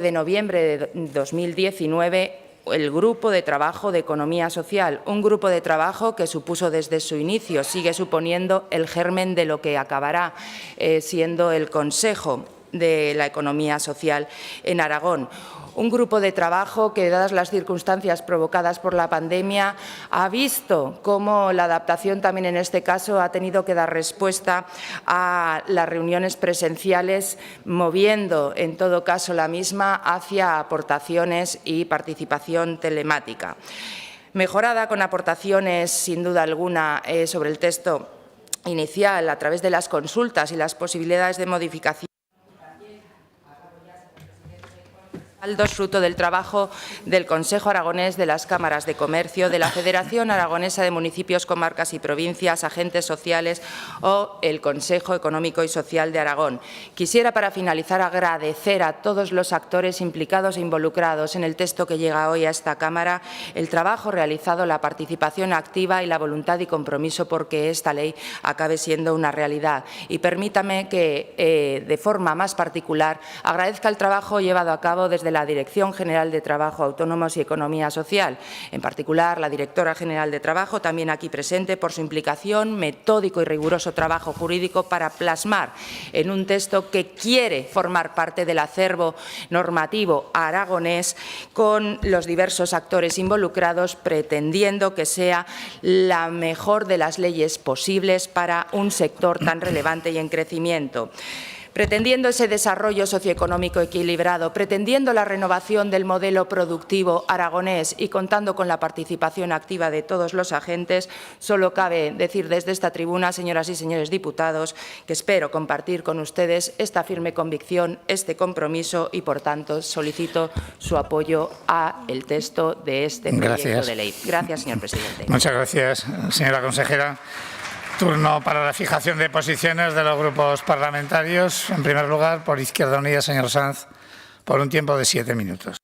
de noviembre de 2019 el Grupo de Trabajo de Economía Social, un grupo de trabajo que supuso desde su inicio, sigue suponiendo el germen de lo que acabará siendo el Consejo de la Economía Social en Aragón. Un grupo de trabajo que, dadas las circunstancias provocadas por la pandemia, ha visto cómo la adaptación también en este caso ha tenido que dar respuesta a las reuniones presenciales, moviendo en todo caso la misma hacia aportaciones y participación telemática. Mejorada con aportaciones, sin duda alguna, sobre el texto inicial a través de las consultas y las posibilidades de modificación. Fruto del trabajo del Consejo Aragonés, de las Cámaras de Comercio, de la Federación Aragonesa de Municipios, Comarcas y Provincias, agentes sociales o el Consejo Económico y Social de Aragón. Quisiera, para finalizar, agradecer a todos los actores implicados e involucrados en el texto que llega hoy a esta Cámara el trabajo realizado, la participación activa y la voluntad y compromiso porque esta ley acabe siendo una realidad. Y permítame que, de forma más particular, agradezca el trabajo llevado a cabo desde la Dirección General de Trabajo, Autónomos y Economía Social, en particular la Directora General de Trabajo, también aquí presente, por su implicación, metódico y riguroso trabajo jurídico para plasmar en un texto que quiere formar parte del acervo normativo aragonés con los diversos actores involucrados, pretendiendo que sea la mejor de las leyes posibles para un sector tan relevante y en crecimiento. Pretendiendo ese desarrollo socioeconómico equilibrado, pretendiendo la renovación del modelo productivo aragonés y contando con la participación activa de todos los agentes, solo cabe decir desde esta tribuna, señoras y señores diputados, que espero compartir con ustedes esta firme convicción, este compromiso y, por tanto, solicito su apoyo al texto de este proyecto de ley. Gracias, señor presidente. Muchas gracias, señora consejera. Turno para la fijación de posiciones de los grupos parlamentarios. En primer lugar, por Izquierda Unida, señor Sanz, por un tiempo de 7 minutos.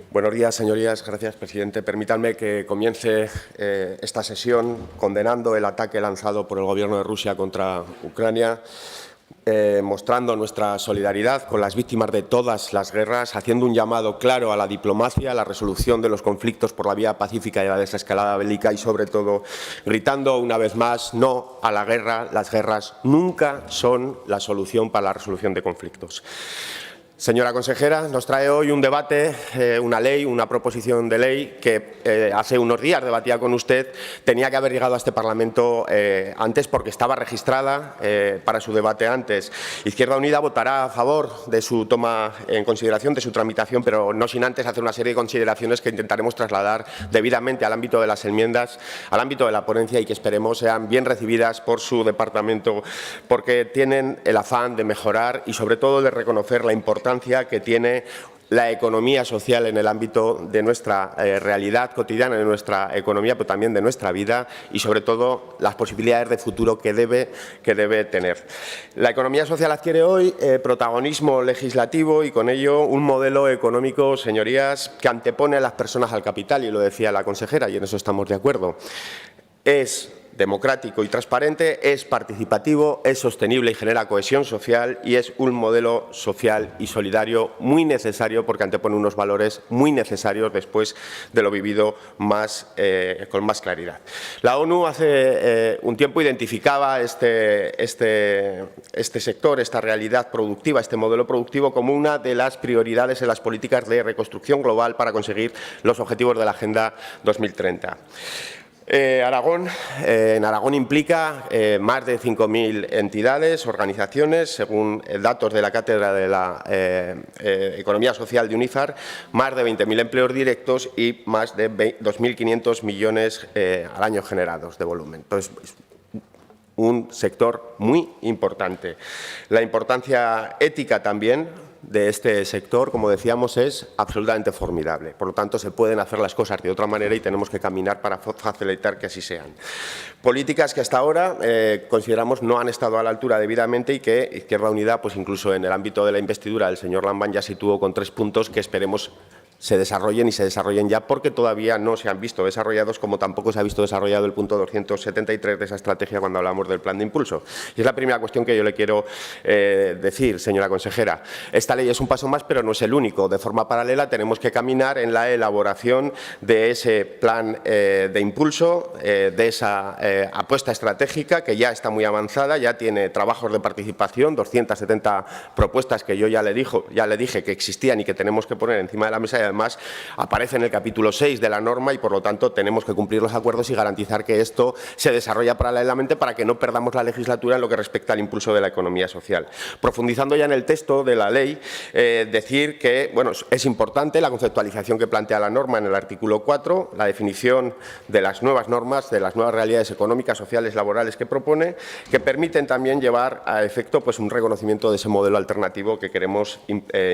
Buenos días, señorías. Gracias, presidente. Permítanme que comience esta sesión condenando el ataque lanzado por el Gobierno de Rusia contra Ucrania, mostrando nuestra solidaridad con las víctimas de todas las guerras, haciendo un llamado claro a la diplomacia, a la resolución de los conflictos por la vía pacífica y a la desescalada bélica y, sobre todo, gritando una vez más no a la guerra. Las guerras nunca son la solución para la resolución de conflictos. Señora consejera, nos trae hoy un debate, una ley, una proposición de ley que hace unos días debatía con usted. Tenía que haber llegado a este Parlamento antes porque estaba registrada para su debate antes. Izquierda Unida votará a favor de su toma en consideración, de su tramitación, pero no sin antes hacer una serie de consideraciones que intentaremos trasladar debidamente al ámbito de las enmiendas, al ámbito de la ponencia y que esperemos sean bien recibidas por su departamento porque tienen el afán de mejorar y, sobre todo, de reconocer la importancia que tiene la economía social en el ámbito de nuestra realidad cotidiana, de nuestra economía, pero también de nuestra vida y, sobre todo, las posibilidades de futuro que debe tener. La economía social adquiere hoy protagonismo legislativo y, con ello, un modelo económico, señorías, que antepone a las personas al capital, y lo decía la consejera, y en eso estamos de acuerdo. Es democrático y transparente, es participativo, es sostenible y genera cohesión social y es un modelo social y solidario muy necesario porque antepone unos valores muy necesarios después de lo vivido con más claridad. La ONU hace un tiempo identificaba este sector, esta realidad productiva, este modelo productivo como una de las prioridades en las políticas de reconstrucción global para conseguir los objetivos de la Agenda 2030. En Aragón implica más de 5.000 entidades, organizaciones, según datos de la Cátedra de la Economía Social de UNIZAR, más de 20.000 empleos directos y más de 2.500 millones al año generados de volumen. Entonces, un sector muy importante. La importancia ética también de este sector, como decíamos, es absolutamente formidable. Por lo tanto, se pueden hacer las cosas de otra manera y tenemos que caminar para facilitar que así sean. Políticas que hasta ahora consideramos no han estado a la altura debidamente y que Izquierda Unida, pues incluso en el ámbito de la investidura del señor Lambán, ya situó con 3 puntos que esperemos se desarrollen y se desarrollen ya, porque todavía no se han visto desarrollados, como tampoco se ha visto desarrollado el punto 273 de esa estrategia cuando hablamos del plan de impulso. Y es la primera cuestión que yo le quiero decir, señora consejera. Esta ley es un paso más, pero no es el único. De forma paralela tenemos que caminar en la elaboración de ese plan de impulso, de esa apuesta estratégica que ya está muy avanzada, ya tiene trabajos de participación, 270 propuestas que yo ya le dije que existían y que tenemos que poner encima de la mesa, y además aparece en el capítulo 6 de la norma, y por lo tanto tenemos que cumplir los acuerdos y garantizar que esto se desarrolla paralelamente para que no perdamos la legislatura en lo que respecta al impulso de la economía social. Profundizando ya en el texto de la ley, decir que bueno, es importante la conceptualización que plantea la norma en el artículo 4, la definición de las nuevas normas, de las nuevas realidades económicas, sociales, laborales que propone, que permiten también llevar a efecto pues, un reconocimiento de ese modelo alternativo que queremos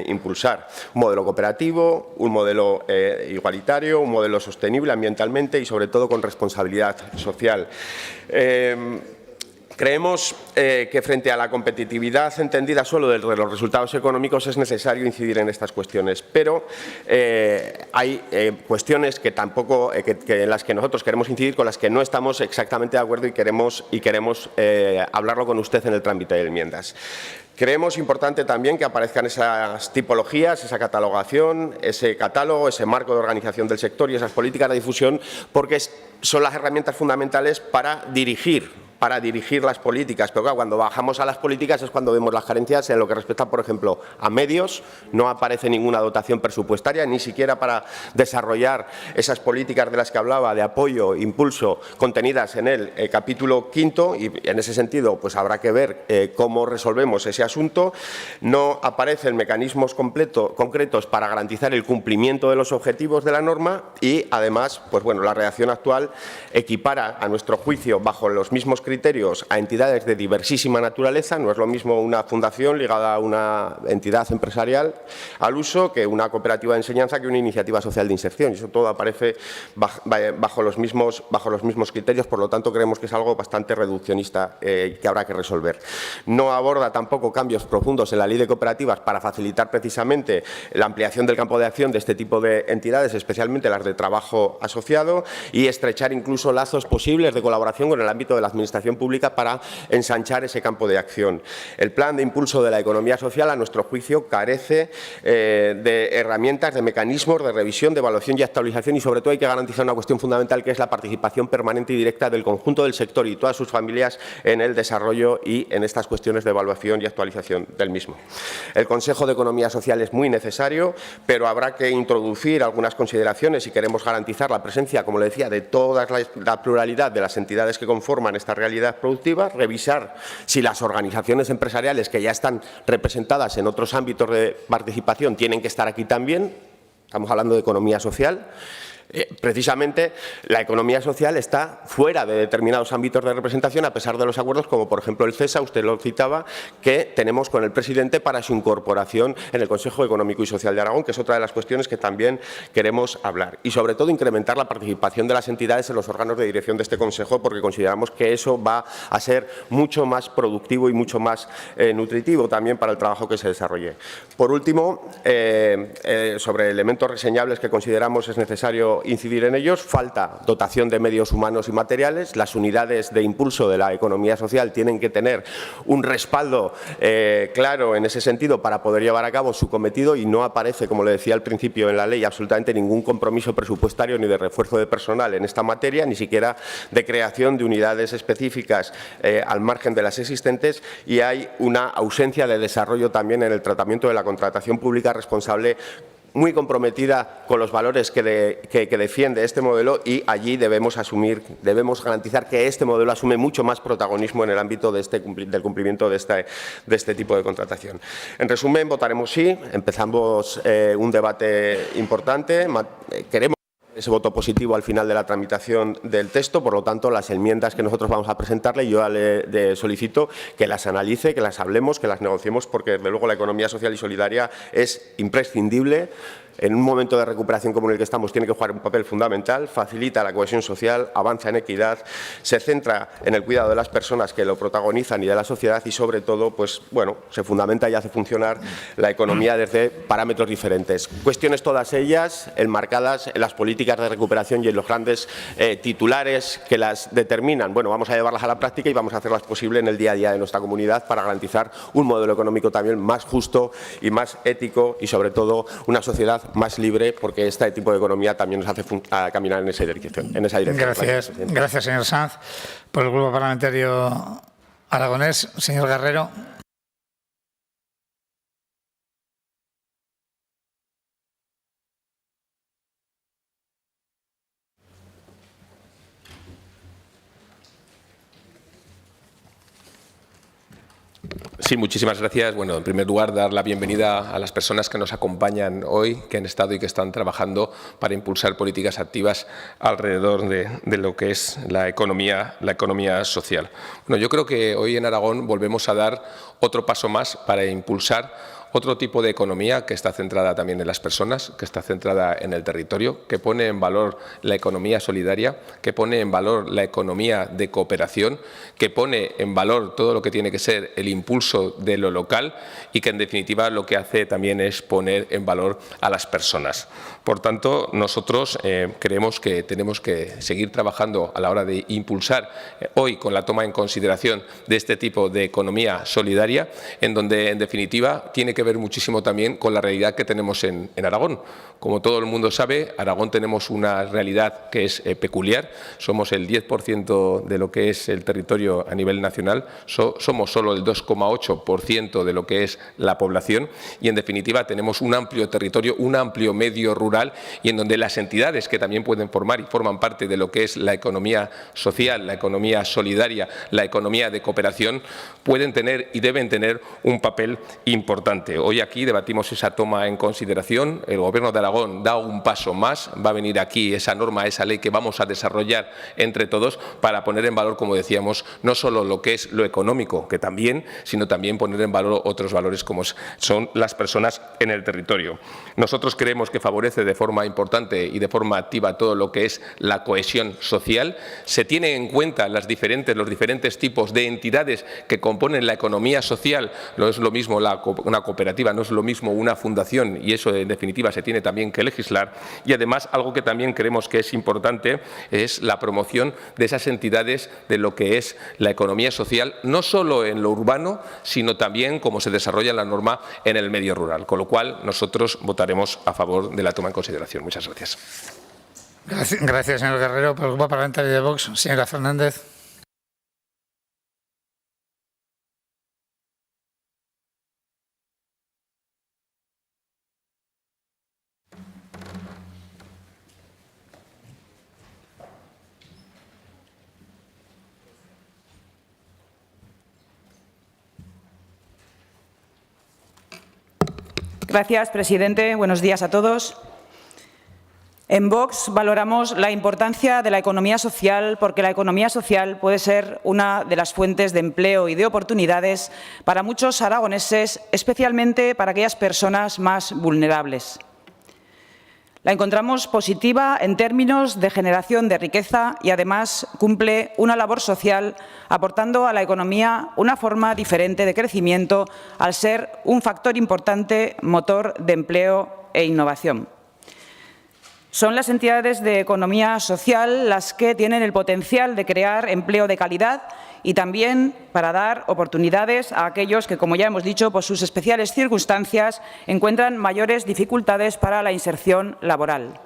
impulsar. Un modelo cooperativo, un modelo igualitario, un modelo sostenible ambientalmente y, sobre todo, con responsabilidad social. Creemos que frente a la competitividad entendida solo de los resultados económicos es necesario incidir en estas cuestiones, pero hay cuestiones que tampoco, en las que nosotros queremos incidir, con las que no estamos exactamente de acuerdo y queremos hablarlo con usted en el trámite de enmiendas. Creemos importante también que aparezcan esas tipologías, esa catalogación, ese catálogo, ese marco de organización del sector y esas políticas de difusión, porque son las herramientas fundamentales para dirigir las políticas, pero claro, cuando bajamos a las políticas es cuando vemos las carencias en lo que respecta, por ejemplo, a medios. No aparece ninguna dotación presupuestaria, ni siquiera para desarrollar esas políticas de las que hablaba, de apoyo, impulso, contenidas en el capítulo 5, y en ese sentido pues habrá que ver cómo resolvemos ese asunto. No aparecen mecanismos concretos para garantizar el cumplimiento de los objetivos de la norma y, además, pues bueno, la redacción actual equipara, a nuestro juicio, bajo los mismos criterios a entidades de diversísima naturaleza. No es lo mismo una fundación ligada a una entidad empresarial al uso que una cooperativa de enseñanza, que una iniciativa social de inserción. Y eso todo aparece bajo los mismos criterios, por lo tanto creemos que es algo bastante reduccionista que habrá que resolver. No aborda tampoco cambios profundos en la ley de cooperativas para facilitar precisamente la ampliación del campo de acción de este tipo de entidades, especialmente las de trabajo asociado, y estrechar incluso lazos posibles de colaboración con el ámbito de la administración pública para ensanchar ese campo de acción. El plan de impulso de la economía social, a nuestro juicio, carece de herramientas, de mecanismos de revisión, de evaluación y actualización, y sobre todo hay que garantizar una cuestión fundamental, que es la participación permanente y directa del conjunto del sector y todas sus familias en el desarrollo y en estas cuestiones de evaluación y actualización del mismo. El Consejo de Economía Social es muy necesario, pero habrá que introducir algunas consideraciones si queremos garantizar la presencia, como le decía, de toda la pluralidad de las entidades que conforman esta realidad productiva, revisar si las organizaciones empresariales que ya están representadas en otros ámbitos de participación tienen que estar aquí también. Estamos hablando de economía social. Precisamente la economía social está fuera de determinados ámbitos de representación, a pesar de los acuerdos, como por ejemplo el CESA, usted lo citaba, que tenemos con el presidente para su incorporación en el Consejo Económico y Social de Aragón, que es otra de las cuestiones que también queremos hablar. Y sobre todo incrementar la participación de las entidades en los órganos de dirección de este Consejo, porque consideramos que eso va a ser mucho más productivo y mucho más nutritivo también para el trabajo que se desarrolle. Por último, sobre elementos reseñables que consideramos es necesario incidir en ellos, falta dotación de medios humanos y materiales. Las unidades de impulso de la economía social tienen que tener un respaldo claro en ese sentido para poder llevar a cabo su cometido, y no aparece, como le decía al principio, en la ley absolutamente ningún compromiso presupuestario ni de refuerzo de personal en esta materia, ni siquiera de creación de unidades específicas al margen de las existentes, y hay una ausencia de desarrollo también en el tratamiento de la contratación pública responsable, muy comprometida con los valores que defiende este modelo, y allí debemos garantizar que este modelo asume mucho más protagonismo en el ámbito del cumplimiento de este tipo de contratación. En resumen, votaremos sí, empezamos un debate importante, queremos ese voto positivo al final de la tramitación del texto. Por lo tanto, las enmiendas que nosotros vamos a presentarle, yo le solicito que las analice, que las hablemos, que las negociemos, porque desde luego la economía social y solidaria es imprescindible en un momento de recuperación como el que estamos, tiene que jugar un papel fundamental, facilita la cohesión social, avanza en equidad, se centra en el cuidado de las personas que lo protagonizan y de la sociedad y, sobre todo, pues, bueno, se fundamenta y hace funcionar la economía desde parámetros diferentes. Cuestiones todas ellas enmarcadas en las políticas de recuperación y en los grandes titulares que las determinan. Bueno, vamos a llevarlas a la práctica y vamos a hacerlas posible en el día a día de nuestra comunidad para garantizar un modelo económico también más justo y más ético y, sobre todo, una sociedad más libre, porque este tipo de economía también nos hace caminar en esa dirección. Gracias, señor Sanz. Por el Grupo Parlamentario Aragonés, señor Guerrero. Sí, muchísimas gracias. Bueno, en primer lugar, dar la bienvenida a las personas que nos acompañan hoy, que han estado y que están trabajando para impulsar políticas activas alrededor de lo que es la economía social. Bueno, yo creo que hoy en Aragón volvemos a dar otro paso más para impulsar otro tipo de economía que está centrada también en las personas, que está centrada en el territorio, que pone en valor la economía solidaria, que pone en valor la economía de cooperación, que pone en valor todo lo que tiene que ser el impulso de lo local y que, en definitiva, lo que hace también es poner en valor a las personas. Por tanto, nosotros creemos que tenemos que seguir trabajando a la hora de impulsar hoy con la toma en consideración de este tipo de economía solidaria, en donde, en definitiva, tiene que ver muchísimo también con la realidad que tenemos en Aragón. Como todo el mundo sabe, Aragón tenemos una realidad que es peculiar. Somos el 10% de lo que es el territorio a nivel nacional, somos solo el 2,8% de lo que es la población y, en definitiva, tenemos un amplio territorio, un amplio medio rural y en donde las entidades que también pueden formar y forman parte de lo que es la economía social, la economía solidaria, la economía de cooperación, pueden tener y deben tener un papel importante. Hoy aquí debatimos esa toma en consideración. El Gobierno de Aragón da un paso más. Va a venir aquí esa norma, esa ley que vamos a desarrollar entre todos para poner en valor, como decíamos, no solo lo que es lo económico, que también, sino también poner en valor otros valores como son las personas en el territorio. Nosotros creemos que favorece de forma importante y de forma activa todo lo que es la cohesión social. Se tienen en cuenta los diferentes tipos de entidades que componen la economía social. No es lo mismo una cooperativa, no es lo mismo una fundación y eso, en definitiva, se tiene también que legislar. Y, además, algo que también creemos que es importante es la promoción de esas entidades de lo que es la economía social, no solo en lo urbano, sino también, como se desarrolla la norma, en el medio rural. Con lo cual, nosotros votaremos a favor de la toma en consideración. Muchas gracias. Gracias, señor Guerrero. Por el Grupo Parlamentario de Vox, señora Fernández. Gracias, presidente. Buenos días a todos. En Vox valoramos la importancia de la economía social porque la economía social puede ser una de las fuentes de empleo y de oportunidades para muchos aragoneses, especialmente para aquellas personas más vulnerables. La encontramos positiva en términos de generación de riqueza y, además, cumple una labor social aportando a la economía una forma diferente de crecimiento al ser un factor importante motor de empleo e innovación. Son las entidades de economía social las que tienen el potencial de crear empleo de calidad y también para dar oportunidades a aquellos que, como ya hemos dicho, por sus especiales circunstancias encuentran mayores dificultades para la inserción laboral.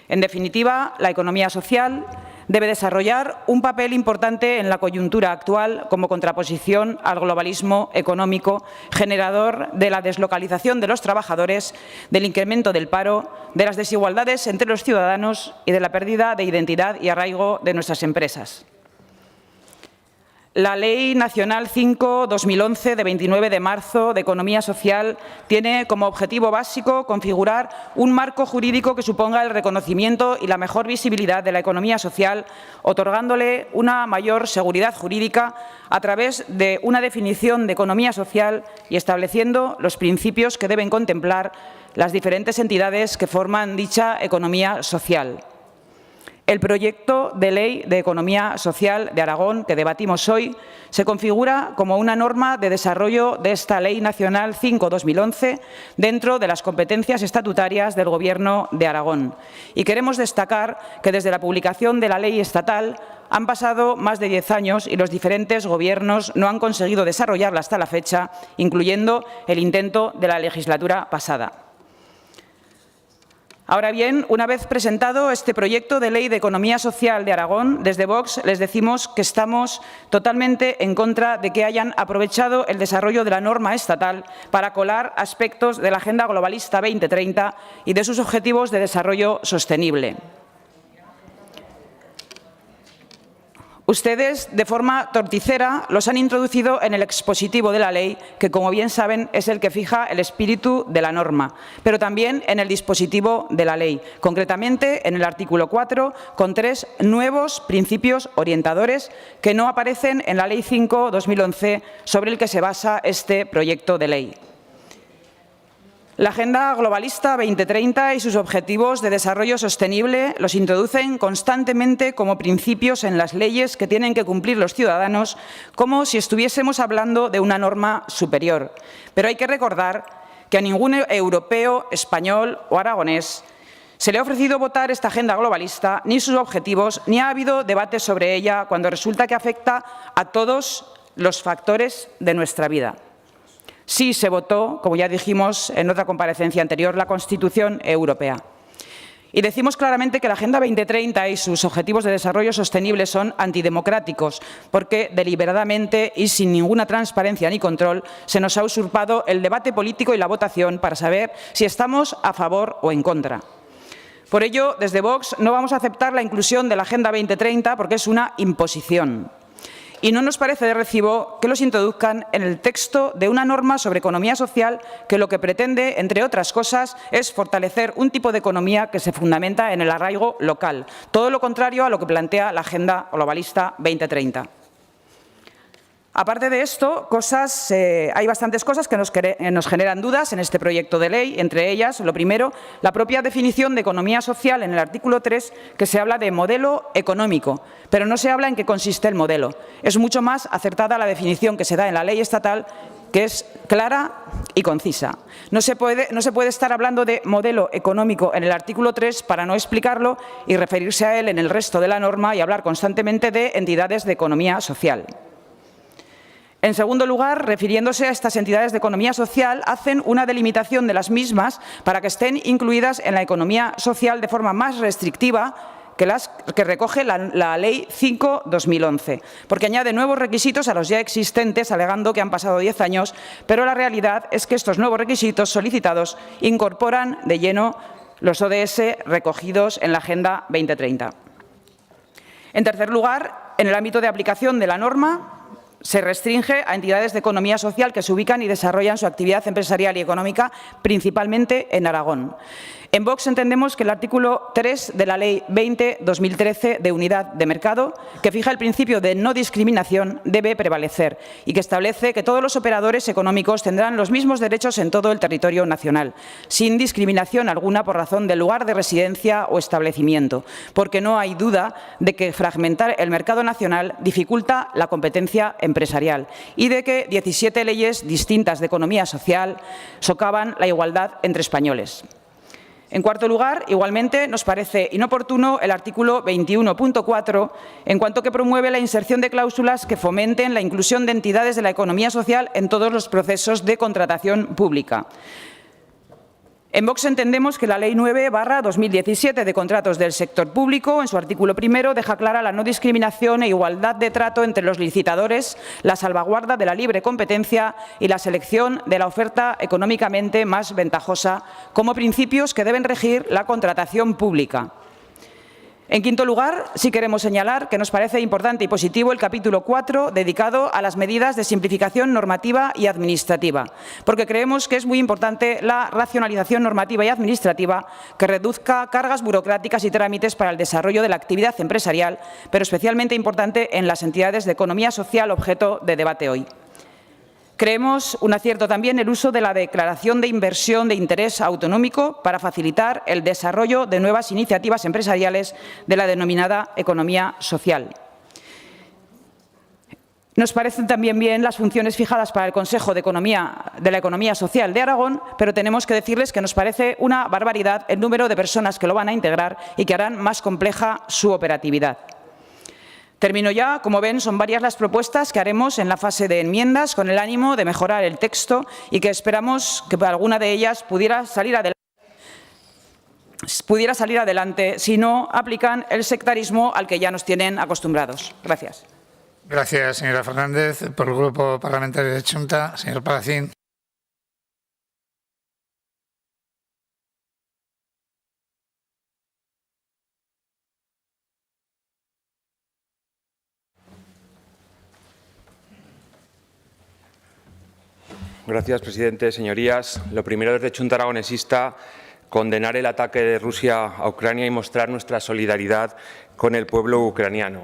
En definitiva, la economía social debe desarrollar un papel importante en la coyuntura actual como contraposición al globalismo económico, generador de la deslocalización de los trabajadores, del incremento del paro, de las desigualdades entre los ciudadanos y de la pérdida de identidad y arraigo de nuestras empresas. La Ley Nacional 5/2011 de 29 de marzo de Economía Social tiene como objetivo básico configurar un marco jurídico que suponga el reconocimiento y la mejor visibilidad de la economía social, otorgándole una mayor seguridad jurídica a través de una definición de economía social y estableciendo los principios que deben contemplar las diferentes entidades que forman dicha economía social. El proyecto de Ley de Economía Social de Aragón que debatimos hoy se configura como una norma de desarrollo de esta Ley Nacional 5/2011 dentro de las competencias estatutarias del Gobierno de Aragón. Y queremos destacar que desde la publicación de la ley estatal han pasado más de 10 años y los diferentes gobiernos no han conseguido desarrollarla hasta la fecha, incluyendo el intento de la legislatura pasada. Ahora bien, una vez presentado este proyecto de Ley de Economía Social de Aragón, desde Vox les decimos que estamos totalmente en contra de que hayan aprovechado el desarrollo de la norma estatal para colar aspectos de la Agenda Globalista 2030 y de sus objetivos de desarrollo sostenible. Ustedes, de forma torticera, los han introducido en el expositivo de la ley, que, como bien saben, es el que fija el espíritu de la norma, pero también en el dispositivo de la ley, concretamente en el artículo 4, con 3 nuevos principios orientadores que no aparecen en la Ley 5/2011 sobre el que se basa este proyecto de ley. La Agenda Globalista 2030 y sus objetivos de desarrollo sostenible los introducen constantemente como principios en las leyes que tienen que cumplir los ciudadanos, como si estuviésemos hablando de una norma superior. Pero hay que recordar que a ningún europeo, español o aragonés se le ha ofrecido votar esta agenda globalista, ni sus objetivos, ni ha habido debate sobre ella cuando resulta que afecta a todos los factores de nuestra vida. Sí se votó, como ya dijimos en otra comparecencia anterior, la Constitución Europea. Y decimos claramente que la Agenda 2030 y sus objetivos de desarrollo sostenible son antidemocráticos, porque deliberadamente y sin ninguna transparencia ni control se nos ha usurpado el debate político y la votación para saber si estamos a favor o en contra. Por ello, desde Vox no vamos a aceptar la inclusión de la Agenda 2030 porque es una imposición. Y no nos parece de recibo que los introduzcan en el texto de una norma sobre economía social que lo que pretende, entre otras cosas, es fortalecer un tipo de economía que se fundamenta en el arraigo local, todo lo contrario a lo que plantea la Agenda Globalista 2030. Aparte de esto, hay bastantes cosas que nos generan dudas en este proyecto de ley. Entre ellas, lo primero, la propia definición de economía social en el artículo 3, que se habla de modelo económico, pero no se habla en qué consiste el modelo. Es mucho más acertada la definición que se da en la ley estatal, que es clara y concisa. No se puede estar hablando de modelo económico en el artículo 3 para no explicarlo y referirse a él en el resto de la norma y hablar constantemente de entidades de economía social. En segundo lugar, refiriéndose a estas entidades de economía social, hacen una delimitación de las mismas para que estén incluidas en la economía social de forma más restrictiva que las que recoge la Ley 5/2011, porque añade nuevos requisitos a los ya existentes, alegando que han pasado 10 años, pero la realidad es que estos nuevos requisitos solicitados incorporan de lleno los ODS recogidos en la Agenda 2030. En tercer lugar, en el ámbito de aplicación de la norma, se restringe a entidades de economía social que se ubican y desarrollan su actividad empresarial y económica principalmente en Aragón. En Vox entendemos que el artículo 3 de la Ley 20/2013 de Unidad de Mercado, que fija el principio de no discriminación, debe prevalecer y que establece que todos los operadores económicos tendrán los mismos derechos en todo el territorio nacional, sin discriminación alguna por razón del lugar de residencia o establecimiento, porque no hay duda de que fragmentar el mercado nacional dificulta la competencia empresarial y de que 17 leyes distintas de economía social socavan la igualdad entre españoles. En cuarto lugar, igualmente, nos parece inoportuno el artículo 21.4, en cuanto que promueve la inserción de cláusulas que fomenten la inclusión de entidades de la economía social en todos los procesos de contratación pública. En Vox entendemos que la Ley 9/2017 de contratos del sector público, en su artículo primero, deja clara la no discriminación e igualdad de trato entre los licitadores, la salvaguarda de la libre competencia y la selección de la oferta económicamente más ventajosa como principios que deben regir la contratación pública. En quinto lugar, sí queremos señalar que nos parece importante y positivo el capítulo 4 dedicado a las medidas de simplificación normativa y administrativa, porque creemos que es muy importante la racionalización normativa y administrativa que reduzca cargas burocráticas y trámites para el desarrollo de la actividad empresarial, pero especialmente importante en las entidades de economía social objeto de debate hoy. Creemos un acierto también el uso de la declaración de inversión de interés autonómico para facilitar el desarrollo de nuevas iniciativas empresariales de la denominada economía social. Nos parecen también bien las funciones fijadas para el Consejo de la Economía Social de Aragón, pero tenemos que decirles que nos parece una barbaridad el número de personas que lo van a integrar y que harán más compleja su operatividad. Termino ya. Como ven, son varias las propuestas que haremos en la fase de enmiendas con el ánimo de mejorar el texto y que esperamos que alguna de ellas pudiera salir adelante si no aplican el sectarismo al que ya nos tienen acostumbrados. Gracias. Gracias, señora Fernández. Por el Grupo Parlamentario de Xunta, señor Palacín. Gracias, presidente. Señorías, lo primero desde Xunta Aragonesista, condenar el ataque de Rusia a Ucrania y mostrar nuestra solidaridad con el pueblo ucraniano.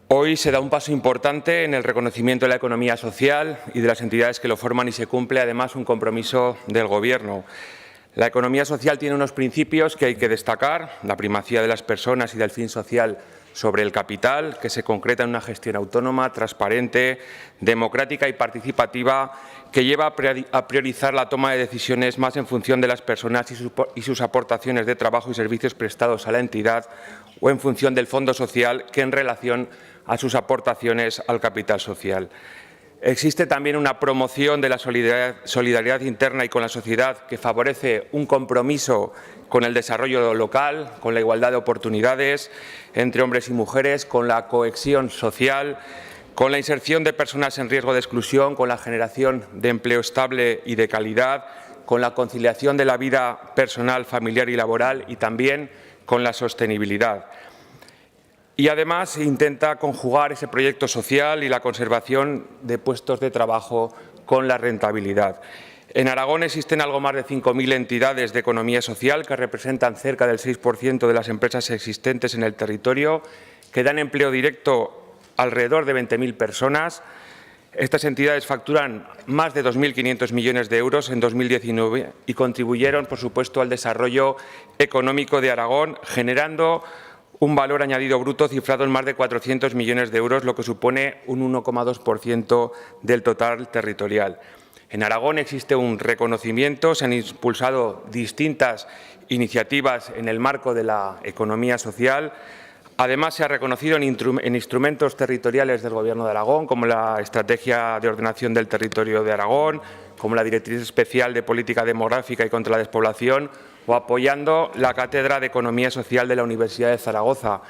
Hoy se da un paso importante en el reconocimiento de la economía social y de las entidades que lo forman y se cumple además un compromiso del Gobierno. La economía social tiene unos principios que hay que destacar: la primacía de las personas y del fin social sobre el capital, que se concreta en una gestión autónoma, transparente, democrática y participativa, que lleva a priorizar la toma de decisiones más en función de las personas y sus aportaciones de trabajo y servicios prestados a la entidad, o en función del fondo social que en relación a sus aportaciones al capital social. Existe también una promoción de la solidaridad interna y con la sociedad que favorece un compromiso con el desarrollo local, con la igualdad de oportunidades entre hombres y mujeres, con la cohesión social, con la inserción de personas en riesgo de exclusión, con la generación de empleo estable y de calidad, con la conciliación de la vida personal, familiar y laboral y también con la sostenibilidad. Y además intenta conjugar ese proyecto social y la conservación de puestos de trabajo con la rentabilidad. En Aragón existen algo más de 5.000 entidades de economía social que representan cerca del 6% de las empresas existentes en el territorio, que dan empleo directo a alrededor de 20.000 personas. Estas entidades facturan más de 2.500 millones de euros en 2019 y contribuyeron, por supuesto, al desarrollo económico de Aragón, generando un valor añadido bruto cifrado en más de 400 millones de euros, lo que supone un 1,2% del total territorial. En Aragón existe un reconocimiento, se han impulsado distintas iniciativas en el marco de la economía social. Además, se ha reconocido en instrumentos territoriales del Gobierno de Aragón, como la Estrategia de Ordenación del Territorio de Aragón, como la Directriz Especial de Política Demográfica y contra la Despoblación, o apoyando la Cátedra de Economía Social de la Universidad de Zaragoza.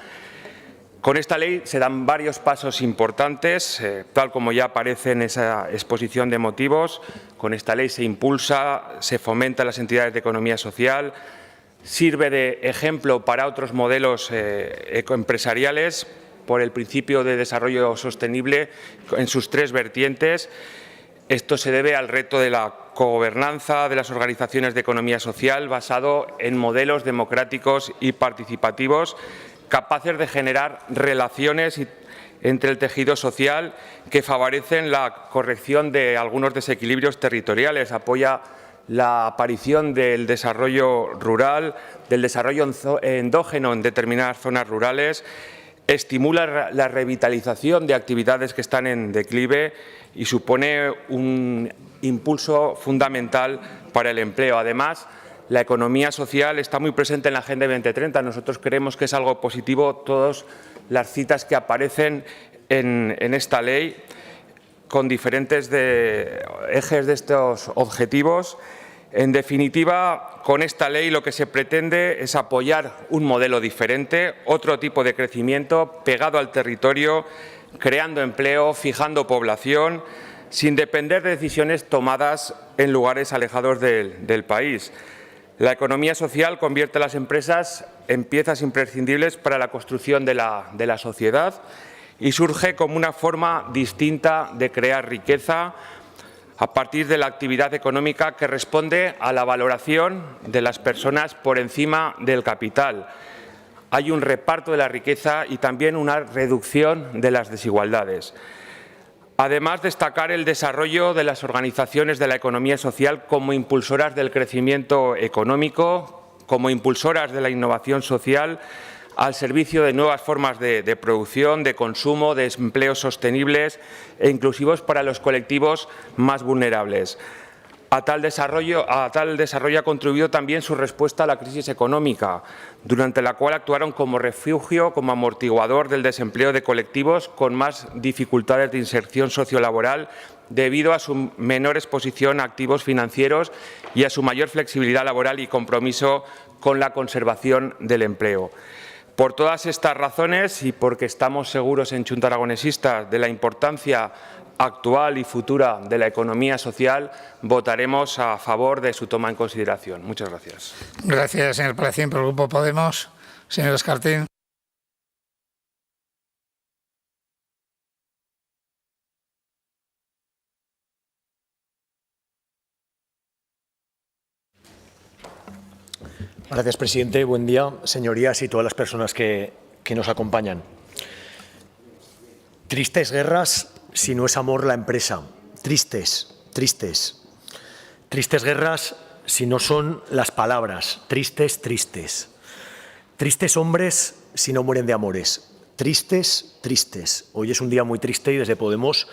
Con esta ley se dan varios pasos importantes, tal como ya aparece en esa exposición de motivos. Con esta ley se impulsa, se fomenta las entidades de economía social, sirve de ejemplo para otros modelos ecoempresariales por el principio de desarrollo sostenible en sus tres vertientes. Esto se debe al reto de la cogobernanza de las organizaciones de economía social basado en modelos democráticos y participativos capaces de generar relaciones entre el tejido social que favorecen la corrección de algunos desequilibrios territoriales, apoya la aparición del desarrollo rural, del desarrollo endógeno en determinadas zonas rurales, estimula la revitalización de actividades que están en declive y supone un impulso fundamental para el empleo. Además, la economía social está muy presente en la Agenda 2030. Nosotros creemos que es algo positivo todas las citas que aparecen en esta ley con diferentes ejes de estos objetivos. En definitiva, con esta ley lo que se pretende es apoyar un modelo diferente, otro tipo de crecimiento pegado al territorio, creando empleo, fijando población, sin depender de decisiones tomadas en lugares alejados del país. La economía social convierte a las empresas en piezas imprescindibles para la construcción de la sociedad y surge como una forma distinta de crear riqueza a partir de la actividad económica que responde a la valoración de las personas por encima del capital. Hay un reparto de la riqueza y también una reducción de las desigualdades. Además, destacar el desarrollo de las organizaciones de la economía social como impulsoras del crecimiento económico, como impulsoras de la innovación social, al servicio de nuevas formas de producción, de consumo, de empleos sostenibles e inclusivos para los colectivos más vulnerables. A tal desarrollo ha contribuido también su respuesta a la crisis económica, durante la cual actuaron como refugio, como amortiguador del desempleo de colectivos con más dificultades de inserción sociolaboral debido a su menor exposición a activos financieros y a su mayor flexibilidad laboral y compromiso con la conservación del empleo. Por todas estas razones y porque estamos seguros en Chunta Aragonesista de la importancia actual y futura de la economía social, votaremos a favor de su toma en consideración. Muchas gracias. Gracias, señor Palacín. Por el Grupo Podemos, señor Escartín. Gracias, presidente. Buen día, señorías y todas las personas que nos acompañan. Tristes guerras si no es amor la empresa. Tristes, tristes. Tristes guerras si no son las palabras. Tristes, tristes. Tristes hombres si no mueren de amores. Tristes, tristes. Hoy es un día muy triste y desde Podemos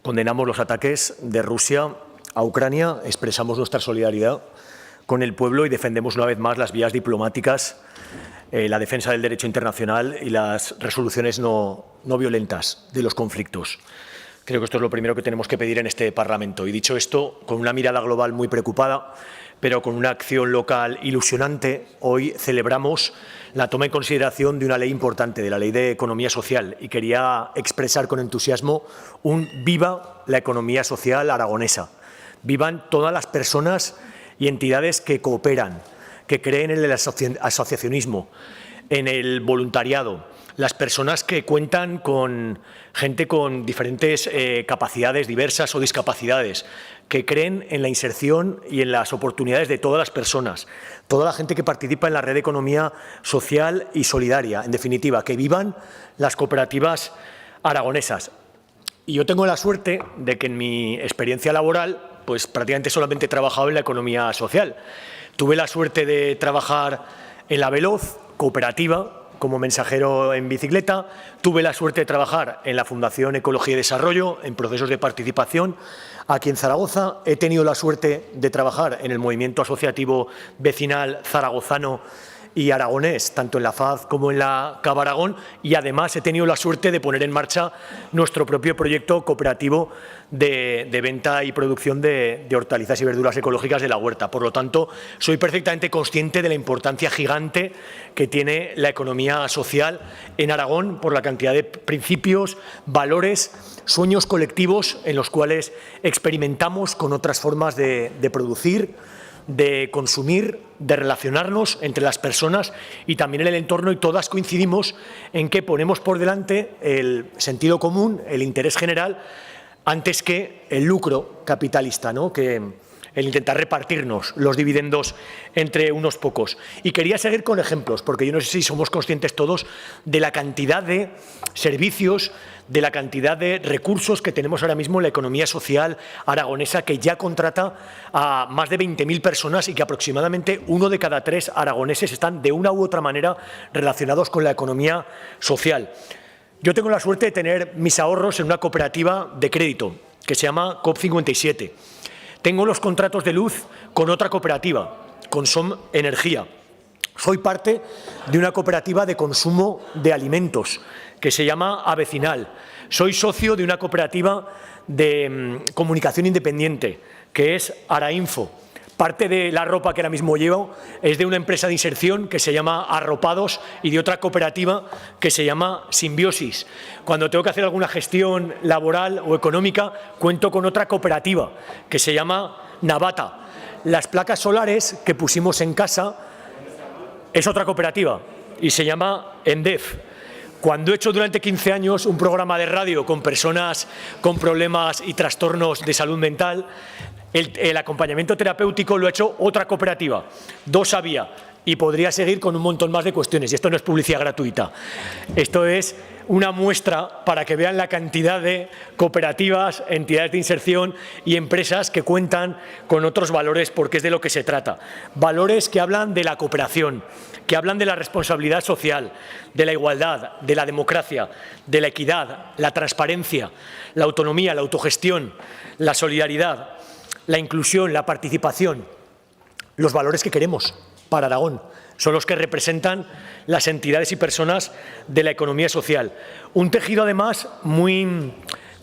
condenamos los ataques de Rusia a Ucrania, expresamos nuestra solidaridad con el pueblo y defendemos una vez más las vías diplomáticas, la defensa del derecho internacional y las resoluciones no violentas de los conflictos. Creo que esto es lo primero que tenemos que pedir en este Parlamento. Y dicho esto, con una mirada global muy preocupada, pero con una acción local ilusionante, hoy celebramos la toma en consideración de una ley importante, de la Ley de Economía Social. Y quería expresar con entusiasmo un viva la economía social aragonesa. Vivan todas las personas y entidades que cooperan, que creen en el asociacionismo, en el voluntariado, las personas que cuentan con gente con diferentes capacidades diversas o discapacidades, que creen en la inserción y en las oportunidades de todas las personas, toda la gente que participa en la red de economía social y solidaria, en definitiva, que vivan las cooperativas aragonesas. Y yo tengo la suerte de que en mi experiencia laboral pues prácticamente solamente he trabajado en la economía social. Tuve la suerte de trabajar en la Veloz, cooperativa, como mensajero en bicicleta. Tuve la suerte de trabajar en la Fundación Ecología y Desarrollo, en procesos de participación aquí en Zaragoza. He tenido la suerte de trabajar en el movimiento asociativo vecinal zaragozano y aragonés, tanto en la FAD como en la CAB Aragón, y además he tenido la suerte de poner en marcha nuestro propio proyecto cooperativo de venta y producción de hortalizas y verduras ecológicas de la huerta. Por lo tanto, soy perfectamente consciente de la importancia gigante que tiene la economía social en Aragón por la cantidad de principios, valores, sueños colectivos en los cuales experimentamos con otras formas de producir, de consumir, de relacionarnos entre las personas y también en el entorno, y todas coincidimos en que ponemos por delante el sentido común, el interés general, antes que el lucro capitalista, ¿no? Que el intentar repartirnos los dividendos entre unos pocos. Y quería seguir con ejemplos, porque yo no sé si somos conscientes todos de la cantidad de servicios, de la cantidad de recursos que tenemos ahora mismo en la economía social aragonesa, que ya contrata a más de 20.000 personas y que aproximadamente 1 de cada 3 aragoneses están de una u otra manera relacionados con la economía social. Yo tengo la suerte de tener mis ahorros en una cooperativa de crédito que se llama COP57. Tengo los contratos de luz con otra cooperativa, Consom Energía. Soy parte de una cooperativa de consumo de alimentos que se llama Avecinal. Soy socio de una cooperativa de comunicación independiente que es Arainfo. Parte de la ropa que ahora mismo llevo es de una empresa de inserción que se llama Arropados y de otra cooperativa que se llama Simbiosis. Cuando tengo que hacer alguna gestión laboral o económica, cuento con otra cooperativa que se llama Navata. Las placas solares que pusimos en casa es otra cooperativa y se llama Endef. Cuando he hecho durante 15 años un programa de radio con personas con problemas y trastornos de salud mental, el acompañamiento terapéutico lo ha hecho otra cooperativa. 2 había, Y podría seguir con un montón más de cuestiones. Y esto no es publicidad gratuita. Esto es una muestra para que vean la cantidad de cooperativas, entidades de inserción y empresas que cuentan con otros valores, porque es de lo que se trata. Valores que hablan de la cooperación, que hablan de la responsabilidad social, de la igualdad, de la democracia, de la equidad, la transparencia, la autonomía, la autogestión, la solidaridad, la inclusión, la participación. Los valores que queremos para Aragón son los que representan las entidades y personas de la economía social. Un tejido, además, muy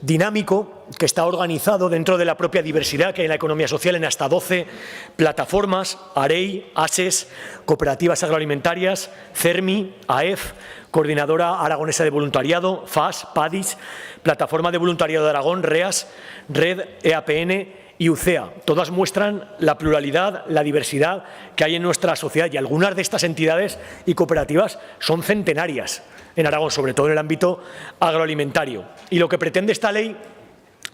dinámico, que está organizado dentro de la propia diversidad que hay en la economía social en hasta 12 plataformas: AREI, ASES, Cooperativas Agroalimentarias, CERMI, AEF, Coordinadora Aragonesa de Voluntariado, FAS, PADIS, Plataforma de Voluntariado de Aragón, REAS, Red EAPN y UCEA. Todas muestran la pluralidad, la diversidad que hay en nuestra sociedad, y algunas de estas entidades y cooperativas son centenarias en Aragón, sobre todo en el ámbito agroalimentario. Y lo que pretende esta ley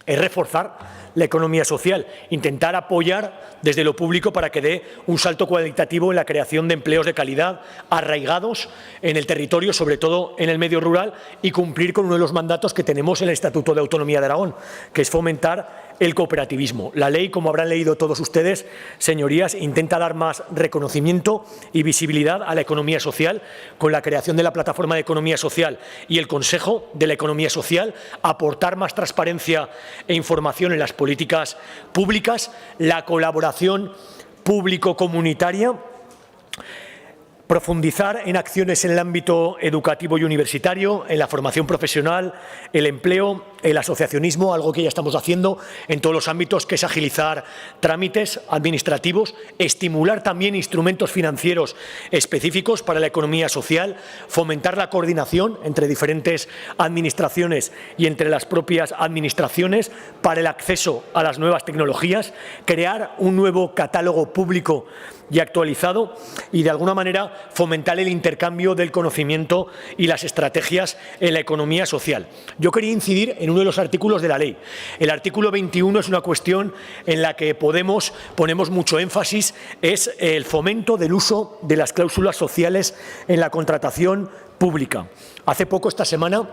es reforzar la economía social, intentar apoyar desde lo público para que dé un salto cualitativo en la creación de empleos de calidad arraigados en el territorio, sobre todo en el medio rural, y cumplir con uno de los mandatos que tenemos en el Estatuto de Autonomía de Aragón, que es fomentar el cooperativismo. La ley, como habrán leído todos ustedes, señorías, intenta dar más reconocimiento y visibilidad a la economía social con la creación de la Plataforma de Economía Social y el Consejo de la Economía Social, aportar más transparencia e información en las políticas públicas, la colaboración público-comunitaria, profundizar en acciones en el ámbito educativo y universitario, en la formación profesional, el empleo, el asociacionismo, algo que ya estamos haciendo en todos los ámbitos, que es agilizar trámites administrativos, estimular también instrumentos financieros específicos para la economía social, fomentar la coordinación entre diferentes administraciones y entre las propias administraciones para el acceso a las nuevas tecnologías, crear un nuevo catálogo público y actualizado, y de alguna manera fomentar el intercambio del conocimiento y las estrategias en la economía social. Yo quería incidir en uno de los artículos de la ley. El artículo 21 es una cuestión en la que ponemos mucho énfasis, es el fomento del uso de las cláusulas sociales en la contratación pública. Hace poco, esta semana,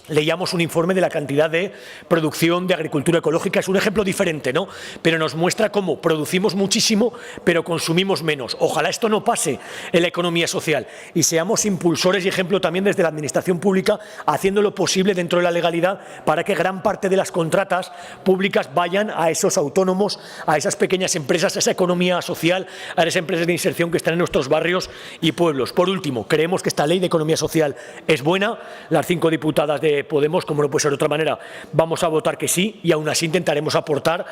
leíamos un informe de la cantidad de producción de agricultura ecológica. Es un ejemplo diferente, ¿no? Pero nos muestra cómo producimos muchísimo, pero consumimos menos. Ojalá esto no pase en la economía social y seamos impulsores y ejemplo también desde la administración pública, haciendo lo posible dentro de la legalidad para que gran parte de las contratas públicas vayan a esos autónomos, a esas pequeñas empresas, a esa economía social, a esas empresas de inserción que están en nuestros barrios y pueblos. Por último, creemos que esta ley de economía social es buena. Las 5 diputadas de Podemos, como no puede ser de otra manera, vamos a votar que sí, y aún así intentaremos aportar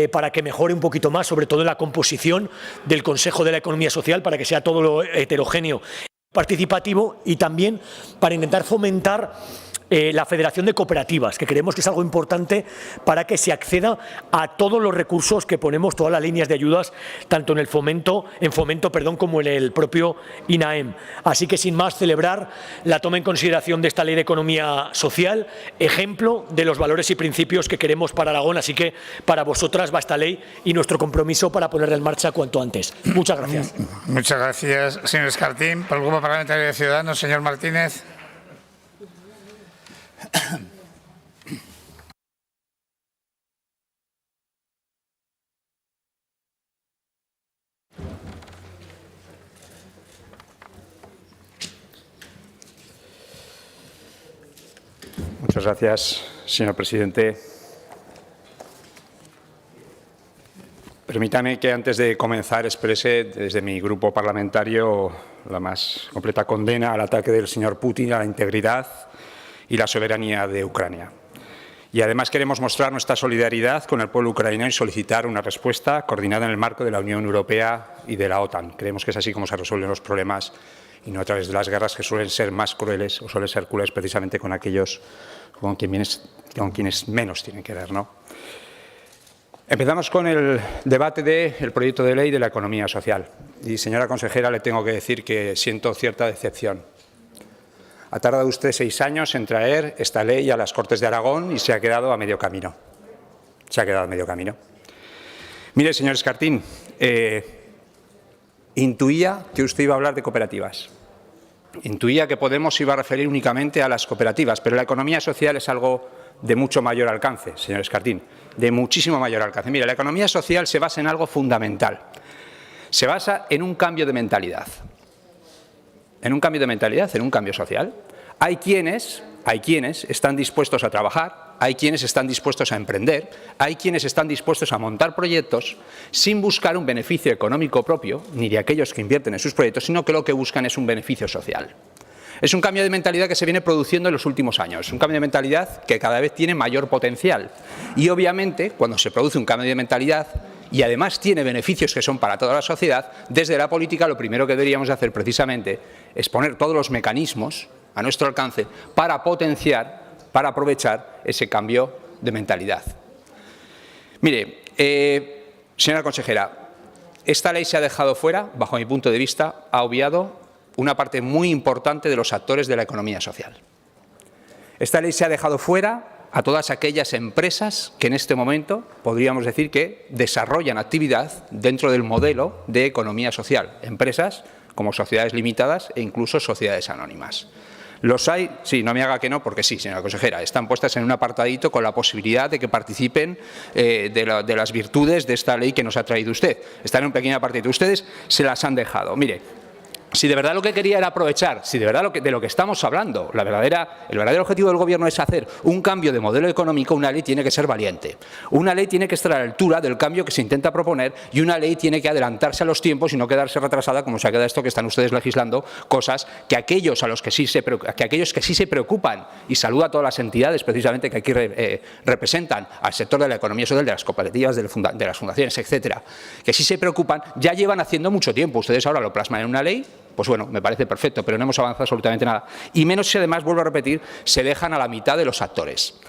para que mejore un poquito más, sobre todo en la composición del Consejo de la Economía Social, para que sea todo lo heterogéneo, participativo, y también para intentar fomentar la Federación de Cooperativas, que creemos que es algo importante para que se acceda a todos los recursos que ponemos, todas las líneas de ayudas, tanto en fomento, como en el propio INAEM. Así que, sin más, celebrar la toma en consideración de esta Ley de Economía Social, ejemplo de los valores y principios que queremos para Aragón. Así que para vosotras va esta ley y nuestro compromiso para ponerla en marcha cuanto antes. Muchas gracias. Muchas gracias, señor Escartín. Por el Grupo Parlamentario de Ciudadanos, señor Martínez. Muchas gracias, señor presidente. Permítame que antes de comenzar exprese desde mi grupo parlamentario la más completa condena al ataque del señor Putin a la integridad y la soberanía de Ucrania. Y además queremos mostrar nuestra solidaridad con el pueblo ucraniano y solicitar una respuesta coordinada en el marco de la Unión Europea y de la OTAN. Creemos que es así como se resuelven los problemas y no a través de las guerras, que suelen ser más crueles o suelen ser crueles precisamente con aquellos con quienes menos tienen que ver, ¿no? Empezamos con el debate del proyecto de ley de la economía social. Y, señora consejera, le tengo que decir que siento cierta decepción. Ha tardado usted 6 años en traer esta ley a las Cortes de Aragón y se ha quedado a medio camino. Mire, señor Escartín, Intuía que usted iba a hablar de cooperativas. Intuía que Podemos se iba a referir únicamente a las cooperativas, pero la economía social es algo de mucho mayor alcance, señor Escartín, de muchísimo mayor alcance. Mire, la economía social se basa en algo fundamental. Se basa en un cambio de mentalidad. En un cambio de mentalidad, en un cambio social. Hay quienes están dispuestos a trabajar, hay quienes están dispuestos a emprender, hay quienes están dispuestos a montar proyectos sin buscar un beneficio económico propio, ni de aquellos que invierten en sus proyectos, sino que lo que buscan es un beneficio social. Es un cambio de mentalidad que se viene produciendo en los últimos años, un cambio de mentalidad que cada vez tiene mayor potencial. Y obviamente, cuando se produce un cambio de mentalidad y además tiene beneficios que son para toda la sociedad, desde la política lo primero que deberíamos hacer precisamente es poner todos los mecanismos a nuestro alcance para potenciar, para aprovechar ese cambio de mentalidad. Mire, señora consejera, esta ley se ha dejado fuera, bajo mi punto de vista, ha obviado una parte muy importante de los actores de la economía social. Esta ley se ha dejado fuera a todas aquellas empresas que en este momento podríamos decir que desarrollan actividad dentro del modelo de economía social. Empresas como sociedades limitadas e incluso sociedades anónimas. Los hay, sí, no me haga que no, porque sí, señora consejera, están puestas en un apartadito con la posibilidad de que participen de las virtudes de esta ley que nos ha traído usted. Están en un pequeño apartadito. Ustedes se las han dejado. Mire, si de verdad lo que quería era aprovechar, si de verdad de lo que estamos hablando, el verdadero objetivo del Gobierno es hacer un cambio de modelo económico, una ley tiene que ser valiente. Una ley tiene que estar a la altura del cambio que se intenta proponer y una ley tiene que adelantarse a los tiempos y no quedarse retrasada, como se ha quedado esto que están ustedes legislando, cosas que aquellos que sí se preocupan, y saludo a todas las entidades precisamente que aquí representan al sector de la economía social, de las cooperativas, de las fundaciones, etcétera, que sí se preocupan, ya llevan haciendo mucho tiempo. Ustedes ahora lo plasman en una ley. Pues bueno, me parece perfecto, pero no hemos avanzado absolutamente nada. Y menos si además, vuelvo a repetir, se dejan a la mitad de los actores.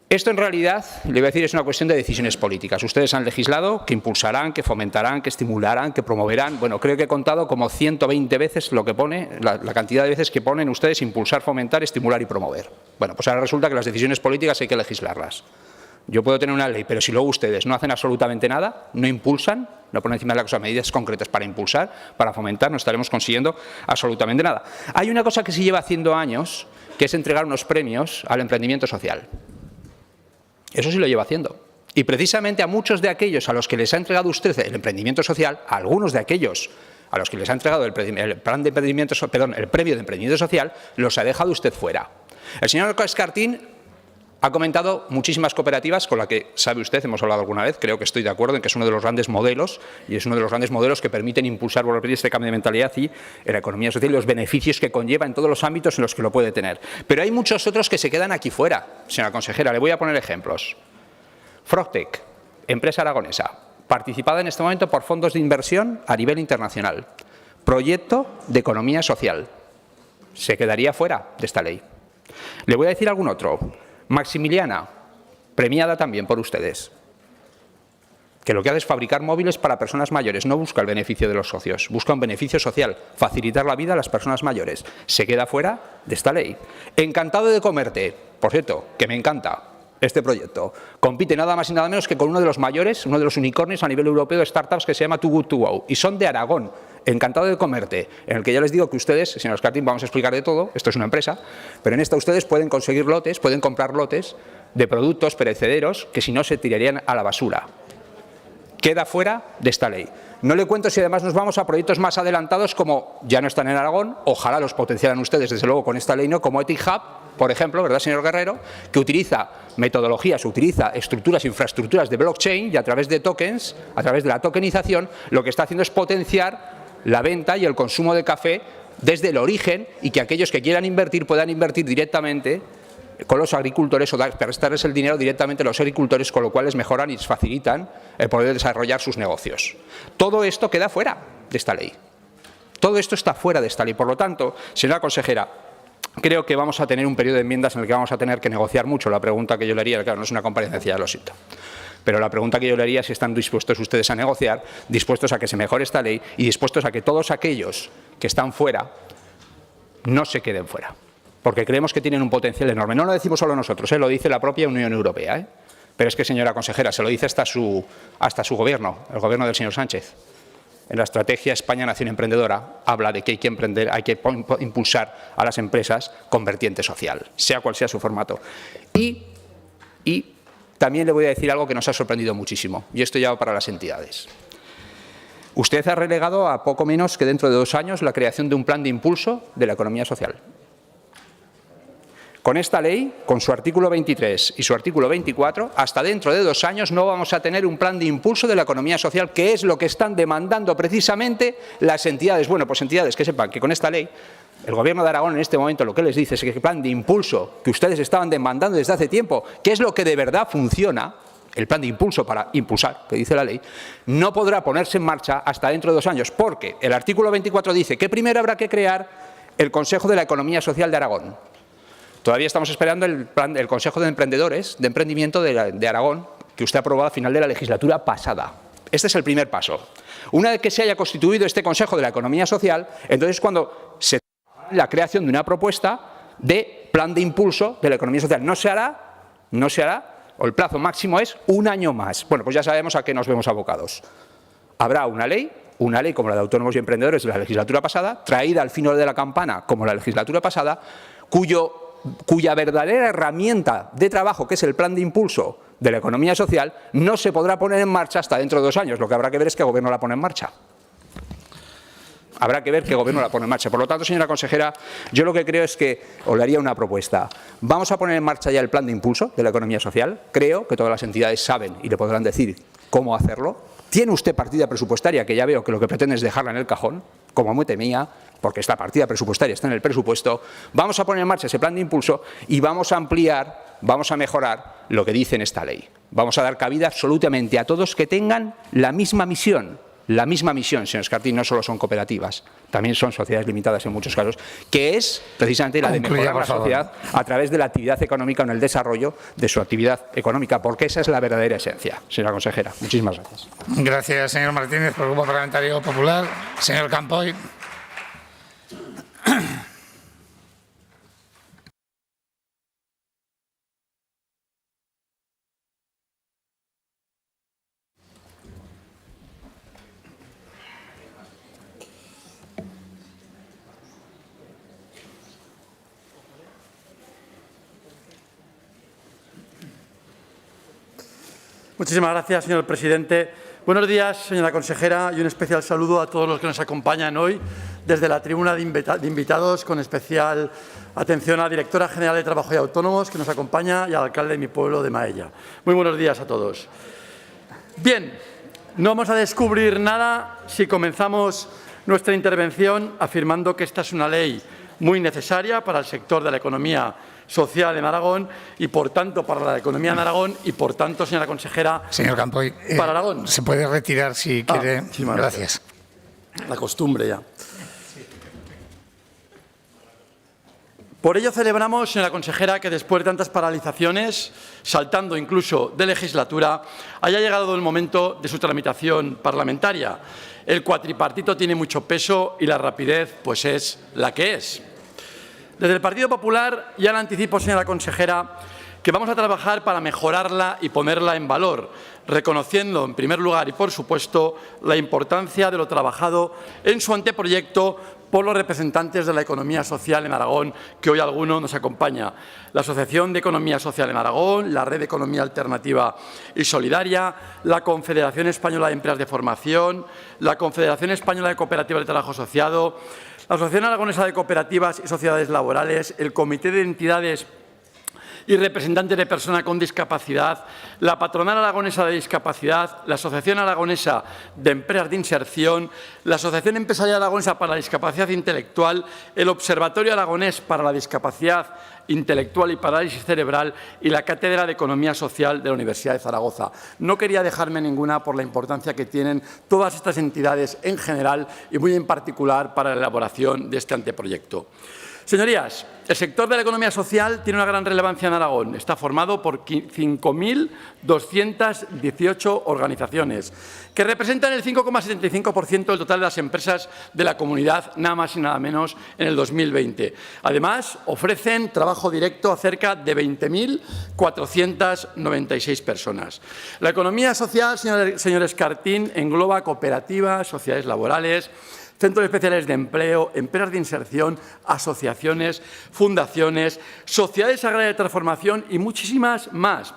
Esto en realidad, le voy a decir, es una cuestión de decisiones políticas. Ustedes han legislado que impulsarán, que fomentarán, que estimularán, que promoverán. Bueno, creo que he contado como 120 veces lo que pone, la cantidad de veces que ponen ustedes impulsar, fomentar, estimular y promover. Bueno, pues ahora resulta que las decisiones políticas hay que legislarlas. Yo puedo tener una ley, pero si luego ustedes no hacen absolutamente nada, no impulsan, no ponen encima de la cosa medidas concretas para impulsar, para fomentar, no estaremos consiguiendo absolutamente nada. Hay una cosa que se lleva haciendo años, que es entregar unos premios al emprendimiento social. Eso sí lo lleva haciendo. Y precisamente a muchos de aquellos a los que les ha entregado usted el emprendimiento social, a algunos de aquellos a los que les ha entregado el premio de emprendimiento social, los ha dejado usted fuera. El señor Escartín ha comentado muchísimas cooperativas con las que, sabe usted, hemos hablado alguna vez, creo que estoy de acuerdo en que es uno de los grandes modelos y es uno de los grandes modelos que permiten impulsar, por repetir, este cambio de mentalidad y en la economía social y los beneficios que conlleva en todos los ámbitos en los que lo puede tener. Pero hay muchos otros que se quedan aquí fuera, señora consejera, le voy a poner ejemplos. Frogtech, empresa aragonesa, participada en este momento por fondos de inversión a nivel internacional. Proyecto de economía social. Se quedaría fuera de esta ley. Le voy a decir algún otro. Maximiliana, premiada también por ustedes, que lo que hace es fabricar móviles para personas mayores, no busca el beneficio de los socios, busca un beneficio social, facilitar la vida a las personas mayores. Se queda fuera de esta ley. Encantado de Comerte, por cierto, que me encanta este proyecto, compite nada más y nada menos que con uno de los mayores, uno de los unicornios a nivel europeo de startups que se llama Too Good To Go, y son de Aragón. Encantado de Comerte, en el que ya les digo que ustedes, señor Escartín, vamos a explicar de todo, esto es una empresa, pero en esta ustedes pueden conseguir lotes, pueden comprar lotes de productos perecederos que si no se tirarían a la basura. Queda fuera de esta ley. No le cuento si además nos vamos a proyectos más adelantados como ya no están en Aragón, ojalá los potenciaran ustedes desde luego con esta ley, no, como EthiHub, por ejemplo, ¿verdad, señor Guerrero?, que utiliza metodologías, utiliza estructuras, infraestructuras de blockchain y a través de tokens, a través de la tokenización, lo que está haciendo es potenciar la venta y el consumo de café desde el origen y que aquellos que quieran invertir puedan invertir directamente con los agricultores o prestarles el dinero directamente a los agricultores, con lo cual les mejoran y les facilitan el poder desarrollar sus negocios. Todo esto queda fuera de esta ley. Todo esto está fuera de esta ley. Por lo tanto, señora consejera, creo que vamos a tener un periodo de enmiendas en el que vamos a tener que negociar mucho. La pregunta que yo le haría, claro, no es una comparecencia, ya lo siento. Pero la pregunta que yo le haría es si están dispuestos ustedes a negociar, dispuestos a que se mejore esta ley y dispuestos a que todos aquellos que están fuera no se queden fuera. Porque creemos que tienen un potencial enorme. No lo decimos solo nosotros, lo dice la propia Unión Europea. Pero es que, señora consejera, se lo dice hasta su gobierno, el gobierno del señor Sánchez. en la estrategia España Nación Emprendedora, habla de que hay que emprender, hay que impulsar a las empresas con vertiente social, sea cual sea su formato. Y también le voy a decir algo que nos ha sorprendido muchísimo, y esto ya va para las entidades. Usted ha relegado a poco menos que dentro de 2 años la creación de un plan de impulso de la economía social. Con esta ley, con su artículo 23 y su artículo 24, hasta dentro de 2 años no vamos a tener un plan de impulso de la economía social, que es lo que están demandando precisamente las entidades. Bueno, pues entidades que sepan que con esta ley, el Gobierno de Aragón en este momento lo que les dice es que el plan de impulso que ustedes estaban demandando desde hace tiempo, que es lo que de verdad funciona, el plan de impulso para impulsar, que dice la ley, no podrá ponerse en marcha hasta dentro de 2 años, porque el artículo 24 dice que primero habrá que crear el Consejo de la Economía Social de Aragón. Todavía estamos esperando el Consejo de Emprendedores, de Emprendimiento de Aragón, que usted aprobó al final de la legislatura pasada. Este es el primer paso. Una vez que se haya constituido este Consejo de la Economía Social, entonces cuando se haga la creación de una propuesta de plan de impulso de la economía social. No se hará, o el plazo máximo es 1 año más. Bueno, pues ya sabemos a qué nos vemos abocados. Habrá una ley como la de autónomos y emprendedores de la legislatura pasada, traída al final de la campana como la legislatura pasada, cuya verdadera herramienta de trabajo, que es el plan de impulso de la economía social, no se podrá poner en marcha hasta dentro de 2 años. Lo que habrá que ver es qué Gobierno la pone en marcha. Habrá que ver qué Gobierno la pone en marcha. Por lo tanto, señora consejera, yo lo que creo es que os le haría una propuesta. Vamos a poner en marcha ya el plan de impulso de la economía social. Creo que todas las entidades saben y le podrán decir cómo hacerlo. Tiene usted partida presupuestaria, que ya veo que lo que pretende es dejarla en el cajón, como muy temía, porque esta partida presupuestaria está en el presupuesto. Vamos a poner en marcha ese plan de impulso y vamos a ampliar, vamos a mejorar lo que dice en esta ley. Vamos a dar cabida absolutamente a todos que tengan la misma misión. La misma misión, señor Escartín, no solo son cooperativas, también son sociedades limitadas en muchos casos, que es precisamente la de mejorar la sociedad a través de la actividad económica en el desarrollo de su actividad económica, porque esa es la verdadera esencia. Señora consejera, muchísimas gracias. Gracias, señor Martínez, por el Grupo Parlamentario Popular. Señor Campoy. Muchísimas gracias, señor presidente. Buenos días, señora consejera, y un especial saludo a todos los que nos acompañan hoy desde la tribuna de invitados, con especial atención a la directora general de Trabajo y Autónomos, que nos acompaña, y al alcalde de mi pueblo, de Maella. Muy buenos días a todos. Bien, no vamos a descubrir nada si comenzamos nuestra intervención afirmando que esta es una ley muy necesaria para el sector de la economía social en Aragón y, por tanto, para la economía en Aragón y, por tanto, señora consejera, señor Campoy, para Aragón. Se puede retirar si quiere. Gracias. La costumbre ya. Por ello celebramos, señora consejera, que después de tantas paralizaciones, saltando incluso de legislatura, haya llegado el momento de su tramitación parlamentaria. El cuatripartito tiene mucho peso y la rapidez, pues, es la que es. Desde el Partido Popular ya le anticipo, señora consejera, que vamos a trabajar para mejorarla y ponerla en valor, reconociendo, en primer lugar y por supuesto, la importancia de lo trabajado en su anteproyecto por los representantes de la economía social en Aragón, que hoy alguno nos acompaña. La Asociación de Economía Social en Aragón, la Red de Economía Alternativa y Solidaria, la Confederación Española de Empresas de Formación, la Confederación Española de Cooperativas de Trabajo Asociado, la Asociación Aragonesa de Cooperativas y Sociedades Laborales, el Comité de Entidades y representantes de personas con discapacidad, la Patronal Aragonesa de Discapacidad, la Asociación Aragonesa de Empresas de Inserción, la Asociación Empresarial Aragonesa para la Discapacidad Intelectual, el Observatorio Aragonés para la Discapacidad Intelectual y Parálisis Cerebral y la Cátedra de Economía Social de la Universidad de Zaragoza. No quería dejarme ninguna por la importancia que tienen todas estas entidades en general y muy en particular para la elaboración de este anteproyecto. Señorías, el sector de la economía social tiene una gran relevancia en Aragón. Está formado por 5.218 organizaciones, que representan el 5,75% del total de las empresas de la comunidad, nada más y nada menos, en el 2020. Además, ofrecen trabajo trabajo directo a cerca de 20.496 personas. La economía social, señor Escartín, engloba cooperativas, sociedades laborales, centros especiales de empleo, empresas de inserción, asociaciones, fundaciones, sociedades agrarias de transformación y muchísimas más.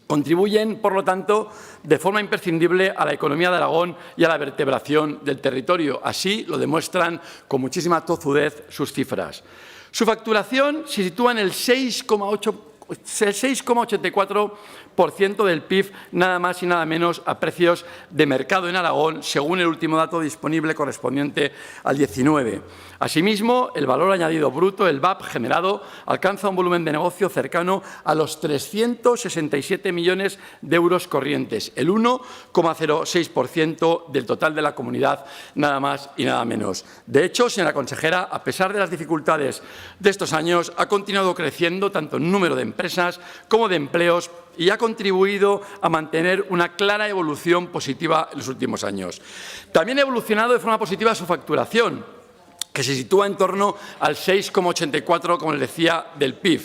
Contribuyen, por lo tanto, de forma imprescindible a la economía de Aragón y a la vertebración del territorio. Así lo demuestran con muchísima tozudez sus cifras. Su facturación se sitúa en el 6,84% del PIB, nada más y nada menos a precios de mercado en Aragón, según el último dato disponible correspondiente al 19. Asimismo, el valor añadido bruto, el VAP generado, alcanza un volumen de negocio cercano a los 367 millones de euros corrientes, el 1,06% del total de la comunidad, nada más y nada menos. De hecho, señora consejera, a pesar de las dificultades de estos años, ha continuado creciendo tanto en número de empresas como de empleos y ha contribuido a mantener una clara evolución positiva en los últimos años. También ha evolucionado de forma positiva su facturación, que se sitúa en torno al 6,84, como les decía, del PIB.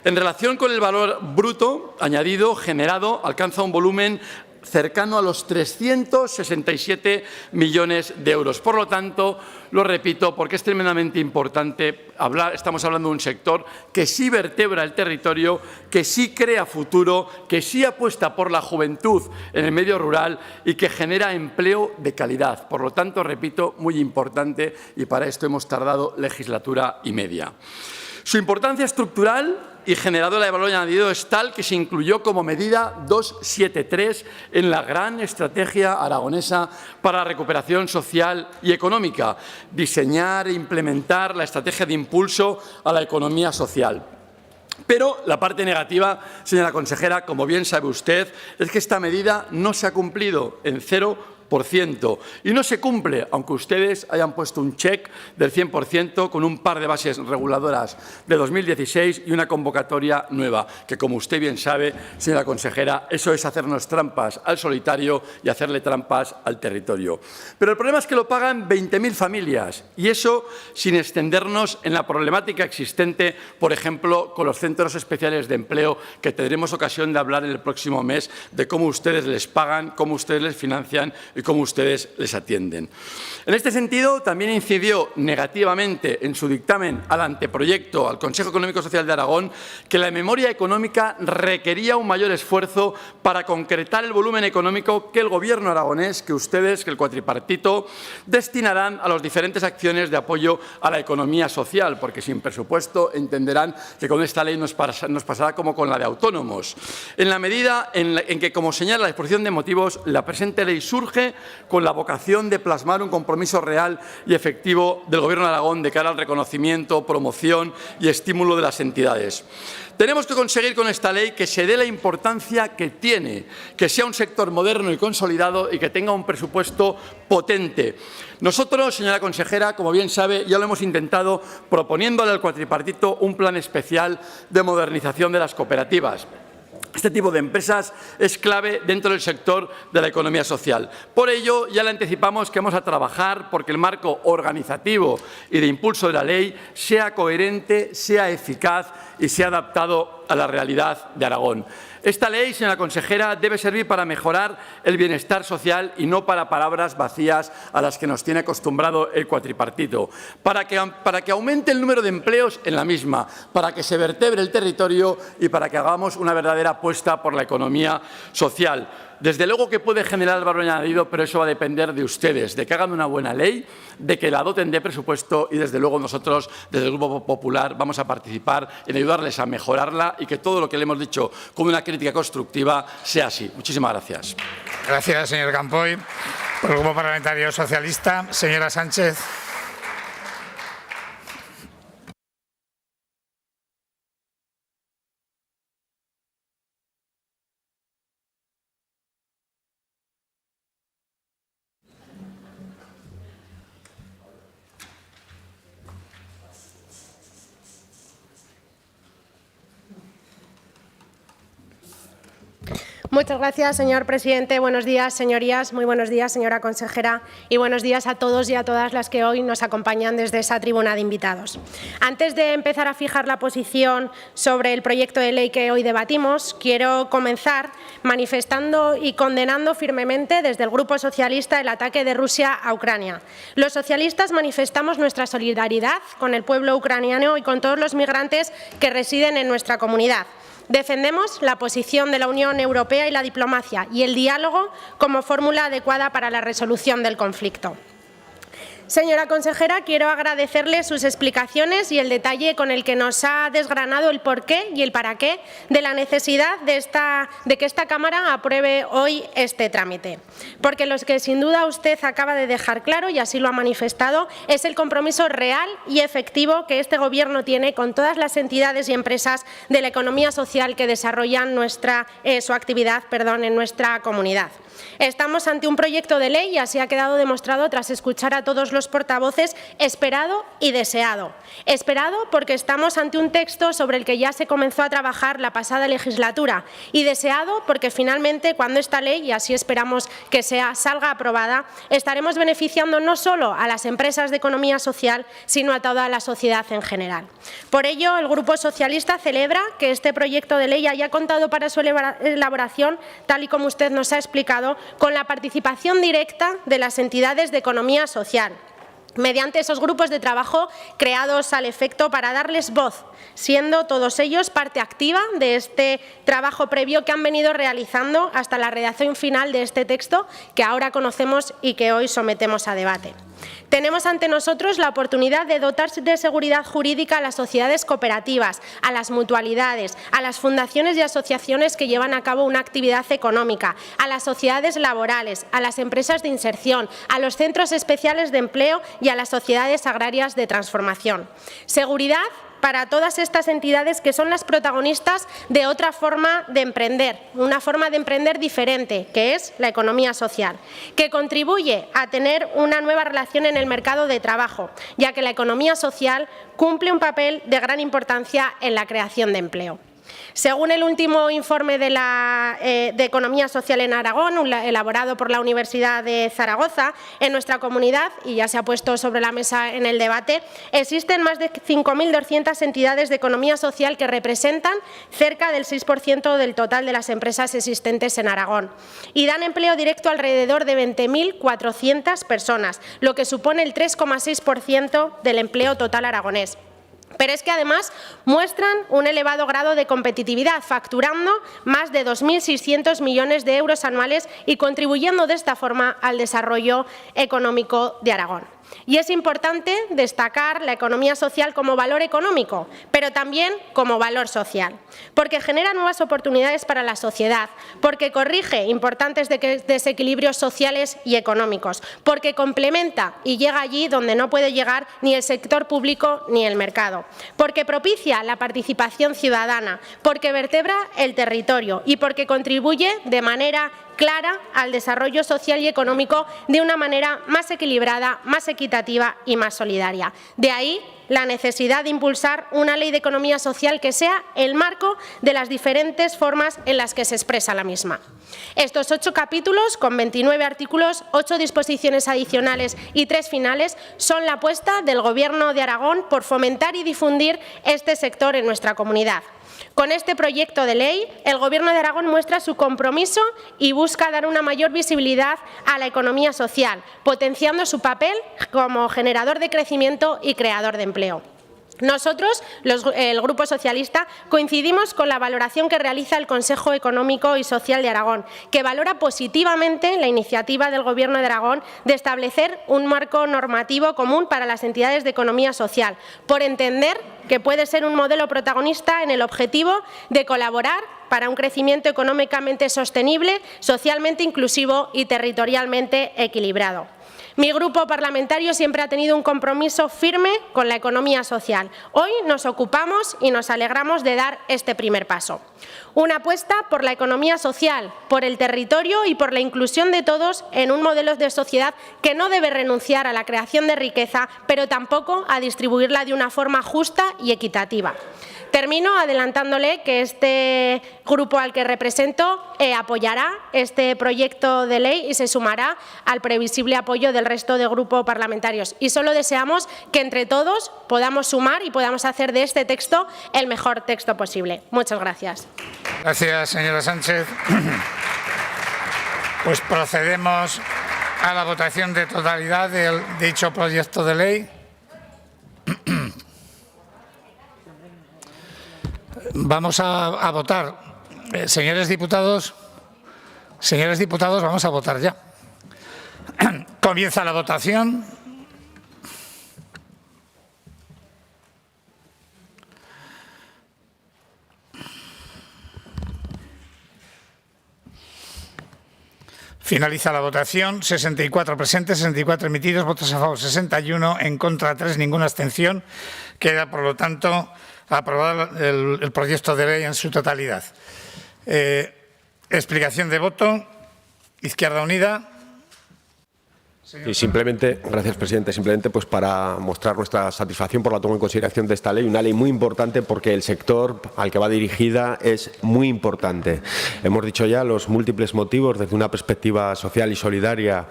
En relación con el valor bruto añadido generado, alcanza un volumen cercano a los 367 millones de euros. Por lo tanto, lo repito, porque es tremendamente importante hablar, estamos hablando de un sector que sí vertebra el territorio, que sí crea futuro, que sí apuesta por la juventud en el medio rural y que genera empleo de calidad. Por lo tanto, repito, muy importante y para esto hemos tardado legislatura y media. Su importancia estructural y generadora de valor añadido es tal que se incluyó como medida 273 en la gran estrategia aragonesa para la recuperación social y económica, diseñar e implementar la estrategia de impulso a la economía social. Pero la parte negativa, señora consejera, como bien sabe usted, es que esta medida no se ha cumplido en 0%. Y no se cumple, aunque ustedes hayan puesto un check del 100% con un par de bases reguladoras de 2016 y una convocatoria nueva, que como usted bien sabe, señora consejera, eso es hacernos trampas al solitario y hacerle trampas al territorio. Pero el problema es que lo pagan 20.000 familias y eso sin extendernos en la problemática existente, por ejemplo, con los centros especiales de empleo, que tendremos ocasión de hablar en el próximo mes de cómo ustedes les pagan, cómo ustedes les financian y cómo ustedes les atienden. En este sentido, también incidió negativamente en su dictamen al anteproyecto al Consejo Económico y Social de Aragón que la memoria económica requería un mayor esfuerzo para concretar el volumen económico que el Gobierno aragonés, que ustedes, que el cuatripartito, destinarán a las diferentes acciones de apoyo a la economía social, porque sin presupuesto entenderán que con esta ley nos pasará como con la de autónomos. En la medida en que, como señala la exposición de motivos, la presente ley surge con la vocación de plasmar un compromiso real y efectivo del Gobierno de Aragón de cara al reconocimiento, promoción y estímulo de las entidades. Tenemos que conseguir con esta ley que se dé la importancia que tiene, que sea un sector moderno y consolidado y que tenga un presupuesto potente. Nosotros, señora consejera, como bien sabe, ya lo hemos intentado proponiéndole al cuatripartito un plan especial de modernización de las cooperativas. Este tipo de empresas es clave dentro del sector de la economía social. Por ello, ya le anticipamos que vamos a trabajar porque el marco organizativo y de impulso de la ley sea coherente, sea eficaz y sea adaptado a la realidad de Aragón. Esta ley, señora consejera, debe servir para mejorar el bienestar social y no para palabras vacías a las que nos tiene acostumbrado el cuatripartito, para que aumente el número de empleos en la misma, para que se vertebre el territorio y para que hagamos una verdadera apuesta por la economía social. Desde luego que puede generar valor añadido, pero eso va a depender de ustedes, de que hagan una buena ley, de que la doten de presupuesto y, desde luego, nosotros, desde el Grupo Popular, vamos a participar en ayudarles a mejorarla y que todo lo que le hemos dicho como una crítica constructiva sea así. Muchísimas gracias. Gracias, señor Campoy. Por el Grupo Parlamentario Socialista, señora Sánchez. Muchas gracias, señor presidente. Buenos días, señorías. Muy buenos días, señora consejera. Y buenos días a todos y a todas las que hoy nos acompañan desde esa tribuna de invitados. Antes de empezar a fijar la posición sobre el proyecto de ley que hoy debatimos, quiero comenzar manifestando y condenando firmemente desde el Grupo Socialista el ataque de Rusia a Ucrania. Los socialistas manifestamos nuestra solidaridad con el pueblo ucraniano y con todos los migrantes que residen en nuestra comunidad. Defendemos la posición de la Unión Europea y la diplomacia y el diálogo como fórmula adecuada para la resolución del conflicto. Señora consejera, quiero agradecerle sus explicaciones y el detalle con el que nos ha desgranado el porqué y el para qué de la necesidad de que esta Cámara apruebe hoy este trámite. Porque lo que sin duda usted acaba de dejar claro, y así lo ha manifestado, es el compromiso real y efectivo que este Gobierno tiene con todas las entidades y empresas de la economía social que desarrollan su actividad en nuestra comunidad. Estamos ante un proyecto de ley, y así ha quedado demostrado tras escuchar a todos los portavoces, esperado y deseado. Esperado porque estamos ante un texto sobre el que ya se comenzó a trabajar la pasada legislatura, y deseado porque finalmente, cuando esta ley, y así esperamos que salga aprobada, estaremos beneficiando no solo a las empresas de economía social, sino a toda la sociedad en general. Por ello, el Grupo Socialista celebra que este proyecto de ley haya contado para su elaboración, tal y como usted nos ha explicado, con la participación directa de las entidades de economía social, mediante esos grupos de trabajo creados al efecto para darles voz, siendo todos ellos parte activa de este trabajo previo que han venido realizando hasta la redacción final de este texto que ahora conocemos y que hoy sometemos a debate. Tenemos ante nosotros la oportunidad de dotar de seguridad jurídica a las sociedades cooperativas, a las mutualidades, a las fundaciones y asociaciones que llevan a cabo una actividad económica, a las sociedades laborales, a las empresas de inserción, a los centros especiales de empleo y a las sociedades agrarias de transformación. Seguridad para todas estas entidades que son las protagonistas de otra forma de emprender, una forma de emprender diferente, que es la economía social, que contribuye a tener una nueva relación en el mercado de trabajo, ya que la economía social cumple un papel de gran importancia en la creación de empleo. Según el último informe de Economía Social en Aragón, elaborado por la Universidad de Zaragoza, en nuestra comunidad, y ya se ha puesto sobre la mesa en el debate, existen más de 5.200 entidades de economía social que representan cerca del 6% del total de las empresas existentes en Aragón y dan empleo directo a alrededor de 20.400 personas, lo que supone el 3,6% del empleo total aragonés. Pero es que además muestran un elevado grado de competitividad, facturando más de 2.600 millones de euros anuales y contribuyendo de esta forma al desarrollo económico de Aragón. Y es importante destacar la economía social como valor económico, pero también como valor social, porque genera nuevas oportunidades para la sociedad, porque corrige importantes desequilibrios sociales y económicos, porque complementa y llega allí donde no puede llegar ni el sector público ni el mercado, porque propicia la participación ciudadana, porque vertebra el territorio y porque contribuye de manera clara al desarrollo social y económico de una manera más equilibrada, más equitativa y más solidaria. De ahí la necesidad de impulsar una ley de economía social que sea el marco de las diferentes formas en las que se expresa la misma. Estos 8 capítulos, con 29 artículos, 8 disposiciones adicionales y 3 finales, son la apuesta del Gobierno de Aragón por fomentar y difundir este sector en nuestra comunidad. Con este proyecto de ley, el Gobierno de Aragón muestra su compromiso y busca dar una mayor visibilidad a la economía social, potenciando su papel como generador de crecimiento y creador de empleo. Nosotros, el Grupo Socialista, coincidimos con la valoración que realiza el Consejo Económico y Social de Aragón, que valora positivamente la iniciativa del Gobierno de Aragón de establecer un marco normativo común para las entidades de economía social, por entender que puede ser un modelo protagonista en el objetivo de colaborar para un crecimiento económicamente sostenible, socialmente inclusivo y territorialmente equilibrado. Mi grupo parlamentario siempre ha tenido un compromiso firme con la economía social. Hoy nos ocupamos y nos alegramos de dar este primer paso. Una apuesta por la economía social, por el territorio y por la inclusión de todos en un modelo de sociedad que no debe renunciar a la creación de riqueza, pero tampoco a distribuirla de una forma justa y equitativa. Termino adelantándole que este grupo al que represento apoyará este proyecto de ley y se sumará al previsible apoyo del resto de grupos parlamentarios. Y solo deseamos que entre todos podamos sumar y podamos hacer de este texto el mejor texto posible. Muchas gracias. Gracias, señora Sánchez. Pues procedemos a la votación de totalidad del dicho proyecto de ley. Vamos a votar. Señores diputados, vamos a votar ya. Comienza la votación. Finaliza la votación. 64 presentes, 64 emitidos, votos a favor 61, en contra 3, ninguna abstención. Queda, por lo tanto, aprobado el proyecto de ley en su totalidad. Explicación de voto. Izquierda Unida. Y simplemente, gracias presidente, simplemente pues para mostrar nuestra satisfacción por la toma en consideración de esta ley, una ley muy importante porque el sector al que va dirigida es muy importante. Hemos dicho ya los múltiples motivos desde una perspectiva social y solidaria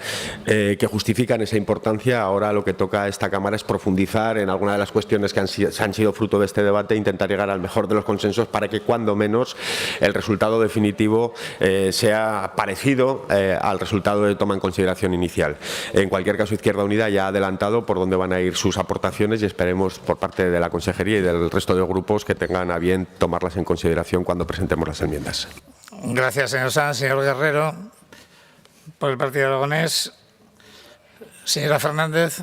que justifican esa importancia. Ahora lo que toca a esta Cámara es profundizar en algunas de las cuestiones que han sido fruto de este debate e intentar llegar al mejor de los consensos para que cuando menos el resultado definitivo sea parecido al resultado de toma en consideración inicial. En cualquier caso, Izquierda Unida ya ha adelantado por dónde van a ir sus aportaciones y esperemos por parte de la Consejería y del resto de grupos que tengan a bien tomarlas en consideración cuando presentemos las enmiendas. Gracias, señor Sanz. Señor Guerrero, por el Partido Aragonés. Señora Fernández,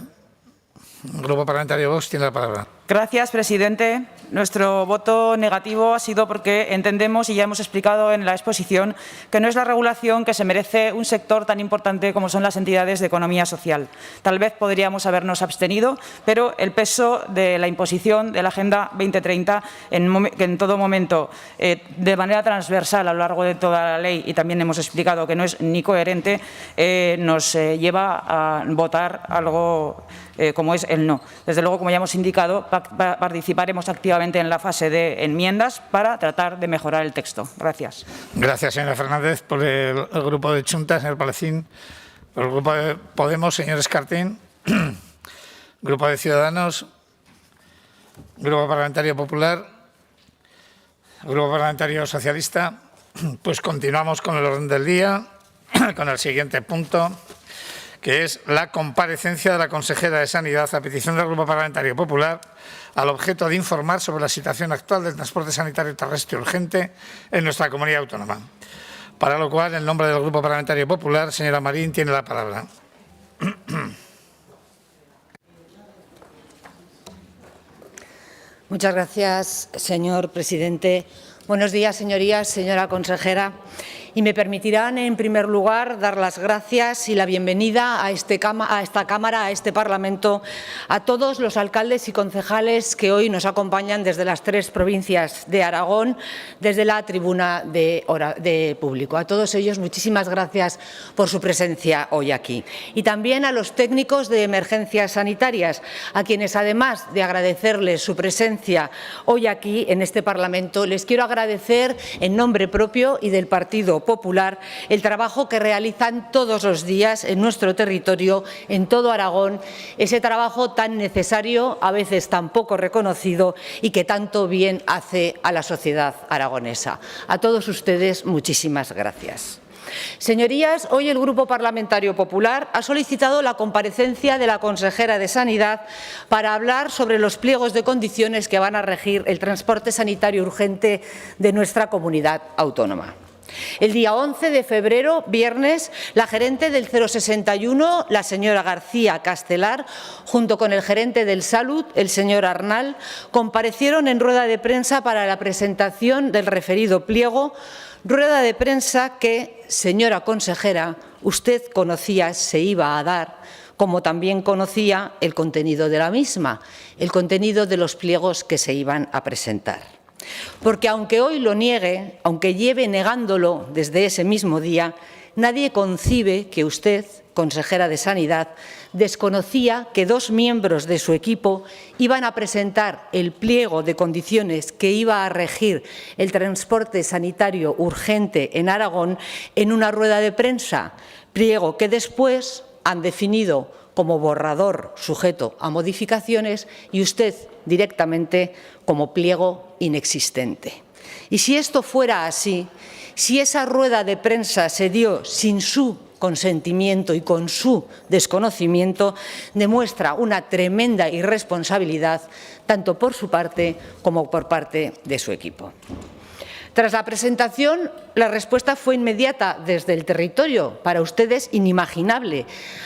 Grupo Parlamentario Vox, tiene la palabra. Gracias, presidente. Nuestro voto negativo ha sido porque entendemos, y ya hemos explicado en la exposición, que no es la regulación que se merece un sector tan importante como son las entidades de economía social. Tal vez podríamos habernos abstenido, pero el peso de la imposición de la Agenda 2030, que en todo momento, de manera transversal a lo largo de toda la ley, y también hemos explicado que no es ni coherente, nos lleva a votar algo como es el no. Desde luego, como ya hemos indicado, participaremos activamente en la fase de enmiendas para tratar de mejorar el texto. Gracias. Gracias, señora Fernández. Por el Grupo de Chunta, señor Palacín. Por el Grupo de Podemos, señor Escartín. Grupo de Ciudadanos. Grupo Parlamentario Popular. Grupo Parlamentario Socialista. Pues continuamos con el orden del día, con el siguiente punto, que es la comparecencia de la consejera de Sanidad a petición del Grupo Parlamentario Popular al objeto de informar sobre la situación actual del transporte sanitario terrestre urgente en nuestra comunidad autónoma. Para lo cual, en nombre del Grupo Parlamentario Popular, señora Marín, tiene la palabra. Muchas gracias, señor presidente. Buenos días, señorías, señora consejera. Y me permitirán, en primer lugar, dar las gracias y la bienvenida a esta Cámara, a este Parlamento, a todos los alcaldes y concejales que hoy nos acompañan desde las 3 provincias de Aragón, desde la tribuna de público. A todos ellos, muchísimas gracias por su presencia hoy aquí. Y también a los técnicos de emergencias sanitarias, a quienes, además de agradecerles su presencia hoy aquí en este Parlamento, les quiero agradecer en nombre propio y del Partido Popular el trabajo que realizan todos los días en nuestro territorio, en todo Aragón, ese trabajo tan necesario, a veces tan poco reconocido y que tanto bien hace a la sociedad aragonesa. A todos ustedes, muchísimas gracias. Señorías, hoy el Grupo Parlamentario Popular ha solicitado la comparecencia de la consejera de Sanidad para hablar sobre los pliegos de condiciones que van a regir el transporte sanitario urgente de nuestra comunidad autónoma. El día 11 de febrero, viernes, la gerente del 061, la señora García Castelar, junto con el gerente del Salud, el señor Arnal, comparecieron en rueda de prensa para la presentación del referido pliego, rueda de prensa que, señora consejera, usted conocía se iba a dar, como también conocía el contenido de la misma, el contenido de los pliegos que se iban a presentar. Porque aunque hoy lo niegue, aunque lleve negándolo desde ese mismo día, nadie concibe que usted, consejera de Sanidad, desconocía que 2 miembros de su equipo iban a presentar el pliego de condiciones que iba a regir el transporte sanitario urgente en Aragón en una rueda de prensa, pliego que después han definido como borrador sujeto a modificaciones y usted directamente como pliego inexistente. Y si esto fuera así, si esa rueda de prensa se dio sin su consentimiento y con su desconocimiento, demuestra una tremenda irresponsabilidad tanto por su parte como por parte de su equipo. Tras la presentación, la respuesta fue inmediata desde el territorio, para ustedes inimaginable.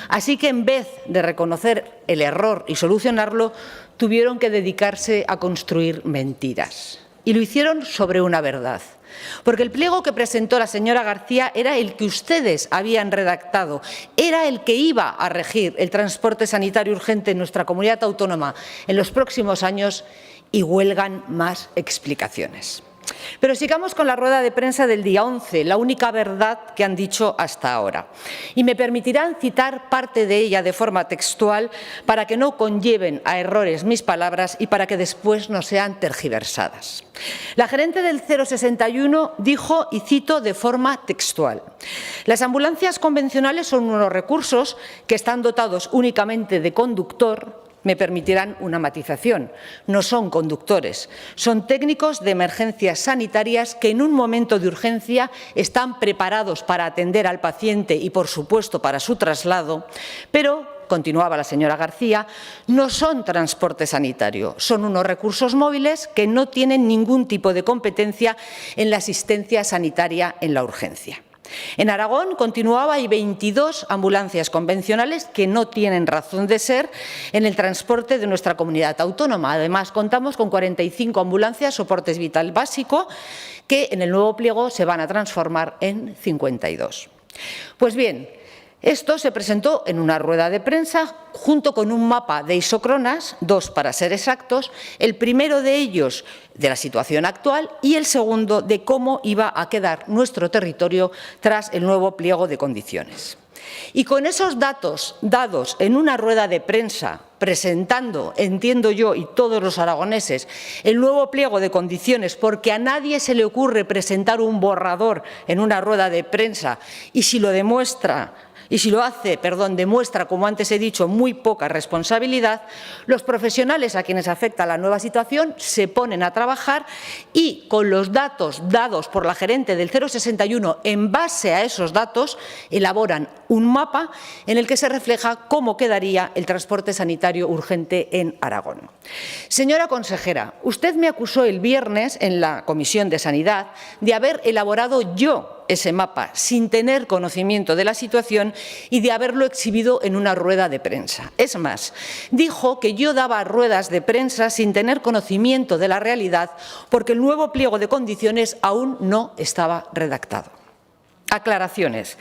Así que en vez de reconocer el error y solucionarlo, tuvieron que dedicarse a construir mentiras. Y lo hicieron sobre una verdad. Porque el pliego que presentó la señora García era el que ustedes habían redactado, era el que iba a regir el transporte sanitario urgente en nuestra comunidad autónoma en los próximos años y huelgan más explicaciones. Pero sigamos con la rueda de prensa del día 11, la única verdad que han dicho hasta ahora. Y me permitirán citar parte de ella de forma textual para que no conlleven a errores mis palabras y para que después no sean tergiversadas. La gerente del 061 dijo, y cito de forma textual: las ambulancias convencionales son unos recursos que están dotados únicamente de conductor. Me permitirán una matización. No son conductores, son técnicos de emergencias sanitarias que en un momento de urgencia están preparados para atender al paciente y, por supuesto, para su traslado, pero, continuaba la señora García, no son transporte sanitario, son unos recursos móviles que no tienen ningún tipo de competencia en la asistencia sanitaria en la urgencia. En Aragón, continuaba, hay 22 ambulancias convencionales que no tienen razón de ser en el transporte de nuestra comunidad autónoma. Además, contamos con 45 ambulancias soportes vital básico que en el nuevo pliego se van a transformar en 52. Pues bien, esto se presentó en una rueda de prensa junto con un mapa de isócronas, 2 para ser exactos, el primero de ellos de la situación actual y el segundo de cómo iba a quedar nuestro territorio tras el nuevo pliego de condiciones. Y con esos datos dados en una rueda de prensa, presentando, entiendo yo y todos los aragoneses, el nuevo pliego de condiciones, porque a nadie se le ocurre presentar un borrador en una rueda de prensa y si lo hace, demuestra, como antes he dicho, muy poca responsabilidad, los profesionales a quienes afecta la nueva situación se ponen a trabajar y con los datos dados por la gerente del 061, en base a esos datos, elaboran un mapa en el que se refleja cómo quedaría el transporte sanitario urgente en Aragón. Señora consejera, usted me acusó el viernes en la Comisión de Sanidad de haber elaborado yo ese mapa sin tener conocimiento de la situación y de haberlo exhibido en una rueda de prensa. Es más, dijo que yo daba ruedas de prensa sin tener conocimiento de la realidad porque el nuevo pliego de condiciones aún no estaba redactado. Aclaraciones.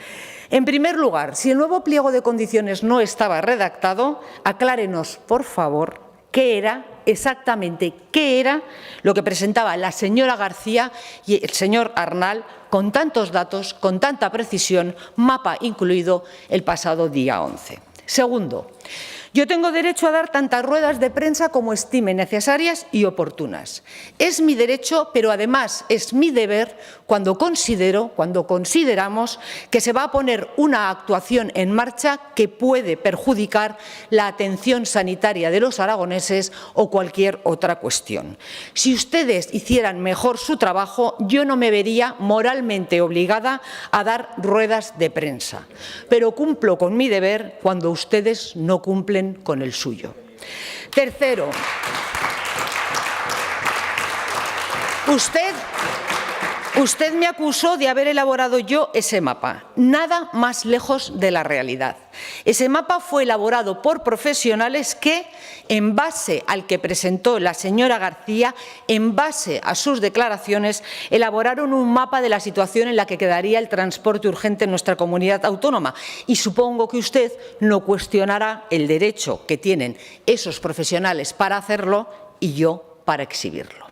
En primer lugar, si el nuevo pliego de condiciones no estaba redactado, aclárenos, por favor, qué era lo que presentaba la señora García y el señor Arnal con tantos datos, con tanta precisión, mapa incluido, el pasado día 11. Segundo, yo tengo derecho a dar tantas ruedas de prensa como estime necesarias y oportunas. Es mi derecho, pero además es mi deber cuando consideramos que se va a poner una actuación en marcha que puede perjudicar la atención sanitaria de los aragoneses o cualquier otra cuestión. Si ustedes hicieran mejor su trabajo, yo no me vería moralmente obligada a dar ruedas de prensa. Pero cumplo con mi deber cuando ustedes no cumplen con el suyo. Tercero, usted me acusó de haber elaborado yo ese mapa. Nada más lejos de la realidad. Ese mapa fue elaborado por profesionales que, en base al que presentó la señora García, en base a sus declaraciones, elaboraron un mapa de la situación en la que quedaría el transporte urgente en nuestra comunidad autónoma. Y supongo que usted no cuestionará el derecho que tienen esos profesionales para hacerlo y yo para exhibirlo.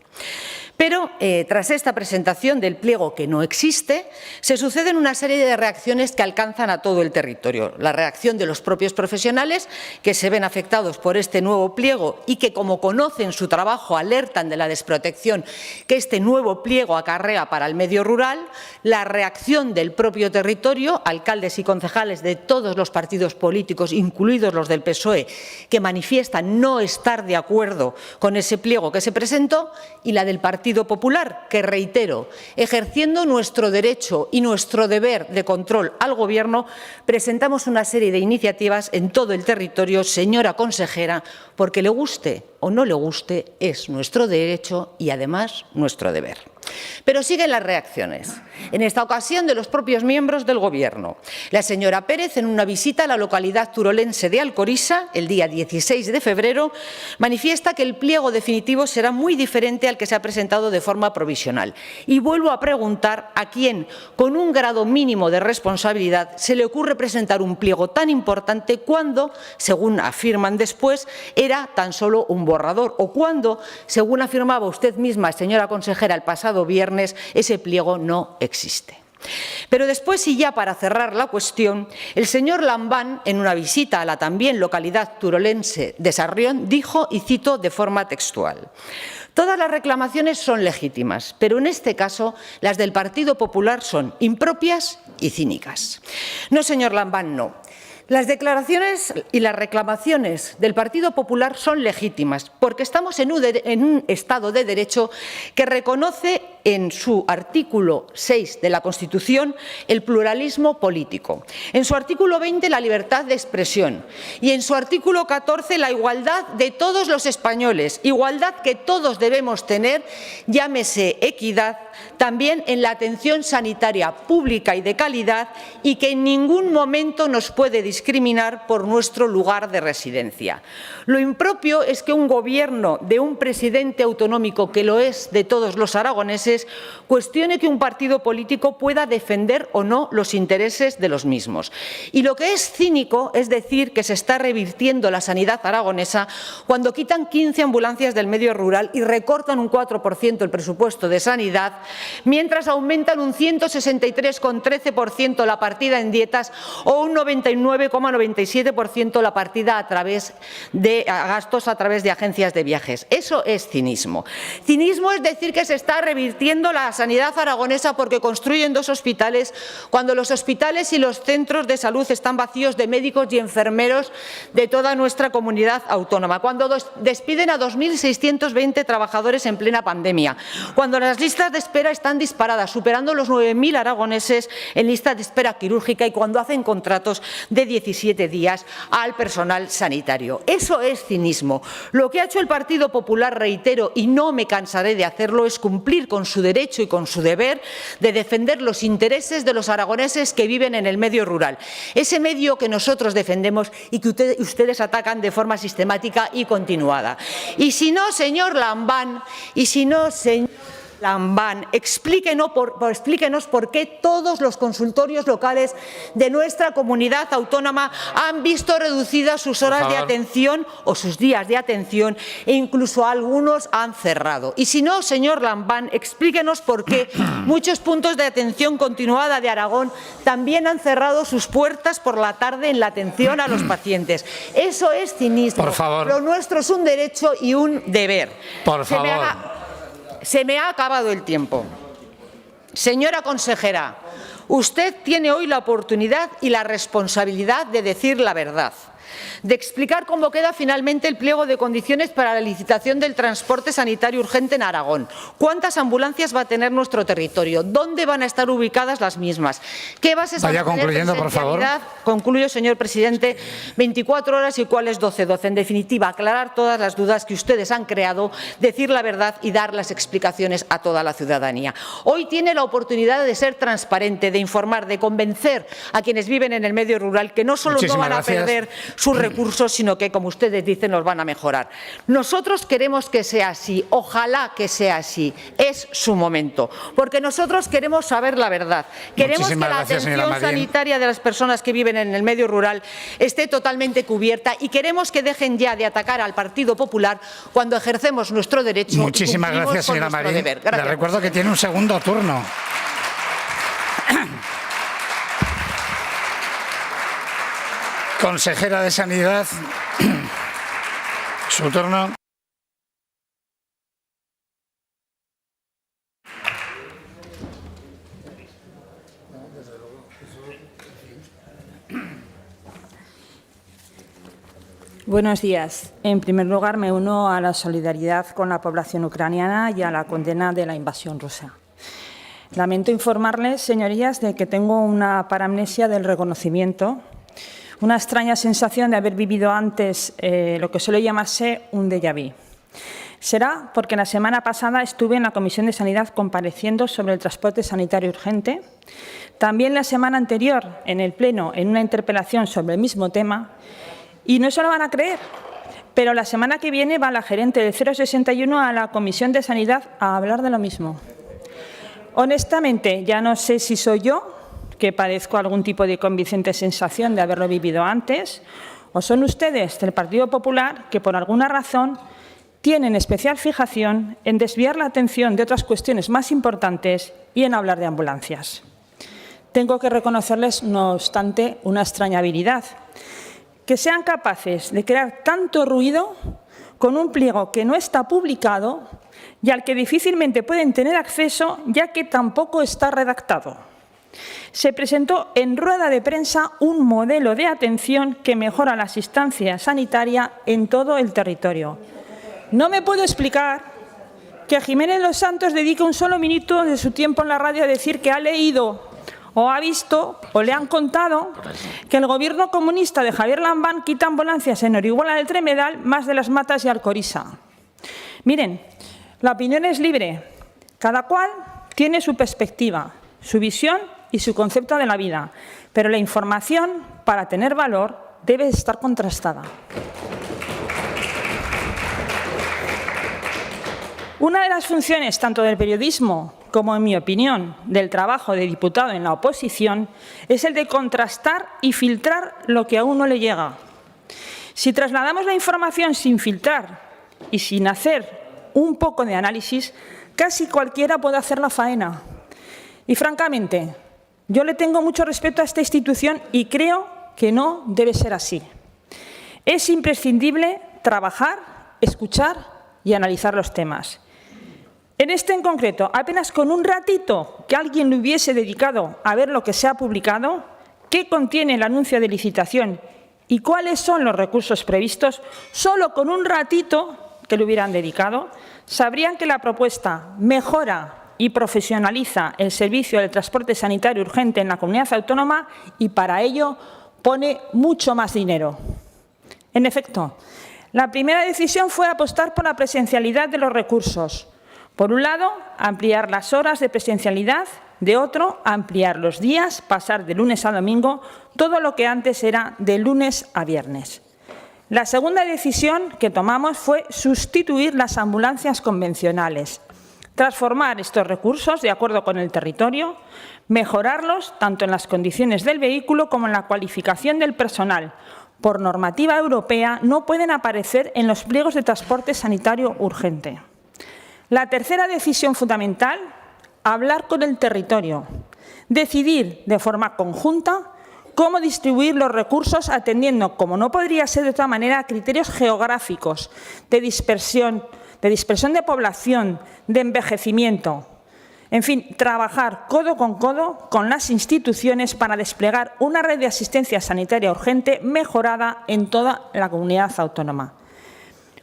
Pero tras esta presentación del pliego que no existe, se suceden una serie de reacciones que alcanzan a todo el territorio. La reacción de los propios profesionales que se ven afectados por este nuevo pliego y que, como conocen su trabajo, alertan de la desprotección que este nuevo pliego acarrea para el medio rural. La reacción del propio territorio, alcaldes y concejales de todos los partidos políticos, incluidos los del PSOE, que manifiestan no estar de acuerdo con ese pliego que se presentó, y la del Partido Popular, que, reitero, ejerciendo nuestro derecho y nuestro deber de control al Gobierno, presentamos una serie de iniciativas en todo el territorio, señora consejera, porque le guste o no le guste, es nuestro derecho y, además, nuestro deber. Pero siguen las reacciones, en esta ocasión de los propios miembros del Gobierno. La señora Pérez, en una visita a la localidad turolense de Alcoriza, el día 16 de febrero, manifiesta que el pliego definitivo será muy diferente al que se ha presentado de forma provisional. Y vuelvo a preguntar a quién, con un grado mínimo de responsabilidad, se le ocurre presentar un pliego tan importante cuando, según afirman después, era tan solo un borrador, o cuando, según afirmaba usted misma, señora consejera, el pasado viernes, ese pliego no existe. Pero después, y ya para cerrar la cuestión, el señor Lambán, en una visita a la también localidad turolense de Sarrión, dijo, y cito de forma textual: todas las reclamaciones son legítimas, pero en este caso las del Partido Popular son impropias y cínicas. No, señor Lambán, no. Las declaraciones y las reclamaciones del Partido Popular son legítimas, porque estamos en un Estado de Derecho que reconoce en su artículo 6 de la Constitución el pluralismo político, en su artículo 20 la libertad de expresión y en su artículo 14 la igualdad de todos los españoles, igualdad que todos debemos tener, llámese equidad, también en la atención sanitaria pública y de calidad, y que en ningún momento nos puede discriminar por nuestro lugar de residencia. Lo impropio es que un gobierno de un presidente autonómico, que lo es de todos los aragoneses, cuestione que un partido político pueda defender o no los intereses de los mismos. Y lo que es cínico es decir que se está revirtiendo la sanidad aragonesa cuando quitan 15 ambulancias del medio rural y recortan un 4% el presupuesto de sanidad, mientras aumentan un 163,13% la partida en dietas o un 99,97% la partida a través de gastos a través de agencias de viajes. Eso es cinismo. Cinismo es decir que se está revirtiendo la sanidad aragonesa porque construyen 2 hospitales cuando los hospitales y los centros de salud están vacíos de médicos y enfermeros de toda nuestra comunidad autónoma, cuando despiden a 2.620 trabajadores en plena pandemia, cuando las listas de espera están disparadas, superando los 9.000 aragoneses en lista de espera quirúrgica, y cuando hacen contratos de 17 días al personal sanitario. Eso es cinismo. Lo que ha hecho el Partido Popular, reitero, y no me cansaré de hacerlo, es cumplir con su derecho y con su deber de defender los intereses de los aragoneses que viven en el medio rural. Ese medio que nosotros defendemos y que ustedes atacan de forma sistemática y continuada. Y si no, señor Lambán, explíquenos por qué todos los consultorios locales de nuestra comunidad autónoma han visto reducidas sus horas de atención o sus días de atención, e incluso algunos han cerrado. Y si no, señor Lambán, explíquenos por qué muchos puntos de atención continuada de Aragón también han cerrado sus puertas por la tarde en la atención a los pacientes. Eso es cinismo. Por favor. Lo nuestro es un derecho y un deber. Por favor. Se me ha acabado el tiempo. Señora consejera, usted tiene hoy la oportunidad y la responsabilidad de decir la verdad, de explicar cómo queda finalmente el pliego de condiciones para la licitación del transporte sanitario urgente en Aragón. ¿Cuántas ambulancias va a tener nuestro territorio? ¿Dónde van a estar ubicadas las mismas? ¿Qué bases van a tener concluyendo, por favor. Concluyo, señor presidente. 24 horas y cuáles 12. En definitiva, aclarar todas las dudas que ustedes han creado, decir la verdad y dar las explicaciones a toda la ciudadanía. Hoy tiene la oportunidad de ser transparente, de informar, de convencer a quienes viven en el medio rural que no solo no van a perder sus recursos, sino que, como ustedes dicen, los van a mejorar. Nosotros queremos que sea así, ojalá que sea así. Es su momento, porque nosotros queremos saber la verdad. Queremos que la atención sanitaria de las personas que viven en el medio rural esté totalmente cubierta y queremos que dejen ya de atacar al Partido Popular cuando ejercemos nuestro derecho. Muchísimas y gracias, señora Marín. Le recuerdo que tiene un segundo turno. Consejera de Sanidad, su turno. Buenos días. En primer lugar, me uno a la solidaridad con la población ucraniana y a la condena de la invasión rusa. Lamento informarles, señorías, de que tengo una paramnesia del reconocimiento, una extraña sensación de haber vivido antes lo que suele llamarse un déjà vu. Será porque la semana pasada estuve en la Comisión de Sanidad compareciendo sobre el transporte sanitario urgente. También la semana anterior, en el Pleno, en una interpelación sobre el mismo tema. Y no se lo van a creer, pero la semana que viene va la gerente del 061 a la Comisión de Sanidad a hablar de lo mismo. Honestamente, ya no sé si soy yo, que padezco algún tipo de convincente sensación de haberlo vivido antes, o son ustedes del Partido Popular que, por alguna razón, tienen especial fijación en desviar la atención de otras cuestiones más importantes y en hablar de ambulancias. Tengo que reconocerles, no obstante, una extraña habilidad. Que sean capaces de crear tanto ruido con un pliego que no está publicado y al que difícilmente pueden tener acceso, ya que tampoco está redactado. Se presentó en rueda de prensa un modelo de atención que mejora la asistencia sanitaria en todo el territorio. No me puedo explicar que Jiménez Los Santos dedique un solo minuto de su tiempo en la radio a decir que ha leído o ha visto o le han contado que el gobierno comunista de Javier Lambán quita ambulancias en Orihuela del Tremedal más de Las Matas y Alcoriza. Miren, la opinión es libre. Cada cual tiene su perspectiva, su visión y su concepto de la vida. Pero la información, para tener valor, debe estar contrastada. Una de las funciones, tanto del periodismo como, en mi opinión, del trabajo de diputado en la oposición, es el de contrastar y filtrar lo que a uno le llega. Si trasladamos la información sin filtrar y sin hacer un poco de análisis, casi cualquiera puede hacer la faena. Y, francamente, yo le tengo mucho respeto a esta institución y creo que no debe ser así. Es imprescindible trabajar, escuchar y analizar los temas. En este en concreto, apenas con un ratito que alguien le hubiese dedicado a ver lo que se ha publicado, qué contiene el anuncio de licitación y cuáles son los recursos previstos, solo con un ratito que le hubieran dedicado, sabrían que la propuesta mejora y profesionaliza el servicio del transporte sanitario urgente en la comunidad autónoma y para ello pone mucho más dinero. En efecto, la primera decisión fue apostar por la presencialidad de los recursos. Por un lado, ampliar las horas de presencialidad, de otro, ampliar los días, pasar de lunes a domingo, todo lo que antes era de lunes a viernes. La segunda decisión que tomamos fue sustituir las ambulancias convencionales, transformar estos recursos de acuerdo con el territorio, mejorarlos tanto en las condiciones del vehículo como en la cualificación del personal. Por normativa europea no pueden aparecer en los pliegos de transporte sanitario urgente. La tercera decisión fundamental, hablar con el territorio, decidir de forma conjunta cómo distribuir los recursos atendiendo, como no podría ser de otra manera, a criterios geográficos de dispersión de población, de envejecimiento. En fin, trabajar codo con las instituciones para desplegar una red de asistencia sanitaria urgente mejorada en toda la comunidad autónoma.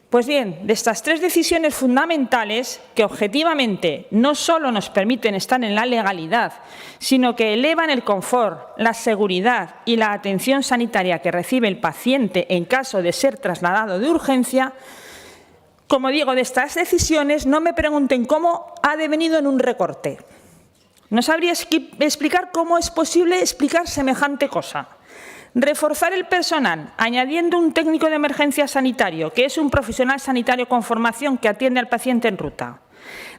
Pues bien, de estas tres decisiones fundamentales, que objetivamente no solo nos permiten estar en la legalidad, sino que elevan el confort, la seguridad y la atención sanitaria que recibe el paciente en caso de ser trasladado de urgencia, como digo, de estas decisiones no me pregunten cómo ha devenido en un recorte. No sabría explicar cómo es posible explicar semejante cosa. Reforzar el personal, añadiendo un técnico de emergencia sanitario, que es un profesional sanitario con formación que atiende al paciente en ruta.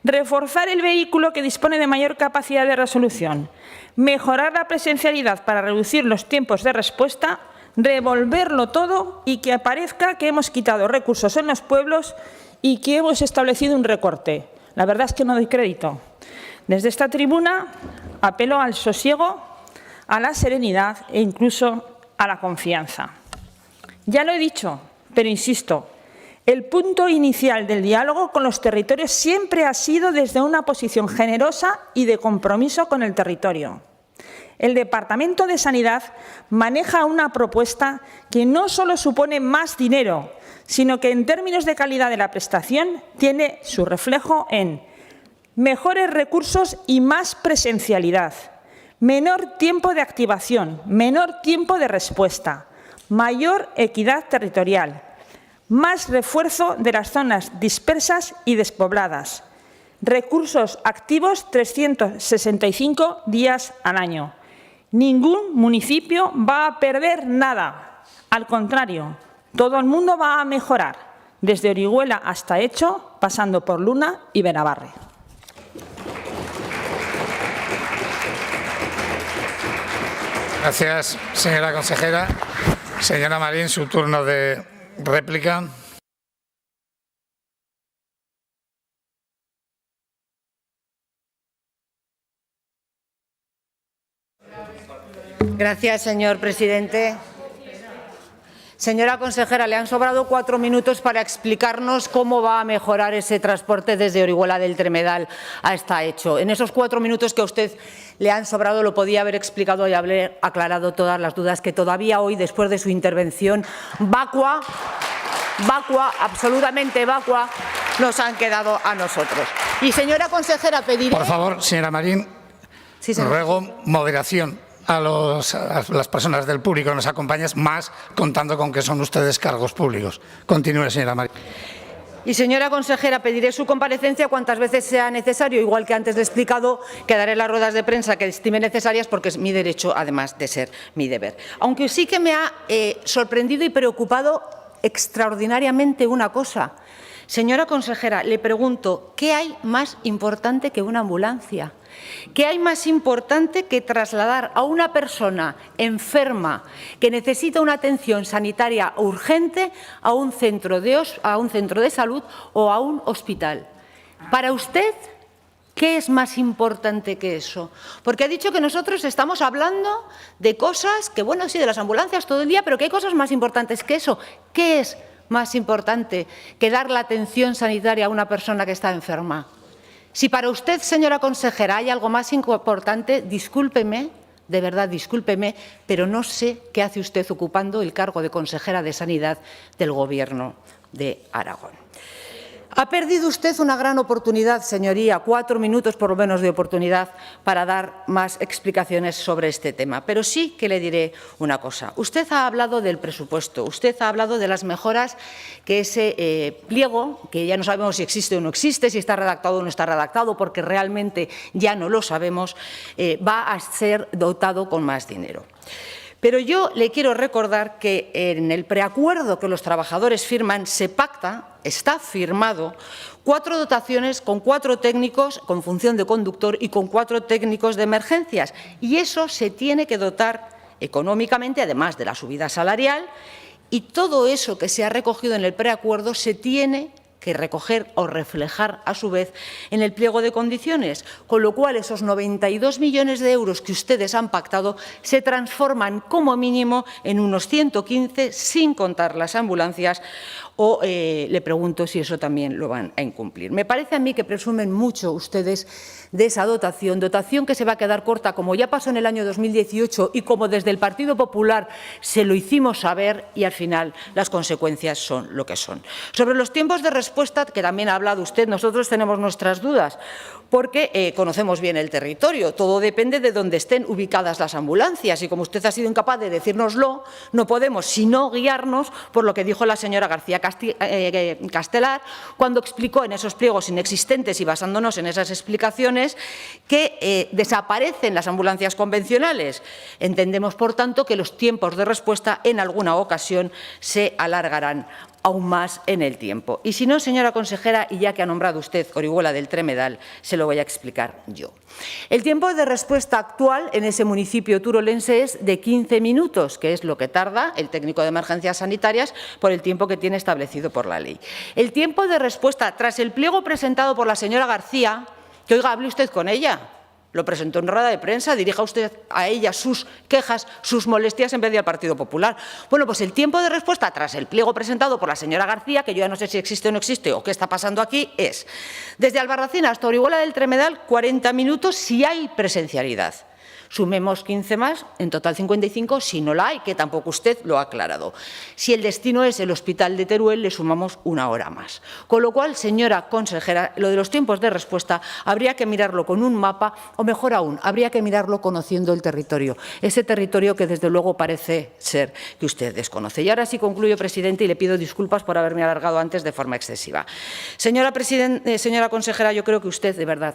Reforzar el vehículo que dispone de mayor capacidad de resolución. Mejorar la presencialidad para reducir los tiempos de respuesta. Revolverlo todo y que parezca que hemos quitado recursos en los pueblos y que hemos establecido un recorte. La verdad es que no doy crédito. Desde esta tribuna apelo al sosiego, a la serenidad e incluso a la confianza. Ya lo he dicho, pero insisto, el punto inicial del diálogo con los territorios siempre ha sido desde una posición generosa y de compromiso con el territorio. El Departamento de Sanidad maneja una propuesta que no solo supone más dinero, sino que en términos de calidad de la prestación tiene su reflejo en mejores recursos y más presencialidad, menor tiempo de activación, menor tiempo de respuesta, mayor equidad territorial, más refuerzo de las zonas dispersas y despobladas, recursos activos 365 días al año. Ningún municipio va a perder nada. Al contrario, todo el mundo va a mejorar, desde Orihuela hasta Echo, pasando por Luna y Benabarre. Gracias, señora consejera. Señora Marín, su turno de réplica. Gracias, señor presidente. Señora consejera, le han sobrado 4 minutos para explicarnos cómo va a mejorar ese transporte desde Orihuela del Tremedal hasta Echo. En esos 4 minutos que a usted le han sobrado lo podía haber explicado y haber aclarado todas las dudas que todavía hoy, después de su intervención vacua, absolutamente vacua, nos han quedado a nosotros. Y, señora consejera, pediré... Por favor, señora Marín, sí, ruego moderación a las personas del público que nos acompañan, más contando con que son ustedes cargos públicos. Continúe, señora Marín. Y, señora consejera, pediré su comparecencia cuantas veces sea necesario, igual que antes le he explicado que daré las ruedas de prensa que estime necesarias porque es mi derecho, además de ser mi deber. Aunque sí que me ha sorprendido y preocupado extraordinariamente una cosa. Señora consejera, le pregunto, ¿qué hay más importante que una ambulancia? ¿Qué hay más importante que trasladar a una persona enferma que necesita una atención sanitaria urgente a un centro de salud o a un hospital? Para usted, ¿qué es más importante que eso? Porque ha dicho que nosotros estamos hablando de cosas que, bueno, sí, de las ambulancias todo el día, pero que hay cosas más importantes que eso. ¿Qué es más importante que dar la atención sanitaria a una persona que está enferma? Si para usted, señora consejera, hay algo más importante, discúlpeme, de verdad discúlpeme, pero no sé qué hace usted ocupando el cargo de consejera de Sanidad del Gobierno de Aragón. Ha perdido usted una gran oportunidad, señoría, 4 minutos por lo menos de oportunidad para dar más explicaciones sobre este tema. Pero sí que le diré una cosa. Usted ha hablado del presupuesto, usted ha hablado de las mejoras que ese pliego, que ya no sabemos si existe o no existe, si está redactado o no está redactado, porque realmente ya no lo sabemos, va a ser dotado con más dinero. Pero yo le quiero recordar que en el preacuerdo que los trabajadores firman se pacta, está firmado, 4 dotaciones con 4 técnicos con función de conductor y con 4 técnicos de emergencias. Y eso se tiene que dotar económicamente, además de la subida salarial, y todo eso que se ha recogido en el preacuerdo se tiene que recoger o reflejar a su vez en el pliego de condiciones, con lo cual esos 92 millones de euros que ustedes han pactado se transforman como mínimo en unos 115, sin contar las ambulancias, o le pregunto si eso también lo van a incumplir. Me parece a mí que presumen mucho ustedes de esa dotación que se va a quedar corta, como ya pasó en el año 2018 y como desde el Partido Popular se lo hicimos saber, y al final las consecuencias son lo que son. Sobre los tiempos de respuesta, respuesta, que también ha hablado usted, nosotros tenemos nuestras dudas, porque conocemos bien el territorio. Todo depende de dónde estén ubicadas las ambulancias y como usted ha sido incapaz de decírnoslo, no podemos sino guiarnos por lo que dijo la señora García Castelar cuando explicó en esos pliegos inexistentes y basándonos en esas explicaciones que desaparecen las ambulancias convencionales. Entendemos, por tanto, que los tiempos de respuesta en alguna ocasión se alargarán aún más en el tiempo. Y si no, señora consejera, y ya que ha nombrado usted Orihuela del Tremedal, se lo voy a explicar yo. El tiempo de respuesta actual en ese municipio turolense es de 15 minutos, que es lo que tarda el técnico de emergencias sanitarias por el tiempo que tiene establecido por la ley. El tiempo de respuesta tras el pliego presentado por la señora García, que oiga, hable usted con ella. Lo presentó en rueda de prensa, dirija usted a ella sus quejas, sus molestias en vez de al Partido Popular. Bueno, pues el tiempo de respuesta tras el pliego presentado por la señora García, que yo ya no sé si existe o no existe o qué está pasando aquí, es desde Albarracín hasta Orihuela del Tremedal 40 minutos si hay presencialidad. Sumemos 15 más, en total 55, si no la hay, que tampoco usted lo ha aclarado. Si el destino es el Hospital de Teruel, le sumamos 1 hora más. Con lo cual, señora consejera, lo de los tiempos de respuesta habría que mirarlo con un mapa, o mejor aún, habría que mirarlo conociendo el territorio, ese territorio que desde luego parece ser que usted desconoce. Y ahora sí concluyo, presidente, y le pido disculpas por haberme alargado antes de forma excesiva. Señora consejera, yo creo que usted, de verdad,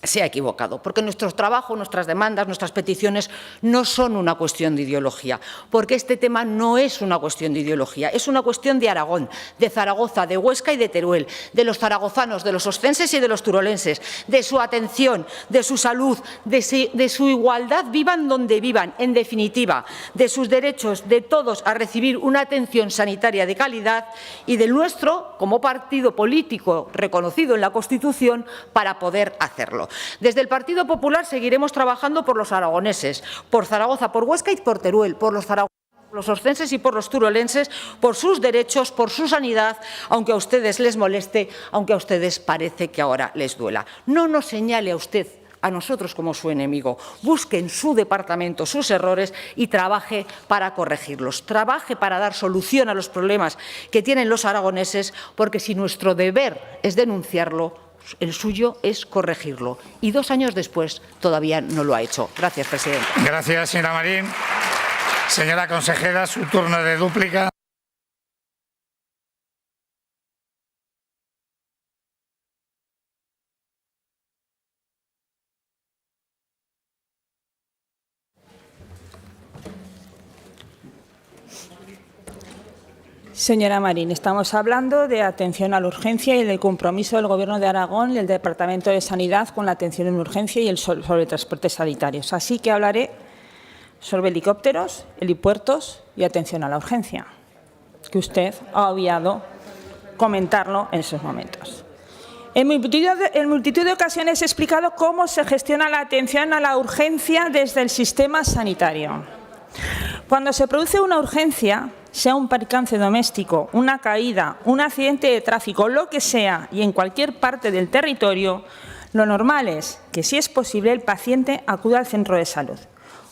se ha equivocado, porque nuestro trabajo, nuestras demandas, nuestras peticiones no son una cuestión de ideología, porque este tema no es una cuestión de ideología, es una cuestión de Aragón, de Zaragoza, de Huesca y de Teruel, de los zaragozanos, de los oscenses y de los turolenses, de su atención, de su salud, de su igualdad, vivan donde vivan, en definitiva, de sus derechos de todos a recibir una atención sanitaria de calidad y del nuestro, como partido político reconocido en la Constitución, para poder hacerlo. Desde el Partido Popular seguiremos trabajando por los aragoneses, por Zaragoza, por Huesca y por Teruel, por los zaragozanos, por los oscenses y por los turolenses, por sus derechos, por su sanidad, aunque a ustedes les moleste, aunque a ustedes parece que ahora les duela. No nos señale a usted a nosotros como su enemigo. Busque en su departamento sus errores y trabaje para corregirlos. Trabaje para dar solución a los problemas que tienen los aragoneses, porque si nuestro deber es denunciarlo, el suyo es corregirlo. Y 2 años después todavía no lo ha hecho. Gracias, presidente. Gracias, señora Marín. Señora consejera, su turno de dúplica. Señora Marín, estamos hablando de atención a la urgencia y del compromiso del Gobierno de Aragón y el Departamento de Sanidad con la atención en urgencia y sobre transportes sanitarios. Así que hablaré sobre helicópteros, helipuertos y atención a la urgencia, que usted ha obviado comentarlo en esos momentos. En multitud de ocasiones he explicado cómo se gestiona la atención a la urgencia desde el sistema sanitario. Cuando se produce una urgencia, sea un percance doméstico, una caída, un accidente de tráfico, lo que sea, y en cualquier parte del territorio, lo normal es que, si es posible, el paciente acuda al centro de salud.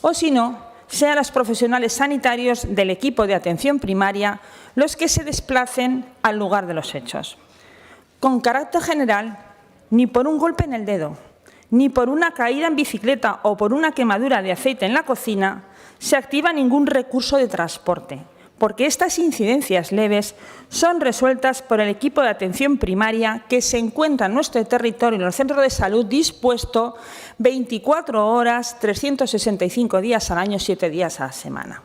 O si no, sean los profesionales sanitarios del equipo de atención primaria los que se desplacen al lugar de los hechos. Con carácter general, ni por un golpe en el dedo, ni por una caída en bicicleta o por una quemadura de aceite en la cocina, se activa ningún recurso de transporte, porque estas incidencias leves son resueltas por el equipo de atención primaria que se encuentra en nuestro territorio, en los centros de salud, dispuesto 24 horas, 365 días al año, 7 días a la semana.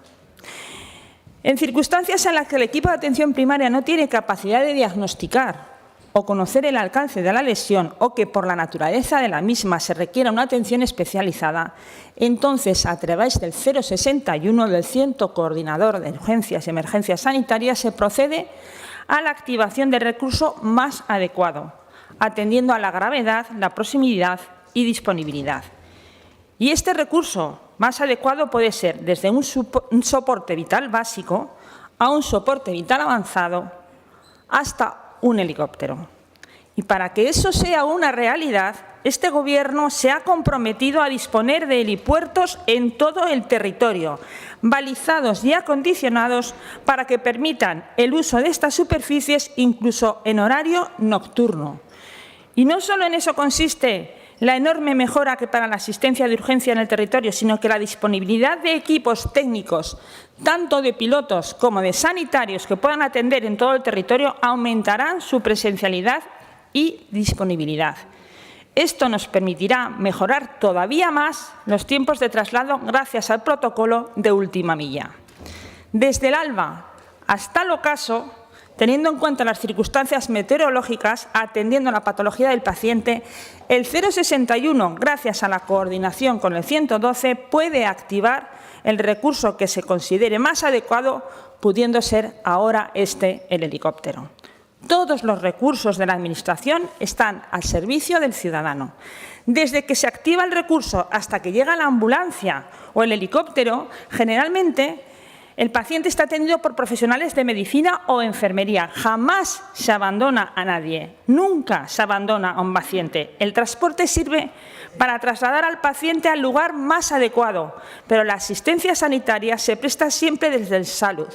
En circunstancias en las que el equipo de atención primaria no tiene capacidad de diagnosticar o conocer el alcance de la lesión, o que por la naturaleza de la misma se requiera una atención especializada, entonces, a través del 061 del Centro Coordinador de Urgencias y Emergencias Sanitarias, se procede a la activación del recurso más adecuado, atendiendo a la gravedad, la proximidad y disponibilidad. Y este recurso más adecuado puede ser desde un soporte vital básico a un soporte vital avanzado hasta un helicóptero. Y para que eso sea una realidad, este Gobierno se ha comprometido a disponer de helipuertos en todo el territorio, balizados y acondicionados para que permitan el uso de estas superficies incluso en horario nocturno. Y no solo en eso consiste la enorme mejora que para la asistencia de urgencia en el territorio, sino que la disponibilidad de equipos técnicos, tanto de pilotos como de sanitarios que puedan atender en todo el territorio, aumentarán su presencialidad y disponibilidad. Esto nos permitirá mejorar todavía más los tiempos de traslado gracias al protocolo de última milla. Desde el alba hasta el ocaso, teniendo en cuenta las circunstancias meteorológicas, atendiendo la patología del paciente, el 061, gracias a la coordinación con el 112, puede activar el recurso que se considere más adecuado, pudiendo ser ahora el helicóptero. Todos los recursos de la Administración están al servicio del ciudadano. Desde que se activa el recurso hasta que llega la ambulancia o el helicóptero, generalmente el paciente está atendido por profesionales de medicina o enfermería. Jamás se abandona a nadie, nunca se abandona a un paciente. El transporte sirve para trasladar al paciente al lugar más adecuado, pero la asistencia sanitaria se presta siempre desde el Salud,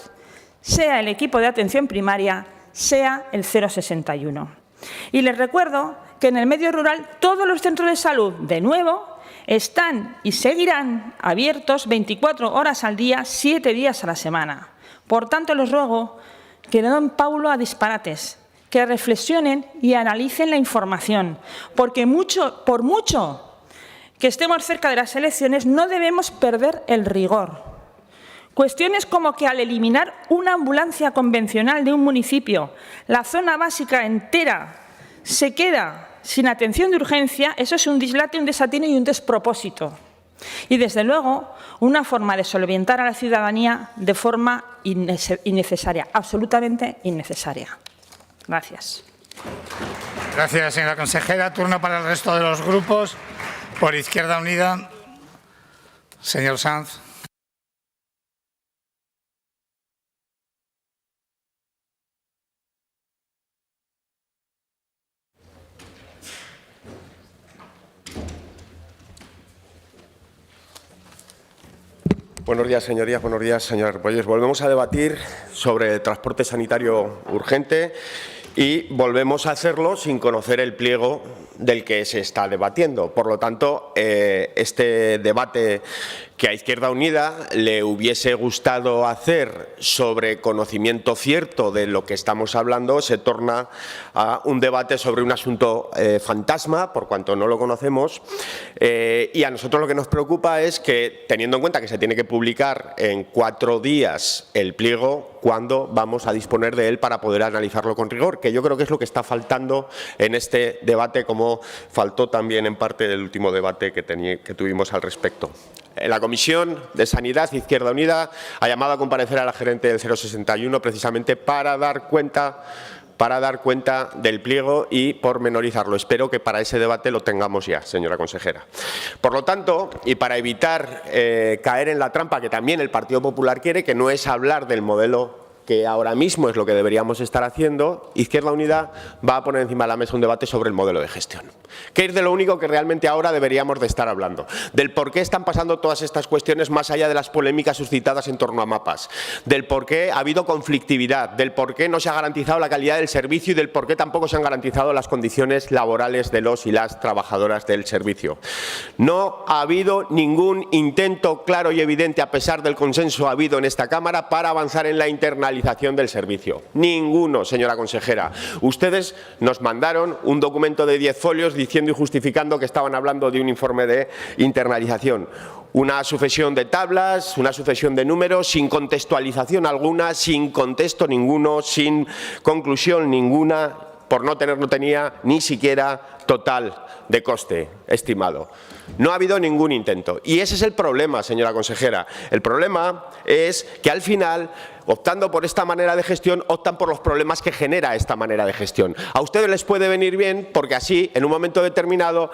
sea el equipo de atención primaria, sea el 061. Y les recuerdo que en el medio rural todos los centros de salud, de nuevo, están y seguirán abiertos 24 horas al día, 7 días a la semana. Por tanto, les ruego que no den paulo a disparates, que reflexionen y analicen la información, porque por mucho que estemos cerca de las elecciones, no debemos perder el rigor. Cuestiones como que al eliminar una ambulancia convencional de un municipio, la zona básica entera se queda sin atención de urgencia, eso es un dislate, un desatino y un despropósito. Y, desde luego, una forma de solventar a la ciudadanía de forma innecesaria, absolutamente innecesaria. Gracias. Gracias, señora consejera. Turno para el resto de los grupos. Por Izquierda Unida, señor Sanz. Buenos días, señorías. Buenos días, señora Repolles. Volvemos a debatir sobre el transporte sanitario urgente y volvemos a hacerlo sin conocer el pliego del que se está debatiendo. Por lo tanto, este debate que a Izquierda Unida le hubiese gustado hacer sobre conocimiento cierto de lo que estamos hablando se torna a un debate sobre un asunto fantasma, por cuanto no lo conocemos, y a nosotros lo que nos preocupa es que, teniendo en cuenta que se tiene que publicar en 4 días el pliego, ¿cuándo vamos a disponer de él para poder analizarlo con rigor? Que yo creo que es lo que está faltando en este debate, como faltó también en parte del último debate que tuvimos al respecto. En la Comisión de Sanidad, Izquierda Unida ha llamado a comparecer a la gerente del 061 precisamente para dar cuenta del pliego y pormenorizarlo. Espero que para ese debate lo tengamos ya, señora consejera. Por lo tanto, y para evitar caer en la trampa que también el Partido Popular quiere, que no es hablar del modelo que ahora mismo es lo que deberíamos estar haciendo, Izquierda Unida va a poner encima de la mesa un debate sobre el modelo de gestión, que es de lo único que realmente ahora deberíamos de estar hablando, del por qué están pasando todas estas cuestiones más allá de las polémicas suscitadas en torno a mapas, del por qué ha habido conflictividad, del por qué no se ha garantizado la calidad del servicio y del por qué tampoco se han garantizado las condiciones laborales de los y las trabajadoras del servicio. No ha habido ningún intento claro y evidente, a pesar del consenso habido en esta Cámara, para avanzar en la internalización del servicio. Ninguno, señora consejera. Ustedes nos mandaron un documento de 10 folios diciendo y justificando que estaban hablando de un informe de internalización. Una sucesión de tablas, una sucesión de números, sin contextualización alguna, sin contexto ninguno, sin conclusión ninguna, por no tenía ni siquiera total de coste estimado. No ha habido ningún intento. Y ese es el problema, señora consejera. El problema es que al final, optando por esta manera de gestión, optan por los problemas que genera esta manera de gestión. A ustedes les puede venir bien porque así, en un momento determinado,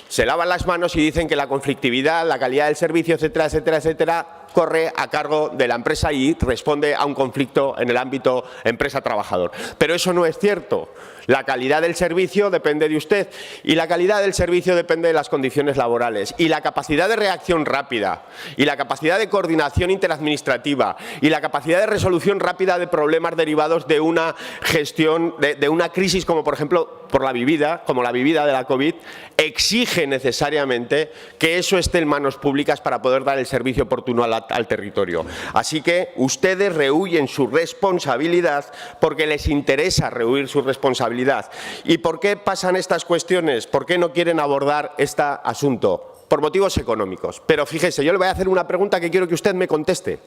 se lavan las manos y dicen que la conflictividad, la calidad del servicio, etcétera, etcétera, etcétera, corre a cargo de la empresa y responde a un conflicto en el ámbito empresa-trabajador. Pero eso no es cierto. La calidad del servicio depende de usted y la calidad del servicio depende de las condiciones laborales. Y la capacidad de reacción rápida y la capacidad de coordinación interadministrativa y la capacidad de resolución rápida de problemas derivados de una gestión, de una crisis como por ejemplo por la vivida, como la vivida de la COVID, exige necesariamente que eso esté en manos públicas para poder dar el servicio oportuno al territorio. Así que ustedes rehúyen su responsabilidad porque les interesa rehuir su responsabilidad. ¿Y por qué pasan estas cuestiones? ¿Por qué no quieren abordar este asunto? Por motivos económicos. Pero fíjese, yo le voy a hacer una pregunta que quiero que usted me conteste.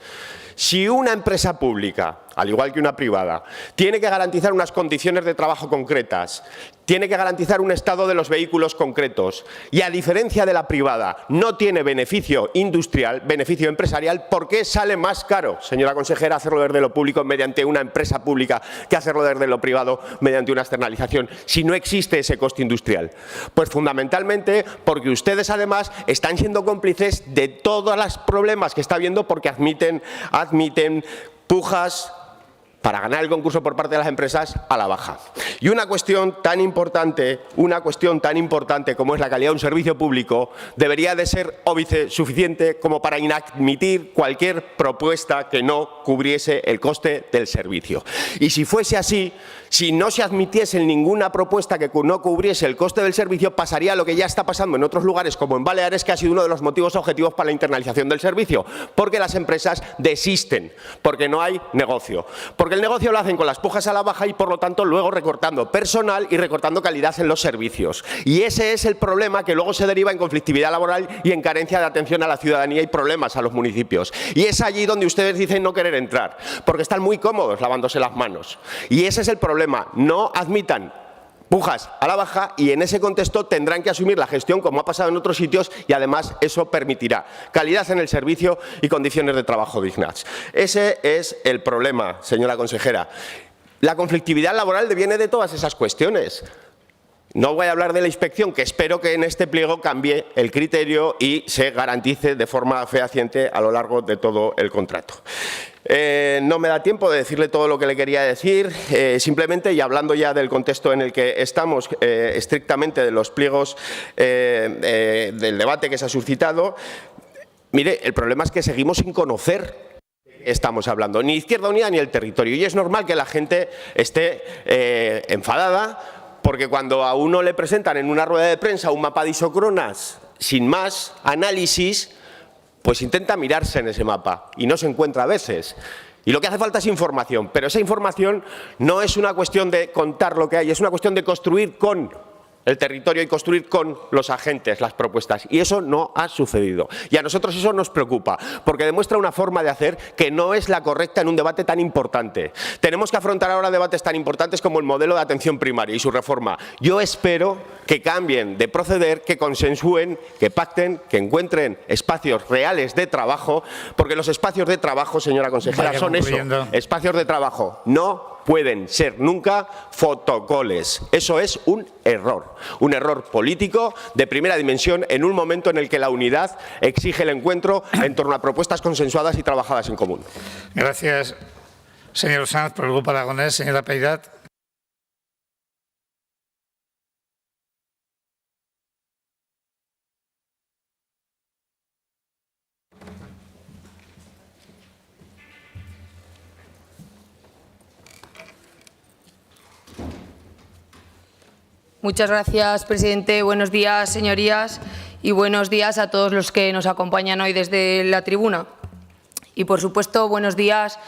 Si una empresa pública, al igual que una privada, tiene que garantizar unas condiciones de trabajo concretas, tiene que garantizar un estado de los vehículos concretos y, a diferencia de la privada, no tiene beneficio industrial, beneficio empresarial, ¿por qué sale más caro, señora consejera, hacerlo desde lo público mediante una empresa pública que hacerlo desde lo privado mediante una externalización, si no existe ese coste industrial? Pues fundamentalmente porque ustedes además están siendo cómplices de todos los problemas que está habiendo porque admiten pujas para ganar el concurso por parte de las empresas a la baja. Y una cuestión tan importante como es la calidad de un servicio público debería de ser óbice suficiente como para inadmitir cualquier propuesta que no cubriese el coste del servicio. Y si fuese así, si no se admitiese ninguna propuesta que no cubriese el coste del servicio, pasaría lo que ya está pasando en otros lugares, como en Baleares, que ha sido uno de los motivos objetivos para la internalización del servicio, porque las empresas desisten, porque no hay negocio, porque el negocio lo hacen con las pujas a la baja y, por lo tanto, luego recortando personal y recortando calidad en los servicios. Y ese es el problema que luego se deriva en conflictividad laboral y en carencia de atención a la ciudadanía y problemas a los municipios. Y es allí donde ustedes dicen no querer entrar, porque están muy cómodos lavándose las manos. Y ese es el problema. No admitan pujas a la baja y en ese contexto tendrán que asumir la gestión como ha pasado en otros sitios y además eso permitirá calidad en el servicio y condiciones de trabajo dignas. Ese es el problema, señora consejera. La conflictividad laboral viene de todas esas cuestiones. No voy a hablar de la inspección, que espero que en este pliego cambie el criterio y se garantice de forma fehaciente a lo largo de todo el contrato. No me da tiempo de decirle todo lo que le quería decir, simplemente, y hablando ya del contexto en el que estamos, estrictamente de los pliegos del debate que se ha suscitado, mire, el problema es que seguimos sin conocer estamos hablando, ni Izquierda Unida ni el territorio, y es normal que la gente esté enfadada, porque cuando a uno le presentan en una rueda de prensa un mapa de isócronas sin más análisis, pues intenta mirarse en ese mapa y no se encuentra a veces. Y lo que hace falta es información, pero esa información no es una cuestión de contar lo que hay, es una cuestión de construir con el territorio y construir con los agentes las propuestas. Y eso no ha sucedido. Y a nosotros eso nos preocupa, porque demuestra una forma de hacer que no es la correcta en un debate tan importante. Tenemos que afrontar ahora debates tan importantes como el modelo de atención primaria y su reforma. Yo espero que cambien de proceder, que consensúen, que pacten, que encuentren espacios reales de trabajo, porque los espacios de trabajo, señora consejera, son eso, espacios de trabajo. No pueden ser nunca fotocoles. Eso es un error político de primera dimensión en un momento en el que la unidad exige el encuentro en torno a propuestas consensuadas y trabajadas en común. Gracias, señor Sanz, por el Grupo Aragonés. Señora Peirat. Muchas gracias, presidente. Buenos días, señorías, y buenos días a todos los que nos acompañan hoy desde la tribuna. Y, por supuesto, buenos días,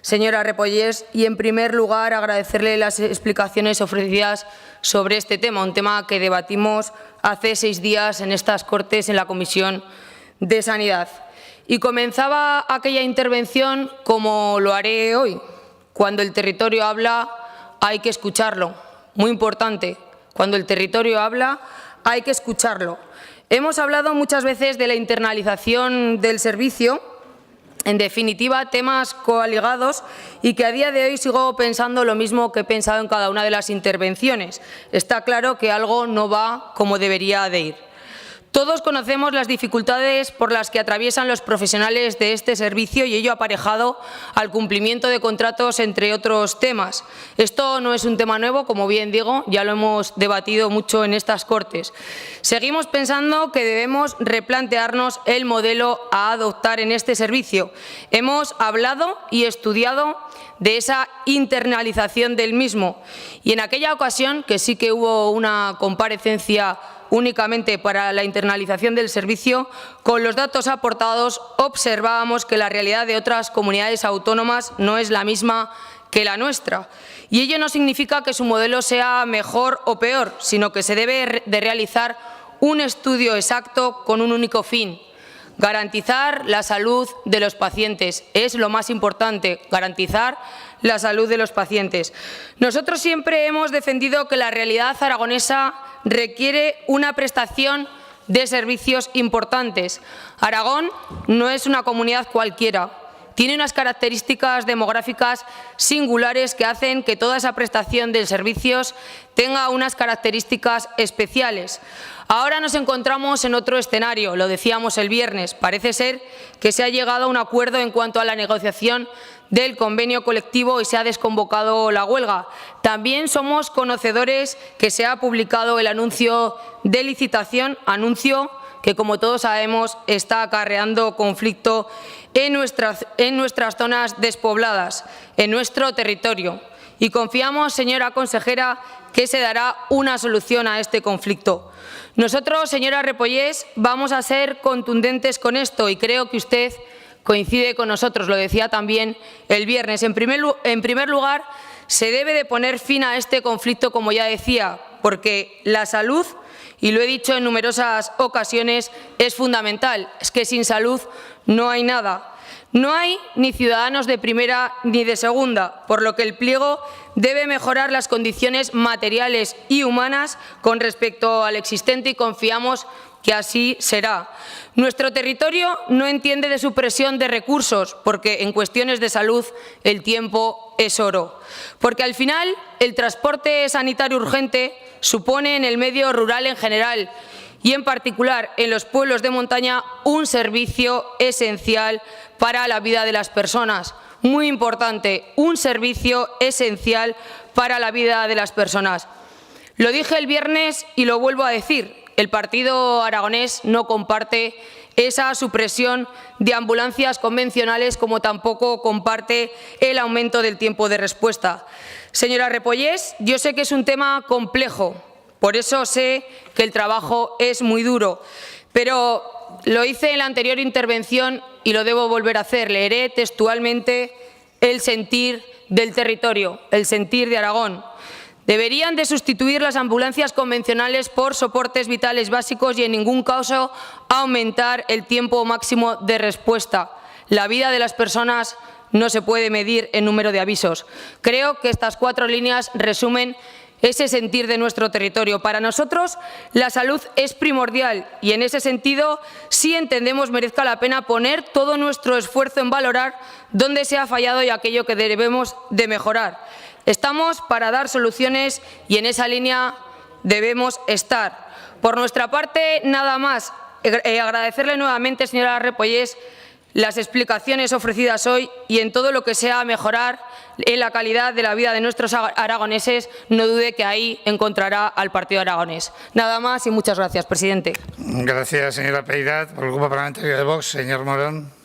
señora Repollés, y, en primer lugar, agradecerle las explicaciones ofrecidas sobre este tema, un tema que debatimos hace 6 días en estas Cortes en la Comisión de Sanidad. Y comenzaba aquella intervención como lo haré hoy. Cuando el territorio habla, hay que escucharlo. Muy importante. Cuando el territorio habla, hay que escucharlo. Hemos hablado muchas veces de la internalización del servicio, en definitiva, temas coaligados, y que a día de hoy sigo pensando lo mismo que he pensado en cada una de las intervenciones. Está claro que algo no va como debería de ir. Todos conocemos las dificultades por las que atraviesan los profesionales de este servicio y ello aparejado al cumplimiento de contratos, entre otros temas. Esto no es un tema nuevo, como bien digo, ya lo hemos debatido mucho en estas Cortes. Seguimos pensando que debemos replantearnos el modelo a adoptar en este servicio. Hemos hablado y estudiado de esa internalización del mismo y en aquella ocasión, que sí que hubo una comparecencia únicamente para la internalización del servicio, con los datos aportados observábamos que la realidad de otras comunidades autónomas no es la misma que la nuestra. Y ello no significa que su modelo sea mejor o peor, sino que se debe de realizar un estudio exacto con un único fin: garantizar la salud de los pacientes. Es lo más importante, garantizar la salud de los pacientes. Nosotros siempre hemos defendido que la realidad aragonesa requiere una prestación de servicios importantes. Aragón no es una comunidad cualquiera. Tiene unas características demográficas singulares que hacen que toda esa prestación de servicios tenga unas características especiales. Ahora nos encontramos en otro escenario, lo decíamos el viernes. Parece ser que se ha llegado a un acuerdo en cuanto a la negociación del convenio colectivo y se ha desconvocado la huelga. También somos conocedores que se ha publicado el anuncio de licitación, anuncio que, como todos sabemos, está acarreando conflicto en nuestras zonas despobladas, en nuestro territorio. Y confiamos, señora consejera, que se dará una solución a este conflicto. Nosotros, señora Repollés, vamos a ser contundentes con esto y creo que usted coincide con nosotros, lo decía también el viernes. En primer lugar, se debe de poner fin a este conflicto, como ya decía, porque la salud, y lo he dicho en numerosas ocasiones, es fundamental. Es que sin salud no hay nada. No hay ni ciudadanos de primera ni de segunda, por lo que el pliego debe mejorar las condiciones materiales y humanas con respecto al existente y confiamos que así será. Nuestro territorio no entiende de supresión de recursos, porque en cuestiones de salud el tiempo es oro. Porque al final el transporte sanitario urgente supone en el medio rural en general y en particular en los pueblos de montaña un servicio esencial para la vida de las personas. Muy importante, un servicio esencial para la vida de las personas. Lo dije el viernes y lo vuelvo a decir. El Partido Aragonés no comparte esa supresión de ambulancias convencionales, como tampoco comparte el aumento del tiempo de respuesta. Señora Repollés, yo sé que es un tema complejo, por eso sé que el trabajo es muy duro, pero lo hice en la anterior intervención y lo debo volver a hacer. Leeré textualmente el sentir del territorio, el sentir de Aragón. Deberían de sustituir las ambulancias convencionales por soportes vitales básicos y en ningún caso aumentar el tiempo máximo de respuesta. La vida de las personas no se puede medir en número de avisos. Creo que estas 4 líneas resumen ese sentir de nuestro territorio. Para nosotros la salud es primordial y en ese sentido sí entendemos merezca la pena poner todo nuestro esfuerzo en valorar dónde se ha fallado y aquello que debemos de mejorar. Estamos para dar soluciones y en esa línea debemos estar. Por nuestra parte, nada más. Agradecerle nuevamente, señora Repollés, las explicaciones ofrecidas hoy y en todo lo que sea mejorar en la calidad de la vida de nuestros aragoneses, no dude que ahí encontrará al Partido Aragonés. Nada más y muchas gracias, presidente. Gracias, señora Peirad. Por el Grupo Parlamentario de Vox, señor Morón.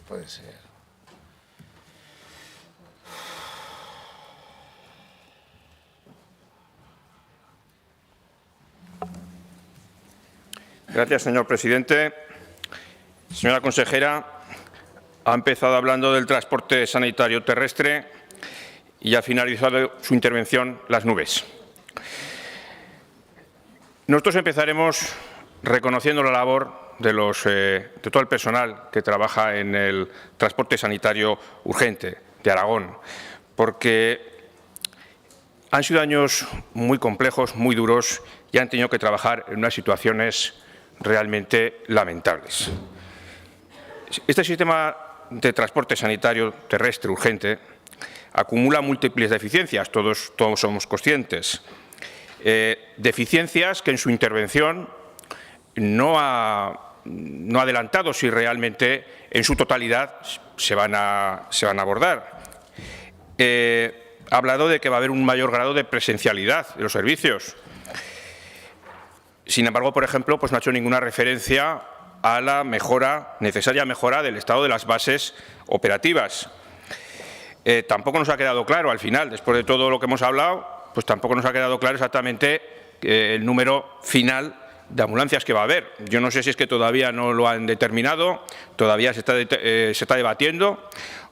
Puede ser. Gracias, señor presidente. Señora consejera, ha empezado hablando del transporte sanitario terrestre y ha finalizado su intervención las nubes. Nosotros empezaremos reconociendo la labor de todo el personal que trabaja en el transporte sanitario urgente de Aragón, porque han sido años muy complejos, muy duros y han tenido que trabajar en unas situaciones realmente lamentables. Este sistema de transporte sanitario terrestre urgente acumula múltiples deficiencias, todos somos conscientes. Deficiencias que en su intervención no ha adelantado si realmente en su totalidad se van a abordar. Ha hablado de que va a haber un mayor grado de presencialidad de los servicios. Sin embargo, por ejemplo, pues no ha hecho ninguna referencia a la necesaria mejora del estado de las bases operativas. Tampoco nos ha quedado claro, al final, después de todo lo que hemos hablado, pues tampoco nos ha quedado claro exactamente el número final de ambulancias que va a haber. Yo no sé si es que todavía no lo han determinado, todavía se está debatiendo,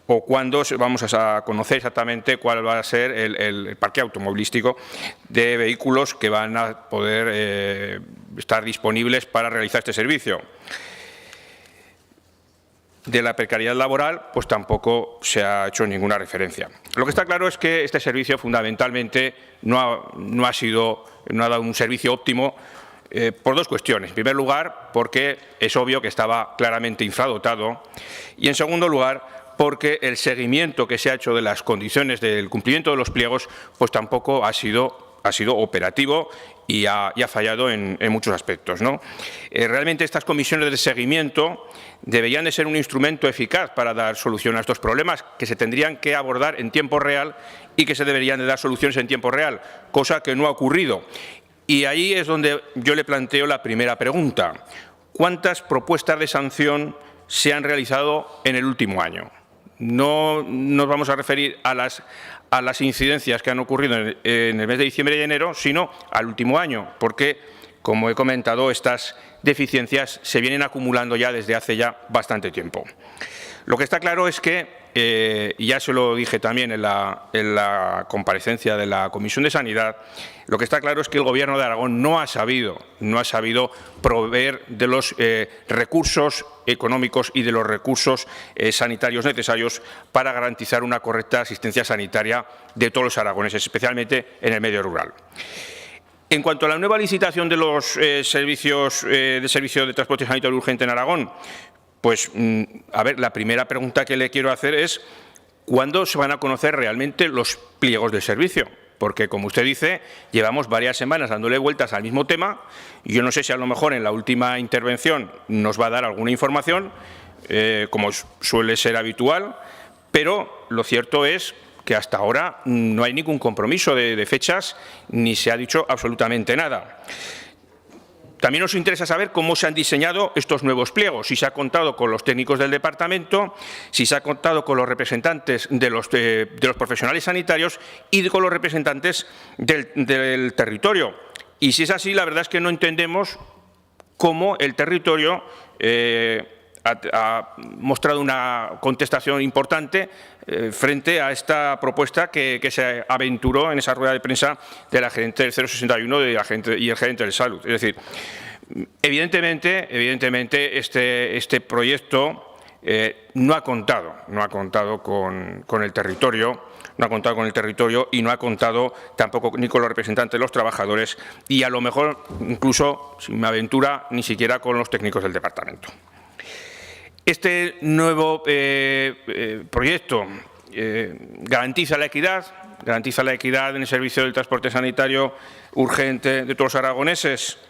o cuándo vamos a conocer exactamente cuál va a ser el parque automovilístico de vehículos que van a poder estar disponibles para realizar este servicio. De la precariedad laboral, pues tampoco se ha hecho ninguna referencia. Lo que está claro es que este servicio fundamentalmente no ha dado un servicio óptimo por dos cuestiones. En primer lugar, porque es obvio que estaba claramente infradotado, y en segundo lugar, porque el seguimiento que se ha hecho de las condiciones del cumplimiento de los pliegos pues tampoco ha sido operativo y ha fallado en muchos aspectos, ¿no? Realmente estas comisiones de seguimiento deberían de ser un instrumento eficaz para dar solución a estos problemas que se tendrían que abordar en tiempo real y que se deberían de dar soluciones en tiempo real, cosa que no ha ocurrido. Y ahí es donde yo le planteo la primera pregunta. ¿Cuántas propuestas de sanción se han realizado en el último año? No nos vamos a referir a las incidencias que han ocurrido en el mes de diciembre y enero, sino al último año, porque, como he comentado, estas deficiencias se vienen acumulando ya desde hace ya bastante tiempo. Lo que está claro es que, y ya se lo dije también en la comparecencia de la Comisión de Sanidad, lo que está claro es que el Gobierno de Aragón no ha sabido proveer de los recursos económicos y de los recursos sanitarios necesarios para garantizar una correcta asistencia sanitaria de todos los aragoneses, especialmente en el medio rural. En cuanto a la nueva licitación de los servicio de transporte sanitario urgente en Aragón, pues, a ver, la primera pregunta que le quiero hacer es ¿cuándo se van a conocer realmente los pliegos del servicio? Porque, como usted dice, llevamos varias semanas dándole vueltas al mismo tema y yo no sé si a lo mejor en la última intervención nos va a dar alguna información, como suele ser habitual, pero lo cierto es que hasta ahora no hay ningún compromiso de fechas ni se ha dicho absolutamente nada. También nos interesa saber cómo se han diseñado estos nuevos pliegos, si se ha contado con los técnicos del departamento, si se ha contado con los representantes de los profesionales sanitarios y con los representantes del territorio. Y si es así, la verdad es que no entendemos cómo el territorio ha mostrado una contestación importante frente a esta propuesta que se aventuró en esa rueda de prensa de la gerente del 061 y el gerente de salud. Es decir, evidentemente este proyecto no ha contado con el territorio, y no ha contado tampoco ni con los representantes de los trabajadores y a lo mejor incluso, si me aventura, ni siquiera con los técnicos del departamento. Este nuevo proyecto garantiza la equidad en el servicio del transporte sanitario urgente de todos los aragoneses.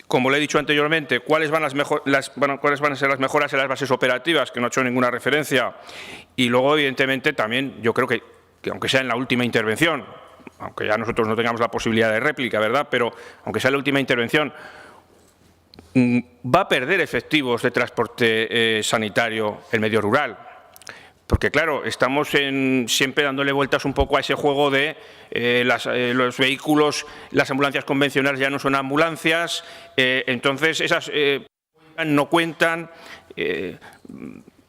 Como le he dicho anteriormente, ¿cuáles van a ser las mejoras en las bases operativas? Que no ha hecho ninguna referencia. Y luego, evidentemente, también yo creo que aunque sea en la última intervención, aunque ya nosotros no tengamos la posibilidad de réplica, ¿verdad?, pero aunque sea en la última intervención, va a perder efectivos de transporte sanitario el medio rural. Porque, claro, estamos siempre dándole vueltas un poco a ese juego de los vehículos, las ambulancias convencionales ya no son ambulancias, entonces esas no cuentan.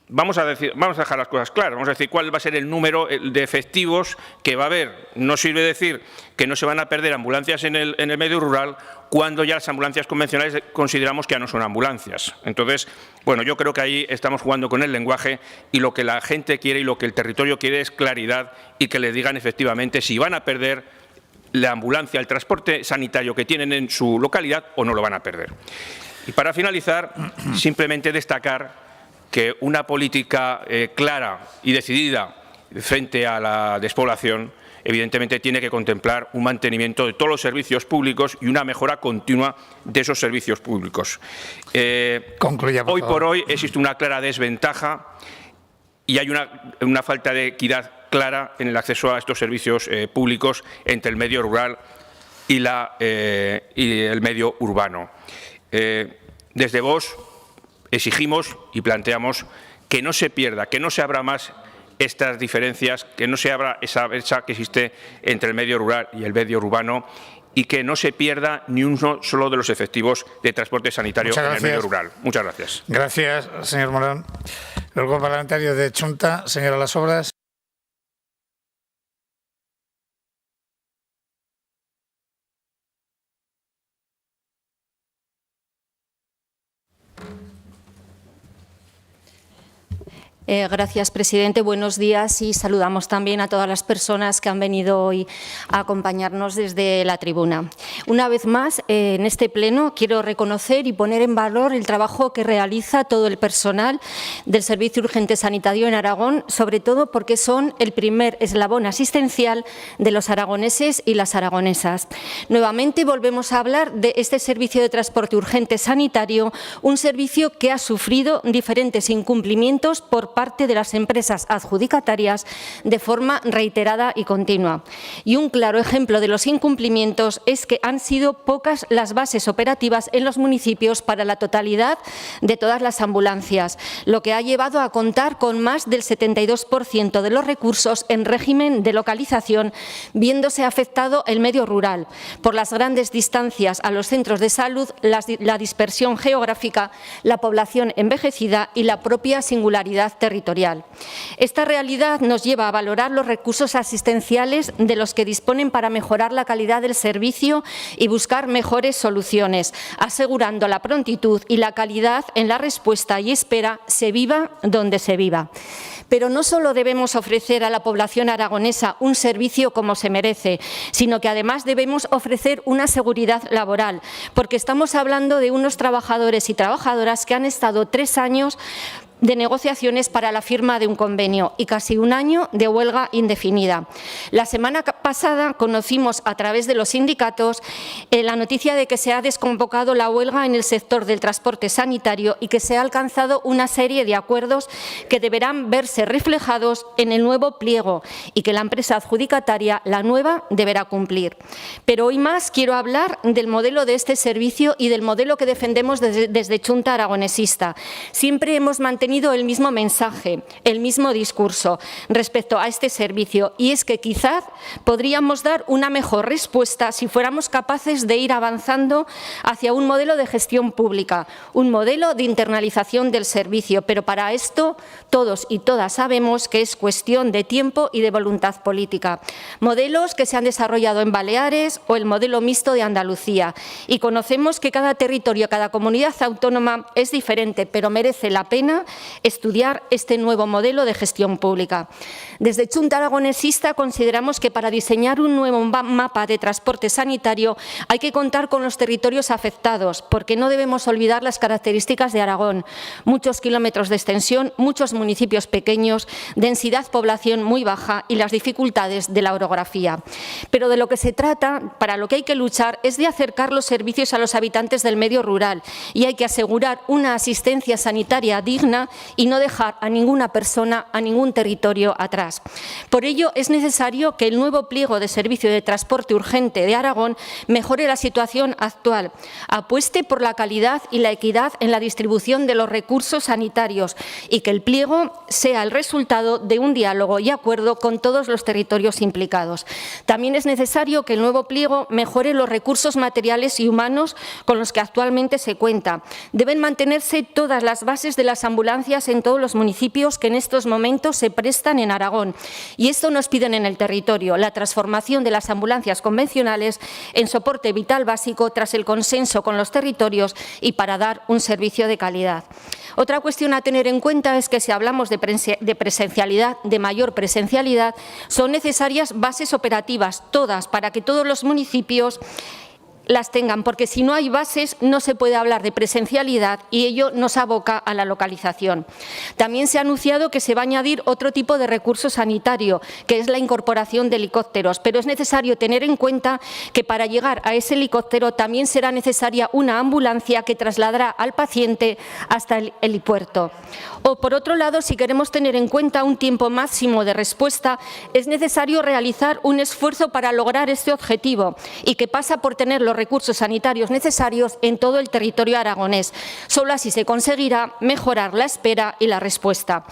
Vamos a dejar las cosas claras, vamos a decir cuál va a ser el número de efectivos que va a haber. No sirve decir que no se van a perder ambulancias en el medio rural cuando ya las ambulancias convencionales consideramos que ya no son ambulancias. Entonces, bueno, yo creo que ahí estamos jugando con el lenguaje y lo que la gente quiere y lo que el territorio quiere es claridad y que le digan efectivamente si van a perder la ambulancia, el transporte sanitario que tienen en su localidad o no lo van a perder. Y para finalizar, simplemente destacar que una política clara y decidida frente a la despoblación evidentemente tiene que contemplar un mantenimiento de todos los servicios públicos y una mejora continua de esos servicios públicos. Concluya, por favor. Hoy por hoy existe una clara desventaja y hay una falta de equidad clara en el acceso a estos servicios públicos entre el medio rural y el medio urbano. Desde Vox exigimos y planteamos que no se pierda, que no se abra más estas diferencias, que no se abra esa brecha que existe entre el medio rural y el medio urbano y que no se pierda ni uno solo de los efectivos de transporte sanitario en el medio rural. Muchas gracias. Gracias, señor Morón. El Grupo Parlamentario de Chunta, señora Las Obras. Gracias, presidente. Buenos días y saludamos también a todas las personas que han venido hoy a acompañarnos desde la tribuna. Una vez más, en este pleno quiero reconocer y poner en valor el trabajo que realiza todo el personal del Servicio Urgente Sanitario en Aragón, sobre todo porque son el primer eslabón asistencial de los aragoneses y las aragonesas. Nuevamente volvemos a hablar de este servicio de transporte urgente sanitario, un servicio que ha sufrido diferentes incumplimientos por parte de las empresas adjudicatarias de forma reiterada y continua. Y un claro ejemplo de los incumplimientos es que han sido pocas las bases operativas en los municipios para la totalidad de todas las ambulancias, lo que ha llevado a contar con más del 72% de los recursos en régimen de localización, viéndose afectado el medio rural por las grandes distancias a los centros de salud, la dispersión geográfica, la población envejecida y la propia singularidad territorial. Esta realidad nos lleva a valorar los recursos asistenciales de los que disponen para mejorar la calidad del servicio y buscar mejores soluciones, asegurando la prontitud y la calidad en la respuesta y espera, se viva donde se viva. Pero no solo debemos ofrecer a la población aragonesa un servicio como se merece, sino que además debemos ofrecer una seguridad laboral, porque estamos hablando de unos trabajadores y trabajadoras que han estado 3 años de negociaciones para la firma de un convenio y casi 1 año de huelga indefinida. La semana pasada conocimos a través de los sindicatos la noticia de que se ha desconvocado la huelga en el sector del transporte sanitario y que se ha alcanzado una serie de acuerdos que deberán verse reflejados en el nuevo pliego y que la empresa adjudicataria, la nueva, deberá cumplir. Pero hoy más quiero hablar del modelo de este servicio y del modelo que defendemos desde Chunta Aragonesista. Siempre hemos mantenido el mismo mensaje, el mismo discurso respecto a este servicio, y es que quizás podríamos dar una mejor respuesta si fuéramos capaces de ir avanzando hacia un modelo de gestión pública, un modelo de internalización del servicio, pero para esto todos y todas sabemos que es cuestión de tiempo y de voluntad política. Modelos que se han desarrollado en Baleares o el modelo mixto de Andalucía, y conocemos que cada territorio, cada comunidad autónoma es diferente, pero merece la pena estudiar este nuevo modelo de gestión pública. Desde Chunta Aragonesista consideramos que para diseñar un nuevo mapa de transporte sanitario hay que contar con los territorios afectados, porque no debemos olvidar las características de Aragón. Muchos kilómetros de extensión, muchos municipios pequeños, densidad población muy baja y las dificultades de la orografía. Pero de lo que se trata, para lo que hay que luchar, es de acercar los servicios a los habitantes del medio rural, y hay que asegurar una asistencia sanitaria digna y no dejar a ninguna persona, a ningún territorio atrás. Por ello, es necesario que el nuevo pliego de servicio de transporte urgente de Aragón mejore la situación actual, apueste por la calidad y la equidad en la distribución de los recursos sanitarios y que el pliego sea el resultado de un diálogo y acuerdo con todos los territorios implicados. También es necesario que el nuevo pliego mejore los recursos materiales y humanos con los que actualmente se cuenta. Deben mantenerse todas las bases de las ambulancias en todos los municipios que en estos momentos se prestan en Aragón. Y esto nos piden en el territorio, la transformación de las ambulancias convencionales en soporte vital básico tras el consenso con los territorios y para dar un servicio de calidad. Otra cuestión a tener en cuenta es que si hablamos de presencialidad, de mayor presencialidad, son necesarias bases operativas, todas, para que todos los municipios las tengan, porque si no hay bases no se puede hablar de presencialidad y ello nos aboca a la localización. También se ha anunciado que se va a añadir otro tipo de recurso sanitario, que es la incorporación de helicópteros, pero es necesario tener en cuenta que para llegar a ese helicóptero también será necesaria una ambulancia que trasladará al paciente hasta el helipuerto. O, por otro lado, si queremos tener en cuenta un tiempo máximo de respuesta, es necesario realizar un esfuerzo para lograr este objetivo y que pasa por tener los recursos sanitarios necesarios en todo el territorio aragonés. Solo así se conseguirá mejorar la espera y la respuesta.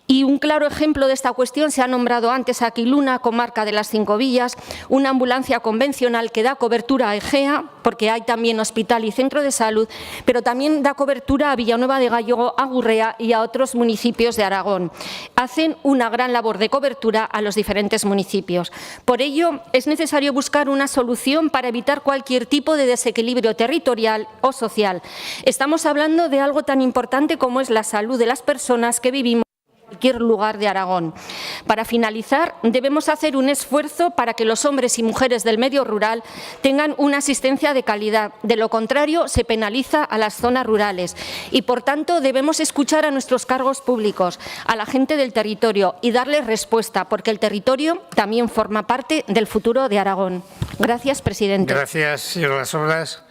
Y un claro ejemplo de esta cuestión se ha nombrado antes a Aquiluna, comarca de las Cinco Villas, una ambulancia convencional que da cobertura a Egea, porque hay también hospital y centro de salud, pero también da cobertura a Villanueva de Gállego, a Gurrea y a otros municipios de Aragón. Hacen una gran labor de cobertura a los diferentes municipios. Por ello, es necesario buscar una solución para evitar cualquier tipo de desequilibrio territorial o social. Estamos hablando de algo tan importante como es la salud de las personas que vivimos en cualquier lugar de Aragón. Para finalizar, debemos hacer un esfuerzo para que los hombres y mujeres del medio rural tengan una asistencia de calidad. De lo contrario, se penaliza a las zonas rurales y, por tanto, debemos escuchar a nuestros cargos públicos, a la gente del territorio y darles respuesta, porque el territorio también forma parte del futuro de Aragón. Gracias, presidente. Gracias, señora Las Obras.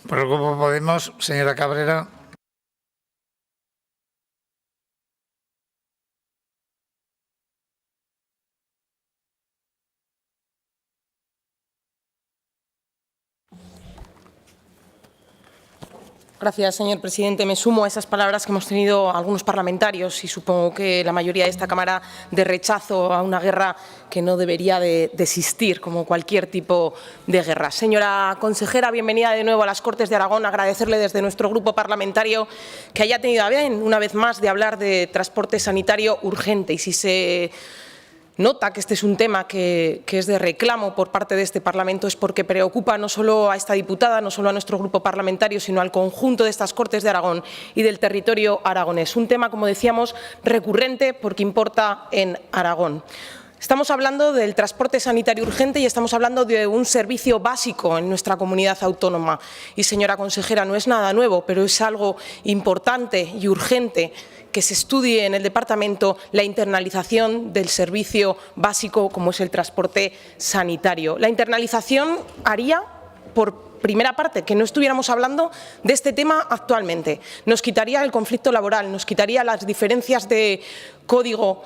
Por el Grupo Podemos, señora Cabrera. Gracias, señor presidente. Me sumo a esas palabras que hemos tenido algunos parlamentarios y supongo que la mayoría de esta Cámara de rechazo a una guerra que no debería de existir, como cualquier tipo de guerra. Señora consejera, bienvenida de nuevo a las Cortes de Aragón. Agradecerle desde nuestro grupo parlamentario que haya tenido a bien, una vez más, de hablar de transporte sanitario urgente. Y si se nota que este es un tema que es de reclamo por parte de este Parlamento, es porque preocupa no solo a esta diputada, no solo a nuestro grupo parlamentario, sino al conjunto de estas Cortes de Aragón y del territorio aragonés. Un tema, como decíamos, recurrente porque importa en Aragón. Estamos hablando del transporte sanitario urgente y estamos hablando de un servicio básico en nuestra comunidad autónoma. Y, señora consejera, no es nada nuevo, pero es algo importante y urgente que se estudie en el Departamento la internalización del servicio básico como es el transporte sanitario. La internalización haría, por primera parte, que no estuviéramos hablando de este tema actualmente. Nos quitaría el conflicto laboral, nos quitaría las diferencias de código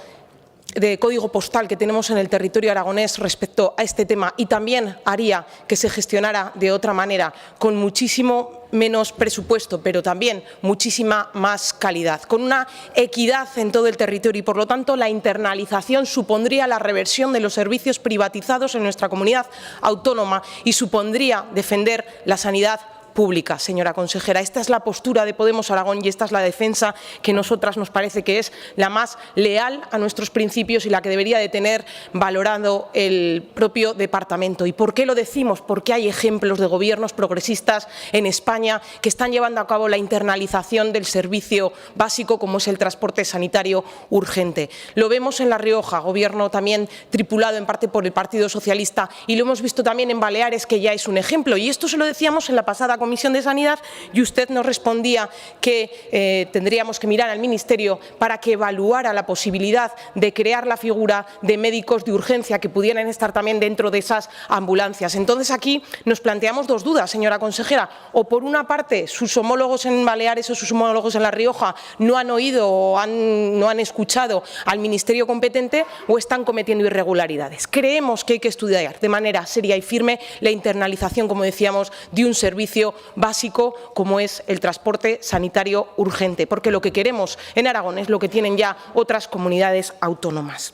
postal que tenemos en el territorio aragonés respecto a este tema y también haría que se gestionara de otra manera, con muchísimo menos presupuesto, pero también muchísima más calidad, con una equidad en todo el territorio y, por lo tanto, la internalización supondría la reversión de los servicios privatizados en nuestra comunidad autónoma y supondría defender la sanidad pública, señora consejera. Esta es la postura de Podemos Aragón y esta es la defensa que a nosotras nos parece que es la más leal a nuestros principios y la que debería de tener valorado el propio departamento. ¿Y por qué lo decimos? Porque hay ejemplos de gobiernos progresistas en España que están llevando a cabo la internalización del servicio básico como es el transporte sanitario urgente. Lo vemos en La Rioja, gobierno también tripulado en parte por el Partido Socialista, y lo hemos visto también en Baleares, que ya es un ejemplo. Y esto se lo decíamos en la pasada Comisión de Sanidad y usted nos respondía que tendríamos que mirar al Ministerio para que evaluara la posibilidad de crear la figura de médicos de urgencia que pudieran estar también dentro de esas ambulancias. Entonces, aquí nos planteamos dos dudas, señora consejera. O, por una parte, sus homólogos en Baleares o sus homólogos en La Rioja no han oído o no han escuchado al Ministerio competente o están cometiendo irregularidades. Creemos que hay que estudiar de manera seria y firme la internalización, como decíamos, de un servicio básico como es el transporte sanitario urgente, porque lo que queremos en Aragón es lo que tienen ya otras comunidades autónomas.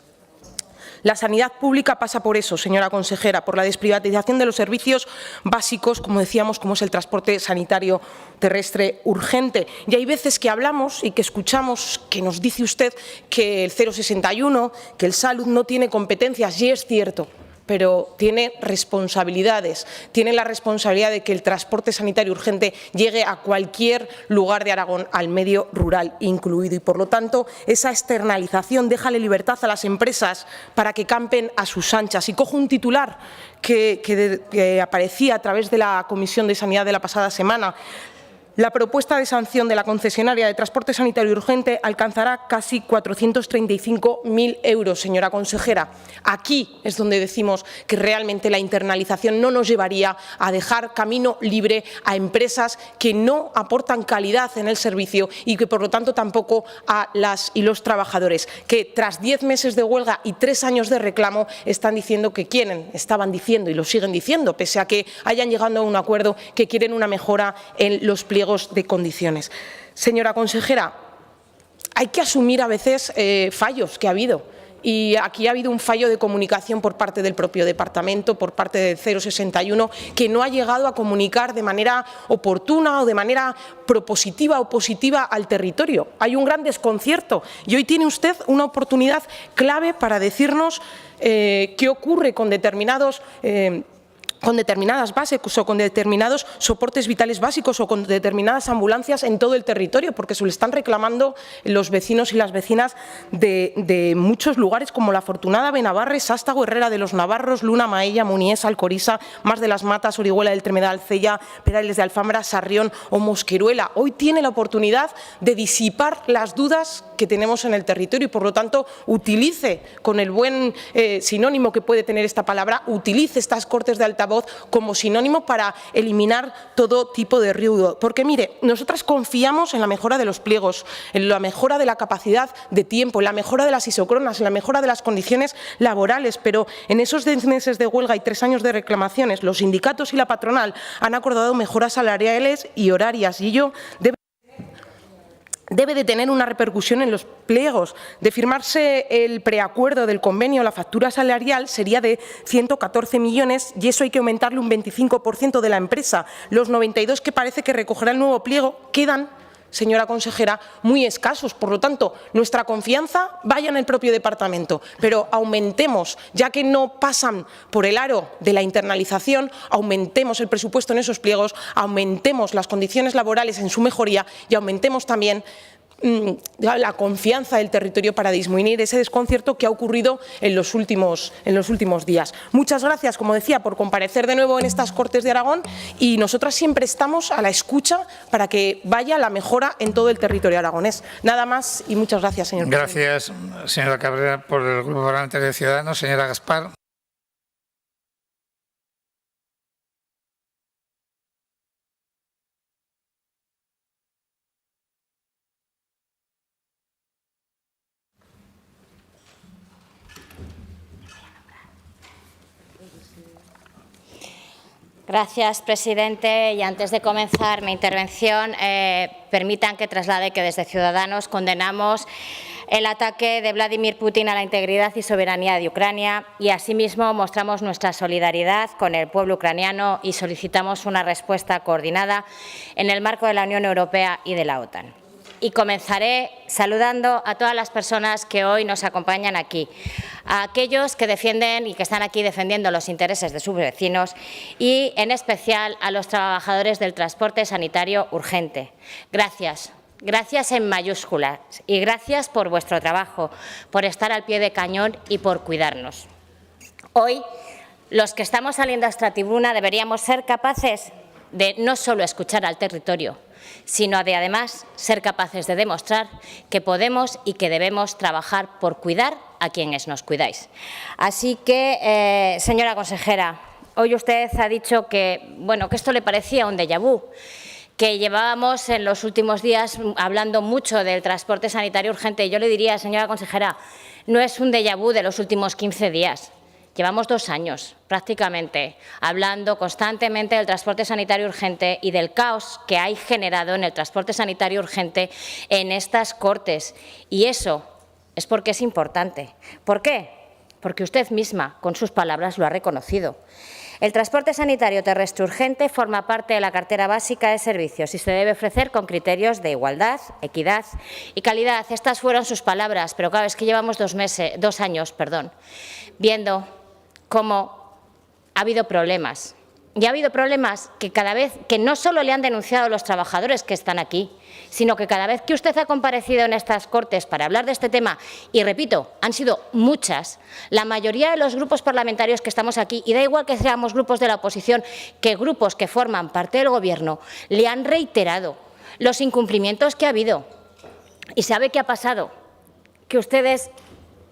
La sanidad pública pasa por eso, señora consejera, por la desprivatización de los servicios básicos, como decíamos, como es el transporte sanitario terrestre urgente. Y hay veces que hablamos y que escuchamos que nos dice usted que el 061, que el Salud no tiene competencias, y es cierto. pero tiene responsabilidades. Tiene la responsabilidad de que el transporte sanitario urgente llegue a cualquier lugar de Aragón, al medio rural incluido. Y, por lo tanto, esa externalización, déjale libertad a las empresas para que campen a sus anchas. Y cojo un titular que aparecía a través de la Comisión de Sanidad de la pasada semana. La propuesta de sanción de la concesionaria de transporte sanitario urgente alcanzará casi 435.000 euros, señora consejera. Aquí es donde decimos que realmente la internalización no nos llevaría a dejar camino libre a empresas que no aportan calidad en el servicio y que, por lo tanto, tampoco a las y los trabajadores, que tras 10 meses de huelga y 3 años de reclamo estaban diciendo y lo siguen diciendo, pese a que hayan llegado a un acuerdo, que quieren una mejora en los pliegos de condiciones. Señora consejera, hay que asumir a veces fallos que ha habido. Y aquí ha habido un fallo de comunicación por parte del propio departamento, por parte del 061, que no ha llegado a comunicar de manera oportuna o de manera propositiva o positiva al territorio. Hay un gran desconcierto y hoy tiene usted una oportunidad clave para decirnos qué ocurre con determinadas bases o con determinados soportes vitales básicos o con determinadas ambulancias en todo el territorio, porque se lo están reclamando los vecinos y las vecinas de muchos lugares como La Afortunada, Benabarre, Sástago, Herrera de los Navarros, Luna, Maella, Muniesa, Alcoriza, Mas de las Matas, Orihuela del Tremedal, Cella, Perales de Alfambra, Sarrión o Mosqueruela. Hoy tiene la oportunidad de disipar las dudas que tenemos en el territorio y, por lo tanto, utilice, con el buen sinónimo que puede tener esta palabra, utilice estas cortes de altavoz como sinónimo para eliminar todo tipo de ruido. Porque, mire, nosotras confiamos en la mejora de los pliegos, en la mejora de la capacidad de tiempo, en la mejora de las isocronas, en la mejora de las condiciones laborales, pero en esos 10 meses de huelga y 3 años de reclamaciones, los sindicatos y la patronal han acordado mejoras salariales y horarias, y ello debe de tener una repercusión en los pliegos. De firmarse el preacuerdo del convenio, la factura salarial sería de 114 millones y eso hay que aumentarle un 25% de la empresa. Los 92 que parece que recogerá el nuevo pliego quedan, señora consejera, muy escasos. Por lo tanto, nuestra confianza vaya en el propio departamento, pero aumentemos, ya que no pasan por el aro de la internalización, aumentemos el presupuesto en esos pliegos, aumentemos las condiciones laborales en su mejoría y aumentemos también la confianza del territorio para disminuir ese desconcierto que ha ocurrido en los últimos días. Muchas gracias, como decía, por comparecer de nuevo en estas Cortes de Aragón y nosotras siempre estamos a la escucha para que vaya la mejora en todo el territorio aragonés. Nada más y muchas gracias, señor presidente. Gracias, señora Cabrera, por el Grupo Parlamentario de Ciudadanos. Señora Gaspar. Gracias, presidente. Y antes de comenzar mi intervención, permitan que traslade que desde Ciudadanos condenamos el ataque de Vladimir Putin a la integridad y soberanía de Ucrania y, asimismo, mostramos nuestra solidaridad con el pueblo ucraniano y solicitamos una respuesta coordinada en el marco de la Unión Europea y de la OTAN. Y comenzaré saludando a todas las personas que hoy nos acompañan aquí, a aquellos que defienden y que están aquí defendiendo los intereses de sus vecinos y, en especial, a los trabajadores del transporte sanitario urgente. Gracias. Gracias en mayúsculas y gracias por vuestro trabajo, por estar al pie de cañón y por cuidarnos. Hoy, los que estamos saliendo a esta tribuna deberíamos ser capaces de no solo escuchar al territorio, sino de, además, ser capaces de demostrar que podemos y que debemos trabajar por cuidar a quienes nos cuidáis. Así que, señora consejera, hoy usted ha dicho que esto le parecía un déjà vu, que llevábamos en los últimos días hablando mucho del transporte sanitario urgente. Yo le diría, señora consejera, no es un déjà vu de los últimos 15 días. Llevamos 2 años, prácticamente, hablando constantemente del transporte sanitario urgente y del caos que hay generado en el transporte sanitario urgente en estas Cortes. Y eso es porque es importante. ¿Por qué? Porque usted misma, con sus palabras, lo ha reconocido. El transporte sanitario terrestre urgente forma parte de la cartera básica de servicios y se debe ofrecer con criterios de igualdad, equidad y calidad. Estas fueron sus palabras, pero claro, es que llevamos 2 años viendo cómo ha habido problemas. Y ha habido problemas que cada vez, que no solo le han denunciado los trabajadores que están aquí, sino que cada vez que usted ha comparecido en estas Cortes para hablar de este tema, y repito, han sido muchas, la mayoría de los grupos parlamentarios que estamos aquí, y da igual que seamos grupos de la oposición que grupos que forman parte del Gobierno, le han reiterado los incumplimientos que ha habido. ¿Y sabe qué ha pasado? Que ustedes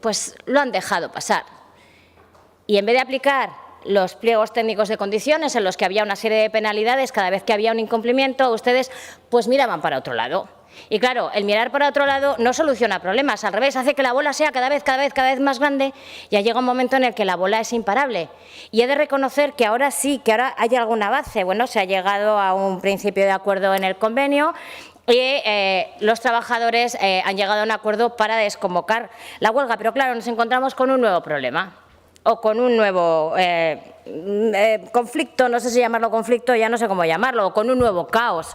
pues lo han dejado pasar. Y en vez de aplicar los pliegos técnicos de condiciones en los que había una serie de penalidades cada vez que había un incumplimiento, ustedes pues miraban para otro lado. Y claro, el mirar para otro lado no soluciona problemas, al revés, hace que la bola sea cada vez más grande. Ya llega un momento en el que la bola es imparable. Y he de reconocer que ahora sí, que ahora hay algún avance. Bueno, se ha llegado a un principio de acuerdo en el convenio y los trabajadores han llegado a un acuerdo para desconvocar la huelga. Pero claro, nos encontramos con un nuevo problema. O con un nuevo conflicto, no sé si llamarlo conflicto, ya no sé cómo llamarlo, o con un nuevo caos.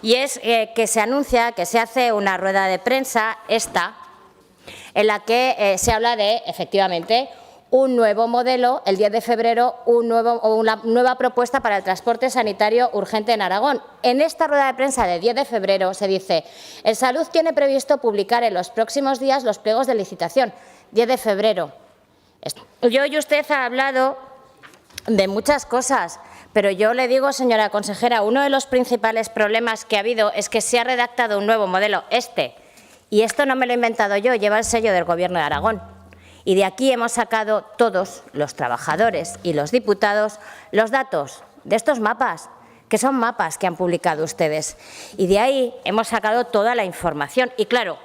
Y es que se anuncia que se hace una rueda de prensa, en la que se habla de, efectivamente, un nuevo modelo, el 10 de febrero, una nueva propuesta para el transporte sanitario urgente en Aragón. En esta rueda de prensa del 10 de febrero se dice: el Salud tiene previsto publicar en los próximos días los pliegos de licitación. 10 de febrero. Yo y usted ha hablado de muchas cosas, pero yo le digo, señora consejera, uno de los principales problemas que ha habido es que se ha redactado un nuevo modelo, y esto no me lo he inventado yo, lleva el sello del Gobierno de Aragón. Y de aquí hemos sacado todos los trabajadores y los diputados los datos de estos mapas, que son mapas que han publicado ustedes. Y de ahí hemos sacado toda la información. Y claro,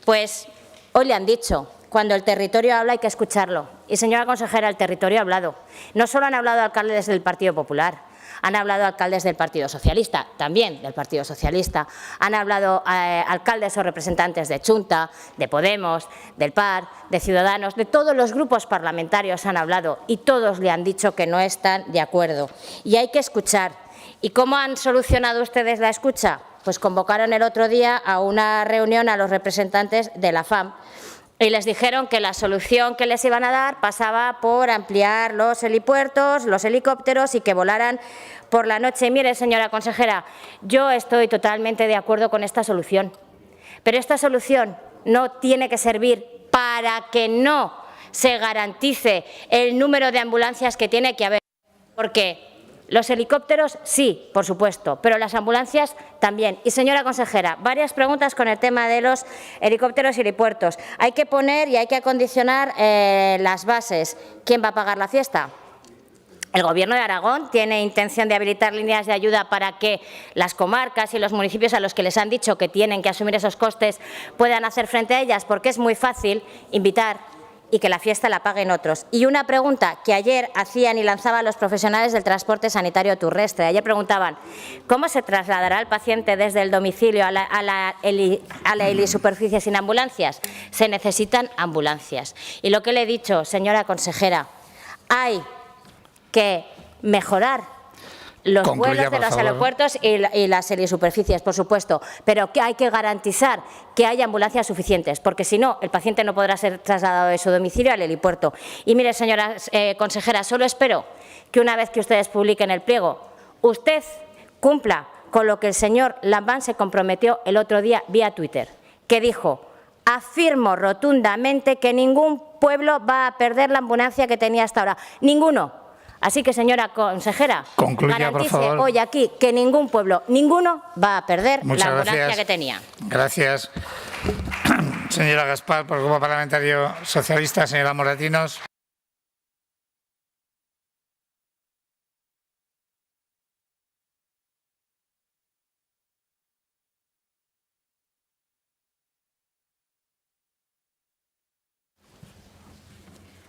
pues hoy le han dicho: cuando el territorio habla hay que escucharlo. Y, señora consejera, el territorio ha hablado. No solo han hablado alcaldes del Partido Popular, han hablado alcaldes del Partido Socialista, también del Partido Socialista, han hablado alcaldes o representantes de Chunta, de Podemos, del PAR, de Ciudadanos, de todos los grupos parlamentarios han hablado y todos le han dicho que no están de acuerdo. Y hay que escuchar. ¿Y cómo han solucionado ustedes la escucha? Pues convocaron el otro día a una reunión a los representantes de la FAM, y les dijeron que la solución que les iban a dar pasaba por ampliar los helipuertos, los helicópteros y que volaran por la noche. Y mire, señora consejera, yo estoy totalmente de acuerdo con esta solución, pero esta solución no tiene que servir para que no se garantice el número de ambulancias que tiene que haber, porque los helicópteros sí, por supuesto, pero las ambulancias también. Y, señora consejera, varias preguntas con el tema de los helicópteros y helipuertos. Hay que poner y hay que acondicionar las bases. ¿Quién va a pagar la fiesta? El Gobierno de Aragón tiene intención de habilitar líneas de ayuda para que las comarcas y los municipios a los que les han dicho que tienen que asumir esos costes puedan hacer frente a ellas, porque es muy fácil invitar y que la fiesta la paguen otros. Y una pregunta que ayer hacían y lanzaban los profesionales del transporte sanitario terrestre. Ayer preguntaban: ¿cómo se trasladará el paciente desde el domicilio a la helisuperficie sin ambulancias? Se necesitan ambulancias. Y lo que le he dicho, señora consejera, hay que mejorar los vuelos de los aeropuertos y las helisuperficies, por supuesto, pero que hay que garantizar que haya ambulancias suficientes, porque si no, el paciente no podrá ser trasladado de su domicilio al helipuerto. Y mire, señora consejera, solo espero que una vez que ustedes publiquen el pliego, usted cumpla con lo que el señor Lambán se comprometió el otro día vía Twitter, que dijo: afirmo rotundamente que ningún pueblo va a perder la ambulancia que tenía hasta ahora. Ninguno. Así que, señora consejera, garantice hoy aquí que ningún pueblo, ninguno, va a perder la ambulancia que tenía. Gracias. Señora Gaspar, por el Grupo Parlamentario Socialista. Señora Moratinos.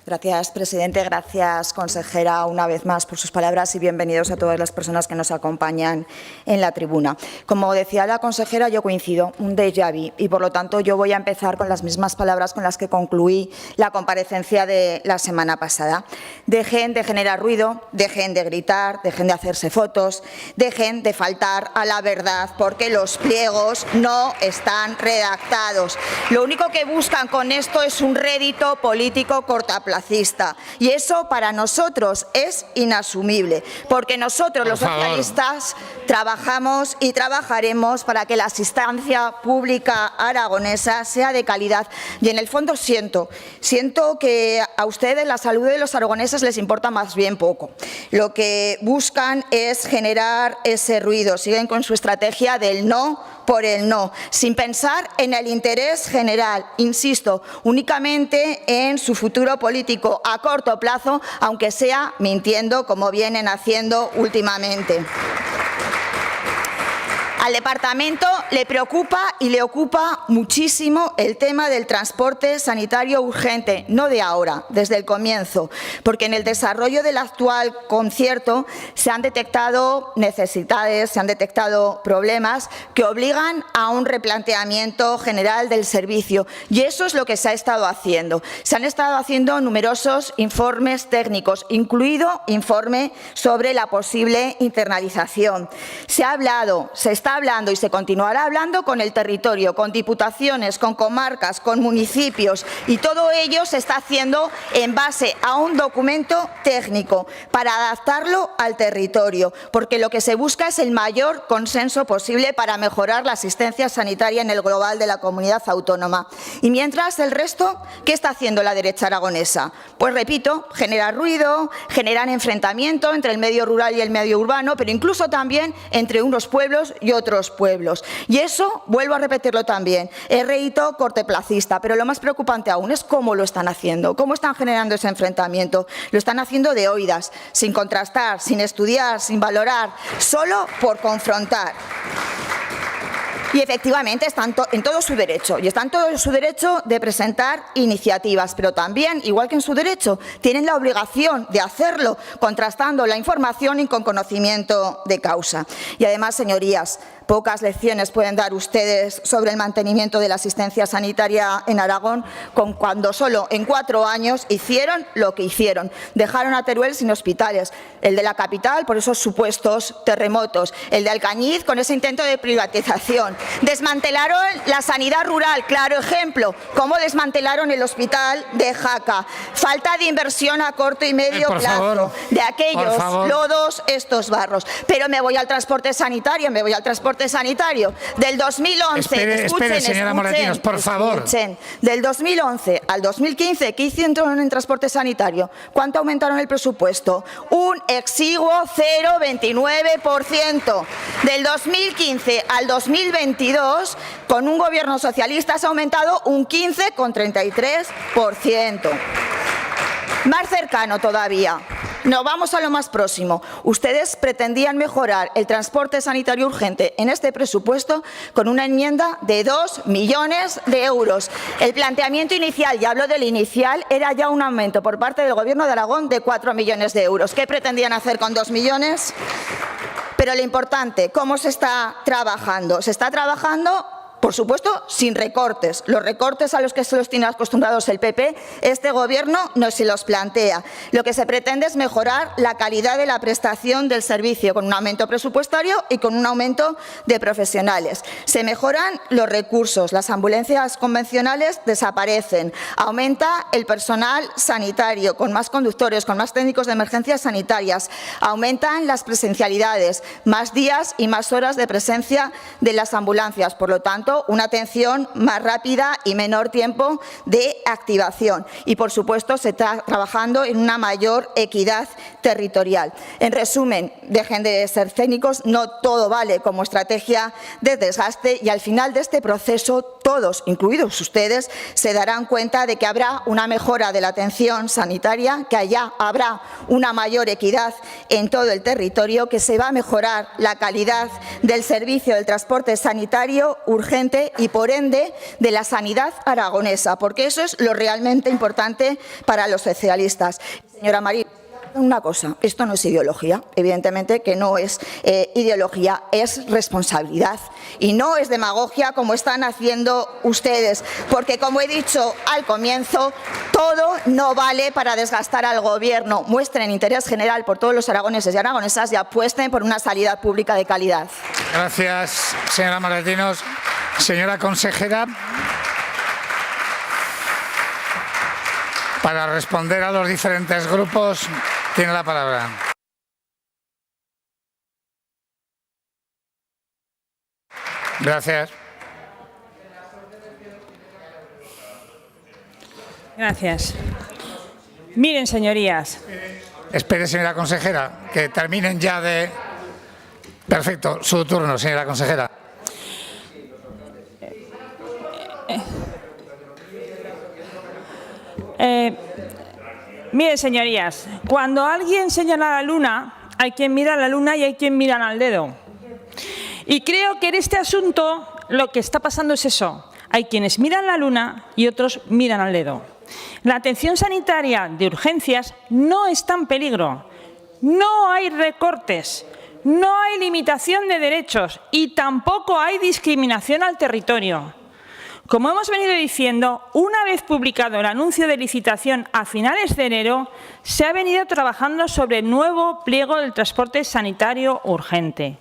Gracias, presidente. Gracias, consejera, una vez más por sus palabras y bienvenidos a todas las personas que nos acompañan en la tribuna. Como decía la consejera, yo coincido, un déjà vu, y por lo tanto yo voy a empezar con las mismas palabras con las que concluí la comparecencia de la semana pasada. Dejen de generar ruido, dejen de gritar, dejen de hacerse fotos, dejen de faltar a la verdad, porque los pliegos no están redactados. Lo único que buscan con esto es un rédito político cortoplacista. cortoplacista. Y eso para nosotros es inasumible, porque nosotros los socialistas trabajamos y trabajaremos para que la asistencia pública aragonesa sea de calidad. Y en el fondo siento que a ustedes la salud de los aragoneses les importa más bien poco. Lo que buscan es generar ese ruido, siguen con su estrategia del no por el no, sin pensar en el interés general, insisto, únicamente en su futuro político a corto plazo, aunque sea mintiendo como vienen haciendo últimamente. Al departamento le preocupa y le ocupa muchísimo el tema del transporte sanitario urgente, no de ahora, desde el comienzo, porque en el desarrollo del actual concierto se han detectado necesidades, se han detectado problemas que obligan a un replanteamiento general del servicio, y eso es lo que se ha estado haciendo. Se han estado haciendo numerosos informes técnicos, incluido informe sobre la posible internalización. Se ha hablado, se está hablando y se continuará hablando con el territorio, con diputaciones, con comarcas, con municipios, y todo ello se está haciendo en base a un documento técnico para adaptarlo al territorio, porque lo que se busca es el mayor consenso posible para mejorar la asistencia sanitaria en el global de la comunidad autónoma. Y mientras el resto, ¿qué está haciendo la derecha aragonesa? Pues repito, generar ruido, generar enfrentamiento entre el medio rural y el medio urbano, pero incluso también entre unos pueblos y otros pueblos. Y eso, vuelvo a repetirlo también, es rédito cortoplacista, pero lo más preocupante aún es cómo lo están haciendo, cómo están generando ese enfrentamiento. Lo están haciendo de oídas, sin contrastar, sin estudiar, sin valorar, solo por confrontar. Y efectivamente están en todo su derecho, y están en todo su derecho de presentar iniciativas, pero también, igual que en su derecho, tienen la obligación de hacerlo contrastando la información y con conocimiento de causa. Y además, señorías, pocas lecciones pueden dar ustedes sobre el mantenimiento de la asistencia sanitaria en Aragón cuando solo en 4 años hicieron lo que hicieron. Dejaron a Teruel sin hospitales, el de la capital por esos supuestos terremotos, el de Alcañiz con ese intento de privatización. Desmantelaron la sanidad rural, claro ejemplo, cómo desmantelaron el hospital de Jaca. Falta de inversión a corto y medio plazo de aquellos lodos, estos barros. Pero me voy al transporte sanitario, Del 2011, espere, señora Moratinos, por favor. Del 2011 al 2015, ¿qué hicieron en transporte sanitario? ¿Cuánto aumentaron el presupuesto? Un exiguo 0,29%. Del 2015 al 2022, con un gobierno socialista se ha aumentado un 15,33%. Más cercano todavía. Nos vamos a lo más próximo. Ustedes pretendían mejorar el transporte sanitario urgente en este presupuesto con una enmienda de 2 millones de euros. El planteamiento inicial, y hablo del inicial, era ya un aumento por parte del Gobierno de Aragón de 4 millones de euros. ¿Qué pretendían hacer con 2 millones? Pero lo importante, ¿cómo se está trabajando? Se está trabajando, por supuesto, sin recortes. Los recortes a los que se los tiene acostumbrados el PP, este Gobierno no se los plantea. Lo que se pretende es mejorar la calidad de la prestación del servicio con un aumento presupuestario y con un aumento de profesionales. Se mejoran los recursos, las ambulancias convencionales desaparecen, aumenta el personal sanitario con más conductores, con más técnicos de emergencias sanitarias, aumentan las presencialidades, más días y más horas de presencia de las ambulancias. Por lo tanto, una atención más rápida y menor tiempo de activación. Y, por supuesto, se está trabajando en una mayor equidad territorial. En resumen, dejen de ser cínicos, no todo vale como estrategia de desgaste, y al final de este proceso todos, incluidos ustedes, se darán cuenta de que habrá una mejora de la atención sanitaria, que allá habrá una mayor equidad en todo el territorio, que se va a mejorar la calidad del servicio del transporte sanitario urgente y, por ende, de la sanidad aragonesa, porque eso es lo realmente importante para los socialistas. Señora Marín, una cosa, esto no es ideología, evidentemente que no es ideología, es responsabilidad, y no es demagogia como están haciendo ustedes, porque, como he dicho al comienzo, todo no vale para desgastar al Gobierno. Muestren interés general por todos los aragoneses y aragonesas y apuesten por una sanidad pública de calidad. Gracias, señora Moratinos. Señora consejera. Para responder a los diferentes grupos, tiene la palabra. Gracias. Gracias. Miren, señorías. Espere, señora consejera, que terminen ya de... Perfecto, su turno, señora consejera. Miren, señorías, cuando alguien señala la luna, hay quien mira a la luna y hay quien mira al dedo. Y creo que en este asunto lo que está pasando es eso. Hay quienes miran la luna y otros miran al dedo. La atención sanitaria de urgencias no está en peligro. No hay recortes, no hay limitación de derechos y tampoco hay discriminación al territorio. Como hemos venido diciendo, una vez publicado el anuncio de licitación a finales de enero, se ha venido trabajando sobre el nuevo pliego del transporte sanitario urgente.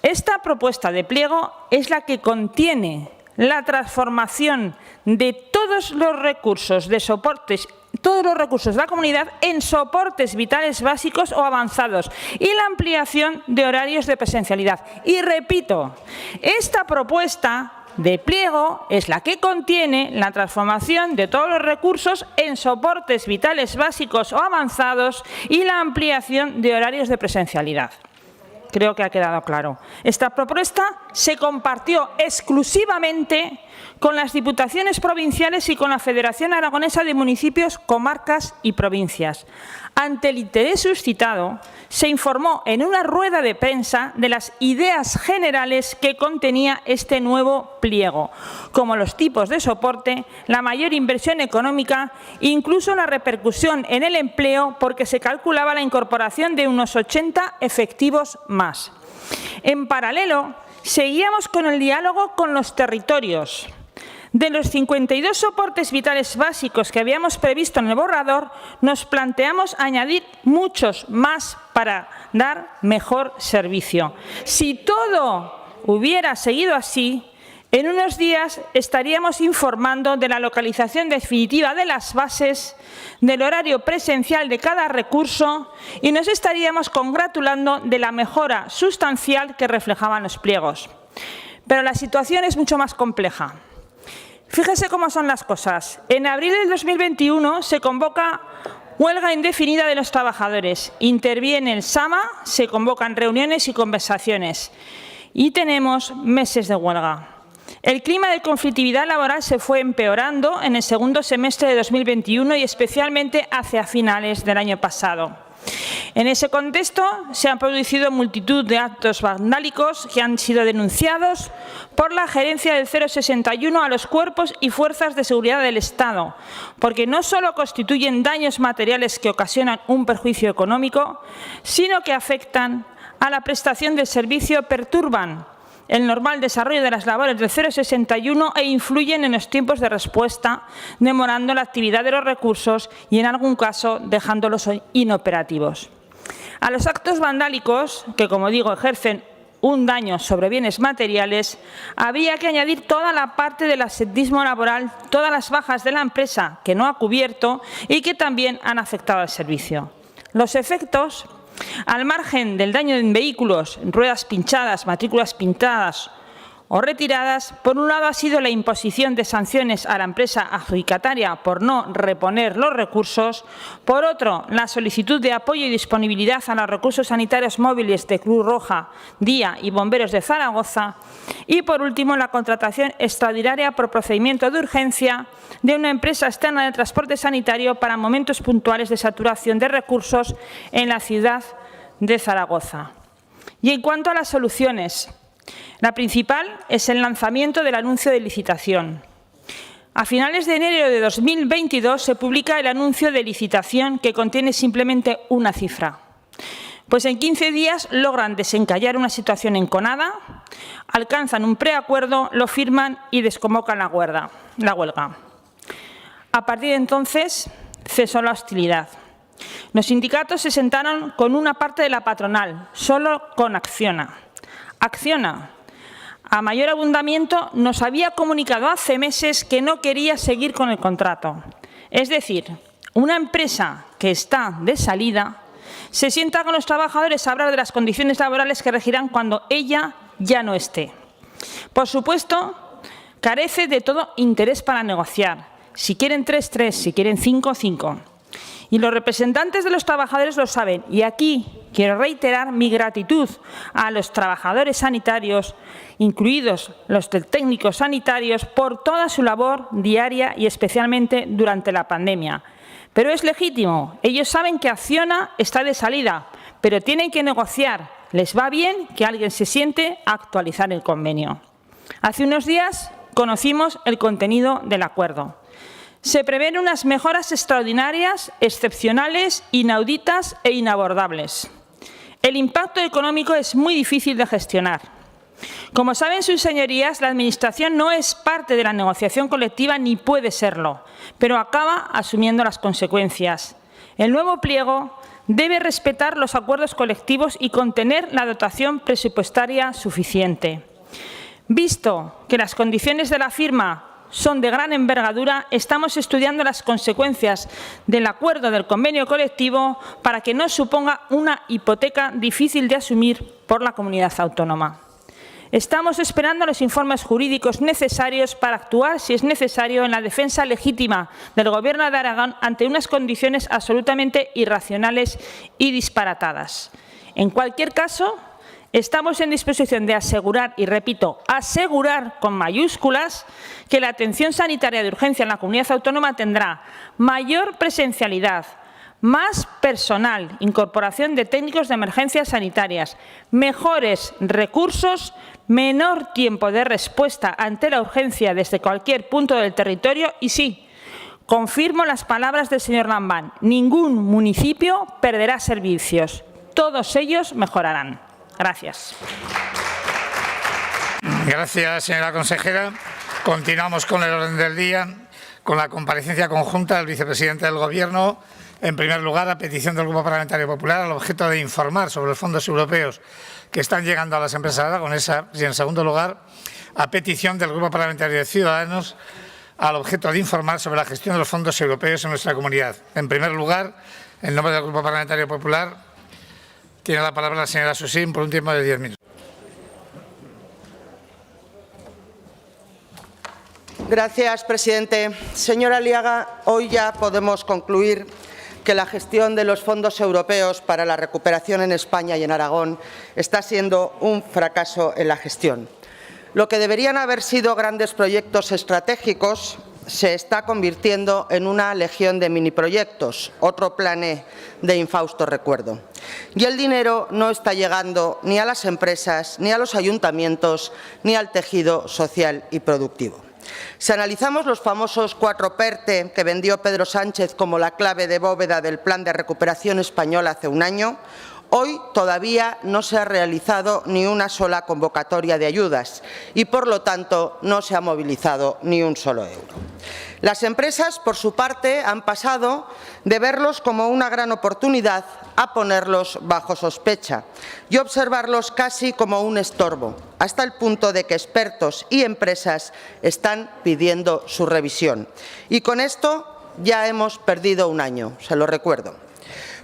Esta propuesta de pliego es la que contiene la transformación de todos los recursos de soportes, todos los recursos de la comunidad en soportes vitales básicos o avanzados y la ampliación de horarios de presencialidad. Y repito, esta propuesta de pliego es la que contiene la transformación de todos los recursos en soportes vitales básicos o avanzados y la ampliación de horarios de presencialidad. Creo que ha quedado claro. Esta propuesta se compartió exclusivamente con las diputaciones provinciales y con la Federación Aragonesa de Municipios, Comarcas y Provincias. Ante el interés suscitado, se informó en una rueda de prensa de las ideas generales que contenía este nuevo pliego, como los tipos de soporte, la mayor inversión económica, incluso la repercusión en el empleo, porque se calculaba la incorporación de unos 80 efectivos más. En paralelo, seguíamos con el diálogo con los territorios. De los 52 soportes vitales básicos que habíamos previsto en el borrador, nos planteamos añadir muchos más para dar mejor servicio. Si todo hubiera seguido así, en unos días estaríamos informando de la localización definitiva de las bases, del horario presencial de cada recurso y nos estaríamos congratulando de la mejora sustancial que reflejaban los pliegos. Pero la situación es mucho más compleja. Fíjese cómo son las cosas. En abril del 2021 se convoca huelga indefinida de los trabajadores. Interviene el SAMA, se convocan reuniones y conversaciones. Y tenemos meses de huelga. El clima de conflictividad laboral se fue empeorando en el segundo semestre de 2021 y especialmente hacia finales del año pasado. En ese contexto se han producido multitud de actos vandálicos que han sido denunciados por la gerencia del 061 a los cuerpos y fuerzas de seguridad del Estado, porque no solo constituyen daños materiales que ocasionan un perjuicio económico, sino que afectan a la prestación del servicio, perturban el normal desarrollo de las labores del 061 e influyen en los tiempos de respuesta, demorando la actividad de los recursos y, en algún caso, dejándolos inoperativos. A los actos vandálicos, que, como digo, ejercen un daño sobre bienes materiales, habría que añadir toda la parte del absentismo laboral, todas las bajas de la empresa que no ha cubierto y que también han afectado al servicio. Los efectos, al margen del daño en vehículos, ruedas pinchadas, matrículas pintadas o retiradas, por un lado ha sido la imposición de sanciones a la empresa adjudicataria por no reponer los recursos, por otro, la solicitud de apoyo y disponibilidad a los recursos sanitarios móviles de Cruz Roja, Día y Bomberos de Zaragoza y, por último, la contratación extraordinaria por procedimiento de urgencia de una empresa externa de transporte sanitario para momentos puntuales de saturación de recursos en la ciudad de Zaragoza. Y en cuanto a las soluciones, la principal es el lanzamiento del anuncio de licitación. A finales de enero de 2022 se publica el anuncio de licitación que contiene simplemente una cifra. Pues en 15 días logran desencallar una situación enconada, alcanzan un preacuerdo, lo firman y desconvocan la huelga. A partir de entonces cesó la hostilidad. Los sindicatos se sentaron con una parte de la patronal, solo con Acciona. Acciona, a mayor abundamiento, nos había comunicado hace meses que no quería seguir con el contrato. Es decir, Una empresa que está de salida se sienta con los trabajadores a hablar de las condiciones laborales que regirán cuando ella ya no esté. Por supuesto, carece de todo interés para negociar. Si quieren 3, 3, si quieren 5, 5. Y los representantes de los trabajadores lo saben. Y aquí quiero reiterar mi gratitud a los trabajadores sanitarios, incluidos los técnicos sanitarios, por toda su labor diaria y especialmente durante la pandemia. Pero es legítimo. Ellos saben que Acciona está de salida, pero tienen que negociar. Les va bien que alguien se siente a actualizar el convenio. Hace unos días conocimos el contenido del acuerdo. Se prevén unas mejoras extraordinarias, excepcionales, inauditas e inabordables. El impacto económico es muy difícil de gestionar. Como saben sus señorías, la Administración no es parte de la negociación colectiva ni puede serlo, pero acaba asumiendo las consecuencias. El nuevo pliego debe respetar los acuerdos colectivos y contener la dotación presupuestaria suficiente. Visto que las condiciones de la firma son de gran envergadura, estamos estudiando las consecuencias del acuerdo del convenio colectivo para que no suponga una hipoteca difícil de asumir por la comunidad autónoma. Estamos esperando los informes jurídicos necesarios para actuar, si es necesario, en la defensa legítima del Gobierno de Aragón ante unas condiciones absolutamente irracionales y disparatadas. En cualquier caso, estamos en disposición de asegurar, y repito, asegurar con mayúsculas, que la atención sanitaria de urgencia en la comunidad autónoma tendrá mayor presencialidad, más personal, incorporación de técnicos de emergencias sanitarias, mejores recursos, menor tiempo de respuesta ante la urgencia desde cualquier punto del territorio y sí, confirmo las palabras del señor Lambán, ningún municipio perderá servicios, todos ellos mejorarán. Gracias. Gracias, señora consejera. Continuamos con el orden del día, con la comparecencia conjunta del vicepresidente del Gobierno. En primer lugar, a petición del Grupo Parlamentario Popular, al objeto de informar sobre los fondos europeos que están llegando a las empresas aragonesas. Y, en segundo lugar, a petición del Grupo Parlamentario de Ciudadanos, al objeto de informar sobre la gestión de los fondos europeos en nuestra comunidad. En primer lugar, en nombre del Grupo Parlamentario Popular, tiene la palabra la señora Susín por un tiempo de 10 minutos. Gracias, presidente. Señora Aliaga, hoy ya podemos concluir que la gestión de los fondos europeos para la recuperación en España y en Aragón está siendo un fracaso en la gestión. Lo que deberían haber sido grandes proyectos estratégicos se está convirtiendo en una legión de miniproyectos, otro plané de infausto recuerdo. Y el dinero no está llegando ni a las empresas, ni a los ayuntamientos, ni al tejido social y productivo. Si analizamos los famosos 4 PERTE que vendió Pedro Sánchez como la clave de bóveda del Plan de Recuperación Español hace un año, hoy todavía no se ha realizado ni una sola convocatoria de ayudas y, por lo tanto, no se ha movilizado ni un solo euro. Las empresas, por su parte, han pasado de verlos como una gran oportunidad a ponerlos bajo sospecha y observarlos casi como un estorbo, hasta el punto de que expertos y empresas están pidiendo su revisión. Y con esto ya hemos perdido un año, se lo recuerdo.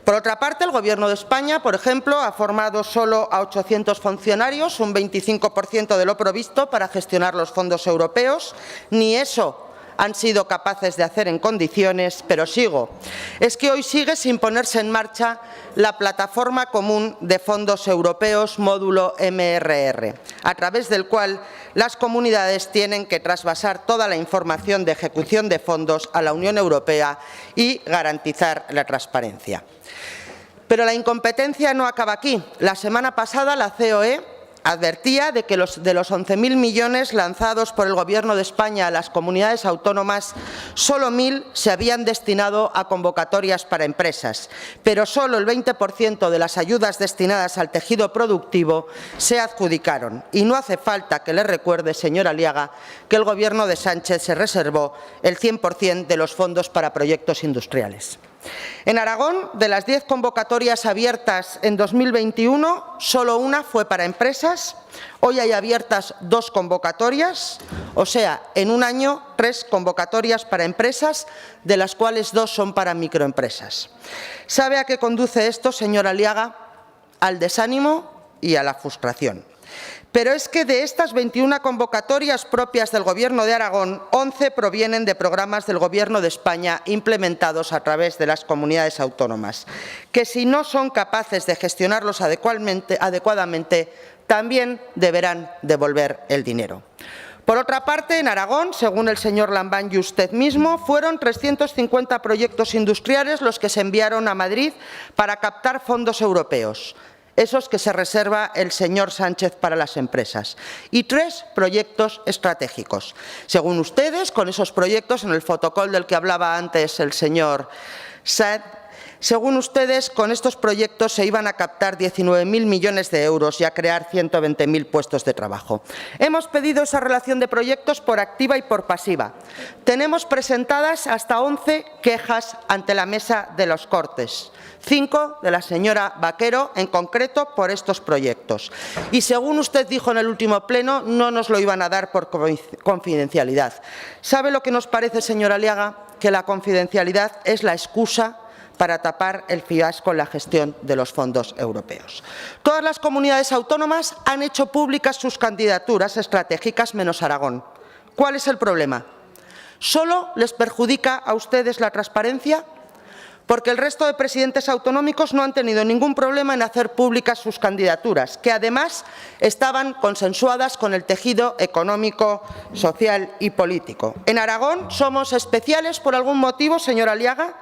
Por otra parte, el Gobierno de España, por ejemplo, ha formado solo a 800 funcionarios, un 25% de lo provisto para gestionar los fondos europeos. Ni eso han sido capaces de hacer en condiciones, pero sigo. Es que hoy sigue sin ponerse en marcha la plataforma común de fondos europeos módulo MRR, a través del cual las comunidades tienen que trasvasar toda la información de ejecución de fondos a la Unión Europea y garantizar la transparencia. Pero la incompetencia no acaba aquí. La semana pasada la COE advertía de que de los 11.000 millones lanzados por el Gobierno de España a las comunidades autónomas, solo 1.000 se habían destinado a convocatorias para empresas, pero solo el 20% de las ayudas destinadas al tejido productivo se adjudicaron. Y no hace falta que le recuerde, señora Aliaga, que el Gobierno de Sánchez se reservó el 100% de los fondos para proyectos industriales. En Aragón, de las 10 convocatorias abiertas en 2021, solo una fue para empresas. Hoy hay abiertas 2 convocatorias, o sea, en un año 3 convocatorias para empresas, de las cuales 2 son para microempresas. ¿Sabe a qué conduce esto, señor Aliaga? Al desánimo y a la frustración. Pero es que de estas 21 convocatorias propias del Gobierno de Aragón, 11 provienen de programas del Gobierno de España implementados a través de las comunidades autónomas, que si no son capaces de gestionarlos adecuadamente, también deberán devolver el dinero. Por otra parte, en Aragón, según el señor Lambán y usted mismo, fueron 350 proyectos industriales los que se enviaron a Madrid para captar fondos europeos, esos que se reserva el señor Sánchez para las empresas, y 3 proyectos estratégicos. Según ustedes, con esos proyectos, en el fotocall del que hablaba antes el señor Saed, según ustedes, con estos proyectos se iban a captar 19.000 millones de euros y a crear 120.000 puestos de trabajo. Hemos pedido esa relación de proyectos por activa y por pasiva. Tenemos presentadas hasta 11 quejas ante la mesa de los Cortes. 5 de la señora Vaquero, en concreto, por estos proyectos. Y según usted dijo en el último pleno, no nos lo iban a dar por confidencialidad. ¿Sabe lo que nos parece, señor Aliaga? Que la confidencialidad es la excusa para tapar el fiasco en la gestión de los fondos europeos. Todas las comunidades autónomas han hecho públicas sus candidaturas estratégicas, menos Aragón. ¿Cuál es el problema? ¿Solo les perjudica a ustedes la transparencia? Porque el resto de presidentes autonómicos no han tenido ningún problema en hacer públicas sus candidaturas, que además estaban consensuadas con el tejido económico, social y político. En Aragón somos especiales por algún motivo, señor Aliaga.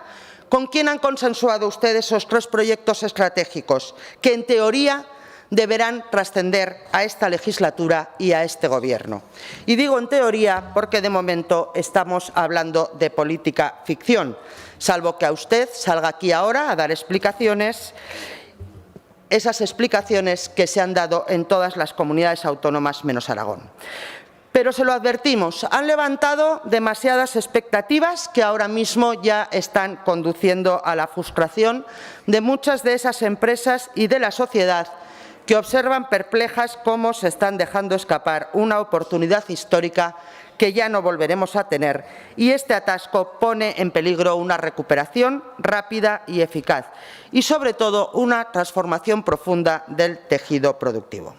¿Con quién han consensuado ustedes esos 3 proyectos estratégicos que, en teoría, deberán trascender a esta legislatura y a este Gobierno? Y digo en teoría porque, de momento, estamos hablando de política ficción, salvo que a usted salga aquí ahora a dar explicaciones, esas explicaciones que se han dado en todas las comunidades autónomas menos Aragón. Pero se lo advertimos, han levantado demasiadas expectativas que ahora mismo ya están conduciendo a la frustración de muchas de esas empresas y de la sociedad que observan perplejas cómo se están dejando escapar una oportunidad histórica que ya no volveremos a tener, y este atasco pone en peligro una recuperación rápida y eficaz y, sobre todo, una transformación profunda del tejido productivo.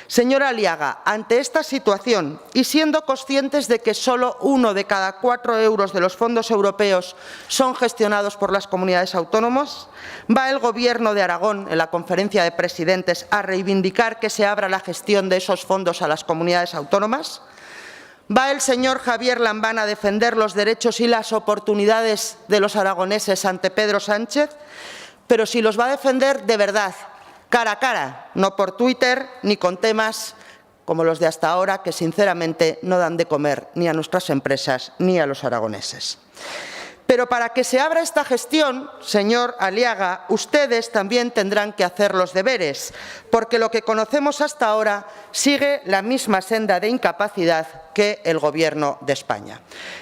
Señora Aliaga, ante esta situación y siendo conscientes de que solo 1 de cada 4 euros de los fondos europeos son gestionados por las comunidades autónomas, ¿va el Gobierno de Aragón, en la conferencia de presidentes, a reivindicar que se abra la gestión de esos fondos a las comunidades autónomas? ¿Va el señor Javier Lambán a defender los derechos y las oportunidades de los aragoneses ante Pedro Sánchez? Pero si los va a defender de verdad, cara a cara, no por Twitter ni con temas como los de hasta ahora, que sinceramente no dan de comer ni a nuestras empresas ni a los aragoneses. Pero para que se abra esta gestión, señor Aliaga, ustedes también tendrán que hacer los deberes, porque lo que conocemos hasta ahora sigue la misma senda de incapacidad que el Gobierno de España.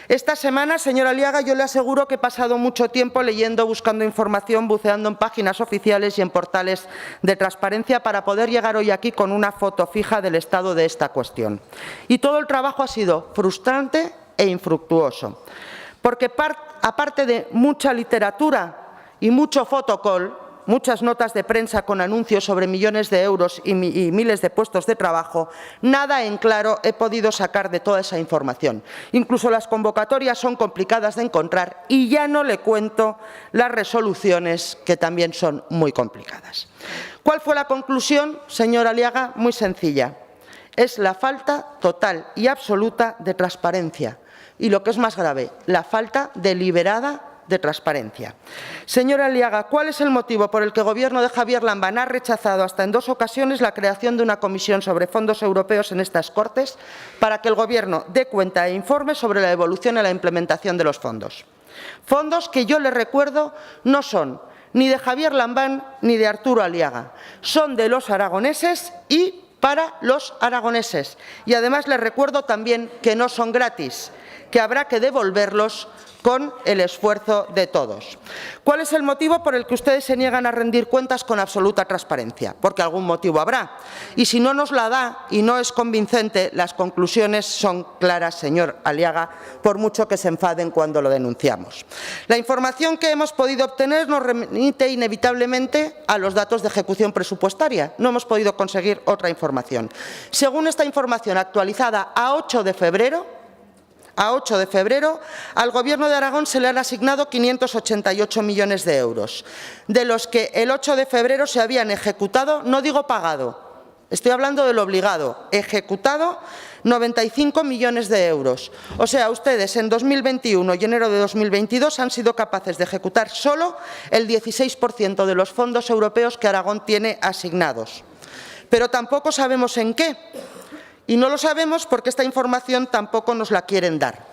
Esta semana, señor Aliaga, yo le aseguro que he pasado mucho tiempo leyendo, buscando información, buceando en páginas oficiales y en portales de transparencia para poder llegar hoy aquí con una foto fija del estado de esta cuestión. Y todo el trabajo ha sido frustrante e infructuoso, porque aparte de mucha literatura y mucho fotocall, muchas notas de prensa con anuncios sobre millones de euros y miles de puestos de trabajo, nada en claro he podido sacar de toda esa información. Incluso las convocatorias son complicadas de encontrar y ya no le cuento las resoluciones, que también son muy complicadas. ¿Cuál fue la conclusión, señor Aliaga? Muy sencilla. Es la falta total y absoluta de transparencia. Y lo que es más grave, la falta deliberada de transparencia. Señora Aliaga, ¿cuál es el motivo por el que el Gobierno de Javier Lambán ha rechazado hasta en 2 ocasiones la creación de una comisión sobre fondos europeos en estas Cortes para que el Gobierno dé cuenta e informe sobre la evolución y la implementación de los fondos? Fondos que, yo les recuerdo, no son ni de Javier Lambán ni de Arturo Aliaga, son de los aragoneses y para los aragoneses. Y además les recuerdo también que no son gratis, que habrá que devolverlos con el esfuerzo de todos. ¿Cuál es el motivo por el que ustedes se niegan a rendir cuentas con absoluta transparencia? Porque algún motivo habrá. Y si no nos la da y no es convincente, las conclusiones son claras, señor Aliaga, por mucho que se enfaden cuando lo denunciamos. La información que hemos podido obtener nos remite inevitablemente a los datos de ejecución presupuestaria. No hemos podido conseguir otra información. Según esta información actualizada a 8 de febrero, al Gobierno de Aragón se le han asignado 588 millones de euros, de los que el 8 de febrero se habían ejecutado, no digo pagado, estoy hablando del obligado, ejecutado 95 millones de euros. O sea, ustedes en 2021 y enero de 2022 han sido capaces de ejecutar solo el 16% de los fondos europeos que Aragón tiene asignados. Pero tampoco sabemos en qué. Y no lo sabemos porque esta información tampoco nos la quieren dar.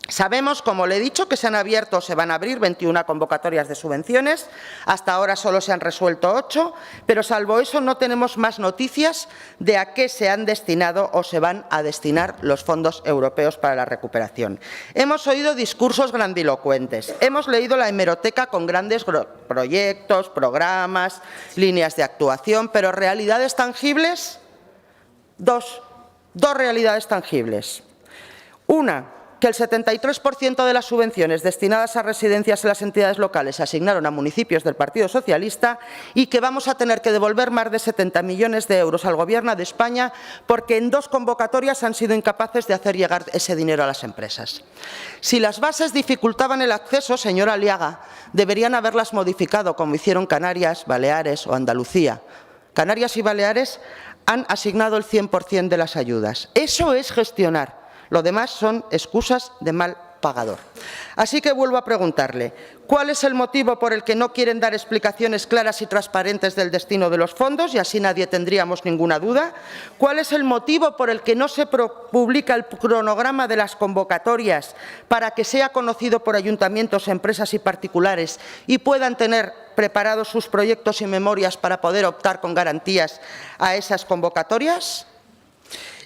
Sabemos, como le he dicho, que se han abierto o se van a abrir 21 convocatorias de subvenciones. Hasta ahora solo se han resuelto 8, pero salvo eso no tenemos más noticias de a qué se han destinado o se van a destinar los fondos europeos para la recuperación. Hemos oído discursos grandilocuentes, hemos leído la hemeroteca con grandes proyectos, programas, líneas de actuación, pero realidades tangibles, dos realidades tangibles. Una, que el 73% de las subvenciones destinadas a residencias en las entidades locales se asignaron a municipios del Partido Socialista y que vamos a tener que devolver más de 70 millones de euros al Gobierno de España porque en 2 convocatorias han sido incapaces de hacer llegar ese dinero a las empresas. Si las bases dificultaban el acceso, señora Aliaga, deberían haberlas modificado como hicieron Canarias, Baleares o Andalucía. Canarias y Baleares han asignado el 100% de las ayudas. Eso es gestionar. Lo demás son excusas de mal pagador. Así que vuelvo a preguntarle, ¿cuál es el motivo por el que no quieren dar explicaciones claras y transparentes del destino de los fondos? Y así nadie tendríamos ninguna duda. ¿Cuál es el motivo por el que no se publica el cronograma de las convocatorias para que sea conocido por ayuntamientos, empresas y particulares y puedan tener preparados sus proyectos y memorias para poder optar con garantías a esas convocatorias?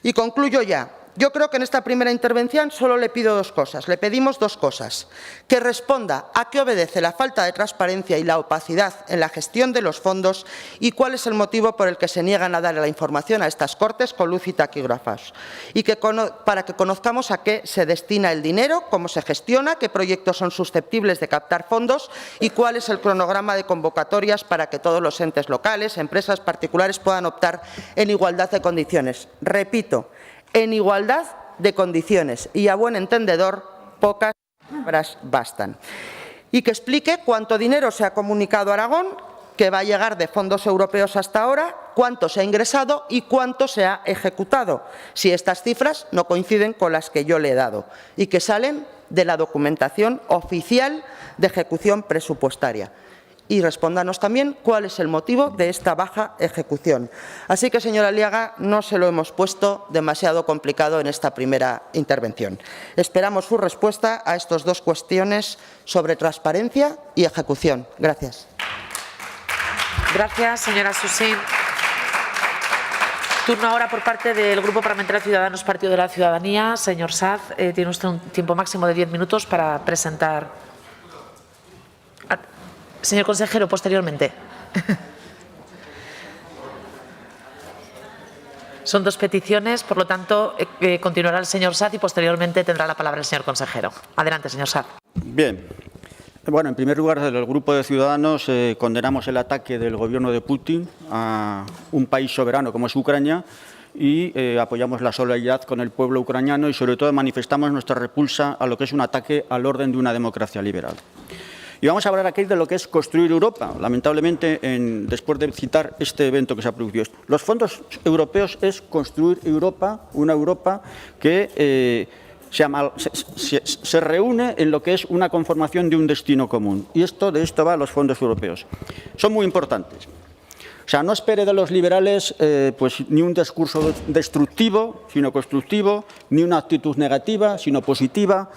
Y concluyo ya. Yo creo que en esta primera intervención solo le pido 2 cosas, le pedimos 2 cosas. Que responda a qué obedece la falta de transparencia y la opacidad en la gestión de los fondos y cuál es el motivo por el que se niegan a dar la información a estas Cortes con luz y taquígrafos. Y que para que conozcamos a qué se destina el dinero, cómo se gestiona, qué proyectos son susceptibles de captar fondos y cuál es el cronograma de convocatorias para que todos los entes locales, empresas particulares puedan optar en igualdad de condiciones. Repito, en igualdad de condiciones y a buen entendedor pocas palabras bastan. Y que explique cuánto dinero se ha comunicado a Aragón, que va a llegar de fondos europeos hasta ahora, cuánto se ha ingresado y cuánto se ha ejecutado, si estas cifras no coinciden con las que yo le he dado y que salen de la documentación oficial de ejecución presupuestaria. Y respóndanos también cuál es el motivo de esta baja ejecución. Así que, señora Aliaga, no se lo hemos puesto demasiado complicado en esta primera intervención. Esperamos su respuesta a estas 2 cuestiones sobre transparencia y ejecución. Gracias. Gracias, señora Susín. Turno ahora por parte del Grupo Parlamentario Ciudadanos Partido de la Ciudadanía. Señor Saz, tiene usted un tiempo máximo de 10 minutos para presentar. Señor consejero, posteriormente. Son 2 peticiones, por lo tanto, continuará el señor Saz y posteriormente tendrá la palabra el señor consejero. Adelante, señor Saz. Bien. Bueno, en primer lugar, desde el Grupo de Ciudadanos condenamos el ataque del Gobierno de Putin a un país soberano como es Ucrania y apoyamos la solidaridad con el pueblo ucraniano y, sobre todo, manifestamos nuestra repulsa a lo que es un ataque al orden de una democracia liberal. Y vamos a hablar aquí de lo que es construir Europa. Lamentablemente, después de citar este evento que se ha producido, los fondos europeos es construir Europa, una Europa que se reúne en lo que es una conformación de un destino común. Y de esto va los fondos europeos. Son muy importantes. O sea, no espere de los liberales pues, ni un discurso destructivo, sino constructivo, ni una actitud negativa, sino positiva.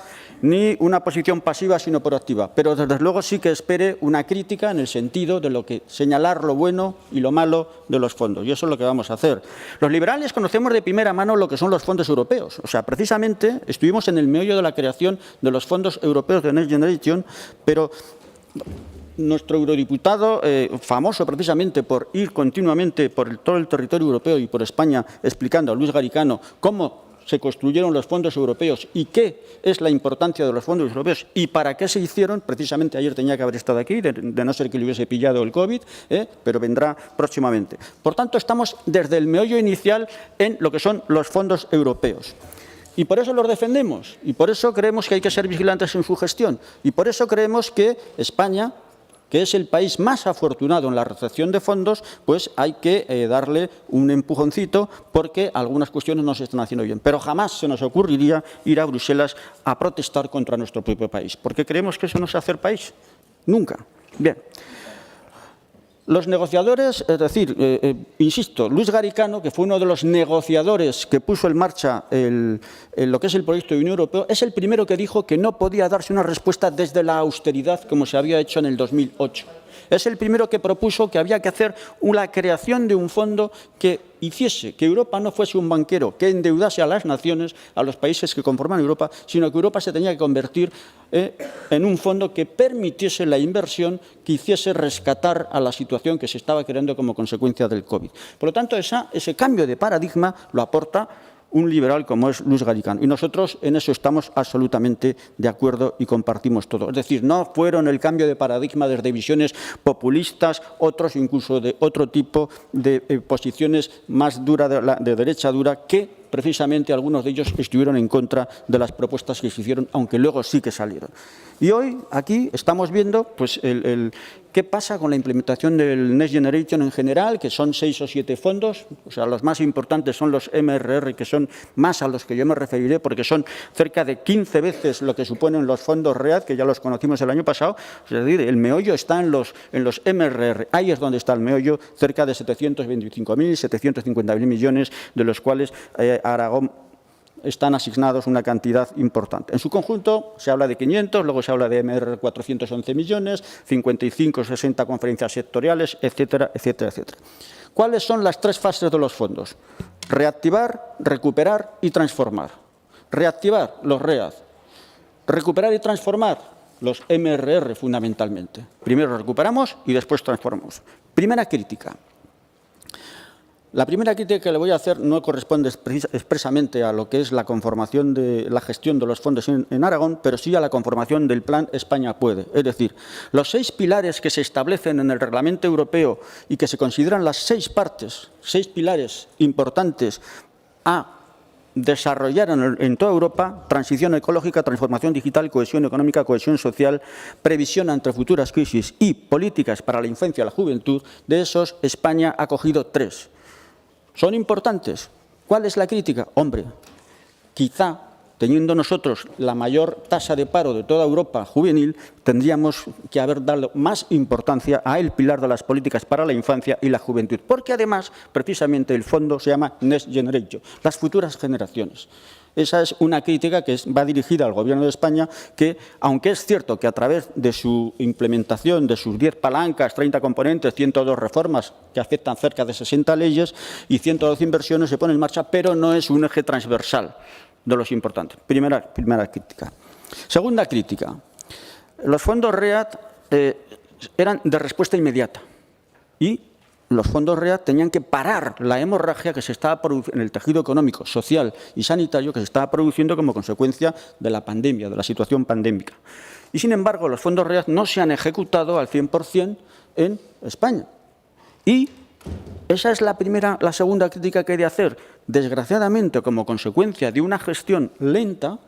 ni una posición pasiva, sino proactiva. Pero, desde luego, sí que espere una crítica en el sentido de lo que señalar lo bueno y lo malo de los fondos. Y eso es lo que vamos a hacer. Los liberales conocemos de primera mano lo que son los fondos europeos. O sea, precisamente estuvimos en el meollo de la creación de los fondos europeos de Next Generation, pero nuestro eurodiputado, famoso precisamente por ir continuamente por todo el territorio europeo y por España explicando a Luis Garicano cómo se construyeron los fondos europeos y qué es la importancia de los fondos europeos y para qué se hicieron. Precisamente ayer tenía que haber estado aquí, de no ser que le hubiese pillado el COVID, pero vendrá próximamente. Por tanto, estamos desde el meollo inicial en lo que son los fondos europeos. Y por eso los defendemos, y por eso creemos que hay que ser vigilantes en su gestión, y por eso creemos que España, que es el país más afortunado en la recepción de fondos, pues hay que darle un empujoncito porque algunas cuestiones no se están haciendo bien. Pero jamás se nos ocurriría ir a Bruselas a protestar contra nuestro propio país, porque creemos que eso no es hacer país. Nunca. Bien. Los negociadores, es decir, insisto, Luis Garicano, que fue uno de los negociadores que puso en marcha lo que es el proyecto de Unión Europea, es el primero que dijo que no podía darse una respuesta desde la austeridad como se había hecho en el 2008. Es el primero que propuso que había que hacer la creación de un fondo que hiciese que Europa no fuese un banquero que endeudase a las naciones, a los países que conforman Europa, sino que Europa se tenía que convertir en un fondo que permitiese la inversión, que hiciese rescatar a la situación que se estaba creando como consecuencia del COVID. Por lo tanto, ese cambio de paradigma lo aporta un liberal como es Luis Garicano. Y nosotros en eso estamos absolutamente de acuerdo y compartimos todo. Es decir, no fueron el cambio de paradigma desde visiones populistas, otros incluso de otro tipo de posiciones más duras, de derecha dura, que precisamente algunos de ellos estuvieron en contra de las propuestas que se hicieron, aunque luego sí que salieron. Y hoy aquí estamos viendo pues, qué pasa con la implementación del Next Generation en general, que son 6 o 7 fondos. O sea, los más importantes son los MRR, que son más a los que yo me referiré, porque son cerca de 15 veces lo que suponen los fondos READ, que ya los conocimos el año pasado. Es decir, el meollo está en los MRR. Ahí es donde está el meollo, cerca de 725.000, 750.000 millones, de los cuales a Aragón están asignados una cantidad importante. En su conjunto se habla de 500, luego se habla de MR 411 millones, 55, 60 conferencias sectoriales, etcétera, etcétera, etcétera. ¿Cuáles son las 3 fases de los fondos? Reactivar, recuperar y transformar. Reactivar los READ. Recuperar y transformar los MRR fundamentalmente. Primero recuperamos y después transformamos. Primera crítica. La primera crítica que le voy a hacer no corresponde expresamente a lo que es la conformación de la gestión de los fondos en Aragón, pero sí a la conformación del Plan España Puede. Es decir, los 6 pilares que se establecen en el Reglamento Europeo y que se consideran las 6 partes, 6 pilares importantes a desarrollar en toda Europa: transición ecológica, transformación digital, cohesión económica, cohesión social, previsión ante futuras crisis y políticas para la infancia y la juventud. De esos, España ha cogido 3. ¿Son importantes? ¿Cuál es la crítica? Hombre, quizá, teniendo nosotros la mayor tasa de paro de toda Europa juvenil, tendríamos que haber dado más importancia a el pilar de las políticas para la infancia y la juventud, porque además, precisamente, el fondo se llama Next Generation, las futuras generaciones. Esa es una crítica que va dirigida al Gobierno de España, que, aunque es cierto que a través de su implementación, de sus 10 palancas, 30 componentes, 102 reformas que afectan cerca de 60 leyes y 112 inversiones, se pone en marcha, pero no es un eje transversal de los importantes. Primera crítica. Segunda crítica. Los fondos READ eran de respuesta inmediata y los fondos READ tenían que parar la hemorragia que se estaba produciendo en el tejido económico, social y sanitario que se estaba produciendo como consecuencia de la pandemia, de la situación pandémica. Y, sin embargo, los fondos READ no se han ejecutado al 100% en España. Y esa es la segunda crítica que hay de hacer. Desgraciadamente, como consecuencia de una gestión lenta,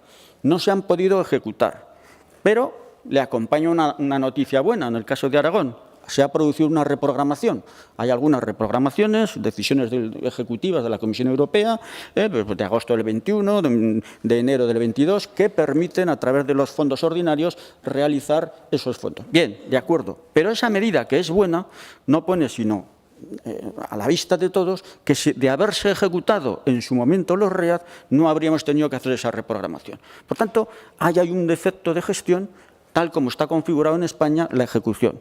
no se han podido ejecutar. Pero le acompaña una noticia buena en el caso de Aragón. Se ha producido una reprogramación. Hay algunas reprogramaciones, decisiones ejecutivas de la Comisión Europea, de agosto del 21, de enero del 22, que permiten, a través de los fondos ordinarios, realizar esos fondos. Bien, de acuerdo. Pero esa medida, que es buena, no pone sino a la vista de todos que de haberse ejecutado en su momento los READ no habríamos tenido que hacer esa reprogramación. Por tanto, ahí hay un defecto de gestión tal como está configurado en España la ejecución.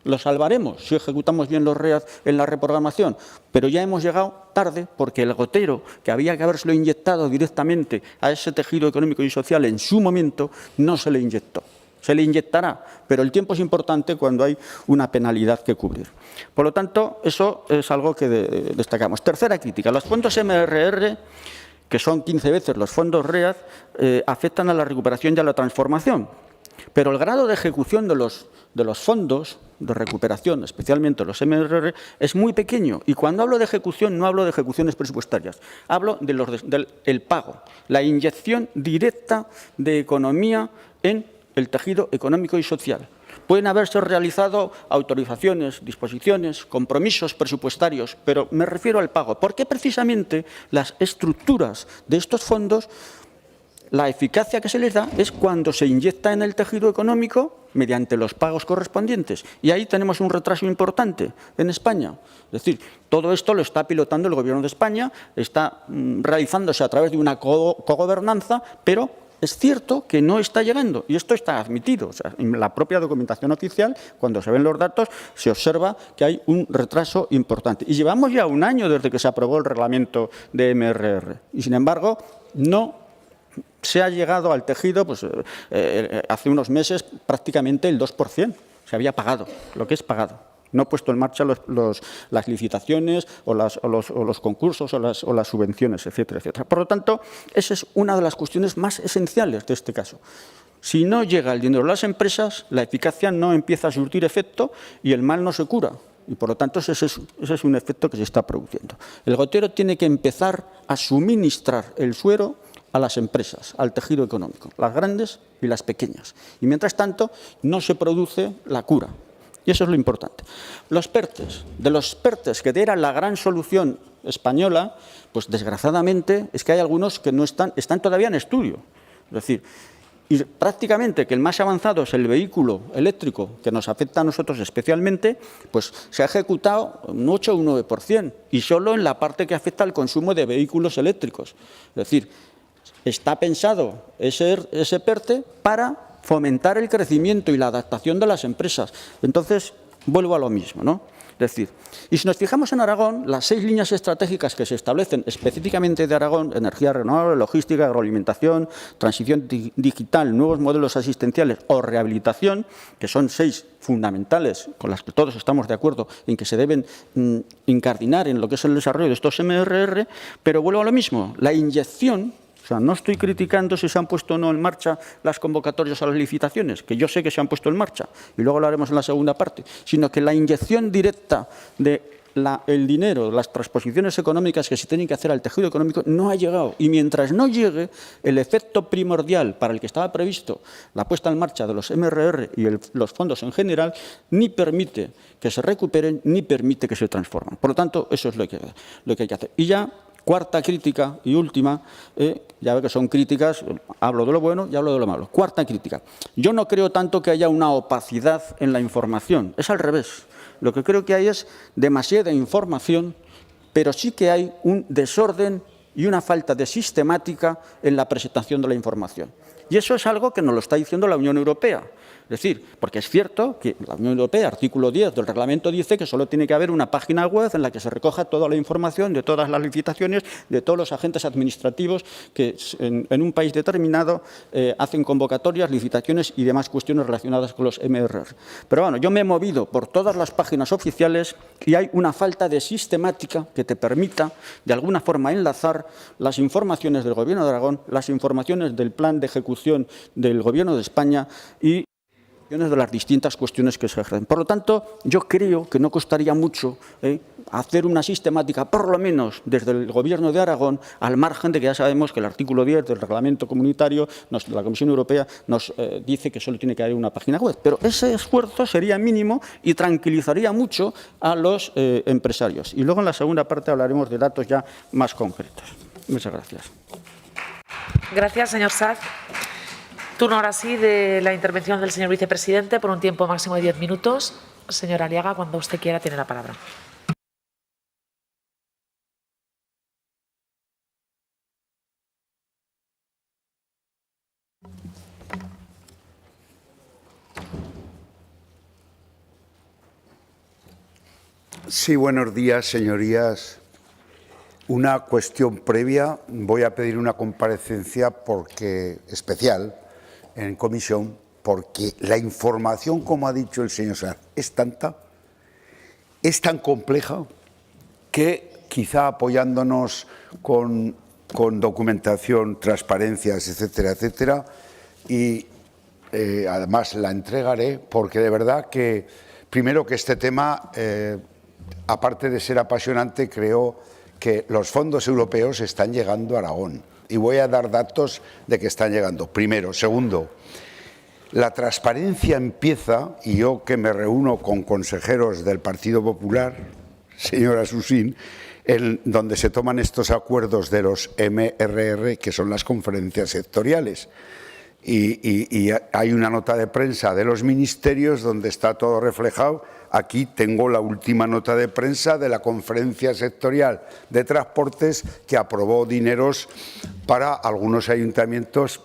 Lo salvaremos si ejecutamos bien los READ en la reprogramación, pero ya hemos llegado tarde porque el gotero que había que habérselo inyectado directamente a ese tejido económico y social en su momento no se le inyectó. Se le inyectará, pero el tiempo es importante cuando hay una penalidad que cubrir. Por lo tanto, eso es algo que destacamos. Tercera crítica, los fondos MRR, que son 15 veces los fondos READ, afectan a la recuperación y a la transformación. Pero el grado de ejecución de los fondos de recuperación, especialmente los MRR, es muy pequeño. Y cuando hablo de ejecución, no hablo de ejecuciones presupuestarias. Hablo del pago, la inyección directa de economía en el tejido económico y social. Pueden haberse realizado autorizaciones, disposiciones, compromisos presupuestarios, pero me refiero al pago, porque precisamente las estructuras de estos fondos, la eficacia que se les da es cuando se inyecta en el tejido económico mediante los pagos correspondientes. Y ahí tenemos un retraso importante en España. Es decir, todo esto lo está pilotando el Gobierno de España, está realizándose a través de una cogobernanza, pero es cierto que no está llegando, y esto está admitido. O sea, en la propia documentación oficial, cuando se ven los datos, se observa que hay un retraso importante. Y llevamos ya un año desde que se aprobó el reglamento de MRR. Y, sin embargo, no se ha llegado al tejido, pues hace unos meses prácticamente el 2%. Se había pagado, lo que es pagado. No ha puesto en marcha las licitaciones o los concursos o las subvenciones, etcétera, etcétera. Por lo tanto, esa es una de las cuestiones más esenciales de este caso. Si no llega el dinero a las empresas, la eficacia no empieza a surtir efecto y el mal no se cura. Y, por lo tanto, ese es un efecto que se está produciendo. El gotero tiene que empezar a suministrar el suero a las empresas, al tejido económico, las grandes y las pequeñas. Y, mientras tanto, no se produce la cura. Y eso es lo importante. Los PERTES, de los PERTES, que eran la gran solución española, pues desgraciadamente es que hay algunos que no están todavía en estudio. Es decir, y prácticamente que el más avanzado es el vehículo eléctrico, que nos afecta a nosotros especialmente, pues se ha ejecutado un 8 o un 9%, y solo en la parte que afecta al consumo de vehículos eléctricos. Es decir, está pensado ese PERTE para fomentar el crecimiento y la adaptación de las empresas. Entonces, vuelvo a lo mismo, ¿no? Es decir, y si nos fijamos en Aragón, las 6 líneas estratégicas que se establecen específicamente de Aragón, energía renovable, logística, agroalimentación, transición digital, nuevos modelos asistenciales o rehabilitación, que son 6 fundamentales con las que todos estamos de acuerdo en que se deben incardinar en lo que es el desarrollo de estos MRR, pero vuelvo a lo mismo, la inyección. O sea, no estoy criticando si se han puesto o no en marcha las convocatorias a las licitaciones, que yo sé que se han puesto en marcha, y luego lo haremos en la segunda parte, sino que la inyección directa del dinero, las transposiciones económicas que se tienen que hacer al tejido económico, no ha llegado. Y mientras no llegue, el efecto primordial para el que estaba previsto la puesta en marcha de los MRR y los fondos en general, ni permite que se recuperen, ni permite que se transformen. Por lo tanto, eso es lo que hay que hacer. Y ya, cuarta crítica y última, ya ve que son críticas, hablo de lo bueno y hablo de lo malo. Cuarta crítica. Yo no creo tanto que haya una opacidad en la información, es al revés. Lo que creo que hay es demasiada información, pero sí que hay un desorden y una falta de sistemática en la presentación de la información. Y eso es algo que nos lo está diciendo la Unión Europea. Es decir, porque es cierto que la Unión Europea, artículo 10 del reglamento, dice que solo tiene que haber una página web en la que se recoja toda la información de todas las licitaciones, de todos los agentes administrativos que en un país determinado hacen convocatorias, licitaciones y demás cuestiones relacionadas con los MRR. Pero bueno, yo me he movido por todas las páginas oficiales y hay una falta de sistemática que te permita, de alguna forma, enlazar las informaciones del Gobierno de Aragón, las informaciones del plan de ejecución del Gobierno de España y de las distintas cuestiones que se ejercen. Por lo tanto, yo creo que no costaría mucho hacer una sistemática, por lo menos desde el Gobierno de Aragón, al margen de que ya sabemos que el artículo 10 del reglamento comunitario de la Comisión Europea nos dice que solo tiene que haber una página web. Pero ese esfuerzo sería mínimo y tranquilizaría mucho a los empresarios. Y luego en la segunda parte hablaremos de datos ya más concretos. Muchas gracias. Gracias, señor Saz. Turno ahora sí de la intervención del señor vicepresidente por un tiempo máximo de 10 minutos. Señora Aliaga, cuando usted quiera, tiene la palabra. Sí, buenos días, señorías. Una cuestión previa. Voy a pedir una comparecencia especial en comisión, porque la información, como ha dicho el señor Sanz, es tanta, es tan compleja, que quizá apoyándonos con documentación, transparencias, etcétera, etcétera, y además la entregaré, porque de verdad que, primero, que este tema, aparte de ser apasionante, creo que los fondos europeos están llegando a Aragón. Y voy a dar datos de que están llegando. Primero. Segundo, la transparencia empieza, y yo que me reúno con consejeros del Partido Popular, señora Susín, donde se toman estos acuerdos de los MRR, que son las conferencias sectoriales. Y hay una nota de prensa de los ministerios donde está todo reflejado. Aquí tengo la última nota de prensa de la Conferencia Sectorial de Transportes, que aprobó dineros para algunos ayuntamientos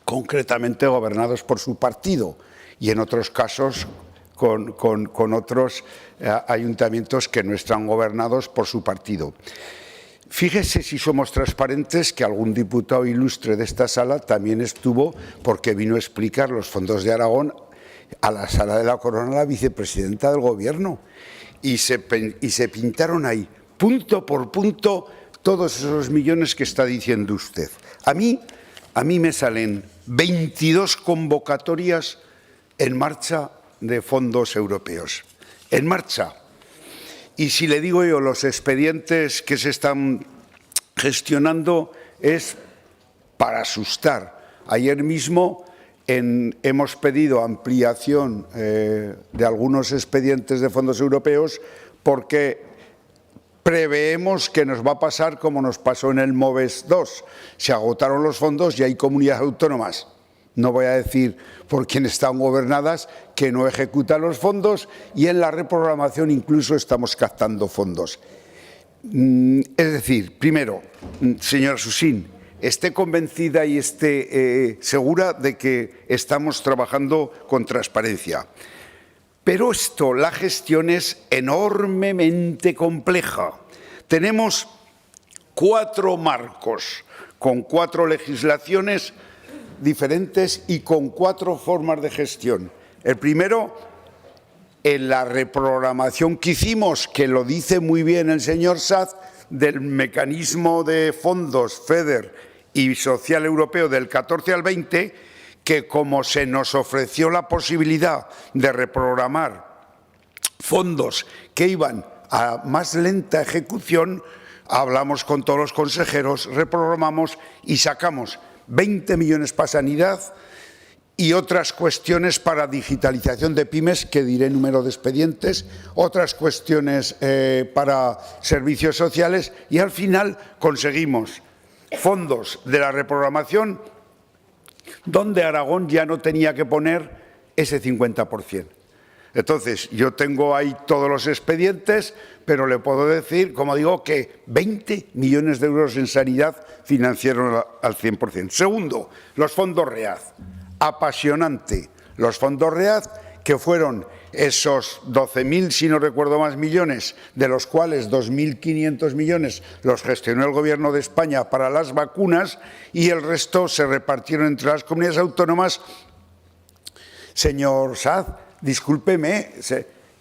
concretamente gobernados por su partido, y en otros casos con otros ayuntamientos que no están gobernados por su partido. Fíjese, si somos transparentes, que algún diputado ilustre de esta sala también estuvo, porque vino a explicar los fondos de Aragón a la Sala de la Corona, la vicepresidenta del Gobierno, y se pintaron ahí, punto por punto, todos esos millones que está diciendo usted. A mí me salen 22 convocatorias en marcha de fondos europeos. En marcha. Y si le digo yo los expedientes que se están gestionando, es para asustar. Ayer mismo hemos pedido ampliación de algunos expedientes de fondos europeos, porque preveemos que nos va a pasar como nos pasó en el MOVES 2. Se agotaron los fondos y hay comunidades autónomas, no voy a decir por quién están gobernadas, que no ejecutan los fondos, y en la reprogramación incluso estamos captando fondos. Es decir, primero, señora Susín, esté convencida y esté segura de que estamos trabajando con transparencia. Pero la gestión es enormemente compleja. Tenemos 4 marcos con 4 legislaciones diferentes y con 4 formas de gestión. El primero, en la reprogramación que hicimos, que lo dice muy bien el señor Sanz, del mecanismo de fondos FEDER y Social Europeo del 14 al 20, que como se nos ofreció la posibilidad de reprogramar fondos que iban a más lenta ejecución, hablamos con todos los consejeros, reprogramamos y sacamos 20 millones para sanidad y otras cuestiones para digitalización de pymes, que diré número de expedientes, otras cuestiones para servicios sociales, y al final conseguimos fondos de la reprogramación donde Aragón ya no tenía que poner ese 50%. Entonces, yo tengo ahí todos los expedientes, pero le puedo decir, como digo, que 20 millones de euros en sanidad financiaron al 100%. Segundo, los fondos READ. Apasionante. Los fondos READ, que fueron esos 12.000, si no recuerdo más, millones, de los cuales 2.500 millones los gestionó el Gobierno de España para las vacunas, y el resto se repartieron entre las comunidades autónomas. Señor Sanz, discúlpeme,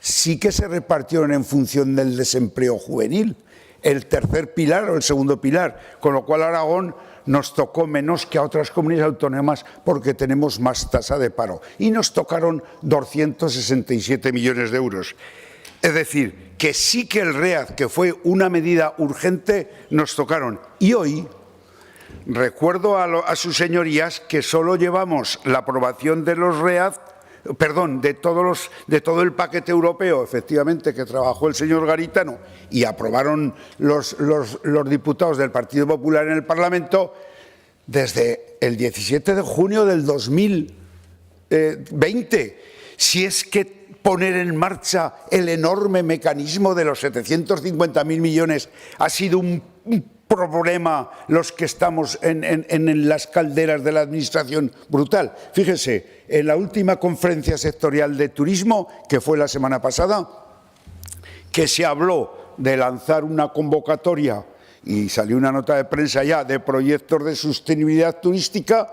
sí que se repartieron en función del desempleo juvenil, el tercer pilar o el segundo pilar, con lo cual Aragón nos tocó menos que a otras comunidades autónomas porque tenemos más tasa de paro, y nos tocaron 267 millones de euros. Es decir, que sí que el READ, que fue una medida urgente, nos tocaron. Y hoy recuerdo a sus señorías que solo llevamos la aprobación de los READ, de todo el paquete europeo, efectivamente, que trabajó el señor Garitano y aprobaron los diputados del Partido Popular en el Parlamento, desde el 17 de junio del 2020. Si es que poner en marcha el enorme mecanismo de los 750.000 millones ha sido un problema, los que estamos en las calderas de la Administración, brutal. Fíjese, en la última conferencia sectorial de turismo, que fue la semana pasada, que se habló de lanzar una convocatoria y salió una nota de prensa ya de proyectos de sostenibilidad turística,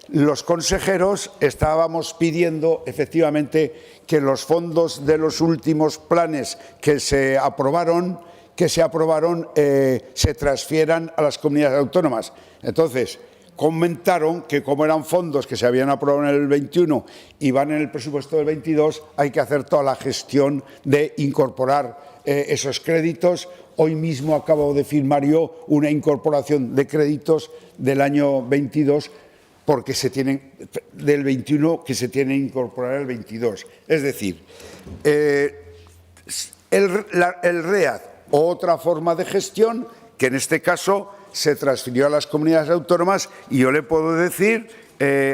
los consejeros estábamos pidiendo efectivamente que los fondos de los últimos planes que se aprobaron se transfieran a las comunidades autónomas. Entonces, comentaron que como eran fondos que se habían aprobado en el 21 y van en el presupuesto del 22, hay que hacer toda la gestión de incorporar esos créditos. Hoy mismo acabo de firmar yo una incorporación de créditos del año 22 porque del 21 que se tiene que incorporar el 22. Es decir, el READ, otra forma de gestión que en este caso se transfirió a las comunidades autónomas, y yo le puedo decir,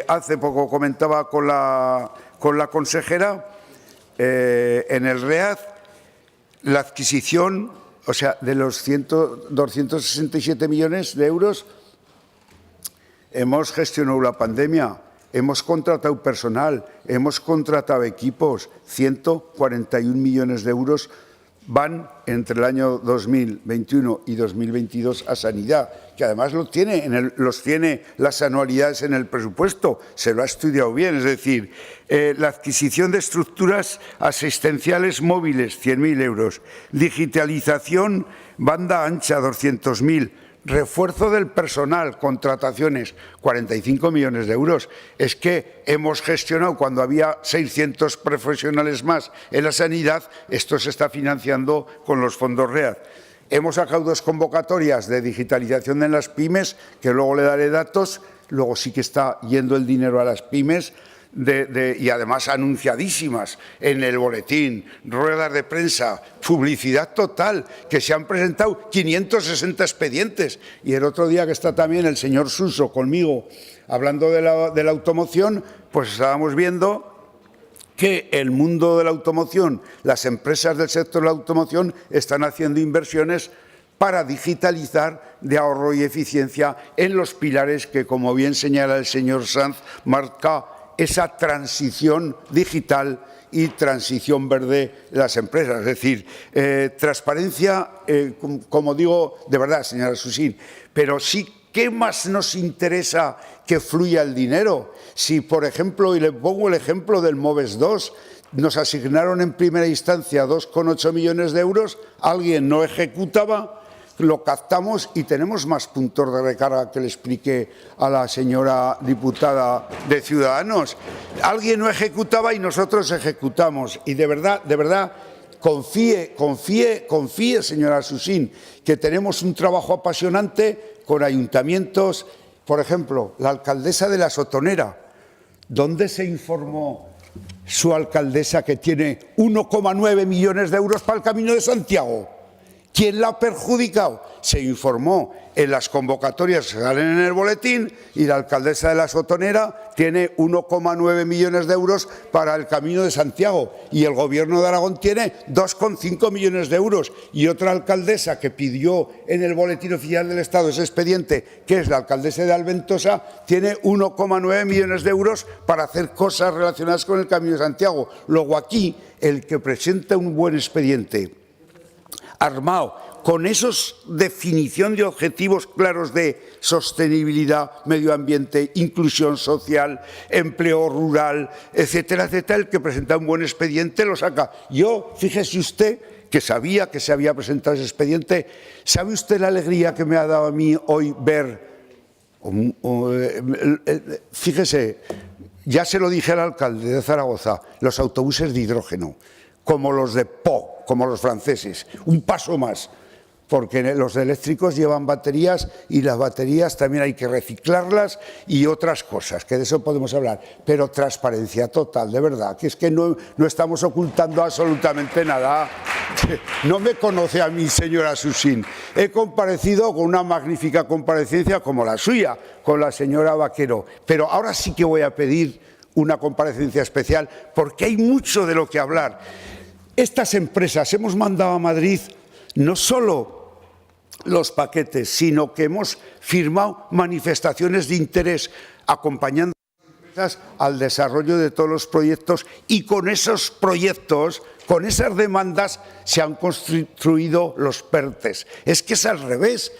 hace poco comentaba con la consejera, en el READ la adquisición, o sea, de los 267 millones de euros, hemos gestionado la pandemia, hemos contratado personal, hemos contratado equipos, 141 millones de euros van entre el año 2021 y 2022 a sanidad, que además los tiene las anualidades en el presupuesto, se lo ha estudiado bien. Es decir, la adquisición de estructuras asistenciales móviles, 100.000 euros, digitalización, banda ancha, 200.000, refuerzo del personal, contrataciones, 45 millones de euros. Es que hemos gestionado, cuando había 600 profesionales más en la sanidad, esto se está financiando con los fondos READ. Hemos sacado 2 convocatorias de digitalización en las pymes, que luego le daré datos, luego sí que está yendo el dinero a las pymes, y además anunciadísimas en el boletín, ruedas de prensa, publicidad total, que se han presentado 560 expedientes. Y el otro día que está también el señor Suso conmigo hablando de la automoción, pues estábamos viendo que el mundo de la automoción, las empresas del sector de la automoción están haciendo inversiones para digitalizar, de ahorro y eficiencia en los pilares que, como bien señala el señor Sanz, marca esa transición digital y transición verde de las empresas. Es decir, transparencia, como digo, de verdad, señora Susín, pero sí, ¿qué más nos interesa que fluya el dinero? Si, por ejemplo, y le pongo el ejemplo del MOVES 2, nos asignaron en primera instancia 2,8 millones de euros, alguien no ejecutaba, lo captamos y tenemos más puntos de recarga que le expliqué a la señora diputada de Ciudadanos. Alguien no ejecutaba y nosotros ejecutamos. Y de verdad, confíe, señora Susín, que tenemos un trabajo apasionante con ayuntamientos. Por ejemplo, la alcaldesa de La Sotonera. ¿Dónde se informó su alcaldesa que tiene 1,9 millones de euros para el Camino de Santiago? ¿Quién la ha perjudicado? Se informó en las convocatorias que salen en el boletín y la alcaldesa de La Sotonera tiene 1,9 millones de euros para el Camino de Santiago y el Gobierno de Aragón tiene 2,5 millones de euros. Y otra alcaldesa que pidió en el Boletín Oficial del Estado ese expediente, que es la alcaldesa de Alventosa, tiene 1,9 millones de euros para hacer cosas relacionadas con el Camino de Santiago. Luego aquí, el que presenta un buen expediente armado con esos definición de objetivos claros de sostenibilidad, medio ambiente, inclusión social, empleo rural, etcétera, etcétera, el que presenta un buen expediente lo saca. Yo, fíjese usted, que sabía que se había presentado ese expediente, ¿sabe usted la alegría que me ha dado a mí hoy ver? Fíjese, ya se lo dije al alcalde de Zaragoza, los autobuses de hidrógeno, como los de Po, como los franceses, un paso más, porque los eléctricos llevan baterías y las baterías también hay que reciclarlas y otras cosas, que de eso podemos hablar, pero transparencia total, de verdad, que es que no estamos ocultando absolutamente nada. No me conoce a mí, señora Susín, he comparecido con una magnífica comparecencia como la suya, con la señora Vaquero, pero ahora sí que voy a pedir una comparecencia especial porque hay mucho de lo que hablar. Estas empresas hemos mandado a Madrid no solo los paquetes, sino que hemos firmado manifestaciones de interés acompañando a las al desarrollo de todos los proyectos y con esos proyectos, con esas demandas, se han construido los PERTEs. Es que es al revés.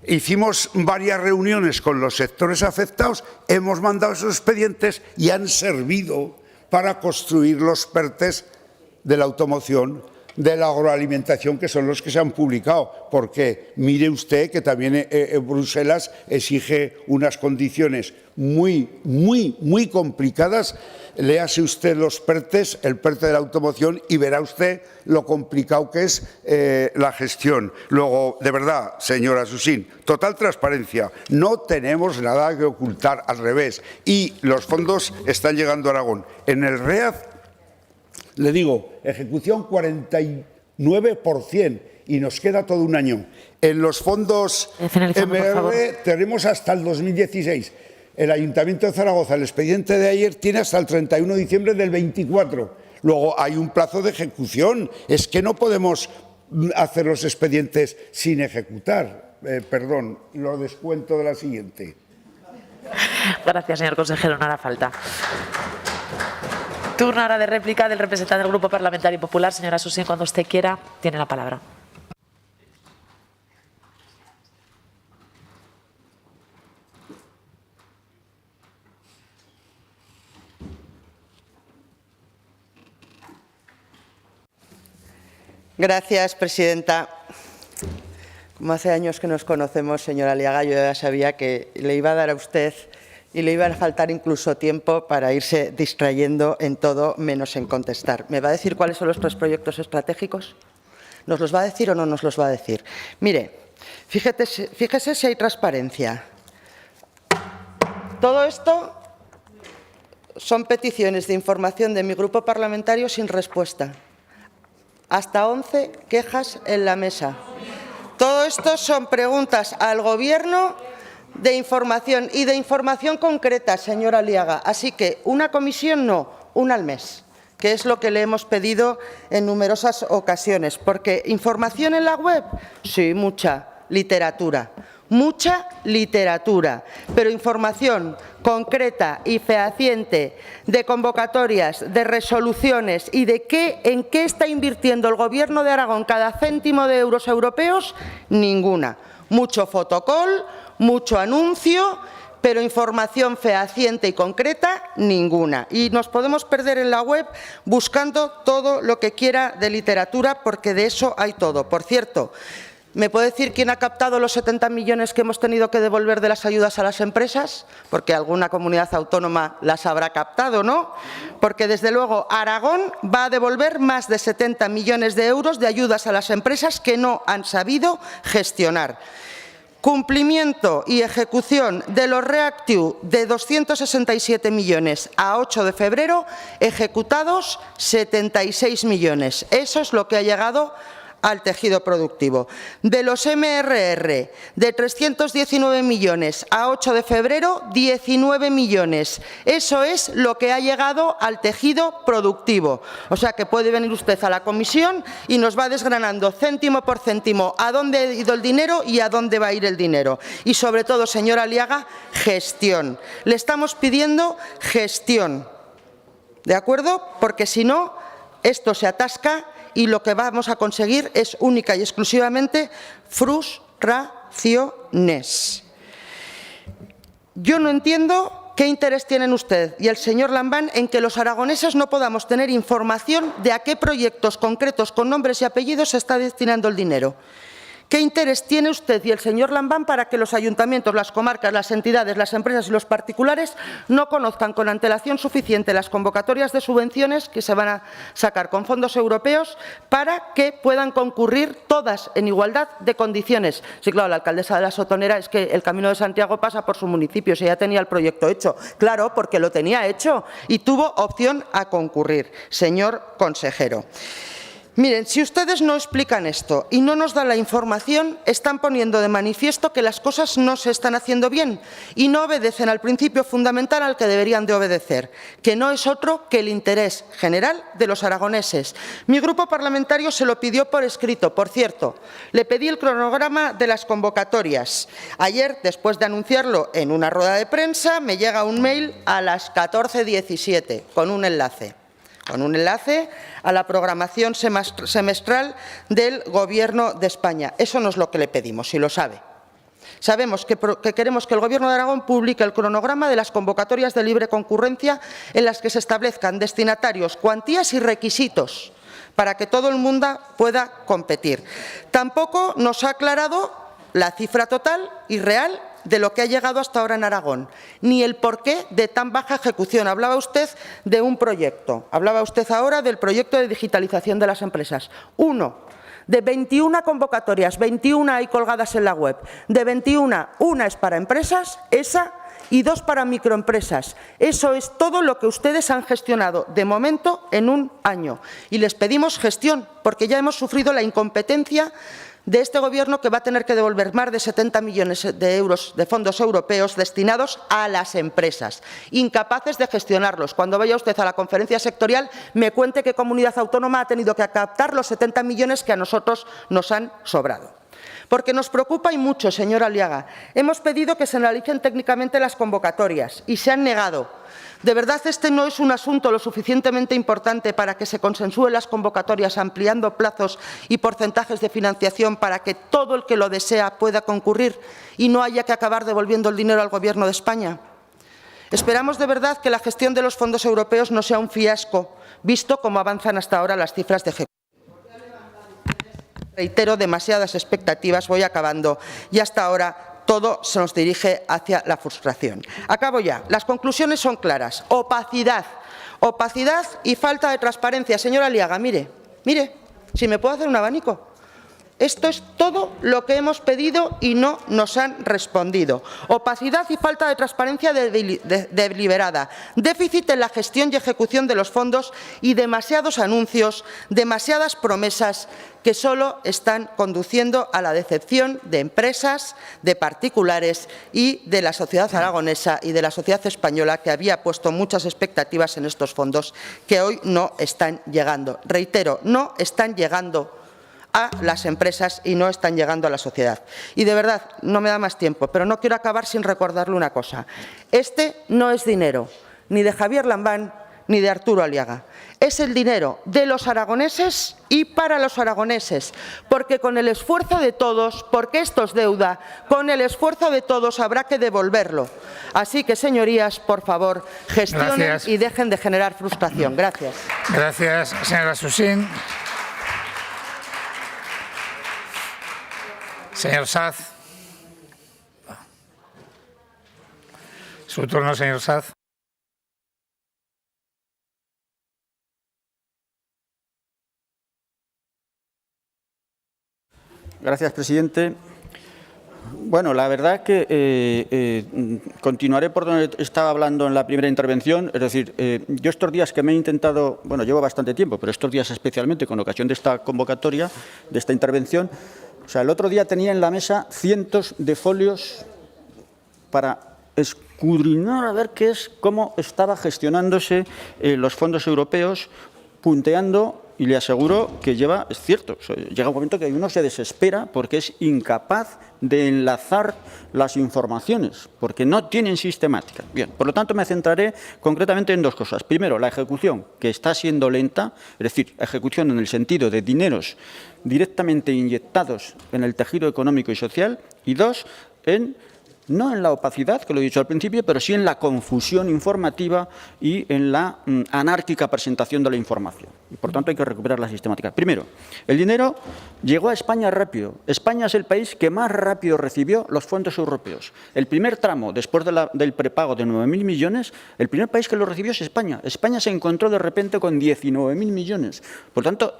Hicimos varias reuniones con los sectores afectados, hemos mandado esos expedientes y han servido para construir los PERTEs de la automoción, de la agroalimentación, que son los que se han publicado, porque mire usted que también Bruselas exige unas condiciones muy complicadas. Léase usted los PERTEs, el PERTE de la automoción, y verá usted lo complicado que es la gestión. Luego, de verdad, señora Susín, total transparencia, no tenemos nada que ocultar, al revés, y los fondos están llegando a Aragón. En el READ, le digo, ejecución 49% y nos queda todo un año. En los fondos MR tenemos hasta el 2016. El Ayuntamiento de Zaragoza, el expediente de ayer, tiene hasta el 31 de diciembre del 24. Luego hay un plazo de ejecución. Es que no podemos hacer los expedientes sin ejecutar. Perdón, lo descuento de la siguiente. Gracias, señor consejero, no hará falta. Turno ahora de réplica del representante del Grupo Parlamentario Popular. Señora Susín, cuando usted quiera, tiene la palabra. Gracias, presidenta. Como hace años que nos conocemos, señora Aliaga, yo ya sabía que le iba a dar a usted y le iba a faltar incluso tiempo para irse distrayendo en todo menos en contestar. ¿Me va a decir cuáles son los 3 proyectos estratégicos? ¿Nos los va a decir o no nos los va a decir? Mire, fíjese si hay transparencia. Todo esto son peticiones de información de mi grupo parlamentario sin respuesta. Hasta 11 quejas en la mesa. Todo esto son preguntas al Gobierno de información y de información concreta, señora Aliaga. Así que una comisión no, una al mes, que es lo que le hemos pedido en numerosas ocasiones. Porque información en la web, sí, mucha literatura, pero información concreta y fehaciente de convocatorias, de resoluciones y de en qué está invirtiendo el Gobierno de Aragón cada céntimo de euros europeos, ninguna. Mucho fotocall, mucho anuncio, pero información fehaciente y concreta, ninguna. Y nos podemos perder en la web buscando todo lo que quiera de literatura, porque de eso hay todo. Por cierto, ¿me puede decir quién ha captado los 70 millones que hemos tenido que devolver de las ayudas a las empresas? Porque alguna comunidad autónoma las habrá captado, ¿no? Porque, desde luego, Aragón va a devolver más de 70 millones de euros de ayudas a las empresas que no han sabido gestionar. Cumplimiento y ejecución de los REACT-EU de 267 millones a 8 de febrero, ejecutados 76 millones. Eso es lo que ha llegado al tejido productivo. De los MRR, de 319 millones a 8 de febrero, 19 millones. Eso es lo que ha llegado al tejido productivo. O sea que puede venir usted a la comisión y nos va desgranando céntimo por céntimo a dónde ha ido el dinero y a dónde va a ir el dinero. Y sobre todo, señora Aliaga, gestión. Le estamos pidiendo gestión. ¿De acuerdo? Porque si no, esto se atasca y lo que vamos a conseguir es única y exclusivamente frustraciones. Yo no entiendo qué interés tienen usted y el señor Lambán en que los aragoneses no podamos tener información de a qué proyectos concretos con nombres y apellidos se está destinando el dinero. ¿Qué interés tiene usted y el señor Lambán para que los ayuntamientos, las comarcas, las entidades, las empresas y los particulares no conozcan con antelación suficiente las convocatorias de subvenciones que se van a sacar con fondos europeos para que puedan concurrir todas en igualdad de condiciones? Sí, claro, la alcaldesa de La Sotonera, es que el Camino de Santiago pasa por su municipio, si ya tenía el proyecto hecho. Claro, porque lo tenía hecho y tuvo opción a concurrir, señor consejero. Miren, si ustedes no explican esto y no nos dan la información, están poniendo de manifiesto que las cosas no se están haciendo bien y no obedecen al principio fundamental al que deberían de obedecer, que no es otro que el interés general de los aragoneses. Mi grupo parlamentario se lo pidió por escrito. Por cierto, le pedí el cronograma de las convocatorias. Ayer, después de anunciarlo en una rueda de prensa, me llega un mail a las 14:17 con un enlace a la programación semestral del Gobierno de España. Eso no es lo que le pedimos, si lo sabe. Sabemos que queremos que el Gobierno de Aragón publique el cronograma de las convocatorias de libre concurrencia en las que se establezcan destinatarios, cuantías y requisitos para que todo el mundo pueda competir. Tampoco nos ha aclarado la cifra total y real de lo que ha llegado hasta ahora en Aragón, ni el porqué de tan baja ejecución. Hablaba usted de un proyecto, hablaba usted ahora del proyecto de digitalización de las empresas. Uno de 21 convocatorias, 21 hay colgadas en la web, de 21, una es para empresas, esa, y 2 para microempresas. Eso es todo lo que ustedes han gestionado de momento en un año. Y les pedimos gestión, porque ya hemos sufrido la incompetencia de este Gobierno, que va a tener que devolver más de 70 millones de euros de fondos europeos destinados a las empresas, incapaces de gestionarlos. Cuando vaya usted a la conferencia sectorial, me cuente qué comunidad autónoma ha tenido que captar los 70 millones que a nosotros nos han sobrado. Porque nos preocupa y mucho, señor Aliaga. Hemos pedido que se analicen técnicamente las convocatorias y se han negado. ¿De verdad este no es un asunto lo suficientemente importante para que se consensúen las convocatorias ampliando plazos y porcentajes de financiación para que todo el que lo desea pueda concurrir y no haya que acabar devolviendo el dinero al Gobierno de España? Esperamos de verdad que la gestión de los fondos europeos no sea un fiasco, visto cómo avanzan hasta ahora las cifras de ejecución. Reitero, demasiadas expectativas, voy acabando, y hasta ahora todo se nos dirige hacia la frustración. Acabo ya. Las conclusiones son claras. Opacidad y falta de transparencia. Señor Aliaga, mire, si me puedo hacer un abanico. Esto es todo lo que hemos pedido y no nos han respondido. Opacidad y falta de transparencia deliberada. Déficit en la gestión y ejecución de los fondos y demasiados anuncios, demasiadas promesas que solo están conduciendo a la decepción de empresas, de particulares y de la sociedad aragonesa y de la sociedad española, que había puesto muchas expectativas en estos fondos que hoy no están llegando. Reitero, no están llegando a las empresas y no están llegando a la sociedad. Y de verdad, no me da más tiempo, pero no quiero acabar sin recordarle una cosa. Este no es dinero ni de Javier Lambán ni de Arturo Aliaga. Es el dinero de los aragoneses y para los aragoneses, porque con el esfuerzo de todos, porque esto es deuda, con el esfuerzo de todos habrá que devolverlo. Así que, señorías, por favor, gestionen y dejen de generar frustración. Gracias. Gracias, señora Susín. Señor Saz. Su turno, señor Saz. Gracias, presidente. Bueno, la verdad que continuaré por donde estaba hablando en la primera intervención. Es decir, yo estos días que me he intentado, bueno, llevo bastante tiempo, pero estos días especialmente con ocasión de esta convocatoria, de esta intervención, o sea, el otro día tenía en la mesa cientos de folios para escudriñar a ver cómo estaba gestionándose los fondos europeos, punteando, y le aseguro que es cierto, llega un momento que uno se desespera porque es incapaz de enlazar las informaciones, porque no tienen sistemática. Bien, por lo tanto me centraré concretamente en dos cosas. Primero, la ejecución, que está siendo lenta, es decir, ejecución en el sentido de dineros directamente inyectados en el tejido económico y social, y dos, no en la opacidad, que lo he dicho al principio, pero sí en la confusión informativa y en la anárquica presentación de la información. Y, por tanto, hay que recuperar la sistemática. Primero, el dinero llegó a España rápido. España es el país que más rápido recibió los fondos europeos. El primer tramo, después del prepago de 9.000 millones, el primer país que lo recibió es España. España se encontró de repente con 19.000 millones. Por tanto,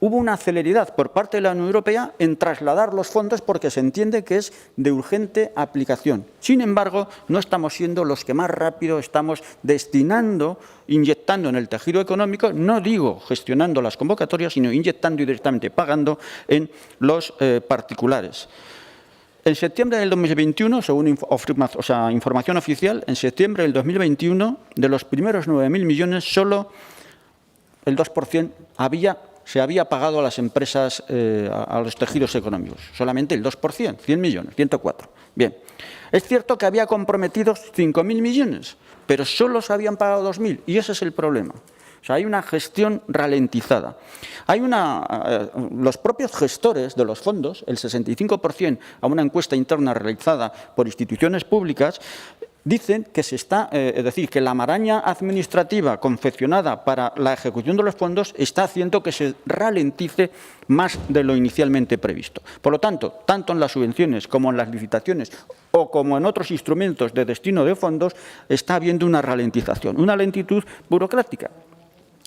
hubo una celeridad por parte de la Unión Europea en trasladar los fondos porque se entiende que es de urgente aplicación. Sin embargo, no estamos siendo los que más rápido estamos destinando, inyectando en el tejido económico, no digo gestionando las convocatorias, sino inyectando y directamente pagando en los particulares. En septiembre del 2021, según información oficial, en septiembre del 2021, de los primeros 9.000 millones, solo el 2% se había pagado a las empresas, a los tejidos económicos. Solamente el 2%, 100 millones, 104. Bien, es cierto que había comprometidos 5.000 millones, pero solo se habían pagado 2.000 y ese es el problema. O sea, hay una gestión ralentizada. Los propios gestores de los fondos, el 65%, a una encuesta interna realizada por instituciones públicas, dicen que es decir, que la maraña administrativa confeccionada para la ejecución de los fondos está haciendo que se ralentice más de lo inicialmente previsto. Por lo tanto, tanto en las subvenciones como en las licitaciones o como en otros instrumentos de destino de fondos, está habiendo una ralentización, una lentitud burocrática.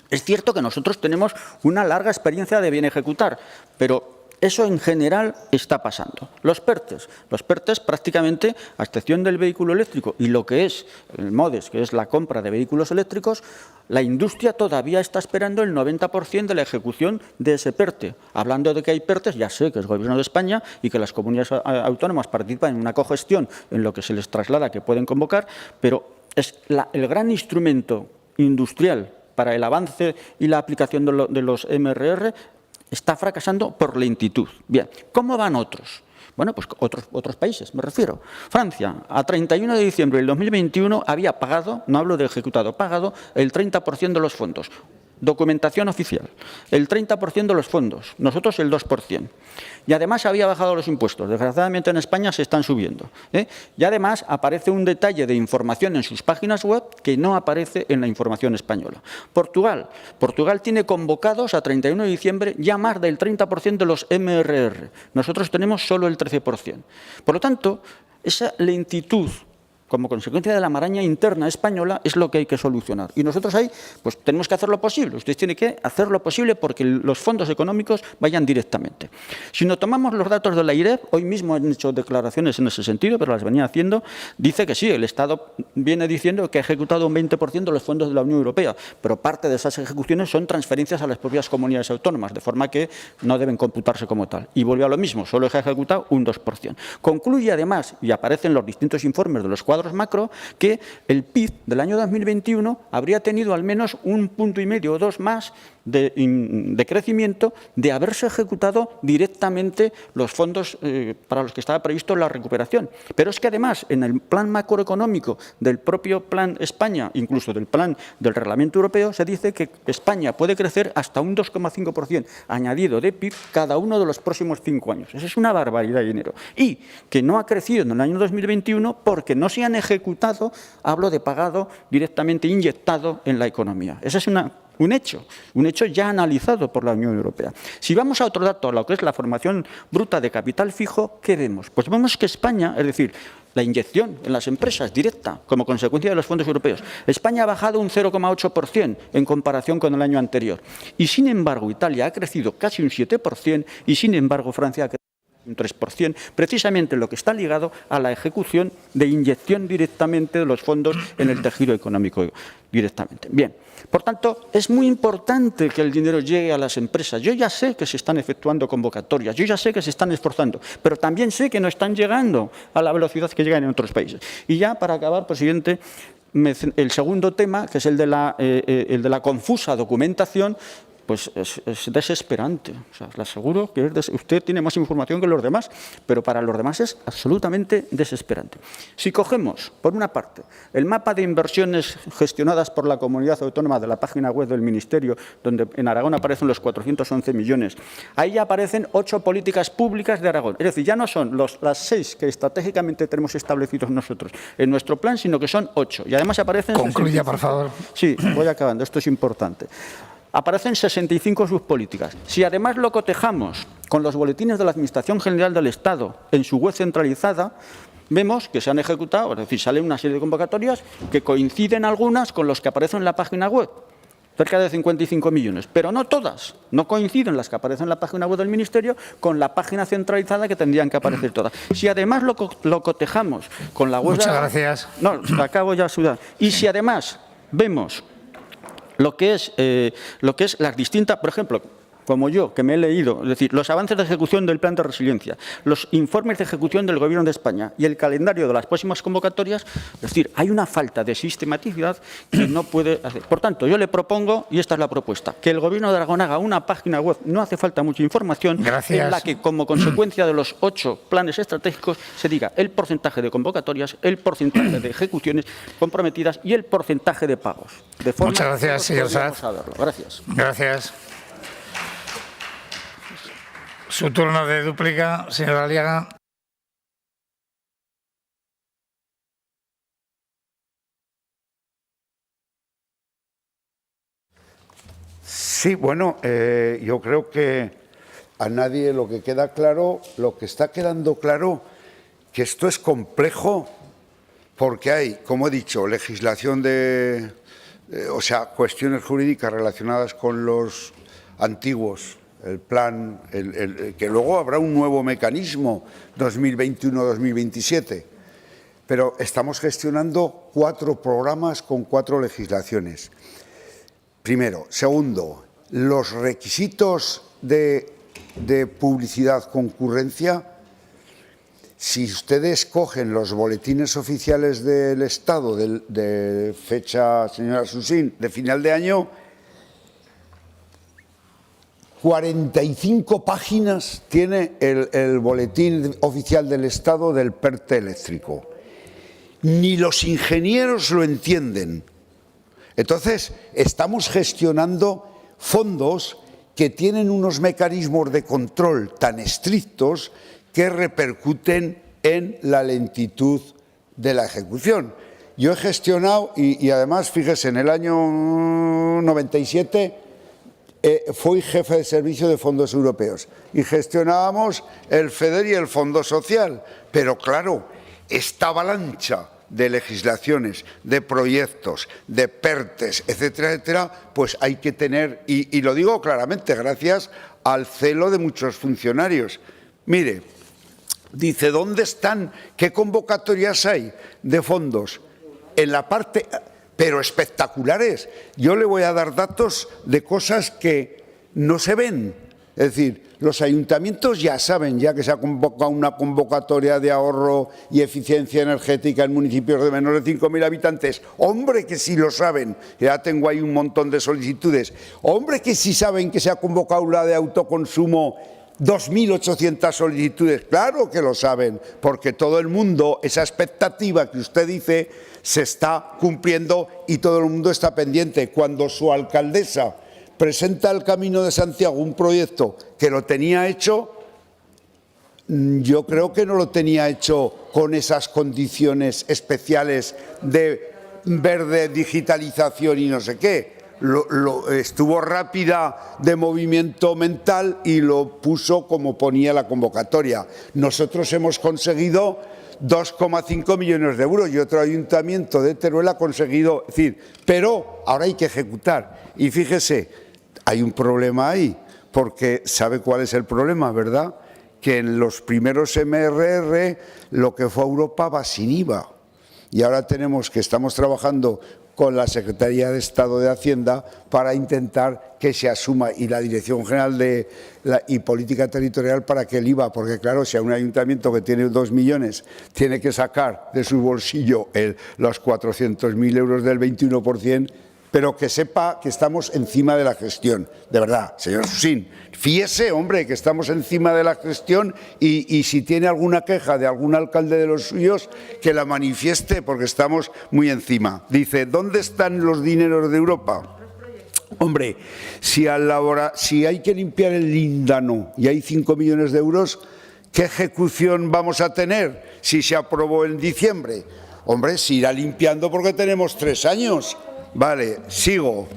Es cierto que nosotros tenemos una larga experiencia de bien ejecutar, pero eso en general está pasando. Los PERTEs prácticamente, a excepción del vehículo eléctrico y lo que es el MODES, que es la compra de vehículos eléctricos, la industria todavía está esperando el 90% de la ejecución de ese PERTE. Hablando de que hay PERTEs, ya sé que es el Gobierno de España y que las comunidades autónomas participan en una cogestión en lo que se les traslada que pueden convocar, pero es el gran instrumento industrial para el avance y la aplicación de los MRR está fracasando por lentitud. Bien, ¿cómo van otros? Bueno, pues otros países, me refiero. Francia, a 31 de diciembre del 2021 había pagado, no hablo de ejecutado, pagado el 30% de los fondos. Documentación oficial, el 30% de los fondos, nosotros el 2%. Y además había bajado los impuestos. Desgraciadamente en España se están subiendo. Y además aparece un detalle de información en sus páginas web que no aparece en la información española. Portugal tiene convocados a 31 de diciembre ya más del 30% de los MRR. Nosotros tenemos solo el 13%. Por lo tanto, esa lentitud como consecuencia de la maraña interna española, es lo que hay que solucionar. Y nosotros ahí pues tenemos que hacer lo posible. Ustedes tienen que hacer lo posible porque los fondos económicos vayan directamente. Si nos tomamos los datos de la IREF, hoy mismo han hecho declaraciones en ese sentido, pero las venía haciendo, dice que sí, el Estado viene diciendo que ha ejecutado un 20% de los fondos de la Unión Europea, pero parte de esas ejecuciones son transferencias a las propias comunidades autónomas, de forma que no deben computarse como tal. Y vuelve a lo mismo, solo se ha ejecutado un 2%. Concluye además, y aparecen los distintos informes de los cuadros macro, que el PIB del año 2021 habría tenido al menos 1,5 punto o 2 más de crecimiento de haberse ejecutado directamente los fondos para los que estaba previsto la recuperación. Pero es que además en el plan macroeconómico del propio plan España, incluso del plan del Reglamento Europeo, se dice que España puede crecer hasta un 2,5% añadido de PIB cada uno de los próximos 5 años. Eso es una barbaridad de dinero. Y que no ha crecido en el año 2021 porque no se han ejecutado, hablo de pagado directamente inyectado en la economía. Ese es un hecho ya analizado por la Unión Europea. Si vamos a otro dato, a lo que es la formación bruta de capital fijo, ¿qué vemos? Pues vemos que España, es decir, la inyección en las empresas directa como consecuencia de los fondos europeos, España ha bajado un 0,8% en comparación con el año anterior. Y sin embargo, Italia ha crecido casi un 7% y sin embargo, Francia ha crecido un 3%, precisamente lo que está ligado a la ejecución de inyección directamente de los fondos en el tejido económico directamente. Bien, por tanto, es muy importante que el dinero llegue a las empresas. Yo ya sé que se están efectuando convocatorias, yo ya sé que se están esforzando, pero también sé que no están llegando a la velocidad que llegan en otros países. Y ya, para acabar, presidente, el segundo tema, que es el de la confusa documentación, pues es desesperante. O sea, le aseguro que usted tiene más información que los demás, pero para los demás es absolutamente desesperante. Si cogemos, por una parte, el mapa de inversiones gestionadas por la comunidad autónoma de la página web del Ministerio, donde en Aragón aparecen los 411 millones, ahí ya aparecen 8 políticas públicas de Aragón. Es decir, ya no son las 6 que estratégicamente tenemos establecidos nosotros en nuestro plan, sino que son 8. Y además aparecen... Concluya, por favor. Sí, voy acabando, esto es importante. Aparecen 65 subpolíticas. Si además lo cotejamos con los boletines de la Administración General del Estado en su web centralizada, vemos que se han ejecutado, es decir, salen una serie de convocatorias que coinciden algunas con los que aparecen en la página web. cerca de 55 millones, pero no todas, no coinciden las que aparecen en la página web del Ministerio con la página centralizada que tendrían que aparecer todas. Si además lo cotejamos con la web... Muchas gracias. No, acabo ya, Sudán. Y si además vemos lo que es las distintas, por ejemplo, como yo, que me he leído, es decir, los avances de ejecución del Plan de Resiliencia, los informes de ejecución del Gobierno de España y el calendario de las próximas convocatorias, es decir, hay una falta de sistematicidad que no puede hacer. Por tanto, yo le propongo, y esta es la propuesta, que el Gobierno de Aragón haga una página web, no hace falta mucha información, Gracias. en la que, como consecuencia de los 8 planes estratégicos, se diga el porcentaje de convocatorias, el porcentaje de ejecuciones comprometidas y el porcentaje de pagos. De forma Muchas gracias, señor Saz. Gracias. Gracias. Su turno de dúplica, señora Aliaga. Sí, bueno, yo creo que a nadie lo que está quedando claro, que esto es complejo porque hay, como he dicho, legislación cuestiones jurídicas relacionadas con los antiguos, el plan, que luego habrá un nuevo mecanismo 2021-2027, pero estamos gestionando 4 programas con 4 legislaciones. Primero. Segundo, los requisitos de publicidad concurrencia, si ustedes cogen los boletines oficiales del Estado de fecha, señora Susín, de final de año, 45 páginas tiene el boletín oficial del Estado del PERTE eléctrico. Ni los ingenieros lo entienden. Entonces, estamos gestionando fondos que tienen unos mecanismos de control tan estrictos que repercuten en la lentitud de la ejecución. Yo he gestionado, y además, fíjese, en el año 97 fui jefe de servicio de fondos europeos y gestionábamos el FEDER y el Fondo Social. Pero claro, esta avalancha de legislaciones, de proyectos, de PERTES, etcétera, etcétera, pues hay que tener, y lo digo claramente, gracias al celo de muchos funcionarios. Mire, dice, ¿dónde están? ¿Qué convocatorias hay de fondos? En la parte, pero espectaculares. Yo le voy a dar datos de cosas que no se ven. Es decir, los ayuntamientos ya saben ya que se ha convocado una convocatoria de ahorro y eficiencia energética en municipios de menos de 5.000 habitantes. Hombre, que sí lo saben. Ya tengo ahí un montón de solicitudes. Hombre, que sí saben que se ha convocado la de autoconsumo, 2.800 solicitudes. Claro que lo saben, porque todo el mundo, esa expectativa que usted dice, se está cumpliendo y todo el mundo está pendiente. Cuando su alcaldesa presenta el Camino de Santiago, un proyecto que lo tenía hecho, yo creo que no lo tenía hecho con esas condiciones especiales de verde, digitalización y no sé qué. Estuvo rápida de movimiento mental y lo puso como ponía la convocatoria. Nosotros hemos conseguido 2,5 millones de euros y otro ayuntamiento de Teruel ha conseguido, es decir, pero ahora hay que ejecutar. Y fíjese, hay un problema ahí, porque ¿sabe cuál es el problema, verdad? Que en los primeros MRR lo que fue a Europa va sin IVA. Y ahora estamos trabajando con la Secretaría de Estado de Hacienda para intentar que se asuma, y la Dirección General y Política Territorial, para que el IVA, porque claro, si a un ayuntamiento que tiene 2 millones tiene que sacar de su bolsillo los 400.000 euros del 21%, pero que sepa que estamos encima de la gestión. De verdad, señor Susín, fíese, hombre, que estamos encima de la gestión y si tiene alguna queja de algún alcalde de los suyos, que la manifieste, porque estamos muy encima. Dice, ¿dónde están los dineros de Europa? Hombre, si hay que limpiar el Líndano y hay 5 millones de euros, ¿qué ejecución vamos a tener si se aprobó en diciembre? Hombre, se irá limpiando porque tenemos 3 años. Vale, sigo.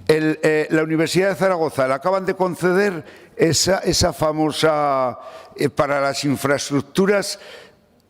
La Universidad de Zaragoza le acaban de conceder esa famosa para las infraestructuras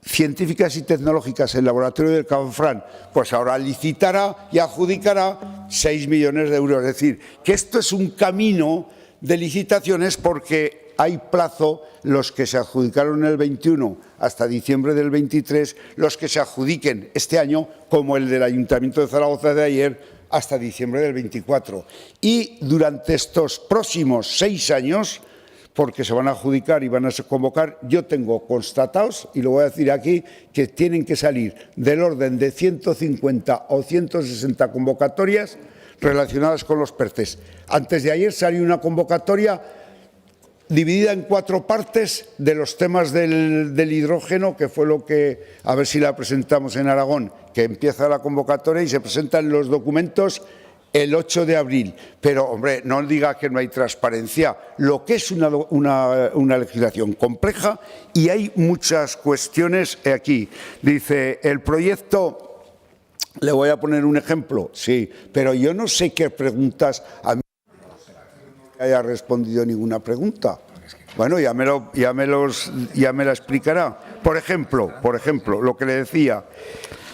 científicas y tecnológicas, el laboratorio del Canfranc, pues ahora licitará y adjudicará 6 millones de euros. Es decir, que esto es un camino de licitaciones porque hay plazo, los que se adjudicaron en el 21 hasta diciembre del 23, los que se adjudiquen este año, como el del Ayuntamiento de Zaragoza de ayer, hasta diciembre del 24. Y durante estos próximos 6 años, porque se van a adjudicar y van a convocar, yo tengo constatados, y lo voy a decir aquí, que tienen que salir del orden de 150 o 160 convocatorias relacionadas con los PERTEs. Antes de ayer salió una convocatoria dividida en 4 partes de los temas del hidrógeno, que fue lo que, a ver si la presentamos en Aragón, que empieza la convocatoria y se presentan los documentos el 8 de abril. Pero, hombre, no diga que no hay transparencia. Lo que es una legislación compleja y hay muchas cuestiones aquí. Dice, el proyecto... Le voy a poner un ejemplo, sí, pero yo no sé qué preguntas a mí no haya respondido ninguna pregunta. Bueno, ya me la explicará. Por ejemplo, lo que le decía,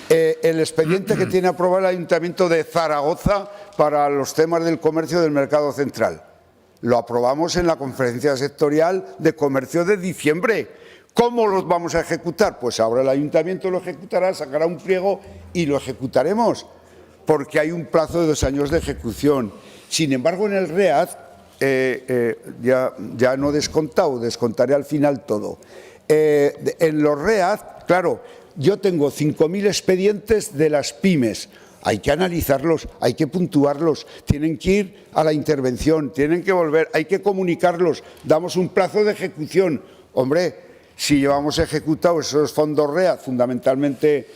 el expediente que tiene aprobado el Ayuntamiento de Zaragoza para los temas del comercio del mercado central. Lo aprobamos en la conferencia sectorial de comercio de diciembre. ¿Cómo los vamos a ejecutar? Pues ahora el Ayuntamiento lo ejecutará, sacará un pliego y lo ejecutaremos, porque hay un plazo de 2 años de ejecución. Sin embargo, en el READ, ya no he descontado, descontaré al final todo. En los READ, claro, yo tengo 5.000 expedientes de las pymes. Hay que analizarlos, hay que puntuarlos, tienen que ir a la intervención, tienen que volver, hay que comunicarlos, damos un plazo de ejecución. Hombre, si llevamos ejecutados esos fondos READ, fundamentalmente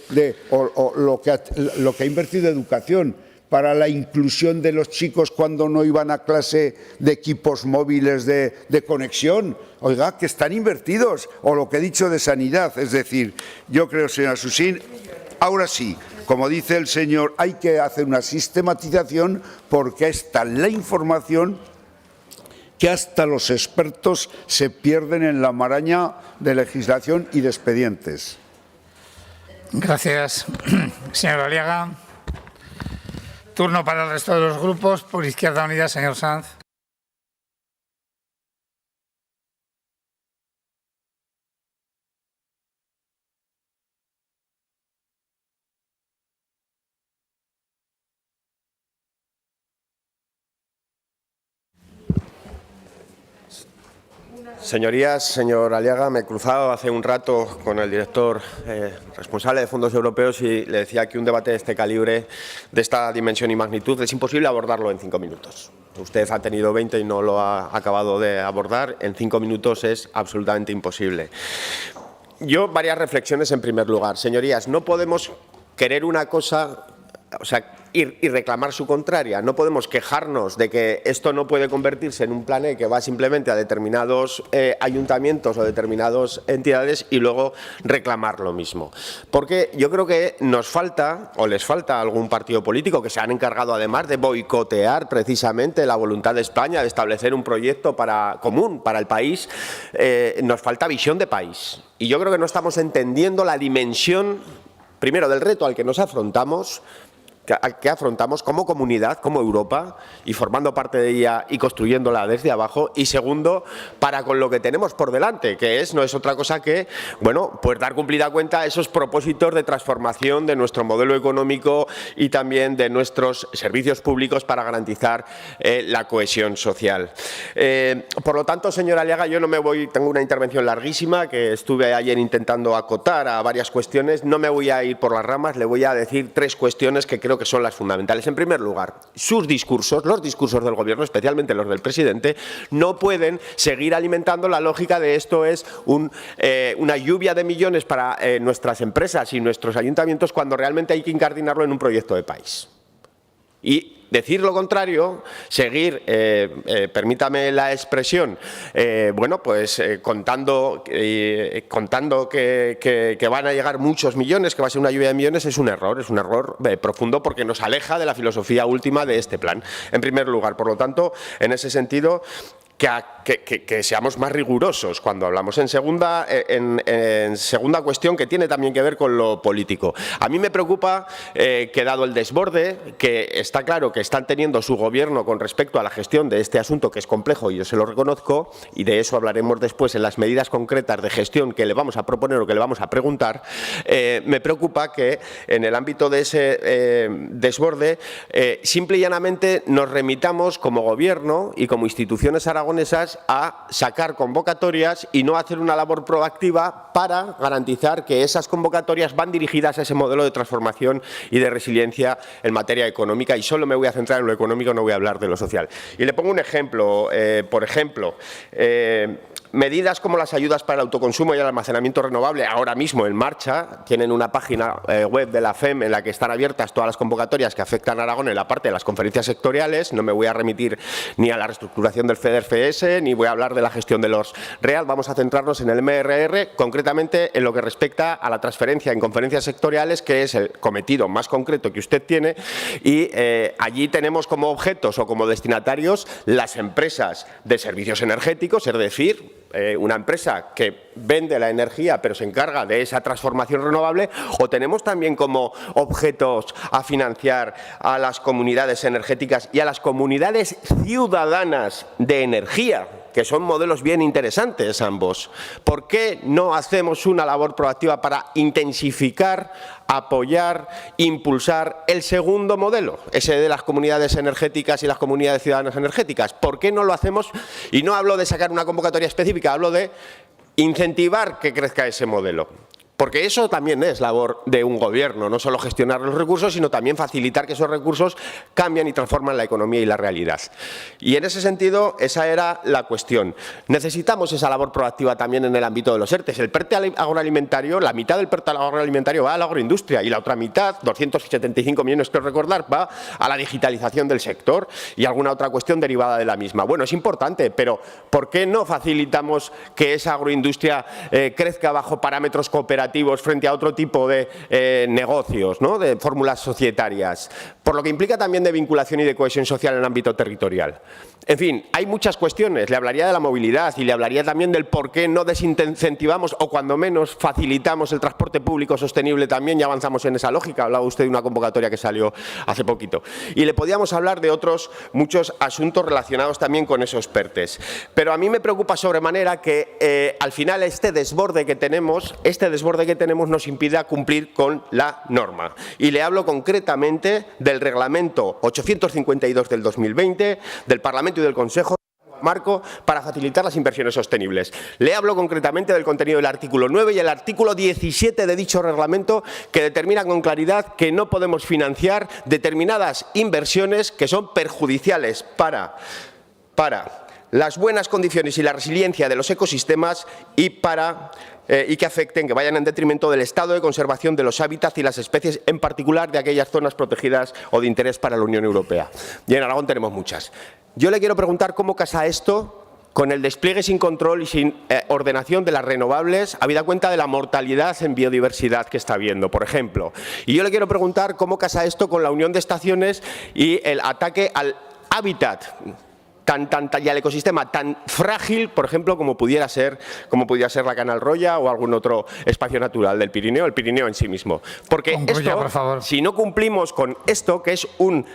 lo que ha invertido educación para la inclusión de los chicos cuando no iban a clase de equipos móviles de conexión, oiga, que están invertidos, o lo que he dicho de sanidad. Es decir, yo creo, señora Susín, ahora sí, como dice el señor, hay que hacer una sistematización porque está la información que hasta los expertos se pierden en la maraña de legislación y de expedientes. Gracias, señor Aliaga. Turno para el resto de los grupos. Por Izquierda Unida, señor Sanz. Señorías, señor Aliaga, me he cruzado hace un rato con el director responsable de fondos europeos y le decía que un debate de este calibre, de esta dimensión y magnitud, es imposible abordarlo en 5 minutos. Usted ha tenido 20 y no lo ha acabado de abordar. En 5 minutos es absolutamente imposible. Yo, varias reflexiones en primer lugar. Señorías, no podemos querer una cosa, y reclamar su contraria. No podemos quejarnos de que esto no puede convertirse en un plan E que va simplemente a determinados ayuntamientos o determinadas entidades y luego reclamar lo mismo. Porque yo creo que nos falta, o les falta a algún partido político que se han encargado además de boicotear precisamente la voluntad de España de establecer un proyecto común para el país, nos falta visión de país. Y yo creo que no estamos entendiendo la dimensión, primero, del reto al que nos afrontamos, que afrontamos como comunidad, como Europa, y formando parte de ella y construyéndola desde abajo, y segundo, para con lo que tenemos por delante, que no es otra cosa que, bueno, pues dar cumplida cuenta a esos propósitos de transformación de nuestro modelo económico y también de nuestros servicios públicos para garantizar la cohesión social. Por lo tanto, señor Aliaga, yo no me voy, tengo una intervención larguísima que estuve ayer intentando acotar a varias cuestiones, no me voy a ir por las ramas, le voy a decir 3 cuestiones que creo que son las fundamentales. En primer lugar, sus discursos, los discursos del Gobierno, especialmente los del presidente, no pueden seguir alimentando la lógica de esto es una lluvia de millones para nuestras empresas y nuestros ayuntamientos cuando realmente hay que incardinarlo en un proyecto de país. Y decir lo contrario, seguir, permítame la expresión, bueno, pues contando que van a llegar muchos millones, que va a ser una lluvia de millones, es un error profundo porque nos aleja de la filosofía última de este plan, en primer lugar. Por lo tanto, en ese sentido, que seamos más rigurosos cuando hablamos. En segunda cuestión, que tiene también que ver con lo político. A mí me preocupa que, dado el desborde que está claro que están teniendo su Gobierno con respecto a la gestión de este asunto, que es complejo y yo se lo reconozco, y de eso hablaremos después en las medidas concretas de gestión que le vamos a proponer o que le vamos a preguntar, me preocupa que en el ámbito de ese desborde simple y llanamente nos remitamos como Gobierno y como instituciones aragonesas a sacar convocatorias y no hacer una labor proactiva para garantizar que esas convocatorias van dirigidas a ese modelo de transformación y de resiliencia en materia económica, y solo me voy a centrar en lo económico, no voy a hablar de lo social. Y le pongo un ejemplo, por ejemplo, medidas como las ayudas para el autoconsumo y el almacenamiento renovable, ahora mismo en marcha, tienen una página web de la FEM en la que están abiertas todas las convocatorias que afectan a Aragón en la parte de las conferencias sectoriales. No me voy a remitir ni a la reestructuración del FEDER-FS, ni voy a hablar de la gestión de los REAL. Vamos a centrarnos en el MRR, concretamente en lo que respecta a la transferencia en conferencias sectoriales, que es el cometido más concreto que usted tiene, y allí tenemos como objetos o como destinatarios las empresas de servicios energéticos, es decir, una empresa que vende la energía pero se encarga de esa transformación renovable, o tenemos también como objetos a financiar a las comunidades energéticas y a las comunidades ciudadanas de energía, que son modelos bien interesantes ambos. ¿Por qué no hacemos una labor proactiva para intensificar, apoyar, impulsar el segundo modelo, ese de las comunidades energéticas y las comunidades ciudadanas energéticas? ¿Por qué no lo hacemos? Y no hablo de sacar una convocatoria específica, hablo de incentivar que crezca ese modelo. Porque eso también es labor de un Gobierno, no solo gestionar los recursos, sino también facilitar que esos recursos cambien y transforman la economía y la realidad. Y en ese sentido, esa era la cuestión. Necesitamos esa labor proactiva también en el ámbito de los ERTEs. El PERTE agroalimentario, la mitad del PERTE agroalimentario va a la agroindustria y la otra mitad, 275 millones creo recordar, va a la digitalización del sector y alguna otra cuestión derivada de la misma. Bueno, es importante, pero ¿por qué no facilitamos que esa agroindustria crezca bajo parámetros cooperativos frente a otro tipo de negocios, ¿no?, de fórmulas societarias, por lo que implica también de vinculación y de cohesión social en el ámbito territorial? En fin, hay muchas cuestiones. Le hablaría de la movilidad y le hablaría también del por qué no desincentivamos o cuando menos facilitamos el transporte público sostenible también, y avanzamos en esa lógica. Hablaba usted de una convocatoria que salió hace poquito. Y le podíamos hablar de otros muchos asuntos relacionados también con esos PERTEs. Pero a mí me preocupa sobremanera que al final este desborde que tenemos nos impida cumplir con la norma. Y le hablo concretamente del Reglamento 852 del 2020, del Parlamento y del Consejo marco para facilitar las inversiones sostenibles. Le hablo concretamente del contenido del artículo 9 y el artículo 17 de dicho reglamento, que determina con claridad que no podemos financiar determinadas inversiones que son perjudiciales para las buenas condiciones y la resiliencia de los ecosistemas y que afecten, que vayan en detrimento del estado de conservación de los hábitats y las especies, en particular de aquellas zonas protegidas o de interés para la Unión Europea. Y en Aragón tenemos muchas. Yo le quiero preguntar cómo casa esto con el despliegue sin control y sin ordenación de las renovables, habida cuenta de la mortalidad en biodiversidad que está habiendo, por ejemplo. Y yo le quiero preguntar cómo casa esto con la unión de estaciones y el ataque al hábitat y al ecosistema tan frágil, por ejemplo, como pudiera ser la Canal Roya o algún otro espacio natural del Pirineo, el Pirineo en sí mismo. Porque concluya, por favor. Si no cumplimos con esto, que es un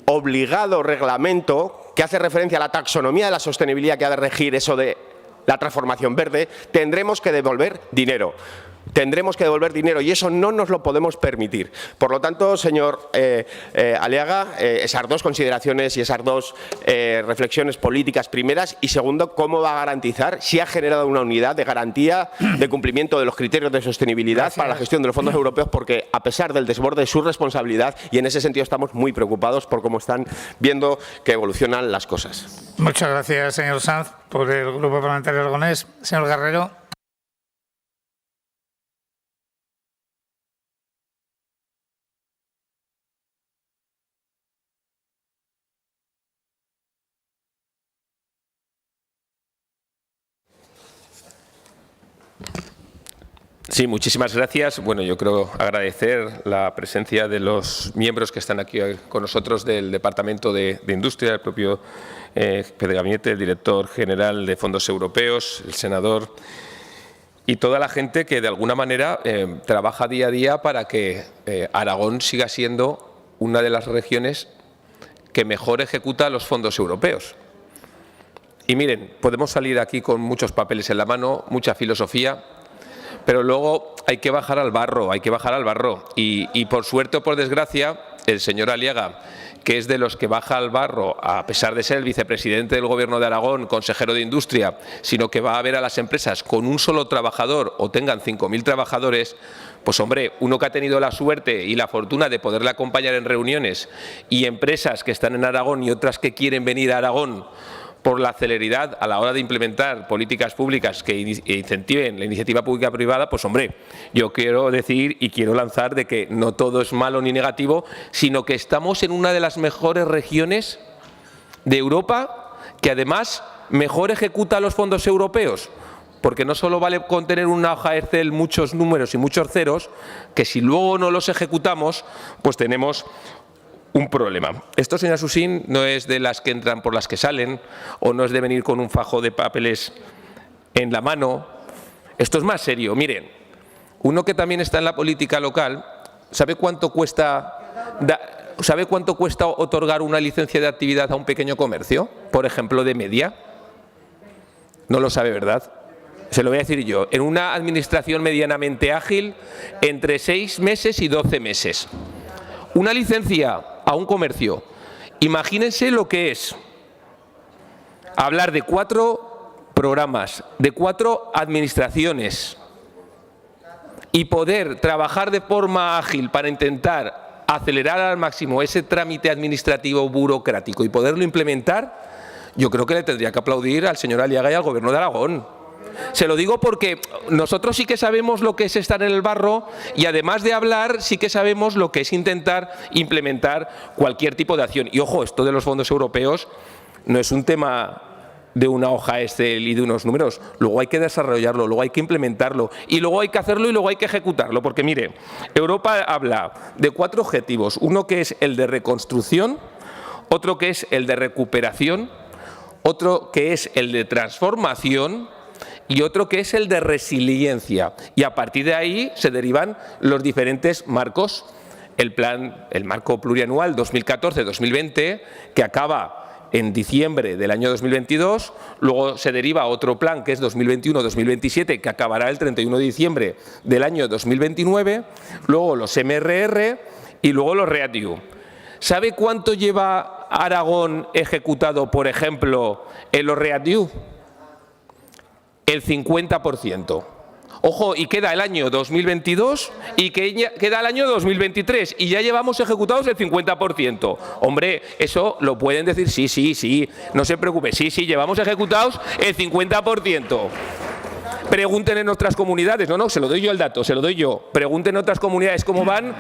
obligado reglamento que hace referencia a la taxonomía de la sostenibilidad que ha de regir eso de la transformación verde, tendremos que devolver dinero. Y eso no nos lo podemos permitir. Por lo tanto, señor Aliaga, esas dos consideraciones y esas dos reflexiones políticas primeras, y segundo, ¿cómo va a garantizar si ha generado una unidad de garantía de cumplimiento de los criterios de sostenibilidad para la gestión de los fondos europeos? Porque a pesar del desborde es su responsabilidad y en ese sentido estamos muy preocupados por cómo están viendo que evolucionan las cosas. Muchas gracias, señor Sanz, por el Grupo Parlamentario Aragonés. Señor Guerrero. Sí, muchísimas gracias. Bueno, yo creo agradecer la presencia de los miembros que están aquí con nosotros del Departamento de Industria, el propio jefe de gabinete, el director general de Fondos Europeos, el senador y toda la gente que de alguna manera trabaja día a día para que Aragón siga siendo una de las regiones que mejor ejecuta los fondos europeos. Y miren, podemos salir aquí con muchos papeles en la mano, mucha filosofía, pero luego hay que bajar al barro, Y por suerte o por desgracia, el señor Aliaga, que es de los que baja al barro, a pesar de ser el vicepresidente del Gobierno de Aragón, consejero de Industria, sino que va a ver a las empresas con un solo trabajador o tengan 5.000 trabajadores, pues hombre, uno que ha tenido la suerte y la fortuna de poderle acompañar en reuniones y empresas que están en Aragón y otras que quieren venir a Aragón por la celeridad a la hora de implementar políticas públicas que incentiven la iniciativa pública-privada, pues hombre, yo quiero decir y quiero lanzar de que no todo es malo ni negativo, sino que estamos en una de las mejores regiones de Europa que además mejor ejecuta los fondos europeos. Porque no solo vale con tener una hoja Excel, muchos números y muchos ceros, que si luego no los ejecutamos, pues tenemos un problema. Esto, señora Susín, no es de las que entran por las que salen, o no es de venir con un fajo de papeles en la mano. Esto es más serio. Miren, uno que también está en la política local, ¿sabe cuánto cuesta otorgar una licencia de actividad a un pequeño comercio? Por ejemplo, de media. No lo sabe, ¿verdad? Se lo voy a decir yo. En una administración medianamente ágil, entre 6 meses y 12 meses. Una licencia a un comercio. Imagínense lo que es hablar de 4 programas, de 4 administraciones y poder trabajar de forma ágil para intentar acelerar al máximo ese trámite administrativo burocrático y poderlo implementar. Yo creo que le tendría que aplaudir al señor Aliaga y al Gobierno de Aragón. Se lo digo porque nosotros sí que sabemos lo que es estar en el barro y además de hablar sí que sabemos lo que es intentar implementar cualquier tipo de acción. Y ojo, esto de los fondos europeos no es un tema de una hoja Excel y de unos números. Luego hay que desarrollarlo, luego hay que implementarlo y luego hay que hacerlo y luego hay que ejecutarlo. Porque mire, Europa habla de 4 objetivos. Uno que es el de reconstrucción, otro que es el de recuperación, otro que es el de transformación y otro que es el de resiliencia. Y a partir de ahí se derivan los diferentes marcos. El marco plurianual 2014-2020, que acaba en diciembre del año 2022, luego se deriva otro plan que es 2021-2027, que acabará el 31 de diciembre del año 2029, luego los MRR y luego los REACT-EU. ¿Sabe cuánto lleva Aragón ejecutado, por ejemplo, en los REACT-EU? El 50%. Ojo, y queda el año 2022 y queda el año 2023 y ya llevamos ejecutados el 50%. Hombre, eso lo pueden decir, sí, no se preocupe, sí, llevamos ejecutados el 50%. Pregunten en otras comunidades, no, se lo doy yo el dato, se lo doy yo. Pregunten en otras comunidades cómo van.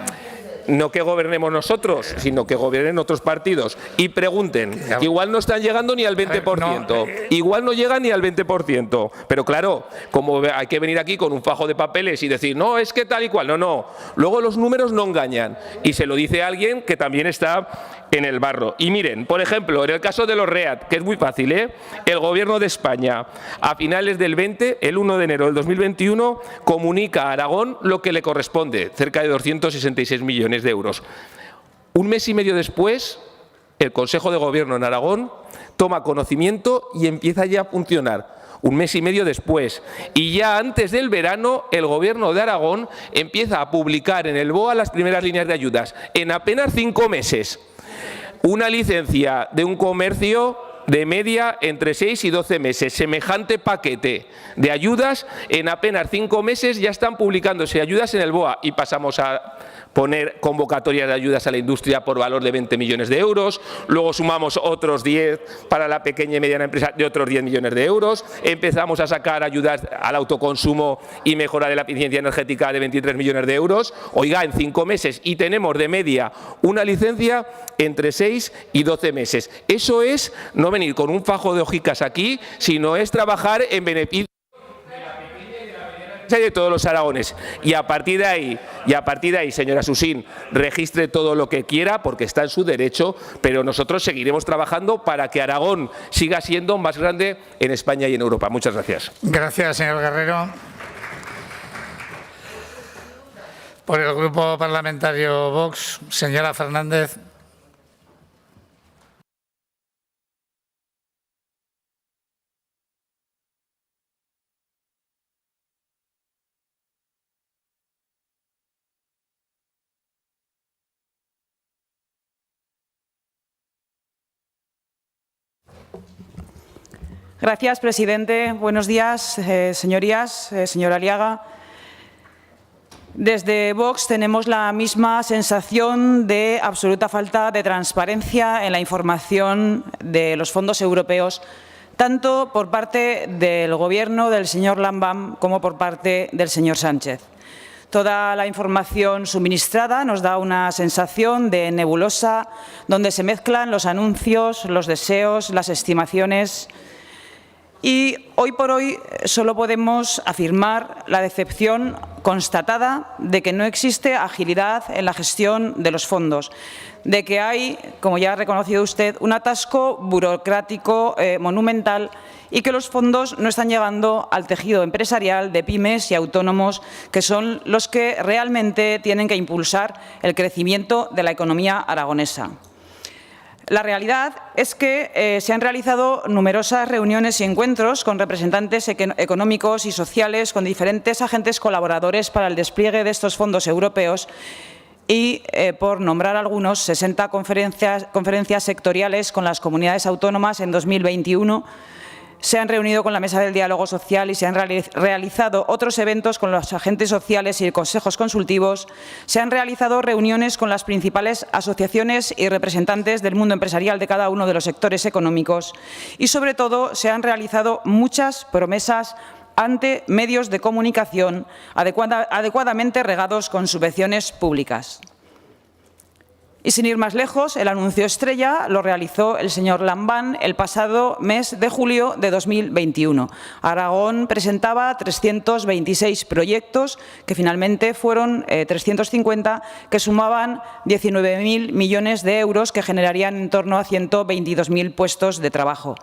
No que gobernemos nosotros, sino que gobiernen otros partidos. Y pregunten, que igual no están llegando ni al 20%. Igual no llegan ni al 20%. Pero claro, como hay que venir aquí con un fajo de papeles y decir, no, es que tal y cual. No. Luego los números no engañan. Y se lo dice alguien que también está en el barro. Y miren, por ejemplo, en el caso de los REACT, que es muy fácil, el Gobierno de España, a finales del 20, el 1 de enero del 2021, comunica a Aragón lo que le corresponde, cerca de 266 millones de euros. Un mes y medio después, el Consejo de Gobierno en Aragón toma conocimiento y empieza ya a funcionar. Un mes y medio después. Y ya antes del verano, el Gobierno de Aragón empieza a publicar en el BOA las primeras líneas de ayudas. En apenas 5 meses. Una licencia de un comercio de media entre 6 y 12 meses. Semejante paquete de ayudas, en apenas 5 meses ya están publicándose ayudas en el BOA y pasamos a poner convocatorias de ayudas a la industria por valor de 20 millones de euros, luego sumamos otros 10 para la pequeña y mediana empresa de otros 10 millones de euros, empezamos a sacar ayudas al autoconsumo y mejora de la eficiencia energética de 23 millones de euros, oiga, en 5 meses, y tenemos de media una licencia entre 6 y 12 meses. Eso es no venir con un fajo de hojicas aquí, sino es trabajar en beneficio de todos los aragoneses. Y a partir de ahí, señora Susín, registre todo lo que quiera porque está en su derecho, pero nosotros seguiremos trabajando para que Aragón siga siendo más grande en España y en Europa. Muchas gracias. Gracias, señor Guerrero. Por el Grupo Parlamentario Vox, señora Fernández. Gracias, presidente. Buenos días, señorías, señora Aliaga. Desde Vox tenemos la misma sensación de absoluta falta de transparencia en la información de los fondos europeos, tanto por parte del Gobierno del señor Lambán como por parte del señor Sánchez. Toda la información suministrada nos da una sensación de nebulosa, donde se mezclan los anuncios, los deseos, las estimaciones. Y hoy por hoy solo podemos afirmar la decepción constatada de que no existe agilidad en la gestión de los fondos, de que hay, como ya ha reconocido usted, un atasco burocrático monumental y que los fondos no están llegando al tejido empresarial de pymes y autónomos, que son los que realmente tienen que impulsar el crecimiento de la economía aragonesa. La realidad es que se han realizado numerosas reuniones y encuentros con representantes económicos y sociales, con diferentes agentes colaboradores para el despliegue de estos fondos europeos y, por nombrar algunos, 60 conferencias sectoriales con las comunidades autónomas en 2021. Se han reunido con la Mesa del Diálogo Social y se han realizado otros eventos con los agentes sociales y consejos consultivos. Se han realizado reuniones con las principales asociaciones y representantes del mundo empresarial de cada uno de los sectores económicos y, sobre todo, se han realizado muchas promesas ante medios de comunicación adecuadamente regados con subvenciones públicas. Y sin ir más lejos, el anuncio estrella lo realizó el señor Lambán el pasado mes de julio de 2021. Aragón presentaba 326 proyectos, que finalmente fueron 350, que sumaban 19.000 millones de euros, que generarían en torno a 122.000 puestos de trabajo.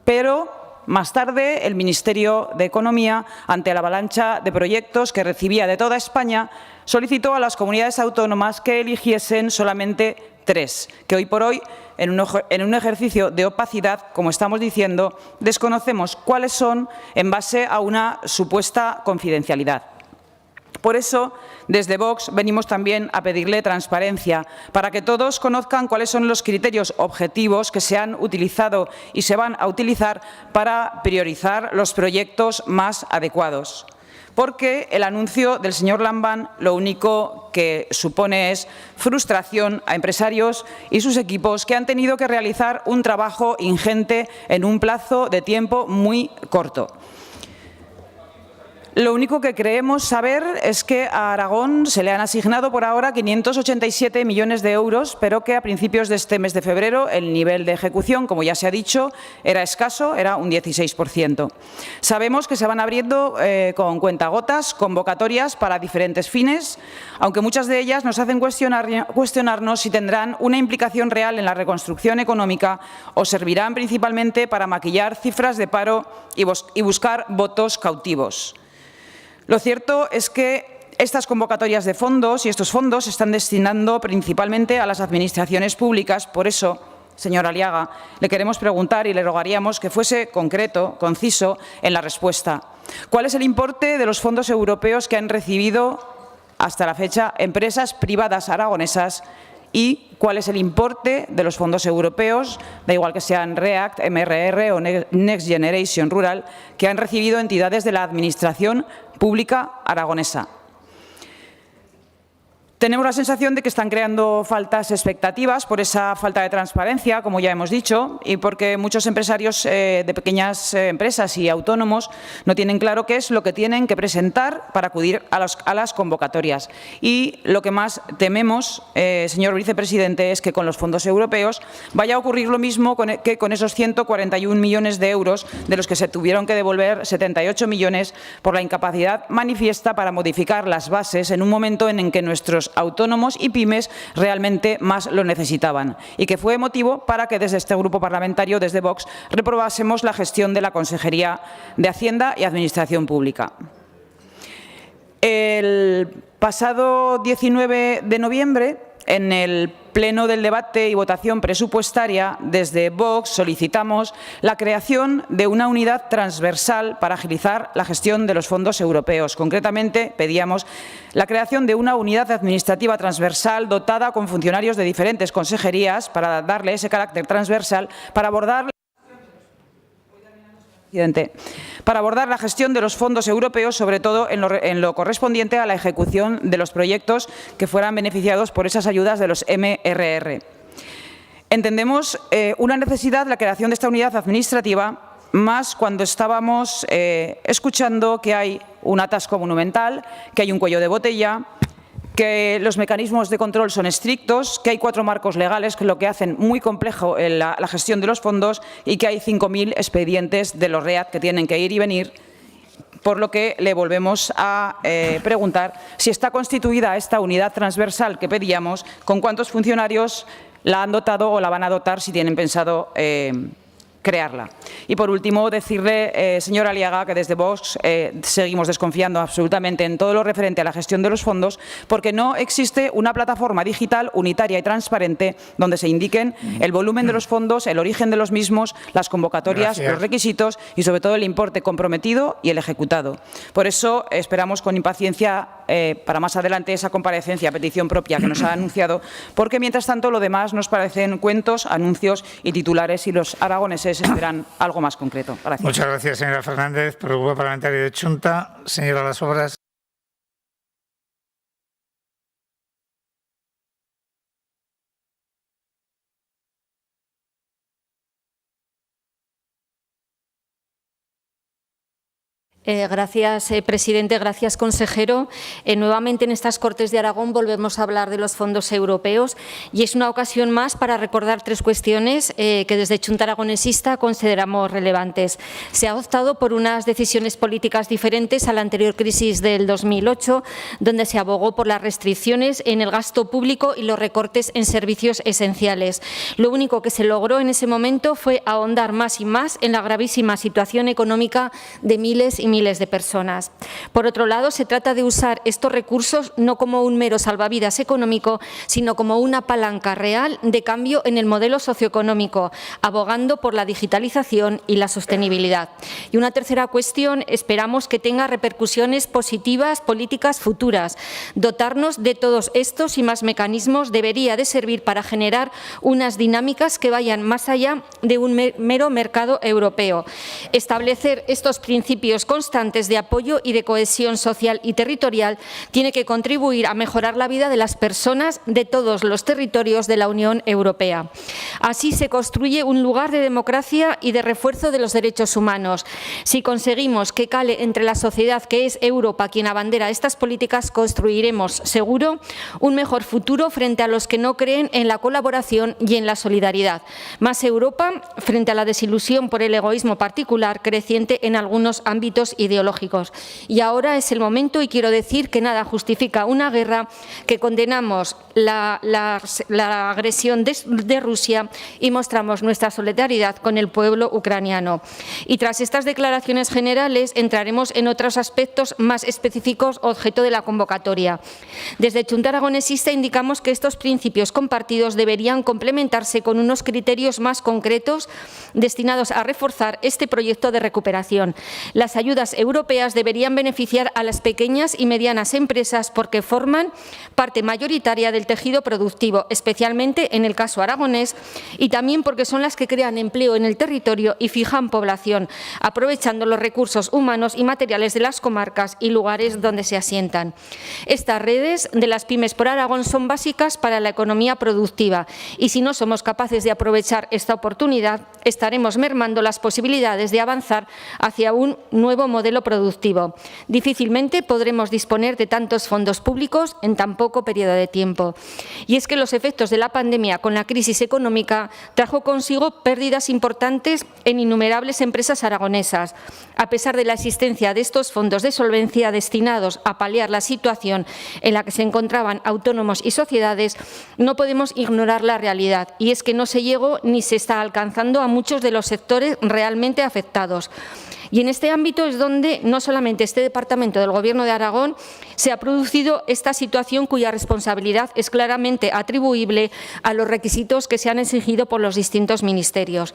Pero más tarde, el Ministerio de Economía, ante la avalancha de proyectos que recibía de toda España, solicitó a las comunidades autónomas que eligiesen solamente 3, que hoy por hoy, en un ejercicio de opacidad, como estamos diciendo, desconocemos cuáles son en base a una supuesta confidencialidad. Por eso, desde Vox venimos también a pedirle transparencia, para que todos conozcan cuáles son los criterios objetivos que se han utilizado y se van a utilizar para priorizar los proyectos más adecuados. Porque el anuncio del señor Lambán lo único que supone es frustración a empresarios y sus equipos, que han tenido que realizar un trabajo ingente en un plazo de tiempo muy corto. Lo único que creemos saber es que a Aragón se le han asignado por ahora 587 millones de euros, pero que a principios de este mes de febrero el nivel de ejecución, como ya se ha dicho, era escaso, era un 16%. Sabemos que se van abriendo con cuentagotas convocatorias para diferentes fines, aunque muchas de ellas nos hacen cuestionarnos si tendrán una implicación real en la reconstrucción económica o servirán principalmente para maquillar cifras de paro y buscar votos cautivos. Lo cierto es que estas convocatorias de fondos y estos fondos se están destinando principalmente a las administraciones públicas. Por eso, señor Aliaga, le queremos preguntar y le rogaríamos que fuese concreto, conciso en la respuesta. ¿Cuál es el importe de los fondos europeos que han recibido hasta la fecha empresas privadas aragonesas y cuál es el importe de los fondos europeos, da igual que sean REACT, MRR o Next Generation Rural, que han recibido entidades de la Administración Pública aragonesa? Tenemos la sensación de que están creando faltas expectativas por esa falta de transparencia, como ya hemos dicho, y porque muchos empresarios de pequeñas empresas y autónomos no tienen claro qué es lo que tienen que presentar para acudir a las convocatorias. Y lo que más tememos, señor vicepresidente, es que con los fondos europeos vaya a ocurrir lo mismo que con esos 141 millones de euros de los que se tuvieron que devolver 78 millones por la incapacidad manifiesta para modificar las bases en un momento en que nuestros autónomos y pymes realmente más lo necesitaban, y que fue motivo para que desde este grupo parlamentario, desde Vox, reprobásemos la gestión de la Consejería de Hacienda y Administración Pública. El pasado 19 de noviembre, en el pleno del debate y votación presupuestaria, desde Vox solicitamos la creación de una unidad transversal para agilizar la gestión de los fondos europeos. Concretamente, pedíamos la creación de una unidad administrativa transversal dotada con funcionarios de diferentes consejerías para darle ese carácter transversal para abordar la gestión de los fondos europeos, sobre todo en lo correspondiente a la ejecución de los proyectos que fueran beneficiados por esas ayudas de los MRR. Entendemos una necesidad la creación de esta unidad administrativa, más cuando estábamos escuchando que hay un atasco monumental, que hay un cuello de botella, que los mecanismos de control son estrictos, que hay 4 marcos legales, que lo que hacen muy complejo la gestión de los fondos, y que hay 5.000 expedientes de los READ que tienen que ir y venir, por lo que le volvemos a preguntar si está constituida esta unidad transversal que pedíamos, con cuántos funcionarios la han dotado o la van a dotar, si tienen pensado crearla. Y por último, decirle, señor Aliaga, que desde Vox seguimos desconfiando absolutamente en todo lo referente a la gestión de los fondos, porque no existe una plataforma digital unitaria y transparente donde se indiquen el volumen de los fondos, el origen de los mismos, las convocatorias, los requisitos y, sobre todo, el importe comprometido y el ejecutado. Por eso esperamos con impaciencia para más adelante esa comparecencia a petición propia que nos ha anunciado, porque mientras tanto lo demás nos parecen cuentos, anuncios y titulares, y los aragoneses esperan algo más concreto. Gracias. Muchas gracias, señora Fernández. Por el Grupo Parlamentario de Chunta, señora Las Obras. Gracias, presidente. Gracias, consejero. Nuevamente en estas Cortes de Aragón volvemos a hablar de los fondos europeos, y es una ocasión más para recordar 3 cuestiones que desde Chunta Aragonesista consideramos relevantes. Se ha optado por unas decisiones políticas diferentes a la anterior crisis del 2008, donde se abogó por las restricciones en el gasto público y los recortes en servicios esenciales. Lo único que se logró en ese momento fue ahondar más y más en la gravísima situación económica de miles y miles de personas. Por otro lado, se trata de usar estos recursos no como un mero salvavidas económico, sino como una palanca real de cambio en el modelo socioeconómico, abogando por la digitalización y la sostenibilidad. Y una tercera cuestión, esperamos que tenga repercusiones positivas políticas futuras. Dotarnos de todos estos y más mecanismos debería de servir para generar unas dinámicas que vayan más allá de un mero mercado europeo. Establecer estos principios constantes de apoyo y de cohesión social y territorial tiene que contribuir a mejorar la vida de las personas de todos los territorios de la Unión Europea. Así se construye un lugar de democracia y de refuerzo de los derechos humanos. Si conseguimos que cale entre la sociedad que es Europa quien abandera estas políticas, construiremos, seguro, un mejor futuro frente a los que no creen en la colaboración y en la solidaridad. Más Europa frente a la desilusión por el egoísmo particular creciente en algunos ámbitos ideológicos. Y ahora es el momento, y quiero decir que nada justifica una guerra, que condenamos la agresión de Rusia y mostramos nuestra solidaridad con el pueblo ucraniano. Y tras estas declaraciones generales entraremos en otros aspectos más específicos objeto de la convocatoria. Desde Chunta Aragonesista indicamos que estos principios compartidos deberían complementarse con unos criterios más concretos destinados a reforzar este proyecto de recuperación. Las ayudas ayudas europeas deberían beneficiar a las pequeñas y medianas empresas porque forman parte mayoritaria del tejido productivo, especialmente en el caso aragonés, y también porque son las que crean empleo en el territorio y fijan población, aprovechando los recursos humanos y materiales de las comarcas y lugares donde se asientan. Estas redes de las pymes por Aragón son básicas para la economía productiva y si no somos capaces de aprovechar esta oportunidad, estaremos mermando las posibilidades de avanzar hacia un nuevo modelo productivo. Difícilmente podremos disponer de tantos fondos públicos en tan poco periodo de tiempo. Y es que los efectos de la pandemia con la crisis económica trajo consigo pérdidas importantes en innumerables empresas aragonesas. A pesar de la existencia de estos fondos de solvencia destinados a paliar la situación en la que se encontraban autónomos y sociedades, no podemos ignorar la realidad, y es que no se llegó ni se está alcanzando a muchos de los sectores realmente afectados. Y en este ámbito es donde no solamente este Departamento del Gobierno de Aragón se ha producido esta situación cuya responsabilidad es claramente atribuible a los requisitos que se han exigido por los distintos ministerios.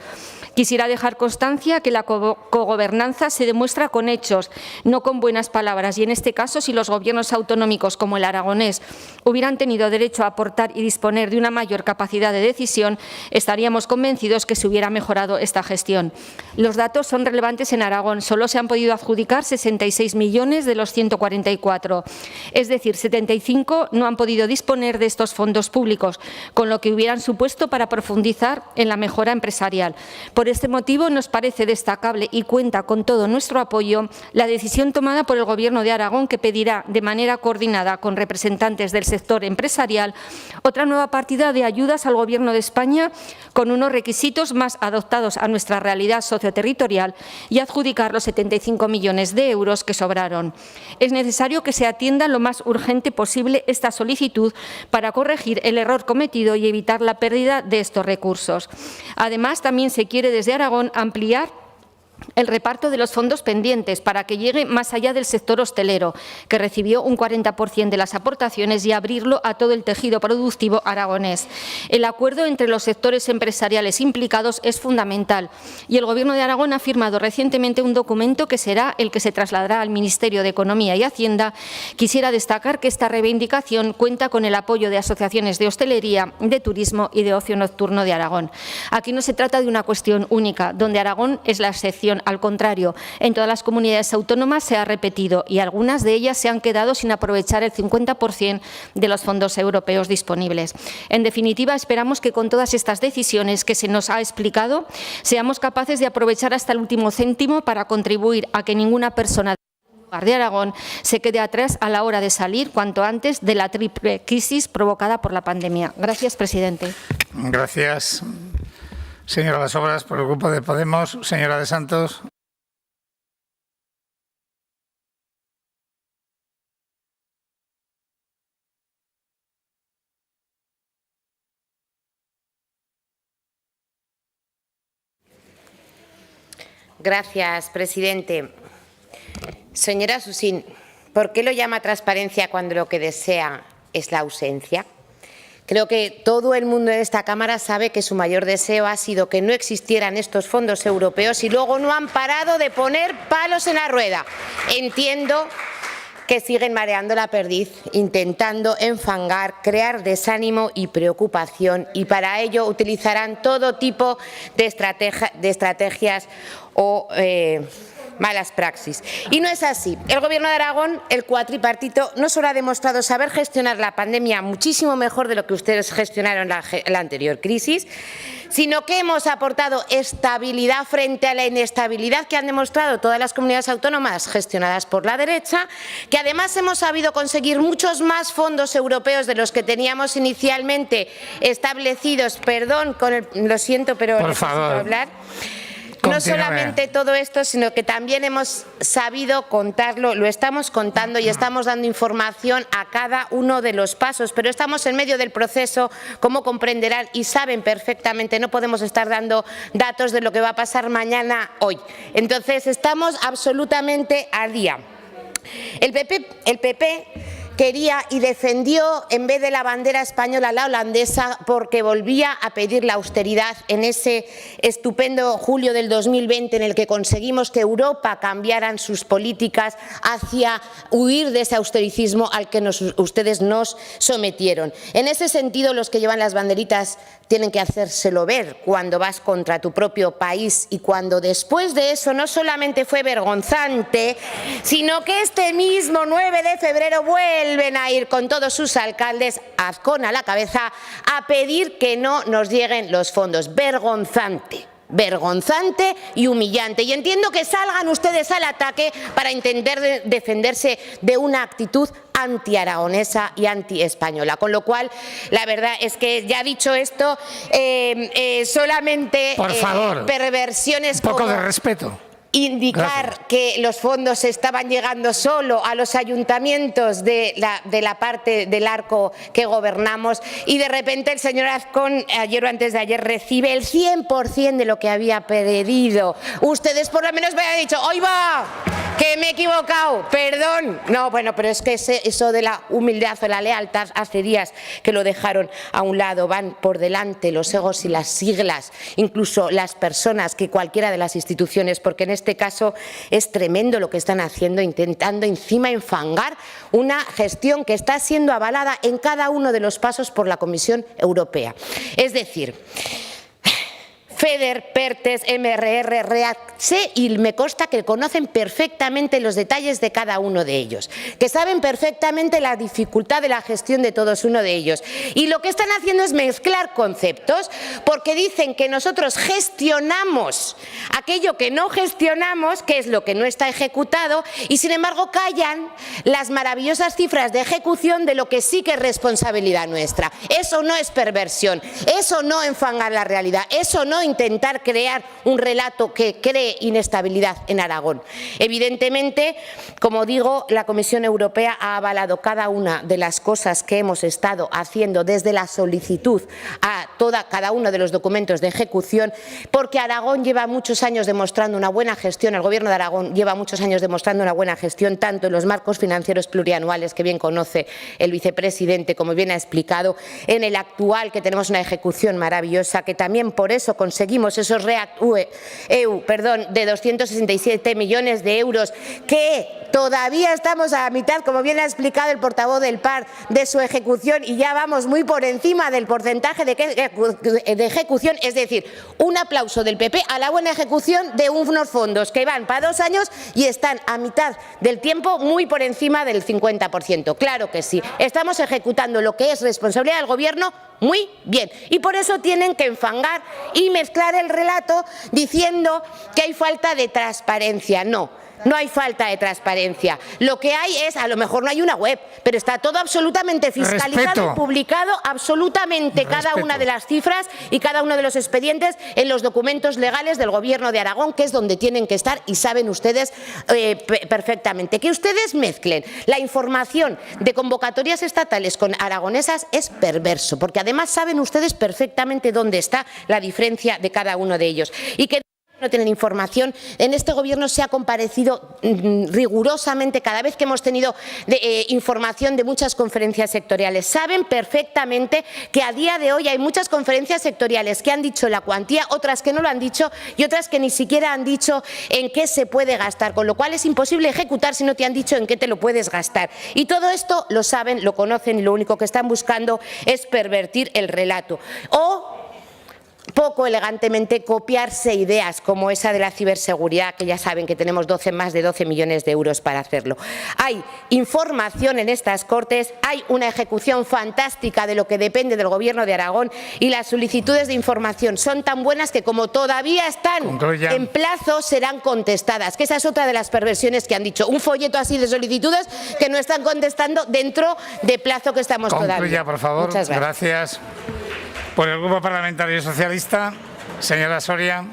Quisiera dejar constancia que la cogobernanza se demuestra con hechos, no con buenas palabras, y en este caso, si los gobiernos autonómicos como el aragonés hubieran tenido derecho a aportar y disponer de una mayor capacidad de decisión, estaríamos convencidos que se hubiera mejorado esta gestión. Los datos son relevantes en Aragón. Solo se han podido adjudicar 66 millones de los 144. Es decir, 75 no han podido disponer de estos fondos públicos, con lo que hubieran supuesto para profundizar en la mejora empresarial. Por este motivo, nos parece destacable y cuenta con todo nuestro apoyo la decisión tomada por el Gobierno de Aragón, que pedirá de manera coordinada con representantes del sector empresarial otra nueva partida de ayudas al Gobierno de España con unos requisitos más adaptados a nuestra realidad socioterritorial y adjudicar los 75 millones de euros que sobraron. Es necesario que se atienda lo más urgente posible esta solicitud para corregir el error cometido y evitar la pérdida de estos recursos. Además, también se quiere desde Aragón ampliar el reparto de los fondos pendientes para que llegue más allá del sector hostelero, que recibió un 40% de las aportaciones, y abrirlo a todo el tejido productivo aragonés. El acuerdo entre los sectores empresariales implicados es fundamental y el Gobierno de Aragón ha firmado recientemente un documento que será el que se trasladará al Ministerio de Economía y Hacienda. Quisiera destacar que esta reivindicación cuenta con el apoyo de asociaciones de hostelería, de turismo y de ocio nocturno de Aragón. Aquí no se trata de una cuestión única, donde Aragón es la excepción. Al contrario, en todas las comunidades autónomas se ha repetido y algunas de ellas se han quedado sin aprovechar el 50% de los fondos europeos disponibles. En definitiva, esperamos que con todas estas decisiones que se nos ha explicado seamos capaces de aprovechar hasta el último céntimo para contribuir a que ninguna persona de Aragón se quede atrás a la hora de salir cuanto antes de la triple crisis provocada por la pandemia. Gracias, presidente. Gracias. Señora Las Obras, por el Grupo de Podemos. Señora de Santos. Gracias, presidente. Señora Susín, ¿por qué lo llama transparencia cuando lo que desea es la ausencia? Creo que todo el mundo de esta Cámara sabe que su mayor deseo ha sido que no existieran estos fondos europeos y luego no han parado de poner palos en la rueda. Entiendo que siguen mareando la perdiz, intentando enfangar, crear desánimo y preocupación, y para ello utilizarán todo tipo de estrategias o malas praxis. Y no es así. El Gobierno de Aragón, el cuatripartito, no solo ha demostrado saber gestionar la pandemia muchísimo mejor de lo que ustedes gestionaron la anterior crisis, sino que hemos aportado estabilidad frente a la inestabilidad que han demostrado todas las comunidades autónomas gestionadas por la derecha, que además hemos sabido conseguir muchos más fondos europeos de los que teníamos inicialmente establecidos. Perdón, lo siento, pero necesito hablar. No solamente todo esto, sino que también hemos sabido contarlo, lo estamos contando y estamos dando información a cada uno de los pasos, pero estamos en medio del proceso, como comprenderán y saben perfectamente, no podemos estar dando datos de lo que va a pasar mañana, hoy. Entonces, estamos absolutamente al día. El PP quería y defendió en vez de la bandera española la holandesa, porque volvía a pedir la austeridad en ese estupendo julio del 2020 en el que conseguimos que Europa cambiaran sus políticas hacia huir de ese austericismo al que ustedes nos sometieron. En ese sentido, los que llevan las banderitas tienen que hacérselo ver cuando vas contra tu propio país y cuando después de eso no solamente fue vergonzante, sino que este mismo 9 de febrero vuelven a ir con todos sus alcaldes, Azcón a la cabeza, a pedir que no nos lleguen los fondos. Vergonzante. Vergonzante y humillante. Y entiendo que salgan ustedes al ataque para intentar defenderse de una actitud anti-aragonesa y anti-española. Con lo cual, la verdad es que, ya dicho esto, solamente por favor, perversiones un poco como de respeto. indicar que los fondos estaban llegando solo a los ayuntamientos de la parte del arco que gobernamos, y de repente el señor Azcón, ayer o antes de ayer, recibe el 100% de lo que había pedido. Ustedes por lo menos me han dicho: ¡Hoy va! ¡Que me he equivocado! ¡Perdón! No, bueno, pero es que eso de la humildad o la lealtad hace días que lo dejaron a un lado. Van por delante los egos y las siglas, incluso las personas, que cualquiera de las instituciones, porque en este caso es tremendo lo que están haciendo, intentando encima enfangar una gestión que está siendo avalada en cada uno de los pasos por la Comisión Europea. Es decir, FEDER, PERTES, MRR, REACT, y me consta que conocen perfectamente los detalles de cada uno de ellos, que saben perfectamente la dificultad de la gestión de todos uno de ellos. Y lo que están haciendo es mezclar conceptos, porque dicen que nosotros gestionamos aquello que no gestionamos, que es lo que no está ejecutado, y sin embargo callan las maravillosas cifras de ejecución de lo que sí que es responsabilidad nuestra. Eso no es perversión, eso no enfangar la realidad, eso no intentar crear un relato que cree inestabilidad en Aragón. Evidentemente, como digo, la Comisión Europea ha avalado cada una de las cosas que hemos estado haciendo, desde la solicitud a cada uno de los documentos de ejecución, porque Aragón lleva muchos años demostrando una buena gestión, el Gobierno de Aragón lleva muchos años demostrando una buena gestión, tanto en los marcos financieros plurianuales, que bien conoce el vicepresidente, como bien ha explicado, en el actual, que tenemos una ejecución maravillosa, que también por eso conseguimos esos REACT-EU de 267 millones de euros, que todavía estamos a la mitad, como bien ha explicado el portavoz del PAR, de su ejecución, y ya vamos muy por encima del porcentaje de ejecución. Es decir, un aplauso del PP a la buena ejecución de unos fondos que van para 2 años y están a mitad del tiempo muy por encima del 50%. Claro que sí, estamos ejecutando lo que es responsabilidad del Gobierno muy bien, y por eso tienen que enfangar y mezclar el relato diciendo que hay falta de transparencia. No hay falta de transparencia. Lo que hay es, a lo mejor no hay una web, pero está todo absolutamente fiscalizado y publicado, absolutamente cada una de las cifras y cada uno de los expedientes en los documentos legales del Gobierno de Aragón, que es donde tienen que estar, y saben ustedes perfectamente. Que ustedes mezclen la información de convocatorias estatales con aragonesas es perverso, porque además saben ustedes perfectamente dónde está la diferencia de cada uno de ellos. Y que no tienen información. En este Gobierno se ha comparecido rigurosamente cada vez que hemos tenido información de muchas conferencias sectoriales. Saben perfectamente que a día de hoy hay muchas conferencias sectoriales que han dicho la cuantía, otras que no lo han dicho y otras que ni siquiera han dicho en qué se puede gastar, con lo cual es imposible ejecutar si no te han dicho en qué te lo puedes gastar. Y todo esto lo saben, lo conocen, y lo único que están buscando es pervertir el relato. O poco elegantemente copiarse ideas como esa de la ciberseguridad, que ya saben que tenemos más de 12 millones de euros para hacerlo. Hay información en estas Cortes, hay una ejecución fantástica de lo que depende del Gobierno de Aragón, y las solicitudes de información son tan buenas que, como todavía están en plazo, serán contestadas, que esa es otra de las perversiones que han dicho. Un folleto así de solicitudes que no están contestando dentro de plazo que estamos todavía. Por favor. Muchas gracias. Por el Grupo Parlamentario Socialista, señora Soria.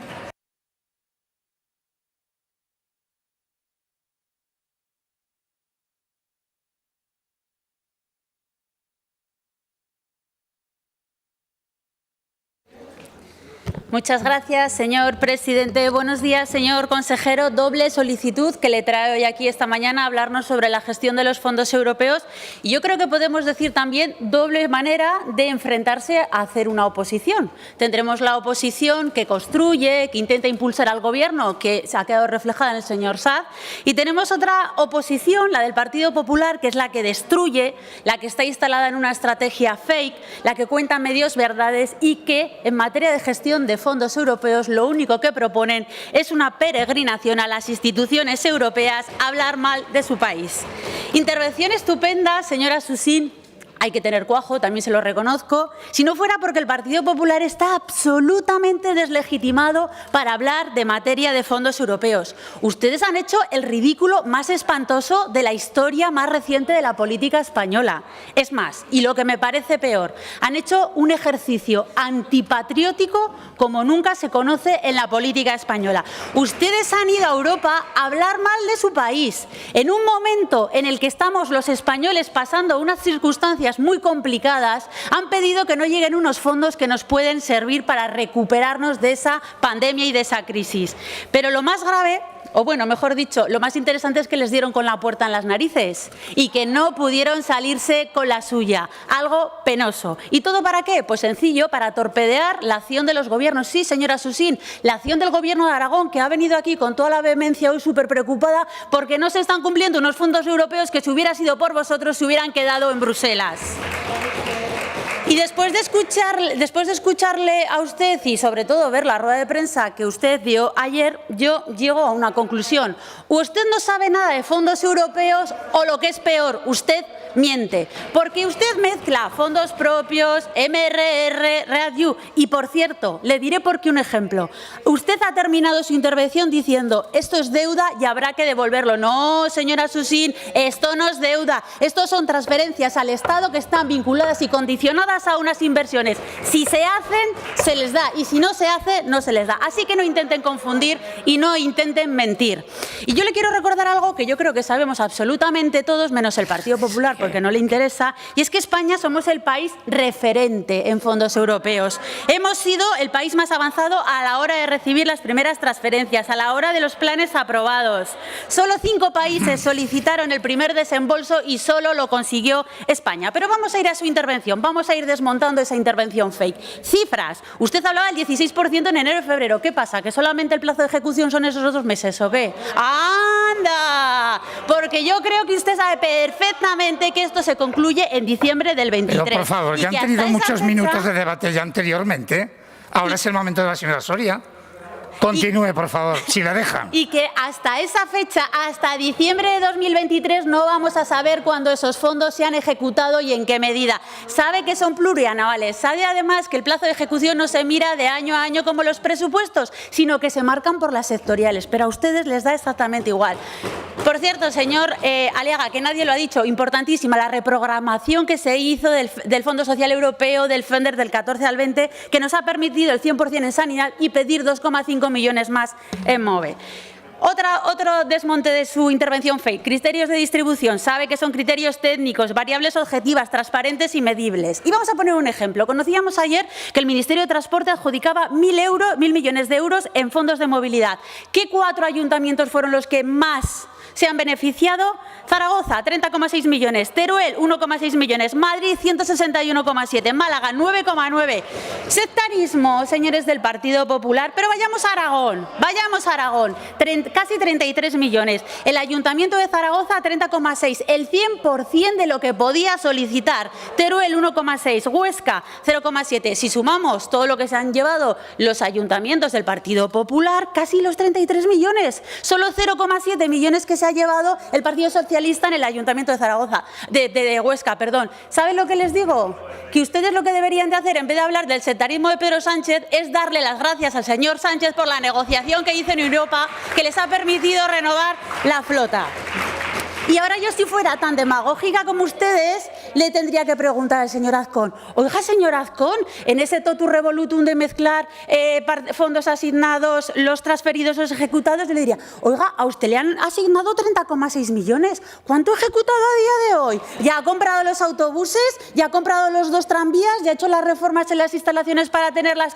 Muchas gracias, señor presidente. Buenos días, señor consejero. Doble solicitud que le trae hoy aquí esta mañana a hablarnos sobre la gestión de los fondos europeos. Y yo creo que podemos decir también doble manera de enfrentarse a hacer una oposición. Tendremos la oposición que construye, que intenta impulsar al Gobierno, que se ha quedado reflejada en el señor Saz. Y tenemos otra oposición, la del Partido Popular, que es la que destruye, la que está instalada en una estrategia fake, la que cuenta medios verdades y que, en materia de gestión de fondos europeos, lo único que proponen es una peregrinación a las instituciones europeas a hablar mal de su país. Intervención estupenda, señora Susín. Hay que tener cuajo, también se lo reconozco, si no fuera porque el Partido Popular está absolutamente deslegitimado para hablar de materia de fondos europeos. Ustedes han hecho el ridículo más espantoso de la historia más reciente de la política española. Es más, y lo que me parece peor, han hecho un ejercicio antipatriótico como nunca se conoce en la política española. Ustedes han ido a Europa a hablar mal de su país, en un momento en el que estamos los españoles pasando unas circunstancias muy complicadas, han pedido que no lleguen unos fondos que nos pueden servir para recuperarnos de esa pandemia y de esa crisis. Pero lo más grave, o bueno, mejor dicho, lo más interesante es que les dieron con la puerta en las narices y que no pudieron salirse con la suya. Algo penoso. ¿Y todo para qué? Pues sencillo, para torpedear la acción de los gobiernos. Sí, señora Susín, la acción del Gobierno de Aragón, que ha venido aquí con toda la vehemencia hoy súper preocupada porque no se están cumpliendo unos fondos europeos que, si hubiera sido por vosotros, se hubieran quedado en Bruselas. Y después de escucharle a usted y sobre todo ver la rueda de prensa que usted dio ayer, yo llego a una conclusión. O usted no sabe nada de fondos europeos o, lo que es peor, usted miente. Porque usted mezcla fondos propios, MRR, REACT-EU. Y, por cierto, le diré por qué un ejemplo. Usted ha terminado su intervención diciendo esto es deuda y habrá que devolverlo. No, señora Susín, esto no es deuda. Esto son transferencias al Estado que están vinculadas y condicionadas a unas inversiones. Si se hacen, se les da, y si no se hace, no se les da. Así que no intenten confundir y no intenten mentir. Y yo le quiero recordar algo que yo creo que sabemos absolutamente todos, menos el Partido Popular, porque no le interesa, y es que España somos el país referente en fondos europeos. Hemos sido el país más avanzado a la hora de recibir las primeras transferencias, a la hora de los planes aprobados. Solo 5 países solicitaron el primer desembolso y solo lo consiguió España. Pero vamos a ir a su intervención, vamos a ir desmontando esa intervención fake. Cifras. Usted hablaba del 16% en enero y febrero. ¿Qué pasa? ¿Que solamente el plazo de ejecución son esos 2 meses o qué? ¡Anda! Porque yo creo que usted sabe perfectamente que esto se concluye en diciembre del 23. Pero, por favor, ya han tenido muchos minutos de debate ya anteriormente. Ahora es el momento de la señora Soria. Continúe, por favor, si la dejan. Y que hasta esa fecha, hasta diciembre de 2023, no vamos a saber cuándo esos fondos se han ejecutado y en qué medida. Sabe que son plurianuales. Sabe además que el plazo de ejecución no se mira de año a año como los presupuestos, sino que se marcan por las sectoriales. Pero a ustedes les da exactamente igual. Por cierto, señor Aliaga, que nadie lo ha dicho, importantísima, la reprogramación que se hizo del Fondo Social Europeo, del FEDER del 14 al 20, que nos ha permitido el 100% en sanidad y pedir 2,5 millones más en MOVE. Otro desmonte de su intervención fake. Criterios de distribución. Sabe que son criterios técnicos, variables objetivas, transparentes y medibles. Y vamos a poner un ejemplo. Conocíamos ayer que el Ministerio de Transporte adjudicaba 1.000 millones de euros en fondos de movilidad. ¿Qué 4 ayuntamientos fueron los que más se han beneficiado? Zaragoza, 30,6 millones, Teruel, 1,6 millones, Madrid, 161,7, Málaga, 9,9. Sectarismo, señores del Partido Popular. Pero vayamos a Aragón, casi 33 millones. El Ayuntamiento de Zaragoza, 30,6, el 100% de lo que podía solicitar. Teruel, 1,6, Huesca, 0,7. Si sumamos todo lo que se han llevado los ayuntamientos del Partido Popular, casi los 33 millones. Solo 0,7 millones que se ha llevado el Partido Socialista en el Ayuntamiento de Zaragoza, de Huesca, perdón. ¿Saben lo que les digo? Que ustedes lo que deberían de hacer, en vez de hablar del sectarismo de Pedro Sánchez, es darle las gracias al señor Sánchez por la negociación que hizo en Europa, que les ha permitido renovar la flota. Y ahora yo, si fuera tan demagógica como ustedes, le tendría que preguntar al señor Azcón. Oiga, señor Azcón, en ese totum revolutum de mezclar fondos asignados, los transferidos, los ejecutados, yo le diría, oiga, a usted le han asignado 30,6 millones. ¿Cuánto ha ejecutado a día de hoy? ¿Ya ha comprado los autobuses? ¿Ya ha comprado los 2 tranvías? ¿Ya ha hecho las reformas en las instalaciones para tener las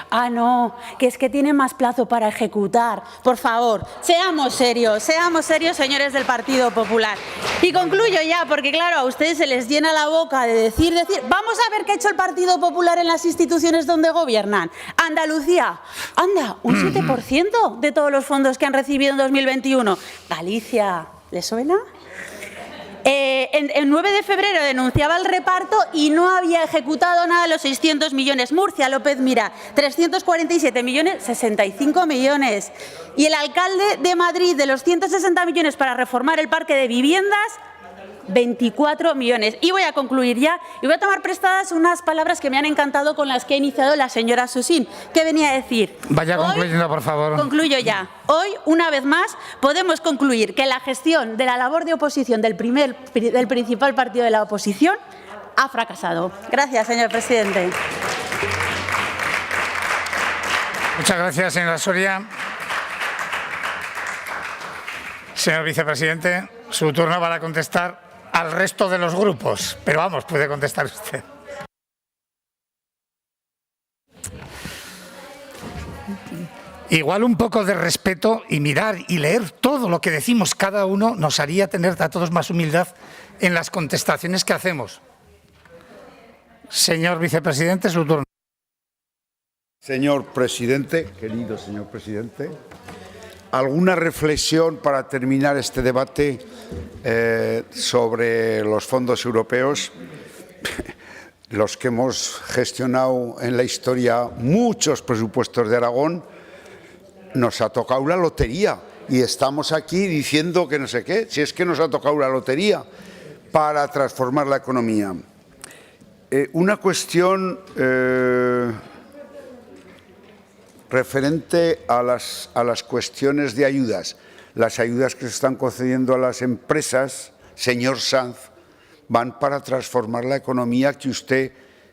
Ah, no, que es que tiene más plazo para ejecutar. Por favor, seamos serios, señores del Partido Popular. Y concluyo ya, porque claro, a ustedes se les llena la boca de decir, vamos a ver qué ha hecho el Partido Popular en las instituciones donde gobiernan. Andalucía, anda, un 7% de todos los fondos que han recibido en 2021. Galicia, ¿les suena? El 9 de febrero denunciaba el reparto y no había ejecutado nada de los 600 millones. Murcia, López Mira, 347 millones, 65 millones. Y el alcalde de Madrid, de los 160 millones para reformar el parque de viviendas, 24 millones. Y voy a concluir ya y voy a tomar prestadas unas palabras que me han encantado con las que ha iniciado la señora Susín, que venía a decir. Vaya concluyendo, por favor. Concluyo ya. Hoy, una vez más, podemos concluir que la gestión de la labor de oposición del principal partido de la oposición ha fracasado. Gracias, señor presidente. Muchas gracias, señora Soria. Señor vicepresidente, su turno para contestar al resto de los grupos. Pero vamos, puede contestar usted. Igual un poco de respeto y mirar y leer todo lo que decimos cada uno nos haría tener a todos más humildad en las contestaciones que hacemos. Señor vicepresidente, su turno. Señor presidente, querido señor presidente, ¿alguna reflexión para terminar este debate sobre los fondos europeos? Los que hemos gestionado en la historia muchos presupuestos de Aragón, nos ha tocado la lotería y estamos aquí diciendo que no sé qué, si es que nos ha tocado la lotería para transformar la economía. Una cuestión referente a las cuestiones de ayudas. Las ayudas que se están concediendo a las empresas, señor Sanz, van para transformar la economía que usted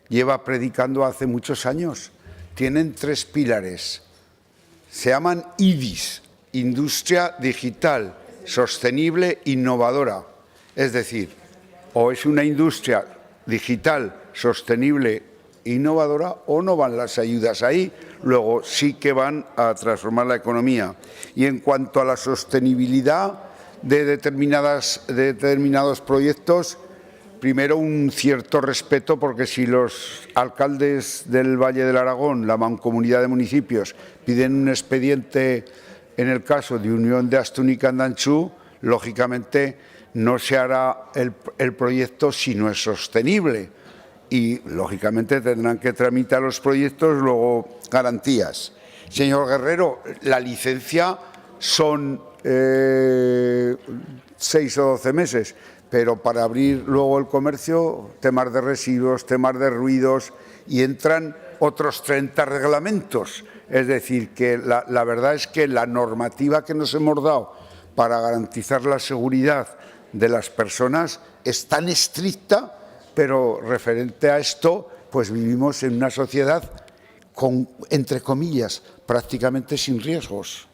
lleva predicando hace muchos años. Tienen 3 pilares. Se llaman IDIS, Industria Digital, Sostenible, Innovadora. Es decir, o es una industria digital, sostenible, innovadora, o no van las ayudas ahí. Luego sí que van a transformar la economía. Y en cuanto a la sostenibilidad de determinados proyectos, primero un cierto respeto, porque si los alcaldes del Valle del Aragón, la Mancomunidad de Municipios, piden un expediente en el caso de Unión de Astún y Candanchú, lógicamente no se hará el proyecto si no es sostenible. Y, lógicamente, tendrán que tramitar los proyectos, luego garantías. Señor Guerrero, la licencia son 6 o 12 meses, pero para abrir luego el comercio, temas de residuos, temas de ruidos, y entran otros 30 reglamentos. Es decir, que la verdad es que la normativa que nos hemos dado para garantizar la seguridad de las personas es tan estricta, pero referente a esto, pues vivimos en una sociedad con, entre comillas, prácticamente sin riesgos.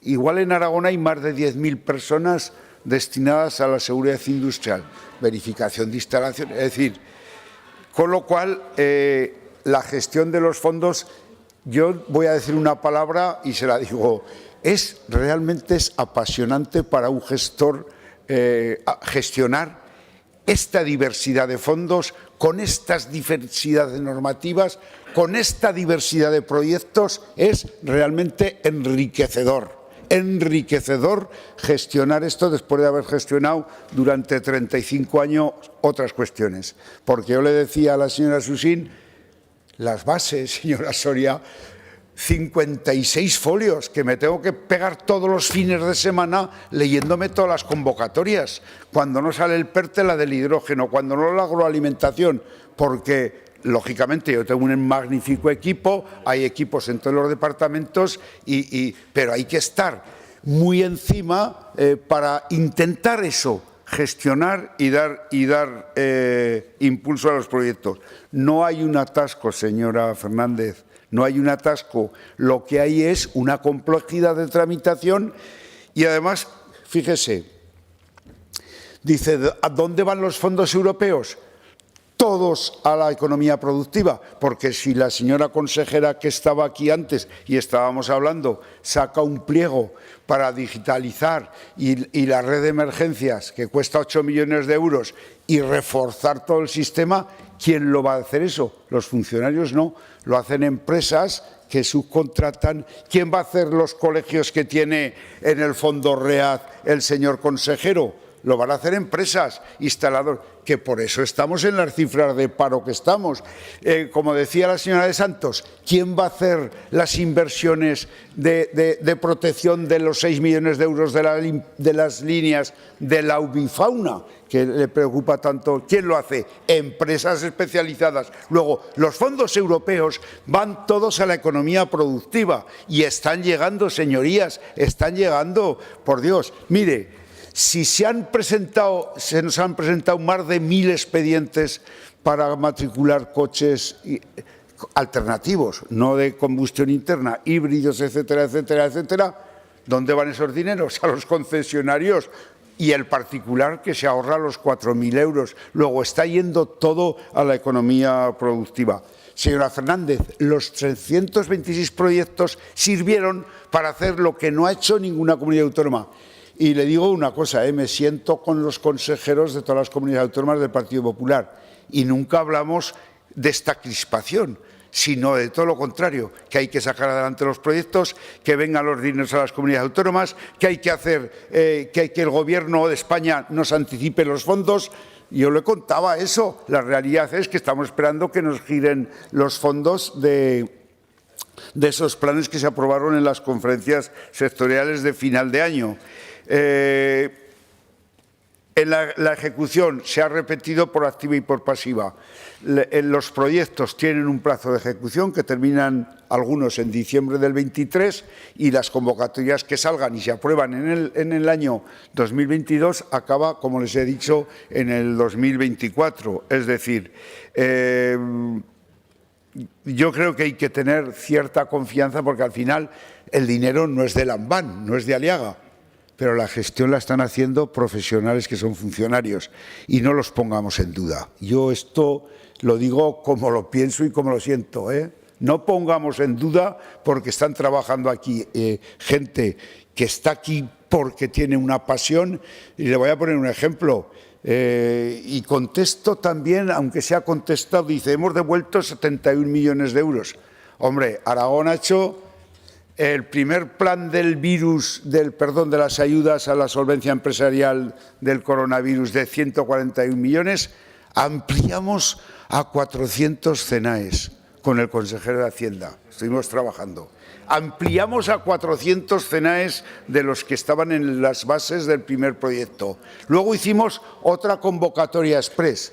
Igual en Aragón hay más de 10.000 personas destinadas a la seguridad industrial, verificación de instalaciones, es decir, con lo cual la gestión de los fondos, yo voy a decir una palabra y se la digo, realmente es apasionante para un gestor gestionar esta diversidad de fondos, con estas diversidades normativas, con esta diversidad de proyectos, es realmente enriquecedor gestionar esto después de haber gestionado durante 35 años otras cuestiones. Porque yo le decía a la señora Susín, las bases, señora Soria, 56 folios que me tengo que pegar todos los fines de semana leyéndome todas las convocatorias, cuando no sale el PERTE, la del hidrógeno, cuando no la agroalimentación, porque lógicamente yo tengo un magnífico equipo, hay equipos en todos los departamentos, pero hay que estar muy encima para intentar eso, gestionar y dar impulso a los proyectos. No hay un atasco, señora Fernández. No hay un atasco, lo que hay es una complejidad de tramitación y además, fíjese, dice, ¿a dónde van los fondos europeos? todos a la economía productiva, porque si la señora consejera que estaba aquí antes y estábamos hablando saca un pliego para digitalizar y la red de emergencias que cuesta 8 millones de euros y reforzar todo el sistema, ¿quién lo va a hacer eso? Los funcionarios no, lo hacen empresas que subcontratan. ¿Quién va a hacer los colegios que tiene en el fondo READ el señor consejero? Lo van a hacer empresas, instaladores, que por eso estamos en las cifras de paro que estamos. Como decía la señora de Santos, ¿quién va a hacer las inversiones de protección de los 6 millones de euros de las líneas de la avifauna, que le preocupa tanto? ¿Quién lo hace? Empresas especializadas. Luego, los fondos europeos van todos a la economía productiva y están llegando, señorías, están llegando, por Dios. Mire, si se nos han presentado más de 1000 expedientes para matricular coches alternativos, no de combustión interna, híbridos, etcétera, etcétera, etcétera, ¿dónde van esos dineros? A los concesionarios y el particular que se ahorra los 4.000 euros. Luego está yendo todo a la economía productiva. Señora Fernández, los 326 proyectos sirvieron para hacer lo que no ha hecho ninguna comunidad autónoma. Y le digo una cosa, me siento con los consejeros de todas las comunidades autónomas del Partido Popular y nunca hablamos de esta crispación, sino de todo lo contrario, que hay que sacar adelante los proyectos, que vengan los dineros a las comunidades autónomas, que hay que hacer que el Gobierno de España nos anticipe los fondos. Yo le contaba eso, la realidad es que estamos esperando que nos giren los fondos de esos planes que se aprobaron en las conferencias sectoriales de final de año. En la ejecución se ha repetido por activa y por pasiva. Los proyectos tienen un plazo de ejecución que terminan algunos en diciembre del 23 y las convocatorias que salgan y se aprueban en el año 2022 acaba, como les he dicho, en el 2024. Es decir, yo creo que hay que tener cierta confianza porque al final el dinero no es de Lambán, no es de Aliaga. Pero la gestión la están haciendo profesionales que son funcionarios y no los pongamos en duda. Yo esto lo digo como lo pienso y como lo siento, No pongamos en duda porque están trabajando aquí gente que está aquí porque tiene una pasión. Y le voy a poner un ejemplo. Y contesto también, aunque sea contestado, dice, hemos devuelto 71 millones de euros. Hombre, Aragón ha hecho el primer plan del virus, de las ayudas a la solvencia empresarial del coronavirus de 141 millones, ampliamos a 400 CENAES con el consejero de Hacienda. Estuvimos trabajando. Ampliamos a 400 CENAES de los que estaban en las bases del primer proyecto. Luego hicimos otra convocatoria express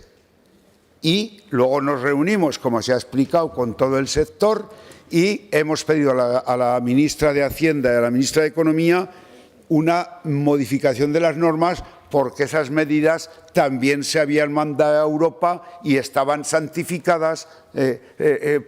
y luego nos reunimos, como se ha explicado, con todo el sector y hemos pedido a la ministra de Hacienda y a la ministra de Economía una modificación de las normas porque esas medidas también se habían mandado a Europa y estaban santificadas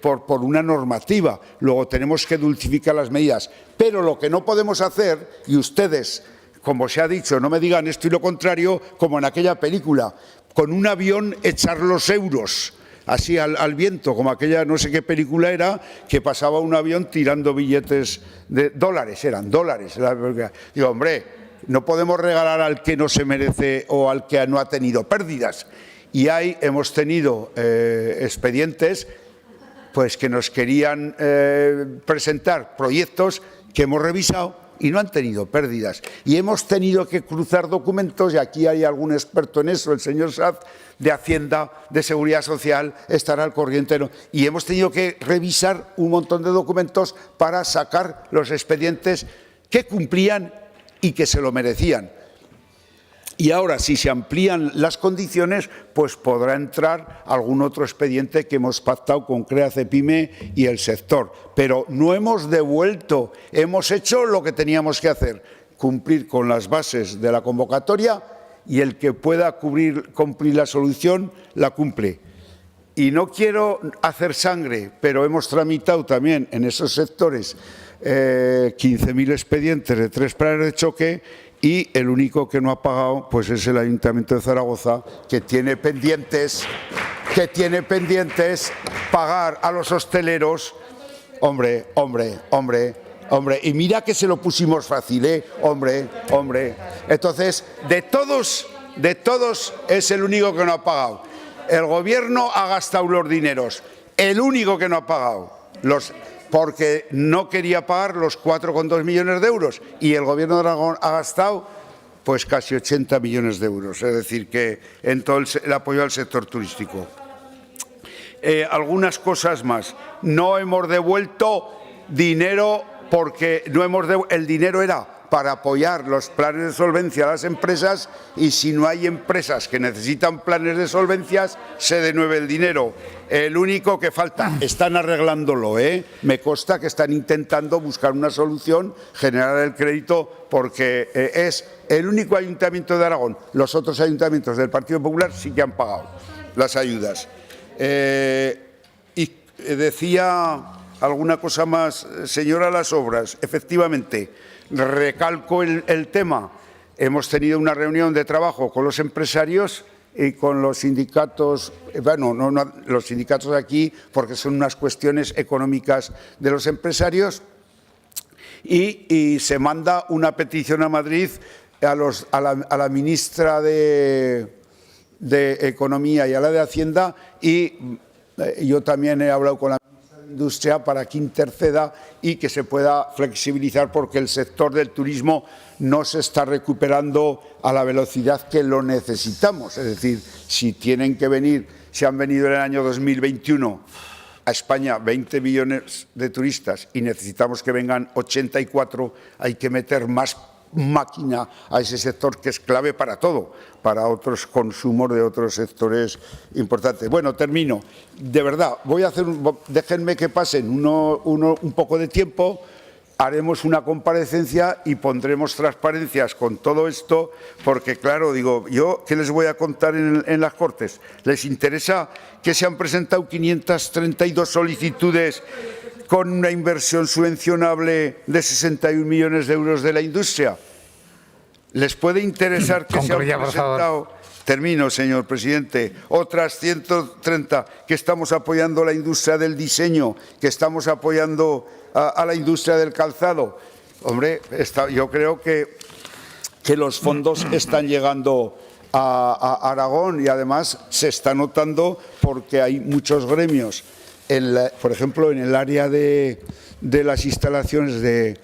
por una normativa. Luego tenemos que dulcificar las medidas. Pero lo que no podemos hacer, y ustedes, como se ha dicho, no me digan esto y lo contrario, como en aquella película, con un avión echar los euros así al viento, como aquella no sé qué película era, que pasaba un avión tirando billetes de dólares, eran dólares. Digo, hombre, no podemos regalar al que no se merece o al que no ha tenido pérdidas. Y ahí hemos tenido expedientes pues, que nos querían presentar proyectos que hemos revisado y no han tenido pérdidas. Y hemos tenido que cruzar documentos, y aquí hay algún experto en eso, el señor Saz, de Hacienda, de Seguridad Social, estará al corriente. Y hemos tenido que revisar un montón de documentos para sacar los expedientes que cumplían y que se lo merecían. Y ahora, si se amplían las condiciones, pues podrá entrar algún otro expediente que hemos pactado con CREA, CEPIME y el sector. Pero no hemos devuelto, hemos hecho lo que teníamos que hacer, cumplir con las bases de la convocatoria y el que pueda cumplir la solución, la cumple. Y no quiero hacer sangre, pero hemos tramitado también en esos sectores 15.000 expedientes de 3 planes de choque y el único que no ha pagado pues es el Ayuntamiento de Zaragoza, que tiene pendientes pagar a los hosteleros. Hombre, y mira que se lo pusimos fácil, ¿eh? Hombre. Entonces, de todos es el único que no ha pagado. El Gobierno ha gastado los dineros, el único que no ha pagado, porque no quería pagar los 4,2 millones de euros, y el Gobierno de Aragón ha gastado pues casi 80 millones de euros, es decir, que en todo el apoyo al sector turístico. Algunas cosas más. No hemos devuelto dinero porque el dinero era para apoyar los planes de solvencia a las empresas, y si no hay empresas que necesitan planes de solvencia, se devuelve el dinero. El único que falta, están arreglándolo, me consta que están intentando buscar una solución, generar el crédito, porque es el único ayuntamiento de Aragón. Los otros ayuntamientos del Partido Popular sí que han pagado las ayudas. Y decía alguna cosa más, señora Las Obras, efectivamente, recalco el tema. Hemos tenido una reunión de trabajo con los empresarios y con los sindicatos, bueno, no los sindicatos de aquí, porque son unas cuestiones económicas de los empresarios, y se manda una petición a Madrid a la ministra de Economía y a la de Hacienda, y yo también he hablado con la ministra de Industria para que interceda y que se pueda flexibilizar, porque el sector del turismo no se está recuperando a la velocidad que lo necesitamos. Es decir, si han venido en el año 2021 a España 20 millones de turistas y necesitamos que vengan 84, hay que meter más máquina a ese sector, que es clave para todo, para otros consumos de otros sectores importantes. Bueno, termino. De verdad, déjenme que pasen un poco de tiempo, haremos una comparecencia y pondremos transparencias con todo esto, porque claro, digo, yo, ¿qué les voy a contar en las Cortes? ¿Les interesa que se han presentado 532 solicitudes con una inversión subvencionable de 61 millones de euros de la industria? ¿Les puede interesar que se han presentado, termino, señor presidente, otras 130 que estamos apoyando la industria del diseño, que estamos apoyando a la industria del calzado? Hombre, yo creo que los fondos están llegando a Aragón, y además se está notando porque hay muchos gremios. Por ejemplo, en el área de las instalaciones de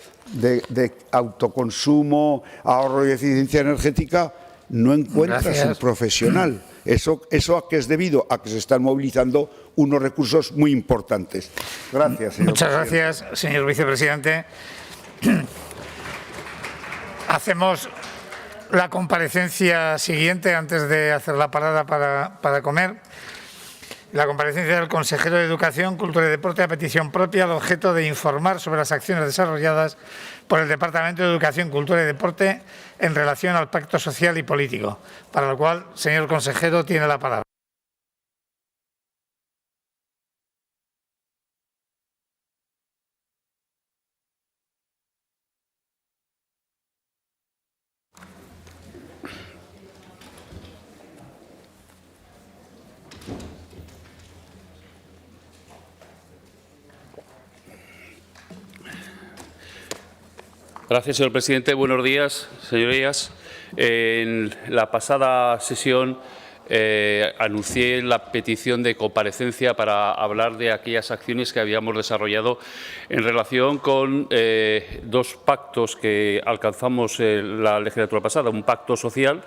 autoconsumo, ahorro y eficiencia energética, no encuentras un profesional. ¿Eso a qué es debido? A que se están movilizando unos recursos muy importantes. Gracias, señor Muchas presidente. gracias, señor vicepresidente. Hacemos la comparecencia siguiente antes de hacer la parada para comer. La comparecencia del consejero de Educación, Cultura y Deporte, a petición propia, al objeto de informar sobre las acciones desarrolladas por el Departamento de Educación, Cultura y Deporte en relación al Pacto Social y Político, para lo cual, señor consejero, tiene la palabra. Gracias, señor presidente. Buenos días, señorías. En la pasada sesión anuncié la petición de comparecencia para hablar de aquellas acciones que habíamos desarrollado en relación con dos pactos que alcanzamos la legislatura pasada. Un pacto social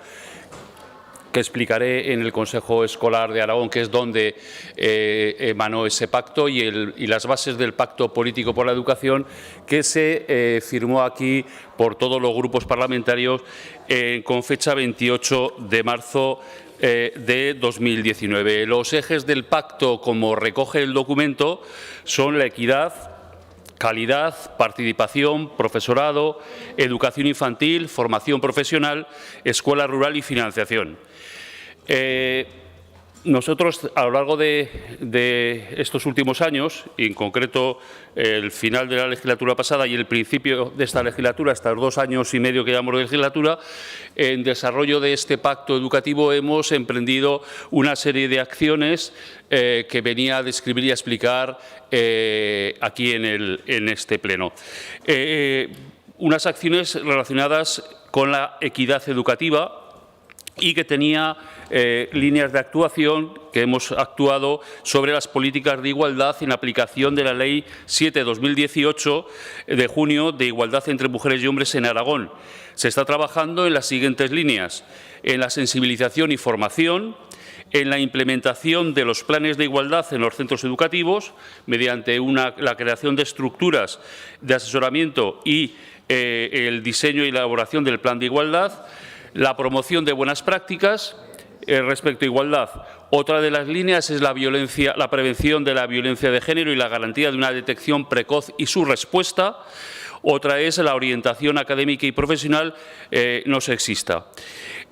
que explicaré en el Consejo Escolar de Aragón, que es donde emanó ese pacto, y las bases del Pacto Político por la Educación, que se firmó aquí por todos los grupos parlamentarios con fecha 28 de marzo de 2019. Los ejes del pacto, como recoge el documento, son la equidad, calidad, participación, profesorado, educación infantil, formación profesional, escuela rural y financiación. Nosotros, a lo largo de estos últimos años, y en concreto el final de la legislatura pasada y el principio de esta legislatura, hasta los 2 años y medio que llevamos de legislatura, en desarrollo de este pacto educativo hemos emprendido una serie de acciones que venía a describir y a explicar aquí en este pleno. Unas acciones relacionadas con la equidad educativa y que tenía líneas de actuación que hemos actuado sobre las políticas de igualdad en aplicación de la Ley 7/2018 de junio de igualdad entre mujeres y hombres en Aragón. Se está trabajando en las siguientes líneas: en la sensibilización y formación, en la implementación de los planes de igualdad en los centros educativos mediante la creación de estructuras de asesoramiento y el diseño y elaboración del plan de igualdad, la promoción de buenas prácticas respecto a igualdad. Otra de las líneas es la prevención de la violencia de género y la garantía de una detección precoz y su respuesta. Otra es la orientación académica y profesional no sexista.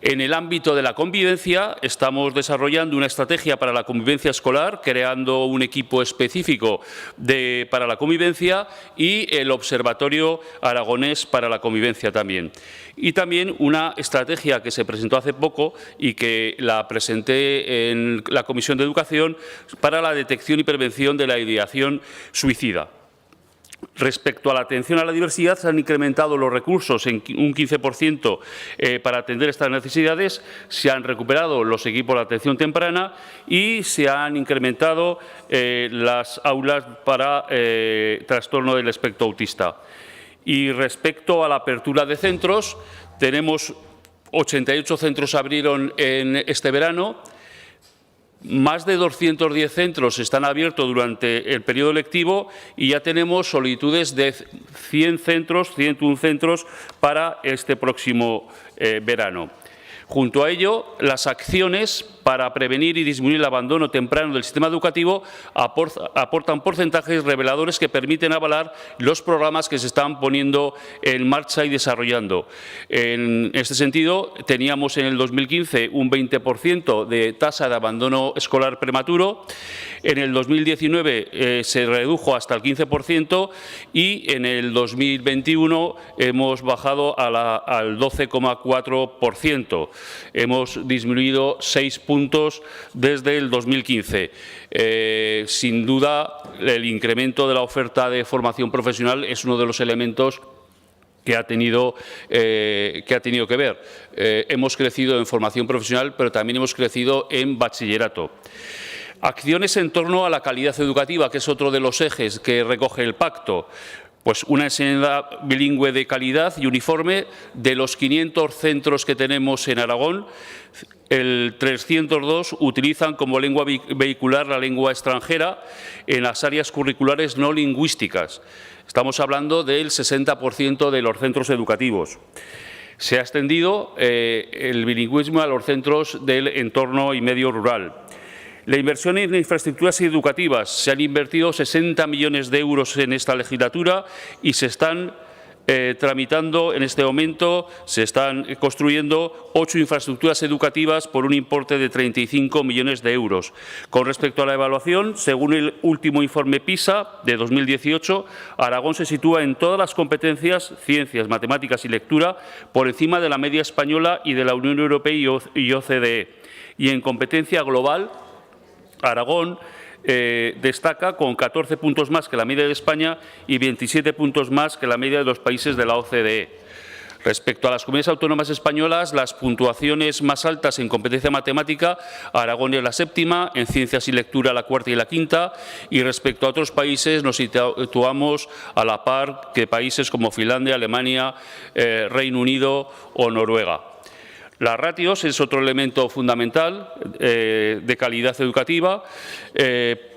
En el ámbito de la convivencia, estamos desarrollando una estrategia para la convivencia escolar, creando un equipo específico para la convivencia y el Observatorio Aragonés para la Convivencia también. Y también una estrategia que se presentó hace poco y que la presenté en la Comisión de Educación para la detección y prevención de la ideación suicida. Respecto a la atención a la diversidad, se han incrementado los recursos en un 15% para atender estas necesidades, se han recuperado los equipos de atención temprana y se han incrementado las aulas para trastorno del espectro autista. Y respecto a la apertura de centros, tenemos 88 centros abrieron en este verano. Más de 210 centros están abiertos durante el periodo lectivo y ya tenemos solicitudes de 101 centros para este próximo verano. Junto a ello, las acciones para prevenir y disminuir el abandono temprano del sistema educativo aportan porcentajes reveladores que permiten avalar los programas que se están poniendo en marcha y desarrollando. En este sentido, teníamos en el 2015 un 20% de tasa de abandono escolar prematuro. En el 2019 se redujo hasta el 15% y en el 2021 hemos bajado al 12,4%. Hemos disminuido 6 puntos desde el 2015. Sin duda, el incremento de la oferta de formación profesional es uno de los elementos que ha tenido que ver. Hemos crecido en formación profesional, pero también hemos crecido en bachillerato. Acciones en torno a la calidad educativa, que es otro de los ejes que recoge el pacto. Pues una enseñanza bilingüe de calidad y uniforme. De los 500 centros que tenemos en Aragón, el 302 utilizan como lengua vehicular la lengua extranjera en las áreas curriculares no lingüísticas. Estamos hablando del 60% de los centros educativos. Se ha extendido el bilingüismo a los centros del entorno y medio rural. La inversión en infraestructuras educativas. Se han invertido 60 millones de euros en esta legislatura y se están tramitando en este momento, se están construyendo 8 infraestructuras educativas por un importe de 35 millones de euros. Con respecto a la evaluación, según el último informe PISA de 2018, Aragón se sitúa en todas las competencias, ciencias, matemáticas y lectura, por encima de la media española y de la Unión Europea y OCDE. Y en competencia global, Aragón destaca con 14 puntos más que la media de España y 27 puntos más que la media de los países de la OCDE. Respecto a las comunidades autónomas españolas, las puntuaciones más altas en competencia matemática, Aragón es la 7ª, en ciencias y lectura la 4ª y la 5ª, y respecto a otros países nos situamos a la par que países como Finlandia, Alemania, Reino Unido o Noruega. Las ratios es otro elemento fundamental de calidad educativa.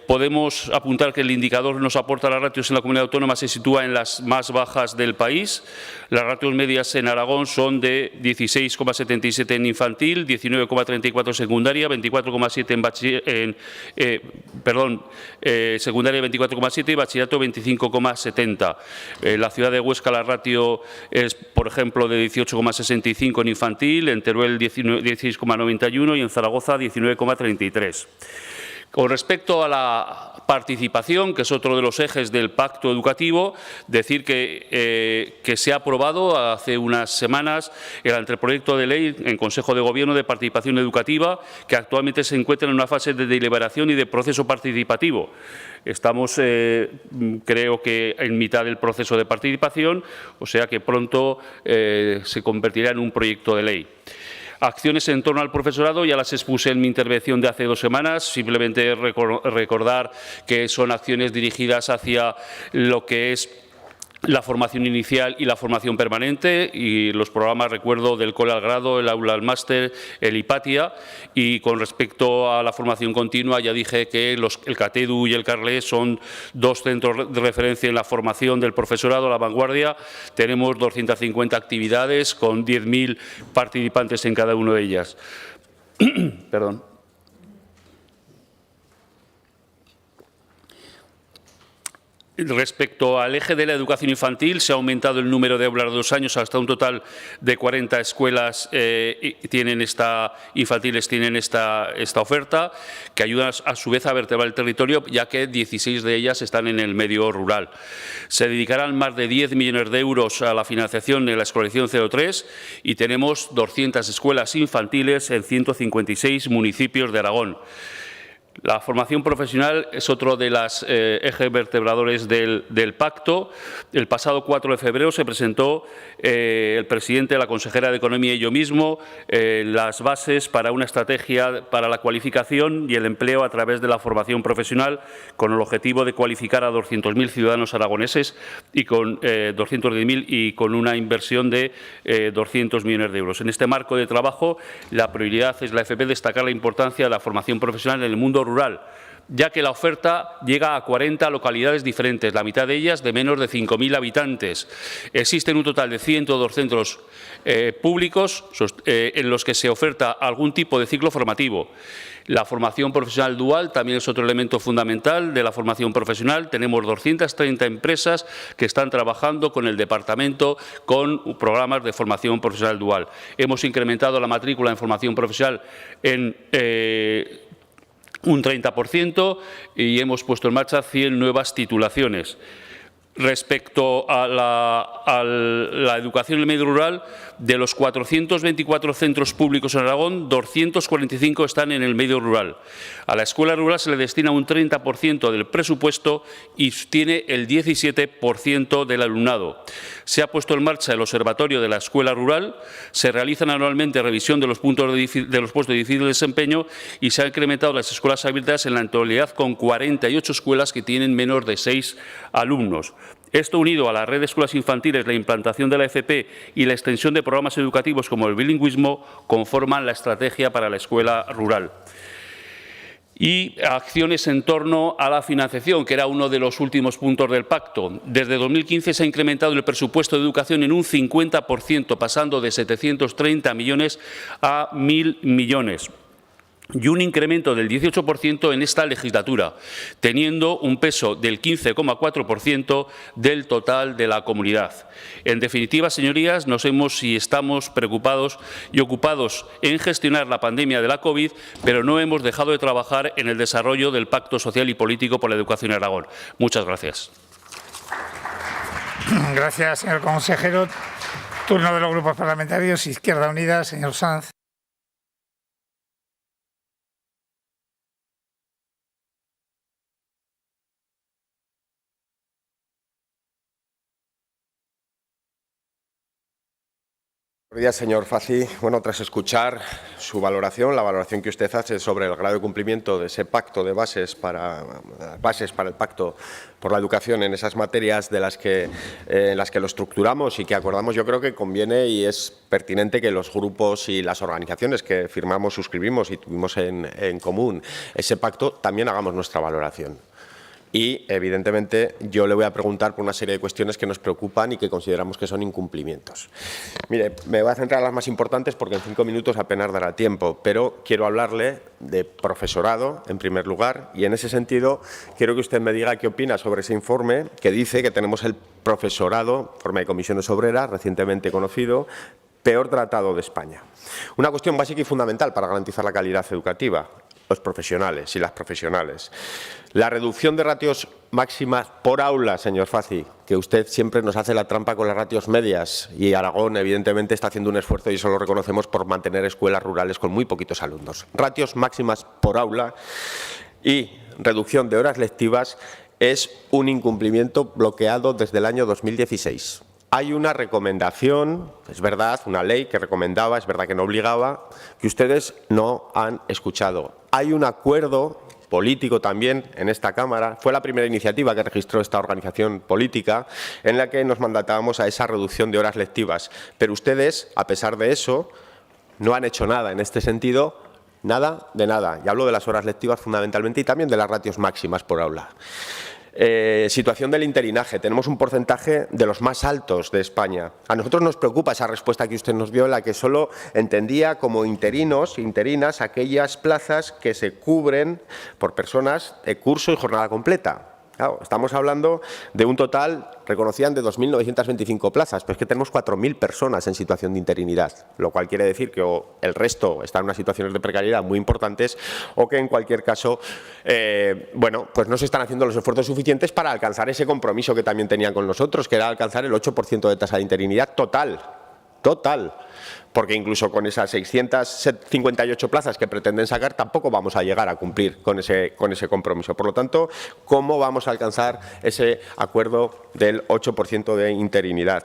podemos apuntar que el indicador que nos aporta las ratios en la comunidad autónoma se sitúa en las más bajas del país. Las ratios medias en Aragón son de 16,77 en infantil, 19,34 en secundaria, 24,7 en secundaria 24,7 y bachillerato 25,70. En la ciudad de Huesca la ratio es, por ejemplo, de 18,65 en infantil, en Teruel 16,91 y en Zaragoza 19,33. Con respecto a la participación, que es otro de los ejes del pacto educativo, decir que se ha aprobado hace unas semanas el anteproyecto de ley en Consejo de Gobierno de participación educativa, que actualmente se encuentra en una fase de deliberación y de proceso participativo. Estamos, creo que, en mitad del proceso de participación, o sea que pronto se convertirá en un proyecto de ley. Acciones en torno al profesorado, ya las expuse en mi intervención de hace 2 semanas, simplemente recordar que son acciones dirigidas hacia lo que es la formación inicial y la formación permanente y los programas, recuerdo, del cole al grado, el aula al máster, el IPATIA, y con respecto a la formación continua ya dije que el CATEDU y el CARLE son 2 centros de referencia en la formación del profesorado a la vanguardia. Tenemos 250 actividades con 10.000 participantes en cada una de ellas. Perdón. Respecto al eje de la educación infantil, se ha aumentado el número de aulas de 2 años hasta un total de 40 escuelas infantiles tienen esta oferta, que ayuda a su vez a vertebrar el territorio, ya que 16 de ellas están en el medio rural. Se dedicarán más de 10 millones de euros a la financiación de la escolarización 0-3 y tenemos 200 escuelas infantiles en 156 municipios de Aragón. La formación profesional es otro de los ejes vertebradores del pacto. El pasado 4 de febrero se presentó el presidente, la consejera de Economía y yo mismo las bases para una estrategia para la cualificación y el empleo a través de la formación profesional, con el objetivo de cualificar a 200.000 ciudadanos aragoneses y con 210.000 y con una inversión de 200 millones de euros. En este marco de trabajo, la prioridad es la FP destacar la importancia de la formación profesional en el mundo rural, ya que la oferta llega a 40 localidades diferentes, la mitad de ellas de menos de 5.000 habitantes. Existen un total de 102 centros públicos en los que se oferta algún tipo de ciclo formativo. La formación profesional dual también es otro elemento fundamental de la formación profesional. Tenemos 230 empresas que están trabajando con el departamento con programas de formación profesional dual. Hemos incrementado la matrícula en formación profesional en un 30% y hemos puesto en marcha 100 nuevas titulaciones. Respecto a la educación en el medio rural, de los 424 centros públicos en Aragón, 245 están en el medio rural. A la escuela rural se le destina un 30% del presupuesto y tiene el 17% del alumnado. Se ha puesto en marcha el observatorio de la escuela rural, se realizan anualmente revisión de los puestos de difícil desempeño y se han incrementado las escuelas abiertas en la actualidad con 48 escuelas que tienen menos de 6 alumnos. Esto, unido a la red de escuelas infantiles, la implantación de la FP y la extensión de programas educativos como el bilingüismo, conforman la estrategia para la escuela rural. Y acciones en torno a la financiación, que era uno de los últimos puntos del pacto. Desde 2015 se ha incrementado el presupuesto de educación en un 50%, pasando de 730 millones a 1.000 millones. Y un incremento del 18% en esta legislatura, teniendo un peso del 15,4% del total de la comunidad. En definitiva, señorías, estamos preocupados y ocupados en gestionar la pandemia de la COVID, pero no hemos dejado de trabajar en el desarrollo del Pacto Social y Político por la Educación en Aragón. Muchas gracias. Gracias, señor consejero. Turno de los grupos parlamentarios. Izquierda Unida, señor Sanz. Buenos días, señor Fazi. Bueno, tras escuchar su valoración, la valoración que usted hace sobre el grado de cumplimiento de ese pacto de bases para el pacto por la educación en esas materias en las que lo estructuramos y que acordamos, yo creo que conviene y es pertinente que los grupos y las organizaciones que firmamos, suscribimos y tuvimos en común ese pacto también hagamos nuestra valoración. Y, evidentemente, yo le voy a preguntar por una serie de cuestiones que nos preocupan y que consideramos que son incumplimientos. Mire, me voy a centrar en las más importantes porque en 5 minutos apenas dará tiempo, pero quiero hablarle de profesorado, en primer lugar, y en ese sentido quiero que usted me diga qué opina sobre ese informe que dice que tenemos el profesorado, informe de comisiones obreras, recientemente conocido, peor tratado de España. Una cuestión básica y fundamental para garantizar la calidad educativa. Los profesionales y las profesionales. La reducción de ratios máximas por aula, señor Fazi, que usted siempre nos hace la trampa con las ratios medias y Aragón, evidentemente, está haciendo un esfuerzo y eso lo reconocemos por mantener escuelas rurales con muy poquitos alumnos. Ratios máximas por aula y reducción de horas lectivas es un incumplimiento bloqueado desde el año 2016. Hay una recomendación, es verdad, una ley que recomendaba, es verdad que no obligaba, que ustedes no han escuchado. Hay un acuerdo político también en esta Cámara, fue la primera iniciativa que registró esta organización política en la que nos mandatábamos a esa reducción de horas lectivas. Pero ustedes, a pesar de eso, no han hecho nada en este sentido, nada de nada. Y hablo de las horas lectivas fundamentalmente y también de las ratios máximas por aula. Situación del interinaje. Tenemos un porcentaje de los más altos de España. A nosotros nos preocupa esa respuesta que usted nos dio, en la que solo entendía como interinos, interinas, aquellas plazas que se cubren por personas de curso y jornada completa. Claro, estamos hablando de un total, reconocían, de 2.925 plazas, pero es que tenemos 4.000 personas en situación de interinidad, lo cual quiere decir que o el resto están en unas situaciones de precariedad muy importantes o que, en cualquier caso, bueno, pues no se están haciendo los esfuerzos suficientes para alcanzar ese compromiso que también tenían con nosotros, que era alcanzar el 8% de tasa de interinidad total. Porque incluso con esas 658 plazas que pretenden sacar tampoco vamos a llegar a cumplir con ese compromiso. Por lo tanto, ¿cómo vamos a alcanzar ese acuerdo del 8% de interinidad?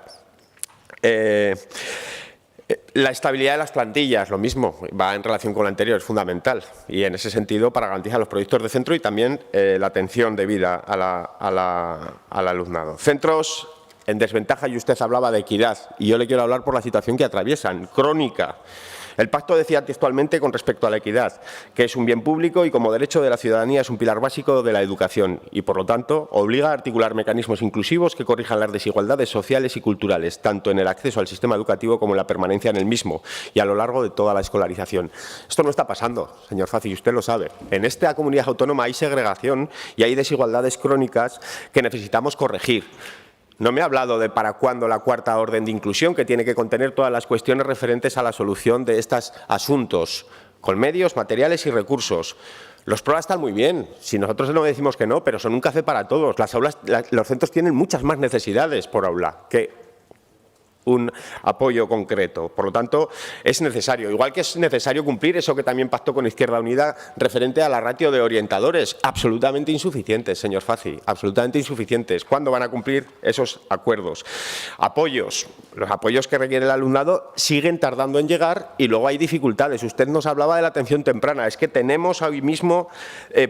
La estabilidad de las plantillas, lo mismo, va en relación con lo anterior, es fundamental. Y en ese sentido, para garantizar los proyectos de centro y también la atención debida al alumnado. Centros en desventaja, y usted hablaba de equidad, y yo le quiero hablar por la situación que atraviesan, crónica. El pacto decía textualmente con respecto a la equidad, que es un bien público y como derecho de la ciudadanía es un pilar básico de la educación y, por lo tanto, obliga a articular mecanismos inclusivos que corrijan las desigualdades sociales y culturales, tanto en el acceso al sistema educativo como en la permanencia en el mismo y a lo largo de toda la escolarización. Esto no está pasando, señor Fazi, y usted lo sabe. En esta comunidad autónoma hay segregación y hay desigualdades crónicas que necesitamos corregir. No me ha hablado de para cuándo la cuarta orden de inclusión, que tiene que contener todas las cuestiones referentes a la solución de estos asuntos, con medios, materiales y recursos. Los PROA están muy bien, si nosotros no decimos que no, pero son un café para todos. Los centros tienen muchas más necesidades por aula que un apoyo concreto. Por lo tanto, es necesario. Igual que es necesario cumplir eso que también pactó con Izquierda Unida referente a la ratio de orientadores. Absolutamente insuficientes, señor Fazi, absolutamente insuficientes. ¿Cuándo van a cumplir esos acuerdos? Apoyos. Los apoyos que requiere el alumnado siguen tardando en llegar y luego hay dificultades. Usted nos hablaba de la atención temprana. Es que tenemos hoy mismo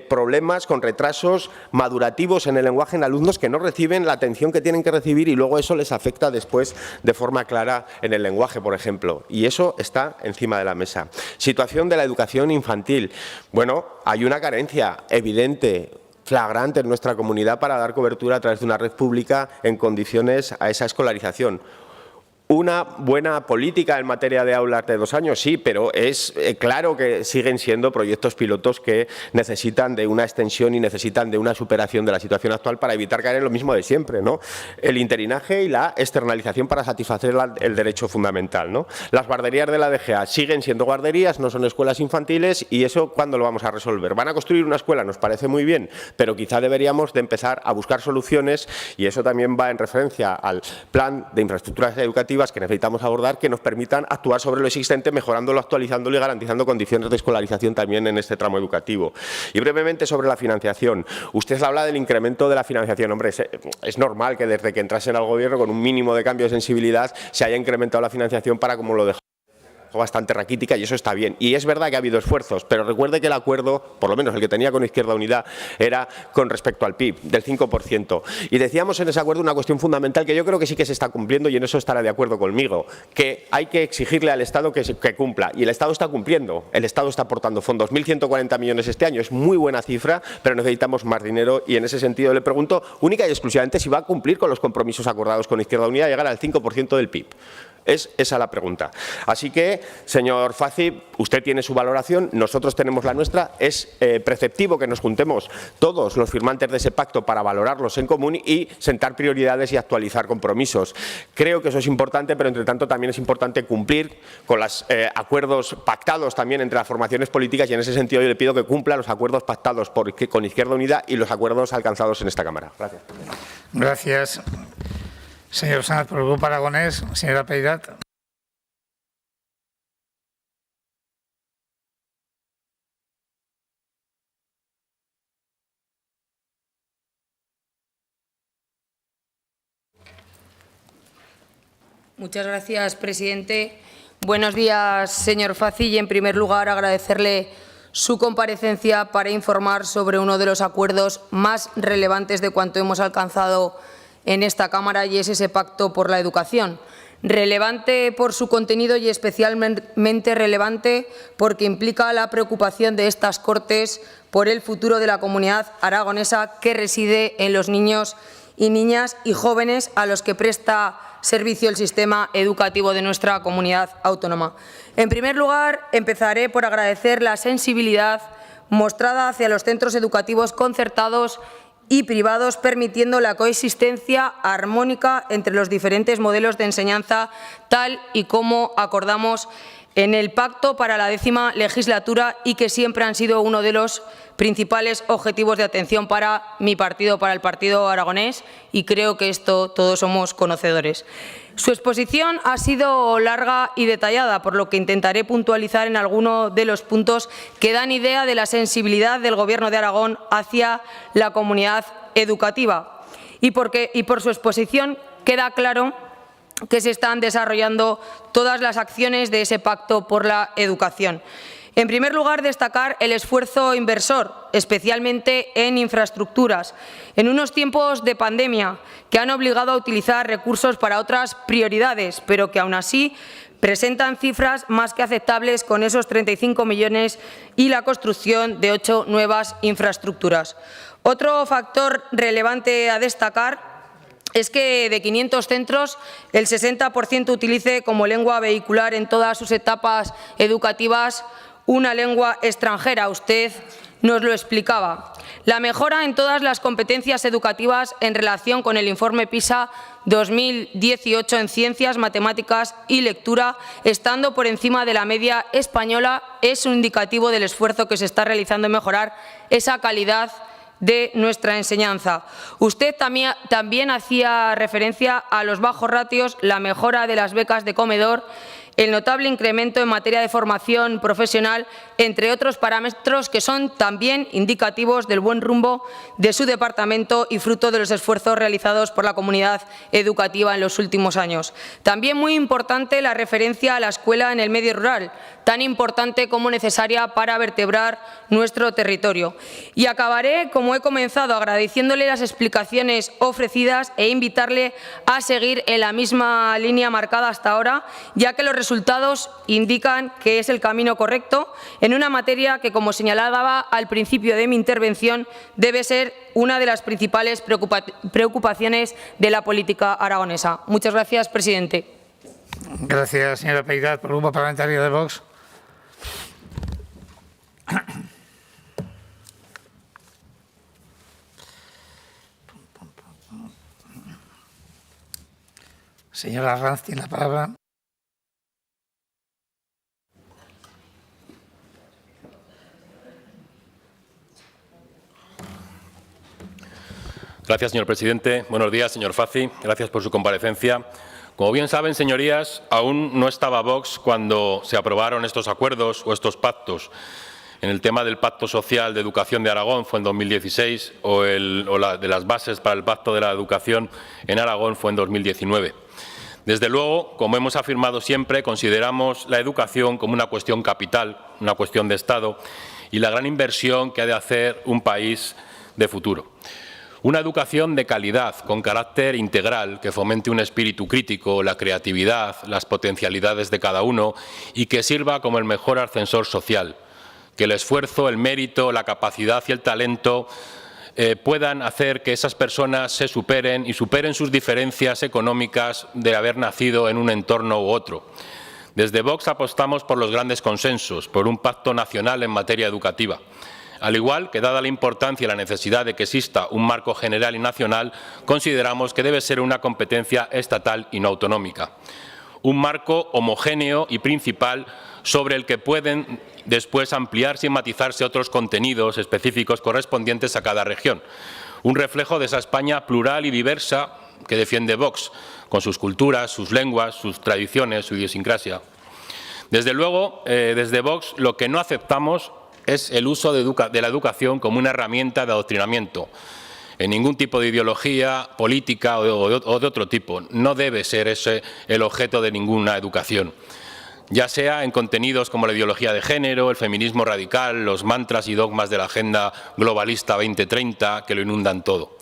problemas con retrasos madurativos en el lenguaje en alumnos que no reciben la atención que tienen que recibir y luego eso les afecta después de forma clara en el lenguaje, por ejemplo, y eso está encima de la mesa. Situación de la educación infantil. Bueno, hay una carencia evidente, flagrante en nuestra comunidad para dar cobertura a través de una red pública en condiciones a esa escolarización. Una buena política en materia de aulas de 2 años, sí, pero es claro que siguen siendo proyectos pilotos que necesitan de una extensión y necesitan de una superación de la situación actual para evitar caer en lo mismo de siempre, ¿no? El interinaje y la externalización para satisfacer el derecho fundamental, ¿no? Las guarderías de la DGA siguen siendo guarderías, no son escuelas infantiles y eso ¿cuándo lo vamos a resolver? ¿Van a construir una escuela? Nos parece muy bien, pero quizá deberíamos de empezar a buscar soluciones y eso también va en referencia al plan de infraestructuras educativas educativas que necesitamos abordar que nos permitan actuar sobre lo existente, mejorándolo, actualizándolo y garantizando condiciones de escolarización también en este tramo educativo. Y brevemente sobre la financiación. Usted habla del incremento de la financiación. Hombre, es normal que desde que entrasen al Gobierno con un mínimo de cambio de sensibilidad se haya incrementado la financiación para como lo dejó bastante raquítica, y eso está bien. Y es verdad que ha habido esfuerzos, pero recuerde que el acuerdo, por lo menos el que tenía con Izquierda Unida, era con respecto al PIB, del 5%. Y decíamos en ese acuerdo una cuestión fundamental que yo creo que sí que se está cumpliendo, y en eso estará de acuerdo conmigo, que hay que exigirle al Estado que cumpla. Y el Estado está cumpliendo. El Estado está aportando fondos. 1.140 millones este año. Es muy buena cifra, pero necesitamos más dinero, y en ese sentido le pregunto única y exclusivamente si va a cumplir con los compromisos acordados con Izquierda Unida y llegar al 5% del PIB. Es esa la pregunta. Así que, señor Faci, usted tiene su valoración, nosotros tenemos la nuestra. Es preceptivo que nos juntemos todos los firmantes de ese pacto para valorarlos en común y sentar prioridades y actualizar compromisos. Creo que eso es importante, pero entre tanto también es importante cumplir con los acuerdos pactados también entre las formaciones políticas, y en ese sentido yo le pido que cumpla los acuerdos pactados con Izquierda Unida y los acuerdos alcanzados en esta Cámara. Gracias. Gracias. Señor Sanz, por el Grupo Aragonés. Señora Peirat. Muchas gracias, presidente. Buenos días, señor Faci. Y, en primer lugar, agradecerle su comparecencia para informar sobre uno de los acuerdos más relevantes de cuanto hemos alcanzado en esta Cámara, y es ese pacto por la educación. Relevante por su contenido y especialmente relevante porque implica la preocupación de estas Cortes por el futuro de la comunidad aragonesa que reside en los niños y niñas y jóvenes a los que presta servicio el sistema educativo de nuestra comunidad autónoma. En primer lugar, empezaré por agradecer la sensibilidad mostrada hacia los centros educativos concertados y privados, permitiendo la coexistencia armónica entre los diferentes modelos de enseñanza, tal y como acordamos en el Pacto para la 10ª legislatura, y que siempre han sido uno de los principales objetivos de atención para mi partido, para el Partido Aragonés, y creo que esto todos somos conocedores. Su exposición ha sido larga y detallada, por lo que intentaré puntualizar en alguno de los puntos que dan idea de la sensibilidad del Gobierno de Aragón hacia la comunidad educativa. Y por su exposición queda claro que se están desarrollando todas las acciones de ese pacto por la educación. En primer lugar, destacar el esfuerzo inversor, especialmente en infraestructuras, en unos tiempos de pandemia que han obligado a utilizar recursos para otras prioridades, pero que aún así presentan cifras más que aceptables con esos 35 millones y la construcción de 8 nuevas infraestructuras. Otro factor relevante a destacar es que de 500 centros el 60% utilice como lengua vehicular en todas sus etapas educativas una lengua extranjera. Usted nos lo explicaba. La mejora en todas las competencias educativas en relación con el informe PISA 2018 en ciencias, matemáticas y lectura, estando por encima de la media española, es un indicativo del esfuerzo que se está realizando en mejorar esa calidad de nuestra enseñanza. Usted también hacía referencia a los bajos ratios, la mejora de las becas de comedor, el notable incremento en materia de formación profesional, entre otros parámetros que son también indicativos del buen rumbo de su departamento y fruto de los esfuerzos realizados por la comunidad educativa en los últimos años. También muy importante la referencia a la escuela en el medio rural, tan importante como necesaria para vertebrar nuestro territorio. Y acabaré, como he comenzado, agradeciéndole las explicaciones ofrecidas e invitarle a seguir en la misma línea marcada hasta ahora, ya que los resultados indican que es el camino correcto en una materia que, como señalaba al principio de mi intervención, debe ser una de las principales preocupaciones de la política aragonesa. Muchas gracias, presidente. Gracias, señora Peirat. Por el Grupo Parlamentario de Vox. Señora Ranz tiene la palabra. Gracias, señor presidente. Buenos días, señor Faci. Gracias por su comparecencia. Como bien saben, señorías, aún no estaba Vox cuando se aprobaron estos acuerdos o estos pactos. En el tema del Pacto Social de Educación de Aragón fue en 2016 o de las bases para el Pacto de la Educación en Aragón fue en 2019. Desde luego, como hemos afirmado siempre, consideramos la educación como una cuestión capital, una cuestión de Estado y la gran inversión que ha de hacer un país de futuro. Una educación de calidad, con carácter integral, que fomente un espíritu crítico, la creatividad, las potencialidades de cada uno y que sirva como el mejor ascensor social. Que el esfuerzo, el mérito, la capacidad y el talento puedan hacer que esas personas se superen y superen sus diferencias económicas de haber nacido en un entorno u otro. Desde Vox apostamos por los grandes consensos, por un pacto nacional en materia educativa. Al igual que, dada la importancia y la necesidad de que exista un marco general y nacional, consideramos que debe ser una competencia estatal y no autonómica. Un marco homogéneo y principal sobre el que pueden después ampliarse y matizarse otros contenidos específicos correspondientes a cada región. Un reflejo de esa España plural y diversa que defiende Vox, con sus culturas, sus lenguas, sus tradiciones, su idiosincrasia. Desde luego, desde Vox lo que no aceptamos es el uso de la educación como una herramienta de adoctrinamiento. En ningún tipo de ideología política o de otro tipo. No debe ser ese el objeto de ninguna educación. Ya sea en contenidos como la ideología de género, el feminismo radical, los mantras y dogmas de la Agenda Globalista 2030 que lo inundan todo.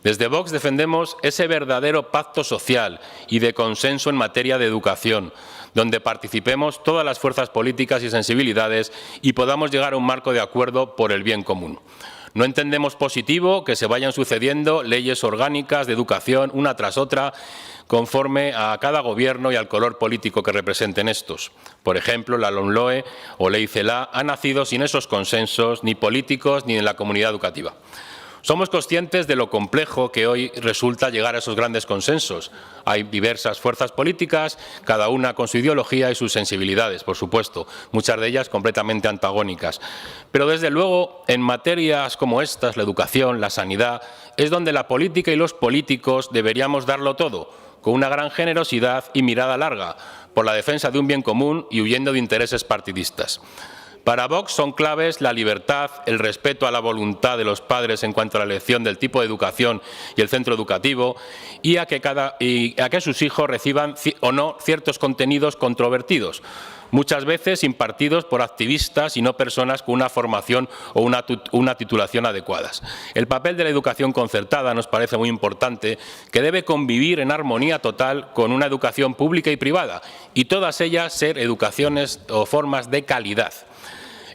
Desde Vox defendemos ese verdadero pacto social y de consenso en materia de educación, donde participemos todas las fuerzas políticas y sensibilidades y podamos llegar a un marco de acuerdo por el bien común. No entendemos positivo que se vayan sucediendo leyes orgánicas de educación una tras otra conforme a cada gobierno y al color político que representen estos. Por ejemplo, la LOMLOE o Ley CELA ha nacido sin esos consensos ni políticos ni en la comunidad educativa. Somos conscientes de lo complejo que hoy resulta llegar a esos grandes consensos. Hay diversas fuerzas políticas, cada una con su ideología y sus sensibilidades, por supuesto, muchas de ellas completamente antagónicas. Pero desde luego, en materias como estas, la educación, la sanidad, es donde la política y los políticos deberíamos darlo todo, con una gran generosidad y mirada larga, por la defensa de un bien común y huyendo de intereses partidistas. Para Vox son claves la libertad, el respeto a la voluntad de los padres en cuanto a la elección del tipo de educación y el centro educativo y a que sus hijos reciban o no ciertos contenidos controvertidos, muchas veces impartidos por activistas y no personas con una formación o una titulación adecuadas. El papel de la educación concertada nos parece muy importante, que debe convivir en armonía total con una educación pública y privada, y todas ellas ser educaciones o formas de calidad.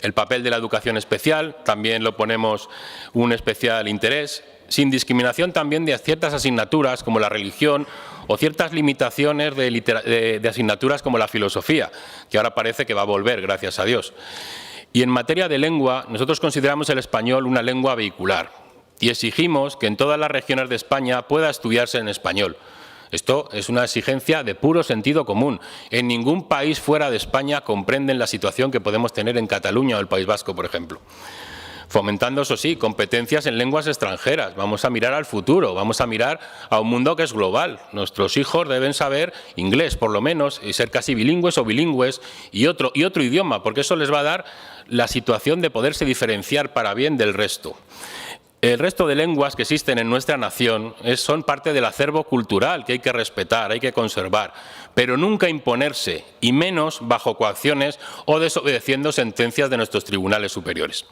El papel de la educación especial también lo ponemos un especial interés, sin discriminación también de ciertas asignaturas como la religión o ciertas limitaciones de asignaturas como la filosofía, que ahora parece que va a volver, gracias a Dios. Y en materia de lengua, nosotros consideramos el español una lengua vehicular y exigimos que en todas las regiones de España pueda estudiarse en español. Esto es una exigencia de puro sentido común. En ningún país fuera de España comprenden la situación que podemos tener en Cataluña o el País Vasco, por ejemplo. Fomentando, eso sí, competencias en lenguas extranjeras. Vamos a mirar al futuro, vamos a mirar a un mundo que es global. Nuestros hijos deben saber inglés, por lo menos, y ser casi bilingües o bilingües y otro idioma, porque eso les va a dar la situación de poderse diferenciar para bien del resto. El resto de lenguas que existen en nuestra nación son parte del acervo cultural que hay que respetar, hay que conservar, pero nunca imponerse, y menos bajo coacciones o desobedeciendo sentencias de nuestros tribunales superiores.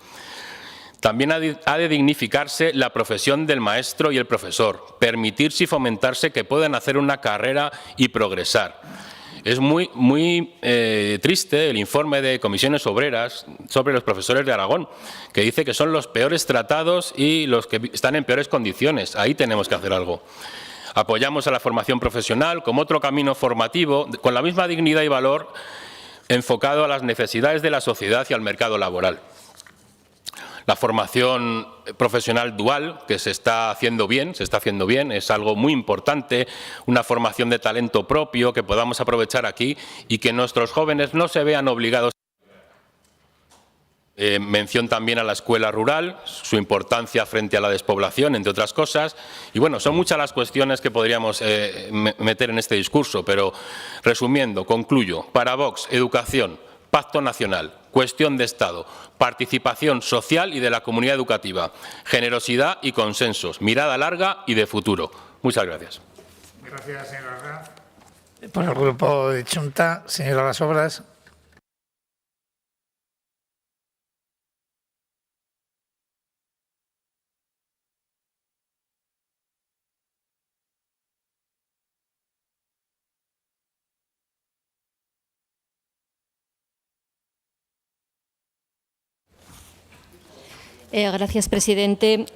También ha de dignificarse la profesión del maestro y el profesor, permitirse y fomentarse que puedan hacer una carrera y progresar. Es muy triste el informe de Comisiones Obreras sobre los profesores de Aragón, que dice que son los peores tratados y los que están en peores condiciones. Ahí tenemos que hacer algo. Apoyamos a la formación profesional como otro camino formativo, con la misma dignidad y valor, enfocado a las necesidades de la sociedad y al mercado laboral. La formación profesional dual, que se está haciendo bien, es algo muy importante, una formación de talento propio que podamos aprovechar aquí y que nuestros jóvenes no se vean obligados mención también a la escuela rural, su importancia frente a la despoblación, entre otras cosas. Y bueno, son muchas las cuestiones que podríamos meter en este discurso, pero resumiendo, concluyo. Para Vox, educación, pacto nacional, cuestión de Estado, participación social y de la comunidad educativa, generosidad y consensos, mirada larga y de futuro. Muchas gracias. Gracias, señora Arranz. Por el Grupo de Xunta, señora Las Obras. Gracias, presidente.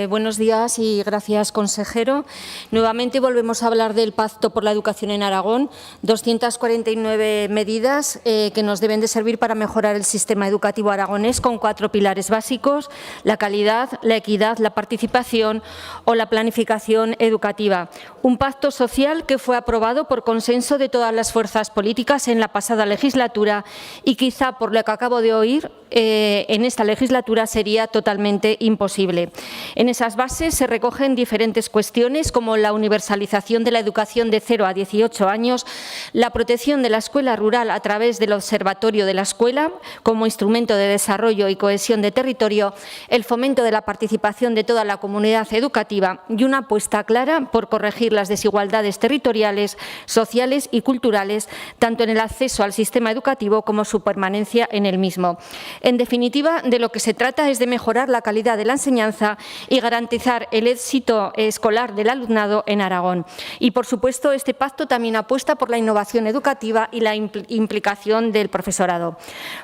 Buenos días y gracias, consejero. Nuevamente volvemos a hablar del Pacto por la Educación en Aragón, 249 medidas que nos deben de servir para mejorar el sistema educativo aragonés con 4 pilares básicos: la calidad, la equidad, la participación o la planificación educativa. Un pacto social que fue aprobado por consenso de todas las fuerzas políticas en la pasada legislatura y quizá, por lo que acabo de oír, en esta legislatura sería totalmente imposible. En esas bases se recogen diferentes cuestiones como la universalización de la educación de 0 a 18 años, la protección de la escuela rural a través del Observatorio de la Escuela como instrumento de desarrollo y cohesión de territorio, el fomento de la participación de toda la comunidad educativa y una apuesta clara por corregir las desigualdades territoriales, sociales y culturales, tanto en el acceso al sistema educativo como su permanencia en el mismo. En definitiva, de lo que se trata es de mejorar la calidad de la enseñanza y garantizar el éxito escolar del alumnado en Aragón. Y, por supuesto, este pacto también apuesta por la innovación educativa y la implicación del profesorado.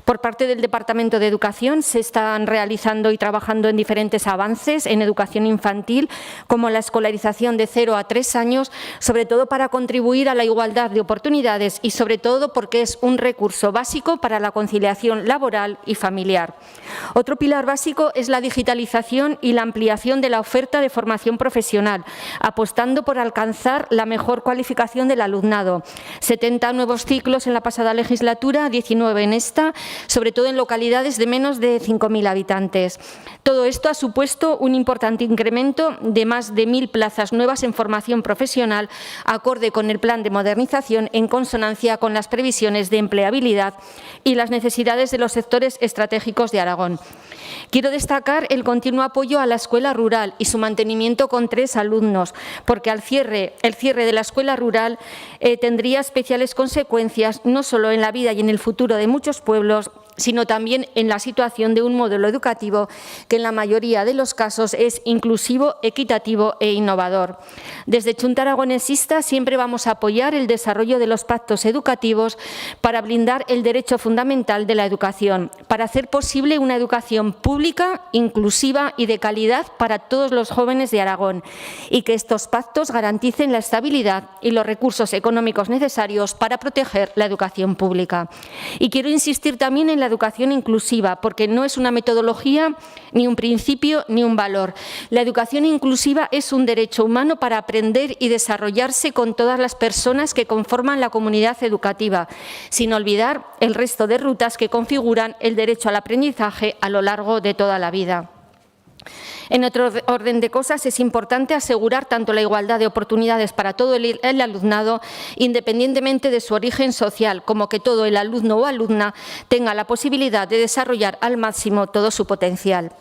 Por parte del Departamento de Educación se están realizando y trabajando en diferentes avances en educación infantil, como la escolarización de 0 a 3 años, sobre todo para contribuir a la igualdad de oportunidades y, sobre todo, porque es un recurso básico para la conciliación laboral y familiar. Otro pilar básico es la digitalización y la ampliación de la oferta de formación profesional, apostando por alcanzar la mejor cualificación del alumnado. 70 nuevos ciclos en la pasada legislatura, 19 en esta, sobre todo en localidades de menos de 5.000 habitantes. Todo esto ha supuesto un importante incremento de más de 1.000 plazas nuevas en formación profesional, acorde con el plan de modernización, en consonancia con las previsiones de empleabilidad y las necesidades de los sectores estratégicos de Aragón. Quiero destacar el continuo apoyo a la escuela rural y su mantenimiento con 3 alumnos, porque el cierre de la escuela rural tendría especiales consecuencias no solo en la vida y en el futuro de muchos pueblos, sino también en la situación de un modelo educativo que en la mayoría de los casos es inclusivo, equitativo e innovador. Desde Xunta Aragonesista siempre vamos a apoyar el desarrollo de los pactos educativos para blindar el derecho fundamental de la educación, para hacer posible una educación pública, inclusiva y de calidad para todos los jóvenes de Aragón, y que estos pactos garanticen la estabilidad y los recursos económicos necesarios para proteger la educación pública. Y quiero insistir también en la educación inclusiva, porque no es una metodología, ni un principio, ni un valor. La educación inclusiva es un derecho humano para aprender y desarrollarse con todas las personas que conforman la comunidad educativa, sin olvidar el resto de rutas que configuran el derecho al aprendizaje a lo largo de toda la vida. En otro orden de cosas, es importante asegurar tanto la igualdad de oportunidades para todo el alumnado, independientemente de su origen social, como que todo el alumno o alumna tenga la posibilidad de desarrollar al máximo todo su potencial.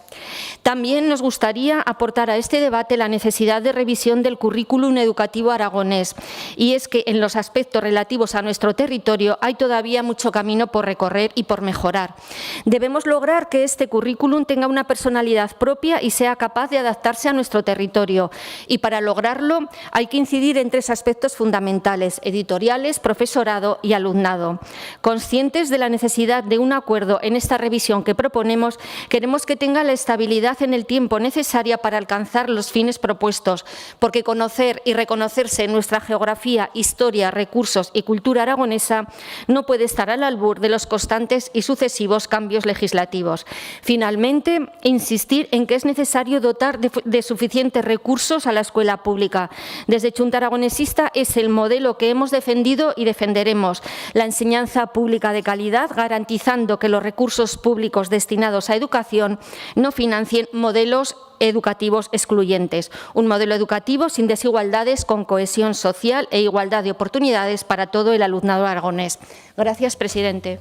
También nos gustaría aportar a este debate la necesidad de revisión del currículum educativo aragonés, y es que en los aspectos relativos a nuestro territorio hay todavía mucho camino por recorrer y por mejorar. Debemos lograr que este currículum tenga una personalidad propia y sea capaz de adaptarse a nuestro territorio, y para lograrlo hay que incidir en 3 aspectos fundamentales: editoriales, profesorado y alumnado. Conscientes de la necesidad de un acuerdo en esta revisión que proponemos, queremos que tenga la estabilidad en el tiempo necesaria para alcanzar los fines propuestos, porque conocer y reconocerse nuestra geografía, historia, recursos y cultura aragonesa no puede estar al albur de los constantes y sucesivos cambios legislativos. Finalmente, insistir en que es necesario necesario dotar de suficientes recursos a la escuela pública. Desde Chunta Aragonesista es el modelo que hemos defendido y defenderemos, la enseñanza pública de calidad, garantizando que los recursos públicos destinados a educación no financien modelos educativos excluyentes. Un modelo educativo sin desigualdades, con cohesión social e igualdad de oportunidades para todo el alumnado aragonés. Gracias, presidente.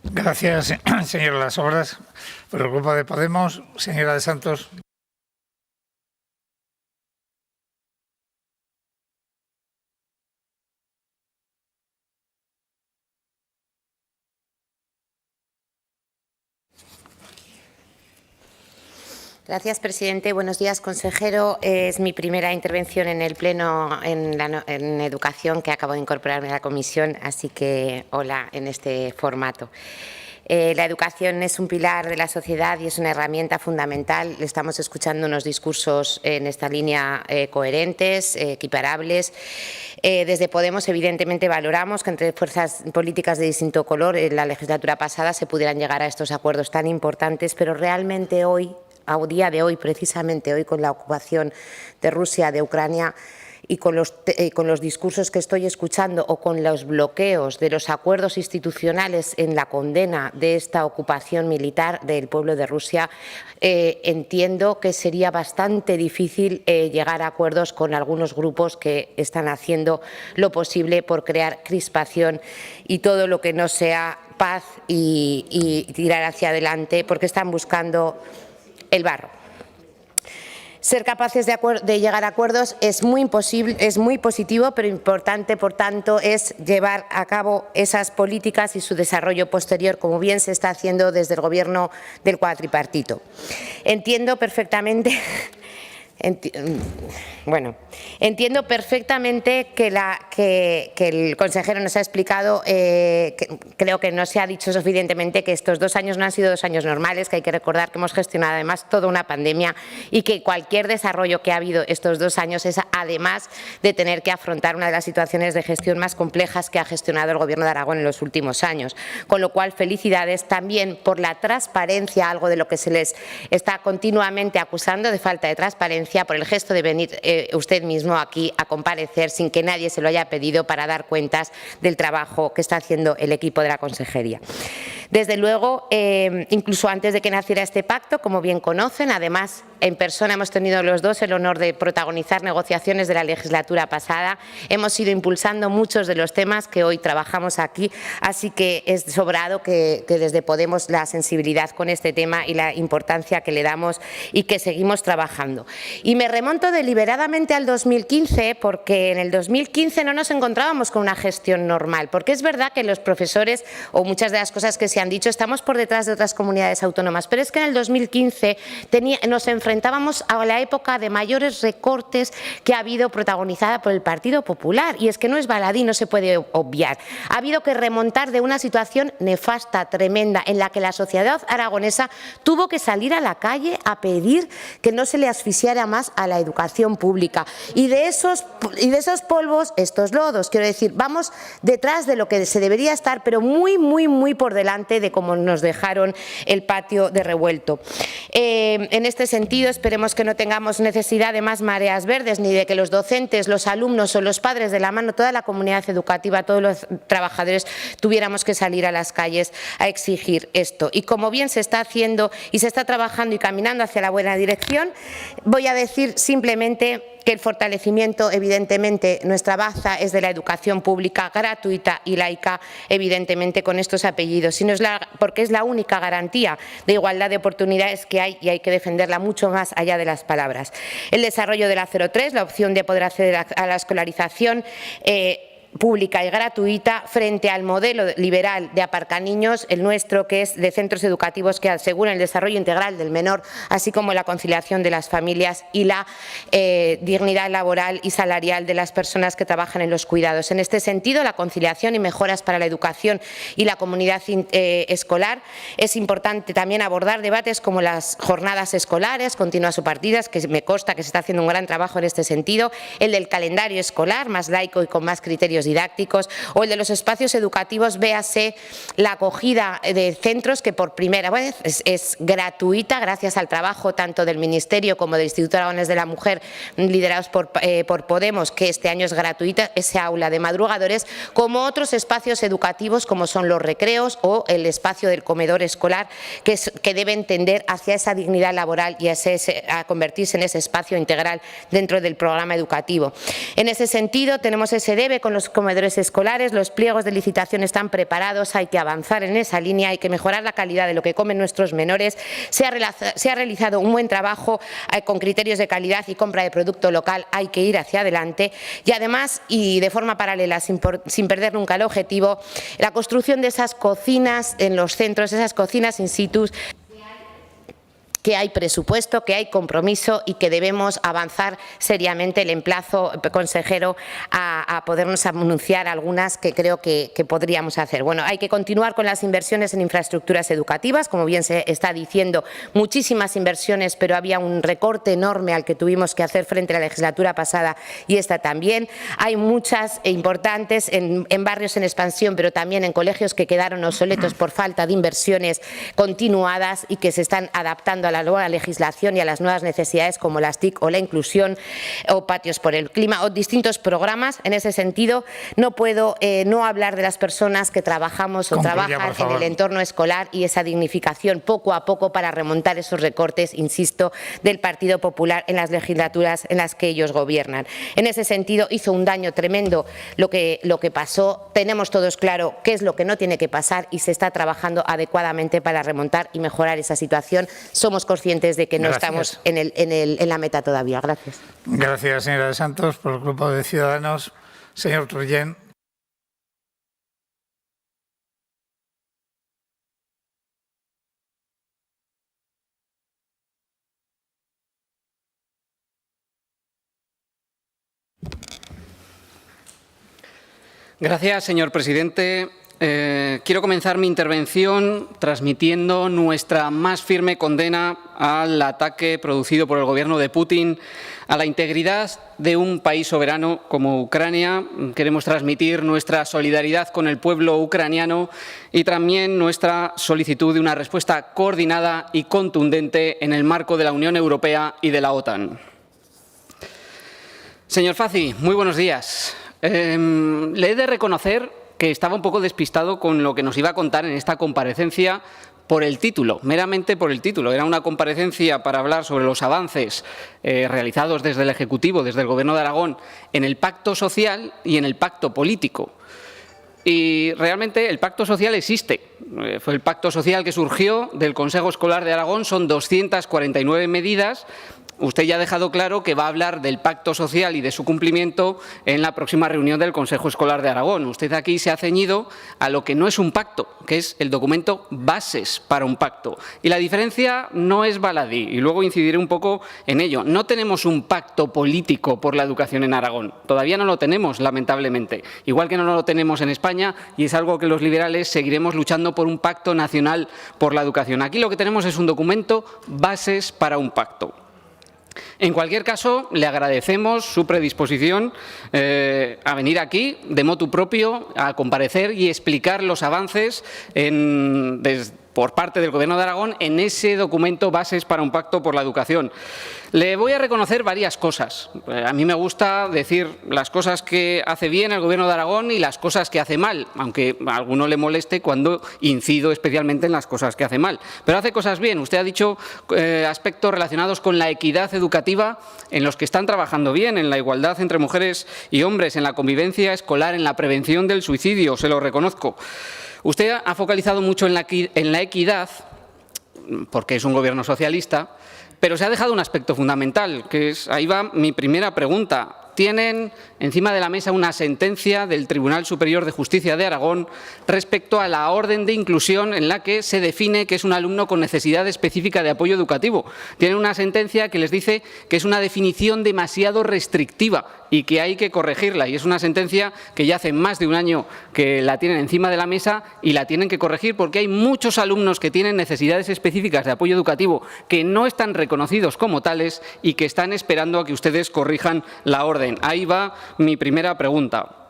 Gracias, señora Las Obras. Por el Grupo de Podemos, señora de Santos. Gracias, presidente. Buenos días, consejero. Es mi primera intervención en el Pleno en Educación, que acabo de incorporarme a la comisión, así que hola en este formato. La educación es un pilar de la sociedad y es una herramienta fundamental. Estamos escuchando unos discursos en esta línea coherentes, equiparables. Desde Podemos, evidentemente, valoramos que entre fuerzas políticas de distinto color en la legislatura pasada se pudieran llegar a estos acuerdos tan importantes, pero realmente hoy, a día de hoy, precisamente hoy, con la ocupación de Rusia de Ucrania y con los discursos que estoy escuchando o con los bloqueos de los acuerdos institucionales en la condena de esta ocupación militar del pueblo de Rusia, entiendo que sería bastante difícil llegar a acuerdos con algunos grupos que están haciendo lo posible por crear crispación y todo lo que no sea paz y tirar hacia adelante, porque están buscando el barro. Ser capaces de llegar a acuerdos es muy positivo, pero importante, por tanto, es llevar a cabo esas políticas y su desarrollo posterior, como bien se está haciendo desde el Gobierno del cuatripartito. Entiendo perfectamente que el consejero nos ha explicado, creo que no se ha dicho suficientemente que estos 2 años no han sido 2 años normales, que hay que recordar que hemos gestionado además toda una pandemia y que cualquier desarrollo que ha habido estos 2 años es además de tener que afrontar una de las situaciones de gestión más complejas que ha gestionado el Gobierno de Aragón en los últimos años. Con lo cual, felicidades también por la transparencia, algo de lo que se les está continuamente acusando de falta de transparencia, por el gesto de venir usted mismo aquí a comparecer sin que nadie se lo haya pedido para dar cuentas del trabajo que está haciendo el equipo de la consejería. Desde luego, incluso antes de que naciera este pacto, como bien conocen, además en persona hemos tenido los dos el honor de protagonizar negociaciones de la legislatura pasada, hemos ido impulsando muchos de los temas que hoy trabajamos aquí, así que es sobrado que desde Podemos la sensibilidad con este tema y la importancia que le damos y que seguimos trabajando. Y me remonto deliberadamente al 2015, porque en el 2015 no nos encontrábamos con una gestión normal, porque es verdad que los profesores, o muchas de las cosas que se han dicho, estamos por detrás de otras comunidades autónomas, pero es que en el 2015 nos enfrentábamos a la época de mayores recortes que ha habido protagonizada por el Partido Popular, y es que no es baladí, no se puede obviar. Ha habido que remontar de una situación nefasta, tremenda, en la que la sociedad aragonesa tuvo que salir a la calle a pedir que no se le asfixiara más a la educación pública. Y de esos polvos, estos lodos, quiero decir, vamos detrás de lo que se debería estar, pero muy, muy, muy por delante de cómo nos dejaron el patio de revuelto. En este sentido, esperemos que no tengamos necesidad de más mareas verdes, ni de que los docentes, los alumnos o los padres, de la mano toda la comunidad educativa, todos los trabajadores, tuviéramos que salir a las calles a exigir esto. Y como bien se está haciendo y se está trabajando y caminando hacia la buena dirección, voy a decir simplemente que el fortalecimiento, evidentemente, nuestra baza es de la educación pública gratuita y laica, evidentemente con estos apellidos, porque es la única garantía de igualdad de oportunidades que hay y hay que defenderla mucho más allá de las palabras. El desarrollo de la 03, la opción de poder acceder a la escolarización pública y gratuita frente al modelo liberal de aparcaniños, el nuestro, que es de centros educativos que aseguran el desarrollo integral del menor, así como la conciliación de las familias y la dignidad laboral y salarial de las personas que trabajan en los cuidados. En este sentido, la conciliación y mejoras para la educación y la comunidad escolar. Es importante también abordar debates como las jornadas escolares, continuas o partidas, que me consta que se está haciendo un gran trabajo en este sentido, el del calendario escolar, más laico y con más criterios dispositivos didácticos, o el de los espacios educativos, véase la acogida de centros que por primera vez es gratuita gracias al trabajo tanto del Ministerio como del Instituto Aragonés de la Mujer, liderados por Podemos, que este año es gratuita ese aula de madrugadores, como otros espacios educativos como son los recreos o el espacio del comedor escolar, que deben tender hacia esa dignidad laboral y a convertirse en ese espacio integral dentro del programa educativo. En ese sentido, tenemos ese debe con los comedores escolares, los pliegos de licitación están preparados, hay que avanzar en esa línea, hay que mejorar la calidad de lo que comen nuestros menores, se ha realizado un buen trabajo con criterios de calidad y compra de producto local, hay que ir hacia adelante y además, y de forma paralela, sin perder nunca el objetivo, la construcción de esas cocinas en los centros, esas cocinas in situ, que hay presupuesto, que hay compromiso y que debemos avanzar seriamente. El emplazo, consejero, a podernos anunciar algunas que creo que podríamos hacer. Bueno, hay que continuar con las inversiones en infraestructuras educativas, como bien se está diciendo, muchísimas inversiones, pero había un recorte enorme al que tuvimos que hacer frente a la legislatura pasada y esta también. Hay muchas importantes en barrios en expansión, pero también en colegios que quedaron obsoletos por falta de inversiones continuadas y que se están adaptando a la nueva legislación y a las nuevas necesidades como las TIC o la inclusión o patios por el clima o distintos programas. En ese sentido, no puedo no hablar de las personas que trabajamos o trabajan en el entorno escolar y esa dignificación poco a poco para remontar esos recortes, insisto, del Partido Popular en las legislaturas en las que ellos gobiernan. En ese sentido, hizo un daño tremendo lo que pasó. Tenemos todos claro qué es lo que no tiene que pasar y se está trabajando adecuadamente para remontar y mejorar esa situación. Somos conscientes de que no estamos en la meta todavía. Gracias. Gracias, señora de Santos. Por el Grupo de Ciudadanos, señor Trullén. Gracias, señor presidente. Quiero comenzar mi intervención transmitiendo nuestra más firme condena al ataque producido por el Gobierno de Putin a la integridad de un país soberano como Ucrania. Queremos transmitir nuestra solidaridad con el pueblo ucraniano y también nuestra solicitud de una respuesta coordinada y contundente en el marco de la Unión Europea y de la OTAN. Señor Fazi, muy buenos días. Le he de reconocer que estaba un poco despistado con lo que nos iba a contar en esta comparecencia por el título, meramente por el título. Era una comparecencia para hablar sobre los avances realizados desde el Ejecutivo, desde el Gobierno de Aragón, en el pacto social y en el pacto político. Y realmente el pacto social existe. Fue el pacto social que surgió del Consejo Escolar de Aragón, son 249 medidas. Usted ya ha dejado claro que va a hablar del pacto social y de su cumplimiento en la próxima reunión del Consejo Escolar de Aragón. Usted aquí se ha ceñido a lo que no es un pacto, que es el documento Bases para un pacto. Y la diferencia no es baladí, y luego incidiré un poco en ello. No tenemos un pacto político por la educación en Aragón. Todavía no lo tenemos, lamentablemente. Igual que no lo tenemos en España, y es algo que los liberales seguiremos luchando por un pacto nacional por la educación. Aquí lo que tenemos es un documento Bases para un pacto. En cualquier caso, le agradecemos su predisposición a venir aquí de motu propio, a comparecer y explicar los avances por parte del Gobierno de Aragón en ese documento Bases para un pacto por la educación. Le voy a reconocer varias cosas. A mí me gusta decir las cosas que hace bien el Gobierno de Aragón y las cosas que hace mal, aunque a alguno le moleste cuando incido especialmente en las cosas que hace mal. Pero hace cosas bien. Usted ha dicho aspectos relacionados con la equidad educativa en los que están trabajando bien, en la igualdad entre mujeres y hombres, en la convivencia escolar, en la prevención del suicidio, se lo reconozco. Usted ha focalizado mucho en la equidad, porque es un Gobierno socialista, pero se ha dejado un aspecto fundamental, que es, ahí va mi primera pregunta. Tienen encima de la mesa una sentencia del Tribunal Superior de Justicia de Aragón respecto a la orden de inclusión en la que se define que es un alumno con necesidad específica de apoyo educativo. Tienen una sentencia que les dice que es una definición demasiado restrictiva y que hay que corregirla. Y es una sentencia que ya hace más de un año que la tienen encima de la mesa y la tienen que corregir porque hay muchos alumnos que tienen necesidades específicas de apoyo educativo que no están reconocidos como tales y que están esperando a que ustedes corrijan la orden. Ahí va mi primera pregunta.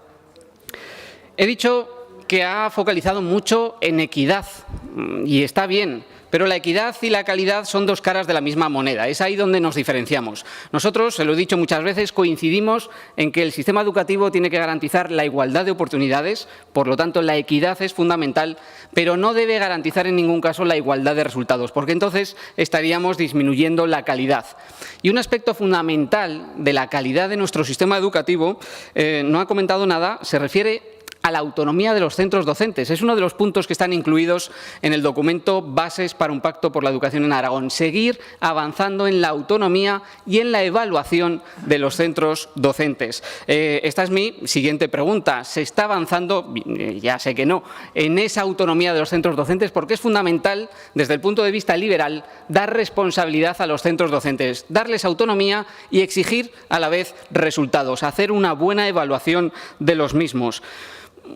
He dicho que ha focalizado mucho en equidad, y está bien, pero la equidad y la calidad son dos caras de la misma moneda. Es ahí donde nos diferenciamos. Nosotros, se lo he dicho muchas veces, coincidimos en que el sistema educativo tiene que garantizar la igualdad de oportunidades, por lo tanto la equidad es fundamental, pero no debe garantizar en ningún caso la igualdad de resultados, porque entonces estaríamos disminuyendo la calidad. Y un aspecto fundamental de la calidad de nuestro sistema educativo, no ha comentado nada, se refiere a la autonomía de los centros docentes. Es uno de los puntos que están incluidos en el documento Bases para un pacto por la educación en Aragón. Seguir avanzando en la autonomía y en la evaluación de los centros docentes. Esta es mi siguiente pregunta. ¿Se está avanzando, ya sé que no, en esa autonomía de los centros docentes? Porque es fundamental, desde el punto de vista liberal, dar responsabilidad a los centros docentes, darles autonomía y exigir a la vez resultados, hacer una buena evaluación de los mismos.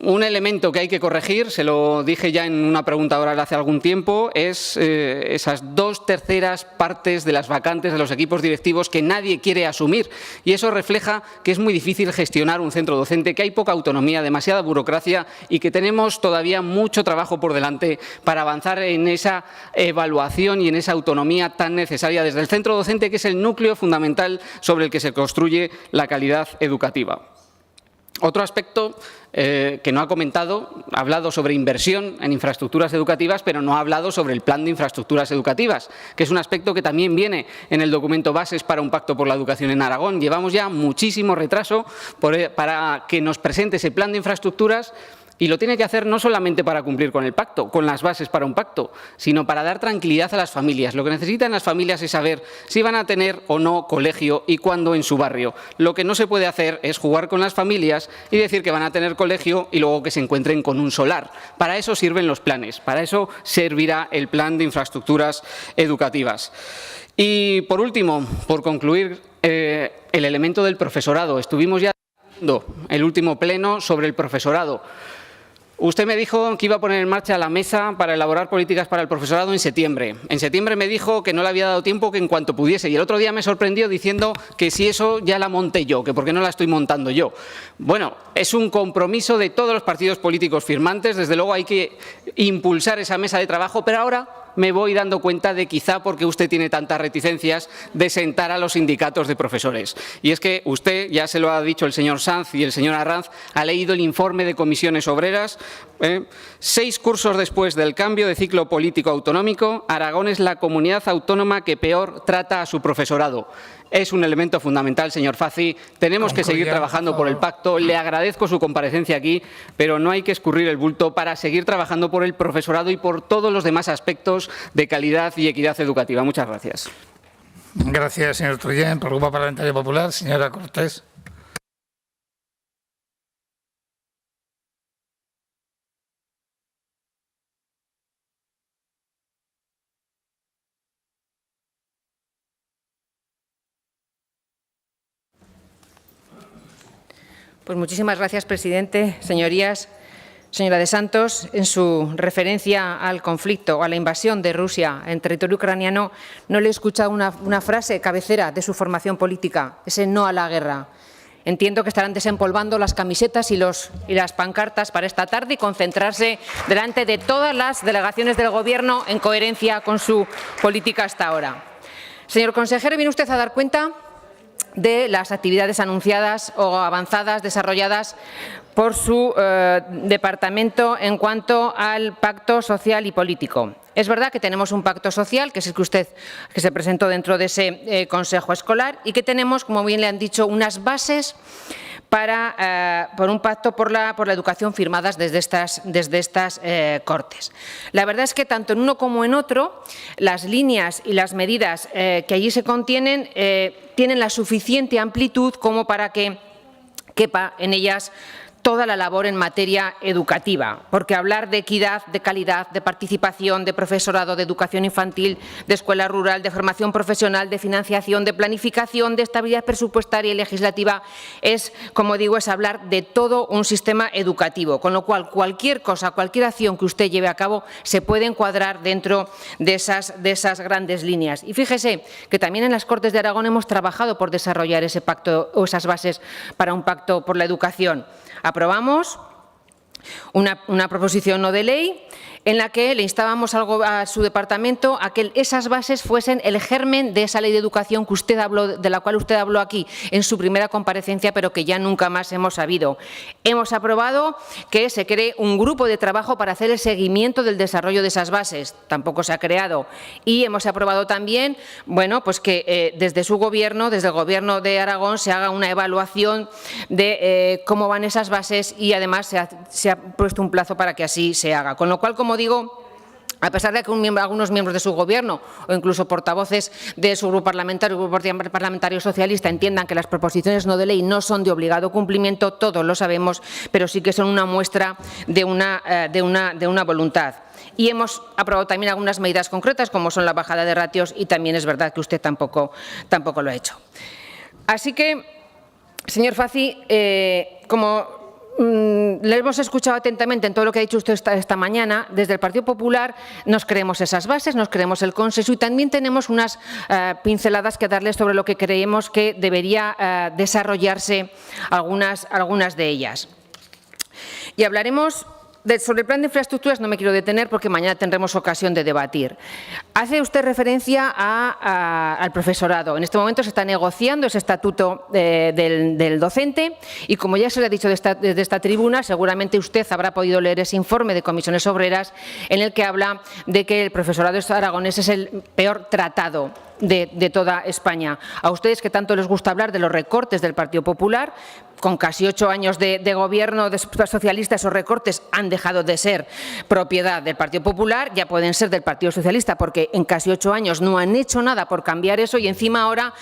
Un elemento que hay que corregir, se lo dije ya en una pregunta oral hace algún tiempo, es esas 2/3 partes de las vacantes de los equipos directivos que nadie quiere asumir. Y eso refleja que es muy difícil gestionar un centro docente, que hay poca autonomía, demasiada burocracia y que tenemos todavía mucho trabajo por delante para avanzar en esa evaluación y en esa autonomía tan necesaria desde el centro docente, que es el núcleo fundamental sobre el que se construye la calidad educativa. Otro aspecto que no ha comentado, ha hablado sobre inversión en infraestructuras educativas, pero no ha hablado sobre el plan de infraestructuras educativas, que es un aspecto que también viene en el documento Bases para un pacto por la educación en Aragón. Llevamos ya muchísimo retraso para que nos presente ese plan de infraestructuras. Y lo tiene que hacer no solamente para cumplir con el pacto, con las bases para un pacto, sino para dar tranquilidad a las familias. Lo que necesitan las familias es saber si van a tener o no colegio y cuándo en su barrio. Lo que no se puede hacer es jugar con las familias y decir que van a tener colegio y luego que se encuentren con un solar. Para eso sirven los planes, para eso servirá el plan de infraestructuras educativas. Y por último, por concluir, el elemento del profesorado. Estuvimos ya dando el último pleno sobre el profesorado. Usted me dijo que iba a poner en marcha la mesa para elaborar políticas para el profesorado en septiembre. En septiembre me dijo que no le había dado tiempo, que en cuanto pudiese. Y el otro día me sorprendió diciendo que si eso ya la monté yo, que por qué no la estoy montando yo. Bueno, es un compromiso de todos los partidos políticos firmantes. Desde luego hay que impulsar esa mesa de trabajo, pero ahora me voy dando cuenta de, quizá porque usted tiene tantas reticencias, de sentar a los sindicatos de profesores. Y es que usted, ya se lo ha dicho el señor Sanz y el señor Arranz, ha leído el informe de comisiones obreras. 6 cursos después del cambio de ciclo político autonómico, Aragón es la comunidad autónoma que peor trata a su profesorado. Es un elemento fundamental, señor Fazi. Tenemos que seguir trabajando por el pacto. Le agradezco su comparecencia aquí, pero no hay que escurrir el bulto para seguir trabajando por el profesorado y por todos los demás aspectos de calidad y equidad educativa. Muchas gracias. Gracias, señor Trullén. Por el Grupo Parlamentario Popular, señora Cortés. Pues muchísimas gracias, presidente. Señorías, señora de Santos, en su referencia al conflicto, a la invasión de Rusia en territorio ucraniano, no le he escuchado una frase cabecera de su formación política, ese no a la guerra. Entiendo que estarán desempolvando las camisetas y las pancartas para esta tarde y concentrarse delante de todas las delegaciones del Gobierno en coherencia con su política hasta ahora. Señor consejero, ¿viene usted a dar cuenta de las actividades anunciadas o avanzadas desarrolladas por su departamento en cuanto al pacto social y político? Es verdad que tenemos un pacto social, que es el que se presentó dentro de ese Consejo Escolar, y que tenemos, como bien le han dicho, unas bases por un pacto por la educación firmadas desde estas Cortes. La verdad es que tanto en uno como en otro, las líneas y las medidas que allí se contienen tienen la suficiente amplitud como para que quepa en ellas toda la labor en materia educativa, porque hablar de equidad, de calidad, de participación, de profesorado, de educación infantil, de escuela rural, de formación profesional, de financiación, de planificación, de estabilidad presupuestaria y legislativa es, como digo, es hablar de todo un sistema educativo, con lo cual cualquier cosa, cualquier acción que usted lleve a cabo se puede encuadrar dentro de esas grandes líneas. Y fíjese que también en las Cortes de Aragón hemos trabajado por desarrollar ese pacto o esas bases para un pacto por la educación. Aprobamos una proposición no de ley en la que le instábamos a su departamento a que esas bases fuesen el germen de esa ley de educación que usted habló, de la cual usted habló aquí en su primera comparecencia, pero que ya nunca más hemos sabido. Hemos aprobado que se cree un grupo de trabajo para hacer el seguimiento del desarrollo de esas bases. Tampoco se ha creado. Y hemos aprobado también, bueno, pues que desde su gobierno, desde el Gobierno de Aragón, se haga una evaluación de cómo van esas bases y además se ha puesto un plazo para que así se haga. Con lo cual, como digo, a pesar de que algunos miembros de su Gobierno o incluso portavoces de su grupo parlamentario socialista entiendan que las proposiciones no de ley no son de obligado cumplimiento, todos lo sabemos, pero sí que son una muestra de una voluntad. Y hemos aprobado también algunas medidas concretas, como son la bajada de ratios, y también es verdad que usted tampoco lo ha hecho. Así que, señor Fazi, como le hemos escuchado atentamente en todo lo que ha dicho usted esta mañana, desde el Partido Popular nos creemos esas bases, nos creemos el consenso y también tenemos unas pinceladas que darles sobre lo que creemos que debería desarrollarse algunas de ellas. Y hablaremos sobre el plan de infraestructuras, no me quiero detener porque mañana tendremos ocasión de debatir. Hace usted referencia al profesorado. En este momento se está negociando ese estatuto del docente y, como ya se le ha dicho desde esta tribuna, seguramente usted habrá podido leer ese informe de Comisiones Obreras en el que habla de que el profesorado aragonés es el peor tratado de toda España. A ustedes, que tanto les gusta hablar de los recortes del Partido Popular, con casi 8 años de gobierno socialista, esos recortes han dejado de ser propiedad del Partido Popular, ya pueden ser del Partido Socialista, porque en casi 8 años no han hecho nada por cambiar eso y encima ahora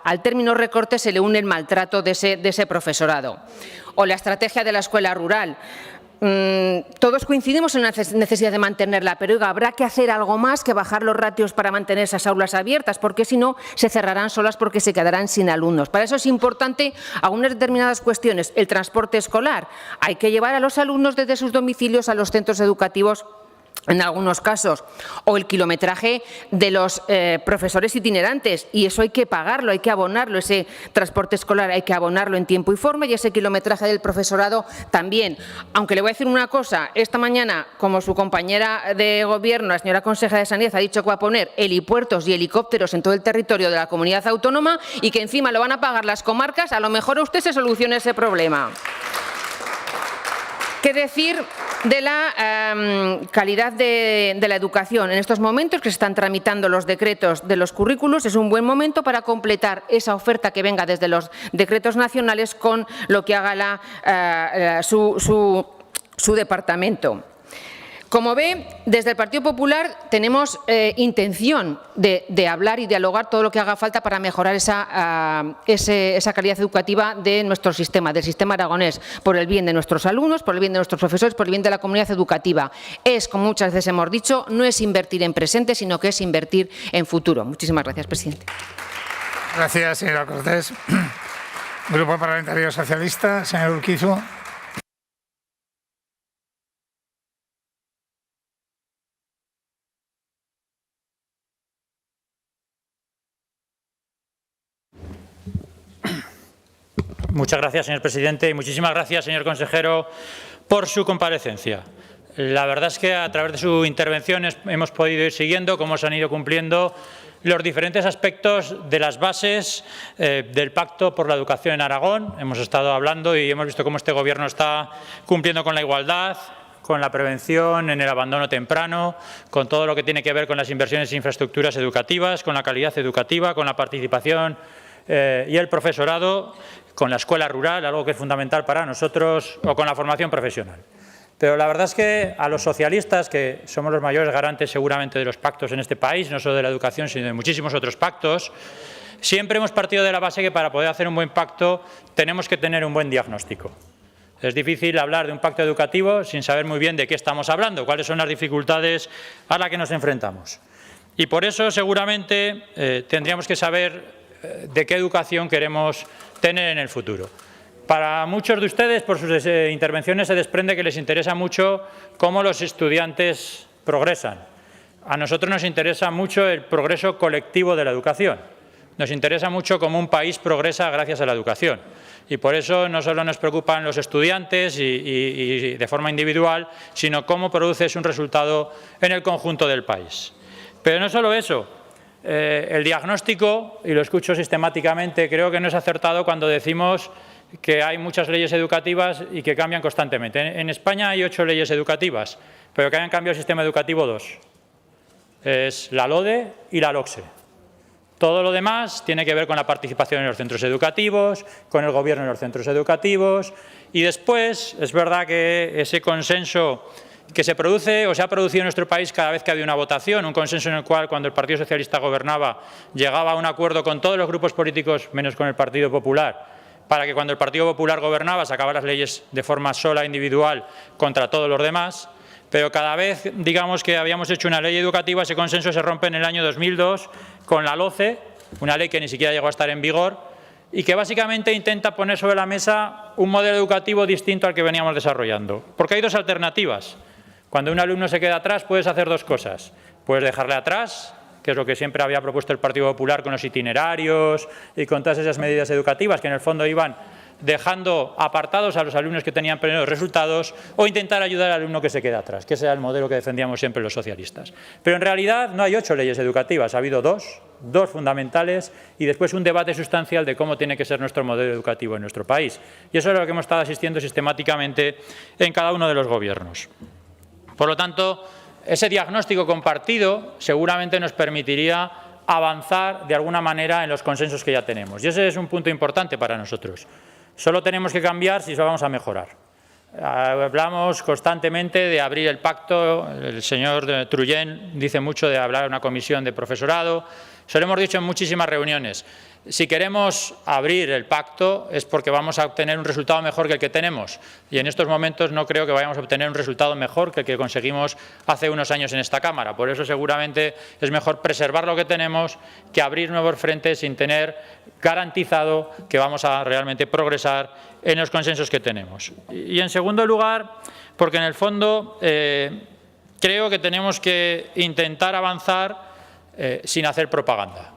al término recorte se le une el maltrato de ese profesorado. O la estrategia de la escuela rural. Todos coincidimos en la necesidad de mantenerla, pero oiga, habrá que hacer algo más que bajar los ratios para mantener esas aulas abiertas, porque si no se cerrarán solas porque se quedarán sin alumnos. Para eso es importante algunas determinadas cuestiones. El transporte escolar. Hay que llevar a los alumnos desde sus domicilios a los centros educativos en algunos casos, o el kilometraje de los profesores itinerantes, y eso hay que pagarlo, hay que abonarlo, ese transporte escolar hay que abonarlo en tiempo y forma, y ese kilometraje del profesorado también. Aunque le voy a decir una cosa, esta mañana, como su compañera de Gobierno, la señora consejera de Sanidad, ha dicho que va a poner helipuertos y helicópteros en todo el territorio de la comunidad autónoma y que encima lo van a pagar las comarcas, a lo mejor a usted se soluciona ese problema. ¿Qué decir de la calidad de la educación? En estos momentos que se están tramitando los decretos de los currículos, es un buen momento para completar esa oferta que venga desde los decretos nacionales con lo que haga su departamento. Como ve, desde el Partido Popular tenemos intención de hablar y dialogar todo lo que haga falta para mejorar esa calidad educativa de nuestro sistema, del sistema aragonés, por el bien de nuestros alumnos, por el bien de nuestros profesores, por el bien de la comunidad educativa. Es, como muchas veces hemos dicho, no es invertir en presente, sino que es invertir en futuro. Muchísimas gracias, presidente. Gracias, señora Cortés. Grupo Parlamentario Socialista, señor Urquizu. Muchas gracias, señor presidente, y muchísimas gracias, señor consejero, por su comparecencia. La verdad es que a través de su intervención hemos podido ir siguiendo cómo se han ido cumpliendo los diferentes aspectos de las bases del Pacto por la Educación en Aragón. Hemos estado hablando y hemos visto cómo este Gobierno está cumpliendo con la igualdad, con la prevención en el abandono temprano, con todo lo que tiene que ver con las inversiones en infraestructuras educativas, con la calidad educativa, con la participación y el profesorado, con la escuela rural, algo que es fundamental para nosotros, o con la formación profesional. Pero la verdad es que a los socialistas, que somos los mayores garantes seguramente de los pactos en este país, no solo de la educación, sino de muchísimos otros pactos, siempre hemos partido de la base que para poder hacer un buen pacto tenemos que tener un buen diagnóstico. Es difícil hablar de un pacto educativo sin saber muy bien de qué estamos hablando, cuáles son las dificultades a las que nos enfrentamos. Y por eso seguramente tendríamos que saber de qué educación queremos tener en el futuro. Para muchos de ustedes, por sus intervenciones, se desprende que les interesa mucho cómo los estudiantes progresan. A nosotros nos interesa mucho el progreso colectivo de la educación. nos interesa mucho cómo un país progresa gracias a la educación. Y por eso no solo nos preocupan los estudiantes y de forma individual, sino cómo produce un resultado en el conjunto del país. Pero no solo eso, el diagnóstico, y lo escucho sistemáticamente, creo que no es acertado cuando decimos que hay muchas leyes educativas y que cambian constantemente. En España hay 8 leyes educativas, pero que hayan cambiado el sistema educativo 2. Es la LODE y la LOCSE. Todo lo demás tiene que ver con la participación en los centros educativos, con el gobierno en los centros educativos y después es verdad que ese consenso que se produce o se ha producido en nuestro país cada vez que había una votación, un consenso en el cual cuando el Partido Socialista gobernaba llegaba a un acuerdo con todos los grupos políticos menos con el Partido Popular para que cuando el Partido Popular gobernaba sacaba las leyes de forma sola, individual, contra todos los demás. Pero cada vez, digamos, que habíamos hecho una ley educativa, ese consenso se rompe en el año 2002 con la LOCE, una ley que ni siquiera llegó a estar en vigor y que básicamente intenta poner sobre la mesa un modelo educativo distinto al que veníamos desarrollando. Porque hay 2 alternativas. Cuando un alumno se queda atrás puedes hacer 2 cosas. Puedes dejarle atrás, que es lo que siempre había propuesto el Partido Popular con los itinerarios y con todas esas medidas educativas que en el fondo iban dejando apartados a los alumnos que tenían plenos resultados, o intentar ayudar al alumno que se queda atrás, que ese era el modelo que defendíamos siempre los socialistas. Pero en realidad no hay 8 leyes educativas, ha habido 2 fundamentales y después un debate sustancial de cómo tiene que ser nuestro modelo educativo en nuestro país. Y eso es a lo que hemos estado asistiendo sistemáticamente en cada uno de los gobiernos. Por lo tanto, ese diagnóstico compartido seguramente nos permitiría avanzar de alguna manera en los consensos que ya tenemos. Y ese es un punto importante para nosotros. Solo tenemos que cambiar si lo vamos a mejorar. Hablamos constantemente de abrir el pacto, el señor Trullén dice mucho de hablar de una comisión de profesorado, se lo hemos dicho en muchísimas reuniones. Si queremos abrir el pacto es porque vamos a obtener un resultado mejor que el que tenemos y en estos momentos no creo que vayamos a obtener un resultado mejor que el que conseguimos hace unos años en esta Cámara. Por eso seguramente es mejor preservar lo que tenemos que abrir nuevos frentes sin tener garantizado que vamos a realmente progresar en los consensos que tenemos. Y en segundo lugar, porque en el fondo creo que tenemos que intentar avanzar sin hacer propaganda.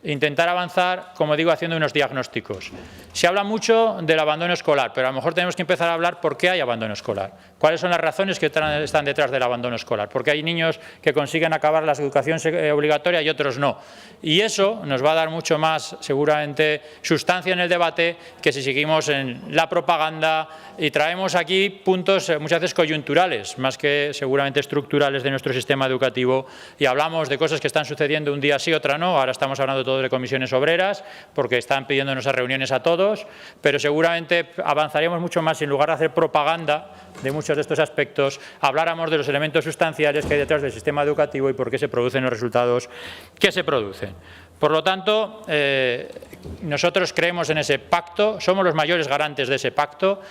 Intentar avanzar, como digo, haciendo unos diagnósticos. Se habla mucho del abandono escolar, pero a lo mejor tenemos que empezar a hablar por qué hay abandono escolar. ¿Cuáles son las razones que están detrás del abandono escolar? Porque hay niños que consiguen acabar la educación obligatoria y otros no. Y eso nos va a dar mucho más, seguramente, sustancia en el debate que si seguimos en la propaganda y traemos aquí puntos muchas veces coyunturales, más que seguramente estructurales de nuestro sistema educativo y hablamos de cosas que están sucediendo un día sí, otra no. Ahora estamos hablando todo de comisiones obreras porque están pidiéndonos a reuniones a todos, pero seguramente avanzaríamos mucho más si en lugar de hacer propaganda de muchos de estos aspectos, habláramos de los elementos sustanciales que hay detrás del sistema educativo y por qué se producen los resultados que se producen. Por lo tanto, nosotros creemos en ese pacto, somos los mayores garantes de ese pacto.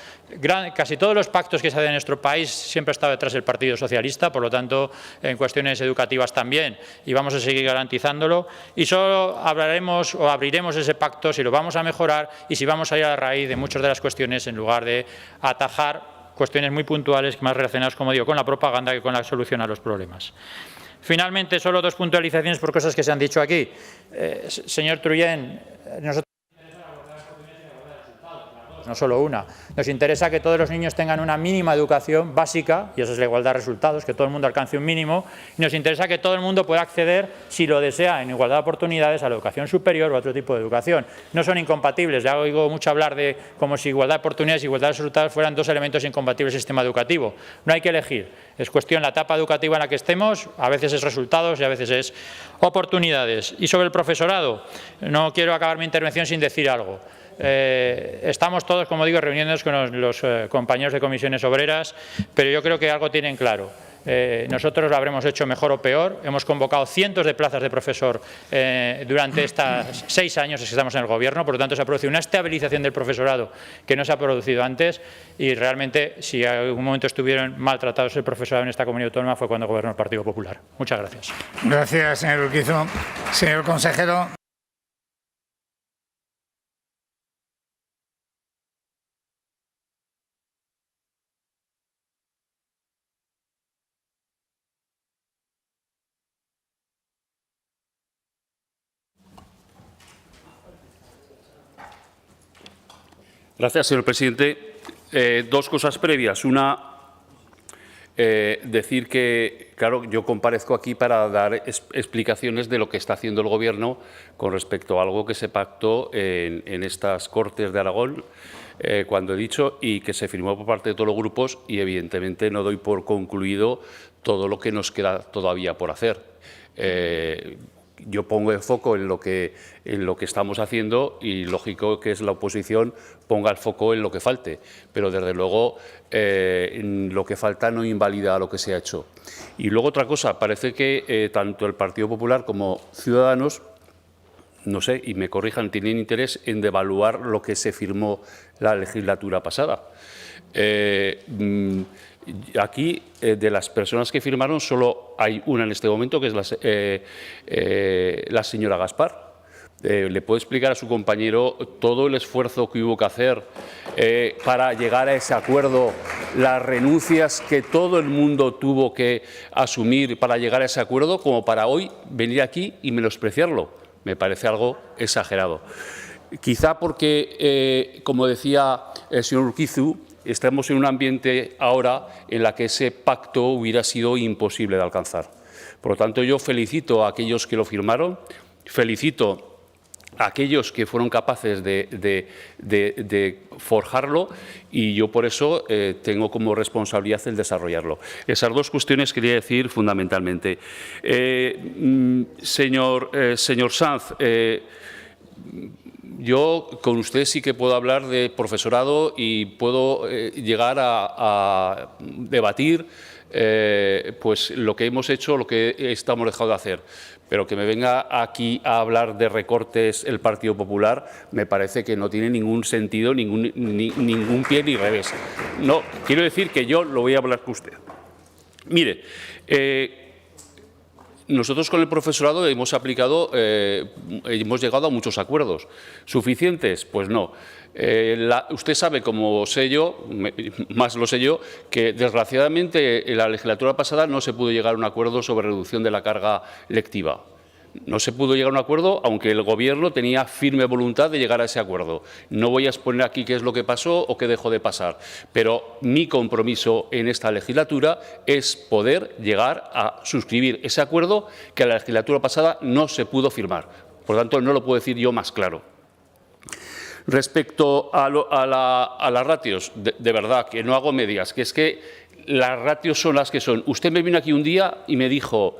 Casi todos los pactos que se hacen en nuestro país siempre ha estado detrás del Partido Socialista, por lo tanto, en cuestiones educativas también, y vamos a seguir garantizándolo. Y solo hablaremos o abriremos ese pacto si lo vamos a mejorar y si vamos a ir a la raíz de muchas de las cuestiones en lugar de atajar cuestiones muy puntuales más relacionadas, como digo, con la propaganda que con la solución a los problemas. Finalmente, solo 2 puntualizaciones por cosas que se han dicho aquí. Señor Trullén, nosotros no solo una. Nos interesa que todos los niños tengan una mínima educación básica, y eso es la igualdad de resultados, que todo el mundo alcance un mínimo, y nos interesa que todo el mundo pueda acceder, si lo desea, en igualdad de oportunidades, a la educación superior o a otro tipo de educación. No son incompatibles, ya oigo mucho hablar de como si igualdad de oportunidades y igualdad de resultados fueran 2 elementos incompatibles del sistema educativo. No hay que elegir, es cuestión la etapa educativa en la que estemos, a veces es resultados y a veces es oportunidades. Y sobre el profesorado, no quiero acabar mi intervención sin decir algo. Estamos todos, como digo, reuniéndonos con los compañeros de comisiones obreras, pero yo creo que algo tienen claro. Nosotros lo habremos hecho mejor o peor. Hemos convocado cientos de plazas de profesor durante estos 6 años que estamos en el Gobierno, por lo tanto se ha producido una estabilización del profesorado que no se ha producido antes y realmente si en algún momento estuvieron maltratados el profesorado en esta comunidad autónoma fue cuando gobernó el Partido Popular. Muchas gracias. Gracias, señor Urquizo. Señor consejero. Gracias, señor presidente. Dos cosas previas. Una, decir que, claro, yo comparezco aquí para dar explicaciones de lo que está haciendo el Gobierno con respecto a algo que se pactó en estas Cortes de Aragón, cuando he dicho, y que se firmó por parte de todos los grupos, y evidentemente no doy por concluido todo lo que nos queda todavía por hacer. Yo pongo el foco en lo que estamos haciendo y lógico que es la oposición ponga el foco en lo que falte, pero desde luego lo que falta no invalida lo que se ha hecho. Y luego otra cosa, parece que tanto el Partido Popular como Ciudadanos, no sé, y me corrijan, tienen interés en devaluar lo que se firmó la legislatura pasada. Aquí, de las personas que firmaron, solo hay una en este momento, que es la señora Gaspar. ¿Le puede explicar a su compañero todo el esfuerzo que hubo que hacer para llegar a ese acuerdo, las renuncias que todo el mundo tuvo que asumir para llegar a ese acuerdo, como para hoy venir aquí y menospreciarlo? Me parece algo exagerado. Quizá porque, como decía el señor Urquizu, estamos en un ambiente ahora en el que ese pacto hubiera sido imposible de alcanzar. Por lo tanto, yo felicito a aquellos que lo firmaron, felicito a aquellos que fueron capaces de forjarlo, y yo por eso tengo como responsabilidad el desarrollarlo. Esas dos cuestiones quería decir fundamentalmente. Señor Sanz, yo con usted sí que puedo hablar de profesorado y puedo llegar a debatir pues lo que hemos hecho, lo que estamos dejando de hacer. Pero que me venga aquí a hablar de recortes el Partido Popular me parece que no tiene ningún sentido, ningún pie ni revés. No, quiero decir que yo lo voy a hablar con usted. Mire, nosotros con el profesorado hemos llegado a muchos acuerdos. ¿Suficientes? Pues no. Usted sabe, como sé yo, más lo sé yo, que desgraciadamente en la legislatura pasada no se pudo llegar a un acuerdo sobre reducción de la carga lectiva. No se pudo llegar a un acuerdo, aunque el Gobierno tenía firme voluntad de llegar a ese acuerdo. No voy a exponer aquí qué es lo que pasó o qué dejó de pasar, pero mi compromiso en esta legislatura es poder llegar a suscribir ese acuerdo que en la legislatura pasada no se pudo firmar. Por lo tanto, no lo puedo decir yo más claro. Respecto a las ratios, de verdad, que no hago medias, que es que las ratios son las que son. Usted me vino aquí un día y me dijo,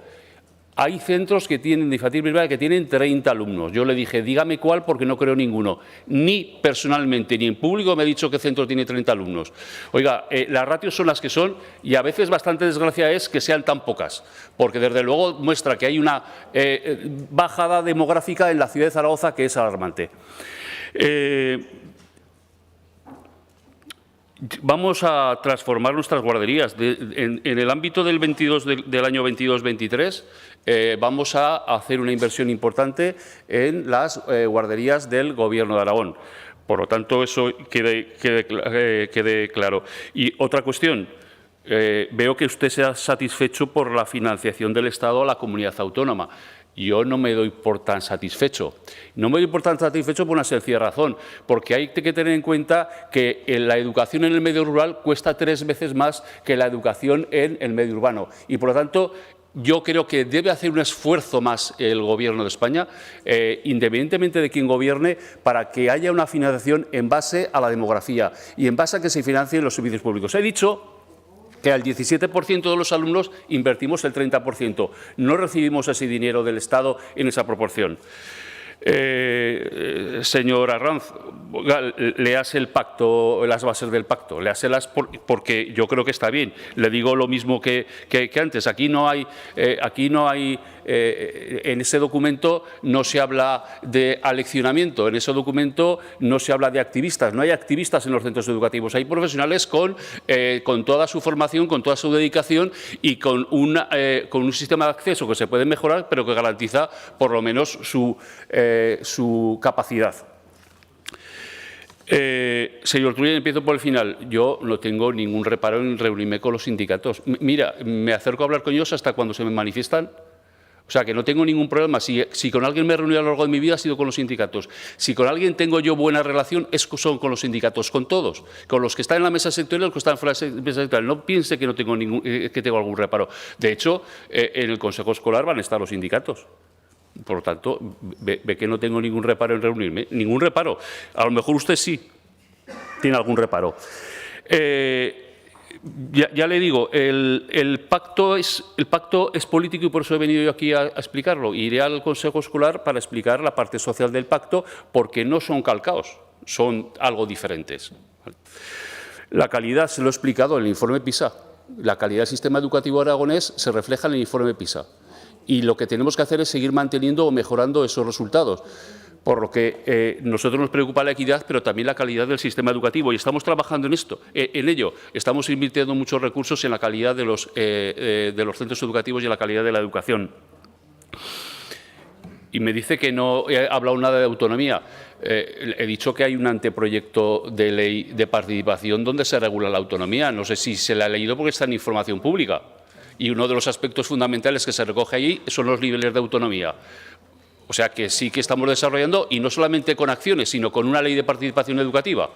hay centros que tienen de infantil primaria que tienen 30 alumnos. Yo le dije, dígame cuál, porque no creo ninguno. Ni personalmente ni en público me ha dicho qué centro tiene 30 alumnos. Oiga, las ratios son las que son y a veces bastante desgracia es que sean tan pocas, porque desde luego muestra que hay una bajada demográfica en la ciudad de Zaragoza que es alarmante. Vamos a transformar nuestras guarderías. En el ámbito del año 22-23 vamos a hacer una inversión importante en las guarderías del Gobierno de Aragón. Por lo tanto, eso quede claro. Y otra cuestión. Veo que usted se ha satisfecho por la financiación del Estado a la comunidad autónoma. Yo no me doy por tan satisfecho. No me doy por tan satisfecho por una sencilla razón, porque hay que tener en cuenta que la educación en el medio rural cuesta 3 veces más que la educación en el medio urbano. Y, por lo tanto, yo creo que debe hacer un esfuerzo más el Gobierno de España, independientemente de quién gobierne, para que haya una financiación en base a la demografía y en base a que se financien los servicios públicos. He dicho que al 17% de los alumnos invertimos el 30%. No recibimos ese dinero del Estado en esa proporción. Señor Arranz, léase el pacto, las bases del pacto, léaselas porque yo creo que está bien. Le digo lo mismo que antes. Aquí no hay en ese documento no se habla de aleccionamiento, en ese documento no se habla de activistas, no hay activistas en los centros educativos, hay profesionales con toda su formación, con toda su dedicación y con un sistema de acceso que se puede mejorar, pero que garantiza por lo menos su capacidad. Señor Turull, empiezo por el final. Yo no tengo ningún reparo en reunirme con los sindicatos. Mira, me acerco a hablar con ellos hasta cuando se me manifiestan O sea, que no tengo ningún problema. Si con alguien me he reunido a lo largo de mi vida ha sido con los sindicatos. Si con alguien tengo yo buena relación, son con los sindicatos, con todos. Con los que están en la mesa sectorial, los que están fuera de la mesa sectorial. No piense que no tengo que tengo algún reparo. De hecho, en el Consejo Escolar van a estar los sindicatos. Por lo tanto, ve que no tengo ningún reparo en reunirme. Ningún reparo. A lo mejor usted sí tiene algún reparo. Ya le digo, el pacto es político y por eso he venido yo aquí a explicarlo. Iré al Consejo Escolar para explicar la parte social del pacto porque no son calcaos, son algo diferentes. La calidad, se lo he explicado en el informe PISA. La calidad del sistema educativo aragonés se refleja en el informe PISA. Y lo que tenemos que hacer es seguir manteniendo o mejorando esos resultados. Por lo que nosotros nos preocupa la equidad, pero también la calidad del sistema educativo. Y estamos trabajando en ello. Estamos invirtiendo muchos recursos en la calidad de los centros educativos y en la calidad de la educación. Y me dice que no he hablado nada de autonomía. He dicho que hay un anteproyecto de ley de participación donde se regula la autonomía. No sé si se la ha leído porque está en información pública. Y uno de los aspectos fundamentales que se recoge allí son los niveles de autonomía. O sea que sí que estamos desarrollando, y no solamente con acciones, sino con una ley de participación educativa.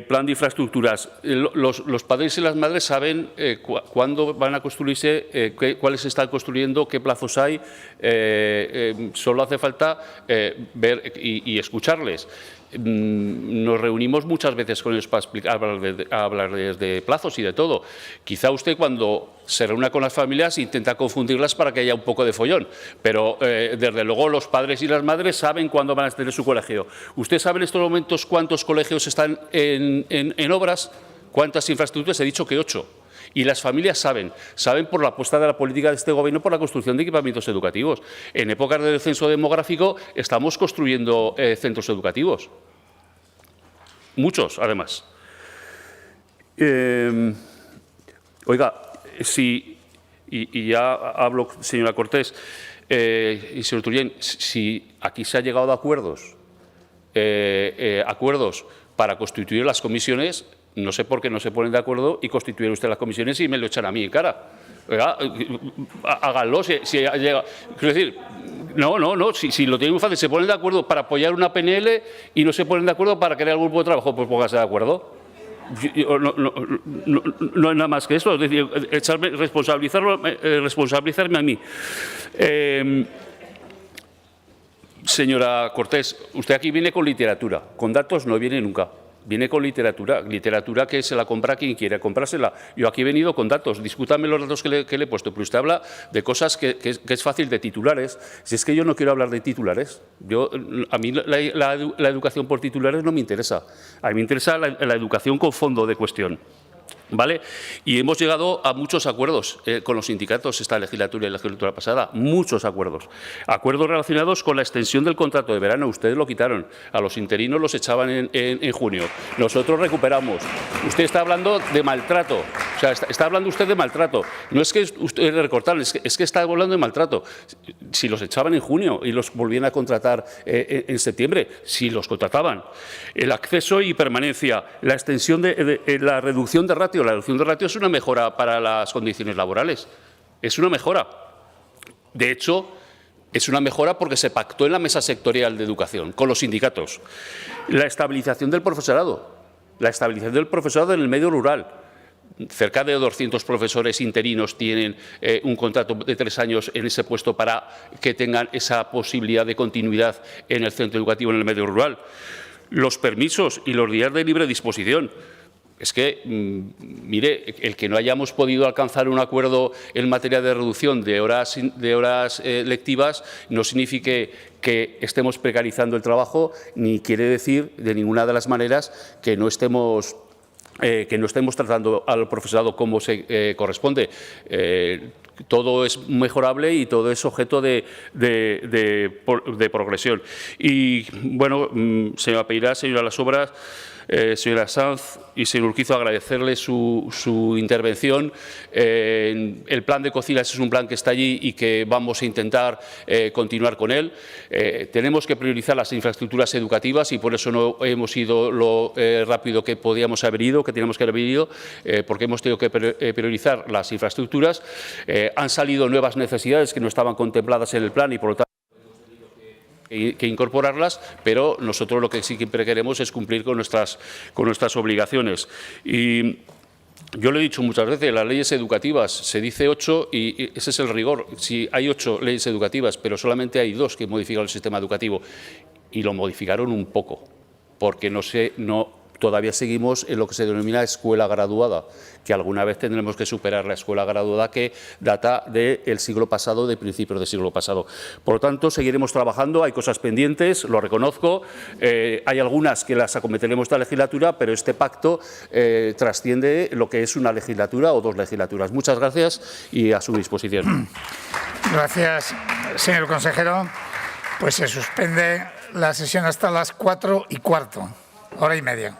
Plan de infraestructuras. Los padres y las madres saben cuándo van a construirse, cuáles se están construyendo, qué plazos hay. Solo hace falta ver y escucharles. Nos reunimos muchas veces con ellos para hablarles de plazos y de todo. Quizá usted cuando se reúna con las familias intenta confundirlas para que haya un poco de follón, pero desde luego los padres y las madres saben cuándo van a tener su colegio. ¿Usted sabe en estos momentos cuántos colegios están en obras? ¿Cuántas infraestructuras? He dicho que 8. Y las familias saben por la apuesta de la política de este Gobierno por la construcción de equipamientos educativos. En épocas de descenso demográfico estamos construyendo centros educativos. Muchos, además. Oiga, y ya hablo, señora Cortés y señor Turien, si aquí se ha llegado a acuerdos para constituir las comisiones, no sé por qué no se ponen de acuerdo y constituyen ustedes las comisiones y me lo echan a mí en cara. Oiga, háganlo. Si llega. Quiero decir, no. Si lo tienen muy fácil, se ponen de acuerdo para apoyar una PNL y no se ponen de acuerdo para crear el grupo de trabajo, pues pónganse de acuerdo. No es nada más que eso. Es decir, responsabilizarme a mí. Señora Cortés, usted aquí viene con literatura. Con datos no viene nunca. Viene con literatura que se la compra quien quiera comprársela. Yo aquí he venido con datos, discútame los datos que le he puesto, pero usted habla de cosas que es fácil, de titulares. Si es que yo no quiero hablar de titulares, a mí la educación por titulares no me interesa. A mí me interesa la educación con fondo de cuestión. ¿Vale? Y hemos llegado a muchos acuerdos con los sindicatos esta legislatura y la legislatura pasada, muchos acuerdos. Acuerdos relacionados con la extensión del contrato de verano, ustedes lo quitaron, a los interinos los echaban en junio, nosotros recuperamos. Usted está hablando de maltrato, o sea, está hablando usted de maltrato. No es que usted recortaron, es que está hablando de maltrato. Si los echaban en junio y los volvían a contratar en septiembre, si los contrataban. El acceso y permanencia, la extensión de la reducción de ratio. La reducción de ratio es una mejora para las condiciones laborales. Es una mejora. De hecho, es una mejora porque se pactó en la mesa sectorial de educación con los sindicatos. La estabilización del profesorado. La estabilización del profesorado en el medio rural. Cerca de 200 profesores interinos tienen un contrato de 3 años en ese puesto para que tengan esa posibilidad de continuidad en el centro educativo en el medio rural. Los permisos y los días de libre disposición. Es que, mire, el que no hayamos podido alcanzar un acuerdo en materia de reducción de horas lectivas no signifique que estemos precarizando el trabajo, ni quiere decir de ninguna de las maneras que no estemos tratando al profesorado como se corresponde. Todo es mejorable y todo es objeto de progresión. Y, bueno, señora Peirás, señora Las Obras, señora Sanz y señor Urquizo, agradecerle su intervención. El plan de cocinas es un plan que está allí y que vamos a intentar continuar con él. Tenemos que priorizar las infraestructuras educativas y por eso no hemos ido lo rápido que podíamos haber ido, que teníamos que haber ido, porque hemos tenido que priorizar las infraestructuras. Han salido nuevas necesidades que no estaban contempladas en el plan y, por lo tanto, que incorporarlas, pero nosotros lo que siempre queremos es cumplir con nuestras obligaciones. Y yo lo he dicho muchas veces, las leyes educativas, se dice 8 y ese es el rigor. Si hay 8 leyes educativas, pero solamente hay 2 que modificaron el sistema educativo y lo modificaron un poco, porque todavía seguimos en lo que se denomina escuela graduada, que alguna vez tendremos que superar la escuela graduada que data del siglo pasado, de principios del siglo pasado. Por lo tanto, seguiremos trabajando, hay cosas pendientes, lo reconozco, hay algunas que las acometeremos esta legislatura, pero este pacto trasciende lo que es una legislatura o 2 legislaturas. Muchas gracias y a su disposición. Gracias, señor consejero. Pues se suspende la sesión hasta las 4:15, hora y media.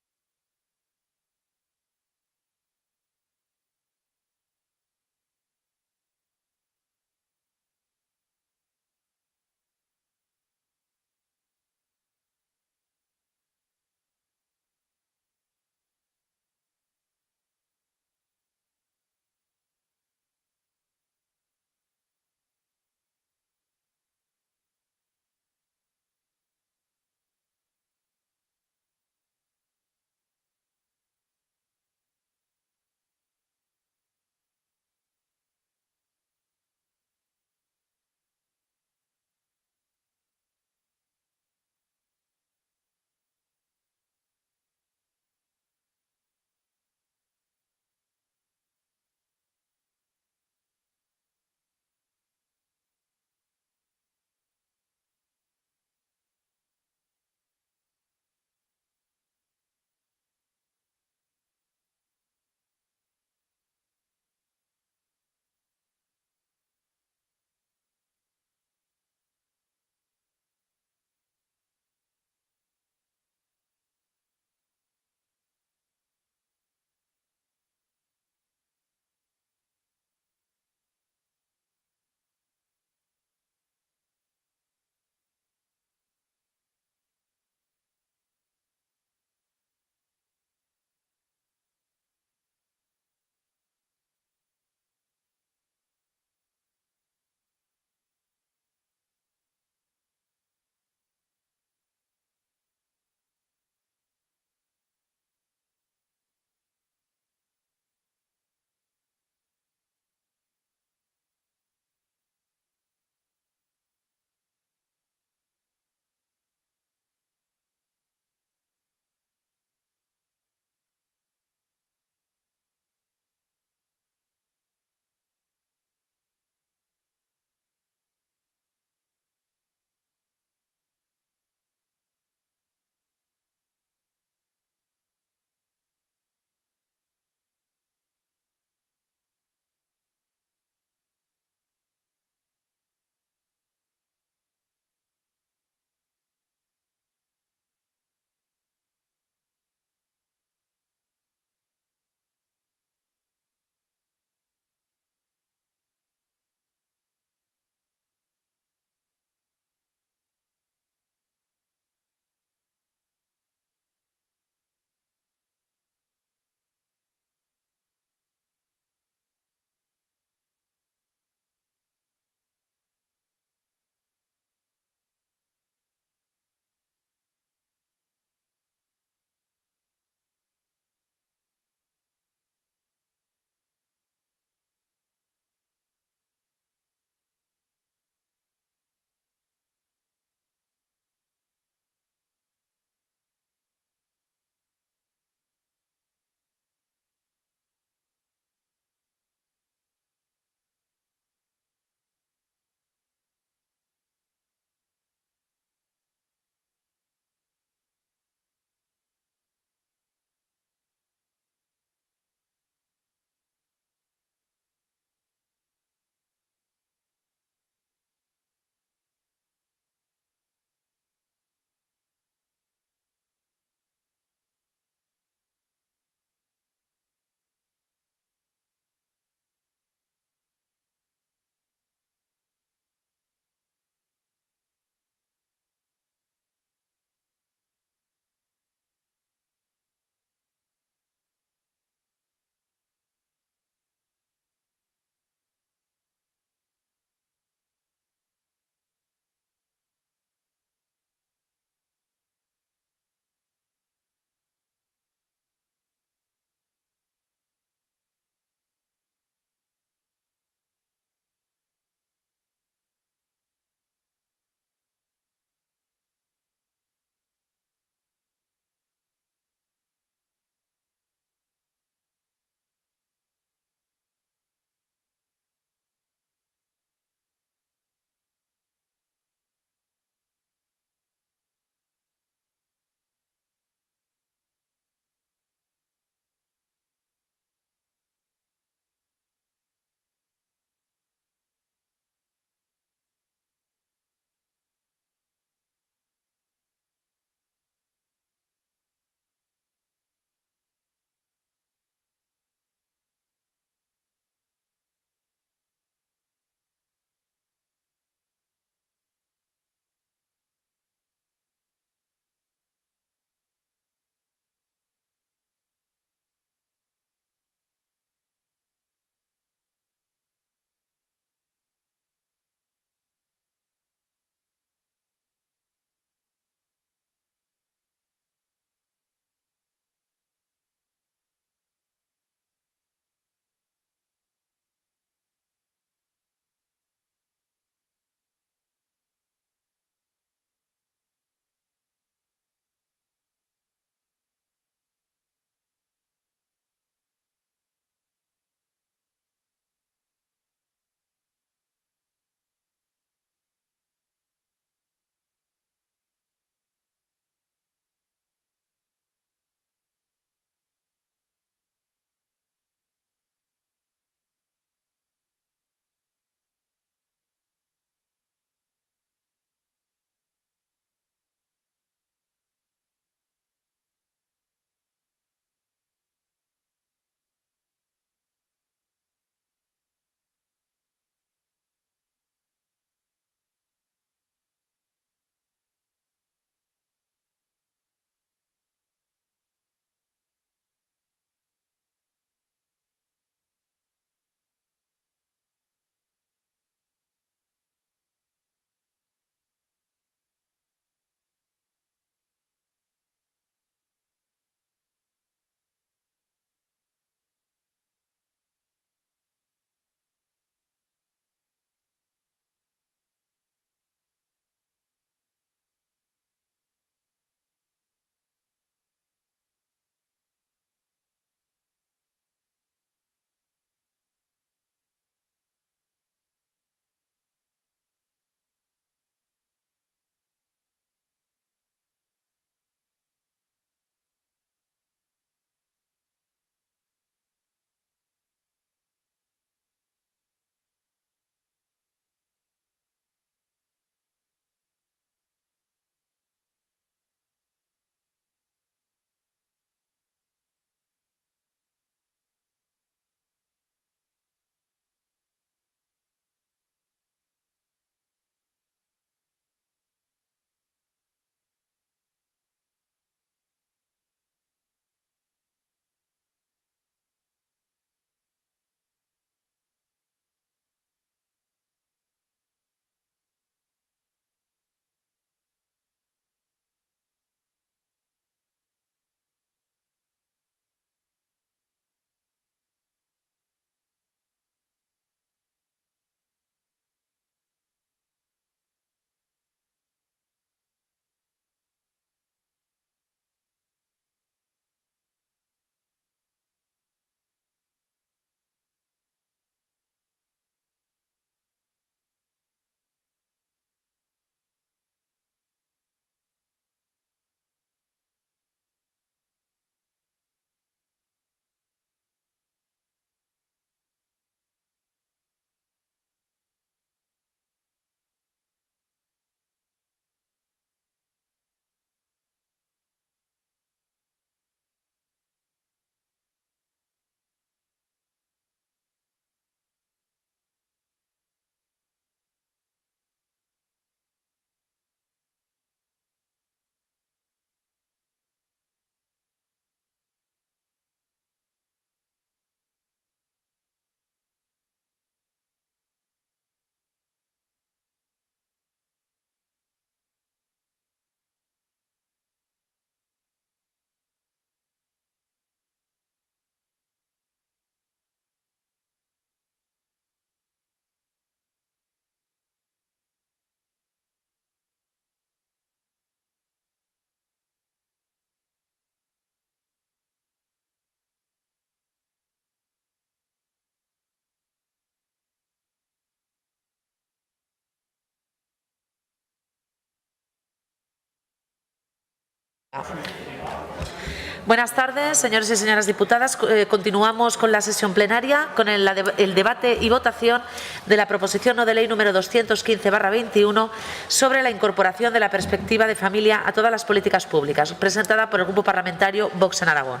Buenas tardes, señores y señoras diputadas. Continuamos con la sesión plenaria con el debate y votación de la proposición no de ley número 215/21 sobre la incorporación de la perspectiva de familia a todas las políticas públicas, presentada por el Grupo Parlamentario Vox en Aragón.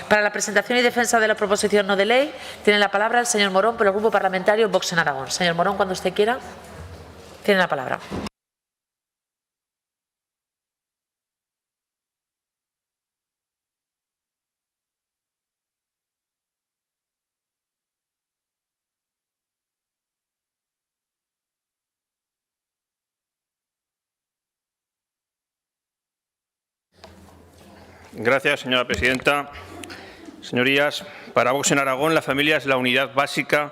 Para la presentación y defensa de la proposición no de ley, tiene la palabra el señor Morón por el Grupo Parlamentario Vox en Aragón. Señor Morón, cuando usted quiera, tiene la palabra. Gracias, señora presidenta. Señorías, para Vox en Aragón, la familia es la unidad básica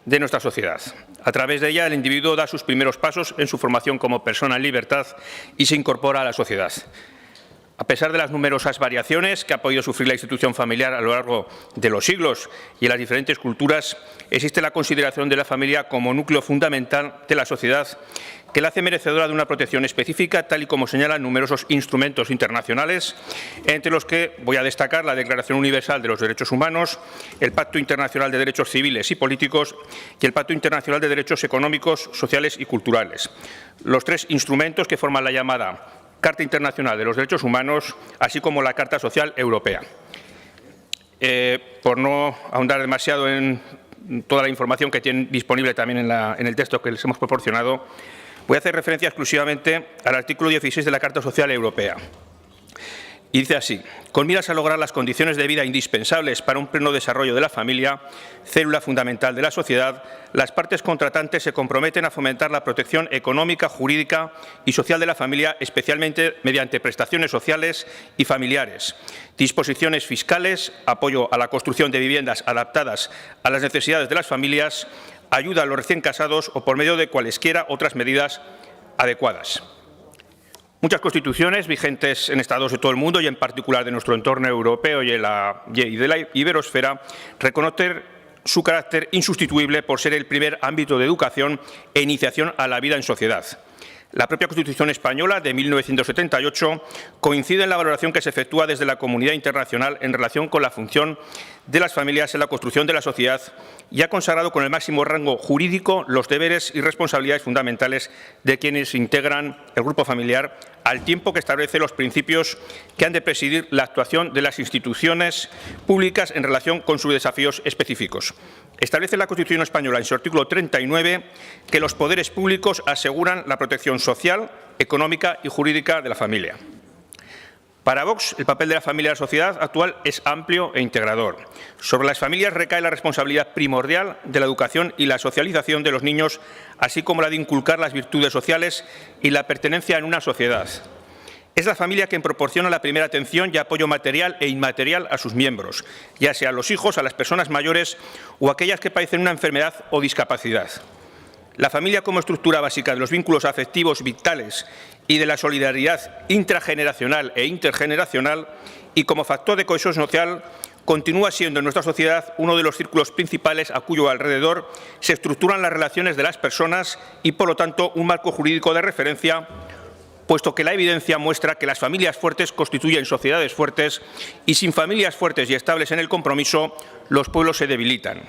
de nuestra sociedad. A través de ella, el individuo da sus primeros pasos en su formación como persona en libertad y se incorpora a la sociedad. A pesar de las numerosas variaciones que ha podido sufrir la institución familiar a lo largo de los siglos y en las diferentes culturas, existe la consideración de la familia como núcleo fundamental de la sociedad que la hace merecedora de una protección específica, tal y como señalan numerosos instrumentos internacionales, entre los que voy a destacar la Declaración Universal de los Derechos Humanos, el Pacto Internacional de Derechos Civiles y Políticos y el Pacto Internacional de Derechos Económicos, Sociales y Culturales. Los tres instrumentos que forman la llamada Carta Internacional de los Derechos Humanos, así como la Carta Social Europea. Por no ahondar demasiado en toda la información que tienen disponible también en el texto que les hemos proporcionado, voy a hacer referencia exclusivamente al artículo 16 de la Carta Social Europea. Y dice así: con miras a lograr las condiciones de vida indispensables para un pleno desarrollo de la familia, célula fundamental de la sociedad, las partes contratantes se comprometen a fomentar la protección económica, jurídica y social de la familia, especialmente mediante prestaciones sociales y familiares, disposiciones fiscales, apoyo a la construcción de viviendas adaptadas a las necesidades de las familias, ayuda a los recién casados o por medio de cualesquiera otras medidas adecuadas. Muchas constituciones vigentes en estados de todo el mundo y en particular de nuestro entorno europeo y de la iberosfera reconocen su carácter insustituible por ser el primer ámbito de educación e iniciación a la vida en sociedad. La propia Constitución española de 1978 coincide en la valoración que se efectúa desde la comunidad internacional en relación con la función de las familias en la construcción de la sociedad y ha consagrado con el máximo rango jurídico los deberes y responsabilidades fundamentales de quienes integran el grupo familiar, al tiempo que establece los principios que han de presidir la actuación de las instituciones públicas en relación con sus desafíos específicos. Establece la Constitución española en su artículo 39 que los poderes públicos aseguran la protección social, económica y jurídica de la familia. Para Vox, el papel de la familia en la sociedad actual es amplio e integrador. Sobre las familias recae la responsabilidad primordial de la educación y la socialización de los niños, así como la de inculcar las virtudes sociales y la pertenencia en una sociedad. Es la familia quien proporciona la primera atención y apoyo material e inmaterial a sus miembros, ya sea a los hijos, a las personas mayores o a aquellas que padecen una enfermedad o discapacidad. La familia como estructura básica de los vínculos afectivos vitales y de la solidaridad intrageneracional e intergeneracional y como factor de cohesión social continúa siendo en nuestra sociedad uno de los círculos principales a cuyo alrededor se estructuran las relaciones de las personas y, por lo tanto, un marco jurídico de referencia, puesto que la evidencia muestra que las familias fuertes constituyen sociedades fuertes y sin familias fuertes y estables en el compromiso, los pueblos se debilitan.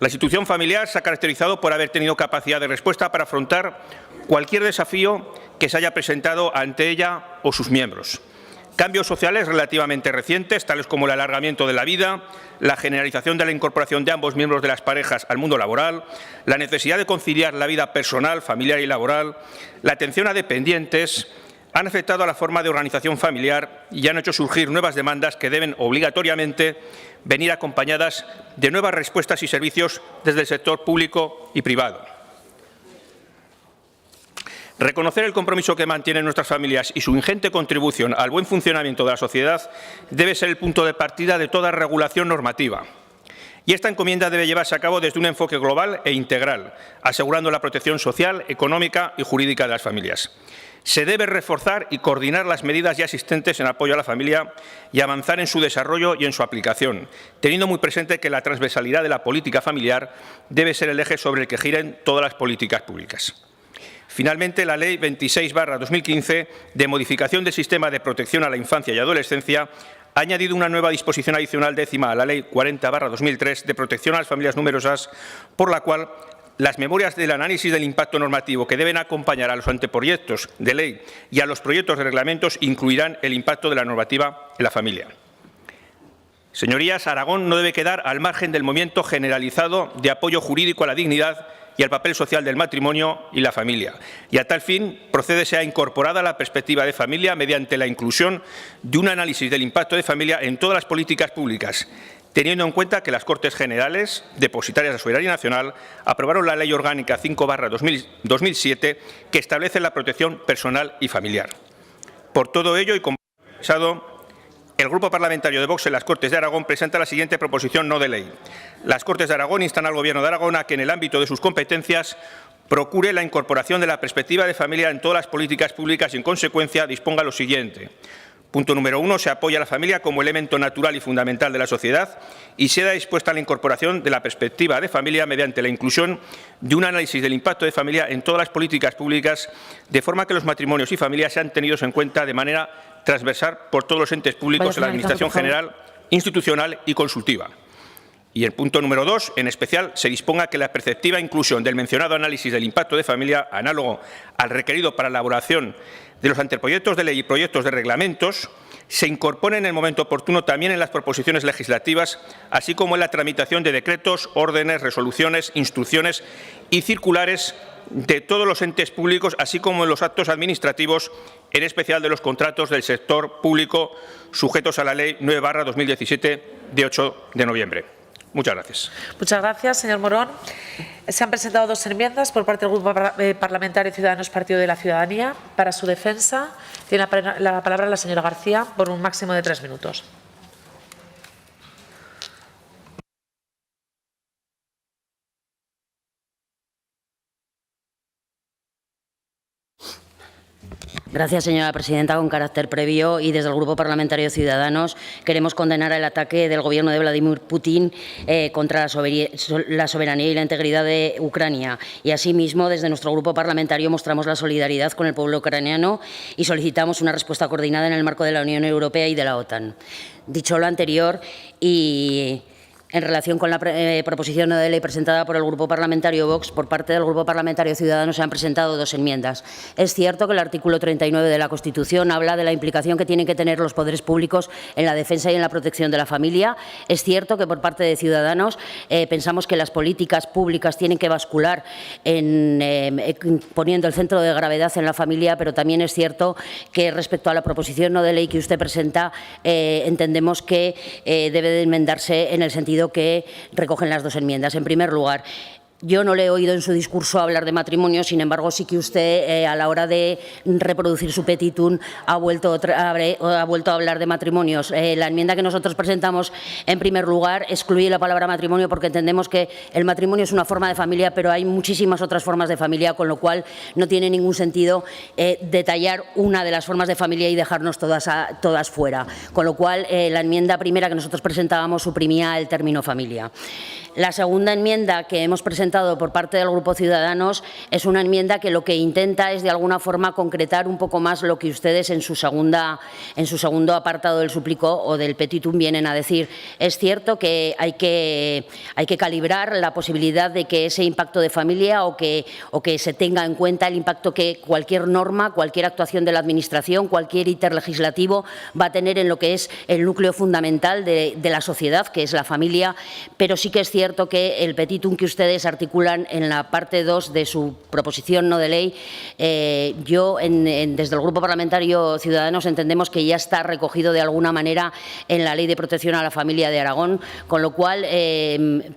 La institución familiar se ha caracterizado por haber tenido capacidad de respuesta para afrontar cualquier desafío que se haya presentado ante ella o sus miembros. Cambios sociales relativamente recientes, tales como el alargamiento de la vida, la generalización de la incorporación de ambos miembros de las parejas al mundo laboral, la necesidad de conciliar la vida personal, familiar y laboral, la atención a dependientes, han afectado a la forma de organización familiar y han hecho surgir nuevas demandas que deben obligatoriamente venir acompañadas de nuevas respuestas y servicios desde el sector público y privado. Reconocer el compromiso que mantienen nuestras familias y su ingente contribución al buen funcionamiento de la sociedad debe ser el punto de partida de toda regulación normativa. Y esta encomienda debe llevarse a cabo desde un enfoque global e integral, asegurando la protección social, económica y jurídica de las familias. Se debe reforzar y coordinar las medidas ya existentes en apoyo a la familia y avanzar en su desarrollo y en su aplicación, teniendo muy presente que la transversalidad de la política familiar debe ser el eje sobre el que giren todas las políticas públicas. Finalmente, la Ley 26/2015 de modificación del sistema de protección a la infancia y adolescencia ha añadido una nueva disposición adicional 10ª a la Ley 40/2003 de protección a las familias numerosas, por la cual las memorias del análisis del impacto normativo que deben acompañar a los anteproyectos de ley y a los proyectos de reglamentos incluirán el impacto de la normativa en la familia. Señorías, Aragón no debe quedar al margen del movimiento generalizado de apoyo jurídico a la dignidad y al papel social del matrimonio y la familia. Y a tal fin, procede sea incorporada la perspectiva de familia mediante la inclusión de un análisis del impacto de familia en todas las políticas públicas, teniendo en cuenta que las Cortes Generales, depositarias de la soberanía nacional, aprobaron la Ley Orgánica 5/2007, que establece la protección personal y familiar. Por todo ello, y como he expresado, el Grupo Parlamentario de Vox en las Cortes de Aragón presenta la siguiente proposición no de ley. Las Cortes de Aragón instan al Gobierno de Aragón a que, en el ámbito de sus competencias, procure la incorporación de la perspectiva de familia en todas las políticas públicas y, en consecuencia, disponga lo siguiente. Punto número 1. Se apoya a la familia como elemento natural y fundamental de la sociedad y sea dispuesta a la incorporación de la perspectiva de familia mediante la inclusión de un análisis del impacto de familia en todas las políticas públicas, de forma que los matrimonios y familias sean tenidos en cuenta de manera transversal por todos los entes públicos de la Administración general, institucional y consultiva. Y el punto número 2, en especial, se disponga que la perceptiva inclusión del mencionado análisis del impacto de familia, análogo al requerido para la elaboración de los anteproyectos de ley y proyectos de reglamentos, se incorpore en el momento oportuno también en las proposiciones legislativas, así como en la tramitación de decretos, órdenes, resoluciones, instrucciones y circulares de todos los entes públicos, así como en los actos administrativos, en especial de los contratos del sector público sujetos a la Ley 9/2017 de 8 de noviembre. Muchas gracias. Muchas gracias, señor Morón. Se han presentado 2 enmiendas por parte del Grupo Parlamentario Ciudadanos Partido de la Ciudadanía. Para su defensa, tiene la palabra la señora García por un máximo de 3 minutos. Gracias, señora presidenta. Con carácter previo y desde el Grupo Parlamentario Ciudadanos queremos condenar el ataque del Gobierno de Vladimir Putin contra la soberanía y la integridad de Ucrania. Y asimismo, desde nuestro Grupo Parlamentario mostramos la solidaridad con el pueblo ucraniano y solicitamos una respuesta coordinada en el marco de la Unión Europea y de la OTAN. Dicho lo anterior, y en relación con la proposición no de ley presentada por el Grupo Parlamentario Vox, por parte del Grupo Parlamentario Ciudadanos se han presentado 2 enmiendas. Es cierto que el artículo 39 de la Constitución habla de la implicación que tienen que tener los poderes públicos en la defensa y en la protección de la familia. Es cierto que por parte de Ciudadanos pensamos que las políticas públicas tienen que bascular poniendo el centro de gravedad en la familia, pero también es cierto que respecto a la proposición no de ley que usted presenta, entendemos que debe de enmendarse en el sentido que recogen las 2 enmiendas. En primer lugar, yo no le he oído en su discurso hablar de matrimonio, sin embargo, sí que usted, a la hora de reproducir su petitum, ha vuelto a hablar de matrimonios. La enmienda que nosotros presentamos, en primer lugar, excluye la palabra matrimonio porque entendemos que el matrimonio es una forma de familia, pero hay muchísimas otras formas de familia, con lo cual no tiene ningún sentido detallar una de las formas de familia y dejarnos todas fuera. Con lo cual, la enmienda primera que nosotros presentábamos suprimía el término familia. La segunda enmienda que hemos presentado por parte del Grupo Ciudadanos es una enmienda que lo que intenta es, de alguna forma, concretar un poco más lo que ustedes en su segundo apartado del súplico o del petitum vienen a decir. Es cierto que hay que calibrar la posibilidad de que ese impacto de familia o que se tenga en cuenta el impacto que cualquier norma, cualquier actuación de la Administración, cualquier íter legislativo va a tener en lo que es el núcleo fundamental de la sociedad, que es la familia, pero sí que es cierto que el petitum que ustedes articulan en la parte 2 de su proposición no de ley, desde el Grupo Parlamentario Ciudadanos entendemos que ya está recogido de alguna manera en la Ley de Protección a la Familia de Aragón, con lo cual,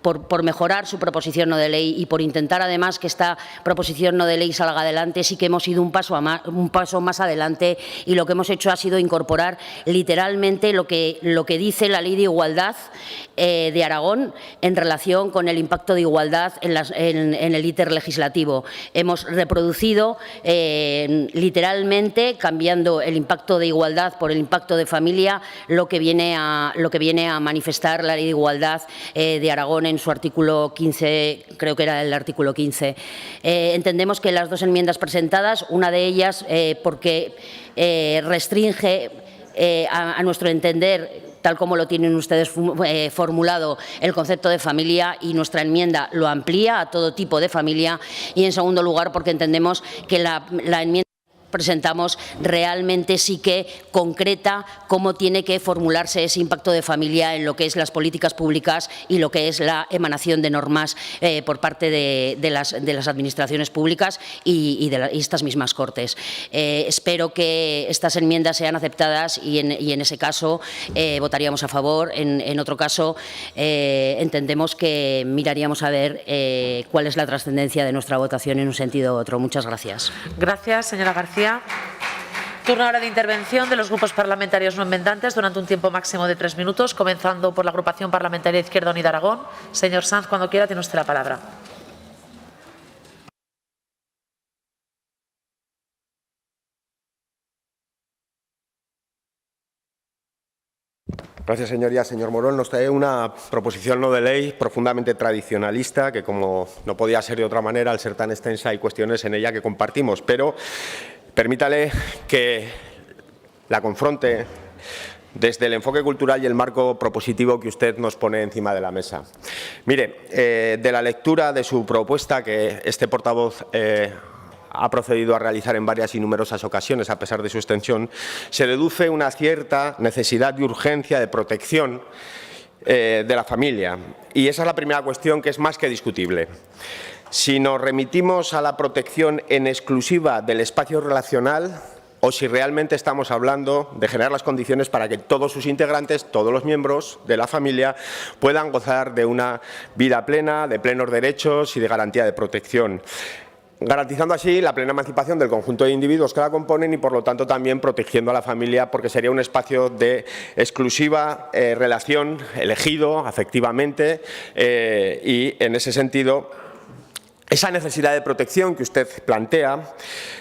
por mejorar su proposición no de ley y por intentar además que esta proposición no de ley salga adelante, sí que hemos ido un paso más adelante y lo que hemos hecho ha sido incorporar literalmente lo que dice la Ley de Igualdad de Aragón en relación con el impacto de igualdad en el íter legislativo. Hemos reproducido literalmente, cambiando el impacto de igualdad por el impacto de familia, lo que viene a manifestar la Ley de Igualdad de Aragón en su artículo 15, creo que era el artículo 15. Entendemos que las dos enmiendas presentadas, una de ellas porque restringe a nuestro entender, tal como lo tienen ustedes formulado, el concepto de familia, y nuestra enmienda lo amplía a todo tipo de familia, y en segundo lugar porque entendemos que la enmienda presentamos realmente sí que concreta cómo tiene que formularse ese impacto de familia en lo que es las políticas públicas y lo que es la emanación de normas por parte de las administraciones públicas y estas mismas Cortes. Espero que estas enmiendas sean aceptadas y en ese caso votaríamos a favor. En otro caso entendemos que miraríamos a ver cuál es la trascendencia de nuestra votación en un sentido u otro. Muchas gracias. Gracias, señora García. Turno ahora de intervención de los grupos parlamentarios no enmendantes durante un tiempo máximo de 3 minutos, comenzando por la agrupación parlamentaria Izquierda Unida Aragón. Señor Sanz, cuando quiera, tiene usted la palabra. Gracias, señoría. Señor Morón, nos trae una proposición no de ley profundamente tradicionalista que, como no podía ser de otra manera, al ser tan extensa, hay cuestiones en ella que compartimos, pero permítale que la confronte desde el enfoque cultural y el marco propositivo que usted nos pone encima de la mesa. Mire, de la lectura de su propuesta, que este portavoz ha procedido a realizar en varias y numerosas ocasiones, a pesar de su extensión, se deduce una cierta necesidad y urgencia de protección de la familia. Y esa es la primera cuestión, que es más que discutible. Si nos remitimos a la protección en exclusiva del espacio relacional, o si realmente estamos hablando de generar las condiciones para que todos sus integrantes, todos los miembros de la familia, puedan gozar de una vida plena, de plenos derechos y de garantía de protección, garantizando así la plena emancipación del conjunto de individuos que la componen y, por lo tanto, también protegiendo a la familia, porque sería un espacio de exclusiva relación, elegido afectivamente, y, en ese sentido, esa necesidad de protección que usted plantea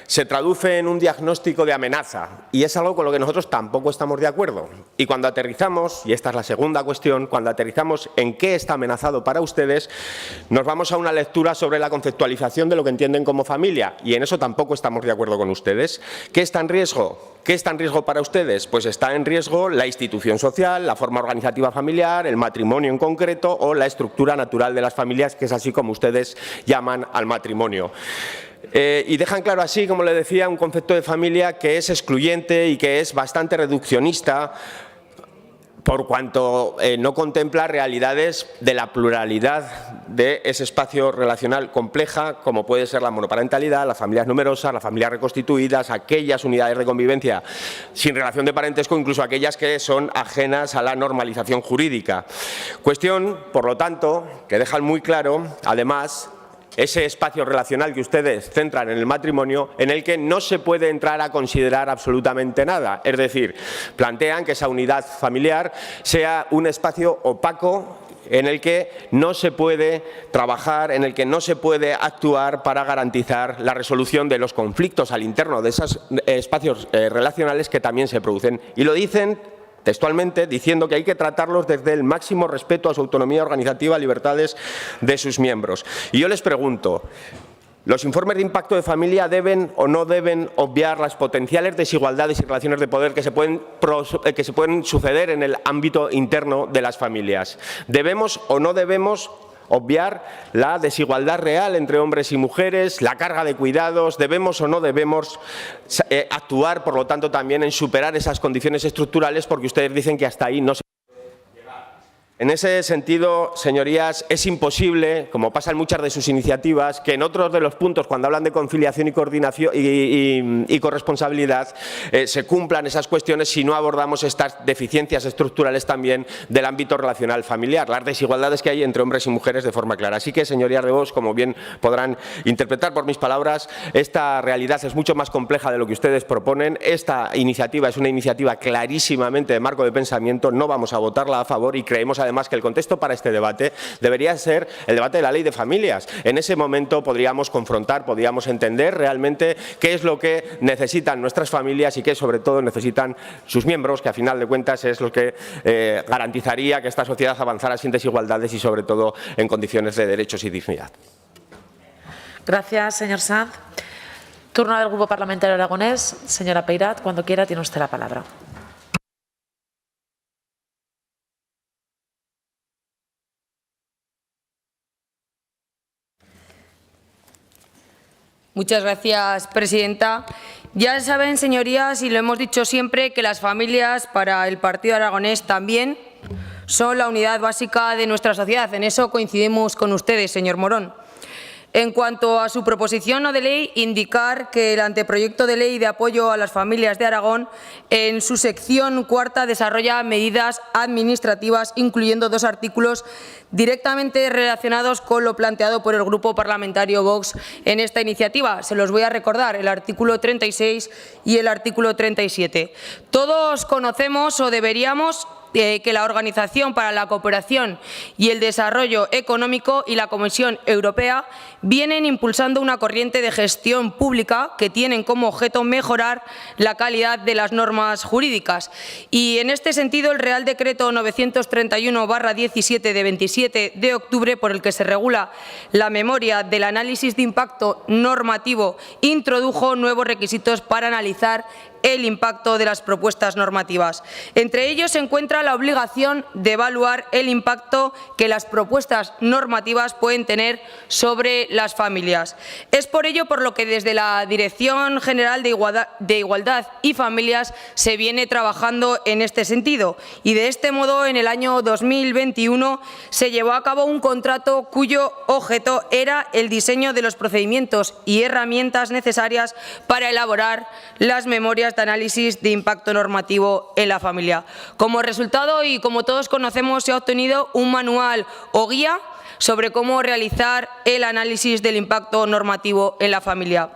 se traduce en un diagnóstico de amenaza, y es algo con lo que nosotros tampoco estamos de acuerdo. Y cuando aterrizamos, y esta es la segunda cuestión, cuando aterrizamos en qué está amenazado para ustedes, nos vamos a una lectura sobre la conceptualización de lo que entienden como familia, y en eso tampoco estamos de acuerdo con ustedes. ¿Qué está en riesgo? ¿Qué está en riesgo para ustedes? Pues está en riesgo la institución social, la forma organizativa familiar, el matrimonio en concreto o la estructura natural de las familias, que es así como ustedes llaman al matrimonio. Y dejan claro así, como le decía, un concepto de familia que es excluyente y que es bastante reduccionista, por cuanto no contempla realidades de la pluralidad de ese espacio relacional compleja, como puede ser la monoparentalidad, las familias numerosas, las familias reconstituidas, aquellas unidades de convivencia sin relación de parentesco, incluso aquellas que son ajenas a la normalización jurídica. Cuestión, por lo tanto, que dejan muy claro, además, ese espacio relacional que ustedes centran en el matrimonio, en el que no se puede entrar a considerar absolutamente nada. Es decir, plantean que esa unidad familiar sea un espacio opaco en el que no se puede trabajar, en el que no se puede actuar para garantizar la resolución de los conflictos al interno de esos espacios relacionales que también se producen. Y lo dicen textualmente, diciendo que hay que tratarlos desde el máximo respeto a su autonomía organizativa, libertades de sus miembros. Y yo les pregunto, ¿los informes de impacto de familia deben o no deben obviar las potenciales desigualdades y relaciones de poder que se pueden suceder en el ámbito interno de las familias? ¿Debemos o no debemos obviar la desigualdad real entre hombres y mujeres, la carga de cuidados? ¿Debemos o no debemos actuar, por lo tanto, también en superar esas condiciones estructurales, porque ustedes dicen que hasta ahí no se puede llegar? En ese sentido, señorías, es imposible, como pasa en muchas de sus iniciativas, que en otros de los puntos, cuando hablan de conciliación y coordinación y corresponsabilidad, se cumplan esas cuestiones si no abordamos estas deficiencias estructurales también del ámbito relacional familiar, las desigualdades que hay entre hombres y mujeres de forma clara. Así que, señorías de Vox, como bien podrán interpretar por mis palabras, esta realidad es mucho más compleja de lo que ustedes proponen. Esta iniciativa es una iniciativa clarísimamente de marco de pensamiento, no vamos a votarla a favor y creemos además, que el contexto para este debate debería ser el debate de la Ley de Familias. En ese momento podríamos confrontar, podríamos entender realmente qué es lo que necesitan nuestras familias y qué sobre todo necesitan sus miembros, que a final de cuentas es lo que garantizaría que esta sociedad avanzara sin desigualdades y sobre todo en condiciones de derechos y dignidad. Gracias, señor Sanz. Turno del Grupo Parlamentario Aragonés. Señora Peirat, cuando quiera tiene usted la palabra. Muchas gracias, presidenta. Ya saben, señorías, y lo hemos dicho siempre, que las familias para el Partido Aragonés también son la unidad básica de nuestra sociedad. En eso coincidimos con ustedes, señor Morón. En cuanto a su proposición no de ley, indicar que el anteproyecto de ley de apoyo a las familias de Aragón, en su sección cuarta, desarrolla medidas administrativas, incluyendo 2 artículos directamente relacionados con lo planteado por el Grupo Parlamentario Vox en esta iniciativa. Se los voy a recordar, el artículo 36 y el artículo 37. Todos conocemos o deberíamos que la Organización para la Cooperación y el Desarrollo Económico y la Comisión Europea vienen impulsando una corriente de gestión pública que tienen como objeto mejorar la calidad de las normas jurídicas. Y en este sentido, el Real Decreto 931/17 de 27 de octubre, por el que se regula la memoria del análisis de impacto normativo, introdujo nuevos requisitos para analizar el impacto de las propuestas normativas. Entre ellos se encuentra la obligación de evaluar el impacto que las propuestas normativas pueden tener sobre las familias. Es por ello por lo que desde la Dirección General de Igualdad y Familias se viene trabajando en este sentido, y de este modo en el año 2021 se llevó a cabo un contrato cuyo objeto era el diseño de los procedimientos y herramientas necesarias para elaborar las memorias de análisis de impacto normativo en la familia. Como resultado, y como todos conocemos, se ha obtenido un manual o guía sobre cómo realizar el análisis del impacto normativo en la familia.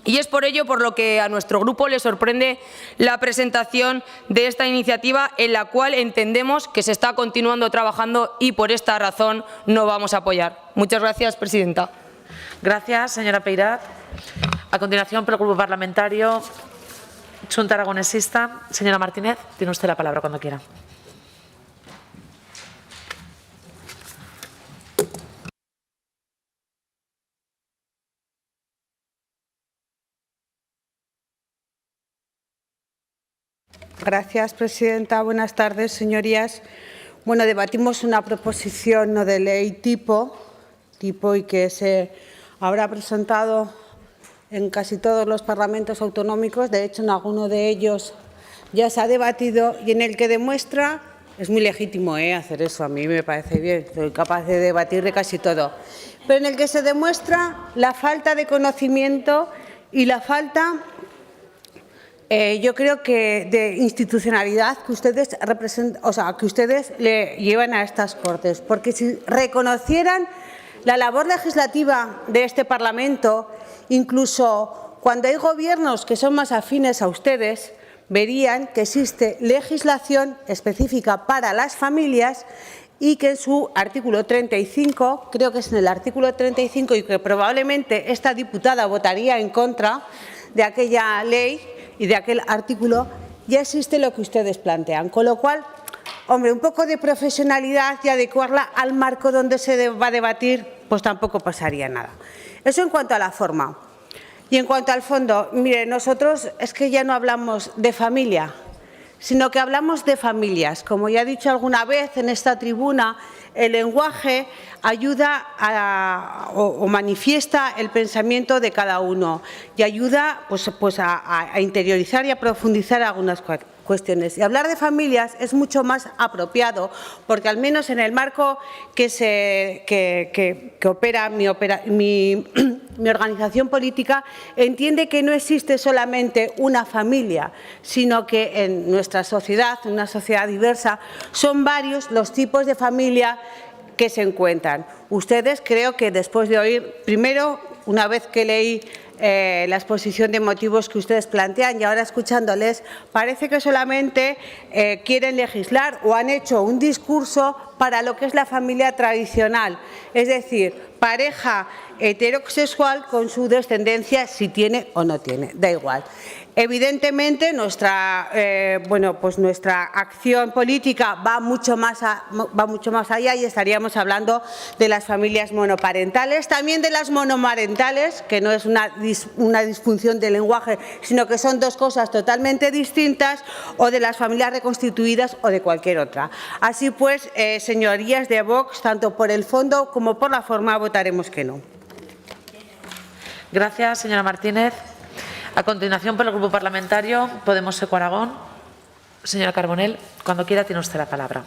Y es por ello por lo que a nuestro grupo le sorprende la presentación de esta iniciativa, en la cual entendemos que se está continuando trabajando y por esta razón no vamos a apoyar. Muchas gracias, presidenta. Gracias, señora Peirat. A continuación, por el Grupo Parlamentario Xunta Aragonesista, señora Martínez, tiene usted la palabra cuando quiera. Gracias, presidenta. Buenas tardes, señorías. Bueno, debatimos una proposición no de ley tipo y que se habrá presentado en casi todos los parlamentos autonómicos. De hecho, en alguno de ellos ya se ha debatido y en el que demuestra, es muy legítimo hacer eso, a mí me parece bien, soy capaz de debatir de casi todo, pero en el que se demuestra la falta de conocimiento y la falta, yo creo que de institucionalidad que ustedes representan, o sea, que ustedes le llevan a estas Cortes, porque si reconocieran la labor legislativa de este Parlamento, incluso cuando hay gobiernos que son más afines a ustedes, verían que existe legislación específica para las familias y que en su artículo 35, creo que es en el artículo 35, y que probablemente esta diputada votaría en contra de aquella ley y de aquel artículo, ya existe lo que ustedes plantean. Con lo cual, hombre, un poco de profesionalidad y adecuarla al marco donde se va a debatir, pues tampoco pasaría nada. Eso en cuanto a la forma. Y en cuanto al fondo, mire, nosotros es que ya no hablamos de familia, sino que hablamos de familias. Como ya he dicho alguna vez en esta tribuna, el lenguaje ayuda o manifiesta el pensamiento de cada uno y ayuda pues a interiorizar y a profundizar algunas cuestiones. Y hablar de familias es mucho más apropiado, porque al menos en el marco que opera mi organización política, entiende que no existe solamente una familia, sino que en nuestra sociedad, una sociedad diversa, son varios los tipos de familia que se encuentran. Ustedes, creo que después de oír, primero, una vez que leí la exposición de motivos que ustedes plantean y ahora escuchándoles parece que solamente quieren legislar o han hecho un discurso para lo que es la familia tradicional, es decir, pareja heterosexual con su descendencia, si tiene o no tiene, da igual. Evidentemente, nuestra acción política va mucho más allá y estaríamos hablando de las familias monoparentales, también de las monomarentales, que no es una disfunción del lenguaje, sino que son dos cosas totalmente distintas, o de las familias reconstituidas o de cualquier otra. Así pues, señorías de Vox, tanto por el fondo como por la forma, votaremos que no. Gracias, señora Martínez. A continuación, por el Grupo Parlamentario Podemos Equo Aragón. Señora Carbonell, cuando quiera tiene usted la palabra.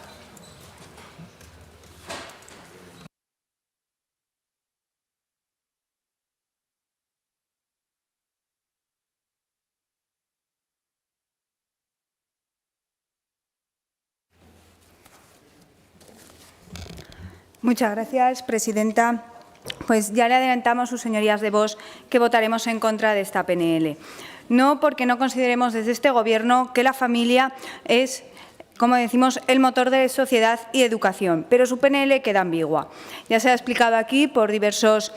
Muchas gracias, presidenta. Pues ya le adelantamos, sus señorías de Vox, que votaremos en contra de esta PNL. No porque no consideremos desde este Gobierno que la familia es, como decimos, el motor de sociedad y educación, pero su PNL queda ambigua. Ya se ha explicado aquí por diversos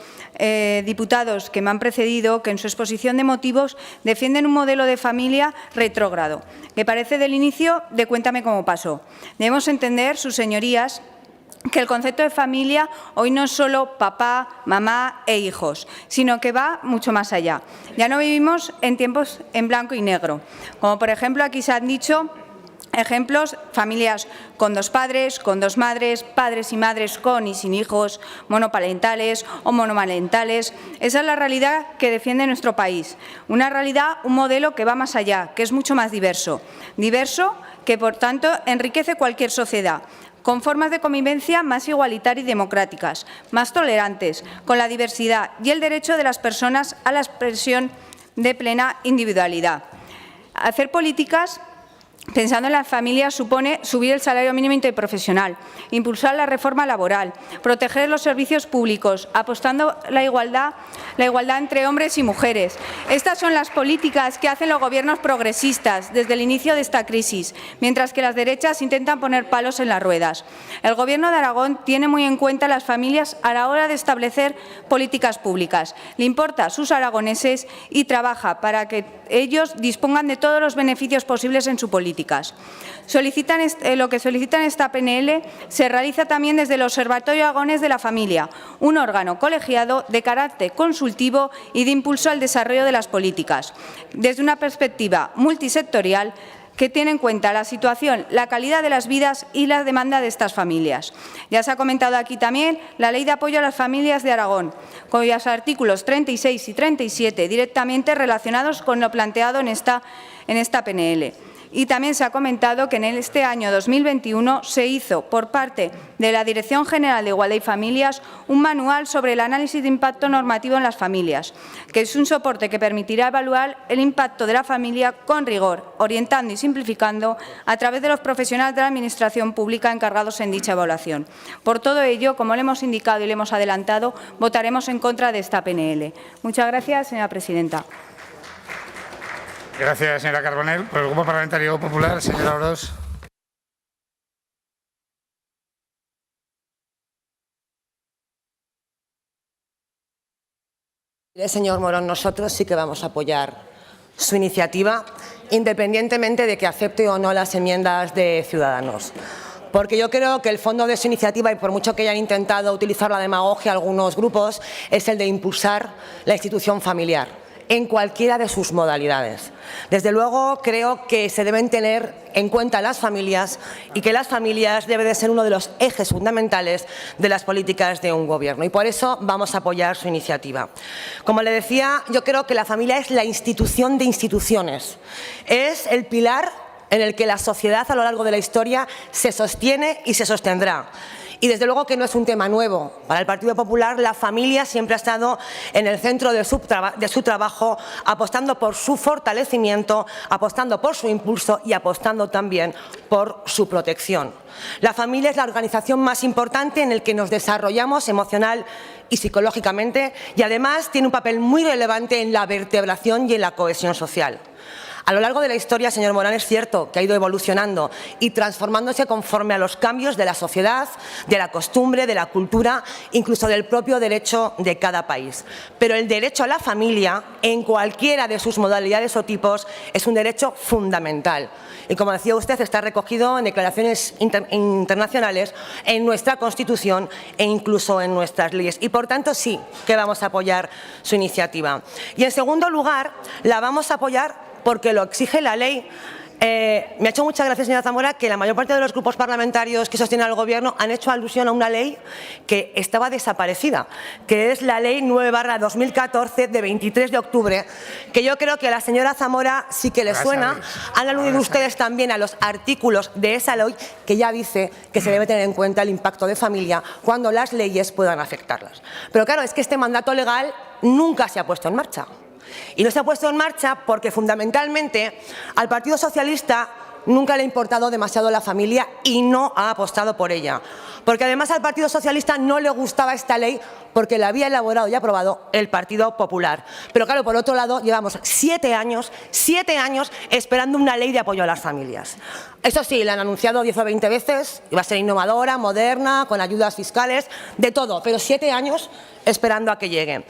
diputados que me han precedido que en su exposición de motivos defienden un modelo de familia retrógrado, que parece del inicio de Cuéntame cómo pasó. Debemos entender, sus señorías, que el concepto de familia hoy no es solo papá, mamá e hijos, sino que va mucho más allá. Ya no vivimos en tiempos en blanco y negro, como por ejemplo aquí se han dicho ejemplos, familias con dos padres, con dos madres, padres y madres con y sin hijos, monoparentales o monomarentales. Esa es la realidad que defiende nuestro país. Una realidad, un modelo que va más allá, que es mucho más diverso. Diverso que, por tanto, enriquece cualquier sociedad, con formas de convivencia más igualitarias y democráticas, más tolerantes, con la diversidad y el derecho de las personas a la expresión de plena individualidad. Hacer políticas pensando en las familias supone subir el salario mínimo interprofesional, impulsar la reforma laboral, proteger los servicios públicos, apostando la igualdad entre hombres y mujeres. Estas son las políticas que hacen los gobiernos progresistas desde el inicio de esta crisis, mientras que las derechas intentan poner palos en las ruedas. El Gobierno de Aragón tiene muy en cuenta las familias a la hora de establecer políticas públicas. Le importa a sus aragoneses y trabaja para que ellos dispongan de todos los beneficios posibles en su política. Lo que solicitan esta PNL se realiza también desde el Observatorio Aragonés de la Familia, un órgano colegiado de carácter consultivo y de impulso al desarrollo de las políticas, desde una perspectiva multisectorial que tiene en cuenta la situación, la calidad de las vidas y la demanda de estas familias. Ya se ha comentado aquí también la Ley de Apoyo a las Familias de Aragón, cuyos artículos 36 y 37 directamente relacionados con lo planteado en esta PNL. Y también se ha comentado que en este año 2021 se hizo por parte de la Dirección General de Igualdad y Familias un manual sobre el análisis de impacto normativo en las familias, que es un soporte que permitirá evaluar el impacto de la familia con rigor, orientando y simplificando a través de los profesionales de la Administración Pública encargados en dicha evaluación. Por todo ello, como le hemos indicado y le hemos adelantado, votaremos en contra de esta PNL. Muchas gracias, señora presidenta. Gracias, señora Carbonell. Por el Grupo Parlamentario Popular, señora Orós. Señor Morón, nosotros sí que vamos a apoyar su iniciativa, independientemente de que acepte o no las enmiendas de Ciudadanos. Porque yo creo que el fondo de su iniciativa, y por mucho que hayan intentado utilizar la demagogia algunos grupos, es el de impulsar la institución familiar en cualquiera de sus modalidades. Desde luego, creo que se deben tener en cuenta las familias y que las familias deben de ser uno de los ejes fundamentales de las políticas de un gobierno. Y por eso vamos a apoyar su iniciativa. Como le decía, yo creo que la familia es la institución de instituciones. Es el pilar en el que la sociedad a lo largo de la historia se sostiene y se sostendrá. Y desde luego que no es un tema nuevo. Para el Partido Popular la familia siempre ha estado en el centro de su trabajo, apostando por su fortalecimiento, apostando por su impulso y apostando también por su protección. La familia es la organización más importante en la que nos desarrollamos emocional y psicológicamente y además tiene un papel muy relevante en la vertebración y en la cohesión social. A lo largo de la historia, señor Morán, es cierto que ha ido evolucionando y transformándose conforme a los cambios de la sociedad, de la costumbre, de la cultura, incluso del propio derecho de cada país. Pero el derecho a la familia, en cualquiera de sus modalidades o tipos, es un derecho fundamental. Y como decía usted, está recogido en declaraciones internacionales, en nuestra Constitución e incluso en nuestras leyes. Y por tanto sí que vamos a apoyar su iniciativa. Y en segundo lugar, la vamos a apoyar porque lo exige la ley. Me ha hecho mucha gracia, señora Zamora, que la mayor parte de los grupos parlamentarios que sostienen al Gobierno han hecho alusión a una ley que estaba desaparecida, que es la Ley 9/2014 de 23 de octubre, que yo creo que a la señora Zamora sí que le suena. Han aludido ustedes también a los artículos de esa ley que ya dice que se debe tener en cuenta el impacto de familia cuando las leyes puedan afectarlas. Pero claro, es que este mandato legal nunca se ha puesto en marcha. Y no se ha puesto en marcha porque fundamentalmente al Partido Socialista nunca le ha importado demasiado la familia y no ha apostado por ella. Porque además al Partido Socialista no le gustaba esta ley porque la había elaborado y aprobado el Partido Popular. Pero claro, por otro lado, llevamos 7 años esperando una ley de apoyo a las familias. Eso sí, la han anunciado 10 o 20 veces, iba a ser innovadora, moderna, con ayudas fiscales, de todo, pero 7 años esperando a que llegue.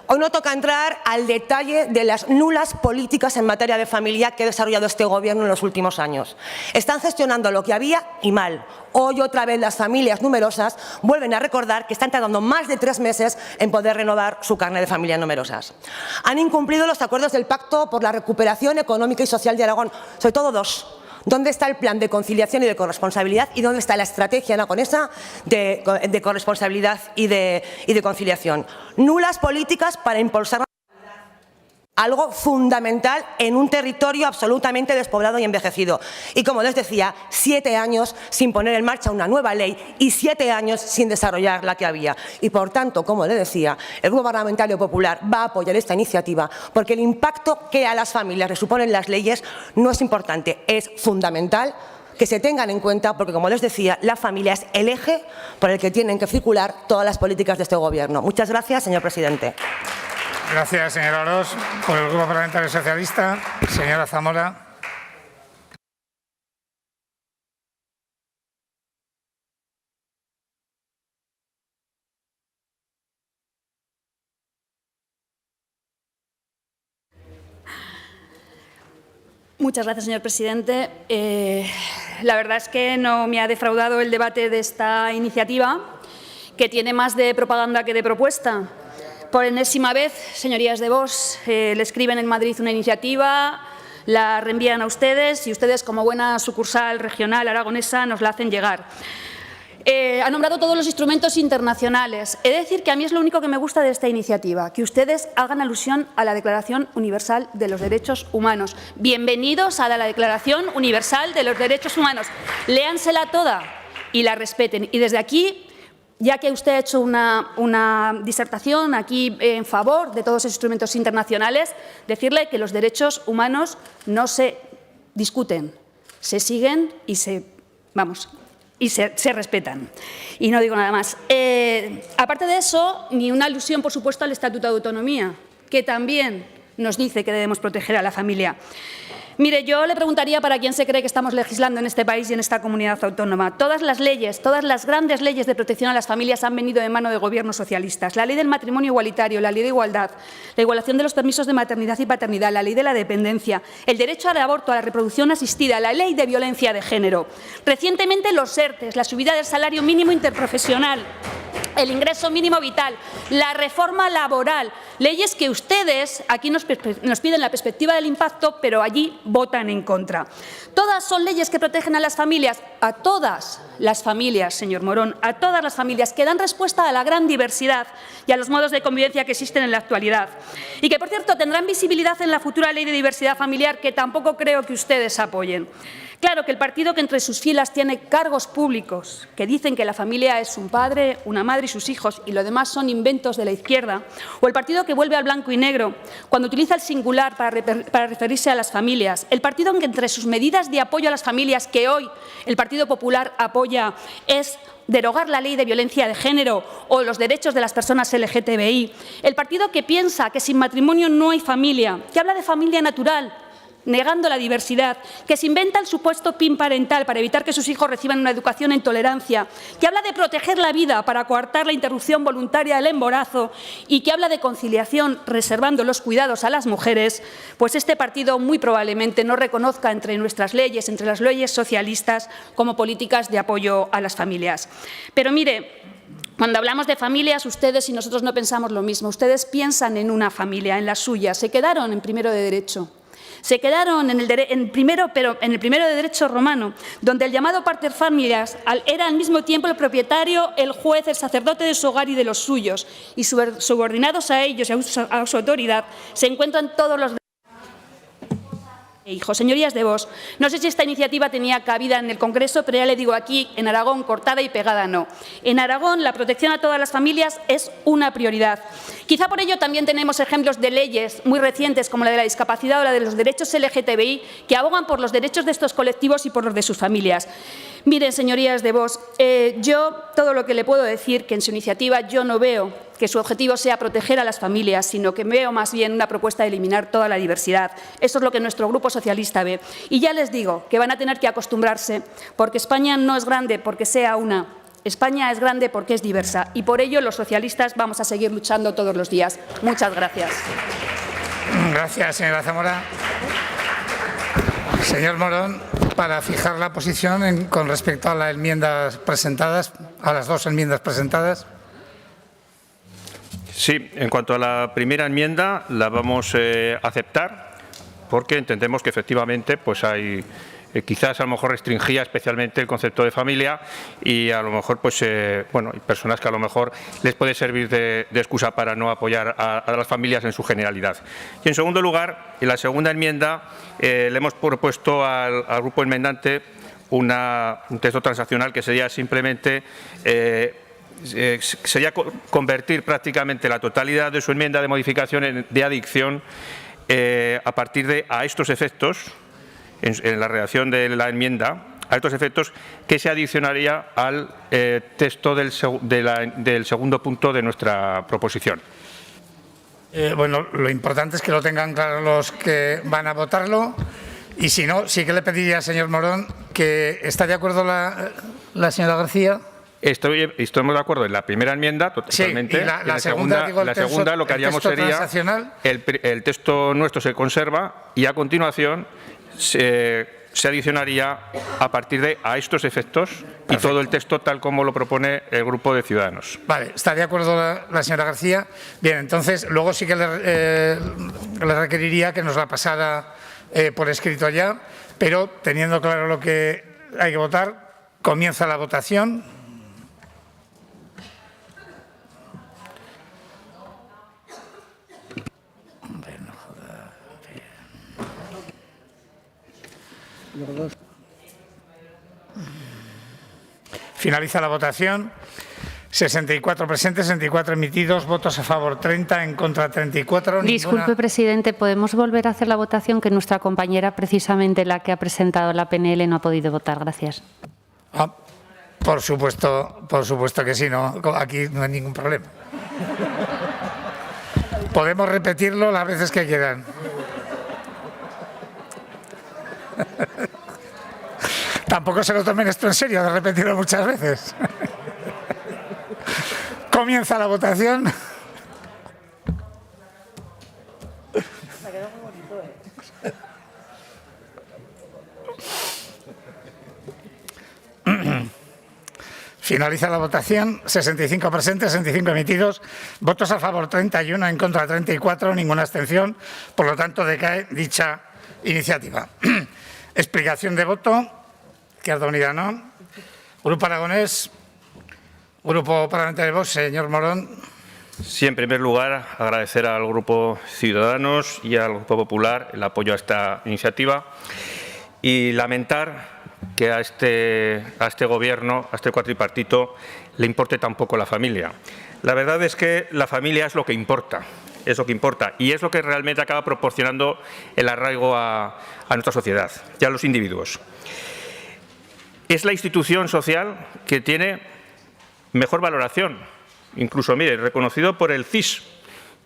Hoy no toca entrar al detalle de las nulas políticas en materia de familia que ha desarrollado este Gobierno en los últimos años. Están gestionando lo que había y mal. Hoy otra vez las familias numerosas vuelven a recordar que están tardando más de 3 meses en poder renovar su carnet de familias numerosas. Han incumplido los acuerdos del Pacto por la Recuperación Económica y Social de Aragón, sobre todo 2. ¿Dónde está el plan de conciliación y de corresponsabilidad y dónde está la estrategia aragonesa de corresponsabilidad y de conciliación? Nulas políticas para impulsar algo fundamental en un territorio absolutamente despoblado y envejecido. Y como les decía, 7 años sin poner en marcha una nueva ley y 7 años sin desarrollar la que había. Y por tanto, como les decía, el Grupo Parlamentario Popular va a apoyar esta iniciativa porque el impacto que a las familias le suponen las leyes no es importante, es fundamental que se tengan en cuenta porque, como les decía, la familia es el eje por el que tienen que circular todas las políticas de este Gobierno. Muchas gracias, señor presidente. Gracias, señora Orós. Por el Grupo Parlamentario Socialista, señora Zamora. Muchas gracias, señor presidente. La verdad es que no me ha defraudado el debate de esta iniciativa, que tiene más de propaganda que de propuesta. Por enésima vez, señorías de Vox, le escriben en Madrid una iniciativa, la reenvían a ustedes y ustedes, como buena sucursal regional aragonesa, nos la hacen llegar. Ha nombrado todos los instrumentos internacionales. He de decir que a mí es lo único que me gusta de esta iniciativa, que ustedes hagan alusión a la Declaración Universal de los Derechos Humanos. Bienvenidos a la Declaración Universal de los Derechos Humanos. Léansela toda y la respeten. Y desde aquí, ya que usted ha hecho una disertación aquí en favor de todos esos instrumentos internacionales, decirle que los derechos humanos no se discuten, se siguen y se respetan. Y no digo nada más. Aparte de eso, ni una alusión, por supuesto, al Estatuto de Autonomía, que también nos dice que debemos proteger a la familia. Mire, yo le preguntaría para quién se cree que estamos legislando en este país y en esta comunidad autónoma. Todas las leyes, todas las grandes leyes de protección a las familias han venido de mano de gobiernos socialistas. La ley del matrimonio igualitario, la ley de igualdad, la igualación de los permisos de maternidad y paternidad, la ley de la dependencia, el derecho al aborto, a la reproducción asistida, la ley de violencia de género. Recientemente los ERTEs, la subida del salario mínimo interprofesional, el ingreso mínimo vital, la reforma laboral, leyes que ustedes aquí nos piden la perspectiva del impacto, pero allí votan en contra. Todas son leyes que protegen a las familias, a todas las familias, señor Morón, a todas las familias, que dan respuesta a la gran diversidad y a los modos de convivencia que existen en la actualidad. Y que, por cierto, tendrán visibilidad en la futura ley de diversidad familiar, que tampoco creo que ustedes apoyen. Claro que el partido que entre sus filas tiene cargos públicos que dicen que la familia es un padre, una madre y sus hijos y lo demás son inventos de la izquierda, o el partido que vuelve al blanco y negro cuando utiliza el singular para referirse a las familias, el partido que entre sus medidas de apoyo a las familias que hoy el Partido Popular apoya es derogar la ley de violencia de género o los derechos de las personas LGTBI, el partido que piensa que sin matrimonio no hay familia, que habla de familia natural, negando la diversidad, que se inventa el supuesto PIN parental para evitar que sus hijos reciban una educación en tolerancia, que habla de proteger la vida para coartar la interrupción voluntaria del embarazo y que habla de conciliación reservando los cuidados a las mujeres, pues este partido muy probablemente no reconozca entre nuestras leyes, entre las leyes socialistas, como políticas de apoyo a las familias. Pero mire, cuando hablamos de familias, ustedes y nosotros no pensamos lo mismo. Ustedes piensan en una familia, en la suya. Se quedaron en primero de Derecho. Se quedaron en el primero de Derecho romano, donde el llamado pater familias era al mismo tiempo el propietario, el juez, el sacerdote de su hogar y de los suyos, y subordinados a ellos y a su autoridad se encuentran todos los hijos. Señorías de Vox, no sé si esta iniciativa tenía cabida en el Congreso, pero ya le digo aquí, en Aragón, cortada y pegada no. En Aragón, la protección a todas las familias es una prioridad. Quizá por ello también tenemos ejemplos de leyes muy recientes, como la de la discapacidad o la de los derechos LGTBI, que abogan por los derechos de estos colectivos y por los de sus familias. Miren, señorías de Vox, yo todo lo que le puedo decir, que en su iniciativa yo no veo que su objetivo sea proteger a las familias, sino que veo más bien una propuesta de eliminar toda la diversidad. Eso es lo que nuestro Grupo Socialista ve. Y ya les digo que van a tener que acostumbrarse, porque España no es grande porque sea una. España es grande porque es diversa y por ello los socialistas vamos a seguir luchando todos los días. Muchas gracias. Gracias, señora Zamora. Señor Morón, para fijar la posición con respecto a las enmiendas presentadas, a las dos enmiendas presentadas. Sí, en cuanto a la primera enmienda, la vamos a aceptar porque entendemos que efectivamente pues hay quizás a lo mejor restringía especialmente el concepto de familia y a lo mejor pues bueno, hay personas que a lo mejor les puede servir de excusa para no apoyar a las familias en su generalidad. Y en segundo lugar, en la segunda enmienda le hemos propuesto al grupo enmendante un texto transaccional que sería simplemente sería convertir prácticamente la totalidad de su enmienda de modificación de adicción a partir de a estos efectos en la redacción de la enmienda, a estos efectos que se adicionaría al texto del segundo punto de nuestra proposición. Bueno, lo importante es que lo tengan claro los que van a votarlo y si no, sí que le pediría al señor Morón que está de acuerdo la señora García. Estamos de acuerdo en la primera enmienda, totalmente. Sí, y la segunda, digo, la segunda lo que haríamos sería el texto nuestro se conserva y a continuación se adicionaría a partir de a estos efectos. Perfecto. Y todo el texto tal como lo propone el Grupo de Ciudadanos. Vale, ¿está de acuerdo la señora García? Bien, entonces luego sí que le requeriría que nos la pasara por escrito ya, pero teniendo claro lo que hay que votar, comienza la votación. Finaliza la votación. 64 presentes, 64 emitidos, votos a favor 30, en contra 34. Disculpe, presidente, ¿podemos volver a hacer la votación? Que nuestra compañera, precisamente la que ha presentado la PNL, no ha podido votar. Gracias. Por supuesto que sí, no, aquí no hay ningún problema. Podemos repetirlo las veces que quieran. Tampoco se lo tomen esto en serio de repetirlo muchas veces. Comienza la votación. Finaliza la votación. 65 presentes, 65 emitidos. Votos a favor 31, en contra 34, ninguna abstención. Por lo tanto, decae dicha iniciativa. Explicación de voto. Izquierda Unida no. Grupo Aragonés. Grupo Parlamentario de Vox, señor Morón. Sí, en primer lugar, agradecer al Grupo Ciudadanos y al Grupo Popular el apoyo a esta iniciativa. y lamentar que a este Gobierno, a este cuatripartito, le importe tan poco la familia. La verdad es que la familia es lo que importa. Es lo que importa y es lo que realmente acaba proporcionando el arraigo a nuestra sociedad y a los individuos. Es la institución social que tiene mejor valoración, incluso, mire, reconocido por el CIS,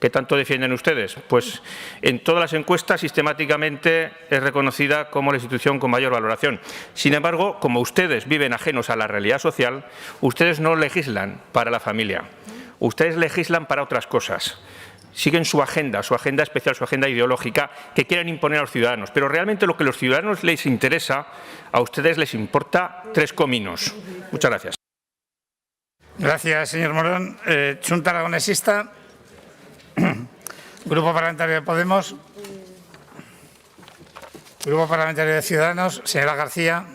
que tanto defienden ustedes, pues en todas las encuestas sistemáticamente es reconocida como la institución con mayor valoración. Sin embargo, como ustedes viven ajenos a la realidad social, ustedes no legislan para la familia, ustedes legislan para otras cosas. Siguen su agenda especial, su agenda ideológica que quieren imponer a los ciudadanos. Pero realmente lo que a los ciudadanos les interesa, a ustedes les importa 3 cominos. Muchas gracias. Gracias, señor Morón. Chunta Aragonesista, Grupo Parlamentario de Podemos, Grupo Parlamentario de Ciudadanos, señora García.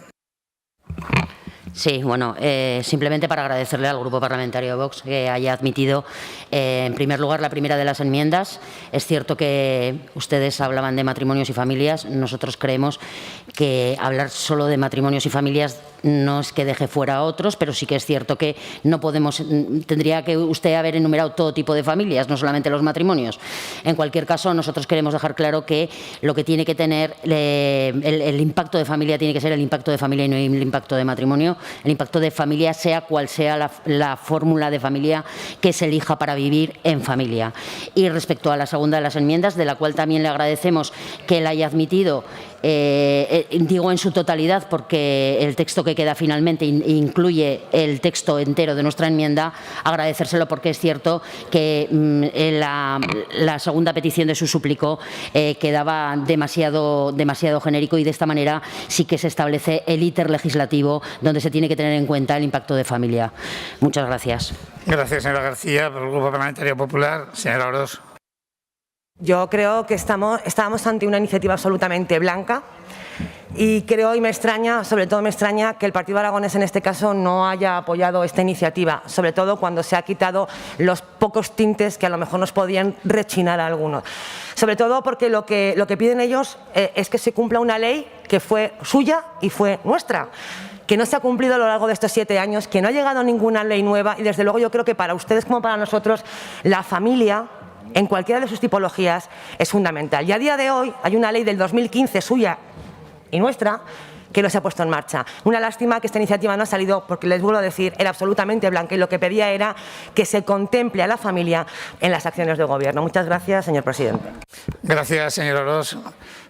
Sí, bueno, simplemente para agradecerle al Grupo Parlamentario de Vox que haya admitido, en primer lugar, la primera de las enmiendas. Es cierto que ustedes hablaban de matrimonios y familias. Nosotros creemos que hablar solo de matrimonios y familias no es que deje fuera a otros, pero sí que es cierto que no podemos, tendría que usted haber enumerado todo tipo de familias, no solamente los matrimonios. En cualquier caso, nosotros queremos dejar claro que lo que tiene que tener, el impacto de familia tiene que ser el impacto de familia y no el impacto de matrimonio. El impacto de familia, sea cual sea la fórmula de familia que se elija para vivir en familia. Y respecto a la segunda de las enmiendas, de la cual también le agradecemos que la haya admitido, digo en su totalidad porque el texto que queda finalmente incluye el texto entero de nuestra enmienda, agradecérselo porque es cierto que la segunda petición de su súplico quedaba demasiado genérico y de esta manera sí que se establece el íter legislativo donde se tiene que tener en cuenta el impacto de familia. Muchas gracias. Gracias, señora García. Por el Grupo Parlamentario Popular, señora Orós. Yo creo que estábamos ante una iniciativa absolutamente blanca y creo y me extraña, sobre todo me extraña que el Partido Aragonés en este caso no haya apoyado esta iniciativa, sobre todo cuando se ha quitado los pocos tintes que a lo mejor nos podían rechinar a algunos. Sobre todo porque lo que piden ellos es que se cumpla una ley que fue suya y fue nuestra, que no se ha cumplido a lo largo de estos 7 años, que no ha llegado ninguna ley nueva y desde luego yo creo que para ustedes como para nosotros la familia en cualquiera de sus tipologías es fundamental. Y a día de hoy hay una ley del 2015 suya y nuestra que no se ha puesto en marcha. Una lástima que esta iniciativa no ha salido porque, les vuelvo a decir, era absolutamente blanca y lo que pedía era que se contemple a la familia en las acciones de gobierno. Muchas gracias, señor presidente. Gracias, señor Orós.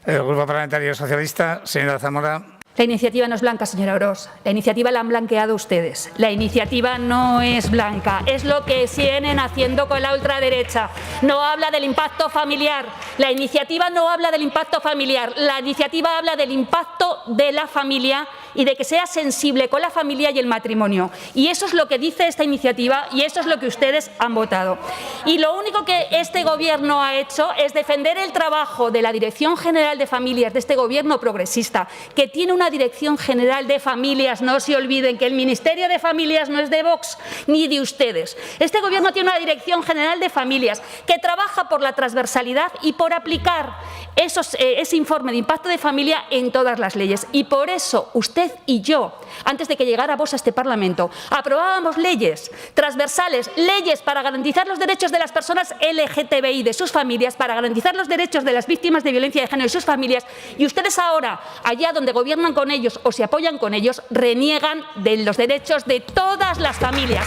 El Grupo Parlamentario Socialista, señora Zamora. La iniciativa no es blanca, señora Orós. La iniciativa la han blanqueado ustedes. La iniciativa no es blanca. Es lo que vienen haciendo con la ultraderecha. No habla del impacto familiar. La iniciativa no habla del impacto familiar. La iniciativa habla del impacto de la familia y de que sea sensible con la familia y el matrimonio. Y eso es lo que dice esta iniciativa y eso es lo que ustedes han votado. Y lo único que este Gobierno ha hecho es defender el trabajo de la Dirección General de Familias, de este Gobierno progresista, que tiene una Dirección General de Familias. No se olviden que el Ministerio de Familias no es de Vox ni de ustedes. Este Gobierno tiene una Dirección General de Familias que trabaja por la transversalidad y por aplicar ese informe de impacto de familia en todas las leyes. Y por eso usted y yo, antes de que llegara Vox a este Parlamento, aprobábamos leyes transversales, leyes para garantizar los derechos de las personas LGTBI, de sus familias, para garantizar los derechos de las víctimas de violencia de género y sus familias. Y ustedes ahora, allá donde gobiernan con ellos o se apoyan con ellos, reniegan de los derechos de todas las familias.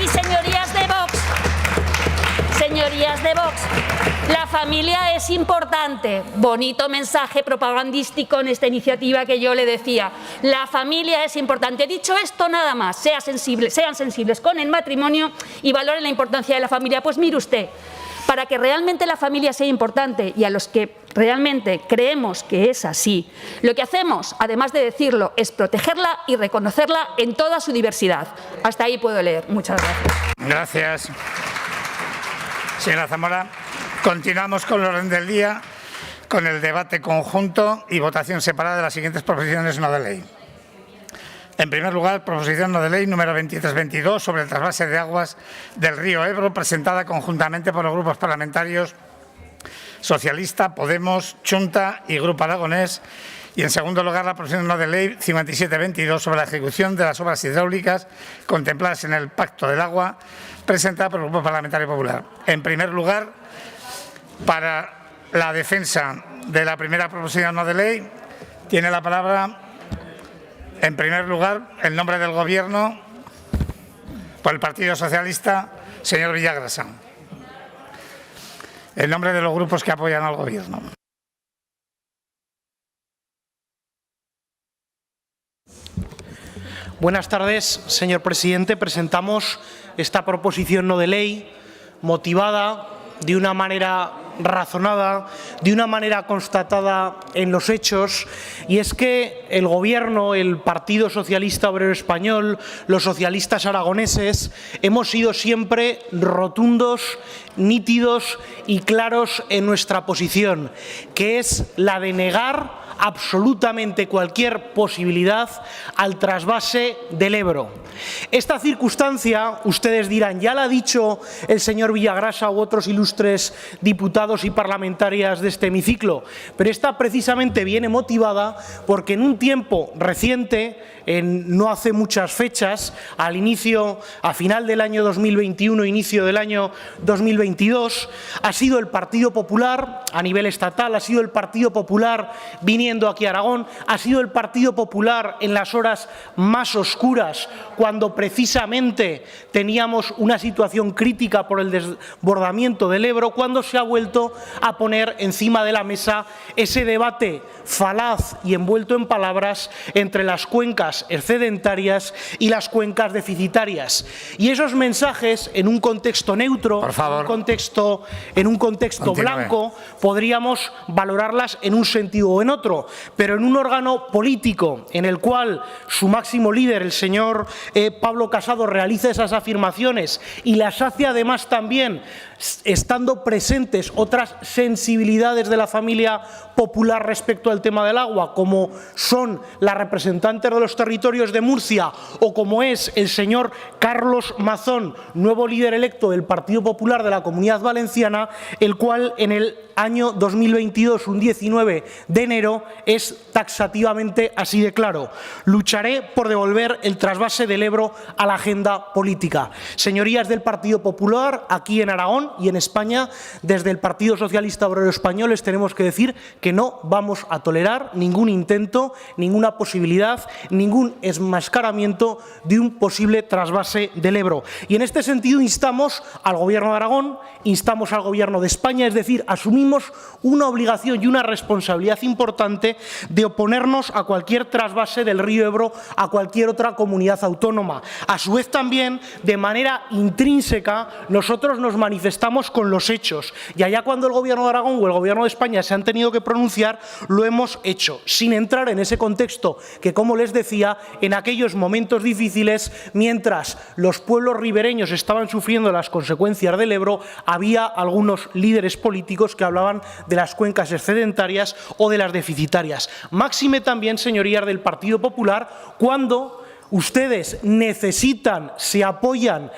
Y señorías de Vox, la familia es importante. Bonito mensaje propagandístico en esta iniciativa que yo le decía. La familia es importante. Dicho esto, nada más, sean sensibles con el matrimonio y valoren la importancia de la familia. Pues mire usted, para que realmente la familia sea importante y a los que realmente creemos que es así, lo que hacemos, además de decirlo, es protegerla y reconocerla en toda su diversidad. Hasta ahí puedo leer. Muchas gracias. Gracias. Señora Zamora, continuamos con el orden del día, con el debate conjunto y votación separada de las siguientes proposiciones no de ley. En primer lugar, proposición no de ley número 2322 sobre el trasvase de aguas del río Ebro, presentada conjuntamente por los grupos parlamentarios Socialista, Podemos, Chunta y Grupo Aragonés, Y, en segundo lugar, la proposición no de ley 5722 sobre la ejecución de las obras hidráulicas contempladas en el Pacto del Agua, presentada por el Grupo Parlamentario Popular. En primer lugar, para la defensa de la primera proposición no de ley, tiene la palabra, en primer lugar, en nombre del Gobierno, por el Partido Socialista, señor Villagrasa. En nombre de los grupos que apoyan al Gobierno. Buenas tardes, señor presidente. Presentamos esta proposición no de ley motivada de una manera razonada, de una manera constatada en los hechos, y es que el Gobierno, el Partido Socialista Obrero Español, los socialistas aragoneses, hemos sido siempre rotundos, nítidos y claros en nuestra posición, que es la de negar absolutamente cualquier posibilidad al trasvase del Ebro. Esta circunstancia, ustedes dirán, ya la ha dicho el señor Villagrasa u otros ilustres diputados y parlamentarias de este hemiciclo, pero esta precisamente viene motivada porque en un tiempo reciente, no hace muchas fechas, a final del año 2021, inicio del año 2022, ha sido el Partido Popular, a nivel estatal, ha sido el Partido Popular viniendo aquí a Aragón, ha sido el Partido Popular en las horas más oscuras, cuando precisamente teníamos una situación crítica por el desbordamiento del Ebro, cuando se ha vuelto a poner encima de la mesa ese debate falaz y envuelto en palabras entre las cuencas excedentarias y las cuencas deficitarias. Y esos mensajes, en un contexto neutro, en un contexto blanco, podríamos valorarlas en un sentido o en otro, pero en un órgano político en el cual su máximo líder, el señor Pablo Casado, realiza esas afirmaciones y las hace además también estando presentes otras sensibilidades de la familia popular respecto al tema del agua, como son las representantes de los territorios de Murcia o como es el señor Carlos Mazón, nuevo líder electo del Partido Popular de la Comunidad Valenciana, el cual en el año 2022, un 19 de enero, es taxativamente así de claro: lucharé por devolver el trasvase del Ebro a la agenda política. Señorías del Partido Popular, aquí en Aragón y en España, desde el Partido Socialista Obrero Español les tenemos que decir que no vamos a tolerar ningún intento, ninguna posibilidad, ningún enmascaramiento de un posible trasvase del Ebro. Y en este sentido instamos al Gobierno de Aragón, instamos al Gobierno de España, es decir, asumimos una obligación y una responsabilidad importante de oponernos a cualquier trasvase del río Ebro a cualquier otra comunidad autónoma. A su vez también, de manera intrínseca, nosotros nos manifestamos con los hechos, y allá cuando el Gobierno de Aragón o el Gobierno de España se han tenido que pronunciar, lo hemos hecho, sin entrar en ese contexto que, como les decía, en aquellos momentos difíciles, mientras los pueblos ribereños estaban sufriendo las consecuencias del Ebro, había algunos líderes políticos que hablaban de las cuencas excedentarias o de las deficitarias. Máxime también, señorías del Partido Popular, cuando ustedes necesitan, se apoyan,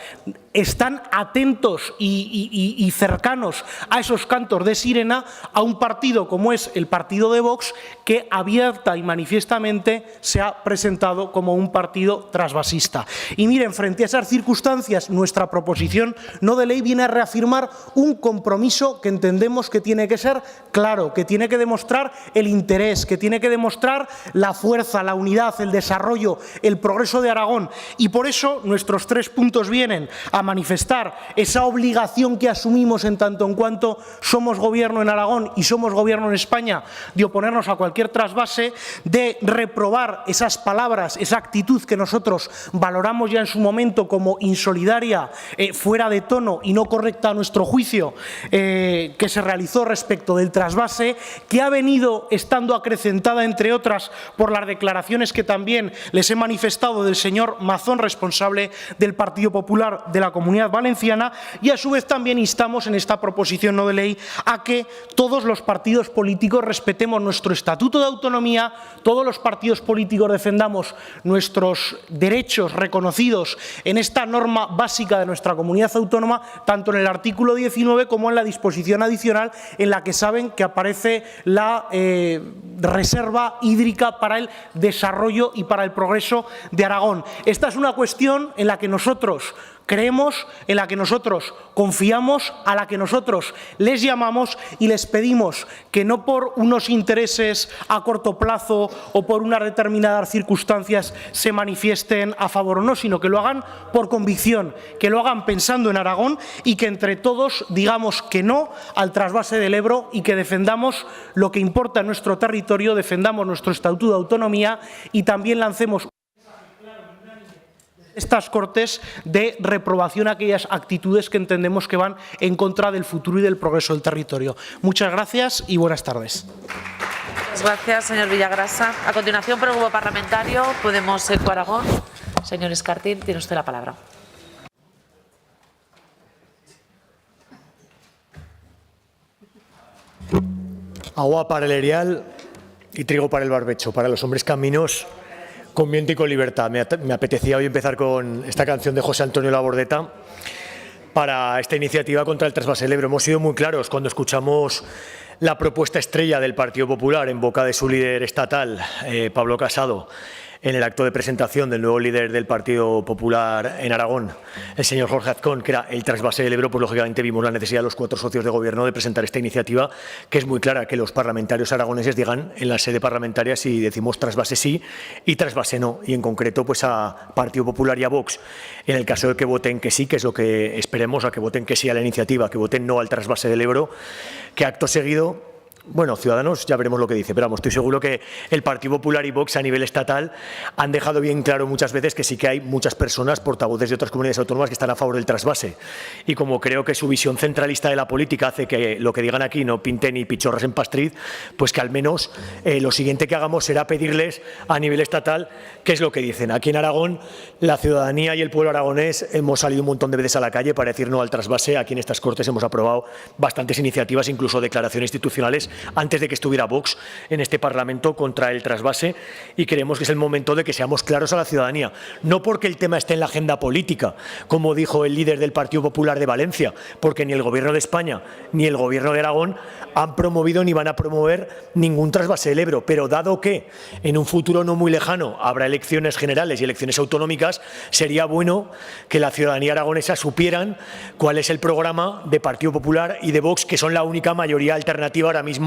están atentos y cercanos a esos cantos de sirena a un partido como es el partido de Vox, que abierta y manifiestamente se ha presentado como un partido trasvasista. Y miren, frente a esas circunstancias, nuestra proposición no de ley viene a reafirmar un compromiso que entendemos que tiene que ser claro, que tiene que demostrar el interés, que tiene que demostrar la fuerza, la unidad, el desarrollo, el progreso de Aragón. Y por eso nuestros 3 puntos vienen a manifestar esa obligación que asumimos en tanto en cuanto somos Gobierno en Aragón y somos Gobierno en España de oponernos a cualquier trasvase, de reprobar esas palabras, esa actitud que nosotros valoramos ya en su momento como insolidaria, fuera de tono y no correcta a nuestro juicio, que se realizó respecto del trasvase, que ha venido estando acrecentada, entre otras, por las declaraciones que también les he manifestado diputado del señor Mazón, responsable del Partido Popular de la Comunidad Valenciana, y a su vez también instamos en esta proposición no de ley a que todos los partidos políticos respetemos nuestro Estatuto de Autonomía, todos los partidos políticos defendamos nuestros derechos reconocidos en esta norma básica de nuestra comunidad autónoma, tanto en el artículo 19 como en la disposición adicional en la que saben que aparece la reserva hídrica para el desarrollo y para el progreso de Aragón. Esta es una cuestión en la que nosotros creemos, en la que nosotros confiamos, a la que nosotros les llamamos y les pedimos que no por unos intereses a corto plazo o por unas determinadas circunstancias se manifiesten a favor o no, sino que lo hagan por convicción, que lo hagan pensando en Aragón y que entre todos digamos que no al trasvase del Ebro y que defendamos lo que importa en nuestro territorio, defendamos nuestro Estatuto de Autonomía y también lancemos estas Cortes de reprobación a aquellas actitudes que entendemos que van en contra del futuro y del progreso del territorio. Muchas gracias y buenas tardes. Muchas gracias, señor Villagrasa. A continuación, por el Grupo Parlamentario Podemos Eco Aragón. Señor Escartín, tiene usted la palabra. Agua para el erial y trigo para el barbecho, para los hombres caminos, con viento y con libertad. Me apetecía hoy empezar con esta canción de José Antonio Labordeta para esta iniciativa contra el trasvase del Ebro. Hemos sido muy claros cuando escuchamos la propuesta estrella del Partido Popular en boca de su líder estatal, Pablo Casado, en el acto de presentación del nuevo líder del Partido Popular en Aragón, el señor Jorge Azcón, que era el trasvase del Ebro. Pues lógicamente vimos la necesidad de los 4 socios de gobierno de presentar esta iniciativa, que es muy clara, que los parlamentarios aragoneses digan en la sede parlamentaria si decimos trasvase sí y trasvase no, y en concreto pues a Partido Popular y a Vox, en el caso de que voten que sí, que es lo que esperemos, a que voten que sí a la iniciativa, que voten no al trasvase del Ebro, que acto seguido, bueno, Ciudadanos ya veremos lo que dice, pero vamos, estoy seguro que el Partido Popular y Vox a nivel estatal han dejado bien claro muchas veces que sí que hay muchas personas, portavoces de otras comunidades autónomas, que están a favor del trasvase. Y como creo que su visión centralista de la política hace que lo que digan aquí no pinte ni pichorras en pastriz, pues que al menos lo siguiente que hagamos será pedirles a nivel estatal qué es lo que dicen. Aquí en Aragón, la ciudadanía y el pueblo aragonés hemos salido un montón de veces a la calle para decir no al trasvase. Aquí en estas Cortes hemos aprobado bastantes iniciativas, incluso declaraciones institucionales, antes de que estuviera Vox en este Parlamento contra el trasvase, y creemos que es el momento de que seamos claros a la ciudadanía. No porque el tema esté en la agenda política, como dijo el líder del Partido Popular de Valencia, porque ni el Gobierno de España ni el Gobierno de Aragón han promovido ni van a promover ningún trasvase del Ebro, pero dado que en un futuro no muy lejano habrá elecciones generales y elecciones autonómicas, sería bueno que la ciudadanía aragonesa supieran cuál es el programa de Partido Popular y de Vox, que son la única mayoría alternativa ahora mismo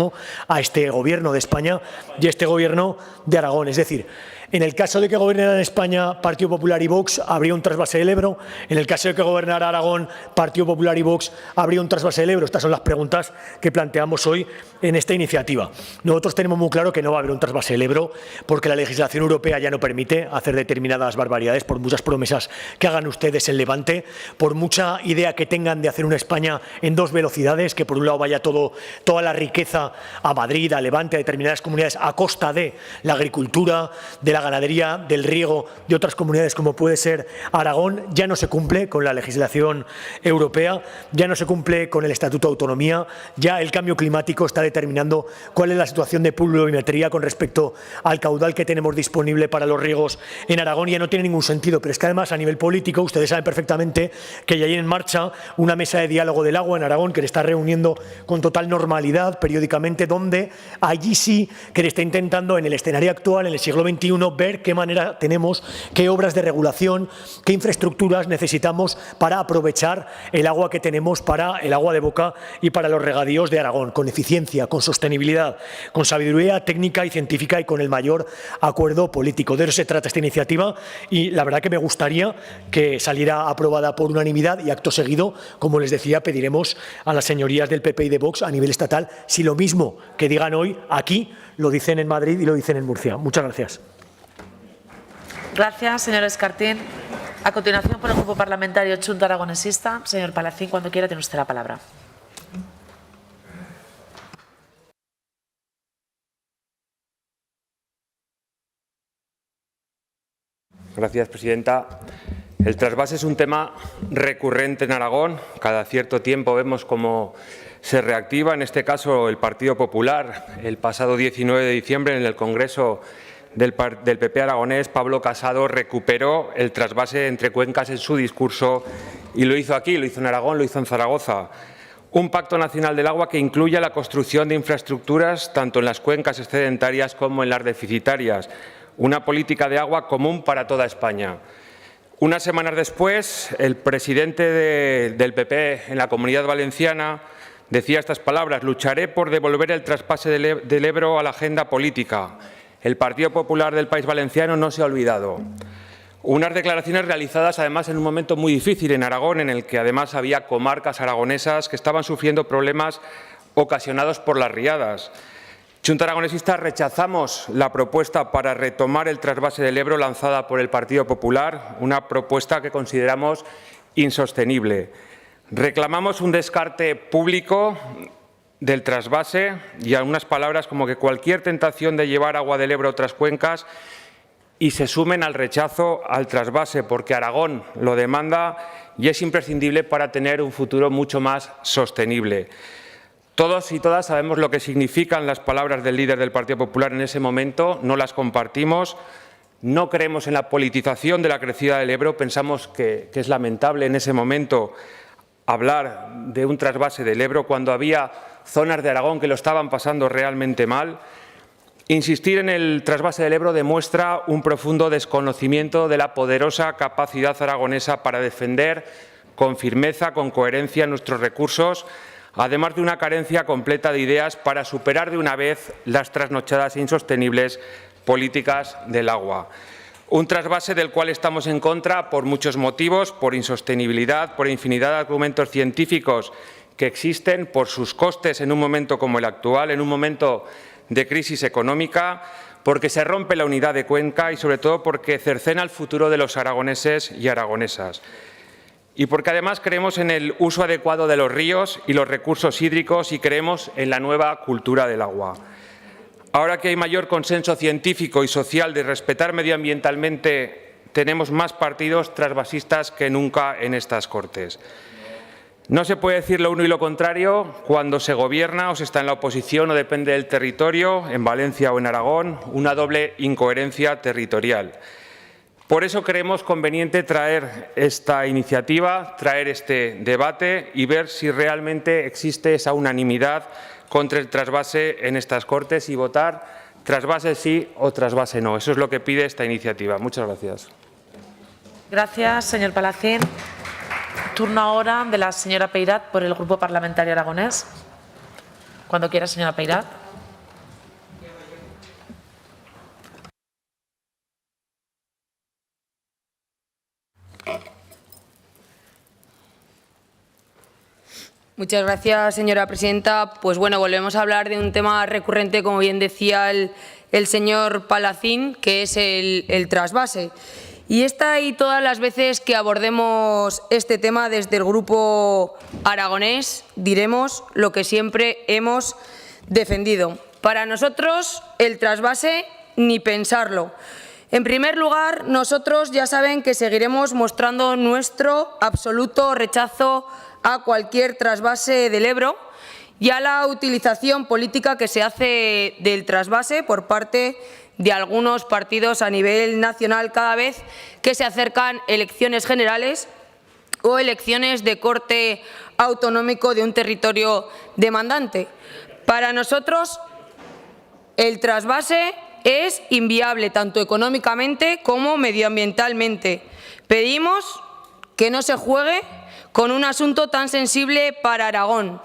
a este Gobierno de España y a este Gobierno de Aragón. Es decir, en el caso de que gobernaran España Partido Popular y Vox, habría un trasvase del Ebro. En el caso de que gobernara Aragón Partido Popular y Vox, habría un trasvase del Ebro. Estas son las preguntas que planteamos hoy en esta iniciativa. Nosotros tenemos muy claro que no va a haber un trasvase del Ebro, porque la legislación europea ya no permite hacer determinadas barbaridades, por muchas promesas que hagan ustedes en Levante, por mucha idea que tengan de hacer una España en 2 velocidades, que por un lado vaya toda la riqueza a Madrid, a Levante, a determinadas comunidades, a costa de la agricultura, de la ganadería, del riego de otras comunidades como puede ser Aragón. Ya no se cumple con la legislación europea, ya no se cumple con el Estatuto de Autonomía, ya el cambio climático está determinando cuál es la situación de pluviometría con respecto al caudal que tenemos disponible para los riegos en Aragón. Ya no tiene ningún sentido, pero es que además a nivel político ustedes saben perfectamente que ya hay en marcha una mesa de diálogo del agua en Aragón que le está reuniendo con total normalidad periódicamente, donde allí sí que le está intentando en el escenario actual, en el siglo XXI, ver qué manera tenemos, qué obras de regulación, qué infraestructuras necesitamos para aprovechar el agua que tenemos para el agua de boca y para los regadíos de Aragón, con eficiencia, con sostenibilidad, con sabiduría técnica y científica y con el mayor acuerdo político. De eso se trata esta iniciativa y la verdad que me gustaría que saliera aprobada por unanimidad y acto seguido, como les decía, pediremos a las señorías del PP y de Vox a nivel estatal si lo mismo que digan hoy aquí lo dicen en Madrid y lo dicen en Murcia. Muchas gracias. Gracias, señor Escartín. A continuación, por el Grupo Parlamentario Chunta Aragonesista, señor Palacín, cuando quiera tiene usted la palabra. Gracias, presidenta. El trasvase es un tema recurrente en Aragón. Cada cierto tiempo vemos cómo se reactiva. En este caso, el Partido Popular, el pasado 19 de diciembre, en el Congreso del PP aragonés, Pablo Casado recuperó el trasvase entre cuencas en su discurso y lo hizo aquí, lo hizo en Aragón, lo hizo en Zaragoza. Un pacto nacional del agua que incluya la construcción de infraestructuras tanto en las cuencas excedentarias como en las deficitarias. Una política de agua común para toda España. Unas semanas después, el presidente del PP en la Comunidad Valenciana decía estas palabras: lucharé por devolver el trasvase del Ebro a la agenda política. El Partido Popular del País Valenciano no se ha olvidado. Unas declaraciones realizadas además en un momento muy difícil en Aragón, en el que además había comarcas aragonesas que estaban sufriendo problemas ocasionados por las riadas. Junta Aragonesista rechazamos la propuesta para retomar el trasvase del Ebro lanzada por el Partido Popular, una propuesta que consideramos insostenible. Reclamamos un descarte público del trasvase y algunas palabras como que cualquier tentación de llevar agua del Ebro a otras cuencas y se sumen al rechazo al trasvase, porque Aragón lo demanda y es imprescindible para tener un futuro mucho más sostenible. Todos y todas sabemos lo que significan las palabras del líder del Partido Popular en ese momento, no las compartimos, no creemos en la politización de la crecida del Ebro, pensamos que es lamentable en ese momento hablar de un trasvase del Ebro cuando había zonas de Aragón que lo estaban pasando realmente mal. Insistir en el trasvase del Ebro demuestra un profundo desconocimiento de la poderosa capacidad aragonesa para defender con firmeza, con coherencia nuestros recursos, además de una carencia completa de ideas para superar de una vez las trasnochadas e insostenibles políticas del agua. Un trasvase del cual estamos en contra por muchos motivos, por insostenibilidad, por infinidad de argumentos científicos que existen, por sus costes en un momento como el actual, en un momento de crisis económica, porque se rompe la unidad de Cuenca y, sobre todo, porque cercena el futuro de los aragoneses y aragonesas. Y porque, además, creemos en el uso adecuado de los ríos y los recursos hídricos y creemos en la nueva cultura del agua. Ahora que hay mayor consenso científico y social de respetar medioambientalmente, tenemos más partidos trasvasistas que nunca en estas Cortes. No se puede decir lo uno y lo contrario cuando se gobierna o se está en la oposición o depende del territorio, en Valencia o en Aragón, una doble incoherencia territorial. Por eso creemos conveniente traer esta iniciativa, traer este debate y ver si realmente existe esa unanimidad contra el trasvase en estas Cortes y votar trasvase sí o trasvase no. Eso es lo que pide esta iniciativa. Muchas gracias. Gracias, señor Palacín. Turno ahora de la señora Peirat por el Grupo Parlamentario Aragonés. Cuando quiera, señora Peirat. Muchas gracias, señora presidenta. Pues bueno, volvemos a hablar de un tema recurrente, como bien decía el señor Palacín, que es el trasvase. Y esta y todas las veces que abordemos este tema desde el Grupo Aragonés, diremos lo que siempre hemos defendido. Para nosotros, el trasvase, ni pensarlo. En primer lugar, nosotros ya saben que seguiremos mostrando nuestro absoluto rechazo a cualquier trasvase del Ebro y a la utilización política que se hace del trasvase por parte de algunos partidos a nivel nacional cada vez que se acercan elecciones generales o elecciones de corte autonómico de un territorio demandante. Para nosotros, el trasvase es inviable tanto económicamente como medioambientalmente. Pedimos que no se juegue con un asunto tan sensible para Aragón.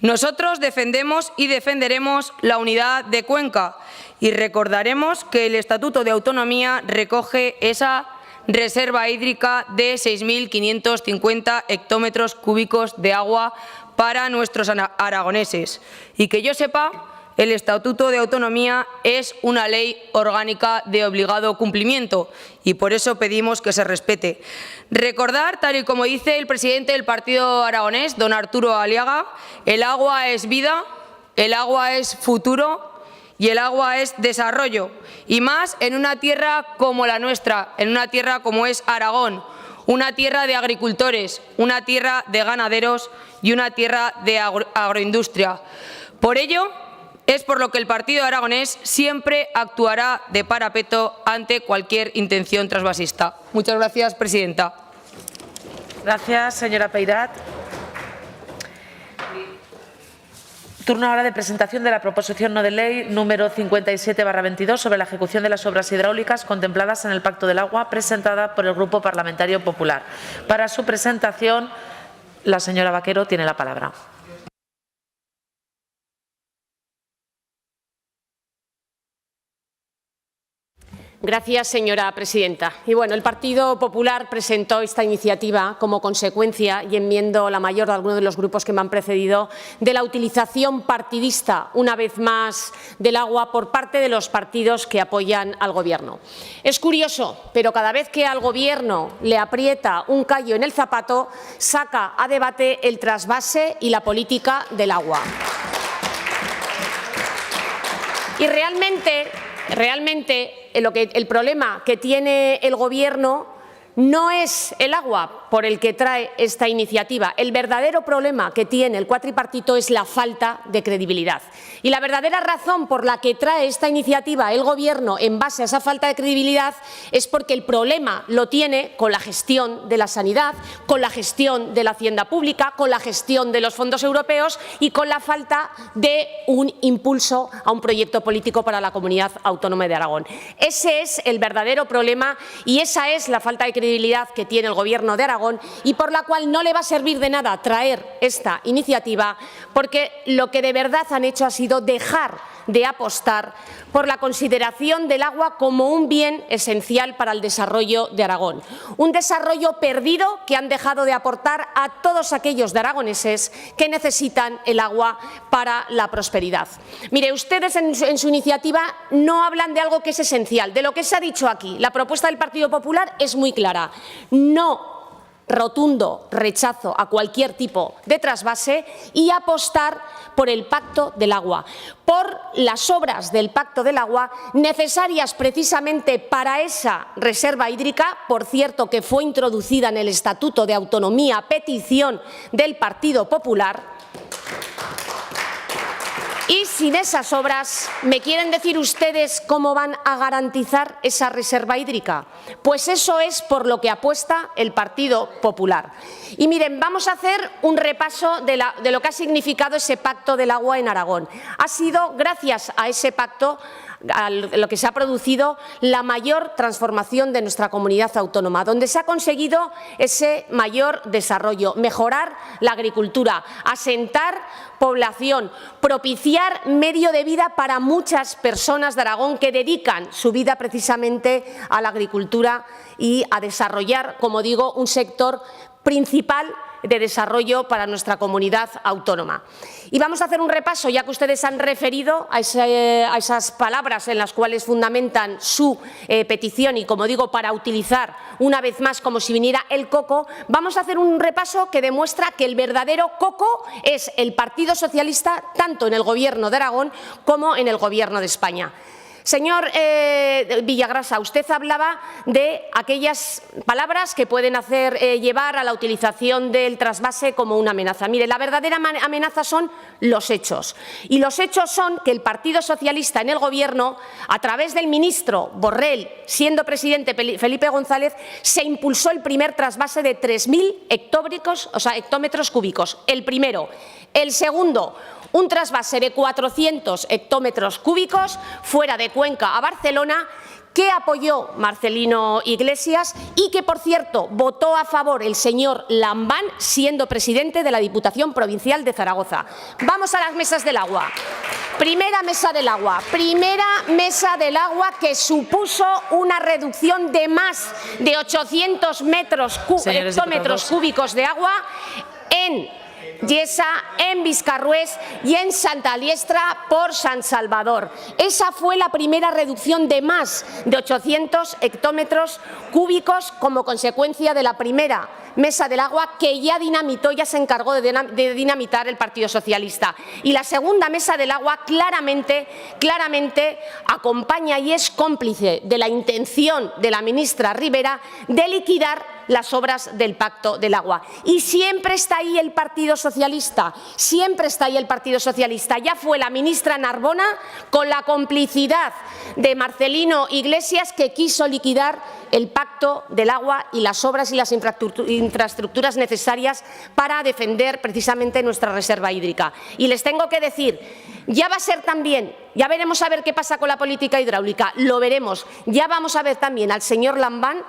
Nosotros defendemos y defenderemos la unidad de Cuenca y recordaremos que el Estatuto de Autonomía recoge esa reserva hídrica de 6.550 hectómetros cúbicos de agua para nuestros aragoneses. Y que yo sepa, el Estatuto de Autonomía es una ley orgánica de obligado cumplimiento y por eso pedimos que se respete. Recordar, tal y como dice el presidente del Partido Aragonés, don Arturo Aliaga, el agua es vida, el agua es futuro y el agua es desarrollo, y más en una tierra como la nuestra, en una tierra como es Aragón, una tierra de agricultores, una tierra de ganaderos y una tierra de agroindustria. Por ello, es por lo que el Partido Aragonés siempre actuará de parapeto ante cualquier intención trasvasista. Muchas gracias, presidenta. Gracias, señora Peirat. Turno ahora de presentación de la proposición no de ley número 57/22 sobre la ejecución de las obras hidráulicas contempladas en el Pacto del Agua, presentada por el Grupo Parlamentario Popular. Para su presentación, la señora Vaquero tiene la palabra. Gracias, señora presidenta. Y bueno, el Partido Popular presentó esta iniciativa como consecuencia, y enmiendo la mayor de algunos de los grupos que me han precedido, de la utilización partidista, una vez más, del agua por parte de los partidos que apoyan al Gobierno. Es curioso, pero cada vez que al Gobierno le aprieta un callo en el zapato, saca a debate el trasvase y la política del agua. Y realmente el problema que tiene el Gobierno no es el agua por el que trae esta iniciativa. El verdadero problema que tiene el cuatripartito es la falta de credibilidad. Y la verdadera razón por la que trae esta iniciativa el Gobierno en base a esa falta de credibilidad es porque el problema lo tiene con la gestión de la sanidad, con la gestión de la hacienda pública, con la gestión de los fondos europeos y con la falta de un impulso a un proyecto político para la Comunidad Autónoma de Aragón. Ese es el verdadero problema y esa es la falta de credibilidad que tiene el Gobierno de Aragón y por la cual no le va a servir de nada traer esta iniciativa, porque lo que de verdad han hecho ha sido dejar de apostar por la consideración del agua como un bien esencial para el desarrollo de Aragón. Un desarrollo perdido que han dejado de aportar a todos aquellos de aragoneses que necesitan el agua para la prosperidad. Mire, ustedes en su iniciativa no hablan de algo que es esencial, de lo que se ha dicho aquí. La propuesta del Partido Popular es muy clara. No rotundo rechazo a cualquier tipo de trasvase y apostar por el Pacto del Agua, por las obras del Pacto del Agua necesarias precisamente para esa reserva hídrica, por cierto, que fue introducida en el Estatuto de Autonomía a petición del Partido Popular. Y sin esas obras, ¿me quieren decir ustedes cómo van a garantizar esa reserva hídrica? Pues eso es por lo que apuesta el Partido Popular. Y miren, vamos a hacer un repaso de lo que ha significado ese Pacto del Agua en Aragón. Ha sido gracias a ese pacto a lo que se ha producido la mayor transformación de nuestra comunidad autónoma, donde se ha conseguido ese mayor desarrollo, mejorar la agricultura, asentar población, propiciar medio de vida para muchas personas de Aragón que dedican su vida precisamente a la agricultura y a desarrollar, como digo, un sector principal de desarrollo para nuestra comunidad autónoma. Y vamos a hacer un repaso, ya que ustedes han referido a esas palabras en las cuales fundamentan su petición y, como digo, para utilizar una vez más como si viniera el coco, vamos a hacer un repaso que demuestra que el verdadero coco es el Partido Socialista, tanto en el Gobierno de Aragón como en el Gobierno de España. Señor Villagrasa, usted hablaba de aquellas palabras que pueden hacer llevar a la utilización del trasvase como una amenaza. Mire, la verdadera amenaza son los hechos. Y los hechos son que el Partido Socialista en el Gobierno, a través del ministro Borrell, siendo presidente Felipe González, se impulsó el primer trasvase de 3.000 hectómetros cúbicos. El primero. El segundo, un trasvase de 400 hectómetros cúbicos fuera de Cuenca a Barcelona, que apoyó Marcelino Iglesias y que, por cierto, votó a favor el señor Lambán, siendo presidente de la Diputación Provincial de Zaragoza. Vamos a las mesas del agua. Primera mesa del agua que supuso una reducción de más de 800 hectómetros cúbicos de agua en Yesa, en Viscarrués y en Santa Liestra por San Salvador. Esa fue la primera reducción de más de 800 hectómetros cúbicos como consecuencia de la primera mesa del agua que ya dinamitó, ya se encargó de dinamitar el Partido Socialista. Y la segunda mesa del agua claramente acompaña y es cómplice de la intención de la ministra Ribera de liquidar las obras del Pacto del Agua. Y siempre está ahí el Partido Socialista, siempre está ahí el Partido Socialista. Ya fue la ministra Narbona con la complicidad de Marcelino Iglesias que quiso liquidar el Pacto del Agua y las obras y las infraestructuras necesarias para defender precisamente nuestra reserva hídrica. Y les tengo que decir, ya va a ser también, ya veremos a ver qué pasa con la política hidráulica, lo veremos, ya vamos a ver también al señor Lambán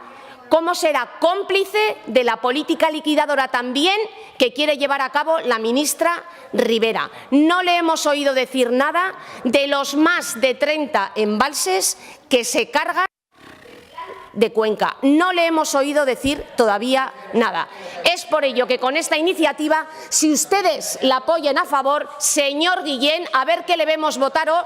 cómo será cómplice de la política liquidadora también que quiere llevar a cabo la ministra Ribera. No le hemos oído decir nada de los más de 30 embalses que se cargan de Cuenca. No le hemos oído decir todavía nada. Es por ello que con esta iniciativa, si ustedes la apoyan a favor, señor Guillén, a ver qué le vemos votar o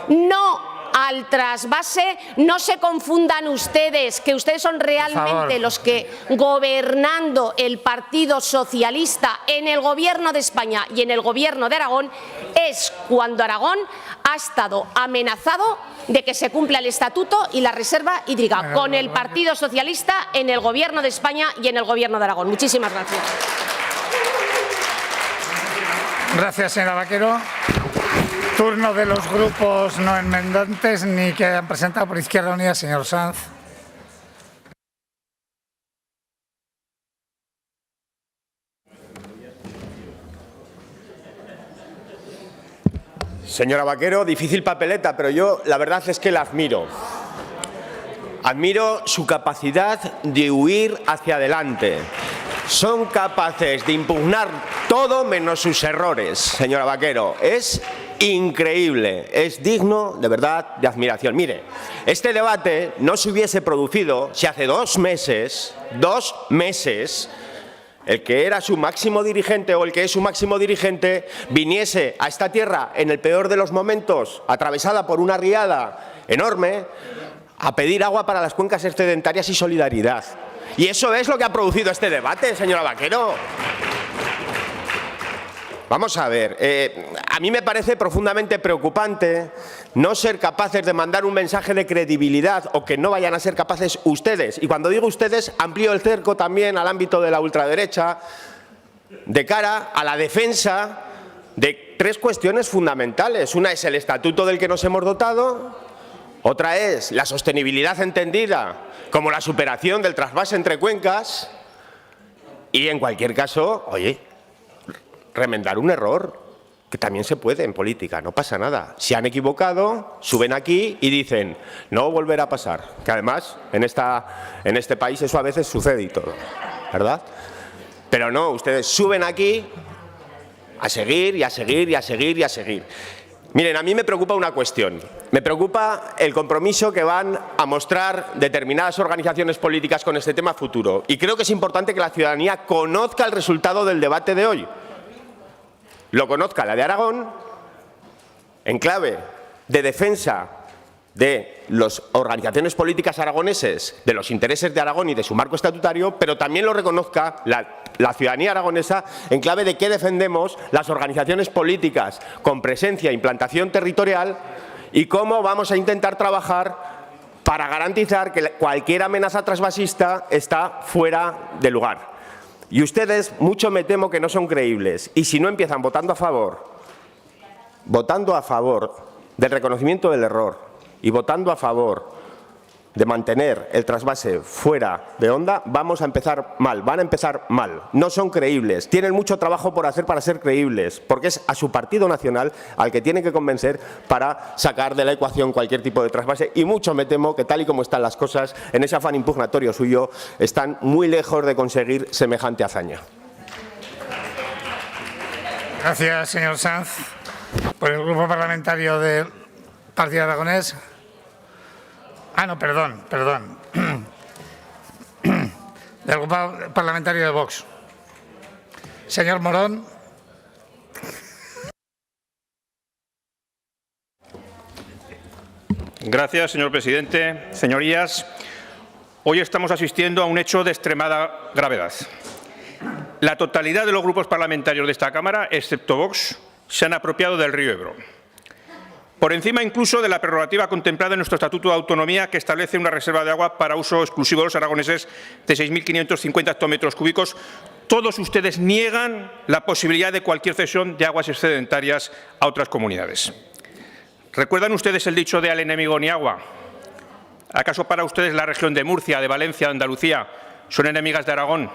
no al trasvase, no se confundan ustedes, que ustedes son realmente los que, gobernando el Partido Socialista en el Gobierno de España y en el Gobierno de Aragón, es cuando Aragón ha estado amenazado de que se cumpla el Estatuto y la reserva hídrica, con el Partido Socialista en el Gobierno de España y en el Gobierno de Aragón. Muchísimas gracias. Gracias, señora Vaquero. Turno de los grupos no enmendantes ni que hayan presentado por Izquierda Unida, señor Sanz. Señora Vaquero, difícil papeleta, pero yo la verdad es que la admiro. Admiro su capacidad de huir hacia adelante. Son capaces de impugnar todo menos sus errores, señora Vaquero. Es increíble, es digno de verdad de admiración. Mire, este debate no se hubiese producido si hace 2 meses, el que era su máximo dirigente o el que es su máximo dirigente viniese a esta tierra en el peor de los momentos, atravesada por una riada enorme, a pedir agua para las cuencas excedentarias y solidaridad. Y eso es lo que ha producido este debate, señora Vaquero. Vamos a ver, a mí me parece profundamente preocupante no ser capaces de mandar un mensaje de credibilidad o que no vayan a ser capaces ustedes. Y cuando digo ustedes, amplío el cerco también al ámbito de la ultraderecha, de cara a la defensa de 3 cuestiones fundamentales. Una es el estatuto del que nos hemos dotado, otra es la sostenibilidad entendida como la superación del trasvase entre cuencas y, en cualquier caso, oye, remendar un error, que también se puede en política, no pasa nada. Si han equivocado, suben aquí y dicen, no volverá a pasar. Que además, en este país eso a veces sucede y todo, ¿verdad? Pero no, ustedes suben aquí a seguir y a seguir y a seguir y a seguir. Miren, a mí me preocupa una cuestión. Me preocupa el compromiso que van a mostrar determinadas organizaciones políticas con este tema futuro. Y creo que es importante que la ciudadanía conozca el resultado del debate de hoy. Lo conozca la de Aragón, en clave de defensa de las organizaciones políticas aragoneses, de los intereses de Aragón y de su marco estatutario, pero también lo reconozca la ciudadanía aragonesa en clave de qué defendemos las organizaciones políticas con presencia e implantación territorial y cómo vamos a intentar trabajar para garantizar que cualquier amenaza trasvasista está fuera de lugar. Y ustedes, mucho me temo que no son creíbles. Y si no empiezan votando a favor del reconocimiento del error y votando a favor de mantener el trasvase fuera de onda, vamos a empezar mal, van a empezar mal. No son creíbles, tienen mucho trabajo por hacer para ser creíbles, porque es a su partido nacional al que tienen que convencer para sacar de la ecuación cualquier tipo de trasvase. Y mucho me temo que, tal y como están las cosas, en ese afán impugnatorio suyo, están muy lejos de conseguir semejante hazaña. Gracias, señor Sanz. Por el Grupo Parlamentario del Partido Aragonés. Ah, no, perdón. Del Grupo Parlamentario de Vox. Señor Morón, Gracias, señor presidente. Señorías, hoy estamos asistiendo a un hecho de extremada gravedad. La totalidad de los grupos parlamentarios de esta Cámara, excepto Vox, se han apropiado del río Ebro. Por encima incluso de la prerrogativa contemplada en nuestro Estatuto de Autonomía, que establece una reserva de agua para uso exclusivo de los aragoneses de 6.550 hectómetros cúbicos, todos ustedes niegan la posibilidad de cualquier cesión de aguas excedentarias a otras comunidades. ¿Recuerdan ustedes el dicho de al enemigo ni agua? ¿Acaso para ustedes la región de Murcia, de Valencia, de Andalucía son enemigas de Aragón?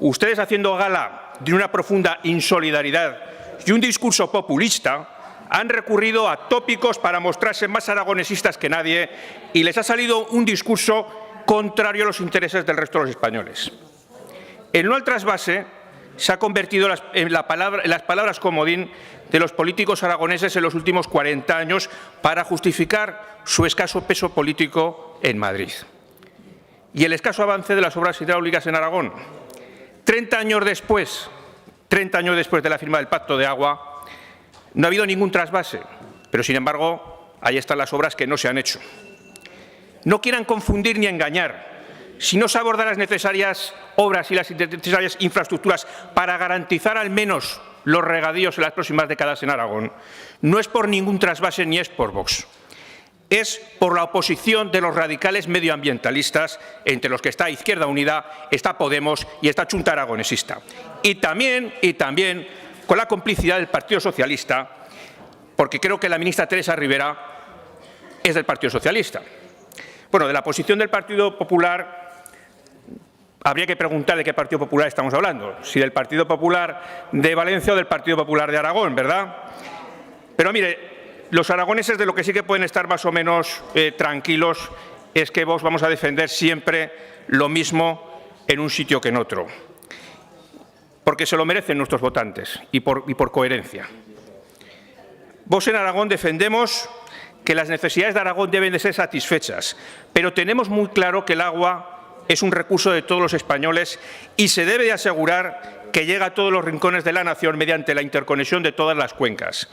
Ustedes, haciendo gala de una profunda insolidaridad y un discurso populista, han recurrido a tópicos para mostrarse más aragonesistas que nadie y les ha salido un discurso contrario a los intereses del resto de los españoles. El no al trasvase se ha convertido en las palabras comodín de los políticos aragoneses en los últimos 40 años para justificar su escaso peso político en Madrid. Y el escaso avance de las obras hidráulicas en Aragón. 30 años después de la firma del Pacto de Agua, no ha habido ningún trasvase, pero sin embargo, ahí están las obras que no se han hecho. No quieran confundir ni engañar. Si no se abordan las necesarias obras y las necesarias infraestructuras para garantizar al menos los regadíos en las próximas décadas en Aragón, no es por ningún trasvase ni es por Vox. Es por la oposición de los radicales medioambientalistas, entre los que está Izquierda Unida, está Podemos y está Chunta Aragonesista. Y también con la complicidad del Partido Socialista, porque creo que la ministra Teresa Rivera es del Partido Socialista. Bueno, de la posición del Partido Popular habría que preguntar de qué Partido Popular estamos hablando, si del Partido Popular de Valencia o del Partido Popular de Aragón, ¿verdad? Pero mire, los aragoneses de lo que sí que pueden estar más o menos tranquilos es que Vox vamos a defender siempre lo mismo en un sitio que en otro, porque se lo merecen nuestros votantes y por coherencia. Vox en Aragón defendemos que las necesidades de Aragón deben de ser satisfechas, pero tenemos muy claro que el agua es un recurso de todos los españoles y se debe de asegurar que llega a todos los rincones de la nación mediante la interconexión de todas las cuencas.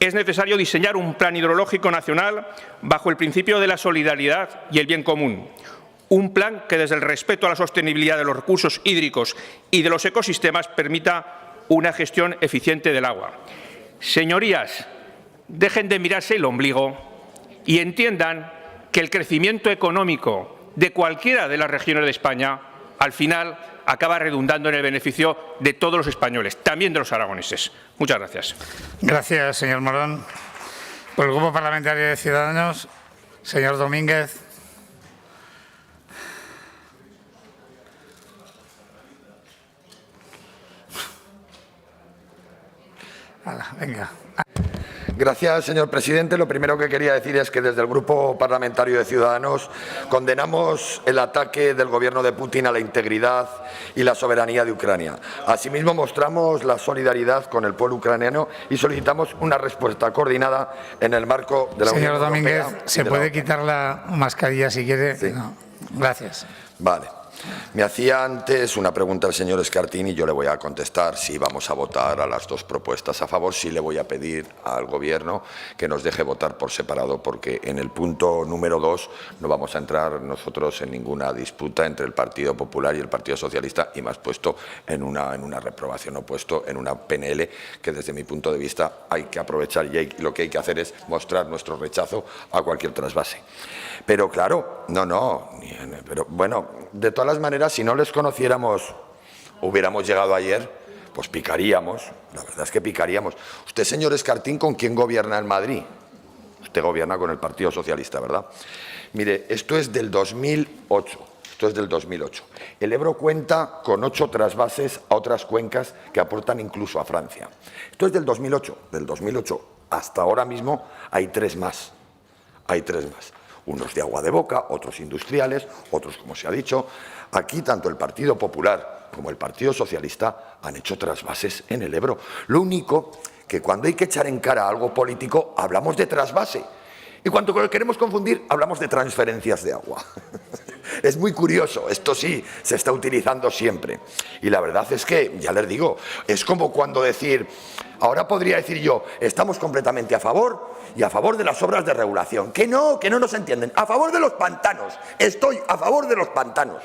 Es necesario diseñar un plan hidrológico nacional bajo el principio de la solidaridad y el bien común. Un plan que, desde el respeto a la sostenibilidad de los recursos hídricos y de los ecosistemas, permita una gestión eficiente del agua. Señorías, dejen de mirarse el ombligo y entiendan que el crecimiento económico de cualquiera de las regiones de España, al final, acaba redundando en el beneficio de todos los españoles, también de los aragoneses. Muchas gracias. Gracias, señor Morón. Por el Grupo Parlamentario de Ciudadanos, señor Domínguez. Venga. Gracias, señor presidente. Lo primero que quería decir es que desde el Grupo Parlamentario de Ciudadanos condenamos el ataque del Gobierno de Putin a la integridad y la soberanía de Ucrania. Asimismo, mostramos la solidaridad con el pueblo ucraniano y solicitamos una respuesta coordinada en el marco de la Unión Europea. Señor Domínguez, ¿se puede quitar la mascarilla si quiere? Sí. No. Gracias. Vale. Me hacía antes una pregunta el señor Escartín y yo le voy a contestar si vamos a votar a las dos propuestas a favor. Sí le voy a pedir al Gobierno que nos deje votar por separado, porque en el punto número 2 no vamos a entrar nosotros en ninguna disputa entre el Partido Popular y el Partido Socialista, y más puesto en una reprobación o puesto en una PNL que, desde mi punto de vista, hay que aprovechar y lo que hay que hacer es mostrar nuestro rechazo a cualquier trasvase. Pero claro, pero bueno, de todas las maneras, si no les conociéramos, hubiéramos llegado ayer, pues picaríamos, la verdad es que picaríamos. Usted, señor Escartín, ¿con quién gobierna en Madrid? Usted gobierna con el Partido Socialista, ¿verdad? Mire, esto es del 2008. Esto es del 2008. El Ebro cuenta con 8 trasvases a otras cuencas que aportan incluso a Francia. Esto es del 2008. Del 2008 hasta ahora mismo hay 3 más. Hay 3 más. Unos de agua de boca, otros industriales, otros, como se ha dicho. Aquí tanto el Partido Popular como el Partido Socialista han hecho trasvases en el Ebro. Lo único que cuando hay que echar en cara algo político hablamos de trasvase. Y cuando queremos confundir hablamos de transferencias de agua. Es muy curioso, esto sí, se está utilizando siempre. Y la verdad es que, ya les digo, es como cuando decir, ahora podría decir yo, estamos completamente a favor y a favor de las obras de regulación. Que no nos entienden. A favor de los pantanos, estoy a favor de los pantanos.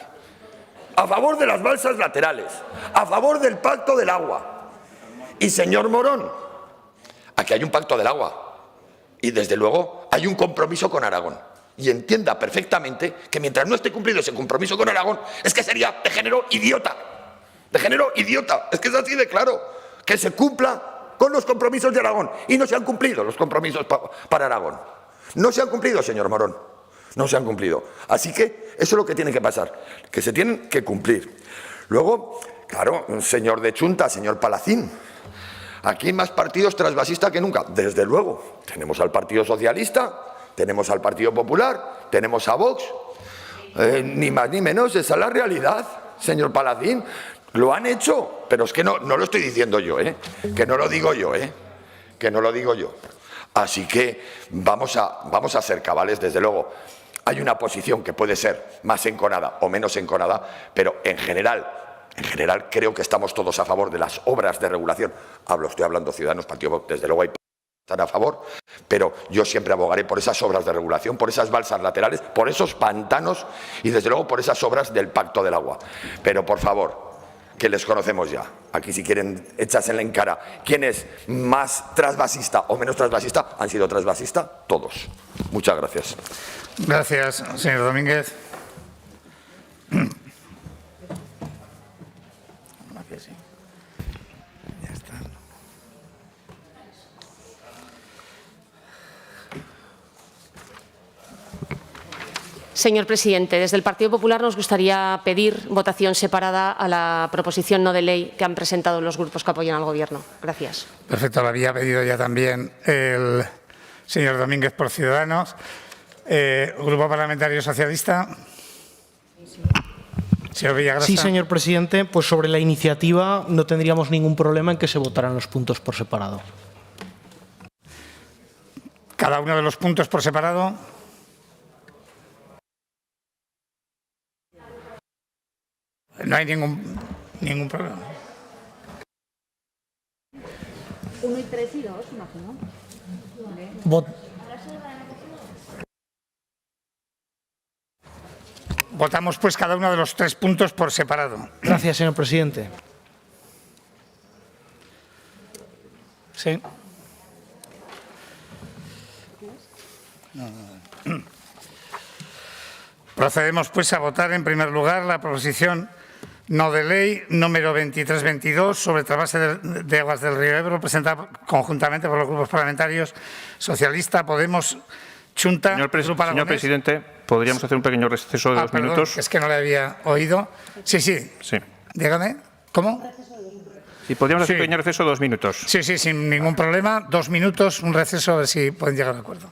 A favor de las balsas laterales, a favor del pacto del agua. Y señor Morón, aquí hay un pacto del agua y desde luego hay un compromiso con Aragón. Y entienda perfectamente que mientras no esté cumplido ese compromiso con Aragón, es que sería de género idiota. De género idiota. Es que es así de claro. Que se cumpla con los compromisos de Aragón. Y no se han cumplido los compromisos para Aragón. No se han cumplido, señor Morón. No se han cumplido. Así que eso es lo que tiene que pasar, que se tienen que cumplir. Luego, claro, señor de Chunta, señor Palacín, aquí hay más partidos transvasistas que nunca. Desde luego, tenemos al Partido Socialista, tenemos al Partido Popular, tenemos a Vox. Ni más ni menos, esa es la realidad, señor Palacín. Lo han hecho, pero es que no lo estoy diciendo yo, que no lo digo yo, que no lo digo yo. Así que vamos a ser cabales, desde luego. Hay una posición que puede ser más enconada o menos enconada, pero en general creo que estamos todos a favor de las obras de regulación. Estoy hablando Ciudadanos, Partido, desde luego hay que estar a favor, pero yo siempre abogaré por esas obras de regulación, por esas balsas laterales, por esos pantanos y desde luego por esas obras del Pacto del Agua. Pero por favor, que les conocemos ya. Aquí si quieren echársela en cara quién es más transvasista o menos transvasista, han sido transvasistas todos. Muchas gracias. Gracias, señor Domínguez. Señor presidente, desde el Partido Popular nos gustaría pedir votación separada a la proposición no de ley que han presentado los grupos que apoyan al Gobierno. Gracias. Perfecto, lo había pedido ya también el señor Domínguez por Ciudadanos. Grupo Parlamentario Socialista. Señor Villagrasa. Sí, señor presidente, pues sobre la iniciativa no tendríamos ningún problema en que se votaran los puntos por separado. Cada uno de los puntos por separado. No hay ningún problema. 1 y 3 y 2, imagino. Votamos pues cada uno de los 3 puntos por separado. Gracias, señor presidente. Sí. Procedemos pues a votar en primer lugar la proposición no de ley número 2322 sobre trasvase de aguas del río Ebro, presentada conjuntamente por los grupos parlamentarios Socialista, Podemos, Chunta. Señor presidente, ¿podríamos hacer un pequeño receso de 2 minutos? Es que no le había oído. Sí. Dígame. ¿Cómo? Sí, podríamos hacer un pequeño receso de 2 minutos. Sí, sin ningún problema. 2 minutos, un receso, a ver si pueden llegar a acuerdo.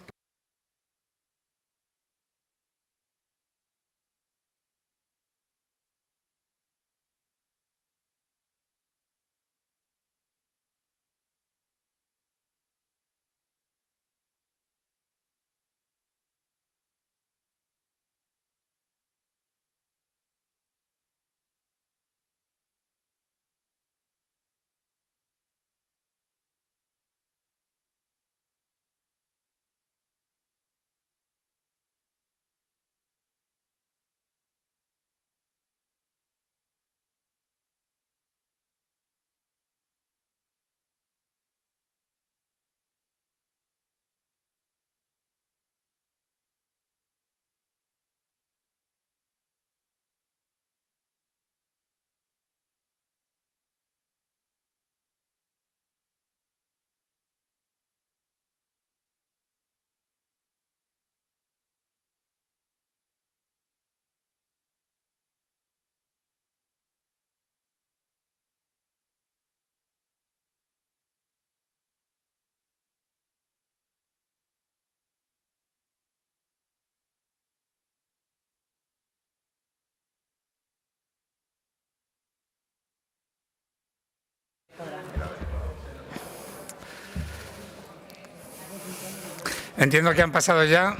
Entiendo que han pasado ya.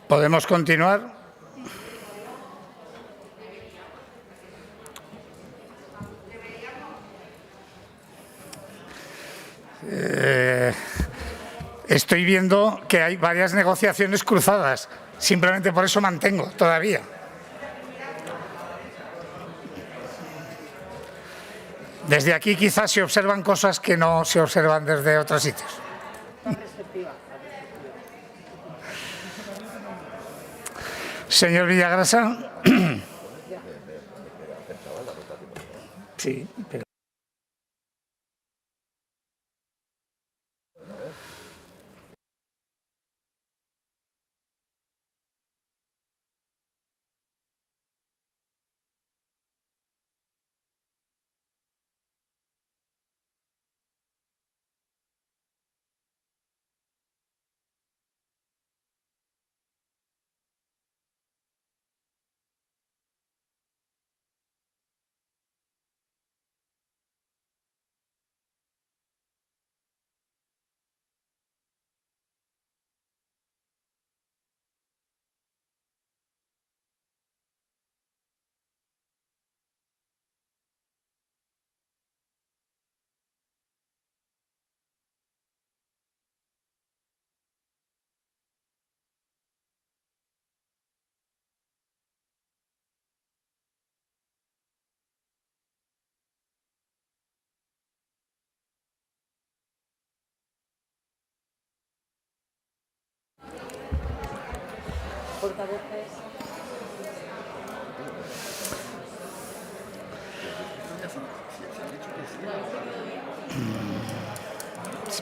¿Podemos continuar? Estoy viendo que hay varias negociaciones cruzadas. Simplemente por eso mantengo todavía. Desde aquí quizás se observan cosas que no se observan desde otros sitios. Señor Villagrasa. Sí, pero...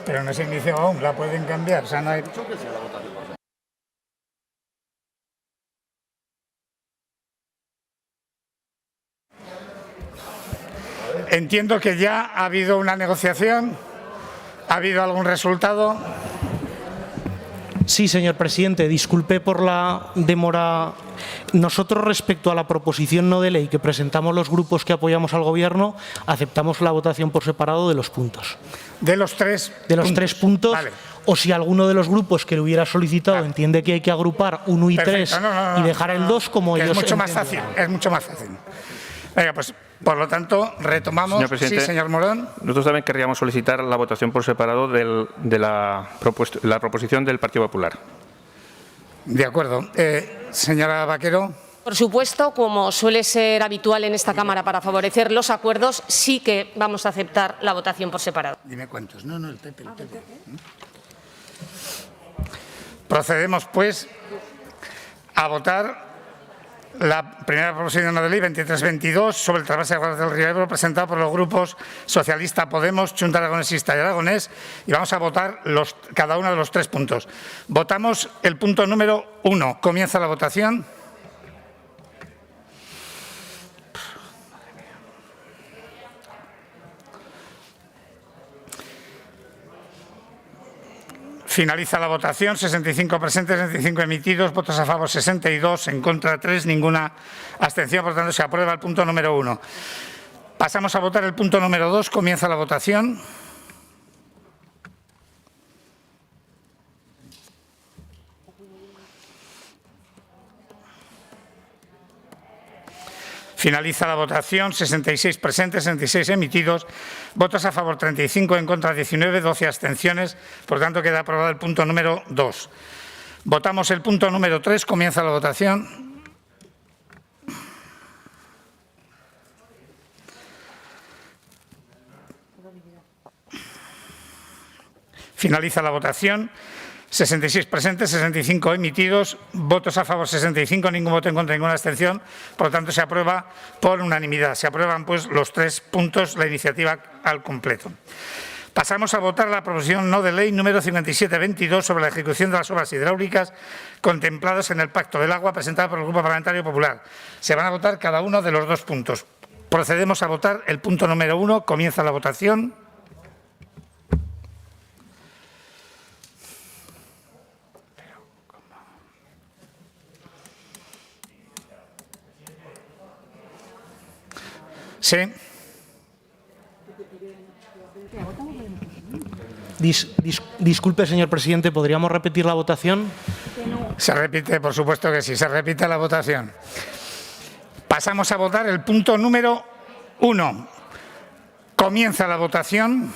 Pero no se inició aún, la pueden cambiar. O sea, no hay... Entiendo que ya ha habido una negociación. ¿Ha habido algún resultado? Sí, señor presidente, disculpe por la demora. Nosotros, respecto a la proposición no de ley que presentamos los grupos que apoyamos al Gobierno, aceptamos la votación por separado de los puntos. ¿De los tres? De los tres puntos. Vale. O si alguno de los grupos que lo hubiera solicitado entiende que hay que agrupar 1 y 3 y dejar el 2 como ellos. Es mucho más fácil, es mucho más fácil. Venga, pues, por lo tanto, retomamos. Señor presidente, sí, señor Morón. Nosotros también querríamos solicitar la votación por separado de la proposición del Partido Popular. De acuerdo. Señora Vaquero. Por supuesto, como suele ser habitual en esta Cámara para favorecer los acuerdos, sí que vamos a aceptar la votación por separado. Dime cuántos. No, el PP. Procedemos, pues, a votar la primera proposición no de ley 2322 sobre el trasvase de aguas del río Ebro, presentada por los grupos Socialista, Podemos, Chunta Aragonesista y Aragonés, y vamos a votar cada uno de los 3 puntos. Votamos el punto número 1. Comienza la votación. Finaliza la votación. 65 presentes, 65 emitidos, votos a favor 62, en contra 3, ninguna abstención. Por tanto, se aprueba el punto número 1. Pasamos a votar el punto número 2. Comienza la votación. Finaliza la votación. 66 presentes, 66 emitidos, votos a favor 35, en contra 19, 12 abstenciones. Por tanto, queda aprobado el punto número 2. Votamos el punto número 3. Comienza la votación. Finaliza la votación. 66 presentes, 65 emitidos, votos a favor 65, ningún voto en contra, ninguna abstención. Por lo tanto, se aprueba por unanimidad. Se aprueban, pues, los 3 puntos, la iniciativa al completo. Pasamos a votar la proposición no de ley número 5722 sobre la ejecución de las obras hidráulicas contempladas en el Pacto del Agua, presentada por el Grupo Parlamentario Popular. Se van a votar cada uno de los 2 puntos. Procedemos a votar el punto número 1. Comienza la votación. Sí. Disculpe, señor presidente, ¿podríamos repetir la votación? Se repite, por supuesto que sí, se repite la votación. Pasamos a votar el punto número 1. Comienza la votación.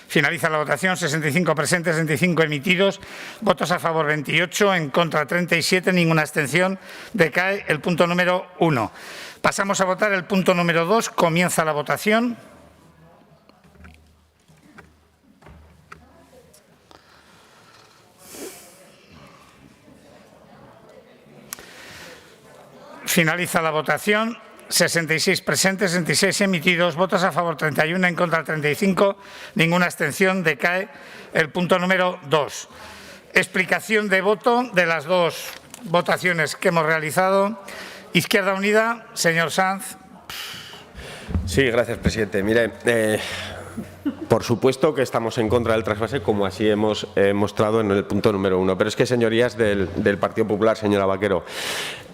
Finaliza la votación, 65 presentes, 65 emitidos, votos a favor 28, en contra 37, ninguna abstención. Decae el punto número 1. Pasamos a votar el punto número 2. Comienza la votación. Finaliza la votación. 66 presentes, 66 emitidos, votos a favor 31, en contra 35, ninguna abstención. Decae el punto número 2. Explicación de voto de las dos votaciones que hemos realizado. Izquierda Unida, señor Sanz. Sí, gracias, presidente. Mire, por supuesto que estamos en contra del trasvase, como así hemos mostrado en el punto número 1. Pero es que, señorías del Partido Popular, señora Vaquero,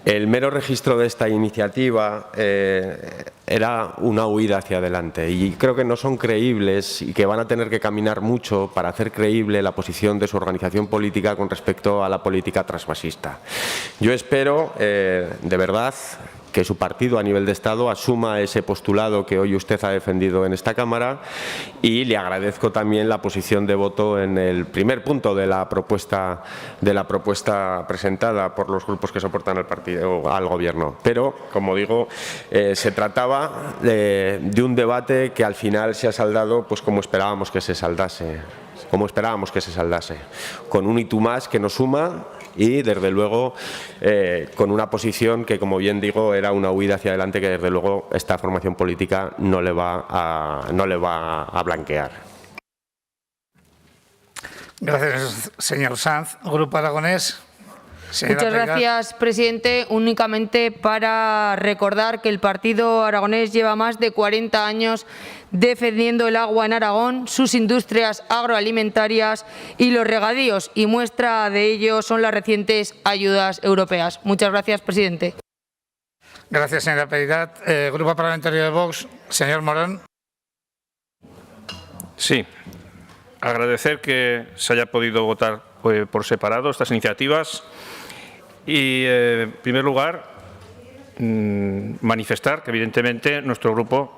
el mero registro de esta iniciativa era una huida hacia adelante y creo que no son creíbles y que van a tener que caminar mucho para hacer creíble la posición de su organización política con respecto a la política trasvasista. Yo espero, de verdad, que su partido a nivel de Estado asuma ese postulado que hoy usted ha defendido en esta Cámara, y le agradezco también la posición de voto en el primer punto de la propuesta presentada por los grupos que soportan al Gobierno. Pero, como digo, se trataba de un debate que al final se ha saldado pues como esperábamos que se saldase. Con un y tú más que nos suma y, desde luego, con una posición que, como bien digo, era una huida hacia adelante que, desde luego, esta formación política no le va a blanquear. Gracias, señor Sanz. Grupo Aragonés. Muchas gracias, presidente. Únicamente para recordar que el Partido Aragonés lleva más de 40 años defendiendo el agua en Aragón, sus industrias agroalimentarias y los regadíos, y muestra de ello son las recientes ayudas europeas. Muchas gracias, presidente. Gracias, señora Peridad. Grupo Parlamentario de Vox, señor Morón. Sí. Agradecer que se haya podido votar por separado estas iniciativas y, en primer lugar, manifestar que, evidentemente, nuestro grupo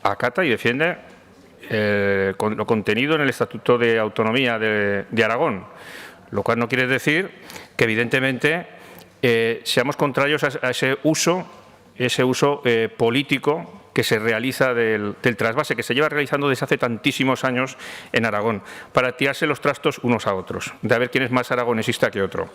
acata y defiende lo contenido en el Estatuto de Autonomía de Aragón, lo cual no quiere decir que, evidentemente, seamos contrarios a ese uso político que se realiza del trasvase, que se lleva realizando desde hace tantísimos años en Aragón, para tirarse los trastos unos a otros, de a ver quién es más aragonesista que otro.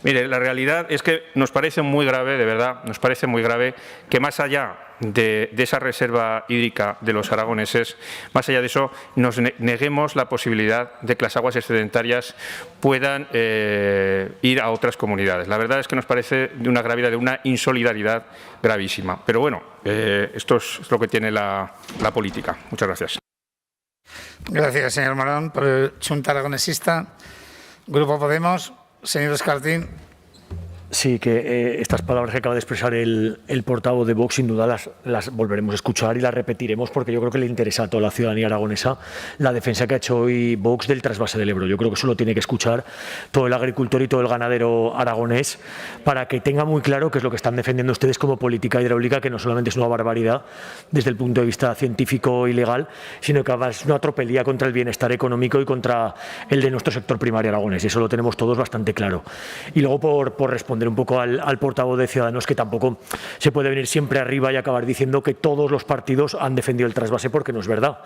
Mire, la realidad es que nos parece muy grave, de verdad, nos parece muy grave que, más allá de esa reserva hídrica de los aragoneses, más allá de eso, nos neguemos la posibilidad de que las aguas excedentarias puedan ir a otras comunidades. La verdad es que nos parece de una gravedad, de una insolidaridad gravísima. Pero bueno, esto es lo que tiene la política. Muchas gracias. Gracias, señor Morón. Por el Xunta Aragonesista, Grupo Podemos, señor Escartín. Sí, que estas palabras que acaba de expresar el portavoz de Vox, sin duda las volveremos a escuchar y las repetiremos, porque yo creo que le interesa a toda la ciudadanía aragonesa la defensa que ha hecho hoy Vox del trasvase del Ebro. Yo creo que eso lo tiene que escuchar todo el agricultor y todo el ganadero aragonés, para que tenga muy claro qué es lo que están defendiendo ustedes como política hidráulica, que no solamente es una barbaridad desde el punto de vista científico y legal, sino que además es una tropelía contra el bienestar económico y contra el de nuestro sector primario aragonés. Y eso lo tenemos todos bastante claro. Y luego, por responder un poco al portavoz de Ciudadanos, que tampoco se puede venir siempre arriba y acabar diciendo que todos los partidos han defendido el trasvase, porque no es verdad.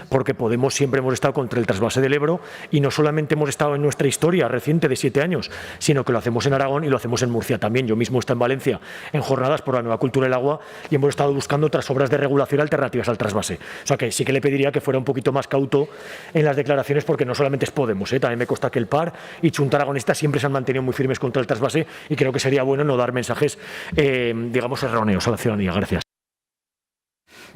Porque Podemos siempre hemos estado contra el trasvase del Ebro, y no solamente hemos estado en nuestra historia reciente de 7 años, sino que lo hacemos en Aragón y lo hacemos en Murcia también. Yo mismo estoy en Valencia en jornadas por la nueva cultura del agua y hemos estado buscando otras obras de regulación alternativas al trasvase. O sea que sí que le pediría que fuera un poquito más cauto en las declaraciones, porque no solamente es Podemos, también me consta que el PAR y Xunta Aragonista siempre se han mantenido muy firmes contra el trasvase, y creo que sería bueno no dar mensajes, digamos, erróneos a la ciudadanía. Gracias.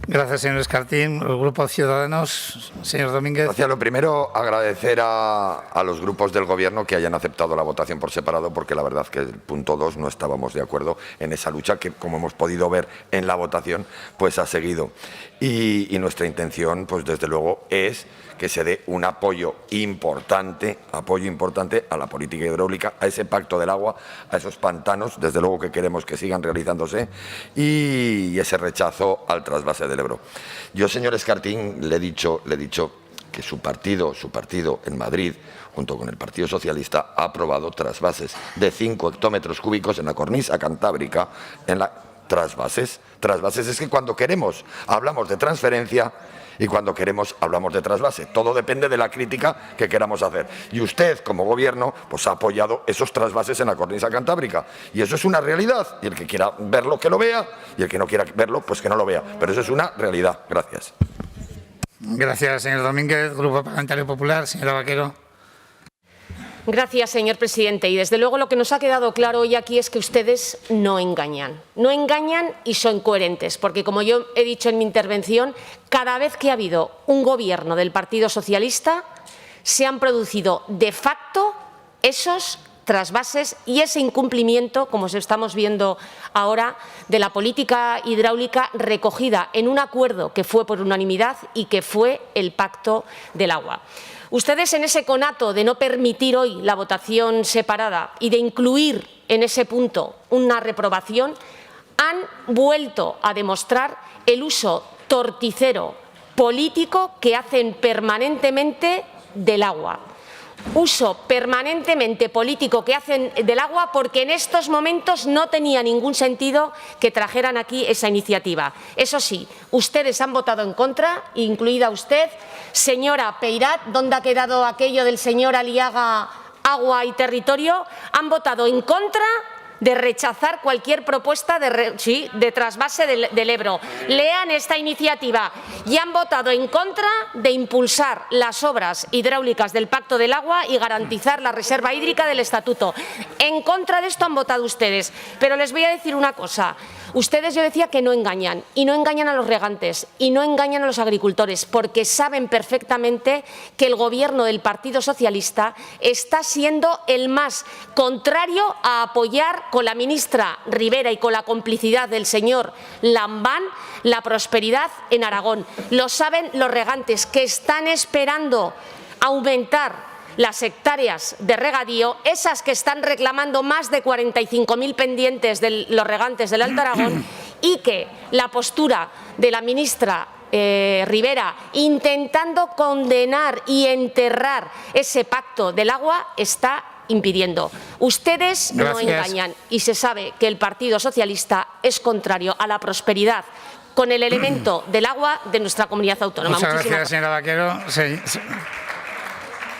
Gracias, señor Escartín. El Grupo Ciudadanos, señor Domínguez. Gracias. Lo primero, agradecer a los grupos del Gobierno que hayan aceptado la votación por separado, porque la verdad que el punto 2 no estábamos de acuerdo en esa lucha que, como hemos podido ver en la votación, pues ha seguido. Y nuestra intención, pues desde luego, es que se dé un apoyo importante a la política hidráulica, a ese pacto del agua, a esos pantanos, desde luego que queremos que sigan realizándose, y ese rechazo al trasvase del Ebro. Yo, señor Escartín, le he dicho que su partido en Madrid, junto con el Partido Socialista, ha aprobado trasvases de 5 hectómetros cúbicos en la cornisa cantábrica, trasvases es que cuando queremos hablamos de transferencia y cuando queremos hablamos de trasvase. Todo depende de la crítica que queramos hacer. Y usted, como Gobierno, pues ha apoyado esos trasvases en la cornisa cantábrica. Y eso es una realidad. Y el que quiera verlo, que lo vea. Y el que no quiera verlo, pues que no lo vea. Pero eso es una realidad. Gracias. Gracias, señor Domínguez. Grupo Parlamentario Popular, señora Vaquero. Gracias, señor presidente. Y desde luego lo que nos ha quedado claro hoy aquí es que ustedes no engañan. No engañan y son coherentes, porque como yo he dicho en mi intervención, cada vez que ha habido un gobierno del Partido Socialista se han producido de facto esos trasvases y ese incumplimiento, como estamos viendo ahora, de la política hidráulica recogida en un acuerdo que fue por unanimidad y que fue el Pacto del Agua. Ustedes, en ese conato de no permitir hoy la votación separada y de incluir en ese punto una reprobación, han vuelto a demostrar el uso torticero político que hacen permanentemente del agua. Uso permanentemente político que hacen del agua porque en estos momentos no tenía ningún sentido que trajeran aquí esa iniciativa. Eso sí, ustedes han votado en contra, incluida usted. Señora Peirat, ¿dónde ha quedado aquello del señor Aliaga, agua y territorio? Han votado en contra de rechazar cualquier propuesta de trasvase del Ebro. Lean esta iniciativa. Y han votado en contra de impulsar las obras hidráulicas del Pacto del Agua y garantizar la reserva hídrica del Estatuto. En contra de esto han votado ustedes. Pero les voy a decir una cosa. Ustedes, yo decía que no engañan, y no engañan a los regantes, y no engañan a los agricultores, porque saben perfectamente que el Gobierno del Partido Socialista está siendo el más contrario a apoyar con la ministra Rivera y con la complicidad del señor Lambán la prosperidad en Aragón. Lo saben los regantes, que están esperando aumentar las hectáreas de regadío, esas que están reclamando más de 45.000 pendientes de los regantes del Alto Aragón, y que la postura de la ministra Rivera, intentando condenar y enterrar ese pacto del agua, está impidiendo. Ustedes no engañan y se sabe que el Partido Socialista es contrario a la prosperidad con el elemento del agua de nuestra comunidad autónoma. Muchas gracias, señora Vaquero.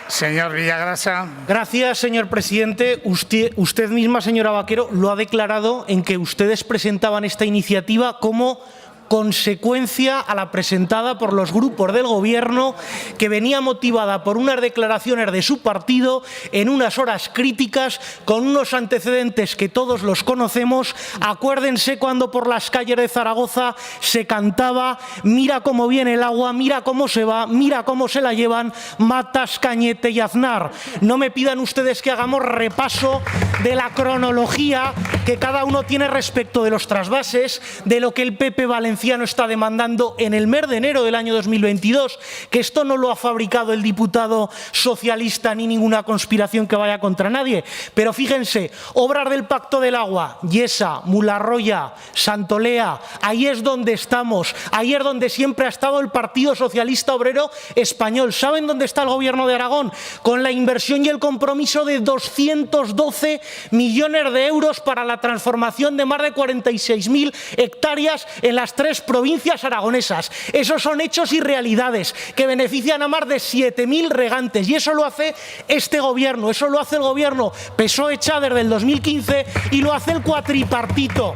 Señor Villagrasa. Gracias, señor presidente. Usted misma, señora Vaquero, lo ha declarado en que ustedes presentaban esta iniciativa como consecuencia a la presentada por los grupos del Gobierno, que venía motivada por unas declaraciones de su partido en unas horas críticas, con unos antecedentes que todos los conocemos. Acuérdense cuando por las calles de Zaragoza se cantaba: mira cómo viene el agua, mira cómo se va, mira cómo se la llevan Matas, Cañete y Aznar. No me pidan ustedes que hagamos repaso de la cronología que cada uno tiene respecto de los trasvases, de lo que el PP Valenciano está demandando en el mes de enero del año 2022, que esto no lo ha fabricado el diputado socialista ni ninguna conspiración que vaya contra nadie. Pero fíjense, obras del Pacto del Agua, Yesa, Mularroya, Santolea, ahí es donde estamos, ahí es donde siempre ha estado el Partido Socialista Obrero Español. ¿Saben dónde está el Gobierno de Aragón? Con la inversión y el compromiso de 212 millones de euros para la transformación de más de 46.000 hectáreas en las 3 provincias aragonesas. Esos son hechos y realidades que benefician a más de 7.000 regantes, y eso lo hace este Gobierno, eso lo hace el Gobierno PSOE-Chader del 2015, y lo hace el cuatripartito,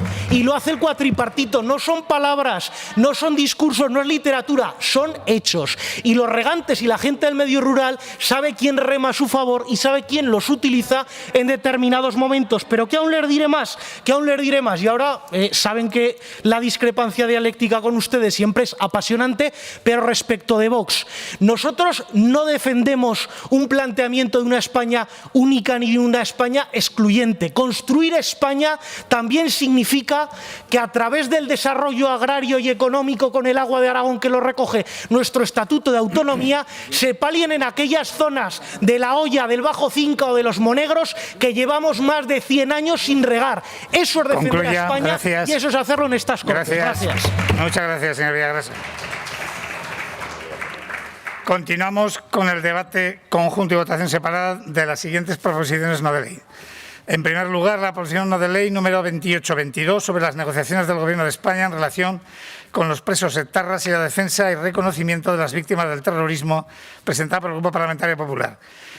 no son palabras, no son discursos, no es literatura, son hechos. Y los regantes y la gente del medio rural sabe quién rema a su favor y sabe quién los utiliza en determinados momentos. Pero que aún les diré más, y ahora saben que la discrepancia de dialéctica con ustedes siempre es apasionante, pero respecto de Vox, nosotros no defendemos un planteamiento de una España única ni una España excluyente. Construir España también significa que a través del desarrollo agrario y económico con el agua de Aragón que lo recoge nuestro Estatuto de Autonomía, se palien en aquellas zonas de La Hoya, del Bajo Cinca o de los Monegros que llevamos más de 100 años sin regar. Eso es defender a España. Gracias. Y eso es hacerlo en estas Cortes. Gracias. Muchas gracias, señor Villagrasa. Continuamos con el debate conjunto y votación separada de las siguientes proposiciones no de ley. En primer lugar, la proposición no de ley número 2822 sobre las negociaciones del Gobierno de España en relación con los presos etarras y la defensa y reconocimiento de las víctimas del terrorismo, presentada por el Grupo Parlamentario Popular.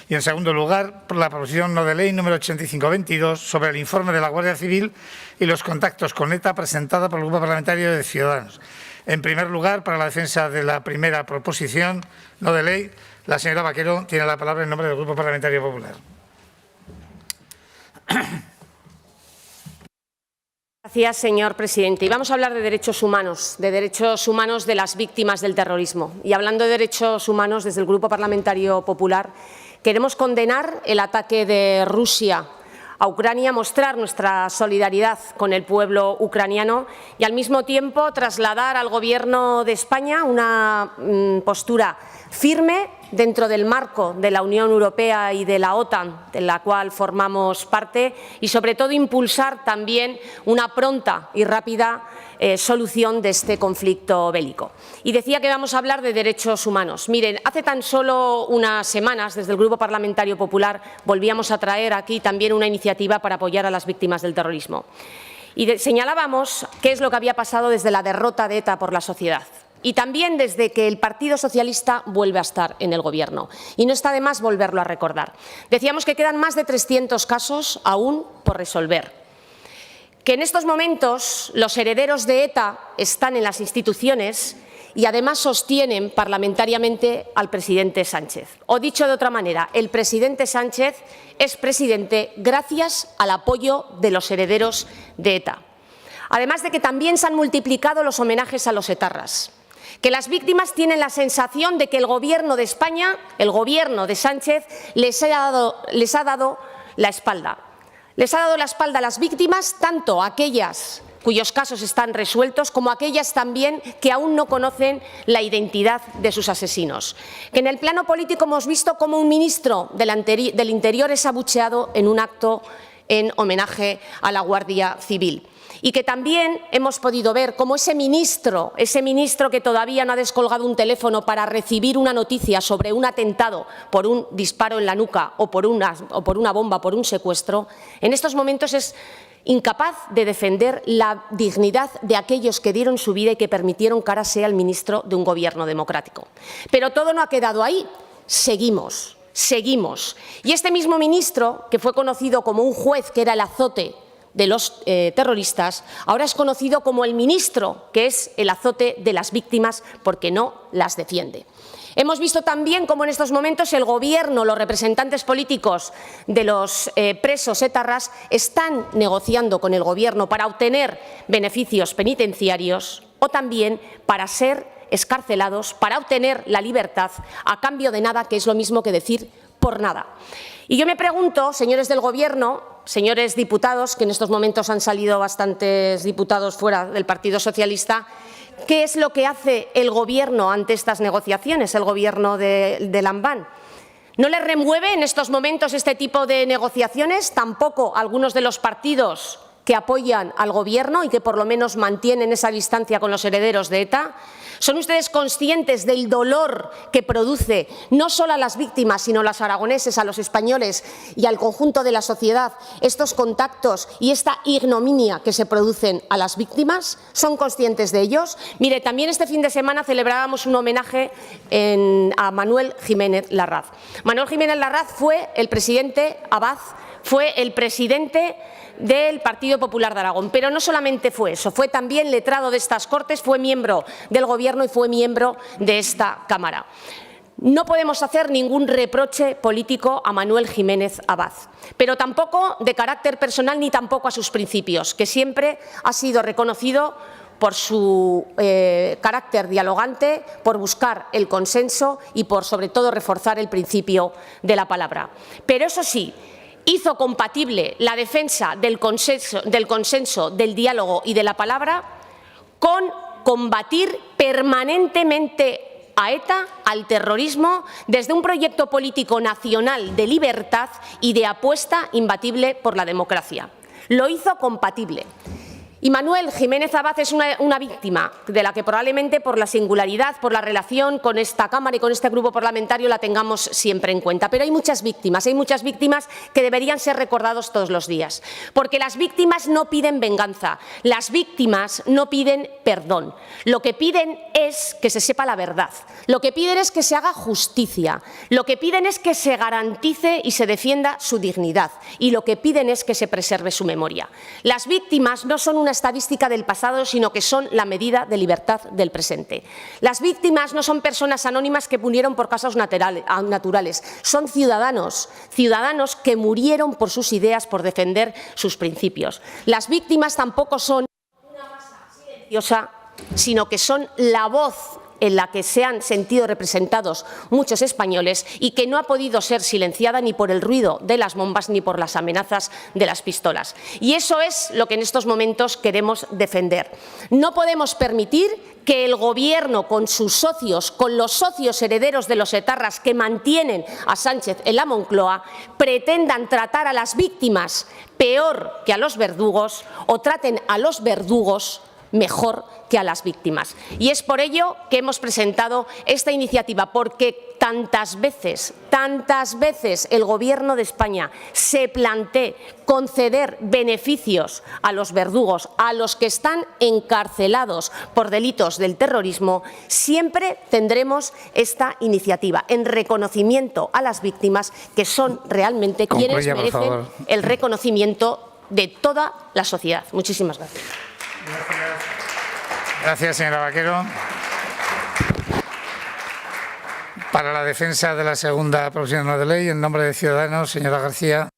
Y en segundo lugar, por la proposición no de ley número 8522 sobre el informe de la Guardia Civil y los contactos con ETA, presentada por el Grupo Parlamentario de Ciudadanos. En primer lugar, para la defensa de la primera proposición no de ley, la señora Vaquero tiene la palabra en nombre del Grupo Parlamentario Popular. Gracias, señor presidente. Y vamos a hablar de derechos humanos de las víctimas del terrorismo. Y hablando de derechos humanos, desde el Grupo Parlamentario Popular queremos condenar el ataque de Rusia a Ucrania, mostrar nuestra solidaridad con el pueblo ucraniano y, al mismo tiempo, trasladar al Gobierno de España una postura firme dentro del marco de la Unión Europea y de la OTAN, de la cual formamos parte, y, sobre todo, impulsar también una pronta y rápida solución de este conflicto bélico. Y decía que vamos a hablar de derechos humanos. Miren, hace tan solo unas semanas, desde el Grupo Parlamentario Popular, volvíamos a traer aquí también una iniciativa para apoyar a las víctimas del terrorismo. Y señalábamos qué es lo que había pasado desde la derrota de ETA por la sociedad. Y también desde que el Partido Socialista vuelve a estar en el Gobierno. Y no está de más volverlo a recordar. Decíamos que quedan más de 300 casos aún por resolver. Que en estos momentos los herederos de ETA están en las instituciones y además sostienen parlamentariamente al presidente Sánchez. O dicho de otra manera, el presidente Sánchez es presidente gracias al apoyo de los herederos de ETA. Además de que también se han multiplicado los homenajes a los etarras. Que las víctimas tienen la sensación de que el Gobierno de España, el Gobierno de Sánchez, les ha dado la espalda. Les ha dado la espalda a las víctimas, tanto a aquellas cuyos casos están resueltos, como a aquellas también que aún no conocen la identidad de sus asesinos. Que en el plano político hemos visto cómo un ministro del Interior es abucheado en un acto en homenaje a la Guardia Civil. Y que también hemos podido ver cómo ese ministro que todavía no ha descolgado un teléfono para recibir una noticia sobre un atentado por un disparo en la nuca o por una bomba, por un secuestro, en estos momentos es incapaz de defender la dignidad de aquellos que dieron su vida y que permitieron que ahora sea el ministro de un gobierno democrático. Pero todo no ha quedado ahí. Seguimos. Y este mismo ministro, que fue conocido como un juez que era el azote de los terroristas, ahora es conocido como el ministro, que es el azote de las víctimas porque no las defiende. Hemos visto también cómo en estos momentos el Gobierno, los representantes políticos de los presos etarras están negociando con el Gobierno para obtener beneficios penitenciarios o también para ser excarcelados, para obtener la libertad a cambio de nada, que es lo mismo que decir por nada. Y yo me pregunto, señores del Gobierno, señores diputados, que en estos momentos han salido bastantes diputados fuera del Partido Socialista, ¿qué es lo que hace el Gobierno ante estas negociaciones, el Gobierno de Lambán? ¿No les remueve en estos momentos este tipo de negociaciones? Tampoco algunos de los partidos que apoyan al Gobierno y que por lo menos mantienen esa distancia con los herederos de ETA. ¿Son ustedes conscientes del dolor que produce no solo a las víctimas, sino a los aragoneses, a los españoles y al conjunto de la sociedad estos contactos y esta ignominia que se producen a las víctimas? ¿Son conscientes de ellos? Mire, también este fin de semana celebrábamos un homenaje a Manuel Jiménez Larraz. Manuel Jiménez Larraz fue el presidente Abad, fue el presidente del Partido Popular de Aragón. Pero no solamente fue eso, fue también letrado de estas Cortes, fue miembro del Gobierno y fue miembro de esta Cámara. No podemos hacer ningún reproche político a Manuel Jiménez Abad, pero tampoco de carácter personal ni tampoco a sus principios, que siempre ha sido reconocido por su carácter dialogante, por buscar el consenso y por, sobre todo, reforzar el principio de la palabra. Pero eso sí, hizo compatible la defensa del consenso, del diálogo y de la palabra con combatir permanentemente a ETA, al terrorismo, desde un proyecto político nacional de libertad y de apuesta imbatible por la democracia. Lo hizo compatible. Y Manuel Jiménez Abad es una víctima de la que probablemente por la singularidad, por la relación con esta Cámara y con este grupo parlamentario la tengamos siempre en cuenta. Pero hay muchas víctimas que deberían ser recordados todos los días. Porque las víctimas no piden venganza, las víctimas no piden perdón. Lo que piden es que se sepa la verdad, lo que piden es que se haga justicia, lo que piden es que se garantice y se defienda su dignidad y lo que piden es que se preserve su memoria. Las víctimas no son una estadística del pasado, sino que son la medida de libertad del presente. Las víctimas no son personas anónimas que murieron por causas naturales, son ciudadanos que murieron por sus ideas, por defender sus principios. Las víctimas tampoco son una masa silenciosa, sino que son la voz en la que se han sentido representados muchos españoles y que no ha podido ser silenciada ni por el ruido de las bombas ni por las amenazas de las pistolas. Y eso es lo que en estos momentos queremos defender. No podemos permitir que el Gobierno, con sus socios, con los socios herederos de los etarras que mantienen a Sánchez en la Moncloa, pretendan tratar a las víctimas peor que a los verdugos o traten a los verdugos mejor que a las víctimas. Y es por ello que hemos presentado esta iniciativa, porque tantas veces el Gobierno de España se plantee conceder beneficios a los verdugos, a los que están encarcelados por delitos del terrorismo, siempre tendremos esta iniciativa en reconocimiento a las víctimas, que son realmente quienes merecen el reconocimiento de toda la sociedad. Muchísimas gracias. Gracias, señora Vaquero. Para la defensa de la segunda proposición no de ley, en nombre de Ciudadanos, señora García.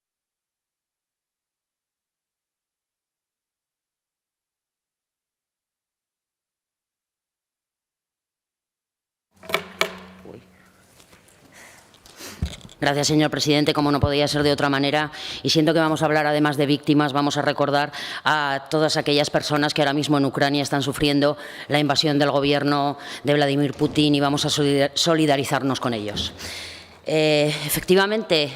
Gracias, señor presidente. Como no podía ser de otra manera, y siento que vamos a hablar además de víctimas, vamos a recordar a todas aquellas personas que ahora mismo en Ucrania están sufriendo la invasión del gobierno de Vladimir Putin y vamos a solidarizarnos con ellos. Efectivamente,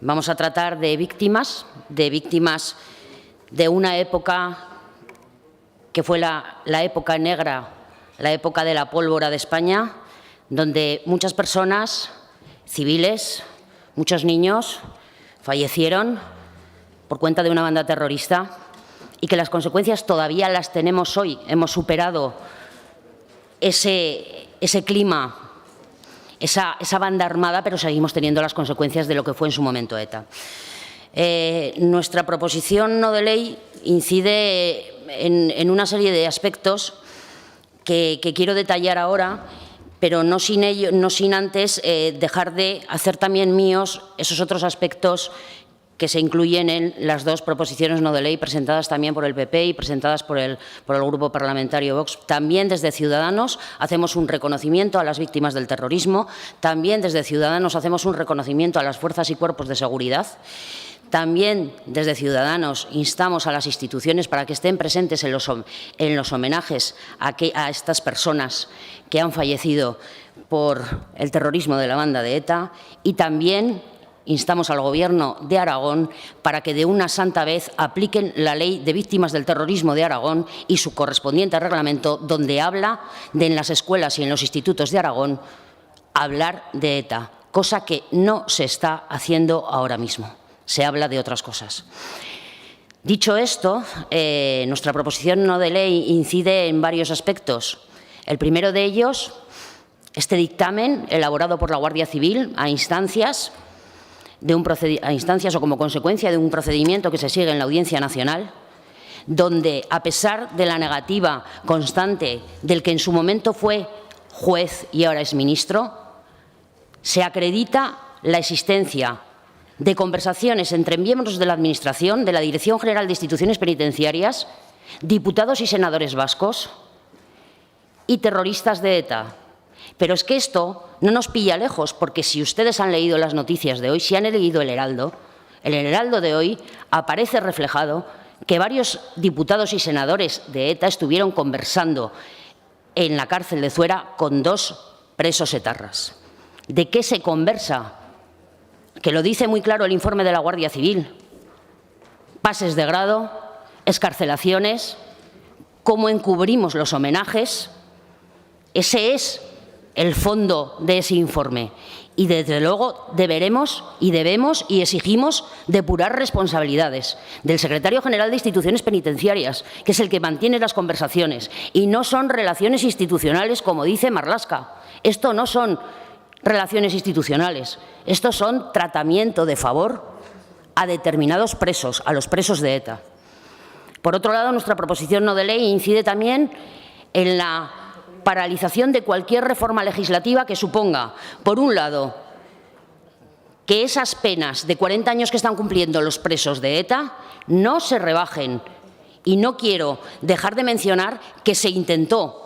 vamos a tratar de víctimas de una época que fue la época negra, la época de la pólvora de España, donde muchas personas civiles, muchos niños fallecieron por cuenta de una banda terrorista y que las consecuencias todavía las tenemos hoy. Hemos superado ese clima, esa banda armada, pero seguimos teniendo las consecuencias de lo que fue en su momento ETA. Nuestra proposición no de ley incide en una serie de aspectos que quiero detallar ahora, pero no sin antes dejar de hacer también míos esos otros aspectos que se incluyen en las dos proposiciones no de ley presentadas también por el PP y presentadas por el Grupo Parlamentario Vox. También desde Ciudadanos hacemos un reconocimiento a las víctimas del terrorismo, también desde Ciudadanos hacemos un reconocimiento a las fuerzas y cuerpos de seguridad. También desde Ciudadanos instamos a las instituciones para que estén presentes en los homenajes a estas personas que han fallecido por el terrorismo de la banda de ETA, y también instamos al Gobierno de Aragón para que de una santa vez apliquen la Ley de Víctimas del Terrorismo de Aragón y su correspondiente reglamento, donde habla de en las escuelas y en los institutos de Aragón hablar de ETA, cosa que no se está haciendo ahora mismo. Se habla de otras cosas. Dicho esto, nuestra proposición no de ley incide en varios aspectos. El primero de ellos, este dictamen elaborado por la Guardia Civil a instancias o como consecuencia de un procedimiento que se sigue en la Audiencia Nacional, donde, a pesar de la negativa constante del que en su momento fue juez y ahora es ministro, se acredita la existencia de conversaciones entre miembros de la Administración, de la Dirección General de Instituciones Penitenciarias, diputados y senadores vascos y terroristas de ETA. Pero es que esto no nos pilla lejos, porque si ustedes han leído las noticias de hoy, si han leído el Heraldo de hoy aparece reflejado que varios diputados y senadores de ETA estuvieron conversando en la cárcel de Zuera con 2 presos etarras. ¿De qué se conversa? Que lo dice muy claro el informe de la Guardia Civil. Pases de grado, excarcelaciones, cómo encubrimos los homenajes. Ese es el fondo de ese informe. Y desde luego debemos y exigimos depurar responsabilidades del secretario general de Instituciones Penitenciarias, que es el que mantiene las conversaciones. Y no son relaciones institucionales, como dice Marlaska. Esto no son relaciones institucionales. Esto son tratamiento de favor a determinados presos, a los presos de ETA. Por otro lado, nuestra proposición no de ley incide también en la paralización de cualquier reforma legislativa que suponga, por un lado, que esas penas de 40 años que están cumpliendo los presos de ETA no se rebajen. Y no quiero dejar de mencionar que se intentó,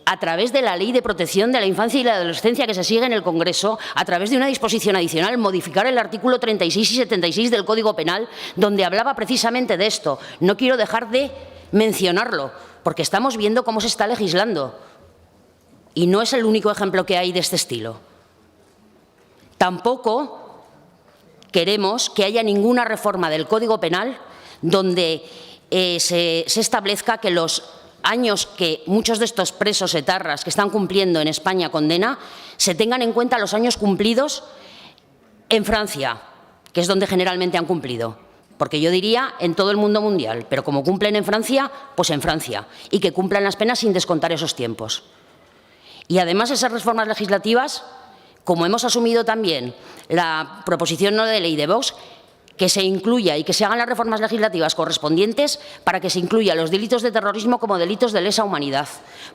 a través de la Ley de Protección de la Infancia y la Adolescencia que se sigue en el Congreso, a través de una disposición adicional, modificar el artículo 36 y 76 del Código Penal, donde hablaba precisamente de esto. No quiero dejar de mencionarlo, porque estamos viendo cómo se está legislando. Y no es el único ejemplo que hay de este estilo. Tampoco queremos que haya ninguna reforma del Código Penal donde se establezca que los años que muchos de estos presos etarras que están cumpliendo en España condena se tengan en cuenta los años cumplidos en Francia, que es donde generalmente han cumplido. Porque yo diría en todo el mundo mundial, pero como cumplen en Francia, pues en Francia. Y que cumplan las penas sin descontar esos tiempos. Y además esas reformas legislativas, como hemos asumido también la proposición no de ley de Vox, que se incluya y que se hagan las reformas legislativas correspondientes para que se incluya los delitos de terrorismo como delitos de lesa humanidad.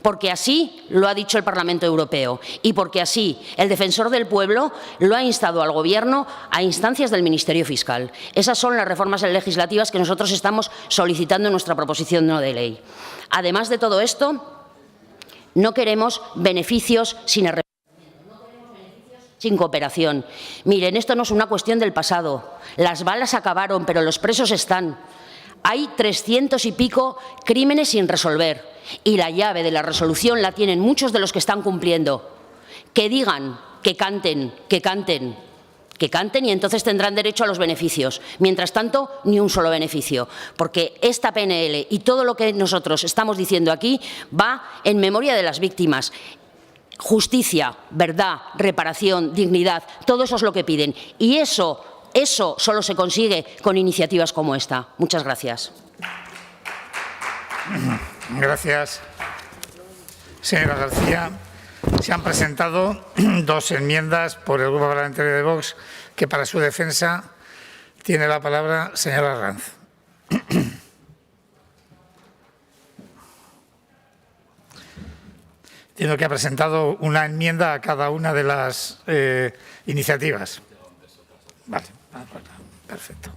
Porque así lo ha dicho el Parlamento Europeo y porque así el Defensor del Pueblo lo ha instado al Gobierno a instancias del Ministerio Fiscal. Esas son las reformas legislativas que nosotros estamos solicitando en nuestra proposición no de ley. Además de todo esto, no queremos beneficios sin cooperación. Miren, esto no es una cuestión del pasado. Las balas acabaron, pero los presos están. Hay 300 y pico crímenes sin resolver y la llave de la resolución la tienen muchos de los que están cumpliendo. Que digan, que canten, que canten. Que canten y entonces tendrán derecho a los beneficios. Mientras tanto, ni un solo beneficio. Porque esta PNL y todo lo que nosotros estamos diciendo aquí va en memoria de las víctimas. Justicia, verdad, reparación, dignidad, todo eso es lo que piden. Y eso solo se consigue con iniciativas como esta. Muchas gracias. Gracias, señora García. Se han presentado 2 enmiendas por el Grupo Parlamentario de Vox, que para su defensa tiene la palabra señora Arranz. Entiendo que ha presentado una enmienda a cada una de las iniciativas. Vale, perfecto.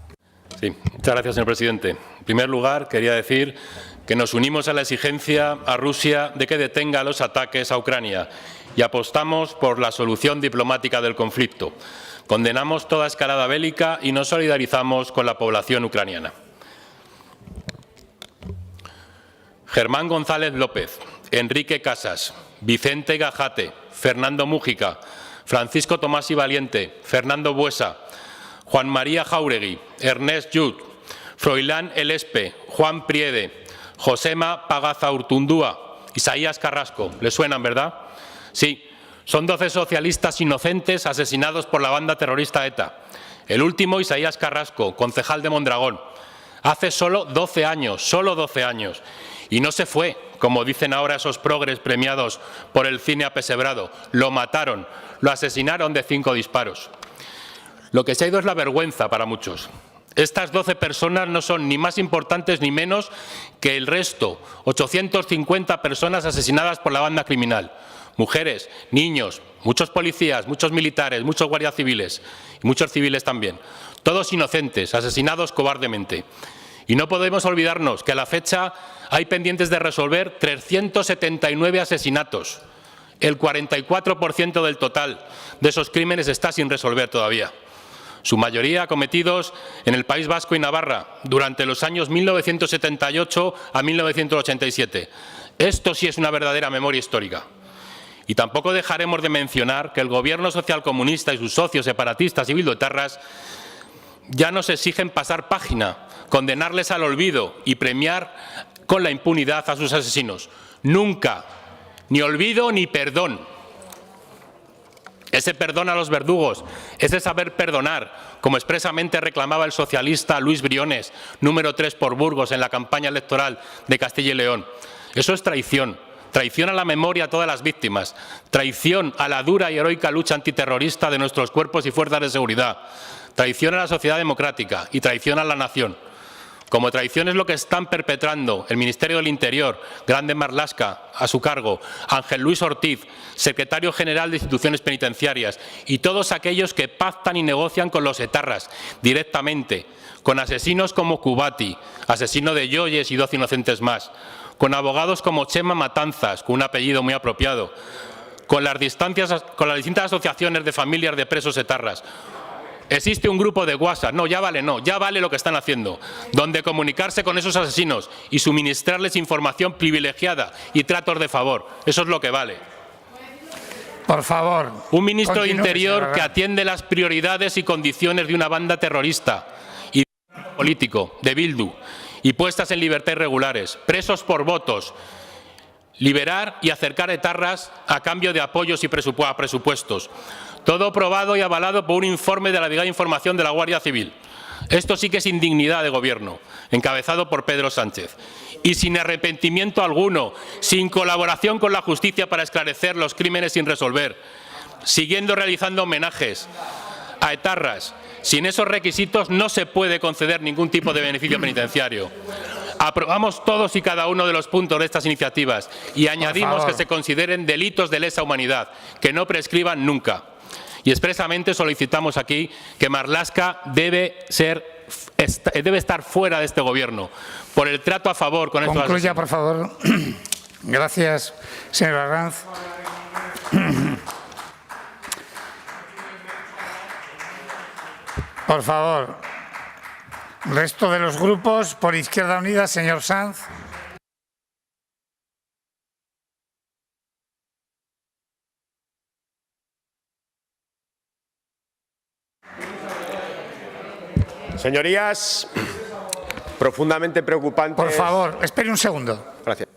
Sí, muchas gracias, señor presidente. En primer lugar, quería decir que nos unimos a la exigencia a Rusia de que detenga los ataques a Ucrania y apostamos por la solución diplomática del conflicto. Condenamos toda escalada bélica y nos solidarizamos con la población ucraniana. Germán González López, Enrique Casas, Vicente Gajate, Fernando Mújica, Francisco Tomás y Valiente, Fernando Buesa, Juan María Jáuregui, Ernest Lluch, Froilán Elespe, Juan Priede, Josema Pagaza Urtundúa, Isaías Carrasco. ¿Les suenan, verdad? Sí, son 12 socialistas inocentes asesinados por la banda terrorista ETA. El último, Isaías Carrasco, concejal de Mondragón. Hace solo 12 años, solo 12 años. Y no se fue, como dicen ahora esos progres premiados por el cine apesebrado. Lo mataron, lo asesinaron de 5 disparos. Lo que se ha ido es la vergüenza para muchos. Estas 12 personas no son ni más importantes ni menos que el resto, 850 personas asesinadas por la banda criminal. Mujeres, niños, muchos policías, muchos militares, muchos guardias civiles y muchos civiles también. Todos inocentes, asesinados cobardemente. Y no podemos olvidarnos que a la fecha hay pendientes de resolver 379 asesinatos. El 44% del total de esos crímenes está sin resolver todavía. Su mayoría cometidos en el País Vasco y Navarra durante los años 1978 a 1987. Esto sí es una verdadera memoria histórica. Y tampoco dejaremos de mencionar que el Gobierno socialcomunista y sus socios separatistas y bilduetarras ya nos exigen pasar página, condenarles al olvido y premiar con la impunidad a sus asesinos. Nunca, ni olvido ni perdón. Ese perdón a los verdugos, ese saber perdonar, como expresamente reclamaba el socialista Luis Briones, número 3 por Burgos en la campaña electoral de Castilla y León. Eso es traición. Traición a la memoria a todas las víctimas, traición a la dura y heroica lucha antiterrorista de nuestros cuerpos y fuerzas de seguridad, traición a la sociedad democrática y traición a la nación. Como traición es lo que están perpetrando el Ministerio del Interior, Grande Marlaska, a su cargo, Ángel Luis Ortiz, secretario general de instituciones penitenciarias, y todos aquellos que pactan y negocian con los etarras directamente, con asesinos como Cubati, asesino de Yoyes y 12 inocentes más, con abogados como Chema Matanzas, con un apellido muy apropiado, con las distintas asociaciones de familias de presos etarras. Existe un grupo de WhatsApp, no, ya vale lo que están haciendo, donde comunicarse con esos asesinos y suministrarles información privilegiada y tratos de favor. Eso es lo que vale. Por favor. Un ministro de continúe, Interior que atiende las prioridades y condiciones de una banda terrorista y político, de Bildu, y puestas en libertad irregulares, presos por votos, liberar y acercar etarras a cambio de apoyos y presupuestos. Todo probado y avalado por un informe de la Brigada de Información de la Guardia Civil. Esto sí que es indignidad de gobierno, encabezado por Pedro Sánchez. Y sin arrepentimiento alguno, sin colaboración con la justicia para esclarecer los crímenes sin resolver, siguiendo realizando homenajes a etarras. Sin esos requisitos no se puede conceder ningún tipo de beneficio penitenciario. Aprobamos todos y cada uno de los puntos de estas iniciativas y añadimos que se consideren delitos de lesa humanidad, que no prescriban nunca. Y expresamente solicitamos aquí que Marlaska debe estar fuera de este Gobierno por el trato a favor con estos asesinos. Concluya, por favor. Gracias, señor Arranz. Por favor, resto de los grupos, por Izquierda Unida, señor Sanz. Señorías, profundamente preocupante. Por favor, espere un segundo. Gracias.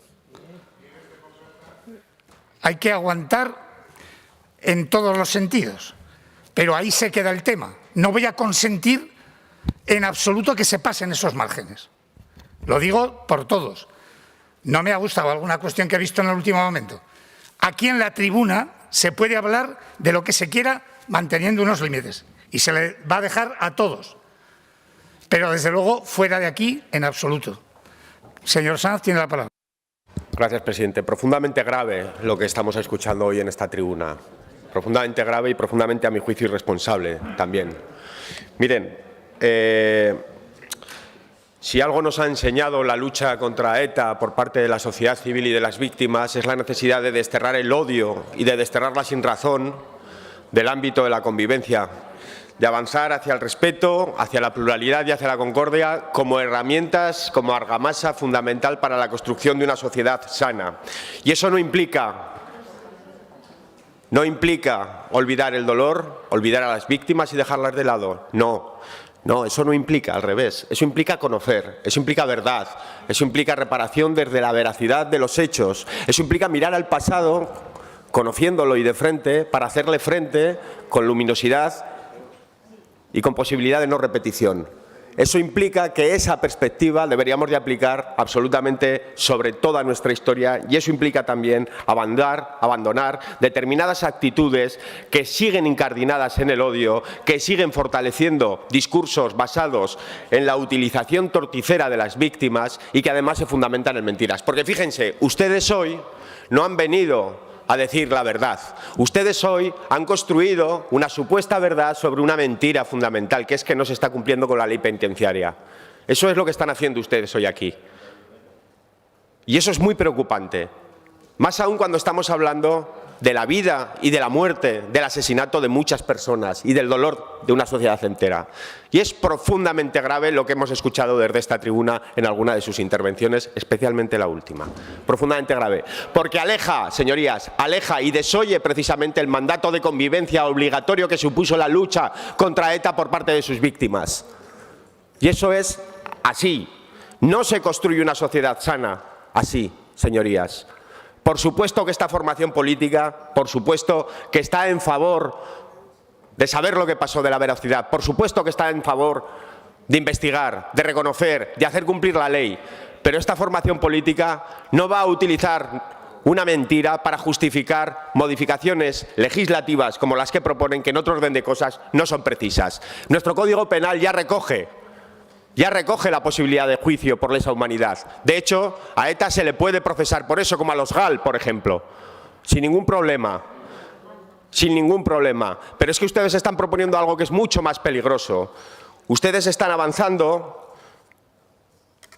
Hay que aguantar en todos los sentidos, pero ahí se queda el tema. No voy a consentir en absoluto que se pasen esos márgenes. Lo digo por todos. No me ha gustado alguna cuestión que he visto en el último momento. Aquí en la tribuna se puede hablar de lo que se quiera manteniendo unos límites y se le va a dejar a todos. Pero, desde luego, fuera de aquí, en absoluto. Señor Sanz, tiene la palabra. Gracias, presidente. Profundamente grave lo que estamos escuchando hoy en esta tribuna. Profundamente grave y profundamente, a mi juicio, irresponsable también. Miren, si algo nos ha enseñado la lucha contra ETA por parte de la sociedad civil y de las víctimas es la necesidad de desterrar el odio y de desterrar la sinrazón del ámbito de la convivencia, de avanzar hacia el respeto, hacia la pluralidad y hacia la concordia como herramientas, como argamasa fundamental para la construcción de una sociedad sana. Y eso no implica olvidar el dolor, olvidar a las víctimas y dejarlas de lado. No, eso no implica, al revés. Eso implica conocer, eso implica verdad, eso implica reparación desde la veracidad de los hechos, eso implica mirar al pasado, conociéndolo y de frente, para hacerle frente con luminosidad y con posibilidad de no repetición. Eso implica que esa perspectiva deberíamos de aplicar absolutamente sobre toda nuestra historia y eso implica también abandonar determinadas actitudes que siguen incardinadas en el odio, que siguen fortaleciendo discursos basados en la utilización torticera de las víctimas y que además se fundamentan en mentiras. Porque fíjense, ustedes hoy no han venido a decir la verdad. Ustedes hoy han construido una supuesta verdad sobre una mentira fundamental, que es que no se está cumpliendo con la ley penitenciaria. Eso es lo que están haciendo ustedes hoy aquí. Y eso es muy preocupante, más aún cuando estamos hablando de la vida y de la muerte, del asesinato de muchas personas y del dolor de una sociedad entera. Y es profundamente grave lo que hemos escuchado desde esta tribuna en alguna de sus intervenciones, especialmente la última. Profundamente grave. Porque aleja, señorías, aleja y desoye precisamente el mandato de convivencia obligatorio que supuso la lucha contra ETA por parte de sus víctimas. Y eso es así. No se construye una sociedad sana así, señorías. Por supuesto que esta formación política, por supuesto que está en favor de saber lo que pasó, de la veracidad, por supuesto que está en favor de investigar, de reconocer, de hacer cumplir la ley, pero esta formación política no va a utilizar una mentira para justificar modificaciones legislativas como las que proponen, que en otro orden de cosas no son precisas. Nuestro Código Penal ya recoge la posibilidad de juicio por lesa humanidad. De hecho, a ETA se le puede procesar por eso, como a los GAL, por ejemplo, sin ningún problema. Sin ningún problema. Pero es que ustedes están proponiendo algo que es mucho más peligroso. Ustedes están avanzando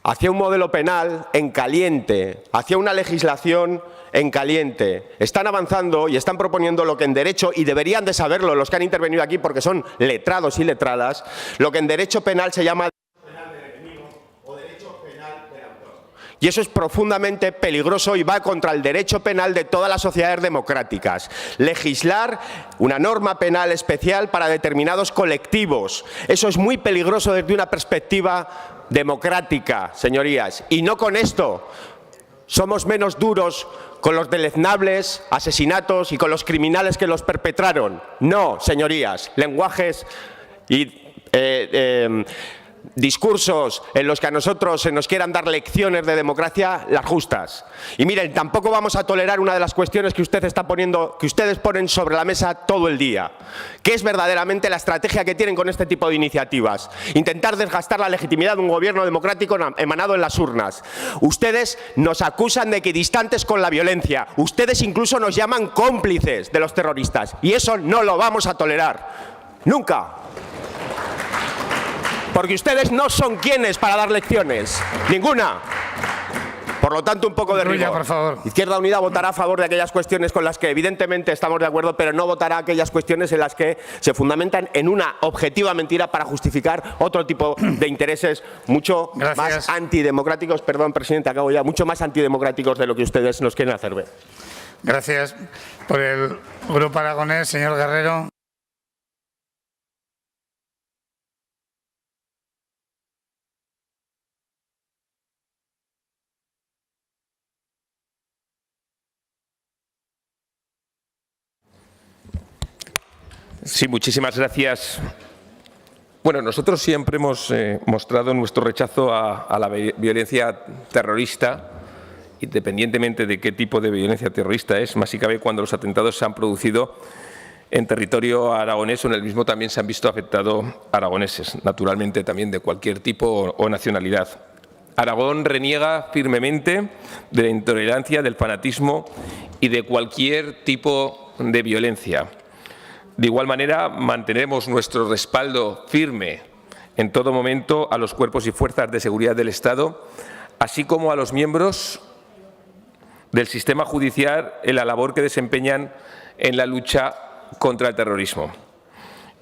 hacia un modelo penal en caliente, hacia una legislación en caliente. Están avanzando y están proponiendo lo que en derecho, y deberían de saberlo los que han intervenido aquí porque son letrados y letradas, lo que en derecho penal se llama y eso es profundamente peligroso y va contra el derecho penal de todas las sociedades democráticas. Legislar una norma penal especial para determinados colectivos. Eso es muy peligroso desde una perspectiva democrática, señorías. Y no con esto somos menos duros con los deleznables asesinatos y con los criminales que los perpetraron. No, señorías. Lenguajes y discursos en los que a nosotros se nos quieran dar lecciones de democracia, las justas. Y miren, tampoco vamos a tolerar una de las cuestiones que ustedes ponen sobre la mesa todo el día, que es verdaderamente la estrategia que tienen con este tipo de iniciativas. Intentar desgastar la legitimidad de un gobierno democrático emanado en las urnas. Ustedes nos acusan de equidistantes con la violencia. Ustedes incluso nos llaman cómplices de los terroristas. Y eso no lo vamos a tolerar. Nunca. Porque ustedes no son quienes para dar lecciones. Ninguna. Por lo tanto, un poco de rigor. Por favor. Izquierda Unida votará a favor de aquellas cuestiones con las que evidentemente estamos de acuerdo, pero no votará aquellas cuestiones en las que se fundamentan en una objetiva mentira para justificar otro tipo de intereses mucho más antidemocráticos. Perdón, presidente, acabo ya. Mucho más antidemocráticos de lo que ustedes nos quieren hacer ver. Gracias. Por el Grupo Aragonés, señor Guerrero. Sí, muchísimas gracias. Bueno, nosotros siempre hemos mostrado nuestro rechazo a la violencia terrorista, independientemente de qué tipo de violencia terrorista es, más si cabe cuando los atentados se han producido en territorio aragonés o en el mismo también se han visto afectados aragoneses, naturalmente también de cualquier tipo o nacionalidad. Aragón reniega firmemente de la intolerancia, del fanatismo y de cualquier tipo de violencia. De igual manera, mantenemos nuestro respaldo firme en todo momento a los cuerpos y fuerzas de seguridad del Estado, así como a los miembros del sistema judicial en la labor que desempeñan en la lucha contra el terrorismo.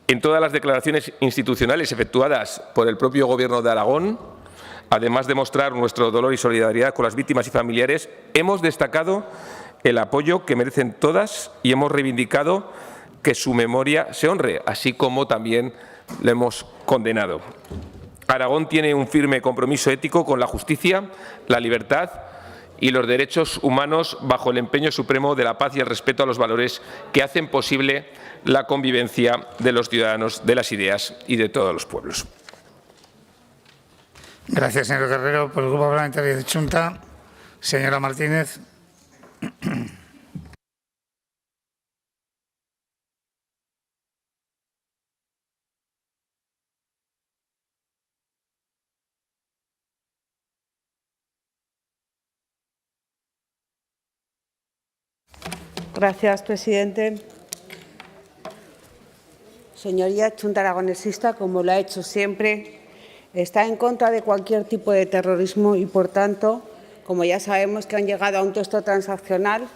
En todas las declaraciones institucionales efectuadas por el propio Gobierno de Aragón, además de mostrar nuestro dolor y solidaridad con las víctimas y familiares, hemos destacado el apoyo que merecen todas y hemos reivindicado que su memoria se honre, así como también lo hemos condenado. Aragón tiene un firme compromiso ético con la justicia, la libertad y los derechos humanos bajo el empeño supremo de la paz y el respeto a los valores que hacen posible la convivencia de los ciudadanos, de las ideas y de todos los pueblos. Gracias, señor Guerrero. Por el Grupo Parlamentario de Chunta, señora Martínez. Gracias, presidente. Señoría, Chunta Aragonesista, como lo ha hecho siempre, está en contra de cualquier tipo de terrorismo y, por tanto, como ya sabemos que han llegado a un texto transaccional,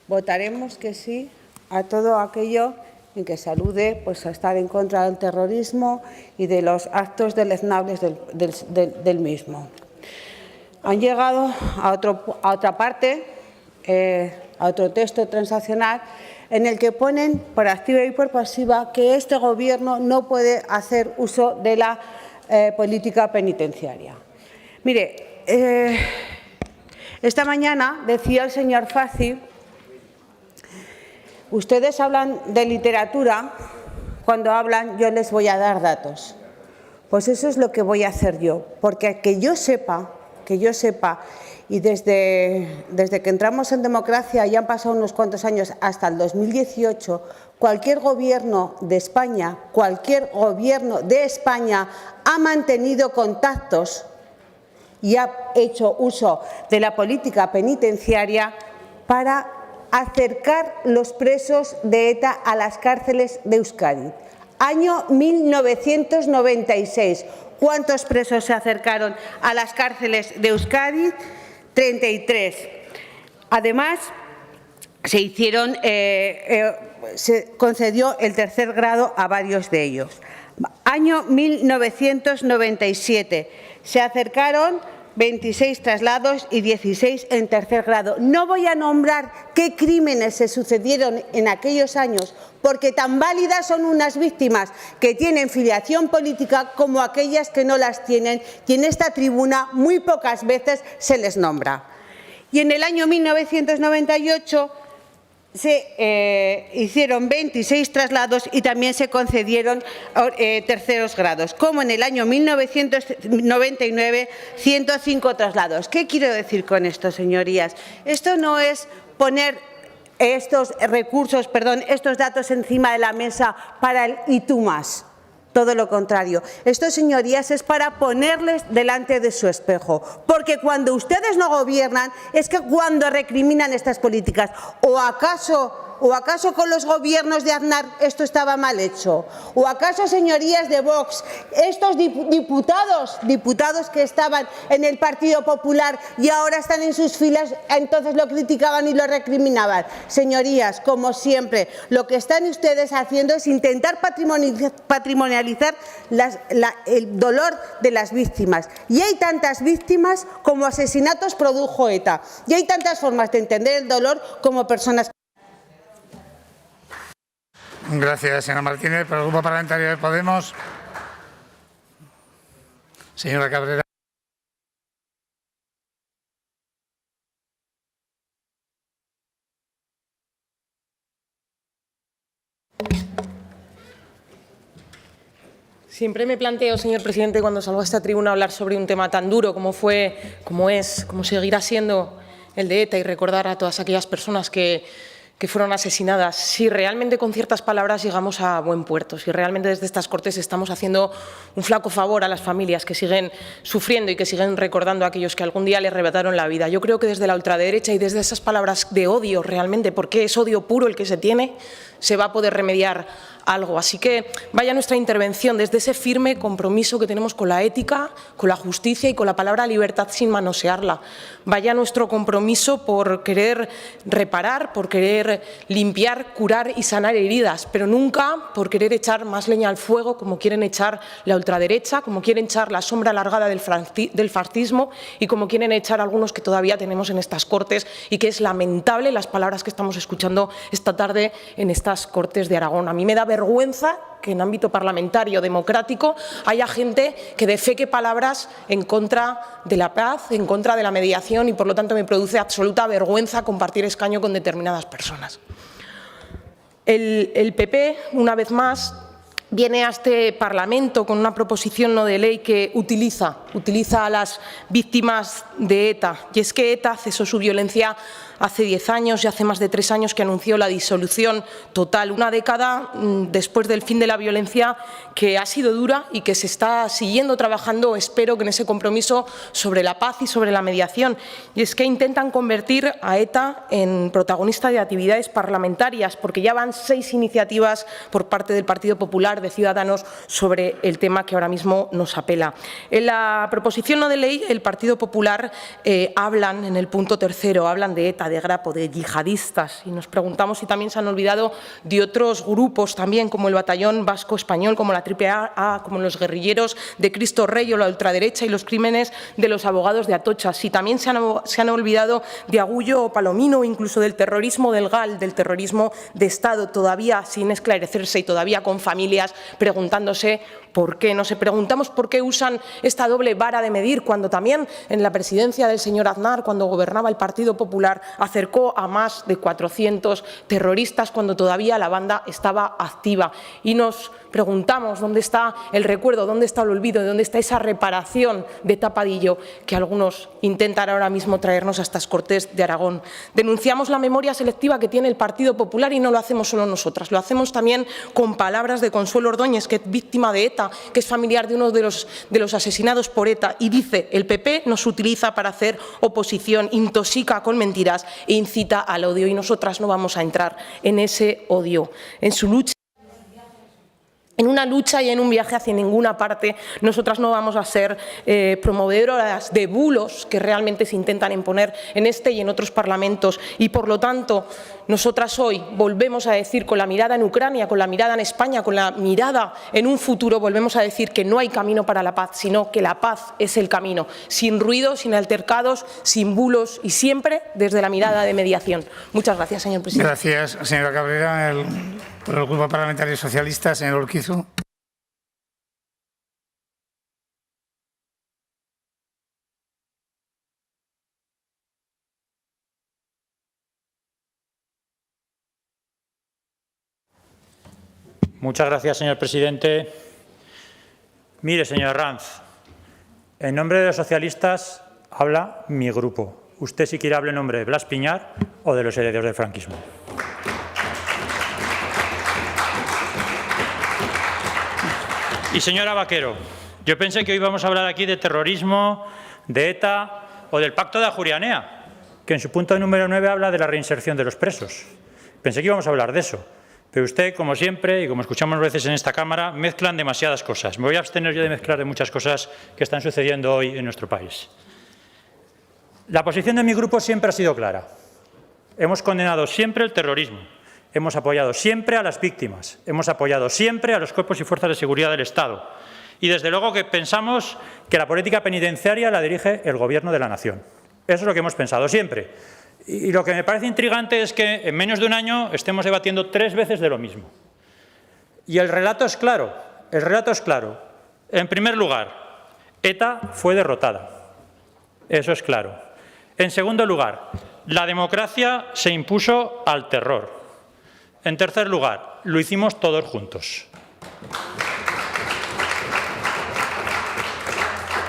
votaremos que sí a todo aquello en que se alude pues, a estar en contra del terrorismo y de los actos deleznables del mismo. Han llegado a otra parte, a otro texto transaccional, en el que ponen por activa y por pasiva que este Gobierno no puede hacer uso de la política penitenciaria. Mire, esta mañana decía el señor Fazi, ustedes hablan de literatura, cuando hablan yo les voy a dar datos. Pues eso es lo que voy a hacer yo, porque que yo sepa, y desde que entramos en democracia, ya han pasado unos cuantos años, hasta el 2018, cualquier gobierno de España ha mantenido contactos y ha hecho uso de la política penitenciaria para acercar los presos de ETA a las cárceles de Euskadi. Año 1996. ¿Cuántos presos se acercaron a las cárceles de Euskadi? 33. Además, se concedió el tercer grado a varios de ellos. Año 1997. Se acercaron 26 traslados y 16 en tercer grado. No voy a nombrar qué crímenes se sucedieron en aquellos años, porque tan válidas son unas víctimas que tienen filiación política como aquellas que no las tienen, y en esta tribuna muy pocas veces se les nombra. Y en el año 1998 se hicieron 26 traslados y también se concedieron terceros grados, como en el año 1999 105 traslados. ¿Qué quiero decir con esto, señorías? Esto no es poner estos datos encima de la mesa para el y tú más. Todo lo contrario. Esto, señorías, es para ponerles delante de su espejo. Porque cuando ustedes no gobiernan es que cuando recriminan estas políticas. ¿O acaso con los gobiernos de Aznar esto estaba mal hecho? ¿O acaso, señorías de Vox, estos diputados que estaban en el Partido Popular y ahora están en sus filas, entonces lo criticaban y lo recriminaban? Señorías, como siempre, lo que están ustedes haciendo es intentar patrimonializar el dolor de las víctimas. Y hay tantas víctimas como asesinatos produjo ETA. Y hay tantas formas de entender el dolor como personas. Gracias, señora Martínez. Por el Grupo Parlamentario de Podemos, señora Cabrera. Siempre me planteo, señor presidente, cuando salgo a esta tribuna a hablar sobre un tema tan duro como seguirá siendo el de ETA, y recordar a todas aquellas personas que fueron asesinadas, si realmente con ciertas palabras llegamos a buen puerto, si realmente desde estas Cortes estamos haciendo un flaco favor a las familias que siguen sufriendo y que siguen recordando a aquellos que algún día les arrebataron la vida. Yo creo que desde la ultraderecha y desde esas palabras de odio realmente, porque es odio puro el que se tiene, se va a poder remediar algo. Así que vaya nuestra intervención desde ese firme compromiso que tenemos con la ética, con la justicia y con la palabra libertad sin manosearla. Vaya nuestro compromiso por querer reparar, por querer limpiar, curar y sanar heridas, pero nunca por querer echar más leña al fuego como quieren echar la ultraderecha, como quieren echar la sombra alargada del fascismo y como quieren echar algunos que todavía tenemos en estas Cortes, y que es lamentable las palabras que estamos escuchando esta tarde en estas Cortes de Aragón. A mí me da vergüenza que en ámbito parlamentario democrático haya gente que defeque palabras en contra de la paz, en contra de la mediación, y por lo tanto me produce absoluta vergüenza compartir escaño con determinadas personas. El PP, una vez más, viene a este Parlamento con una proposición no de ley que utiliza a las víctimas de ETA. Y es que ETA cesó su violencia hace 10 años y hace más de 3 años que anunció la disolución total. Una década después del fin de la violencia, que ha sido dura y que se está siguiendo trabajando, espero que en ese compromiso sobre la paz y sobre la mediación. Y es que intentan convertir a ETA en protagonista de actividades parlamentarias, porque ya van 6 iniciativas por parte del Partido Popular de Ciudadanos sobre el tema que ahora mismo nos apela. En la proposición no de ley, el Partido Popular hablan, en el punto tercero, hablan de ETA, de Grapo, de yihadistas, y nos preguntamos si también se han olvidado de otros grupos también, como el Batallón Vasco Español, como la AAA, como los guerrilleros de Cristo Rey o la ultraderecha y los crímenes de los abogados de Atocha. Si también se han olvidado de Agullo o Palomino, o incluso del terrorismo del GAL, del terrorismo de Estado, todavía sin esclarecerse y todavía con familias preguntándose por qué. Nos preguntamos por qué usan esta doble vara de medir cuando también en la presidencia del señor Aznar, cuando gobernaba el Partido Popular, acercó a más de 400 terroristas cuando todavía la banda estaba activa. Y nos preguntamos dónde está el recuerdo, dónde está el olvido, dónde está esa reparación de tapadillo que algunos intentan ahora mismo traernos a estas Cortes de Aragón. Denunciamos la memoria selectiva que tiene el Partido Popular y no lo hacemos solo nosotras, lo hacemos también con palabras de Consuelo Ordóñez, que es víctima de ETA, que es familiar de uno de los asesinados por ETA, y dice: el PP nos utiliza para hacer oposición, intoxica con mentiras e incita al odio, y nosotras no vamos a entrar en ese odio. En su lucha, en una lucha y en un viaje hacia ninguna parte, nosotras no vamos a ser promovedoras de bulos que realmente se intentan imponer en este y en otros parlamentos, y por lo tanto nosotras hoy volvemos a decir, con la mirada en Ucrania, con la mirada en España, con la mirada en un futuro, volvemos a decir que no hay camino para la paz, sino que la paz es el camino, sin ruido, sin altercados, sin bulos y siempre desde la mirada de mediación. Muchas gracias, señor presidente. Gracias, señora Cabrera. Por el Grupo Parlamentario Socialista, señor Urquizu. Muchas gracias, señor presidente. Mire, señor Arranz, en nombre de los socialistas habla mi grupo. Usted, si quiere, hable en nombre de Blas Piñar o de los herederos del franquismo. Y señora Vaquero, yo pensé que hoy íbamos a hablar aquí de terrorismo, de ETA o del Pacto de Ajurianea, que en su punto número 9 habla de la reinserción de los presos. Pensé que íbamos a hablar de eso. Pero usted, como siempre, y como escuchamos veces en esta Cámara, mezclan demasiadas cosas. Me voy a abstener yo de mezclar de muchas cosas que están sucediendo hoy en nuestro país. La posición de mi grupo siempre ha sido clara. Hemos condenado siempre el terrorismo. Hemos apoyado siempre a las víctimas. Hemos apoyado siempre a los cuerpos y fuerzas de seguridad del Estado. Y desde luego que pensamos que la política penitenciaria la dirige el Gobierno de la Nación. Eso es lo que hemos pensado siempre. Y lo que me parece intrigante es que en menos de un año estemos debatiendo 3 veces de lo mismo. Y el relato es claro. El relato es claro. En primer lugar, ETA fue derrotada. Eso es claro. En segundo lugar, la democracia se impuso al terror. En tercer lugar, lo hicimos todos juntos.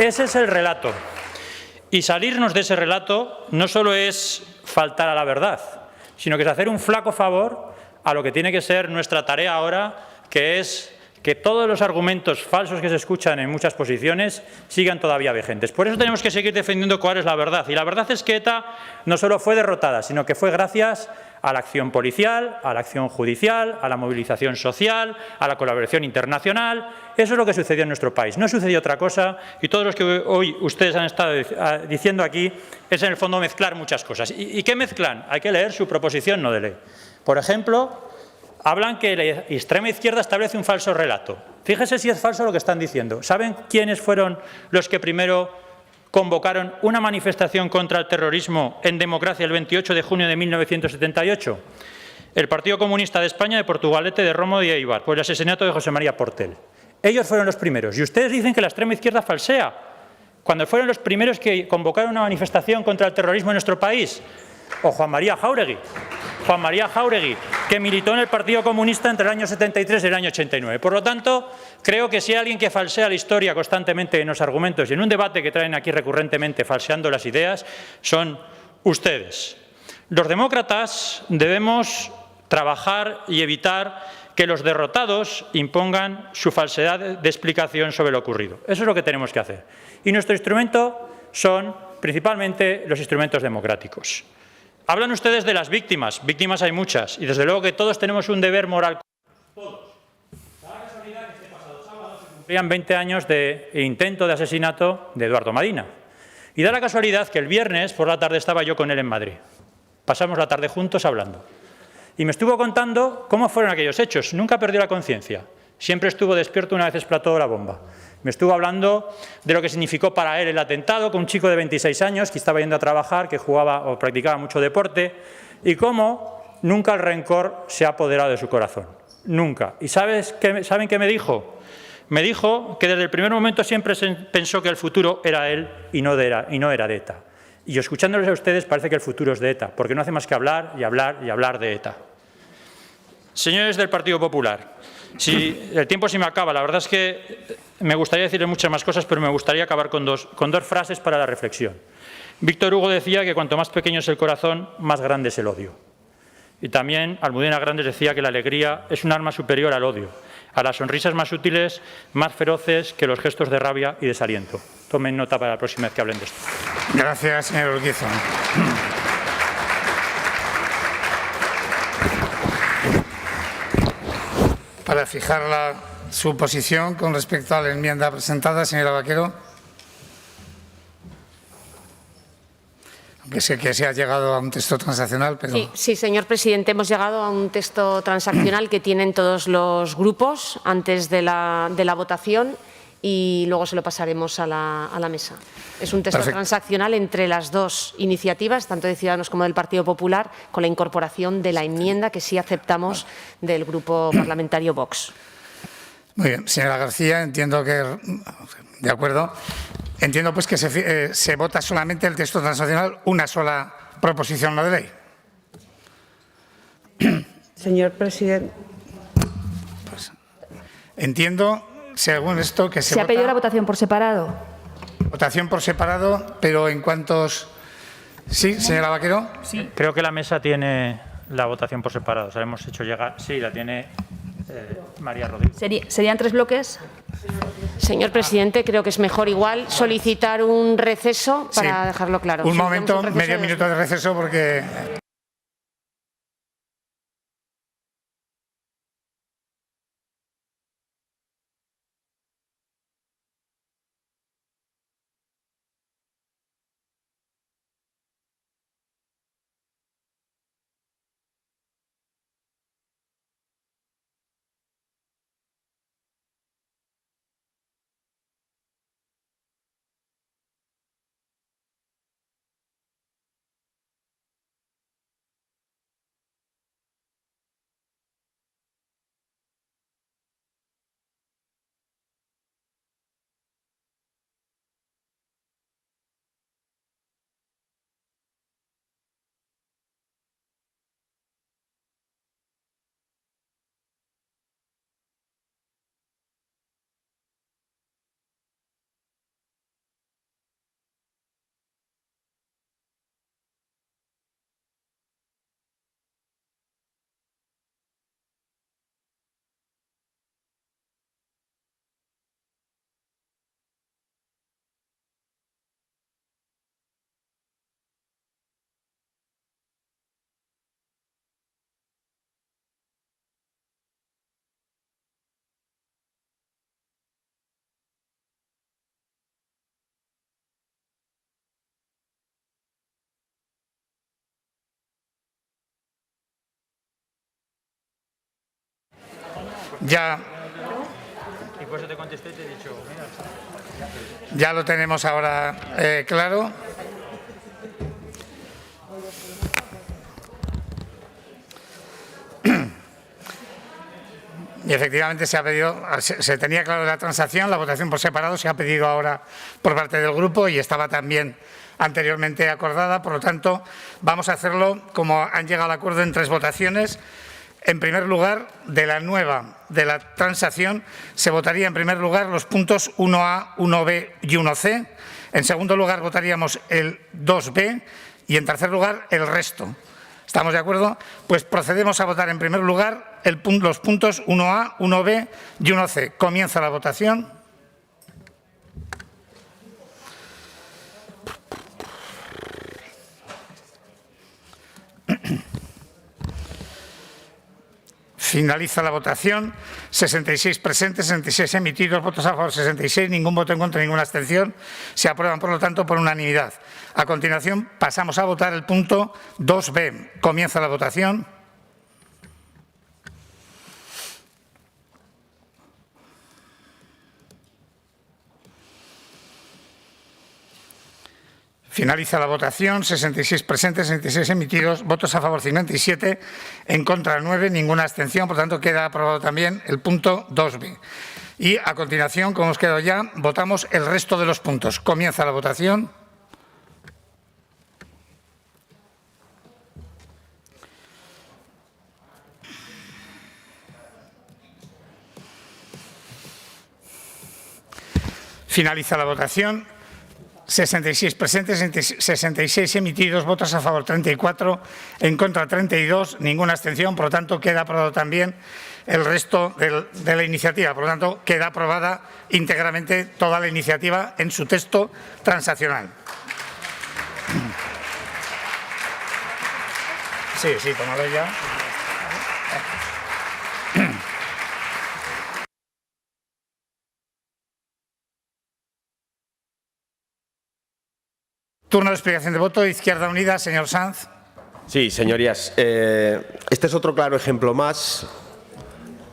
Ese es el relato. Y salirnos de ese relato no solo es faltar a la verdad, sino que es hacer un flaco favor a lo que tiene que ser nuestra tarea ahora, que es que todos los argumentos falsos que se escuchan en muchas posiciones sigan todavía vigentes. Por eso tenemos que seguir defendiendo cuál es la verdad. Y la verdad es que ETA no solo fue derrotada, sino que fue gracias a la acción policial, a la acción judicial, a la movilización social, a la colaboración internacional. Eso es lo que sucedió en nuestro país. No sucedió otra cosa, y todos los que hoy ustedes han estado diciendo aquí es en el fondo mezclar muchas cosas. ¿Y qué mezclan? Hay que leer su proposición no de ley. Por ejemplo, hablan que la extrema izquierda establece un falso relato. Fíjese si es falso lo que están diciendo. ¿Saben quiénes fueron los que primero convocaron una manifestación contra el terrorismo en democracia el 28 de junio de 1978? El Partido Comunista de España, de Portugalete, de Romo y de Eibar, por el asesinato de José María Portel. Ellos fueron los primeros. Y ustedes dicen que la extrema izquierda falsea, cuando fueron los primeros que convocaron una manifestación contra el terrorismo en nuestro país. O Juan María Jáuregui, que militó en el Partido Comunista entre el año 73 y el año 89. Por lo tanto, creo que si hay alguien que falsea la historia constantemente en los argumentos y en un debate que traen aquí recurrentemente falseando las ideas, son ustedes. Los demócratas debemos trabajar y evitar que los derrotados impongan su falsedad de explicación sobre lo ocurrido. Eso es lo que tenemos que hacer. Y nuestro instrumento son principalmente los instrumentos democráticos. Hablan ustedes de las víctimas. Víctimas hay muchas. Y desde luego que todos tenemos un deber moral. Todos. Da la casualidad cumplían 20 años de intento de asesinato de Eduardo Madina. Y da la casualidad que el viernes por la tarde estaba yo con él en Madrid. Pasamos la tarde juntos hablando. Y me estuvo contando cómo fueron aquellos hechos. Nunca perdió la conciencia. Siempre estuvo despierto una vez explotó la bomba. Me estuvo hablando de lo que significó para él el atentado con un chico de 26 años que estaba yendo a trabajar, que jugaba o practicaba mucho deporte, y cómo nunca el rencor se ha apoderado de su corazón. Nunca. ¿Y saben qué me dijo? Me dijo que desde el primer momento siempre pensó que el futuro era él y no era de ETA. Y escuchándoles a ustedes parece que el futuro es de ETA, porque no hace más que hablar y hablar y hablar de ETA. Señores del Partido Popular, si el tiempo se me acaba, la verdad es que me gustaría decirles muchas más cosas, pero me gustaría acabar con dos frases para la reflexión. Víctor Hugo decía que cuanto más pequeño es el corazón, más grande es el odio. Y también Almudena Grandes decía que la alegría es un arma superior al odio, a las sonrisas más sutiles, más feroces que los gestos de rabia y desaliento. Tomen nota para la próxima vez que hablen de esto. Gracias, señor Urquizo. Para fijar su posición con respecto a la enmienda presentada, señora Vaquero. Aunque sé que se ha llegado a un texto transaccional, pero... Sí, señor presidente, hemos llegado a un texto transaccional que tienen todos los grupos antes de la votación y luego se lo pasaremos a la mesa. Es un texto transaccional entre las dos iniciativas, tanto de Ciudadanos como del Partido Popular, con la incorporación de la enmienda que sí aceptamos del Grupo Parlamentario Vox. Muy bien. Señora García, entiendo que... De acuerdo. Entiendo pues que se vota solamente el texto transaccional, una sola proposición no de ley. Señor presidente. Pues, entiendo, según esto, que se ha pedido la votación por separado. Votación por separado, pero ¿en cuántos? Sí, señora Vaquero. Sí. Creo que la mesa tiene la votación por separado. O sea, hemos hecho llegar. Sí, la tiene María Rodríguez. ¿Serían 3 bloques? Señor presidente, creo que es mejor igual solicitar un receso para dejarlo claro. Un momento, medio minuto de receso porque... Ya lo tenemos ahora claro. Y efectivamente se ha pedido, se tenía claro la transacción, la votación por separado se ha pedido ahora por parte del grupo y estaba también anteriormente acordada. Por lo tanto, vamos a hacerlo como han llegado al acuerdo en 3 votaciones. En primer lugar, de la transacción, se votaría en primer lugar los puntos 1A, 1B y 1C. En segundo lugar, votaríamos el 2B y en tercer lugar, el resto. ¿Estamos de acuerdo? Pues procedemos a votar en primer lugar los puntos 1A, 1B y 1C. Comienza la votación. Finaliza la votación. 66 presentes, 66 emitidos, votos a favor 66, ningún voto en contra, ninguna abstención. Se aprueban, por lo tanto, por unanimidad. A continuación, pasamos a votar el punto 2B. Comienza la votación. Finaliza la votación. 66 presentes, 66 emitidos, votos a favor 57, en contra 9, ninguna abstención. Por tanto, queda aprobado también el punto 2B. Y a continuación, como hemos quedado ya, votamos el resto de los puntos. Comienza la votación. Finaliza la votación. 66 presentes, 66 emitidos, votos a favor 34, en contra 32, ninguna abstención. Por lo tanto, queda aprobado también el resto de la iniciativa. Por lo tanto, queda aprobada íntegramente toda la iniciativa en su texto transaccional. Sí, tómalo ya. Turno de explicación de voto. Izquierda Unida, señor Sanz. Sí, señorías. Este es otro claro ejemplo más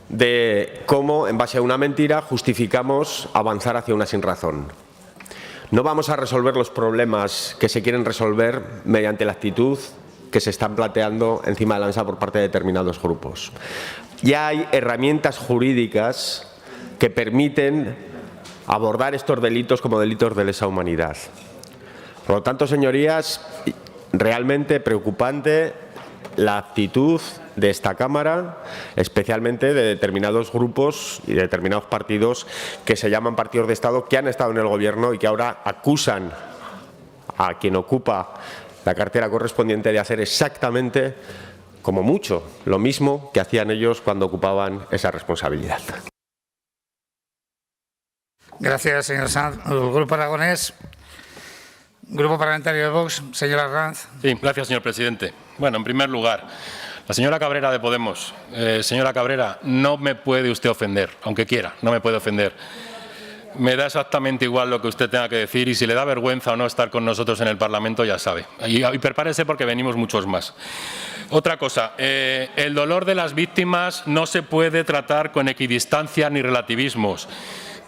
de cómo, en base a una mentira, justificamos avanzar hacia una sinrazón. No vamos a resolver los problemas que se quieren resolver mediante la actitud que se están planteando encima de la mesa por parte de determinados grupos. Ya hay herramientas jurídicas que permiten abordar estos delitos como delitos de lesa humanidad. Por lo tanto, señorías, realmente preocupante la actitud de esta Cámara, especialmente de determinados grupos y de determinados partidos que se llaman partidos de Estado, que han estado en el Gobierno y que ahora acusan a quien ocupa la cartera correspondiente de hacer exactamente, como mucho, lo mismo que hacían ellos cuando ocupaban esa responsabilidad. Gracias, señor Sanz. El Grupo Aragonés. Grupo Parlamentario de Vox, señora Arranz. Sí, gracias, señor presidente. Bueno, en primer lugar, la señora Cabrera de Podemos. Señora Cabrera, no me puede usted ofender, aunque quiera, no me puede ofender. Me da exactamente igual lo que usted tenga que decir y si le da vergüenza o no estar con nosotros en el Parlamento, ya sabe. Y prepárese porque venimos muchos más. Otra cosa, el dolor de las víctimas no se puede tratar con equidistancia ni relativismos.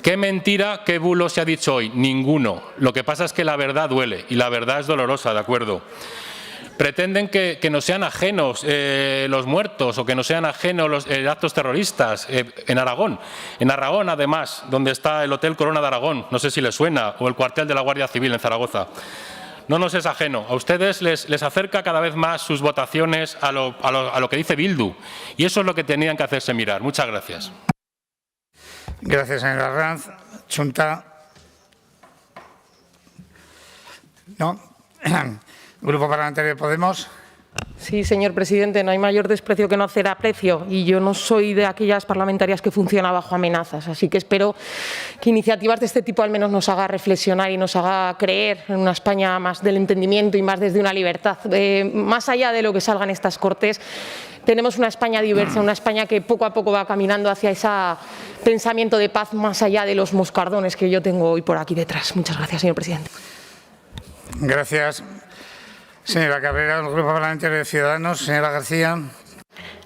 ¿Qué mentira, qué bulo se ha dicho hoy? Ninguno. Lo que pasa es que la verdad duele y la verdad es dolorosa, ¿de acuerdo? Pretenden que nos sean ajenos los muertos o que nos sean ajenos los actos terroristas en Aragón. En Aragón, además, donde está el Hotel Corona de Aragón, no sé si les suena, o el cuartel de la Guardia Civil en Zaragoza. No nos es ajeno. A ustedes les acerca cada vez más sus votaciones a lo que dice Bildu. Y eso es lo que tenían que hacerse mirar. Muchas gracias. Gracias, señora Arranz. Chunta. No. Grupo Parlamentario de Podemos. Sí, señor presidente, no hay mayor desprecio que no hacer aprecio y yo no soy de aquellas parlamentarias que funciona bajo amenazas, así que espero que iniciativas de este tipo al menos nos haga reflexionar y nos haga creer en una España más del entendimiento y más desde una libertad. Más allá de lo que salga en estas Cortes, tenemos una España diversa, una España que poco a poco va caminando hacia ese pensamiento de paz más allá de los moscardones que yo tengo hoy por aquí detrás. Muchas gracias, señor presidente. Gracias. Señora Cabrera, el Grupo Parlamentario de Ciudadanos. Señora García.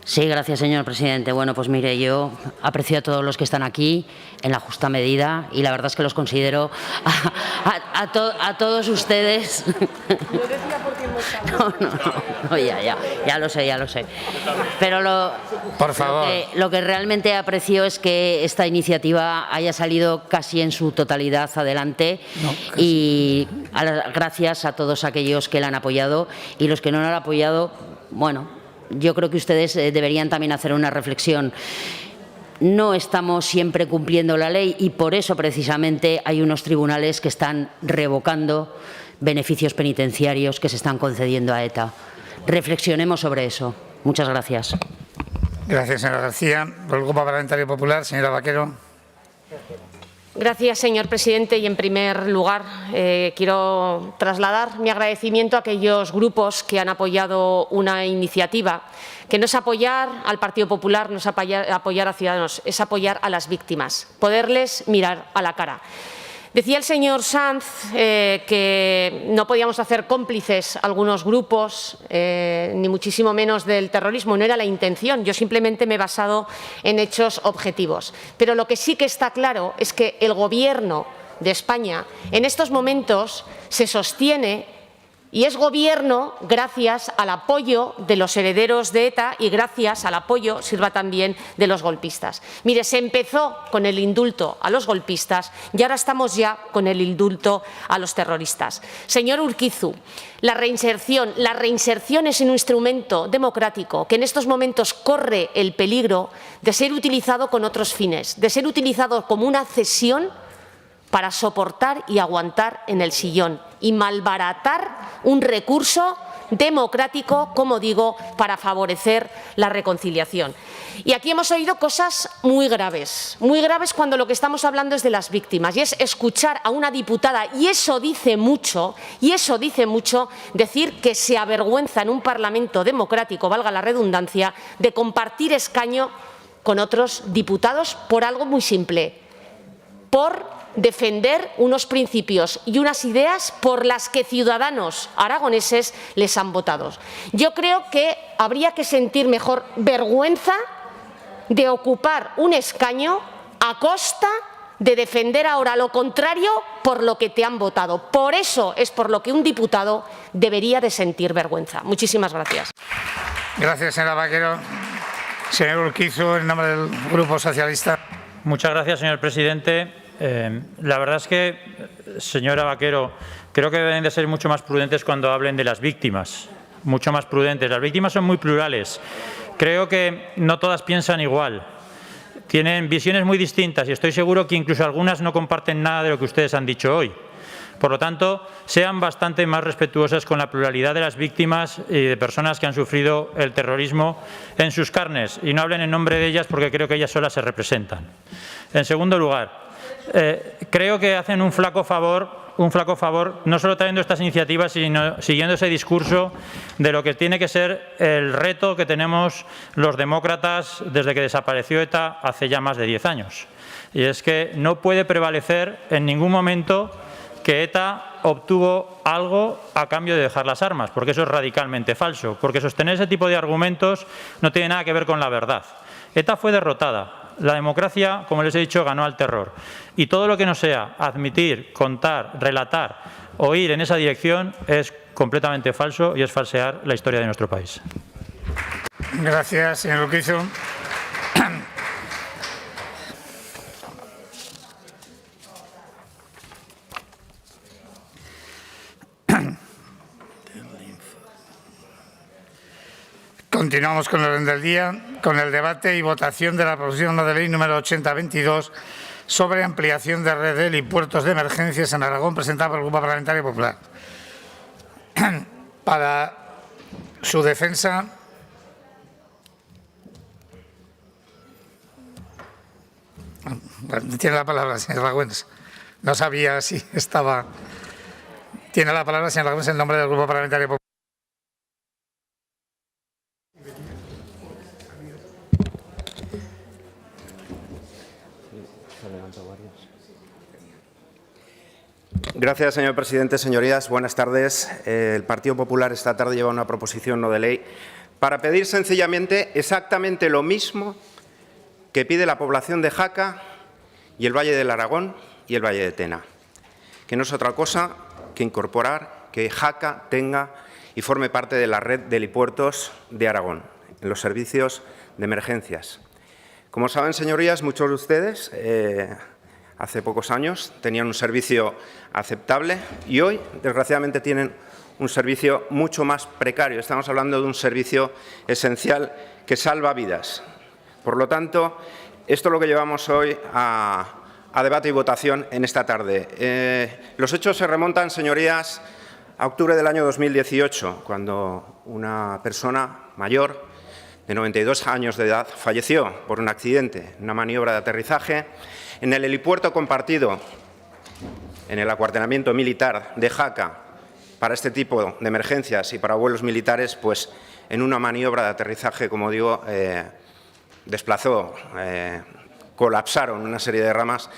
Sí, gracias, señor presidente. Bueno, pues mire, yo aprecio a todos los que están aquí en la justa medida y la verdad es que los considero a todos ustedes. No, ya lo sé. Pero por favor. Lo que realmente aprecio es que esta iniciativa haya salido casi en su totalidad adelante y gracias a todos aquellos que la han apoyado y los que no la han apoyado, bueno, yo creo que ustedes deberían también hacer una reflexión. No estamos siempre cumpliendo la ley y por eso precisamente hay unos tribunales que están revocando beneficios penitenciarios que se están concediendo a ETA. Reflexionemos sobre eso. Muchas gracias. Gracias, señora García. Por el Grupo Parlamentario Popular, señora Vaquero. Gracias, señor presidente. Y, en primer lugar, quiero trasladar mi agradecimiento a aquellos grupos que han apoyado una iniciativa que no es apoyar al Partido Popular, no es apoyar a Ciudadanos, es apoyar a las víctimas, poderles mirar a la cara. Decía el señor Sanz que no podíamos hacer cómplices algunos grupos, ni muchísimo menos del terrorismo. No era la intención. Yo simplemente me he basado en hechos objetivos. Pero lo que sí que está claro es que el Gobierno de España en estos momentos se sostiene y es gobierno gracias al apoyo de los herederos de ETA y gracias al apoyo, sirva también, de los golpistas. Mire, se empezó con el indulto a los golpistas y ahora estamos ya con el indulto a los terroristas. Señor Urquizu, la reinserción es un instrumento democrático que en estos momentos corre el peligro de ser utilizado con otros fines, de ser utilizado como una cesión para soportar y aguantar en el sillón y malbaratar un recurso democrático, como digo, para favorecer la reconciliación. Y aquí hemos oído cosas muy graves cuando lo que estamos hablando es de las víctimas, y es escuchar a una diputada, y eso dice mucho, decir que se avergüenza en un Parlamento democrático, valga la redundancia, de compartir escaño con otros diputados por algo muy simple, por defender unos principios y unas ideas por las que ciudadanos aragoneses les han votado. Yo creo que habría que sentir mejor vergüenza de ocupar un escaño a costa de defender ahora lo contrario por lo que te han votado. Por eso es por lo que un diputado debería de sentir vergüenza. Muchísimas gracias. Gracias, señora Vaquero. Señor Urquizu, en nombre del Grupo Socialista. Muchas gracias, señor presidente. La verdad es que, señora Vaquero, creo que deben de ser mucho más prudentes cuando hablen de las víctimas, mucho más prudentes. Las víctimas son muy plurales. Creo que no todas piensan igual. Tienen visiones muy distintas y estoy seguro que incluso algunas no comparten nada de lo que ustedes han dicho hoy. Por lo tanto, sean bastante más respetuosas con la pluralidad de las víctimas y de personas que han sufrido el terrorismo en sus carnes y no hablen en nombre de ellas porque creo que ellas solas se representan. En segundo lugar, creo que hacen un flaco favor no solo trayendo estas iniciativas, sino siguiendo ese discurso de lo que tiene que ser el reto que tenemos los demócratas desde que desapareció ETA hace ya más de 10 años. Y es que no puede prevalecer en ningún momento que ETA obtuvo algo a cambio de dejar las armas, porque eso es radicalmente falso, porque sostener ese tipo de argumentos no tiene nada que ver con la verdad. ETA fue derrotada. La democracia, como les he dicho, ganó al terror. Y todo lo que no sea admitir, contar, relatar o ir en esa dirección es completamente falso y es falsear la historia de nuestro país. Gracias, señor Urquizu. Continuamos con el orden del día, con el debate y votación de la proposición no de ley número 8022 sobre ampliación de red de helipuertos de emergencias en Aragón, presentada por el Grupo Parlamentario Popular. Para su defensa, tiene la palabra, señor Lagüens. No sabía si estaba. Tiene la palabra, señor Lagüens, en nombre del Grupo Parlamentario Popular. Gracias, señor presidente. Señorías, buenas tardes. El Partido Popular esta tarde lleva una proposición no de ley para pedir sencillamente exactamente lo mismo que pide la población de Jaca y el Valle del Aragón y el Valle de Tena, que no es otra cosa que incorporar que Jaca tenga y forme parte de la red de helipuertos de Aragón, en los servicios de emergencias. Como saben, señorías, muchos de ustedes hace pocos años tenían un servicio aceptable y hoy, desgraciadamente, tienen un servicio mucho más precario. Estamos hablando de un servicio esencial que salva vidas. Por lo tanto, esto es lo que llevamos hoy a debate y votación en esta tarde. Los hechos se remontan, señorías, a octubre del año 2018, cuando una persona mayor de 92 años de edad, falleció por un accidente, una maniobra de aterrizaje en el helipuerto compartido en el acuartelamiento militar de Jaca para este tipo de emergencias y para vuelos militares, pues en una maniobra de aterrizaje, como digo, colapsaron una serie de ramas,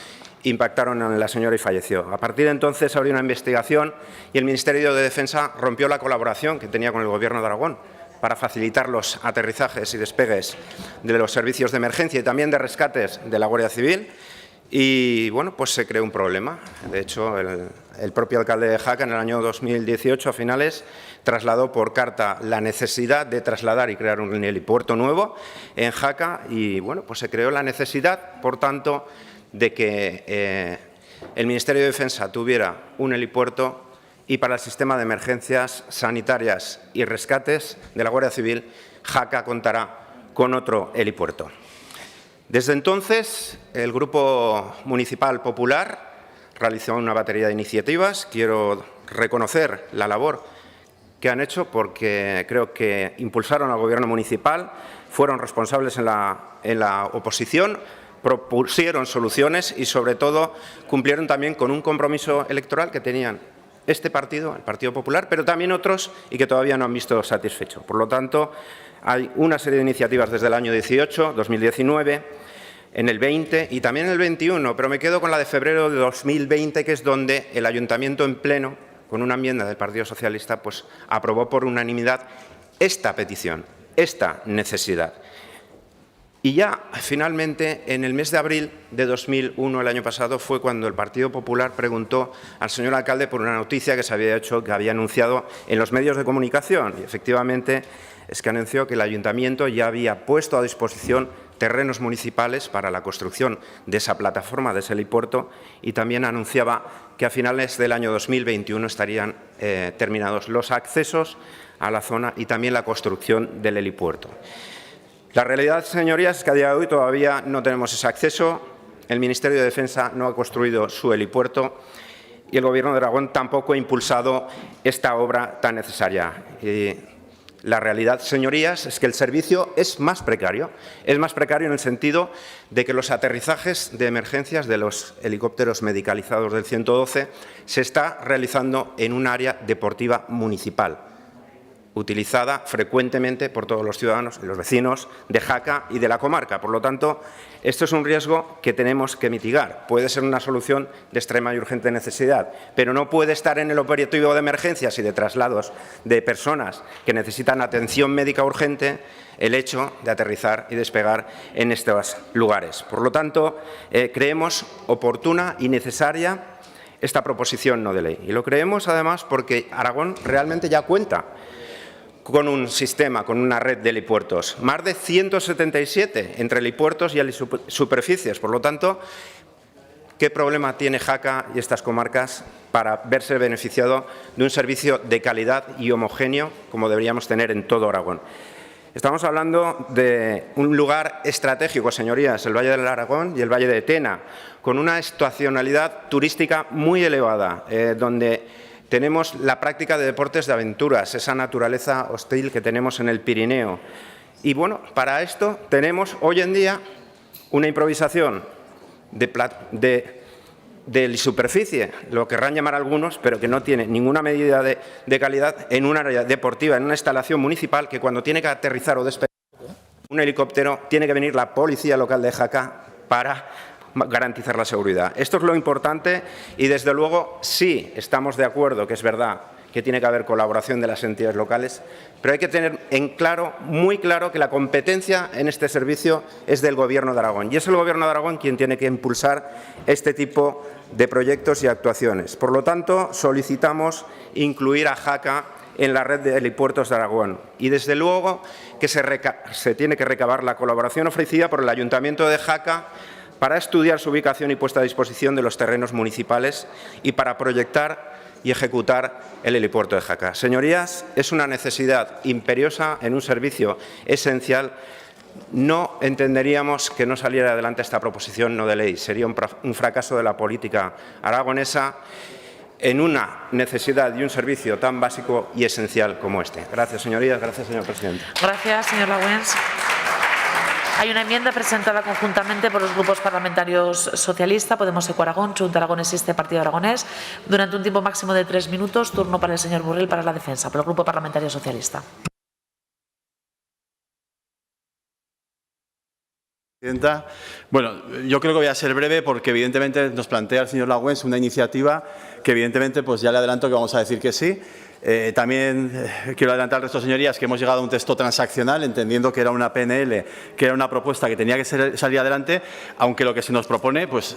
impactaron en la señora y falleció. A partir de entonces abrió una investigación y el Ministerio de Defensa rompió la colaboración que tenía con el Gobierno de Aragón para facilitar los aterrizajes y despegues de los servicios de emergencia y también de rescates de la Guardia Civil. Y bueno, pues se creó un problema. De hecho, el propio alcalde de Jaca en el año 2018, a finales, trasladó por carta la necesidad de trasladar y crear un helipuerto nuevo en Jaca y bueno, pues se creó la necesidad, por tanto, de que el Ministerio de Defensa tuviera un helipuerto y para el sistema de emergencias sanitarias y rescates de la Guardia Civil, Jaca contará con otro helipuerto. Desde entonces, el Grupo Municipal Popular realizó una batería de iniciativas. Quiero reconocer la labor que han hecho porque creo que impulsaron al Gobierno municipal, fueron responsables en la oposición, propusieron soluciones y, sobre todo, cumplieron también con un compromiso electoral que tenían este partido, el Partido Popular, pero también otros y que todavía no han visto satisfecho. Por lo tanto, hay una serie de iniciativas desde el año 18, 2019, en el 20 y también en el 21, pero me quedo con la de febrero de 2020, que es donde el Ayuntamiento en pleno, con una enmienda del Partido Socialista, pues aprobó por unanimidad esta petición, esta necesidad. Y ya, finalmente, en el mes de abril de 2001, el año pasado, fue cuando el Partido Popular preguntó al señor alcalde por una noticia que se había hecho, que había anunciado en los medios de comunicación. Y, efectivamente, es que anunció que el Ayuntamiento ya había puesto a disposición terrenos municipales para la construcción de esa plataforma, de ese helipuerto, y también anunciaba que a finales del año 2021 estarían terminados los accesos a la zona y también la construcción del helipuerto. La realidad, señorías, es que a día de hoy todavía no tenemos ese acceso, el Ministerio de Defensa no ha construido su helipuerto y el Gobierno de Aragón tampoco ha impulsado esta obra tan necesaria. Y la realidad, señorías, es que el servicio es más precario en el sentido de que los aterrizajes de emergencias de los helicópteros medicalizados del 112 se está realizando en un área deportiva municipal, utilizada frecuentemente por todos los ciudadanos y los vecinos de Jaca y de la comarca. Por lo tanto, esto es un riesgo que tenemos que mitigar. Puede ser una solución de extrema y urgente necesidad, pero no puede estar en el operativo de emergencias y de traslados de personas que necesitan atención médica urgente el hecho de aterrizar y despegar en estos lugares. Por lo tanto, creemos oportuna y necesaria esta proposición no de ley. Y lo creemos, además, porque Aragón realmente ya cuenta con un sistema, con una red de helipuertos, más de 177 entre helipuertos y superficies. Por lo tanto, ¿qué problema tiene Jaca y estas comarcas para verse beneficiado de un servicio de calidad y homogéneo como deberíamos tener en todo Aragón? Estamos hablando de un lugar estratégico, señorías, el Valle del Aragón y el Valle de Tena, con una estacionalidad turística muy elevada, donde tenemos la práctica de deportes de aventuras, esa naturaleza hostil que tenemos en el Pirineo. Y bueno, para esto tenemos hoy en día una improvisación de superficie, lo querrán llamar algunos, pero que no tiene ninguna medida de calidad en un área deportiva, en una instalación municipal, que cuando tiene que aterrizar o despegar un helicóptero, tiene que venir la policía local de Jaca para garantizar la seguridad. Esto es lo importante y, desde luego, sí estamos de acuerdo que es verdad que tiene que haber colaboración de las entidades locales, pero hay que tener muy claro que la competencia en este servicio es del Gobierno de Aragón y es el Gobierno de Aragón quien tiene que impulsar este tipo de proyectos y actuaciones. Por lo tanto, solicitamos incluir a Jaca en la red de helipuertos de Aragón y, desde luego, que se tiene que recabar la colaboración ofrecida por el Ayuntamiento de Jaca para estudiar su ubicación y puesta a disposición de los terrenos municipales y para proyectar y ejecutar el helipuerto de Jaca. Señorías, es una necesidad imperiosa en un servicio esencial. No entenderíamos que no saliera adelante esta proposición no de ley. Sería un fracaso de la política aragonesa en una necesidad y un servicio tan básico y esencial como este. Gracias, señorías. Gracias, señor presidente. Gracias, señor Laüens. Hay una enmienda presentada conjuntamente por los grupos parlamentarios Socialista, Podemos, Equo Aragón, Junta Aragonesista y Partido Aragonés, durante un tiempo máximo de 3 minutos. Turno para el señor Burrell para la defensa, por el Grupo Parlamentario Socialista. Presidenta, bueno, yo creo que voy a ser breve porque evidentemente nos plantea el señor Laüens una iniciativa que evidentemente pues ya le adelanto que vamos a decir que sí. También quiero adelantar al resto de señorías que hemos llegado a un texto transaccional entendiendo que era una PNL, que era una propuesta que tenía que salir adelante, aunque lo que se nos propone pues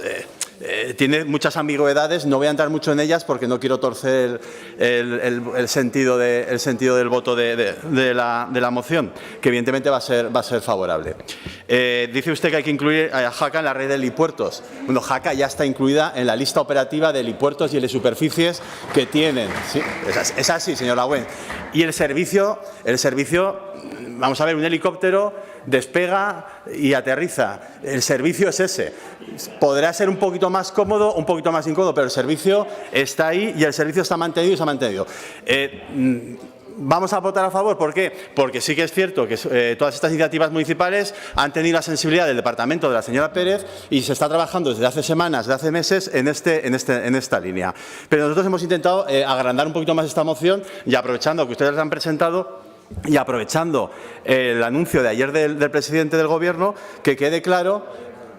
tiene muchas ambigüedades. No voy a entrar mucho en ellas porque no quiero torcer el sentido del voto de la moción, que evidentemente va a ser favorable. Dice usted que hay que incluir a Jaca en la red de helipuertos. Bueno, Jaca ya está incluida en la lista operativa de helipuertos y helisuperficies que tienen. ¿Sí? Es así, señor Laüens. Y el servicio, vamos a ver, un helicóptero despega y aterriza. El servicio es ese. Podrá ser un poquito más cómodo, un poquito más incómodo, pero el servicio está ahí y el servicio está mantenido y se ha mantenido. ¿Vamos a votar a favor? ¿Por qué? Porque sí que es cierto que todas estas iniciativas municipales han tenido la sensibilidad del departamento de la señora Pérez y se está trabajando desde hace semanas, desde hace meses en esta línea. Pero nosotros hemos intentado agrandar un poquito más esta moción y aprovechando que ustedes la han presentado y aprovechando el anuncio de ayer del presidente del Gobierno, que quede claro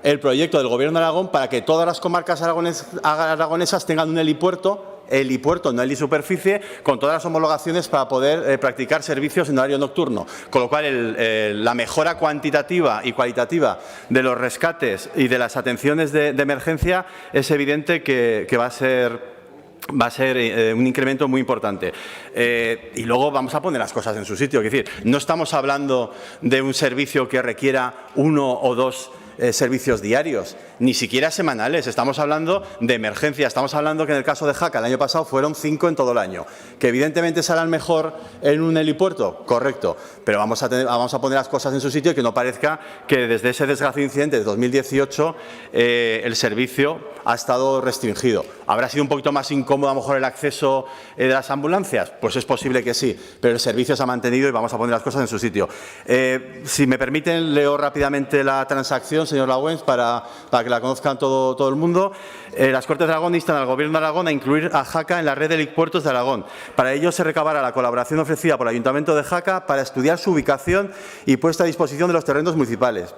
el proyecto del Gobierno de Aragón para que todas las comarcas aragonesas tengan un helipuerto, no helisuperficie, con todas las homologaciones para poder practicar servicios en horario nocturno. Con lo cual, la mejora cuantitativa y cualitativa de los rescates y de las atenciones de emergencia es evidente que va a ser un incremento muy importante. Y luego vamos a poner las cosas en su sitio. Es decir, no estamos hablando de un servicio que requiera 1 o 2 servicios diarios, ni siquiera semanales. Estamos hablando de emergencia. Estamos hablando que en el caso de Jaca el año pasado fueron 5 en todo el año. Que evidentemente serán mejor en un helipuerto, correcto, pero vamos a poner las cosas en su sitio y que no parezca que desde ese desgraciado incidente de 2018 el servicio ha estado restringido. ¿Habrá sido un poquito más incómodo a lo mejor el acceso de las ambulancias? Pues es posible que sí, pero el servicio se ha mantenido y vamos a poner las cosas en su sitio. Si me permiten, leo rápidamente la transacción, señor Laüens, para que la conozcan todo el mundo. Las Cortes de Aragón instan al Gobierno de Aragón a incluir a Jaca en la red de helipuertos de Aragón. Para ello se recabará la colaboración ofrecida por el Ayuntamiento de Jaca para estudiar su ubicación y puesta a disposición de los terrenos municipales.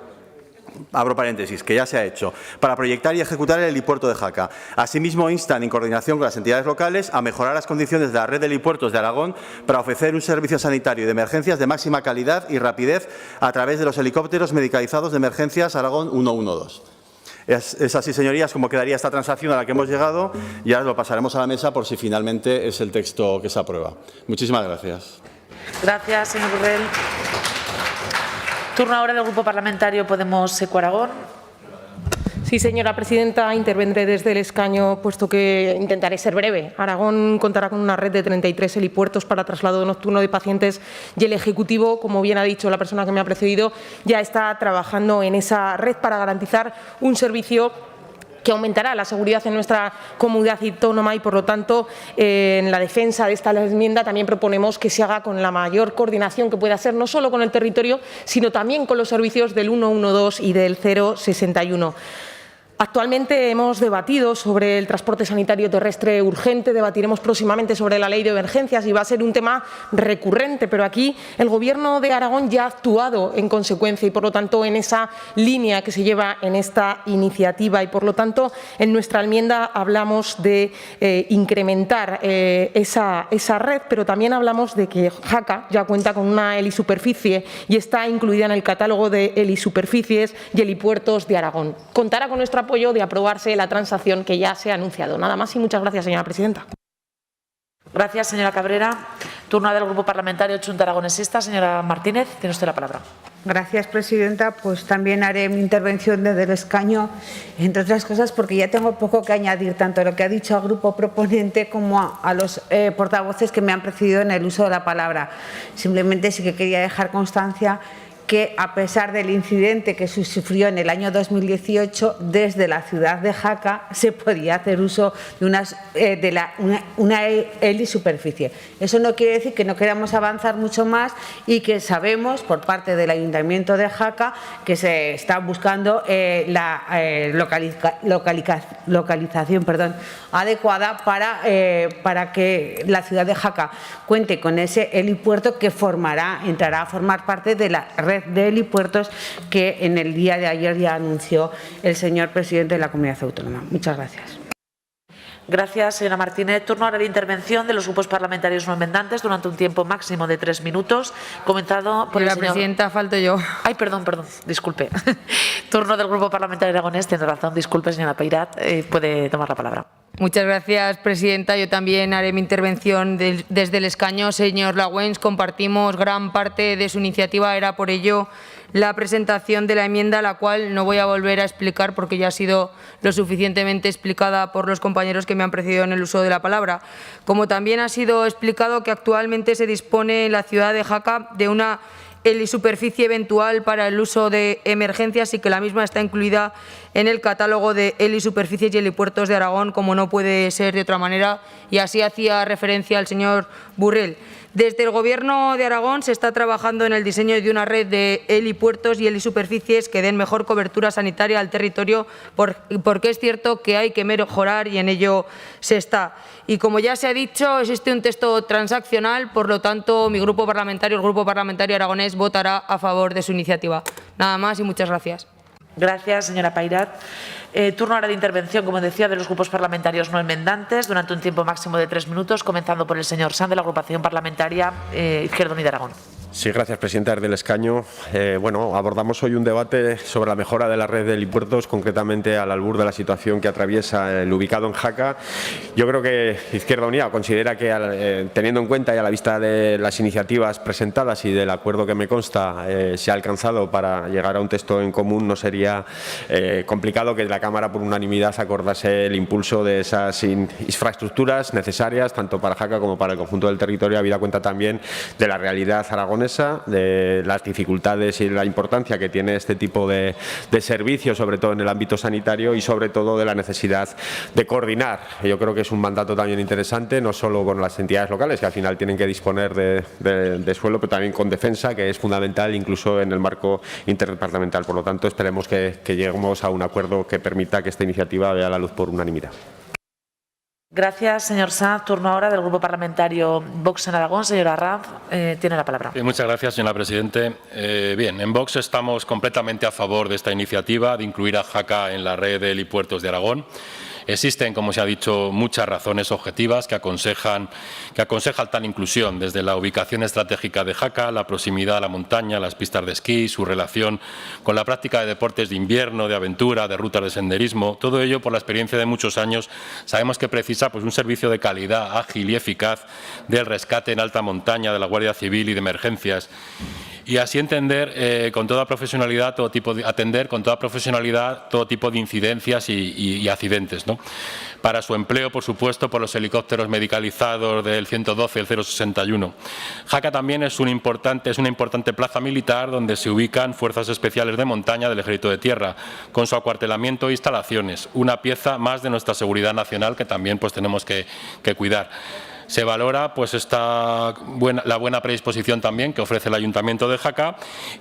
Abro paréntesis, que ya se ha hecho, para proyectar y ejecutar el helipuerto de Jaca. Asimismo, instan, en coordinación con las entidades locales, a mejorar las condiciones de la red de helipuertos de Aragón para ofrecer un servicio sanitario de emergencias de máxima calidad y rapidez a través de los helicópteros medicalizados de emergencias Aragón 112. Es así, señorías, como quedaría esta transacción a la que hemos llegado y ahora lo pasaremos a la mesa por si finalmente es el texto que se aprueba. Muchísimas gracias. Gracias, señor Burrell. Turno ahora del Grupo Parlamentario Podemos, Equo Aragón. Sí, señora presidenta, intervendré desde el escaño, puesto que intentaré ser breve. Aragón contará con una red de 33 helipuertos para traslado nocturno de pacientes y el Ejecutivo, como bien ha dicho la persona que me ha precedido, ya está trabajando en esa red para garantizar un servicio que aumentará la seguridad en nuestra comunidad autónoma y, por lo tanto, en la defensa de esta enmienda también proponemos que se haga con la mayor coordinación que pueda ser, no solo con el territorio, sino también con los servicios del 112 y del 061. Actualmente hemos debatido sobre el transporte sanitario terrestre urgente, debatiremos próximamente sobre la ley de emergencias y va a ser un tema recurrente, pero aquí el Gobierno de Aragón ya ha actuado en consecuencia y, por lo tanto, en esa línea que se lleva en esta iniciativa y, por lo tanto, en nuestra enmienda hablamos de incrementar esa red, pero también hablamos de que Jaca ya cuenta con una helisuperficie y está incluida en el catálogo de helisuperficies y helipuertos de Aragón. Contará con nuestro apoyo de aprobarse la transacción que ya se ha anunciado. Nada más y muchas gracias, señora presidenta. Gracias, señora Cabrera. Turno del Grupo Parlamentario Junta Aragonesista. Señora Martínez, tiene usted la palabra. Gracias, presidenta. Pues también haré mi intervención desde el escaño, entre otras cosas, porque ya tengo poco que añadir, tanto a lo que ha dicho el grupo proponente como a los portavoces que me han precedido en el uso de la palabra. Simplemente sí que quería dejar constancia que, a pesar del incidente que se sufrió en el año 2018, desde la ciudad de Jaca se podía hacer uso de una helisuperficie. Eso no quiere decir que no queramos avanzar mucho más y que sabemos, por parte del Ayuntamiento de Jaca, que se está buscando la localización adecuada para que la ciudad de Jaca cuente con ese helipuerto que entrará a formar parte de la red de helipuertos que en el día de ayer ya anunció el señor presidente de la Comunidad Autónoma. Muchas gracias. Gracias, señora Martínez. Turno ahora de intervención de los grupos parlamentarios no enmendantes durante un tiempo máximo de 3 minutos, comenzado por el señor... presidenta, falto yo. Ay, perdón, disculpe. Turno del Grupo Parlamentario Aragonés. Tiene razón, disculpe, señora Pairat. Puede tomar la palabra. Muchas gracias, presidenta. Yo también haré mi intervención desde el escaño. Señor Laüens, compartimos gran parte de su iniciativa. Era por ello la presentación de la enmienda, la cual no voy a volver a explicar porque ya ha sido lo suficientemente explicada por los compañeros que me han precedido en el uso de la palabra. Como también ha sido explicado que actualmente se dispone en la ciudad de Jaca de una helisuperficie eventual para el uso de emergencias y que la misma está incluida en el catálogo de helisuperficies y helipuertos de Aragón, como no puede ser de otra manera, y así hacía referencia el señor Burrell. Desde el Gobierno de Aragón se está trabajando en el diseño de una red de helipuertos y helisuperficies que den mejor cobertura sanitaria al territorio, porque es cierto que hay que mejorar y en ello se está. Y como ya se ha dicho, existe un texto transaccional, por lo tanto, mi grupo parlamentario, el Grupo Parlamentario Aragonés, votará a favor de su iniciativa. Nada más y muchas gracias. Gracias, señora Pairat. Turno ahora de intervención, como decía, de los grupos parlamentarios no enmendantes durante un tiempo máximo de 3 minutos, comenzando por el señor Sanz, de la agrupación parlamentaria Izquierda Unida Aragón. Sí, gracias, presidenta. Desde el escaño, abordamos hoy un debate sobre la mejora de la red de helipuertos, concretamente al albur de la situación que atraviesa el ubicado en Jaca. Yo creo que Izquierda Unida considera que, teniendo en cuenta y a la vista de las iniciativas presentadas y del acuerdo que me consta se ha alcanzado para llegar a un texto en común, no sería complicado que la Cámara por unanimidad acordase el impulso de esas infraestructuras necesarias tanto para Jaca como para el conjunto del territorio, habida cuenta también de la realidad aragonesa, de las dificultades y la importancia que tiene este tipo de servicios, sobre todo en el ámbito sanitario, y sobre todo de la necesidad de coordinar. Yo creo que es un mandato también interesante, no solo con las entidades locales, que al final tienen que disponer de suelo, pero también con defensa, que es fundamental incluso en el marco interdepartamental. Por lo tanto, esperemos que lleguemos a un acuerdo que permita que esta iniciativa vea la luz por unanimidad. Gracias, señor Sanz. Turno ahora del Grupo Parlamentario Vox en Aragón. Señora Arranz, tiene la palabra. Muchas gracias, señora presidente. Bien, en Vox estamos completamente a favor de esta iniciativa de incluir a Jaca en la red de helipuertos de Aragón. Existen, como se ha dicho, muchas razones objetivas que aconsejan tal inclusión, desde la ubicación estratégica de Jaca, la proximidad a la montaña, las pistas de esquí, su relación con la práctica de deportes de invierno, de aventura, de rutas de senderismo. Todo ello, por la experiencia de muchos años, sabemos que precisa un servicio de calidad, ágil y eficaz del rescate en alta montaña, de la Guardia Civil y de emergencias. Y así atender con toda profesionalidad todo tipo de incidencias y accidentes, ¿no? Para su empleo, por supuesto, por los helicópteros medicalizados del 112 y el 061. Jaca también es una importante plaza militar donde se ubican fuerzas especiales de montaña del Ejército de Tierra, con su acuartelamiento e instalaciones, una pieza más de nuestra seguridad nacional que también tenemos que cuidar. Se valora la buena predisposición también que ofrece el Ayuntamiento de Jaca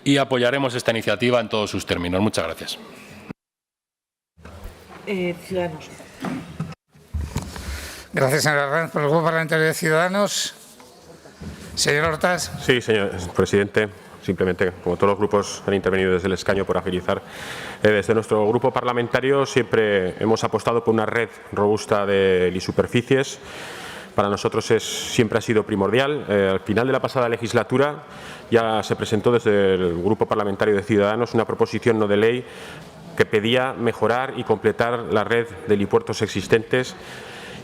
y apoyaremos esta iniciativa en todos sus términos. Muchas gracias. Ciudadanos. Gracias, señora Arranz. Por el Grupo Parlamentario de Ciudadanos, señor Hortas. Sí, señor presidente. Simplemente, como todos los grupos han intervenido desde el escaño, por agilizar. Desde nuestro grupo parlamentario siempre hemos apostado por una red robusta de helisuperficies. Para nosotros siempre ha sido primordial. Al final de la pasada legislatura ya se presentó desde el Grupo Parlamentario de Ciudadanos una proposición no de ley que pedía mejorar y completar la red de helipuertos existentes,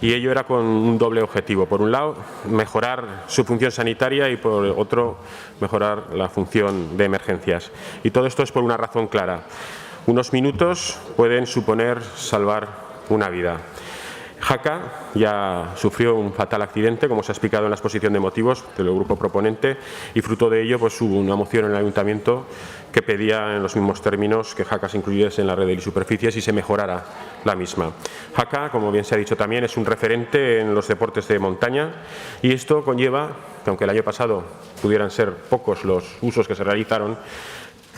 y ello era con un doble objetivo. Por un lado, mejorar su función sanitaria y por otro, mejorar la función de emergencias. Y todo esto es por una razón clara. Unos minutos pueden suponer salvar una vida. Jaca ya sufrió un fatal accidente, como se ha explicado en la exposición de motivos del grupo proponente, y fruto de ello pues, hubo una moción en el Ayuntamiento que pedía en los mismos términos que Jaca se incluyese en la red de superficies y se mejorara la misma. Jaca, como bien se ha dicho también, es un referente en los deportes de montaña y esto conlleva que, aunque el año pasado pudieran ser pocos los usos que se realizaron,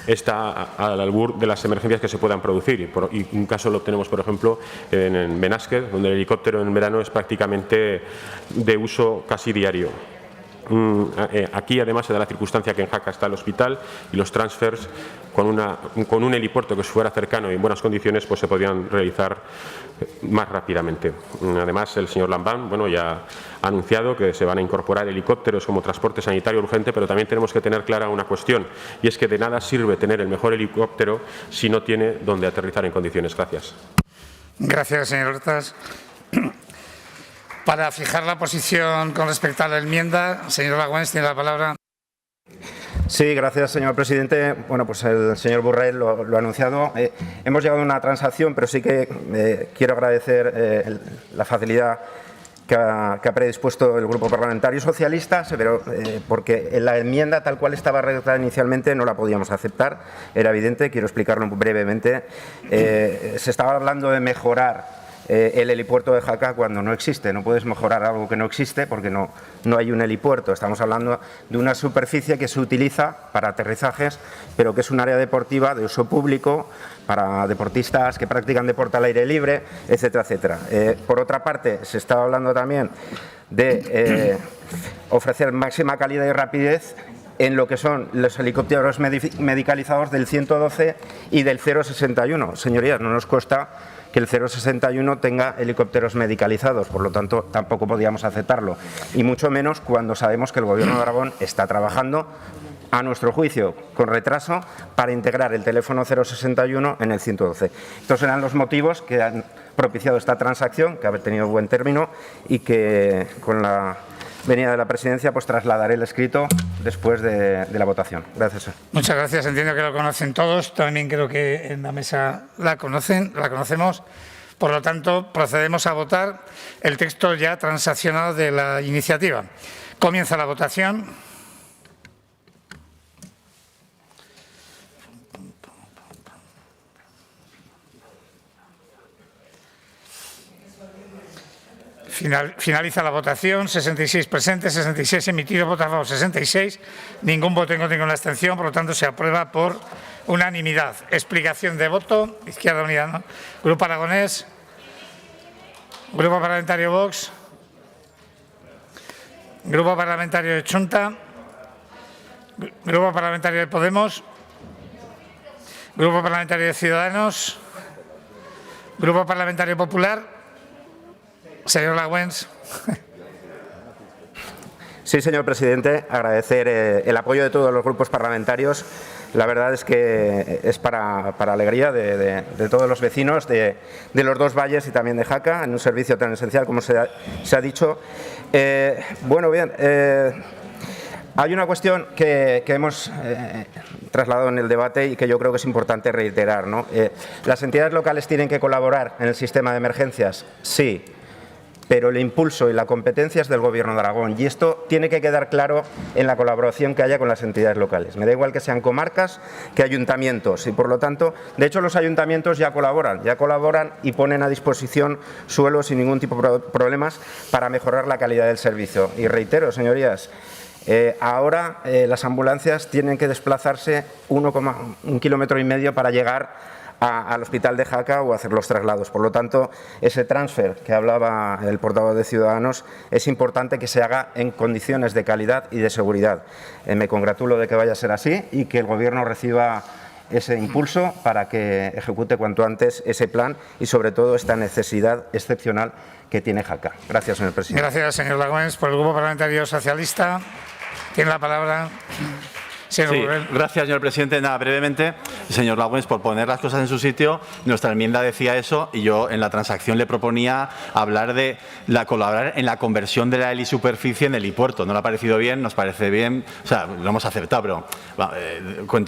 está al albur de las emergencias que se puedan producir. Y un caso lo tenemos, por ejemplo, en Benasque, donde el helicóptero en verano es prácticamente de uso casi diario. Aquí además se da la circunstancia que en Jaca está el hospital y los transfers con un helipuerto que fuera cercano y en buenas condiciones pues se podían realizar más rápidamente. Además el señor Lambán ya ha anunciado que se van a incorporar helicópteros como transporte sanitario urgente, pero también tenemos que tener clara una cuestión y es que de nada sirve tener el mejor helicóptero si no tiene donde aterrizar en condiciones. Gracias. Gracias, señor Hortas. Para fijar la posición con respecto a la enmienda, señor Lagüens, tiene la palabra. Sí, gracias, señor presidente. Bueno, pues el señor Borrell lo ha anunciado. Hemos llegado a una transacción, pero sí que quiero agradecer la facilidad que ha predispuesto el Grupo Parlamentario Socialista, pero porque la enmienda tal cual estaba redactada inicialmente no la podíamos aceptar. Era evidente, quiero explicarlo brevemente. Se estaba hablando de mejorar el helipuerto de Jaca cuando no existe. No puedes mejorar algo que no existe porque no hay un helipuerto. Estamos hablando de una superficie que se utiliza para aterrizajes, pero que es un área deportiva de uso público para deportistas que practican deporte al aire libre, etcétera, etcétera. Por otra parte, se estaba hablando también de ofrecer máxima calidad y rapidez en lo que son los helicópteros medicalizados del 112 y del 061. Señorías, no nos consta que el 061 tenga helicópteros medicalizados, por lo tanto tampoco podíamos aceptarlo, y mucho menos cuando sabemos que el Gobierno de Aragón está trabajando, a nuestro juicio, con retraso, para integrar el teléfono 061 en el 112. Estos eran los motivos que han propiciado esta transacción, que ha tenido buen término y que con la venida de la presidencia pues trasladaré el escrito después de la votación. Gracias. Muchas gracias. Entiendo que lo conocen todos. También creo que en la mesa la conocemos. Por lo tanto, procedemos a votar el texto ya transaccionado de la iniciativa. Comienza la votación. Finaliza la votación. 66 presentes, 66 emitidos, votos a favor 66, ningún voto en contra, ninguna abstención. Por lo tanto, se aprueba por unanimidad. Explicación de voto. Izquierda Unida, ¿no? Grupo Aragonés. Grupo Parlamentario Vox. Grupo Parlamentario de Chunta. Grupo Parlamentario de Podemos. Grupo Parlamentario de Ciudadanos. Grupo Parlamentario Popular. Señor Lagüens. Sí, señor presidente, agradecer el apoyo de todos los grupos parlamentarios. La verdad es que es para alegría de todos los vecinos de los dos valles y también de Jaca, en un servicio tan esencial como se ha dicho. Bueno, bien, hay una cuestión que hemos trasladado en el debate y que yo creo que es importante reiterar, ¿no? ¿Las entidades locales tienen que colaborar en el sistema de emergencias? Sí. Pero el impulso y la competencia es del Gobierno de Aragón y esto tiene que quedar claro en la colaboración que haya con las entidades locales. Me da igual que sean comarcas que ayuntamientos y, por lo tanto, de hecho los ayuntamientos ya colaboran y ponen a disposición suelos sin ningún tipo de problemas para mejorar la calidad del servicio. Y reitero, señorías, ahora las ambulancias tienen que desplazarse 1,5 kilómetros para llegar al hospital de Jaca o hacer los traslados. Por lo tanto, ese transfer que hablaba el portavoz de Ciudadanos es importante que se haga en condiciones de calidad y de seguridad. Me congratulo de que vaya a ser así y que el Gobierno reciba ese impulso para que ejecute cuanto antes ese plan y, sobre todo, esta necesidad excepcional que tiene Jaca. Gracias, señor presidente. Gracias, señor Lagüens. Por el Grupo Parlamentario Socialista tiene la palabra Gracias, señor presidente. Nada, brevemente, señor Laguens, por poner las cosas en su sitio, nuestra enmienda decía eso y yo en la transacción le proponía hablar de colaborar en la conversión de la helisuperficie en helipuerto. No le ha parecido bien, nos parece bien, o sea, lo hemos aceptado, pero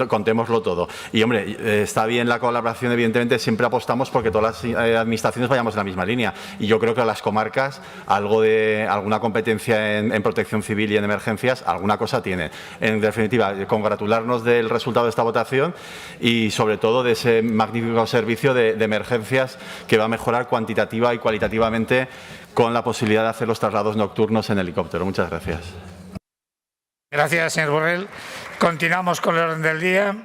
contémoslo todo. Y, hombre, está bien la colaboración, evidentemente, siempre apostamos porque todas las administraciones vayamos en la misma línea. Y yo creo que a las comarcas alguna competencia en protección civil y en emergencias, alguna cosa tiene. En definitiva, congratularnos del resultado de esta votación y, sobre todo, de ese magnífico servicio de emergencias que va a mejorar cuantitativa y cualitativamente con la posibilidad de hacer los traslados nocturnos en helicóptero. Muchas gracias. Gracias, señor Borrell. Continuamos con el orden del día,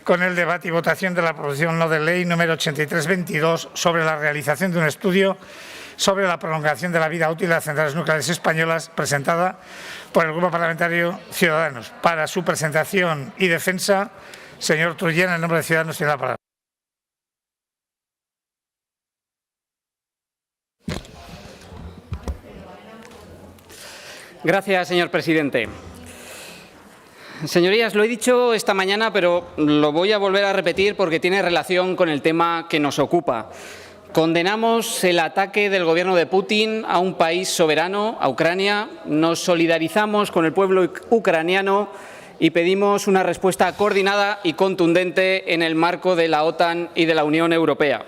con el debate y votación de la proposición no de ley número 8322 sobre la realización de un estudio sobre la prolongación de la vida útil de las centrales nucleares españolas, presentada por el Grupo Parlamentario Ciudadanos. Para su presentación y defensa, señor Trullén, en nombre de Ciudadanos, tiene la palabra. Gracias, señor presidente. Señorías, lo he dicho esta mañana, pero lo voy a volver a repetir porque tiene relación con el tema que nos ocupa. Condenamos el ataque del gobierno de Putin a un país soberano, a Ucrania. Nos solidarizamos con el pueblo ucraniano y pedimos una respuesta coordinada y contundente en el marco de la OTAN y de la Unión Europea.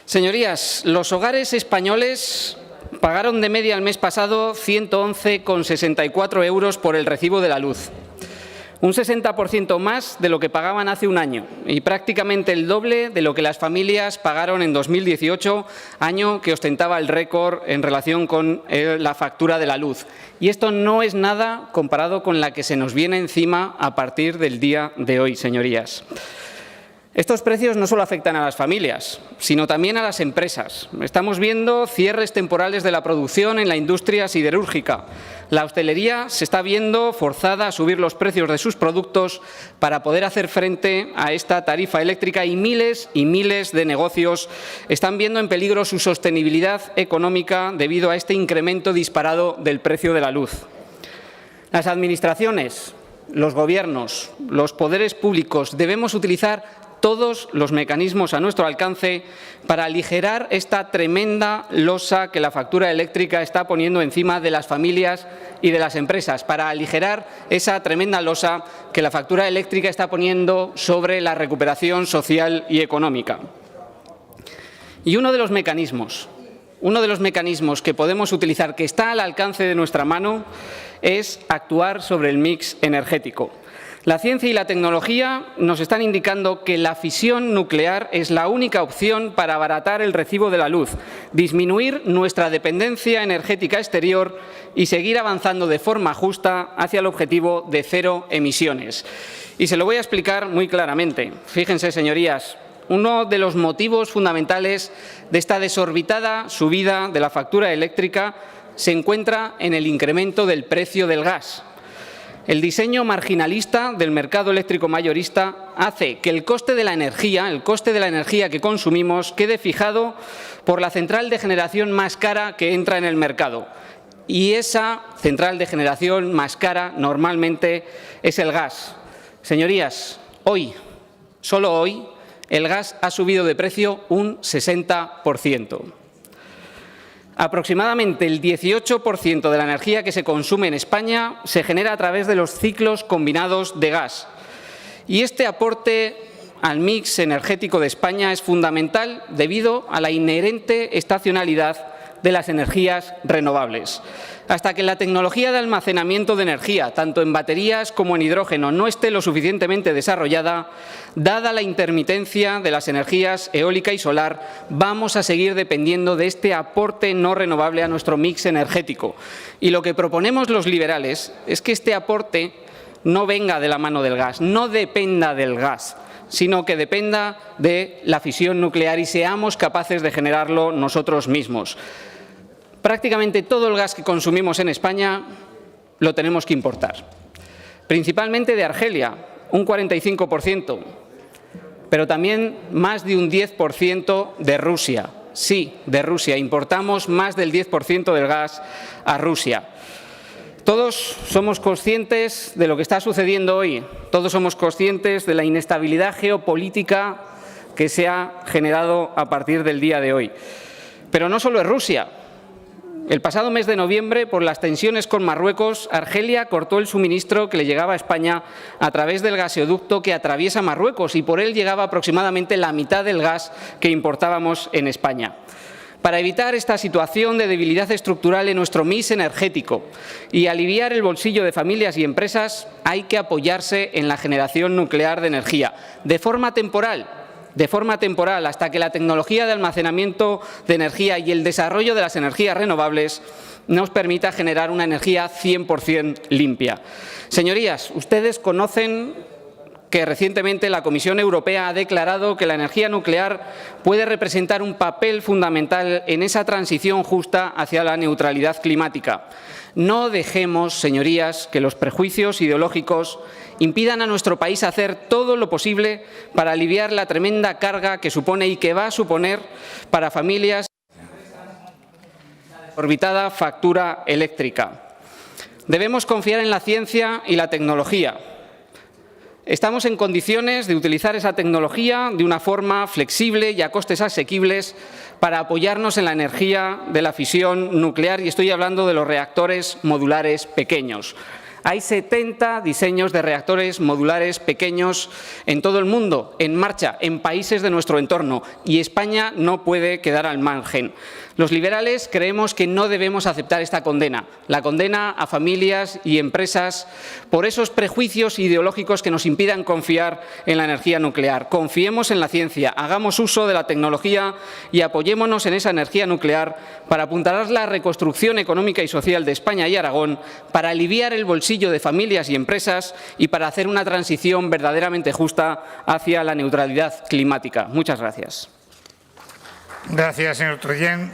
Señorías, los hogares españoles pagaron de media el mes pasado 111,64 euros por el recibo de la luz. Un 60% más de lo que pagaban hace un año y prácticamente el doble de lo que las familias pagaron en 2018, año que ostentaba el récord en relación con la factura de la luz. Y esto no es nada comparado con la que se nos viene encima a partir del día de hoy, señorías. Estos precios no solo afectan a las familias, sino también a las empresas. Estamos viendo cierres temporales de la producción en la industria siderúrgica. La hostelería se está viendo forzada a subir los precios de sus productos para poder hacer frente a esta tarifa eléctrica y miles de negocios están viendo en peligro su sostenibilidad económica debido a este incremento disparado del precio de la luz. Las administraciones, los gobiernos, los poderes públicos debemos utilizar todos los mecanismos a nuestro alcance para aligerar esta tremenda losa que la factura eléctrica está poniendo encima de las familias y de las empresas, para aligerar esa tremenda losa que la factura eléctrica está poniendo sobre la recuperación social y económica. Y uno de los mecanismos que podemos utilizar, que está al alcance de nuestra mano, es actuar sobre el mix energético. La ciencia y la tecnología nos están indicando que la fisión nuclear es la única opción para abaratar el recibo de la luz, disminuir nuestra dependencia energética exterior y seguir avanzando de forma justa hacia el objetivo de cero emisiones. Y se lo voy a explicar muy claramente. Fíjense, señorías, uno de los motivos fundamentales de esta desorbitada subida de la factura eléctrica se encuentra en el incremento del precio del gas. El diseño marginalista del mercado eléctrico mayorista hace que el coste de la energía que consumimos quede fijado por la central de generación más cara que entra en el mercado. Y esa central de generación más cara normalmente es el gas. Señorías, hoy, solo hoy, el gas ha subido de precio un 60%. Aproximadamente el 18% de la energía que se consume en España se genera a través de los ciclos combinados de gas. Y este aporte al mix energético de España es fundamental debido a la inherente estacionalidad de las energías renovables. Hasta que la tecnología de almacenamiento de energía, tanto en baterías como en hidrógeno, no esté lo suficientemente desarrollada, dada la intermitencia de las energías eólica y solar, vamos a seguir dependiendo de este aporte no renovable a nuestro mix energético. Y lo que proponemos los liberales es que este aporte no venga de la mano del gas, no dependa del gas, sino que dependa de la fisión nuclear y seamos capaces de generarlo nosotros mismos. Prácticamente todo el gas que consumimos en España lo tenemos que importar, principalmente de Argelia, un 45%, pero también más de un 10% de Rusia. Sí, de Rusia. Importamos más del 10% del gas a Rusia. Todos somos conscientes de lo que está sucediendo hoy. Todos somos conscientes de la inestabilidad geopolítica que se ha generado a partir del día de hoy. Pero no solo es Rusia. El pasado mes de noviembre, por las tensiones con Marruecos, Argelia cortó el suministro que le llegaba a España a través del gasoducto que atraviesa Marruecos y por él llegaba aproximadamente la mitad del gas que importábamos en España. Para evitar esta situación de debilidad estructural en nuestro mix energético y aliviar el bolsillo de familias y empresas, hay que apoyarse en la generación nuclear de energía, de forma temporal, hasta que la tecnología de almacenamiento de energía y el desarrollo de las energías renovables nos permita generar una energía 100% limpia. Señorías, ustedes conocen que recientemente la Comisión Europea ha declarado que la energía nuclear puede representar un papel fundamental en esa transición justa hacia la neutralidad climática. No dejemos, señorías, que los prejuicios ideológicos impidan a nuestro país hacer todo lo posible para aliviar la tremenda carga que supone y que va a suponer para familias la orbitada factura eléctrica. Debemos confiar en la ciencia y la tecnología. Estamos en condiciones de utilizar esa tecnología de una forma flexible y a costes asequibles para apoyarnos en la energía de la fisión nuclear, y estoy hablando de los reactores modulares pequeños. Hay 70 diseños de reactores modulares pequeños en todo el mundo, en marcha, en países de nuestro entorno, y España no puede quedar al margen. Los liberales creemos que no debemos aceptar esta condena, la condena a familias y empresas por esos prejuicios ideológicos que nos impidan confiar en la energía nuclear. Confiemos en la ciencia, hagamos uso de la tecnología y apoyémonos en esa energía nuclear para apuntalar la reconstrucción económica y social de España y Aragón, para aliviar el bolsillo de familias y empresas y para hacer una transición verdaderamente justa hacia la neutralidad climática. Muchas gracias. Gracias, señor Truyen.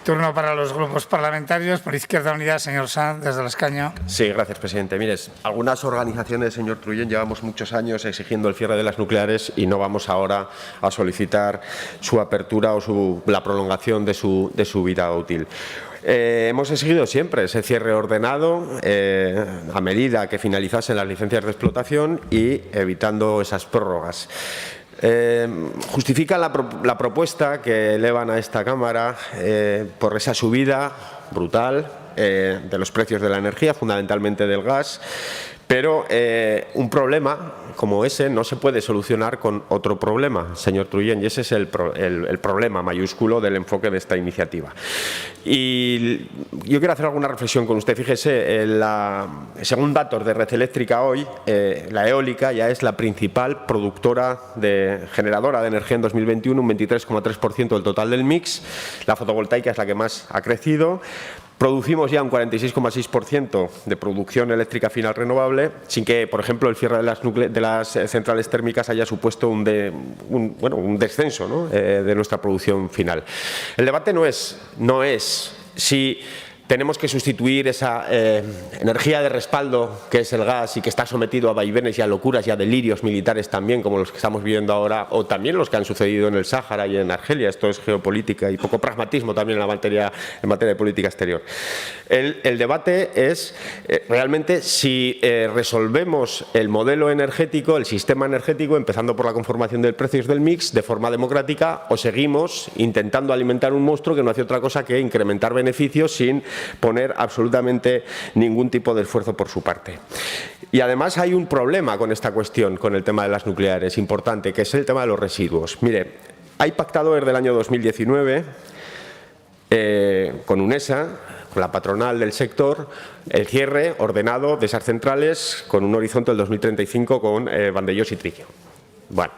Turno para los grupos parlamentarios. Por Izquierda Unida, señor Sanz, desde el escaño. Sí, gracias, presidente. Mires, algunas organizaciones, señor Truyen, llevamos muchos años exigiendo el cierre de las nucleares y no vamos ahora a solicitar su apertura o la prolongación de su vida útil. Hemos exigido siempre ese cierre ordenado a medida que finalizasen las licencias de explotación y evitando esas prórrogas. Justifican la propuesta que elevan a esta Cámara por esa subida brutal de los precios de la energía, fundamentalmente del gas, pero un problema como ese no se puede solucionar con otro problema, señor Truyen, y ese es el problema mayúsculo del enfoque de esta iniciativa. Y yo quiero hacer alguna reflexión con usted. Fíjese, según datos de Red Eléctrica hoy, la eólica ya es la principal generadora de energía en 2021, un 23,3% del total del mix. La fotovoltaica es la que más ha crecido. Producimos ya un 46,6% de producción eléctrica final renovable, sin que, por ejemplo, el cierre de las centrales térmicas haya supuesto un descenso, ¿no?, de nuestra producción final. El debate no es si tenemos que sustituir esa energía de respaldo que es el gas y que está sometido a vaivenes y a locuras y a delirios militares también, como los que estamos viviendo ahora, o también los que han sucedido en el Sáhara y en Argelia. Esto es geopolítica y poco pragmatismo también en materia de política exterior. El debate es realmente si resolvemos el modelo energético, el sistema energético, empezando por la conformación de precios del mix, de forma democrática, o seguimos intentando alimentar un monstruo que no hace otra cosa que incrementar beneficios sin poner absolutamente ningún tipo de esfuerzo por su parte. Y además hay un problema con esta cuestión, con el tema de las nucleares, importante, que es el tema de los residuos. Mire, hay pactado desde el año 2019 con UNESA, con la patronal del sector, el cierre ordenado de esas centrales con un horizonte del 2035 con Vandellós y Trillo. Bueno,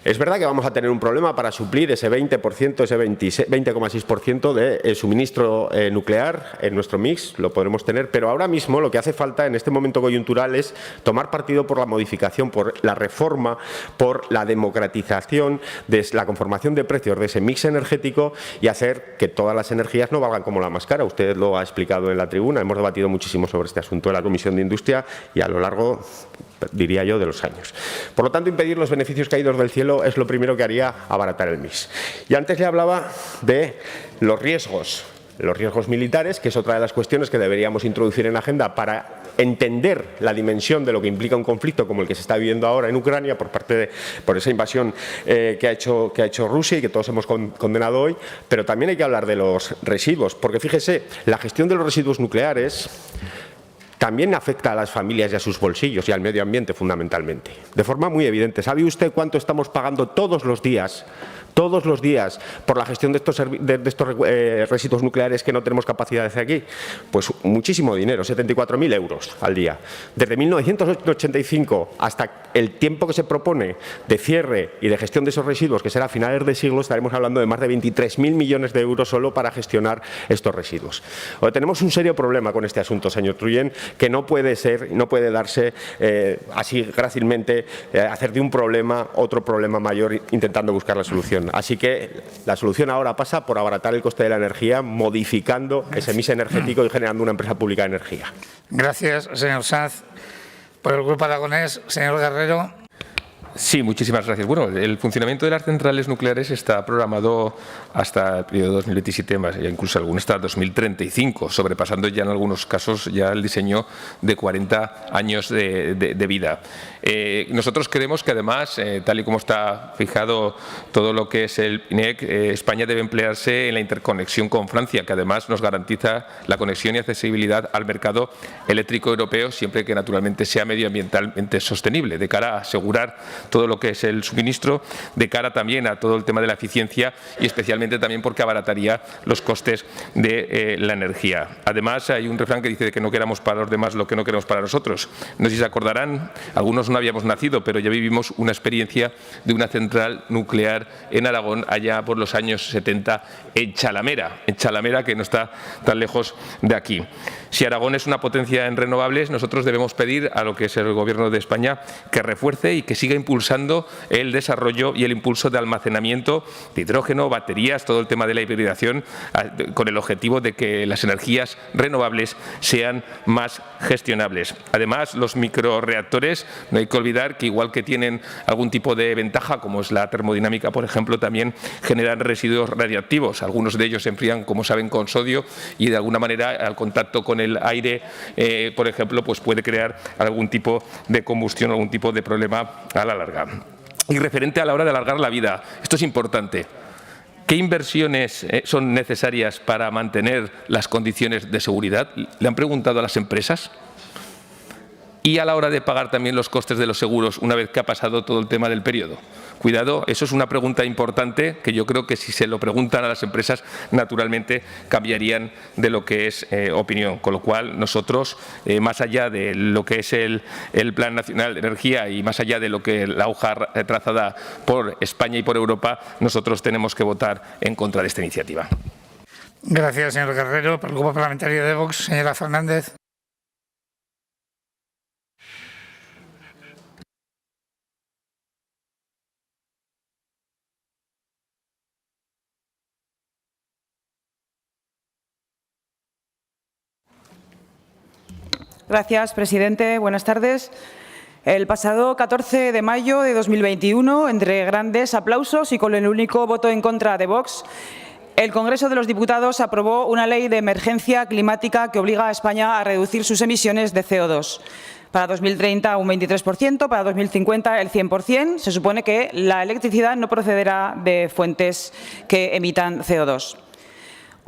es verdad que vamos a tener un problema para suplir ese 20%, ese 20,6% de suministro nuclear en nuestro mix, lo podremos tener, pero ahora mismo lo que hace falta en este momento coyuntural es tomar partido por la modificación, por la reforma, por la democratización de la conformación de precios de ese mix energético y hacer que todas las energías no valgan como la más cara. Usted lo ha explicado en la tribuna, hemos debatido muchísimo sobre este asunto en la Comisión de Industria y a lo largo, diría yo, de los años. Por lo tanto, impedir los beneficios caídos del cielo es lo primero que haría abaratar el mix. Y antes le hablaba de los riesgos los riesgos militares, que es otra de las cuestiones que deberíamos introducir en la agenda para entender la dimensión de lo que implica un conflicto como el que se está viviendo ahora en Ucrania por esa invasión que ha hecho Rusia y que todos hemos condenado hoy, pero también hay que hablar de los residuos, porque fíjese, la gestión de los residuos nucleares también afecta a las familias y a sus bolsillos y al medio ambiente fundamentalmente, de forma muy evidente. ¿Sabe usted cuánto estamos pagando todos los días por la gestión de estos residuos nucleares que no tenemos capacidad de hacer aquí? Pues muchísimo dinero, 74.000 euros al día. Desde 1985 hasta el tiempo que se propone de cierre y de gestión de esos residuos, que será a finales de siglo, estaremos hablando de más de 23.000 millones de euros solo para gestionar estos residuos. Tenemos un serio problema con este asunto, señor Truyen, que no puede darse así grácilmente, hacer de un problema otro problema mayor intentando buscar la solución. Así que la solución ahora pasa por abaratar el coste de la energía, modificando ese mix energético y generando una empresa pública de energía. Gracias, señor Sanz. Por el Grupo Aragonés, señor Guerrero. Sí, muchísimas gracias. Bueno, el funcionamiento de las centrales nucleares está programado hasta el periodo 2027, incluso algunos hasta 2035, sobrepasando ya en algunos casos ya el diseño de 40 años de vida. Nosotros creemos que además, tal y como está fijado todo lo que es el PNIEC, España debe emplearse en la interconexión con Francia, que además nos garantiza la conexión y accesibilidad al mercado eléctrico europeo, siempre que naturalmente sea medioambientalmente sostenible, de cara a asegurar todo lo que es el suministro, de cara también a todo el tema de la eficiencia y especialmente también porque abarataría los costes de la energía. Además, hay un refrán que dice que no queramos para los demás lo que no queremos para nosotros. No sé si se acordarán, algunos no habíamos nacido, pero ya vivimos una experiencia de una central nuclear en Aragón allá por los años 70 en Chalamera, que no está tan lejos de aquí. Si Aragón es una potencia en renovables, nosotros debemos pedir a lo que es el Gobierno de España que refuerce y que siga impulsando el desarrollo y el impulso de almacenamiento de hidrógeno, baterías, todo el tema de la hibridación, con el objetivo de que las energías renovables sean más gestionables. Además, los microreactores, no hay que olvidar que igual que tienen algún tipo de ventaja, como es la termodinámica, por ejemplo, también generan residuos radiactivos. Algunos de ellos se enfrían, como saben, con sodio y de alguna manera al contacto con el aire, por ejemplo, pues puede crear algún tipo de combustión, algún tipo de problema a la larga. Y referente a la hora de alargar la vida, esto es importante. ¿Qué inversiones son necesarias para mantener las condiciones de seguridad? ¿Le han preguntado a las empresas? Y a la hora de pagar también los costes de los seguros una vez que ha pasado todo el tema del periodo. Cuidado, eso es una pregunta importante que yo creo que si se lo preguntan a las empresas, naturalmente cambiarían de lo que es opinión. Con lo cual, nosotros, más allá de lo que es el Plan Nacional de Energía y más allá de lo que la hoja trazada por España y por Europa, nosotros tenemos que votar en contra de esta iniciativa. Gracias, señor Guerrero. Por el Grupo Parlamentario de Vox, señora Fernández. Gracias, presidente. Buenas tardes. El pasado 14 de mayo de 2021, entre grandes aplausos y con el único voto en contra de Vox, el Congreso de los Diputados aprobó una ley de emergencia climática que obliga a España a reducir sus emisiones de CO2. Para 2030 un 23%, para 2050 el 100%. Se supone que la electricidad no procederá de fuentes que emitan CO2.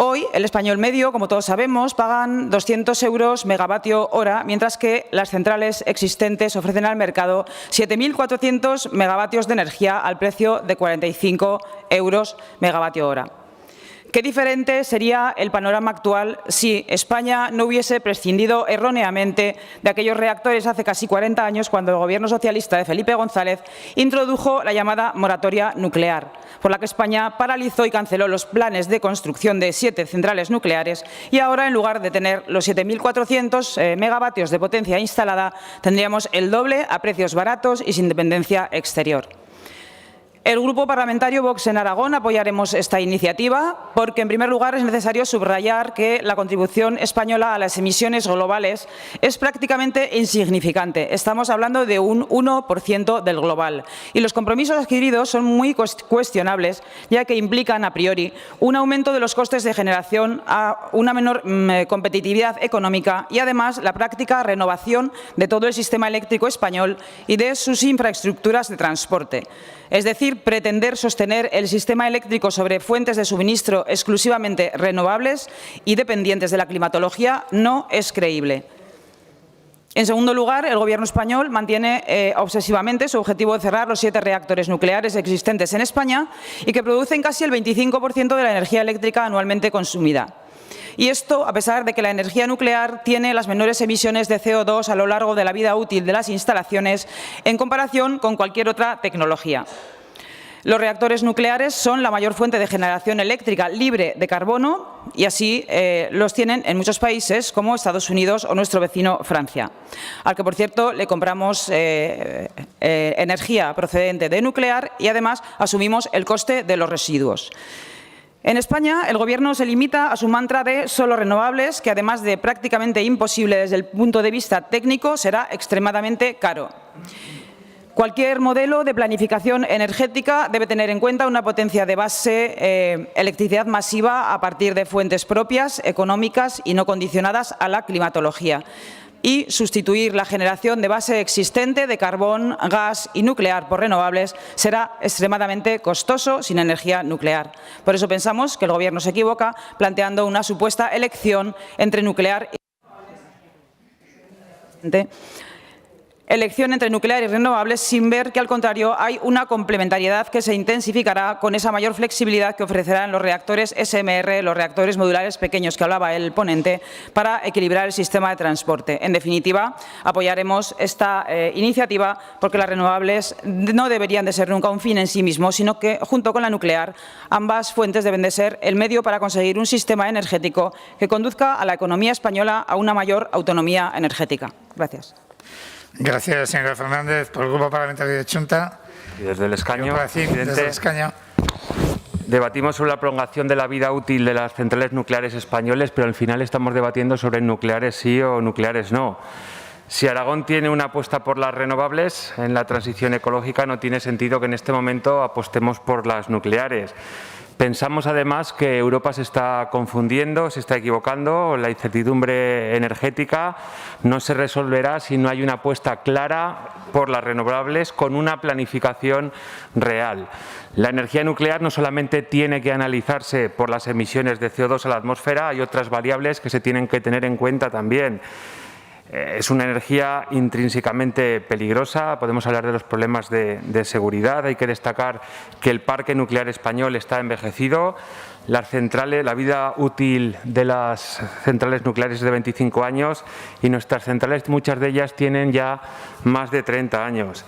Hoy, el español medio, como todos sabemos, pagan 200 euros megavatio hora, mientras que las centrales existentes ofrecen al mercado 7.400 megavatios de energía al precio de 45 euros megavatio hora. Qué diferente sería el panorama actual si España no hubiese prescindido erróneamente de aquellos reactores hace casi 40 años, cuando el Gobierno socialista de Felipe González introdujo la llamada moratoria nuclear, por la que España paralizó y canceló los planes de construcción de 7 centrales nucleares y ahora, en lugar de tener los 7.400 megavatios de potencia instalada, tendríamos el doble a precios baratos y sin dependencia exterior. El Grupo Parlamentario Vox en Aragón apoyaremos esta iniciativa porque, en primer lugar, es necesario subrayar que la contribución española a las emisiones globales es prácticamente insignificante. Estamos hablando de un 1% del global. Y los compromisos adquiridos son muy cuestionables, ya que implican, a priori, un aumento de los costes de generación, a una menor competitividad económica y, además, la práctica renovación de todo el sistema eléctrico español y de sus infraestructuras de transporte. Es decir, pretender sostener el sistema eléctrico sobre fuentes de suministro exclusivamente renovables y dependientes de la climatología no es creíble. En segundo lugar, el Gobierno español mantiene obsesivamente su objetivo de cerrar los 7 reactores nucleares existentes en España y que producen casi el 25% de la energía eléctrica anualmente consumida. Y esto a pesar de que la energía nuclear tiene las menores emisiones de CO2 a lo largo de la vida útil de las instalaciones en comparación con cualquier otra tecnología. Los reactores nucleares son la mayor fuente de generación eléctrica libre de carbono y así los tienen en muchos países como Estados Unidos o nuestro vecino Francia, al que, por cierto, le compramos energía procedente de nuclear y además asumimos el coste de los residuos. En España, el Gobierno se limita a su mantra de solo renovables, que además de prácticamente imposible desde el punto de vista técnico, será extremadamente caro. Cualquier modelo de planificación energética debe tener en cuenta una potencia de base, electricidad masiva a partir de fuentes propias, económicas y no condicionadas a la climatología, y sustituir la generación de base existente de carbón, gas y nuclear por renovables será extremadamente costoso sin energía nuclear. Por eso pensamos que el Gobierno se equivoca planteando una supuesta elección entre nuclear y renovables sin ver que, al contrario, hay una complementariedad que se intensificará con esa mayor flexibilidad que ofrecerán los reactores SMR, los reactores modulares pequeños que hablaba el ponente, para equilibrar el sistema de transporte. En definitiva, apoyaremos esta iniciativa porque las renovables no deberían de ser nunca un fin en sí mismo, sino que, junto con la nuclear, ambas fuentes deben de ser el medio para conseguir un sistema energético que conduzca a la economía española a una mayor autonomía energética. Gracias. Gracias, señora Fernández. Por el Grupo Parlamentario de Chunta. Y desde el escaño, desde el escaño. Debatimos sobre la prolongación de la vida útil de las centrales nucleares españoles, pero al final estamos debatiendo sobre nucleares sí o nucleares no. Si Aragón tiene una apuesta por las renovables en la transición ecológica, no tiene sentido que en este momento apostemos por las nucleares. Pensamos además que Europa se está confundiendo, se está equivocando. La incertidumbre energética no se resolverá si no hay una apuesta clara por las renovables con una planificación real. La energía nuclear no solamente tiene que analizarse por las emisiones de CO2 a la atmósfera, hay otras variables que se tienen que tener en cuenta también. Es una energía intrínsecamente peligrosa, podemos hablar de los problemas de seguridad, hay que destacar que el parque nuclear español está envejecido, las centrales, la vida útil de las centrales nucleares es de 25 años y nuestras centrales, muchas de ellas tienen ya más de 30 años.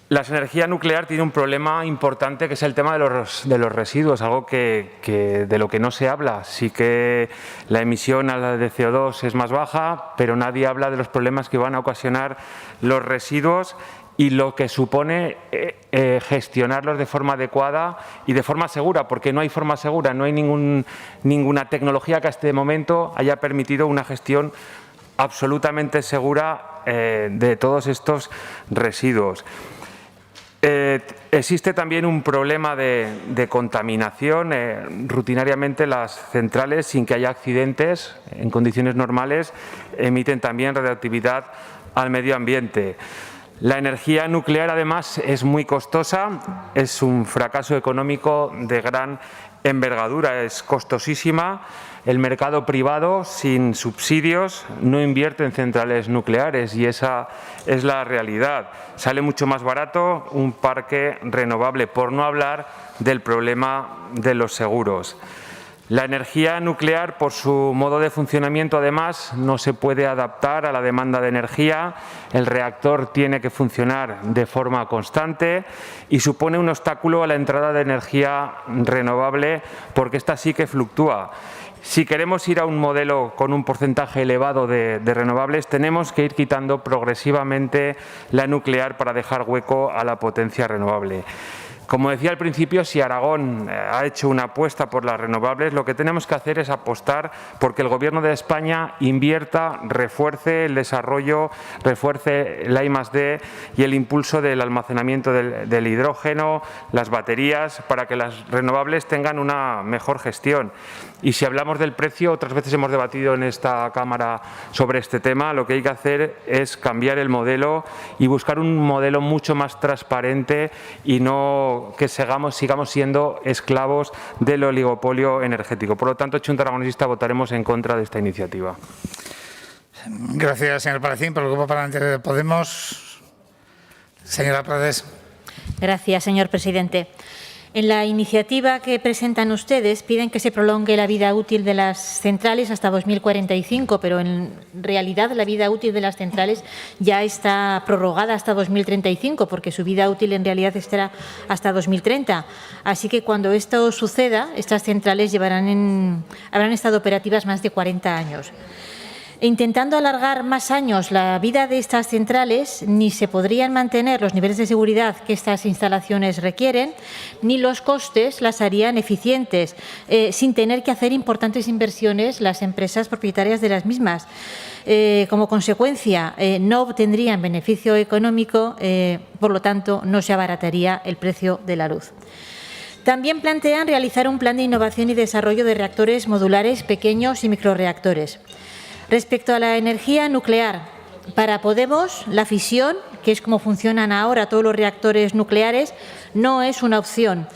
La energía nuclear tiene un problema importante que es el tema de los residuos, algo de lo que no se habla. Sí que la emisión de CO2 es más baja, pero nadie habla de los problemas que van a ocasionar los residuos y lo que supone gestionarlos de forma adecuada y de forma segura, porque no hay forma segura, no hay ninguna tecnología que hasta el momento haya permitido una gestión absolutamente segura de todos estos residuos. Existe también un problema de contaminación. Rutinariamente las centrales, sin que haya accidentes, en condiciones normales, emiten también radioactividad al medio ambiente. La energía nuclear, además, es muy costosa, es un fracaso económico de gran envergadura, es costosísima. El mercado privado, sin subsidios, no invierte en centrales nucleares y esa es la realidad. Sale mucho más barato un parque renovable, por no hablar del problema de los seguros. La energía nuclear, por su modo de funcionamiento, además, no se puede adaptar a la demanda de energía. El reactor tiene que funcionar de forma constante y supone un obstáculo a la entrada de energía renovable porque esta sí que fluctúa. Si queremos ir a un modelo con un porcentaje elevado de renovables, tenemos que ir quitando progresivamente la nuclear para dejar hueco a la potencia renovable. Como decía al principio, si Aragón ha hecho una apuesta por las renovables, lo que tenemos que hacer es apostar porque el Gobierno de España invierta, refuerce el desarrollo, refuerce la I+D y el impulso del almacenamiento del hidrógeno, las baterías, para que las renovables tengan una mejor gestión. Y si hablamos del precio, otras veces hemos debatido en esta Cámara sobre este tema, lo que hay que hacer es cambiar el modelo y buscar un modelo mucho más transparente y no que sigamos siendo esclavos del oligopolio energético. Por lo tanto, Chunta Aragonesista votaremos en contra de esta iniciativa. Gracias, señor Palacín. Por el Grupo Parlamentario de Podemos, señora Prades. Gracias, señor presidente. En la iniciativa que presentan ustedes piden que se prolongue la vida útil de las centrales hasta 2045, pero en realidad la vida útil de las centrales ya está prorrogada hasta 2035, porque su vida útil en realidad estará hasta 2030. Así que cuando esto suceda, estas centrales habrán estado operativas más de 40 años. Intentando alargar más años la vida de estas centrales, ni se podrían mantener los niveles de seguridad que estas instalaciones requieren, ni los costes las harían eficientes, sin tener que hacer importantes inversiones las empresas propietarias de las mismas. Como consecuencia, no obtendrían beneficio económico, por lo tanto, no se abarataría el precio de la luz. También plantean realizar un plan de innovación y desarrollo de reactores modulares pequeños y microrreactores. Respecto a la energía nuclear, para Podemos, la fisión, que es como funcionan ahora todos los reactores nucleares, no es una opción.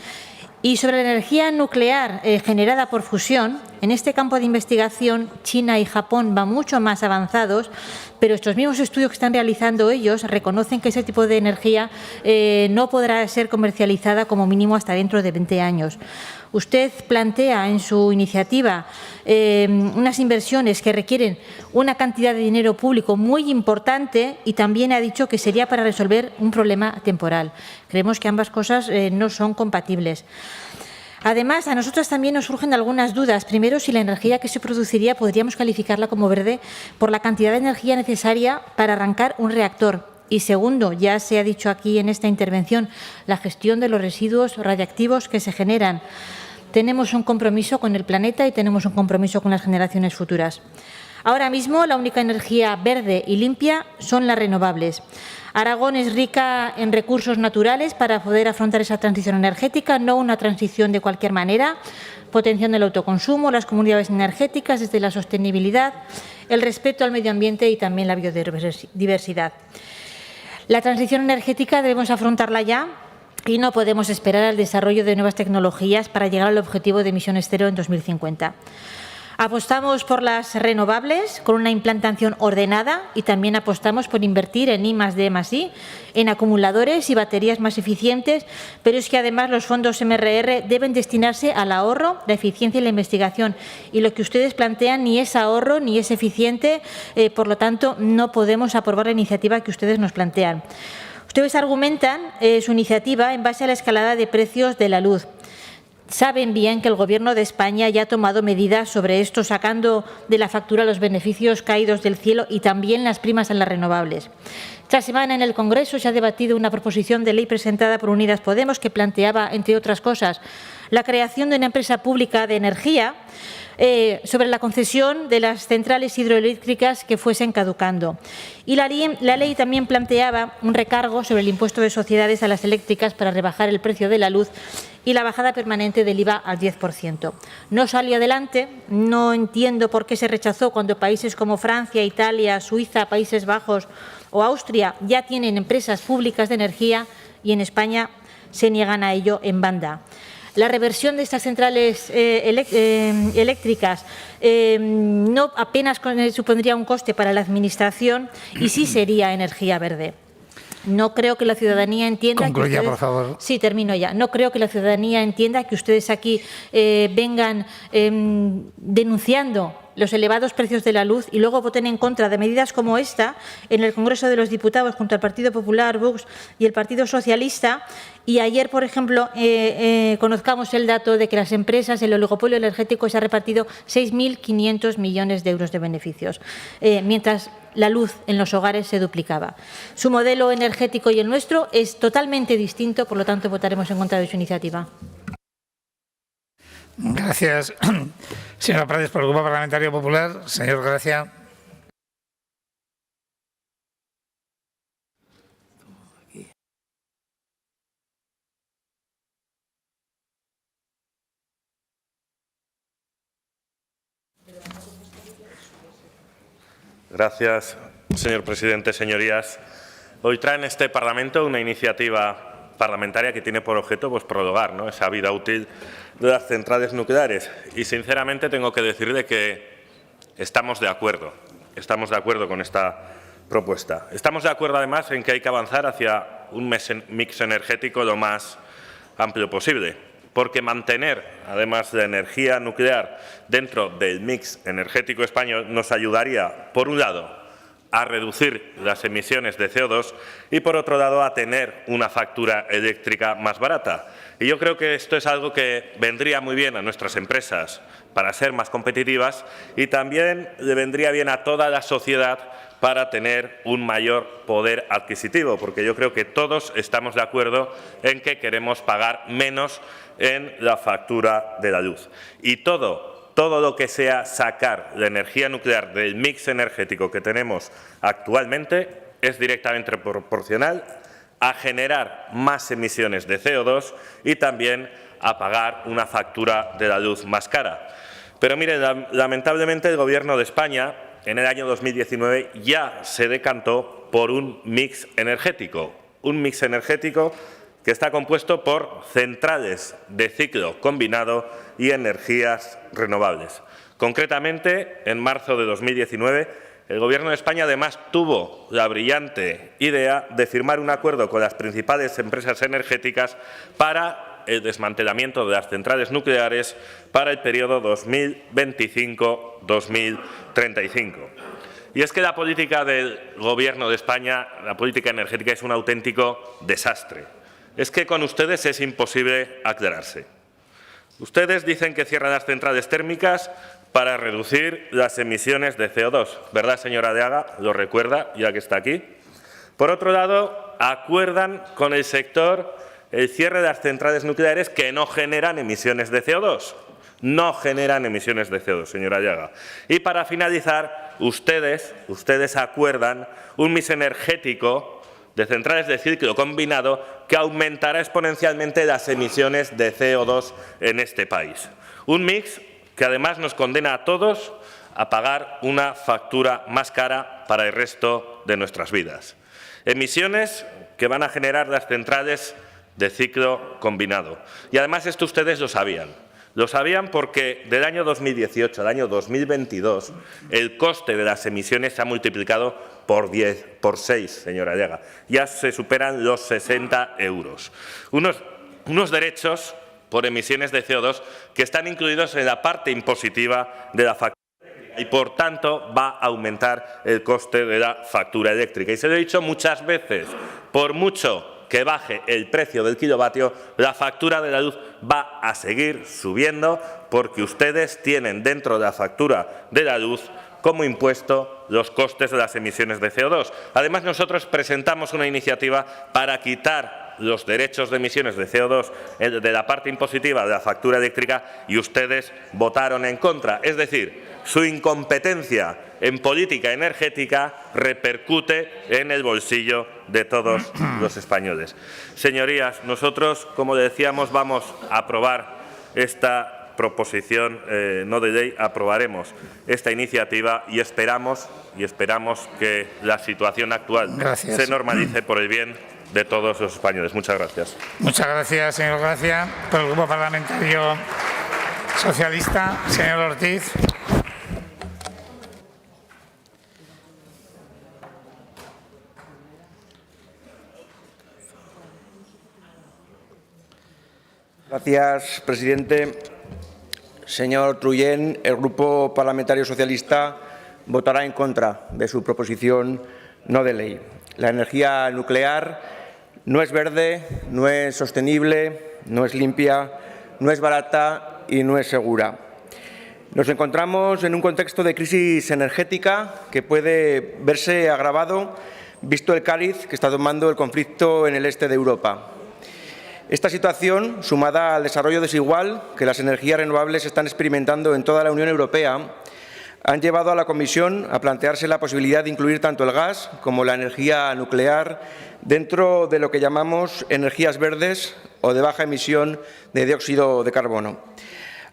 Y sobre la energía nuclear generada por fusión, en este campo de investigación China y Japón van mucho más avanzados, pero estos mismos estudios que están realizando ellos reconocen que ese tipo de energía no podrá ser comercializada como mínimo hasta dentro de 20 años. Usted plantea en su iniciativa unas inversiones que requieren una cantidad de dinero público muy importante y también ha dicho que sería para resolver un problema temporal. Creemos que ambas cosas no son compatibles. Además, a nosotros también nos surgen algunas dudas. Primero, si la energía que se produciría podríamos calificarla como verde por la cantidad de energía necesaria para arrancar un reactor. Y segundo, ya se ha dicho aquí en esta intervención, la gestión de los residuos radiactivos que se generan. Tenemos un compromiso con el planeta y tenemos un compromiso con las generaciones futuras. Ahora mismo, la única energía verde y limpia son las renovables. Aragón es rica en recursos naturales para poder afrontar esa transición energética, no una transición de cualquier manera, potenciando el autoconsumo, las comunidades energéticas desde la sostenibilidad, el respeto al medio ambiente y también la biodiversidad. La transición energética debemos afrontarla ya y no podemos esperar al desarrollo de nuevas tecnologías para llegar al objetivo de emisiones cero en 2050. Apostamos por las renovables con una implantación ordenada y también apostamos por invertir en I+D+I, en acumuladores y baterías más eficientes, pero es que además los fondos MRR deben destinarse al ahorro, la eficiencia y la investigación. Y lo que ustedes plantean ni es ahorro ni es eficiente, por lo tanto no podemos aprobar la iniciativa que ustedes nos plantean. Ustedes argumentan su iniciativa en base a la escalada de precios de la luz. Saben bien que el Gobierno de España ya ha tomado medidas sobre esto, sacando de la factura los beneficios caídos del cielo y también las primas en las renovables. Esta semana en el Congreso se ha debatido una proposición de ley presentada por Unidas Podemos que planteaba, entre otras cosas, la creación de una empresa pública de energía sobre la concesión de las centrales hidroeléctricas que fuesen caducando. Y la ley también planteaba un recargo sobre el impuesto de sociedades a las eléctricas para rebajar el precio de la luz y la bajada permanente del IVA al 10%. No salió adelante, no entiendo por qué se rechazó cuando países como Francia, Italia, Suiza, Países Bajos o Austria ya tienen empresas públicas de energía y en España se niegan a ello en banda. La reversión de estas centrales eléctricas no apenas supondría un coste para la Administración y sí sería energía verde. No creo que la ciudadanía entienda... Concluya, por favor. Sí, termino ya. No creo que la ciudadanía entienda que ustedes aquí vengan denunciando los elevados precios de la luz y luego voten en contra de medidas como esta en el Congreso de los Diputados junto al Partido Popular, Vox y el Partido Socialista. Y ayer, por ejemplo, conozcamos el dato de que las empresas, el oligopolio energético, se ha repartido 6.500 millones de euros de beneficios, mientras la luz en los hogares se duplicaba. Su modelo energético y el nuestro es totalmente distinto, por lo tanto, votaremos en contra de su iniciativa. Gracias, señora Prades, por el Grupo Parlamentario Popular. Señor Gracia. Gracias, señor presidente. Señorías, hoy trae en este Parlamento una iniciativa parlamentaria que tiene por objeto prorrogar esa vida útil de las centrales nucleares. Y, sinceramente, tengo que decirle que estamos de acuerdo con esta propuesta. Estamos de acuerdo, además, en que hay que avanzar hacia un mix energético lo más amplio posible, porque mantener, además, la energía nuclear dentro del mix energético español nos ayudaría, por un lado, a reducir las emisiones de CO2 y, por otro lado, a tener una factura eléctrica más barata. Y yo creo que esto es algo que vendría muy bien a nuestras empresas para ser más competitivas y también le vendría bien a toda la sociedad para tener un mayor poder adquisitivo, porque yo creo que todos estamos de acuerdo en que queremos pagar menos en la factura de la luz. Y todo lo que sea sacar la energía nuclear del mix energético que tenemos actualmente es directamente proporcional a generar más emisiones de CO2 y también a pagar una factura de la luz más cara. Pero miren, lamentablemente el Gobierno de España en el año 2019 ya se decantó por un mix energético que está compuesto por centrales de ciclo combinado y energías renovables. Concretamente, en marzo de 2019, el Gobierno de España además tuvo la brillante idea de firmar un acuerdo con las principales empresas energéticas para el desmantelamiento de las centrales nucleares para el periodo 2025-2035. Y es que la política del Gobierno de España, la política energética, es un auténtico desastre. Es que con ustedes es imposible aclararse. Ustedes dicen que cierran las centrales térmicas para reducir las emisiones de CO2, ¿verdad, señora de Haga? ¿Lo recuerda, ya que está aquí? Por otro lado, acuerdan con el sector el cierre de las centrales nucleares que no generan emisiones de CO2. No generan emisiones de CO2, señora Llaga. Y para finalizar, ustedes acuerdan un mix energético de centrales de ciclo combinado que aumentará exponencialmente las emisiones de CO2 en este país. Un mix que además nos condena a todos a pagar una factura más cara para el resto de nuestras vidas. Emisiones que van a generar las centrales de ciclo combinado. Y además esto ustedes lo sabían. Lo sabían porque del año 2018 al año 2022 el coste de las emisiones se ha multiplicado por 6, señora Llaga. Ya se superan los 60 euros. Unos derechos por emisiones de CO2 que están incluidos en la parte impositiva de la factura y, por tanto, va a aumentar el coste de la factura eléctrica. Y se lo he dicho muchas veces, por mucho que baje el precio del kilovatio, la factura de la luz va a seguir subiendo porque ustedes tienen dentro de la factura de la luz como impuesto los costes de las emisiones de CO2. Además, nosotros presentamos una iniciativa para quitar los derechos de emisiones de CO2 de la parte impositiva de la factura eléctrica y ustedes votaron en contra. Es decir, su incompetencia en política energética repercute en el bolsillo de todos los españoles. Señorías, nosotros, como decíamos, vamos a aprobar esta proposición no de ley, aprobaremos esta iniciativa y esperamos que la situación actual se normalice por el bien de todos los españoles. Muchas gracias. Muchas gracias, señor Gracia. Por el Grupo Parlamentario Socialista, señor Ortiz. Gracias, presidente. señor Truyen, el Grupo Parlamentario Socialista votará en contra de su proposición no de ley. La energía nuclear no es verde, no es sostenible, no es limpia, no es barata y no es segura. Nos encontramos en un contexto de crisis energética que puede verse agravado visto el cariz que está tomando el conflicto en el este de Europa. Esta situación, sumada al desarrollo desigual que las energías renovables están experimentando en toda la Unión Europea, han llevado a la Comisión a plantearse la posibilidad de incluir tanto el gas como la energía nuclear dentro de lo que llamamos energías verdes o de baja emisión de dióxido de carbono.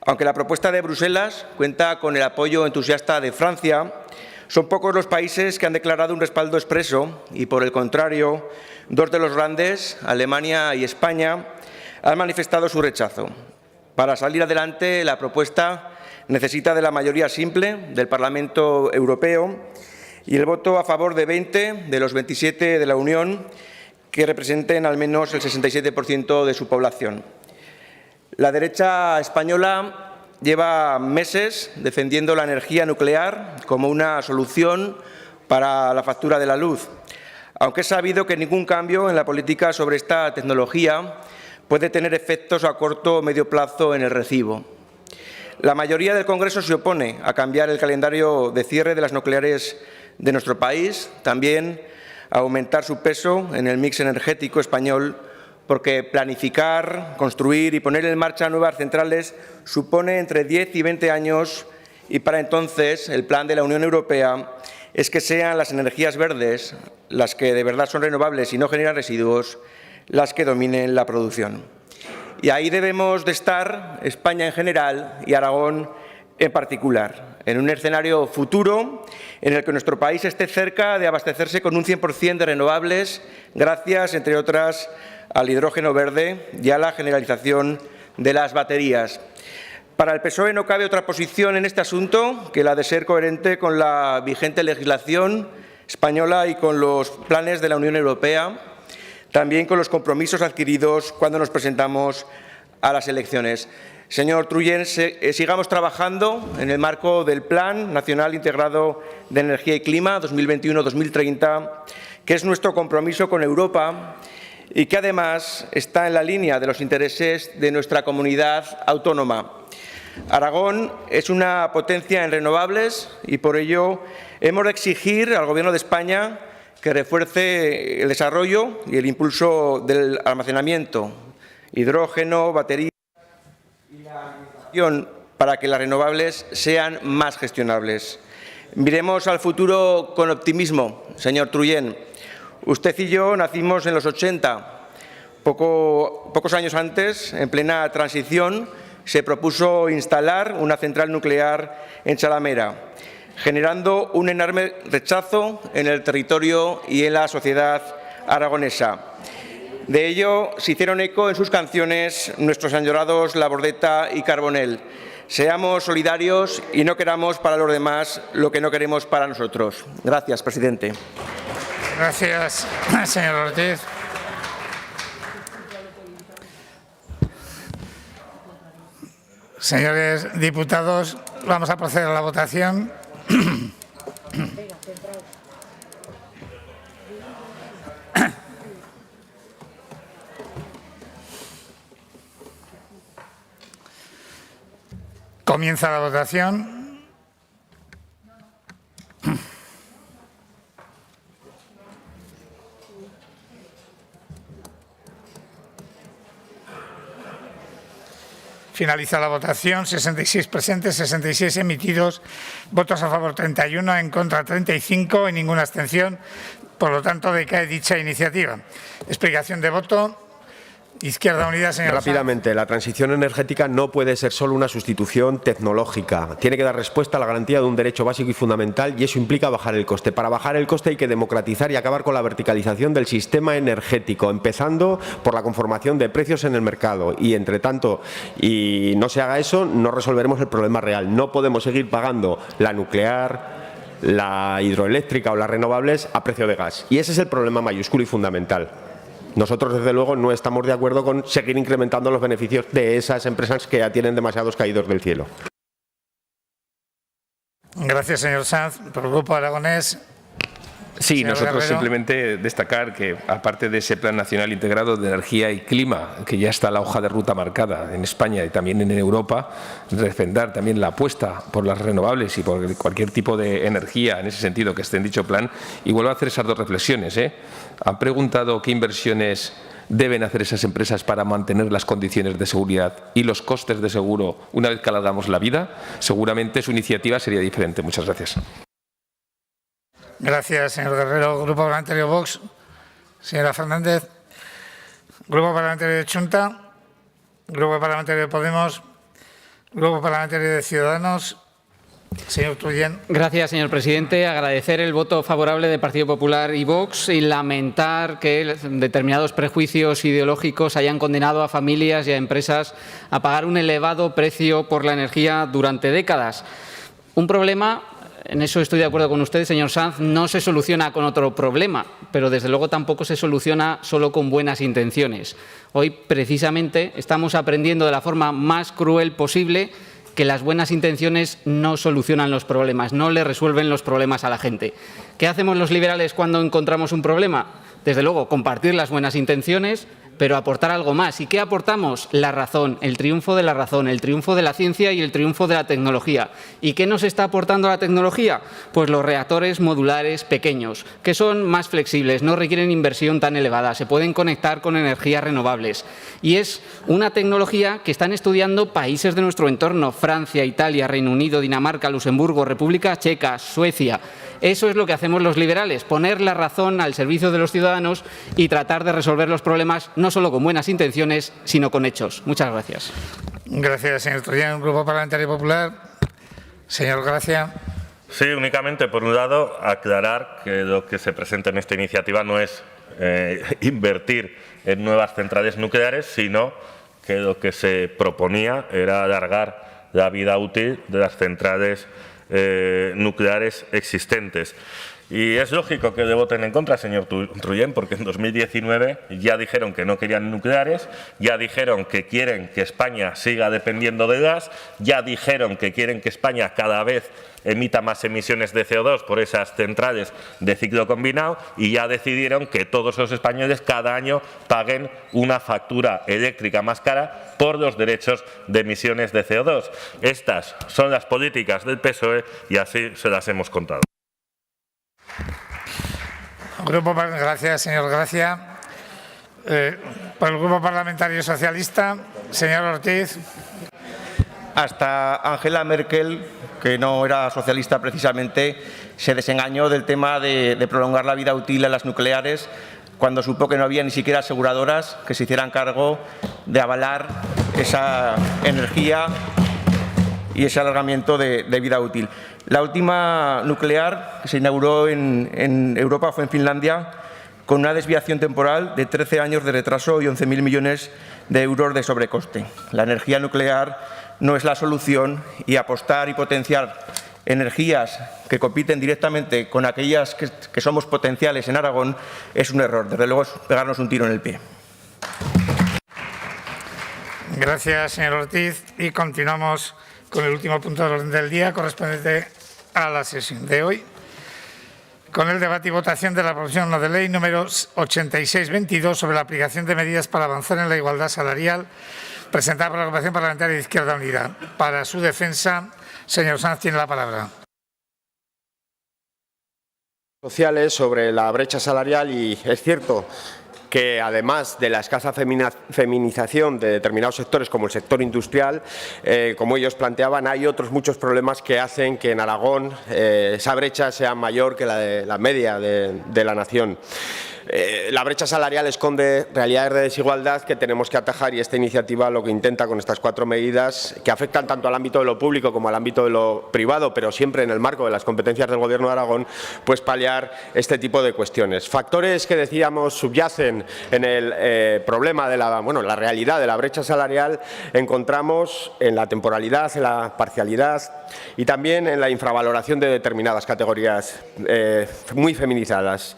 Aunque la propuesta de Bruselas cuenta con el apoyo entusiasta de Francia, son pocos los países que han declarado un respaldo expreso y, por el contrario, dos de los grandes, Alemania y España, han manifestado su rechazo. Para salir adelante, la propuesta necesita de la mayoría simple del Parlamento Europeo y el voto a favor de 20 de los 27 de la Unión, que representen al menos el 67% de su población. La derecha española lleva meses defendiendo la energía nuclear como una solución para la factura de la luz, aunque es sabido que ningún cambio en la política sobre esta tecnología puede tener efectos a corto o medio plazo en el recibo. La mayoría del Congreso se opone a cambiar el calendario de cierre de las nucleares de nuestro país, también a aumentar su peso en el mix energético español, porque planificar, construir y poner en marcha nuevas centrales supone entre 10 y 20 años y para entonces el plan de la Unión Europea es que sean las energías verdes, las que de verdad son renovables y no generan residuos, las que dominen la producción. Y ahí debemos de estar España en general y Aragón en particular, en un escenario futuro en el que nuestro país esté cerca de abastecerse con un 100% de renovables, gracias, entre otras, al hidrógeno verde y a la generalización de las baterías. Para el PSOE no cabe otra posición en este asunto que la de ser coherente con la vigente legislación española y con los planes de la Unión Europea, también con los compromisos adquiridos cuando nos presentamos a las elecciones. Señor Truyen, sigamos trabajando en el marco del Plan Nacional Integrado de Energía y Clima 2021-2030, que es nuestro compromiso con Europa y que además está en la línea de los intereses de nuestra comunidad autónoma. Aragón es una potencia en renovables y por ello hemos de exigir al Gobierno de España que refuerce el desarrollo y el impulso del almacenamiento, hidrógeno, baterías y la administración para que las renovables sean más gestionables. Miremos al futuro con optimismo, señor Truyen. Usted y yo nacimos en los 80. Pocos años antes, en plena transición, se propuso instalar una central nuclear en Chalamera, generando un enorme rechazo en el territorio y en la sociedad aragonesa. De ello se hicieron eco en sus canciones nuestros añorados La Bordeta y Carbonell. Seamos solidarios y no queramos para los demás lo que no queremos para nosotros. Gracias, presidente. Gracias, señor Ortiz. Señores diputados, vamos a proceder a la votación. Comienza la votación. Finaliza la votación. 66 presentes, 66 emitidos, votos a favor 31, en contra 35 y ninguna abstención. Por lo tanto, decae dicha iniciativa. Explicación de voto. Izquierda Unida, señor Rápidamente, la transición energética no puede ser solo una sustitución tecnológica. Tiene que dar respuesta a la garantía de un derecho básico y fundamental y eso implica bajar el coste. Para bajar el coste hay que democratizar y acabar con la verticalización del sistema energético, empezando por la conformación de precios en el mercado. Y, entre tanto, y no se haga eso, no resolveremos el problema real. No podemos seguir pagando la nuclear, la hidroeléctrica o las renovables a precio de gas. Y ese es el problema mayúsculo y fundamental. Nosotros, desde luego, no estamos de acuerdo con seguir incrementando los beneficios de esas empresas que ya tienen demasiados caídos del cielo. Gracias, señor Sanz. Por el Grupo Aragonés. Sí, Señor nosotros Guerrero. simplemente destacar que, aparte de ese Plan Nacional Integrado de Energía y Clima, que ya está la hoja de ruta marcada en España y también en Europa, refrendar también la apuesta por las renovables y por cualquier tipo de energía en ese sentido que esté en dicho plan. Y vuelvo a hacer esas dos reflexiones. Han preguntado qué inversiones deben hacer esas empresas para mantener las condiciones de seguridad y los costes de seguro una vez que alargamos la vida. Seguramente su iniciativa sería diferente. Muchas gracias. Gracias, señor Guerrero. Grupo Parlamentario Vox. Señora Fernández. Grupo Parlamentario de Chunta. Grupo Parlamentario de Podemos. Grupo Parlamentario de Ciudadanos. Señor Truyen. Gracias, señor presidente. Agradecer el voto favorable del Partido Popular y Vox y lamentar que determinados prejuicios ideológicos hayan condenado a familias y a empresas a pagar un elevado precio por la energía durante décadas. Un problema, en eso estoy de acuerdo con usted, señor Sanz, no se soluciona con otro problema, pero desde luego tampoco se soluciona solo con buenas intenciones. Hoy, precisamente, estamos aprendiendo de la forma más cruel posible que las buenas intenciones no solucionan los problemas, no le resuelven los problemas a la gente. ¿Qué hacemos los liberales cuando encontramos un problema? Desde luego, compartir las buenas intenciones, pero aportar algo más. ¿Y qué aportamos? La razón, el triunfo de la ciencia y el triunfo de la tecnología. ¿Y qué nos está aportando la tecnología? Pues los reactores modulares pequeños, que son más flexibles, no requieren inversión tan elevada, se pueden conectar con energías renovables. Y es una tecnología que están estudiando países de nuestro entorno, Francia, Italia, Reino Unido, Dinamarca, Luxemburgo, República Checa, Suecia. Eso es lo que hacemos los liberales, poner la razón al servicio de los ciudadanos y tratar de resolver los problemas no solo con buenas intenciones, sino con hechos. Muchas gracias. Gracias, señor Truyen. Grupo Parlamentario Popular. Señor Gracia. Sí, únicamente, por un lado, aclarar que lo que se presenta en esta iniciativa no es invertir en nuevas centrales nucleares, sino que lo que se proponía era alargar la vida útil de las centrales nucleares existentes. Y es lógico que le voten en contra, señor Truyen, porque en 2019 ya dijeron que no querían nucleares, ya dijeron que quieren que España siga dependiendo de gas, ya dijeron que quieren que España cada vez emita más emisiones de CO2 por esas centrales de ciclo combinado y ya decidieron que todos los españoles cada año paguen una factura eléctrica más cara por los derechos de emisiones de CO2. Estas son las políticas del PSOE y así se las hemos contado. Gracias, señor Gracia. Por el Grupo Parlamentario Socialista, señor Ortiz. Hasta Angela Merkel, que no era socialista precisamente, se desengañó del tema de prolongar la vida útil a las nucleares cuando supo que no había ni siquiera aseguradoras que se hicieran cargo de avalar esa energía y ese alargamiento de vida útil. La última nuclear que se inauguró en Europa fue en Finlandia, con una desviación temporal de 13 años de retraso y 11.000 millones de euros de sobrecoste. La energía nuclear no es la solución y apostar y potenciar energías que compiten directamente con aquellas que somos potenciales en Aragón es un error. Desde luego es pegarnos un tiro en el pie. Gracias, señor Ortiz. Y continuamos con el último punto del orden del día correspondiente a la sesión de hoy, con el debate y votación de la proposición no de ley número 8622 sobre la aplicación de medidas para avanzar en la igualdad salarial, presentada por la Agrupación Parlamentaria de Izquierda Unida. Para su defensa, señor Sanz, tiene la palabra. Sociales sobre la brecha salarial, y es cierto que además de la escasa feminización de determinados sectores como el sector industrial, como ellos planteaban, hay otros muchos problemas que hacen que en Aragón esa brecha sea mayor que la media de la nación. La brecha salarial esconde realidades de desigualdad que tenemos que atajar y esta iniciativa lo que intenta con estas 4 medidas, que afectan tanto al ámbito de lo público como al ámbito de lo privado, pero siempre en el marco de las competencias del Gobierno de Aragón, pues paliar este tipo de cuestiones. Factores que decíamos subyacen en el problema de la realidad de la brecha salarial encontramos en la temporalidad, en la parcialidad y también en la infravaloración de determinadas categorías muy feminizadas.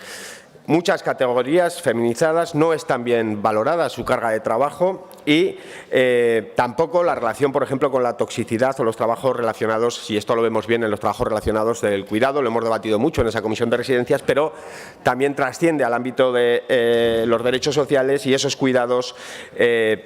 muchas categorías feminizadas no están bien valorada su carga de trabajo y tampoco la relación, por ejemplo, con la toxicidad o los trabajos relacionados, si esto lo vemos bien en los trabajos relacionados del cuidado, lo hemos debatido mucho en esa comisión de residencias, pero también trasciende al ámbito de los derechos sociales y esos cuidados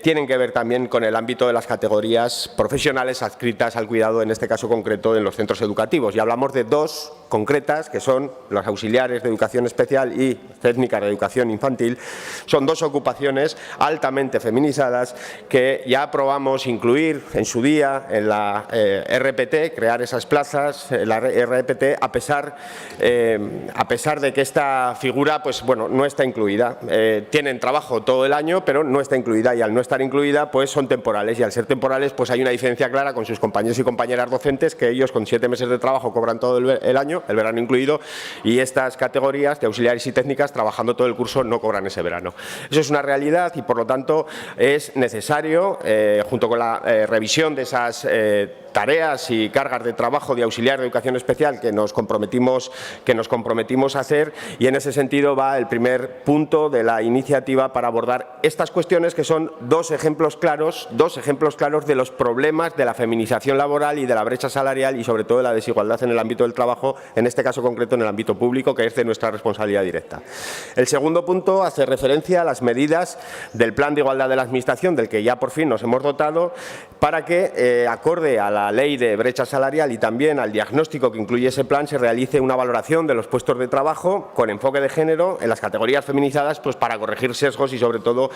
tienen que ver también con el ámbito de las categorías profesionales adscritas al cuidado, en este caso concreto en los centros educativos. Y hablamos de dos concretas, que son los auxiliares de educación especial y técnicas de educación infantil. Son dos ocupaciones altamente feminizadas que ya aprobamos incluir en su día en la RPT, crear esas plazas, la RPT, a pesar de que esta figura pues, bueno, no está incluida. Tienen trabajo todo el año, pero no está incluida, y al no estar incluida pues son temporales, y al ser temporales pues hay una diferencia clara con sus compañeros y compañeras docentes, que ellos con 7 meses de trabajo cobran todo el año, el verano incluido, y estas categorías de auxiliares y técnicas trabajando todo el curso no cobran ese verano. Eso es una realidad y por lo tanto es necesario, junto con la revisión de esas tareas y cargas de trabajo de auxiliar de educación especial que nos comprometimos a hacer, y en ese sentido va el primer punto de la iniciativa para abordar estas cuestiones, que son dos ejemplos claros de los problemas de la feminización laboral y de la brecha salarial y sobre todo de la desigualdad en el ámbito del trabajo, en este caso concreto en el ámbito público, que es de nuestra responsabilidad directa. El segundo punto hace referencia a las medidas del Plan de Igualdad de la Administración, del que ya por fin nos hemos dotado, para que, acorde a la Ley de Brecha Salarial y también al diagnóstico que incluye ese plan, se realice una valoración de los puestos de trabajo con enfoque de género en las categorías feminizadas, pues para corregir sesgos y sobre todo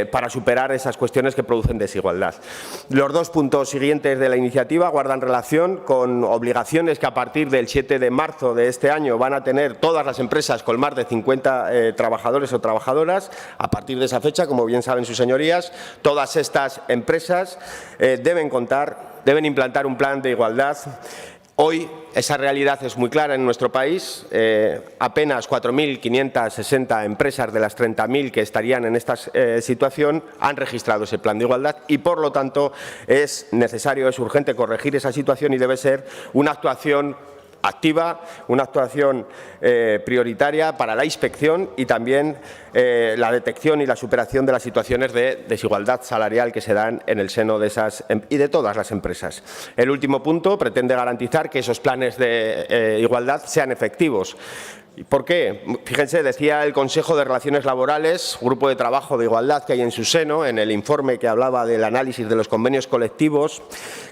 para superar esas cuestiones que producen desigualdad. Los dos puntos siguientes de la iniciativa guardan relación con obligaciones que a partir del 7 de marzo de este año van a tener todas las empresas con más de 50 trabajadores o trabajadoras. A partir de esa fecha, como bien saben sus señorías, todas estas empresas deben implantar un plan de igualdad. Hoy esa realidad es muy clara en nuestro país. Apenas 4.560 empresas de las 30.000 que estarían en esta situación han registrado ese plan de igualdad y, por lo tanto, es necesario, es urgente corregir esa situación y debe ser una actuación activa, una actuación prioritaria para la inspección y también la detección y la superación de las situaciones de desigualdad salarial que se dan en el seno de esas y de todas las empresas. El último punto pretende garantizar que esos planes de igualdad sean efectivos. ¿Por qué? Fíjense, decía el Consejo de Relaciones Laborales, grupo de trabajo de igualdad que hay en su seno, en el informe que hablaba del análisis de los convenios colectivos,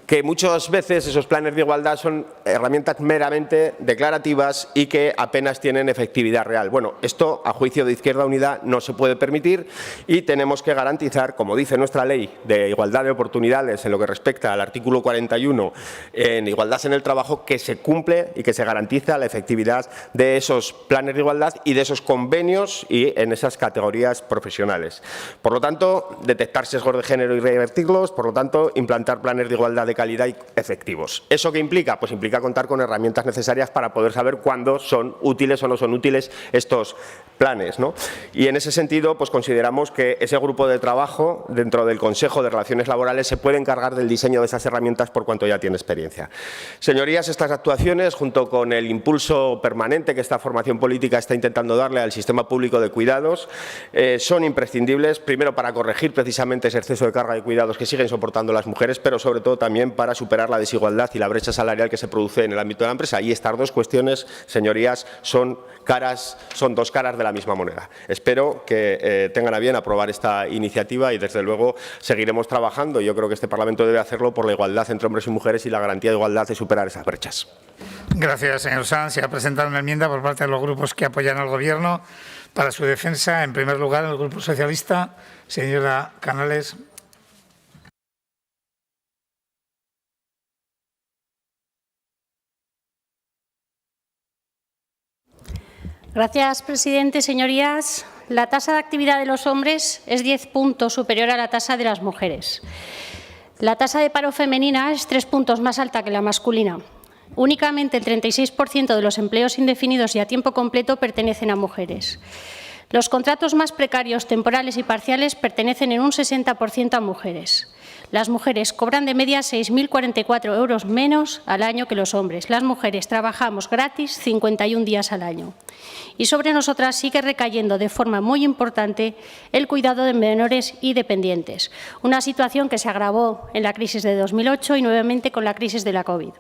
que muchas veces esos planes de igualdad son herramientas meramente declarativas y que apenas tienen efectividad real. Bueno, esto, a juicio de Izquierda Unida, no se puede permitir y tenemos que garantizar, como dice nuestra Ley de Igualdad de Oportunidades en lo que respecta al artículo 41 en igualdad en el trabajo, que se cumple y que se garantiza la efectividad de esos planes de igualdad y de esos convenios y en esas categorías profesionales. Por lo tanto, detectar sesgos de género y revertirlos, por lo tanto, implantar planes de igualdad de calidad y efectivos. ¿Eso qué implica? Pues implica contar con herramientas necesarias para poder saber cuándo son útiles o no son útiles estos planes, ¿no? Y en ese sentido, pues consideramos que ese grupo de trabajo dentro del Consejo de Relaciones Laborales se puede encargar del diseño de esas herramientas por cuanto ya tiene experiencia. Señorías, estas actuaciones, junto con el impulso permanente que esta formación política está intentando darle al sistema público de cuidados, son imprescindibles, primero para corregir precisamente ese exceso de carga de cuidados que siguen soportando las mujeres, pero sobre todo también para superar la desigualdad y la brecha salarial que se produce en el ámbito de la empresa. Y estas dos cuestiones, señorías, son dos caras de la misma moneda. Espero que tengan a bien aprobar esta iniciativa y, desde luego, seguiremos trabajando. Yo creo que este Parlamento debe hacerlo por la igualdad entre hombres y mujeres y la garantía de igualdad de superar esas brechas. Gracias, señor Sanz. Se ha presentado una enmienda por parte de los grupos que apoyan al Gobierno para su defensa. En primer lugar, el Grupo Socialista. Señora Canales. Gracias, presidente. Señorías, la tasa de actividad de los hombres es 10 puntos superior a la tasa de las mujeres. La tasa de paro femenina es 3 puntos más alta que la masculina. Únicamente el 36% de los empleos indefinidos y a tiempo completo pertenecen a mujeres. Los contratos más precarios, temporales y parciales pertenecen en un 60% a mujeres. Las mujeres cobran de media 6.044 euros menos al año que los hombres. Las mujeres trabajamos gratis 51 días al año. Y sobre nosotras sigue recayendo de forma muy importante el cuidado de menores y dependientes, una situación que se agravó en la crisis de 2008 y nuevamente con la crisis de la COVID.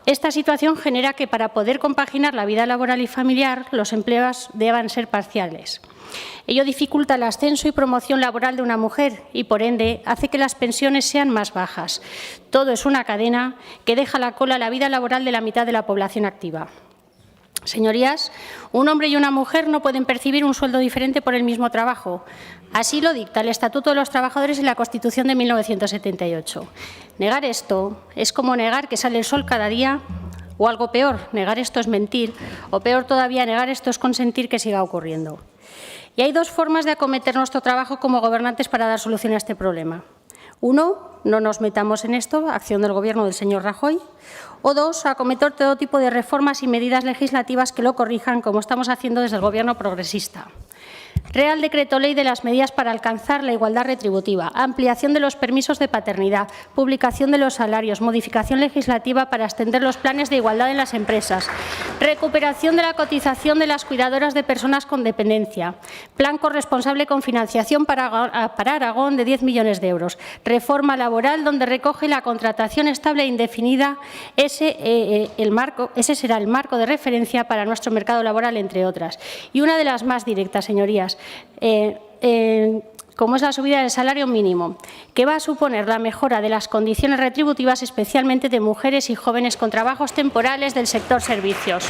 Esta situación genera que para poder compaginar la vida laboral y familiar los empleos deban ser parciales. Ello dificulta el ascenso y promoción laboral de una mujer y, por ende, hace que las pensiones sean más bajas. Todo es una cadena que deja a la cola la vida laboral de la mitad de la población activa. Señorías, un hombre y una mujer no pueden percibir un sueldo diferente por el mismo trabajo. Así lo dicta el Estatuto de los Trabajadores y la Constitución de 1978. Negar esto es como negar que sale el sol cada día, o algo peor, negar esto es mentir, o peor todavía, negar esto es consentir que siga ocurriendo. Y hay dos formas de acometer nuestro trabajo como gobernantes para dar solución a este problema. Uno, no nos metamos en esto, acción del Gobierno del señor Rajoy. O dos, acometer todo tipo de reformas y medidas legislativas que lo corrijan, como estamos haciendo desde el Gobierno progresista. Real Decreto Ley de las medidas para alcanzar la igualdad retributiva, ampliación de los permisos de paternidad, publicación de los salarios, modificación legislativa para extender los planes de igualdad en las empresas, recuperación de la cotización de las cuidadoras de personas con dependencia, plan corresponsable con financiación para Aragón de 10 millones de euros, reforma laboral donde recoge la contratación estable e indefinida, ese será el marco de referencia para nuestro mercado laboral, entre otras. Y una de las más directas, señorías, como es la subida del salario mínimo, que va a suponer la mejora de las condiciones retributivas, especialmente de mujeres y jóvenes con trabajos temporales del sector servicios.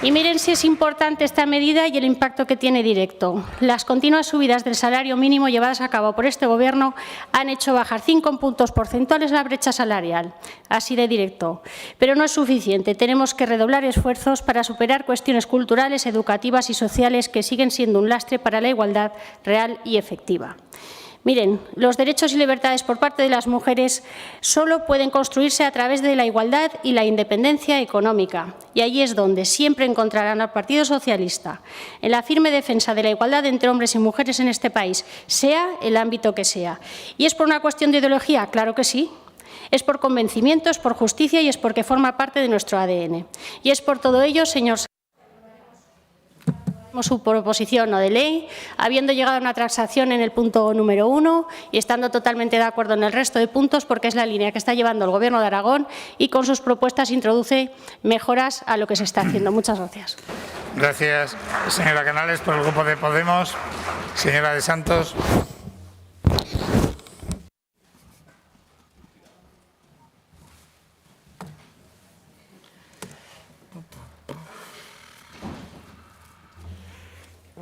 Y miren si es importante esta medida y el impacto que tiene directo. Las continuas subidas del salario mínimo llevadas a cabo por este Gobierno han hecho bajar 5 puntos porcentuales la brecha salarial, así de directo. Pero no es suficiente. Tenemos que redoblar esfuerzos para superar cuestiones culturales, educativas y sociales que siguen siendo un lastre para la igualdad real y efectiva. Miren, los derechos y libertades por parte de las mujeres solo pueden construirse a través de la igualdad y la independencia económica. Y ahí es donde siempre encontrarán al Partido Socialista, en la firme defensa de la igualdad entre hombres y mujeres en este país, sea el ámbito que sea. ¿Y es por una cuestión de ideología? Claro que sí. Es por convencimiento, es por justicia y es porque forma parte de nuestro ADN. Y es por todo ello, señor su proposición no de ley, habiendo llegado a una transacción en el punto número 1 y estando totalmente de acuerdo en el resto de puntos, porque es la línea que está llevando el Gobierno de Aragón y con sus propuestas introduce mejoras a lo que se está haciendo. Muchas gracias. Gracias, señora Canales, por el Grupo de Podemos. Señora de Santos.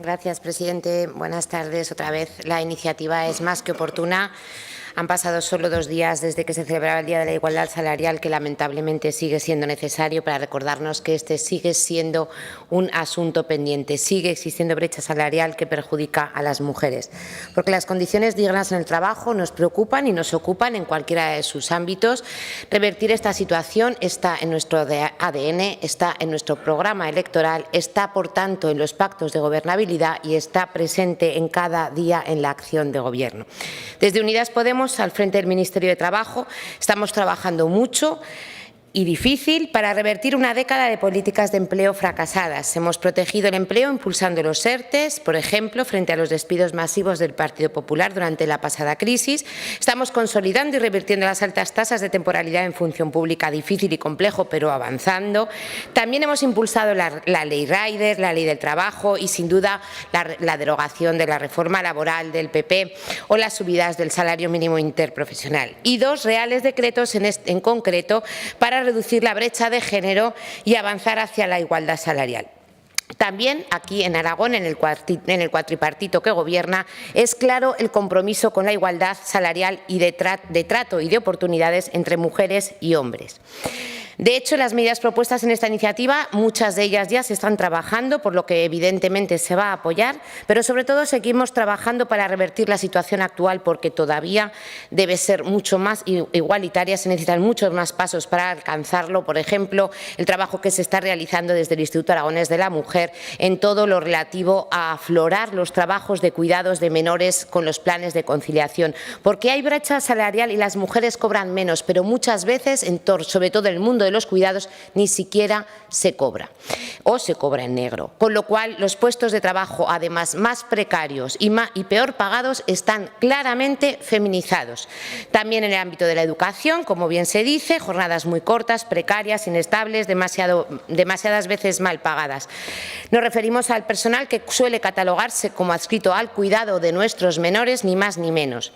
Gracias, presidente. Buenas tardes. Otra vez, la iniciativa es más que oportuna. Han pasado solo 2 días desde que se celebraba el Día de la Igualdad Salarial, que lamentablemente sigue siendo necesario para recordarnos que este sigue siendo un asunto pendiente. Sigue existiendo brecha salarial que perjudica a las mujeres, porque las condiciones dignas en el trabajo nos preocupan y nos ocupan en cualquiera de sus ámbitos. Revertir esta situación está en nuestro ADN, está en nuestro programa electoral, está, por tanto, en los pactos de gobernabilidad y está presente en cada día en la acción de Gobierno. Desde Unidas Podemos, al frente del Ministerio de Trabajo, estamos trabajando mucho y difícil para revertir una década de políticas de empleo fracasadas. Hemos protegido el empleo impulsando los ERTEs, por ejemplo, frente a los despidos masivos del Partido Popular durante la pasada crisis. Estamos consolidando y revirtiendo las altas tasas de temporalidad en función pública, difícil y complejo, pero avanzando. También hemos impulsado la Ley Rider, la Ley del Trabajo y, sin duda, la derogación de la reforma laboral del PP o las subidas del salario mínimo interprofesional. Y 2 reales decretos en concreto para reducir la brecha de género y avanzar hacia la igualdad salarial. También aquí en Aragón, en el cuatripartito que gobierna, es claro el compromiso con la igualdad salarial y de trato y de oportunidades entre mujeres y hombres. De hecho, las medidas propuestas en esta iniciativa, muchas de ellas ya se están trabajando, por lo que evidentemente se va a apoyar, pero sobre todo seguimos trabajando para revertir la situación actual, porque todavía debe ser mucho más igualitaria, se necesitan muchos más pasos para alcanzarlo. Por ejemplo, el trabajo que se está realizando desde el Instituto Aragonés de la Mujer en todo lo relativo a aflorar los trabajos de cuidados de menores con los planes de conciliación, porque hay brecha salarial y las mujeres cobran menos, pero muchas veces, sobre todo en el mundo de los cuidados, ni siquiera se cobra o se cobra en negro, con lo cual los puestos de trabajo, además más precarios y peor pagados, están claramente feminizados. También en el ámbito de la educación, como bien se dice, jornadas muy cortas, precarias, inestables, demasiadas veces mal pagadas. Nos referimos al personal que suele catalogarse como adscrito al cuidado de nuestros menores, ni más ni menos.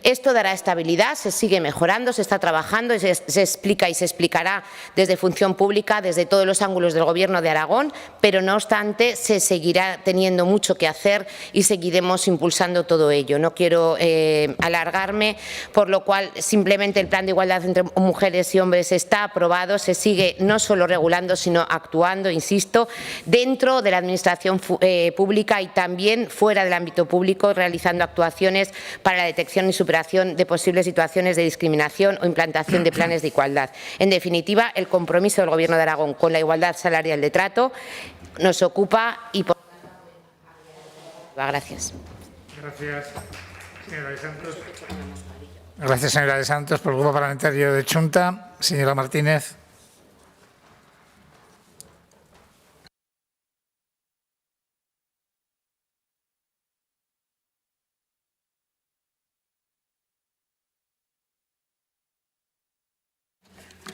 Esto dará estabilidad, se sigue mejorando, se está trabajando, se explica y se explicará desde Función Pública, desde todos los ángulos del Gobierno de Aragón, pero no obstante se seguirá teniendo mucho que hacer y seguiremos impulsando todo ello. No quiero alargarme, por lo cual simplemente el Plan de Igualdad entre mujeres y hombres está aprobado, se sigue no solo regulando, sino actuando, insisto, dentro de la Administración pública y también fuera del ámbito público, realizando actuaciones para la detección y superación de posibles situaciones de discriminación o implantación de planes de igualdad. En definitiva, el compromiso del Gobierno de Aragón con la igualdad salarial de trato nos ocupa y por gracias. Gracias, señora de Santos. Gracias, señora de Santos. Por el Grupo Parlamentario de Chunta, señora Martínez.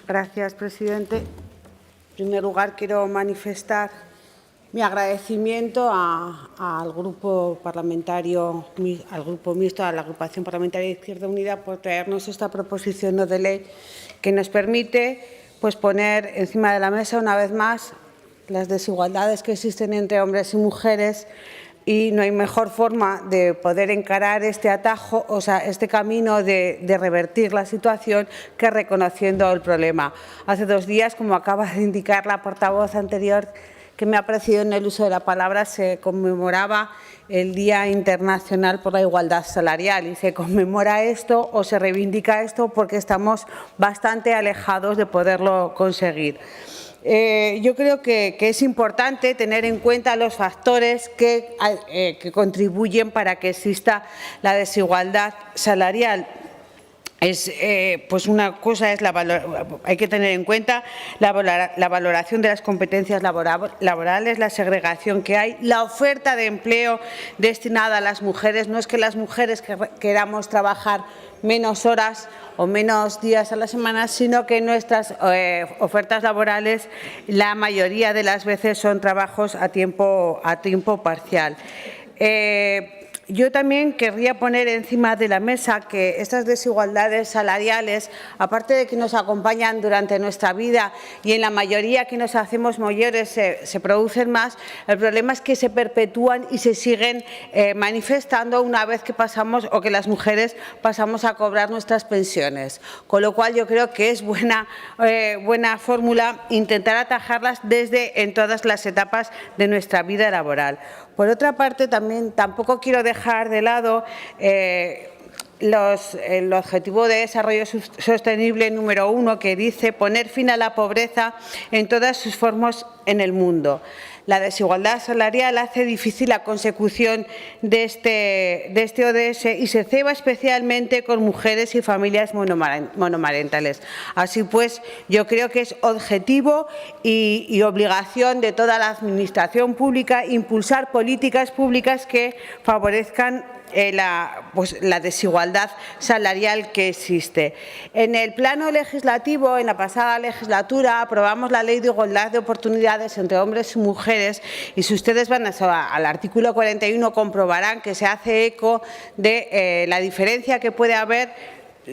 Gracias, presidente. En primer lugar, quiero manifestar mi agradecimiento al Grupo Parlamentario, al Grupo Mixto, a la Agrupación Parlamentaria de Izquierda Unida por traernos esta proposición no de ley que nos permite poner encima de la mesa una vez más las desigualdades que existen entre hombres y mujeres. Y no hay mejor forma de poder encarar este atajo, este camino de revertir la situación, que reconociendo el problema. Hace 2 días, como acaba de indicar la portavoz anterior que me ha precedido en el uso de la palabra, se conmemoraba el Día Internacional por la Igualdad Salarial, y se conmemora esto o se reivindica esto porque estamos bastante alejados de poderlo conseguir. Yo creo que es importante tener en cuenta los factores que contribuyen para que exista la desigualdad salarial. Una cosa es hay que tener en cuenta la valoración de las competencias laborales, la segregación que hay, la oferta de empleo destinada a las mujeres. No es que las mujeres queramos trabajar menos horas o menos días a la semana, sino que nuestras ofertas laborales la mayoría de las veces son trabajos a tiempo parcial. Yo también querría poner encima de la mesa que estas desigualdades salariales, aparte de que nos acompañan durante nuestra vida y en la mayoría que nos hacemos mayores se producen más, el problema es que se perpetúan y se siguen manifestando una vez que pasamos o que las mujeres pasamos a cobrar nuestras pensiones. Con lo cual yo creo que es buena fórmula intentar atajarlas en todas las etapas de nuestra vida laboral. Por otra parte, tampoco quiero dejar de lado el Objetivo de Desarrollo Sostenible número 1, que dice poner fin a la pobreza en todas sus formas en el mundo. La desigualdad salarial hace difícil la consecución de este ODS y se ceba especialmente con mujeres y familias monomarentales. Así pues, yo creo que es objetivo y obligación de toda la Administración pública impulsar políticas públicas que favorezcan la desigualdad salarial que existe. En el plano legislativo, en la pasada legislatura, aprobamos la Ley de Igualdad de Oportunidades entre hombres y mujeres, y si ustedes van al artículo 41 comprobarán que se hace eco de la diferencia que puede haber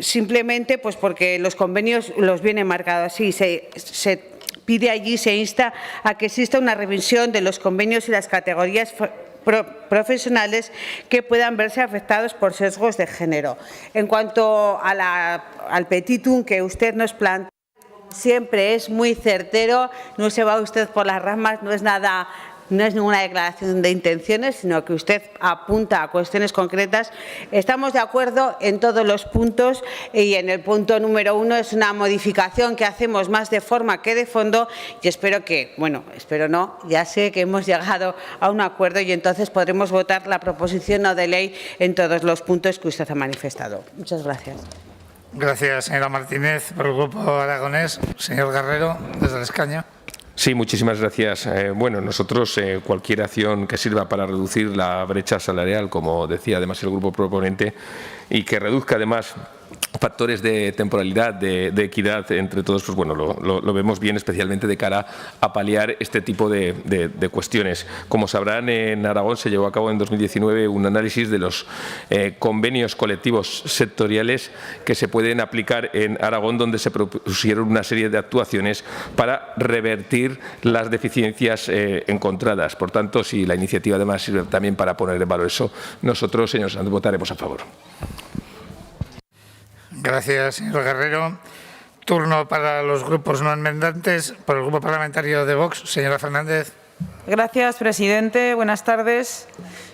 simplemente porque los convenios los vienen marcados así. Se pide allí, se insta a que exista una revisión de los convenios y las categorías profesionales que puedan verse afectados por sesgos de género. En cuanto al petitum que usted nos plantea, siempre es muy certero, no se va usted por las ramas, no es ninguna declaración de intenciones, sino que usted apunta a cuestiones concretas. Estamos de acuerdo en todos los puntos y en el punto número 1 es una modificación que hacemos más de forma que de fondo y espero que, bueno, espero no, ya sé que hemos llegado a un acuerdo y entonces podremos votar la proposición no de ley en todos los puntos que usted ha manifestado. Muchas gracias. Gracias, señora Martínez. Por el Grupo Aragonés, señor Guerrero, desde el escaño. Sí, muchísimas gracias. Bueno, nosotros cualquier acción que sirva para reducir la brecha salarial, como decía además el grupo proponente, y que reduzca además factores de temporalidad, de equidad entre todos, pues bueno, lo vemos bien, especialmente de cara a paliar este tipo de cuestiones. Como sabrán, en Aragón se llevó a cabo en 2019 un análisis de los convenios colectivos sectoriales que se pueden aplicar en Aragón, donde se propusieron una serie de actuaciones para revertir las deficiencias encontradas. Por tanto, si la iniciativa además sirve también para poner en valor eso, nosotros, señor Sanz, votaremos a favor. Gracias, señor Guerrero. Turno para los grupos no enmendantes. Por el Grupo Parlamentario de Vox, señora Fernández. Gracias, presidente. Buenas tardes.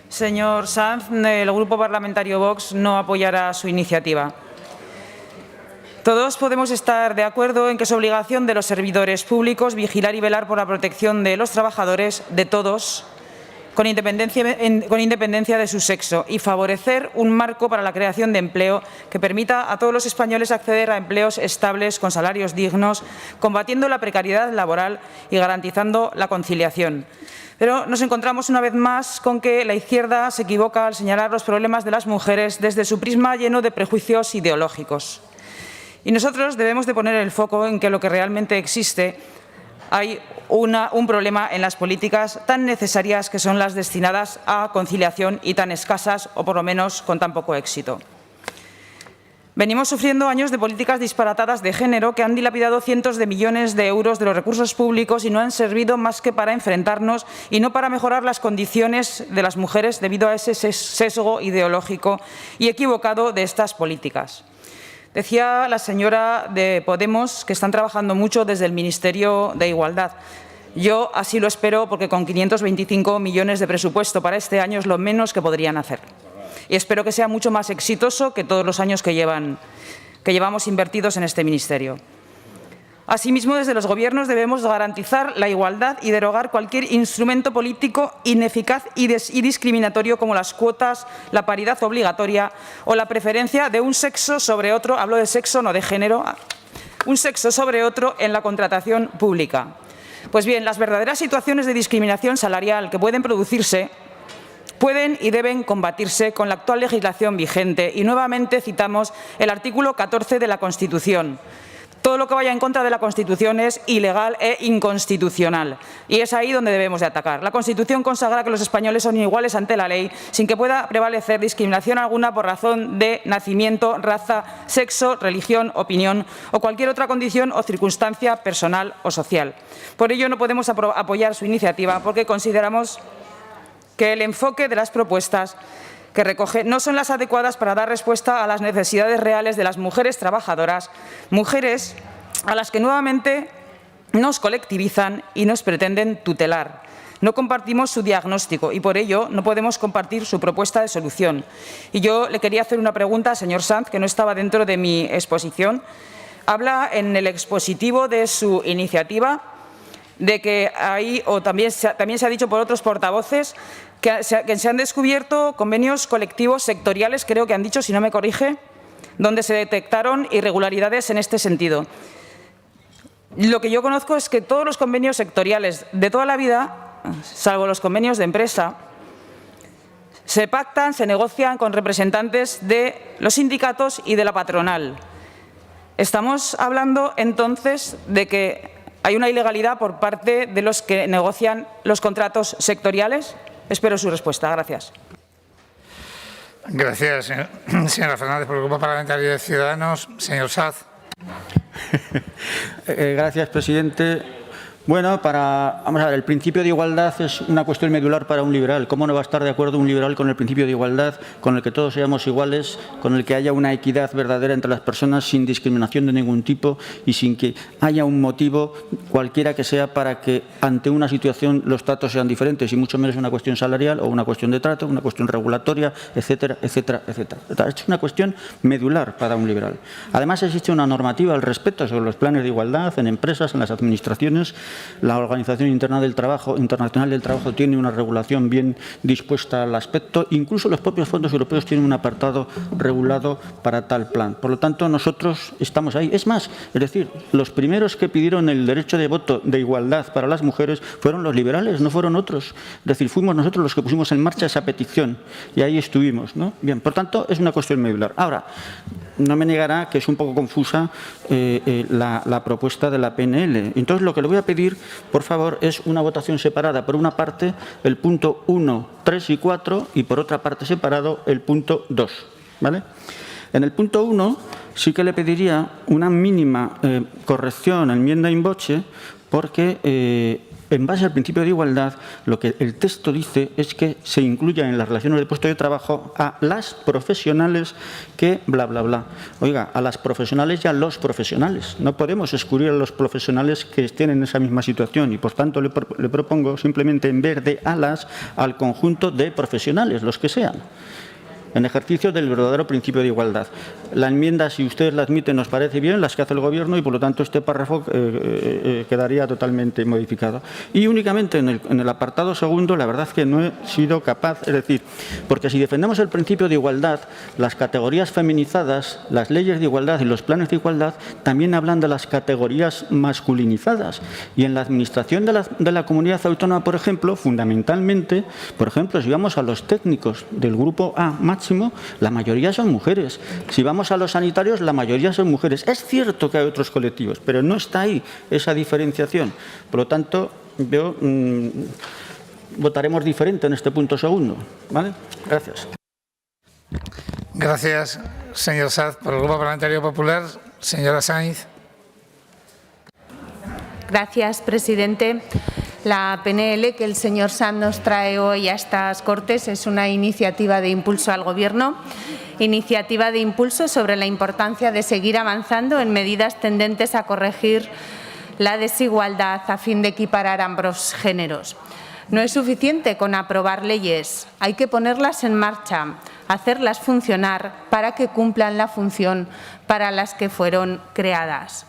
Señor Sanz, el Grupo Parlamentario Vox no apoyará su iniciativa. Todos podemos estar de acuerdo en que es obligación de los servidores públicos vigilar y velar por la protección de los trabajadores, de todos, con independencia de su sexo, y favorecer un marco para la creación de empleo que permita a todos los españoles acceder a empleos estables con salarios dignos, combatiendo la precariedad laboral y garantizando la conciliación. Pero nos encontramos una vez más con que la izquierda se equivoca al señalar los problemas de las mujeres desde su prisma lleno de prejuicios ideológicos. Y nosotros debemos de poner el foco en que lo que realmente existe hay un problema en las políticas tan necesarias que son las destinadas a conciliación y tan escasas, o por lo menos con tan poco éxito. Venimos sufriendo años de políticas disparatadas de género que han dilapidado cientos de millones de euros de los recursos públicos y no han servido más que para enfrentarnos y no para mejorar las condiciones de las mujeres debido a ese sesgo ideológico y equivocado de estas políticas. Decía la señora de Podemos que están trabajando mucho desde el Ministerio de Igualdad. Yo así lo espero porque con 525 millones de presupuesto para este año es lo menos que podrían hacer. Y espero que sea mucho más exitoso que todos los años que llevamos invertidos en este ministerio. Asimismo, desde los Gobiernos debemos garantizar la igualdad y derogar cualquier instrumento político ineficaz y discriminatorio como las cuotas, la paridad obligatoria o la preferencia de un sexo sobre otro, hablo de sexo, no de género, un sexo sobre otro en la contratación pública. Pues bien, las verdaderas situaciones de discriminación salarial que pueden producirse pueden y deben combatirse con la actual legislación vigente y nuevamente citamos el artículo 14 de la Constitución. Todo lo que vaya en contra de la Constitución es ilegal e inconstitucional y es ahí donde debemos de atacar. La Constitución consagra que los españoles son iguales ante la ley sin que pueda prevalecer discriminación alguna por razón de nacimiento, raza, sexo, religión, opinión o cualquier otra condición o circunstancia personal o social. Por ello no podemos apoyar su iniciativa porque consideramos que el enfoque de las propuestas que recoge no son las adecuadas para dar respuesta a las necesidades reales de las mujeres trabajadoras, mujeres a las que nuevamente nos colectivizan y nos pretenden tutelar. No compartimos su diagnóstico y por ello no podemos compartir su propuesta de solución. Y yo le quería hacer una pregunta al señor Sanz, que no estaba dentro de mi exposición. Habla en el expositivo de su iniciativa de que hay, o también se ha dicho por otros portavoces, que se han descubierto convenios colectivos sectoriales, creo que han dicho, si no me corrige, donde se detectaron irregularidades en este sentido. Lo que yo conozco es que todos los convenios sectoriales de toda la vida, salvo los convenios de empresa, se pactan, se negocian con representantes de los sindicatos y de la patronal. Estamos hablando entonces de que hay una ilegalidad por parte de los que negocian los contratos sectoriales. Espero su respuesta. Gracias. Gracias, señora Fernández. Por el Grupo Parlamentario de Ciudadanos, señor Sanz. Gracias, presidente. Bueno, vamos a ver, el principio de igualdad es una cuestión medular para un liberal. ¿Cómo no va a estar de acuerdo un liberal con el principio de igualdad, con el que todos seamos iguales, con el que haya una equidad verdadera entre las personas sin discriminación de ningún tipo y sin que haya un motivo cualquiera que sea para que ante una situación los tratos sean diferentes y mucho menos una cuestión salarial o una cuestión de trato, una cuestión regulatoria, etcétera, etcétera, etcétera? Es una cuestión medular para un liberal. Además, existe una normativa al respecto sobre los planes de igualdad en empresas, en las administraciones. La Organización Internacional del Trabajo tiene una regulación bien dispuesta al aspecto. Incluso los propios fondos europeos tienen un apartado regulado para tal plan. Por lo tanto, nosotros estamos ahí. Es más, es decir, los primeros que pidieron el derecho de voto de igualdad para las mujeres fueron los liberales, no fueron otros. Es decir, fuimos nosotros los que pusimos en marcha esa petición y ahí estuvimos, ¿no? Bien, por tanto, es una cuestión medular. Ahora, no me negará que es un poco confusa la propuesta de la PNL. Entonces, lo que le voy a pedir, por favor, es una votación separada. Por una parte, el punto 1, 3 y 4 y por otra parte separado el punto 2. ¿Vale? En el punto 1 sí que le pediría una mínima corrección, enmienda in voce, porque en base al principio de igualdad, lo que el texto dice es que se incluya en las relaciones de puesto de trabajo a las profesionales que bla, bla, bla. Oiga, a las profesionales y a los profesionales. No podemos excluir a los profesionales que estén en esa misma situación y, por tanto, le propongo simplemente en vez de a las, al conjunto de profesionales, los que sean, en ejercicio del verdadero principio de igualdad. La enmienda, si ustedes la admiten, nos parece bien, las que hace el Gobierno, y por lo tanto este párrafo quedaría totalmente modificado. Y únicamente en el apartado segundo, la verdad es que no he sido capaz, es decir, porque si defendemos el principio de igualdad, las categorías feminizadas, las leyes de igualdad y los planes de igualdad también hablan de las categorías masculinizadas. Y en la administración de la comunidad autónoma, por ejemplo, fundamentalmente, por ejemplo, si vamos a los técnicos del grupo A máximo, la mayoría son mujeres. Si vamos a los sanitarios, la mayoría son mujeres. Es cierto que hay otros colectivos, pero no está ahí esa diferenciación. Por lo tanto, yo votaremos diferente en este punto segundo. ¿Vale? Gracias. Gracias, señor Saz. Por el Grupo Parlamentario Popular, señora Sainz. Gracias, presidente. La PNL que el señor Sanz nos trae hoy a estas Cortes es una iniciativa de impulso al Gobierno, iniciativa de impulso sobre la importancia de seguir avanzando en medidas tendentes a corregir la desigualdad a fin de equiparar ambos géneros. No es suficiente con aprobar leyes, hay que ponerlas en marcha, hacerlas funcionar para que cumplan la función para las que fueron creadas.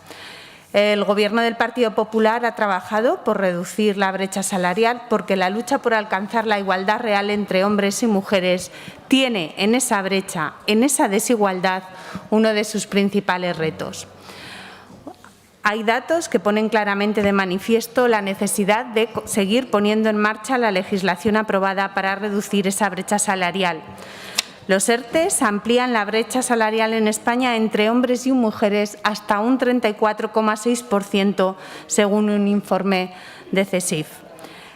El Gobierno del Partido Popular ha trabajado por reducir la brecha salarial porque la lucha por alcanzar la igualdad real entre hombres y mujeres tiene en esa brecha, en esa desigualdad, uno de sus principales retos. Hay datos que ponen claramente de manifiesto la necesidad de seguir poniendo en marcha la legislación aprobada para reducir esa brecha salarial. Los ERTE amplían la brecha salarial en España entre hombres y mujeres hasta un 34,6%, según un informe de CESIF.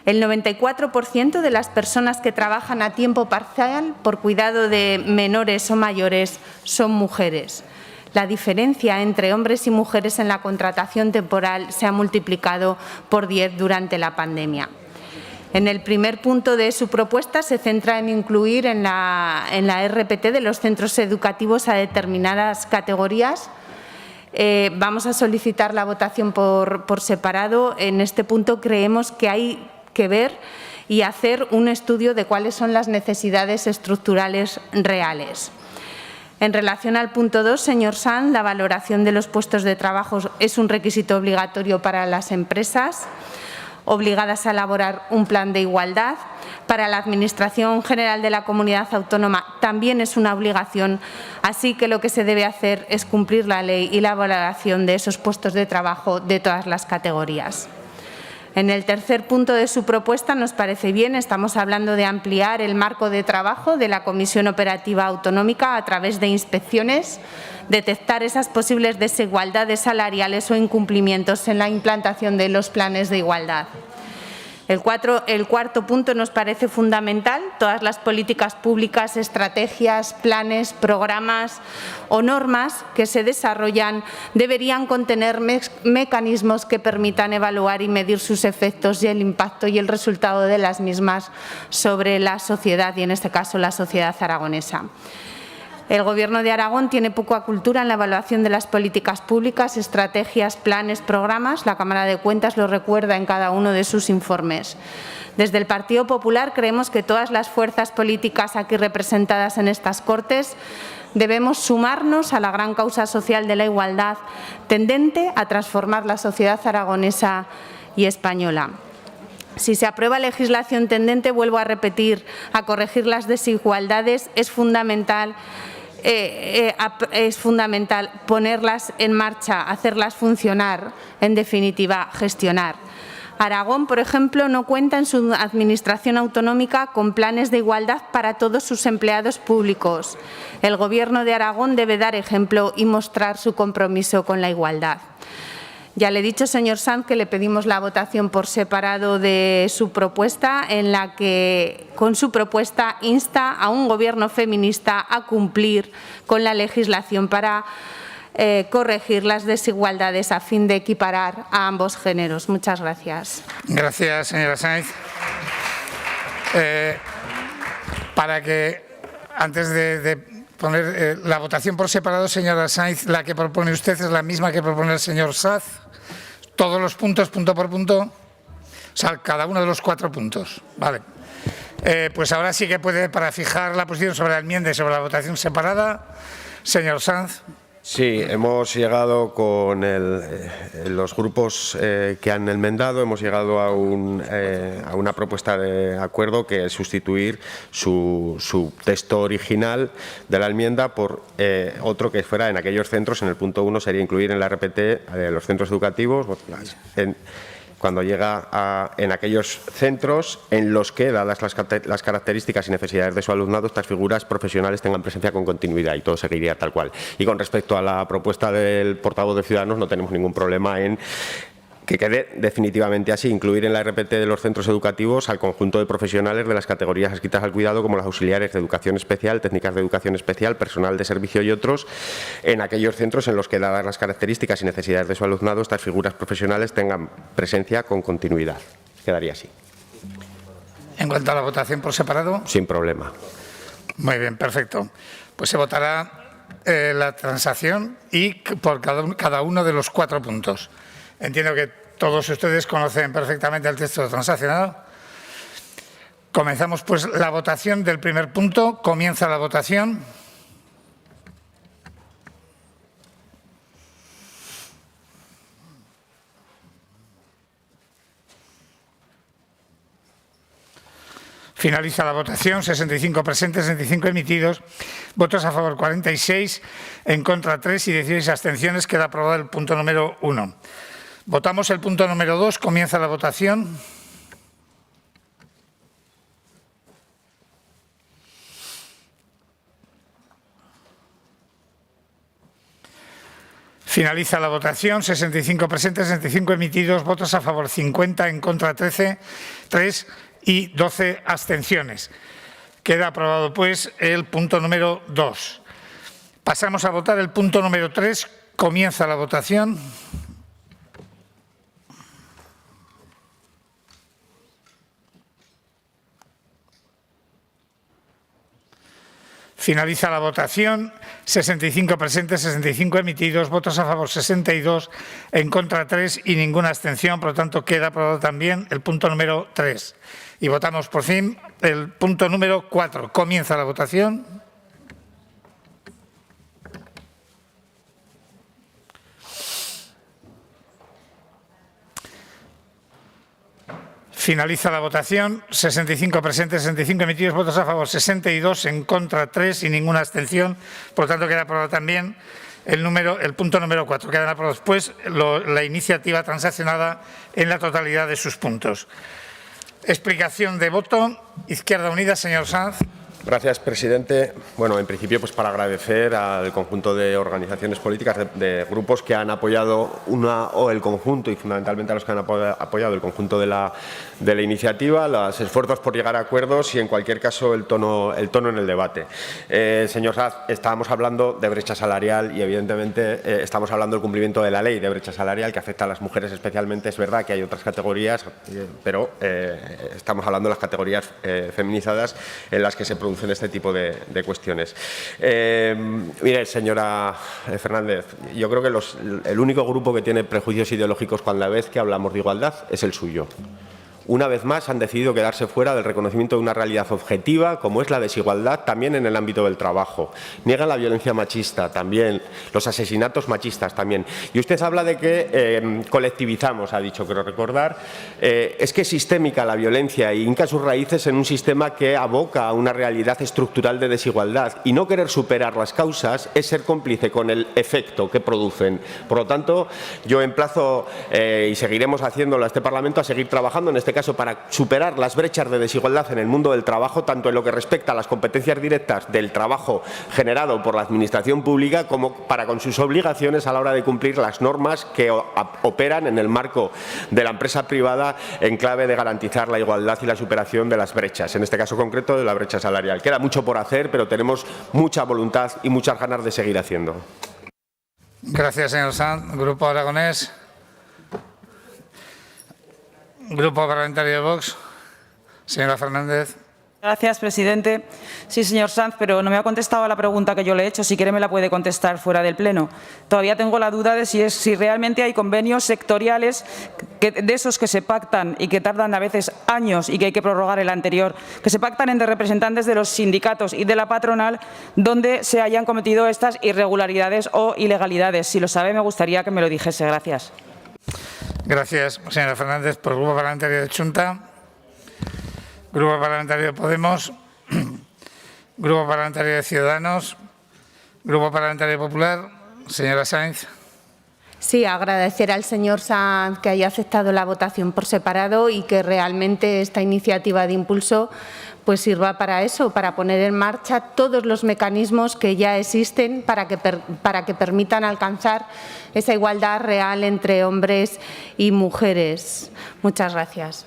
El 94% de las personas que trabajan a tiempo parcial por cuidado de menores o mayores son mujeres. La diferencia entre hombres y mujeres en la contratación temporal se ha multiplicado por 10 durante la pandemia. En el primer punto de su propuesta se centra en incluir en la RPT de los centros educativos a determinadas categorías. Vamos a solicitar la votación por separado. En este punto creemos que hay que ver y hacer un estudio de cuáles son las necesidades estructurales reales. En relación al punto 2, señor Sanz, la valoración de los puestos de trabajo es un requisito obligatorio para las empresas obligadas a elaborar un plan de igualdad. Para la Administración General de la Comunidad Autónoma también es una obligación, así que lo que se debe hacer es cumplir la ley y la valoración de esos puestos de trabajo de todas las categorías. En el tercer punto de su propuesta nos parece bien, estamos hablando de ampliar el marco de trabajo de la Comisión Operativa Autonómica a través de inspecciones, detectar esas posibles desigualdades salariales o incumplimientos en la implantación de los planes de igualdad. El cuarto punto nos parece fundamental. Todas las políticas públicas, estrategias, planes, programas o normas que se desarrollan deberían contener mecanismos que permitan evaluar y medir sus efectos y el impacto y el resultado de las mismas sobre la sociedad y, en este caso, la sociedad aragonesa. El Gobierno de Aragón tiene poca cultura en la evaluación de las políticas públicas, estrategias, planes, programas. La Cámara de Cuentas lo recuerda en cada uno de sus informes. Desde el Partido Popular creemos que todas las fuerzas políticas aquí representadas en estas Cortes debemos sumarnos a la gran causa social de la igualdad tendente a transformar la sociedad aragonesa y española. Si se aprueba legislación tendente, vuelvo a repetir, a corregir las desigualdades, es fundamental ponerlas en marcha, hacerlas funcionar, en definitiva, gestionar. Aragón, por ejemplo, no cuenta en su administración autonómica con planes de igualdad para todos sus empleados públicos. El Gobierno de Aragón debe dar ejemplo y mostrar su compromiso con la igualdad. Ya le he dicho, señor Sanz, que le pedimos la votación por separado de su propuesta, en la que con su propuesta insta a un Gobierno feminista a cumplir con la legislación para corregir las desigualdades a fin de equiparar a ambos géneros. Muchas gracias. Gracias, señora Sáenz. Para que, antes de poner la votación por separado, señora Sáenz, la que propone usted es la misma que propone el señor Saz. Todos los puntos, punto por punto, o sea, cada uno de los 4 puntos. Vale. Pues ahora sí que puede, para fijar la posición sobre la enmienda y sobre la votación separada, señor Sanz. Sí, hemos llegado con los grupos que han enmendado, hemos llegado a una propuesta de acuerdo que es sustituir su texto original de la enmienda por otro que fuera en aquellos centros. En el punto 1 sería incluir en la RPT los centros educativos, cuando llega en aquellos centros en los que, dadas las características y necesidades de su alumnado, estas figuras profesionales tengan presencia con continuidad, y todo seguiría tal cual. Y con respecto a la propuesta del portavoz de Ciudadanos, no tenemos ningún problema en que quede definitivamente así, incluir en la RPT de los centros educativos al conjunto de profesionales de las categorías adscritas al cuidado, como los auxiliares de educación especial, técnicas de educación especial, personal de servicio y otros, en aquellos centros en los que, dadas las características y necesidades de su alumnado, estas figuras profesionales tengan presencia con continuidad. Quedaría así. En cuanto a la votación por separado. Sin problema. Muy bien, perfecto. Pues se votará la transacción y por cada uno de los 4 puntos. Entiendo que todos ustedes conocen perfectamente el texto transaccionado. Comenzamos pues la votación del primer punto. Comienza la votación. Finaliza la votación. 65 presentes, 65 emitidos. Votos a favor 46, en contra 3 y 16 abstenciones. Queda aprobado el punto número 1. Votamos el punto número 2. Comienza la votación. Finaliza la votación. 65 presentes, 65 emitidos. Votos a favor 50, en contra 13, 3 y 12 abstenciones. Queda aprobado, pues, el punto número 2. Pasamos a votar el punto número 3. Comienza la votación. Finaliza la votación. 65 presentes, 65 emitidos, votos a favor 62, en contra 3 y ninguna abstención. Por lo tanto, queda aprobado también el punto número 3. Y votamos por fin el punto número 4. Comienza la votación. Finaliza la votación. 65 presentes, 65 emitidos, votos a favor 62, en contra 3 y ninguna abstención. Por lo tanto, queda aprobado también el punto número 4. Quedan aprobados después la iniciativa transaccionada en la totalidad de sus puntos. Explicación de voto. Izquierda Unida, señor Sanz. Gracias, presidente. Bueno, en principio, pues para agradecer al conjunto de organizaciones políticas, de grupos que han apoyado el conjunto y fundamentalmente a los que han apoyado el conjunto de la iniciativa, los esfuerzos por llegar a acuerdos y, en cualquier caso, el tono en el debate. Señor Sanz, estábamos hablando de brecha salarial y, evidentemente, estamos hablando del cumplimiento de la ley de brecha salarial que afecta a las mujeres especialmente. Es verdad que hay otras categorías, pero estamos hablando de las categorías feminizadas en las que se producen este tipo de cuestiones. Mire, señora Fernández, yo creo que el único grupo que tiene prejuicios ideológicos cuando la vez que hablamos de igualdad es el suyo. Una vez más han decidido quedarse fuera del reconocimiento de una realidad objetiva como es la desigualdad también en el ámbito del trabajo. Niegan la violencia machista también, los asesinatos machistas también. Y usted habla de que colectivizamos, ha dicho, creo recordar. Es que es sistémica la violencia y hinca sus raíces en un sistema que aboca a una realidad estructural de desigualdad. Y no querer superar las causas es ser cómplice con el efecto que producen. Por lo tanto, yo emplazo, y seguiremos haciéndolo a este Parlamento, a seguir trabajando en este caso para superar las brechas de desigualdad en el mundo del trabajo, tanto en lo que respecta a las competencias directas del trabajo generado por la Administración pública como para con sus obligaciones a la hora de cumplir las normas que operan en el marco de la empresa privada en clave de garantizar la igualdad y la superación de las brechas, en este caso concreto de la brecha salarial. Queda mucho por hacer, pero tenemos mucha voluntad y muchas ganas de seguir haciendo. Gracias, señor Sanz. Grupo Aragonés. Grupo Parlamentario de Vox. Señora Fernández. Gracias, presidente. Sí, señor Sanz, pero no me ha contestado a la pregunta que yo le he hecho. Si quiere, me la puede contestar fuera del Pleno. Todavía tengo la duda de si realmente hay convenios sectoriales de esos que se pactan y que tardan a veces años y que hay que prorrogar el anterior, que se pactan entre representantes de los sindicatos y de la patronal, donde se hayan cometido estas irregularidades o ilegalidades. Si lo sabe, me gustaría que me lo dijese. Gracias. Gracias, señora Fernández. Por el Grupo Parlamentario de Chunta. Grupo Parlamentario de Podemos. Grupo Parlamentario de Ciudadanos. Grupo Parlamentario Popular. Señora Sainz. Sí, agradecer al señor Sanz que haya aceptado la votación por separado y que realmente esta iniciativa de impulso pues sirva para eso, para poner en marcha todos los mecanismos que ya existen para que permitan alcanzar esa igualdad real entre hombres y mujeres. Muchas gracias.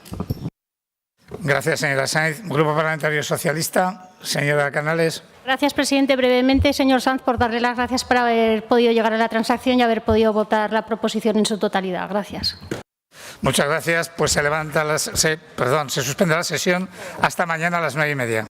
Gracias, señora Sainz. Grupo Parlamentario Socialista. Señora Canales. Gracias, presidente. Brevemente, señor Sanz, por darle las gracias por haber podido llegar a la transacción y haber podido votar la proposición en su totalidad. Gracias. Muchas gracias. Pues se suspende la sesión hasta mañana a las 9:30.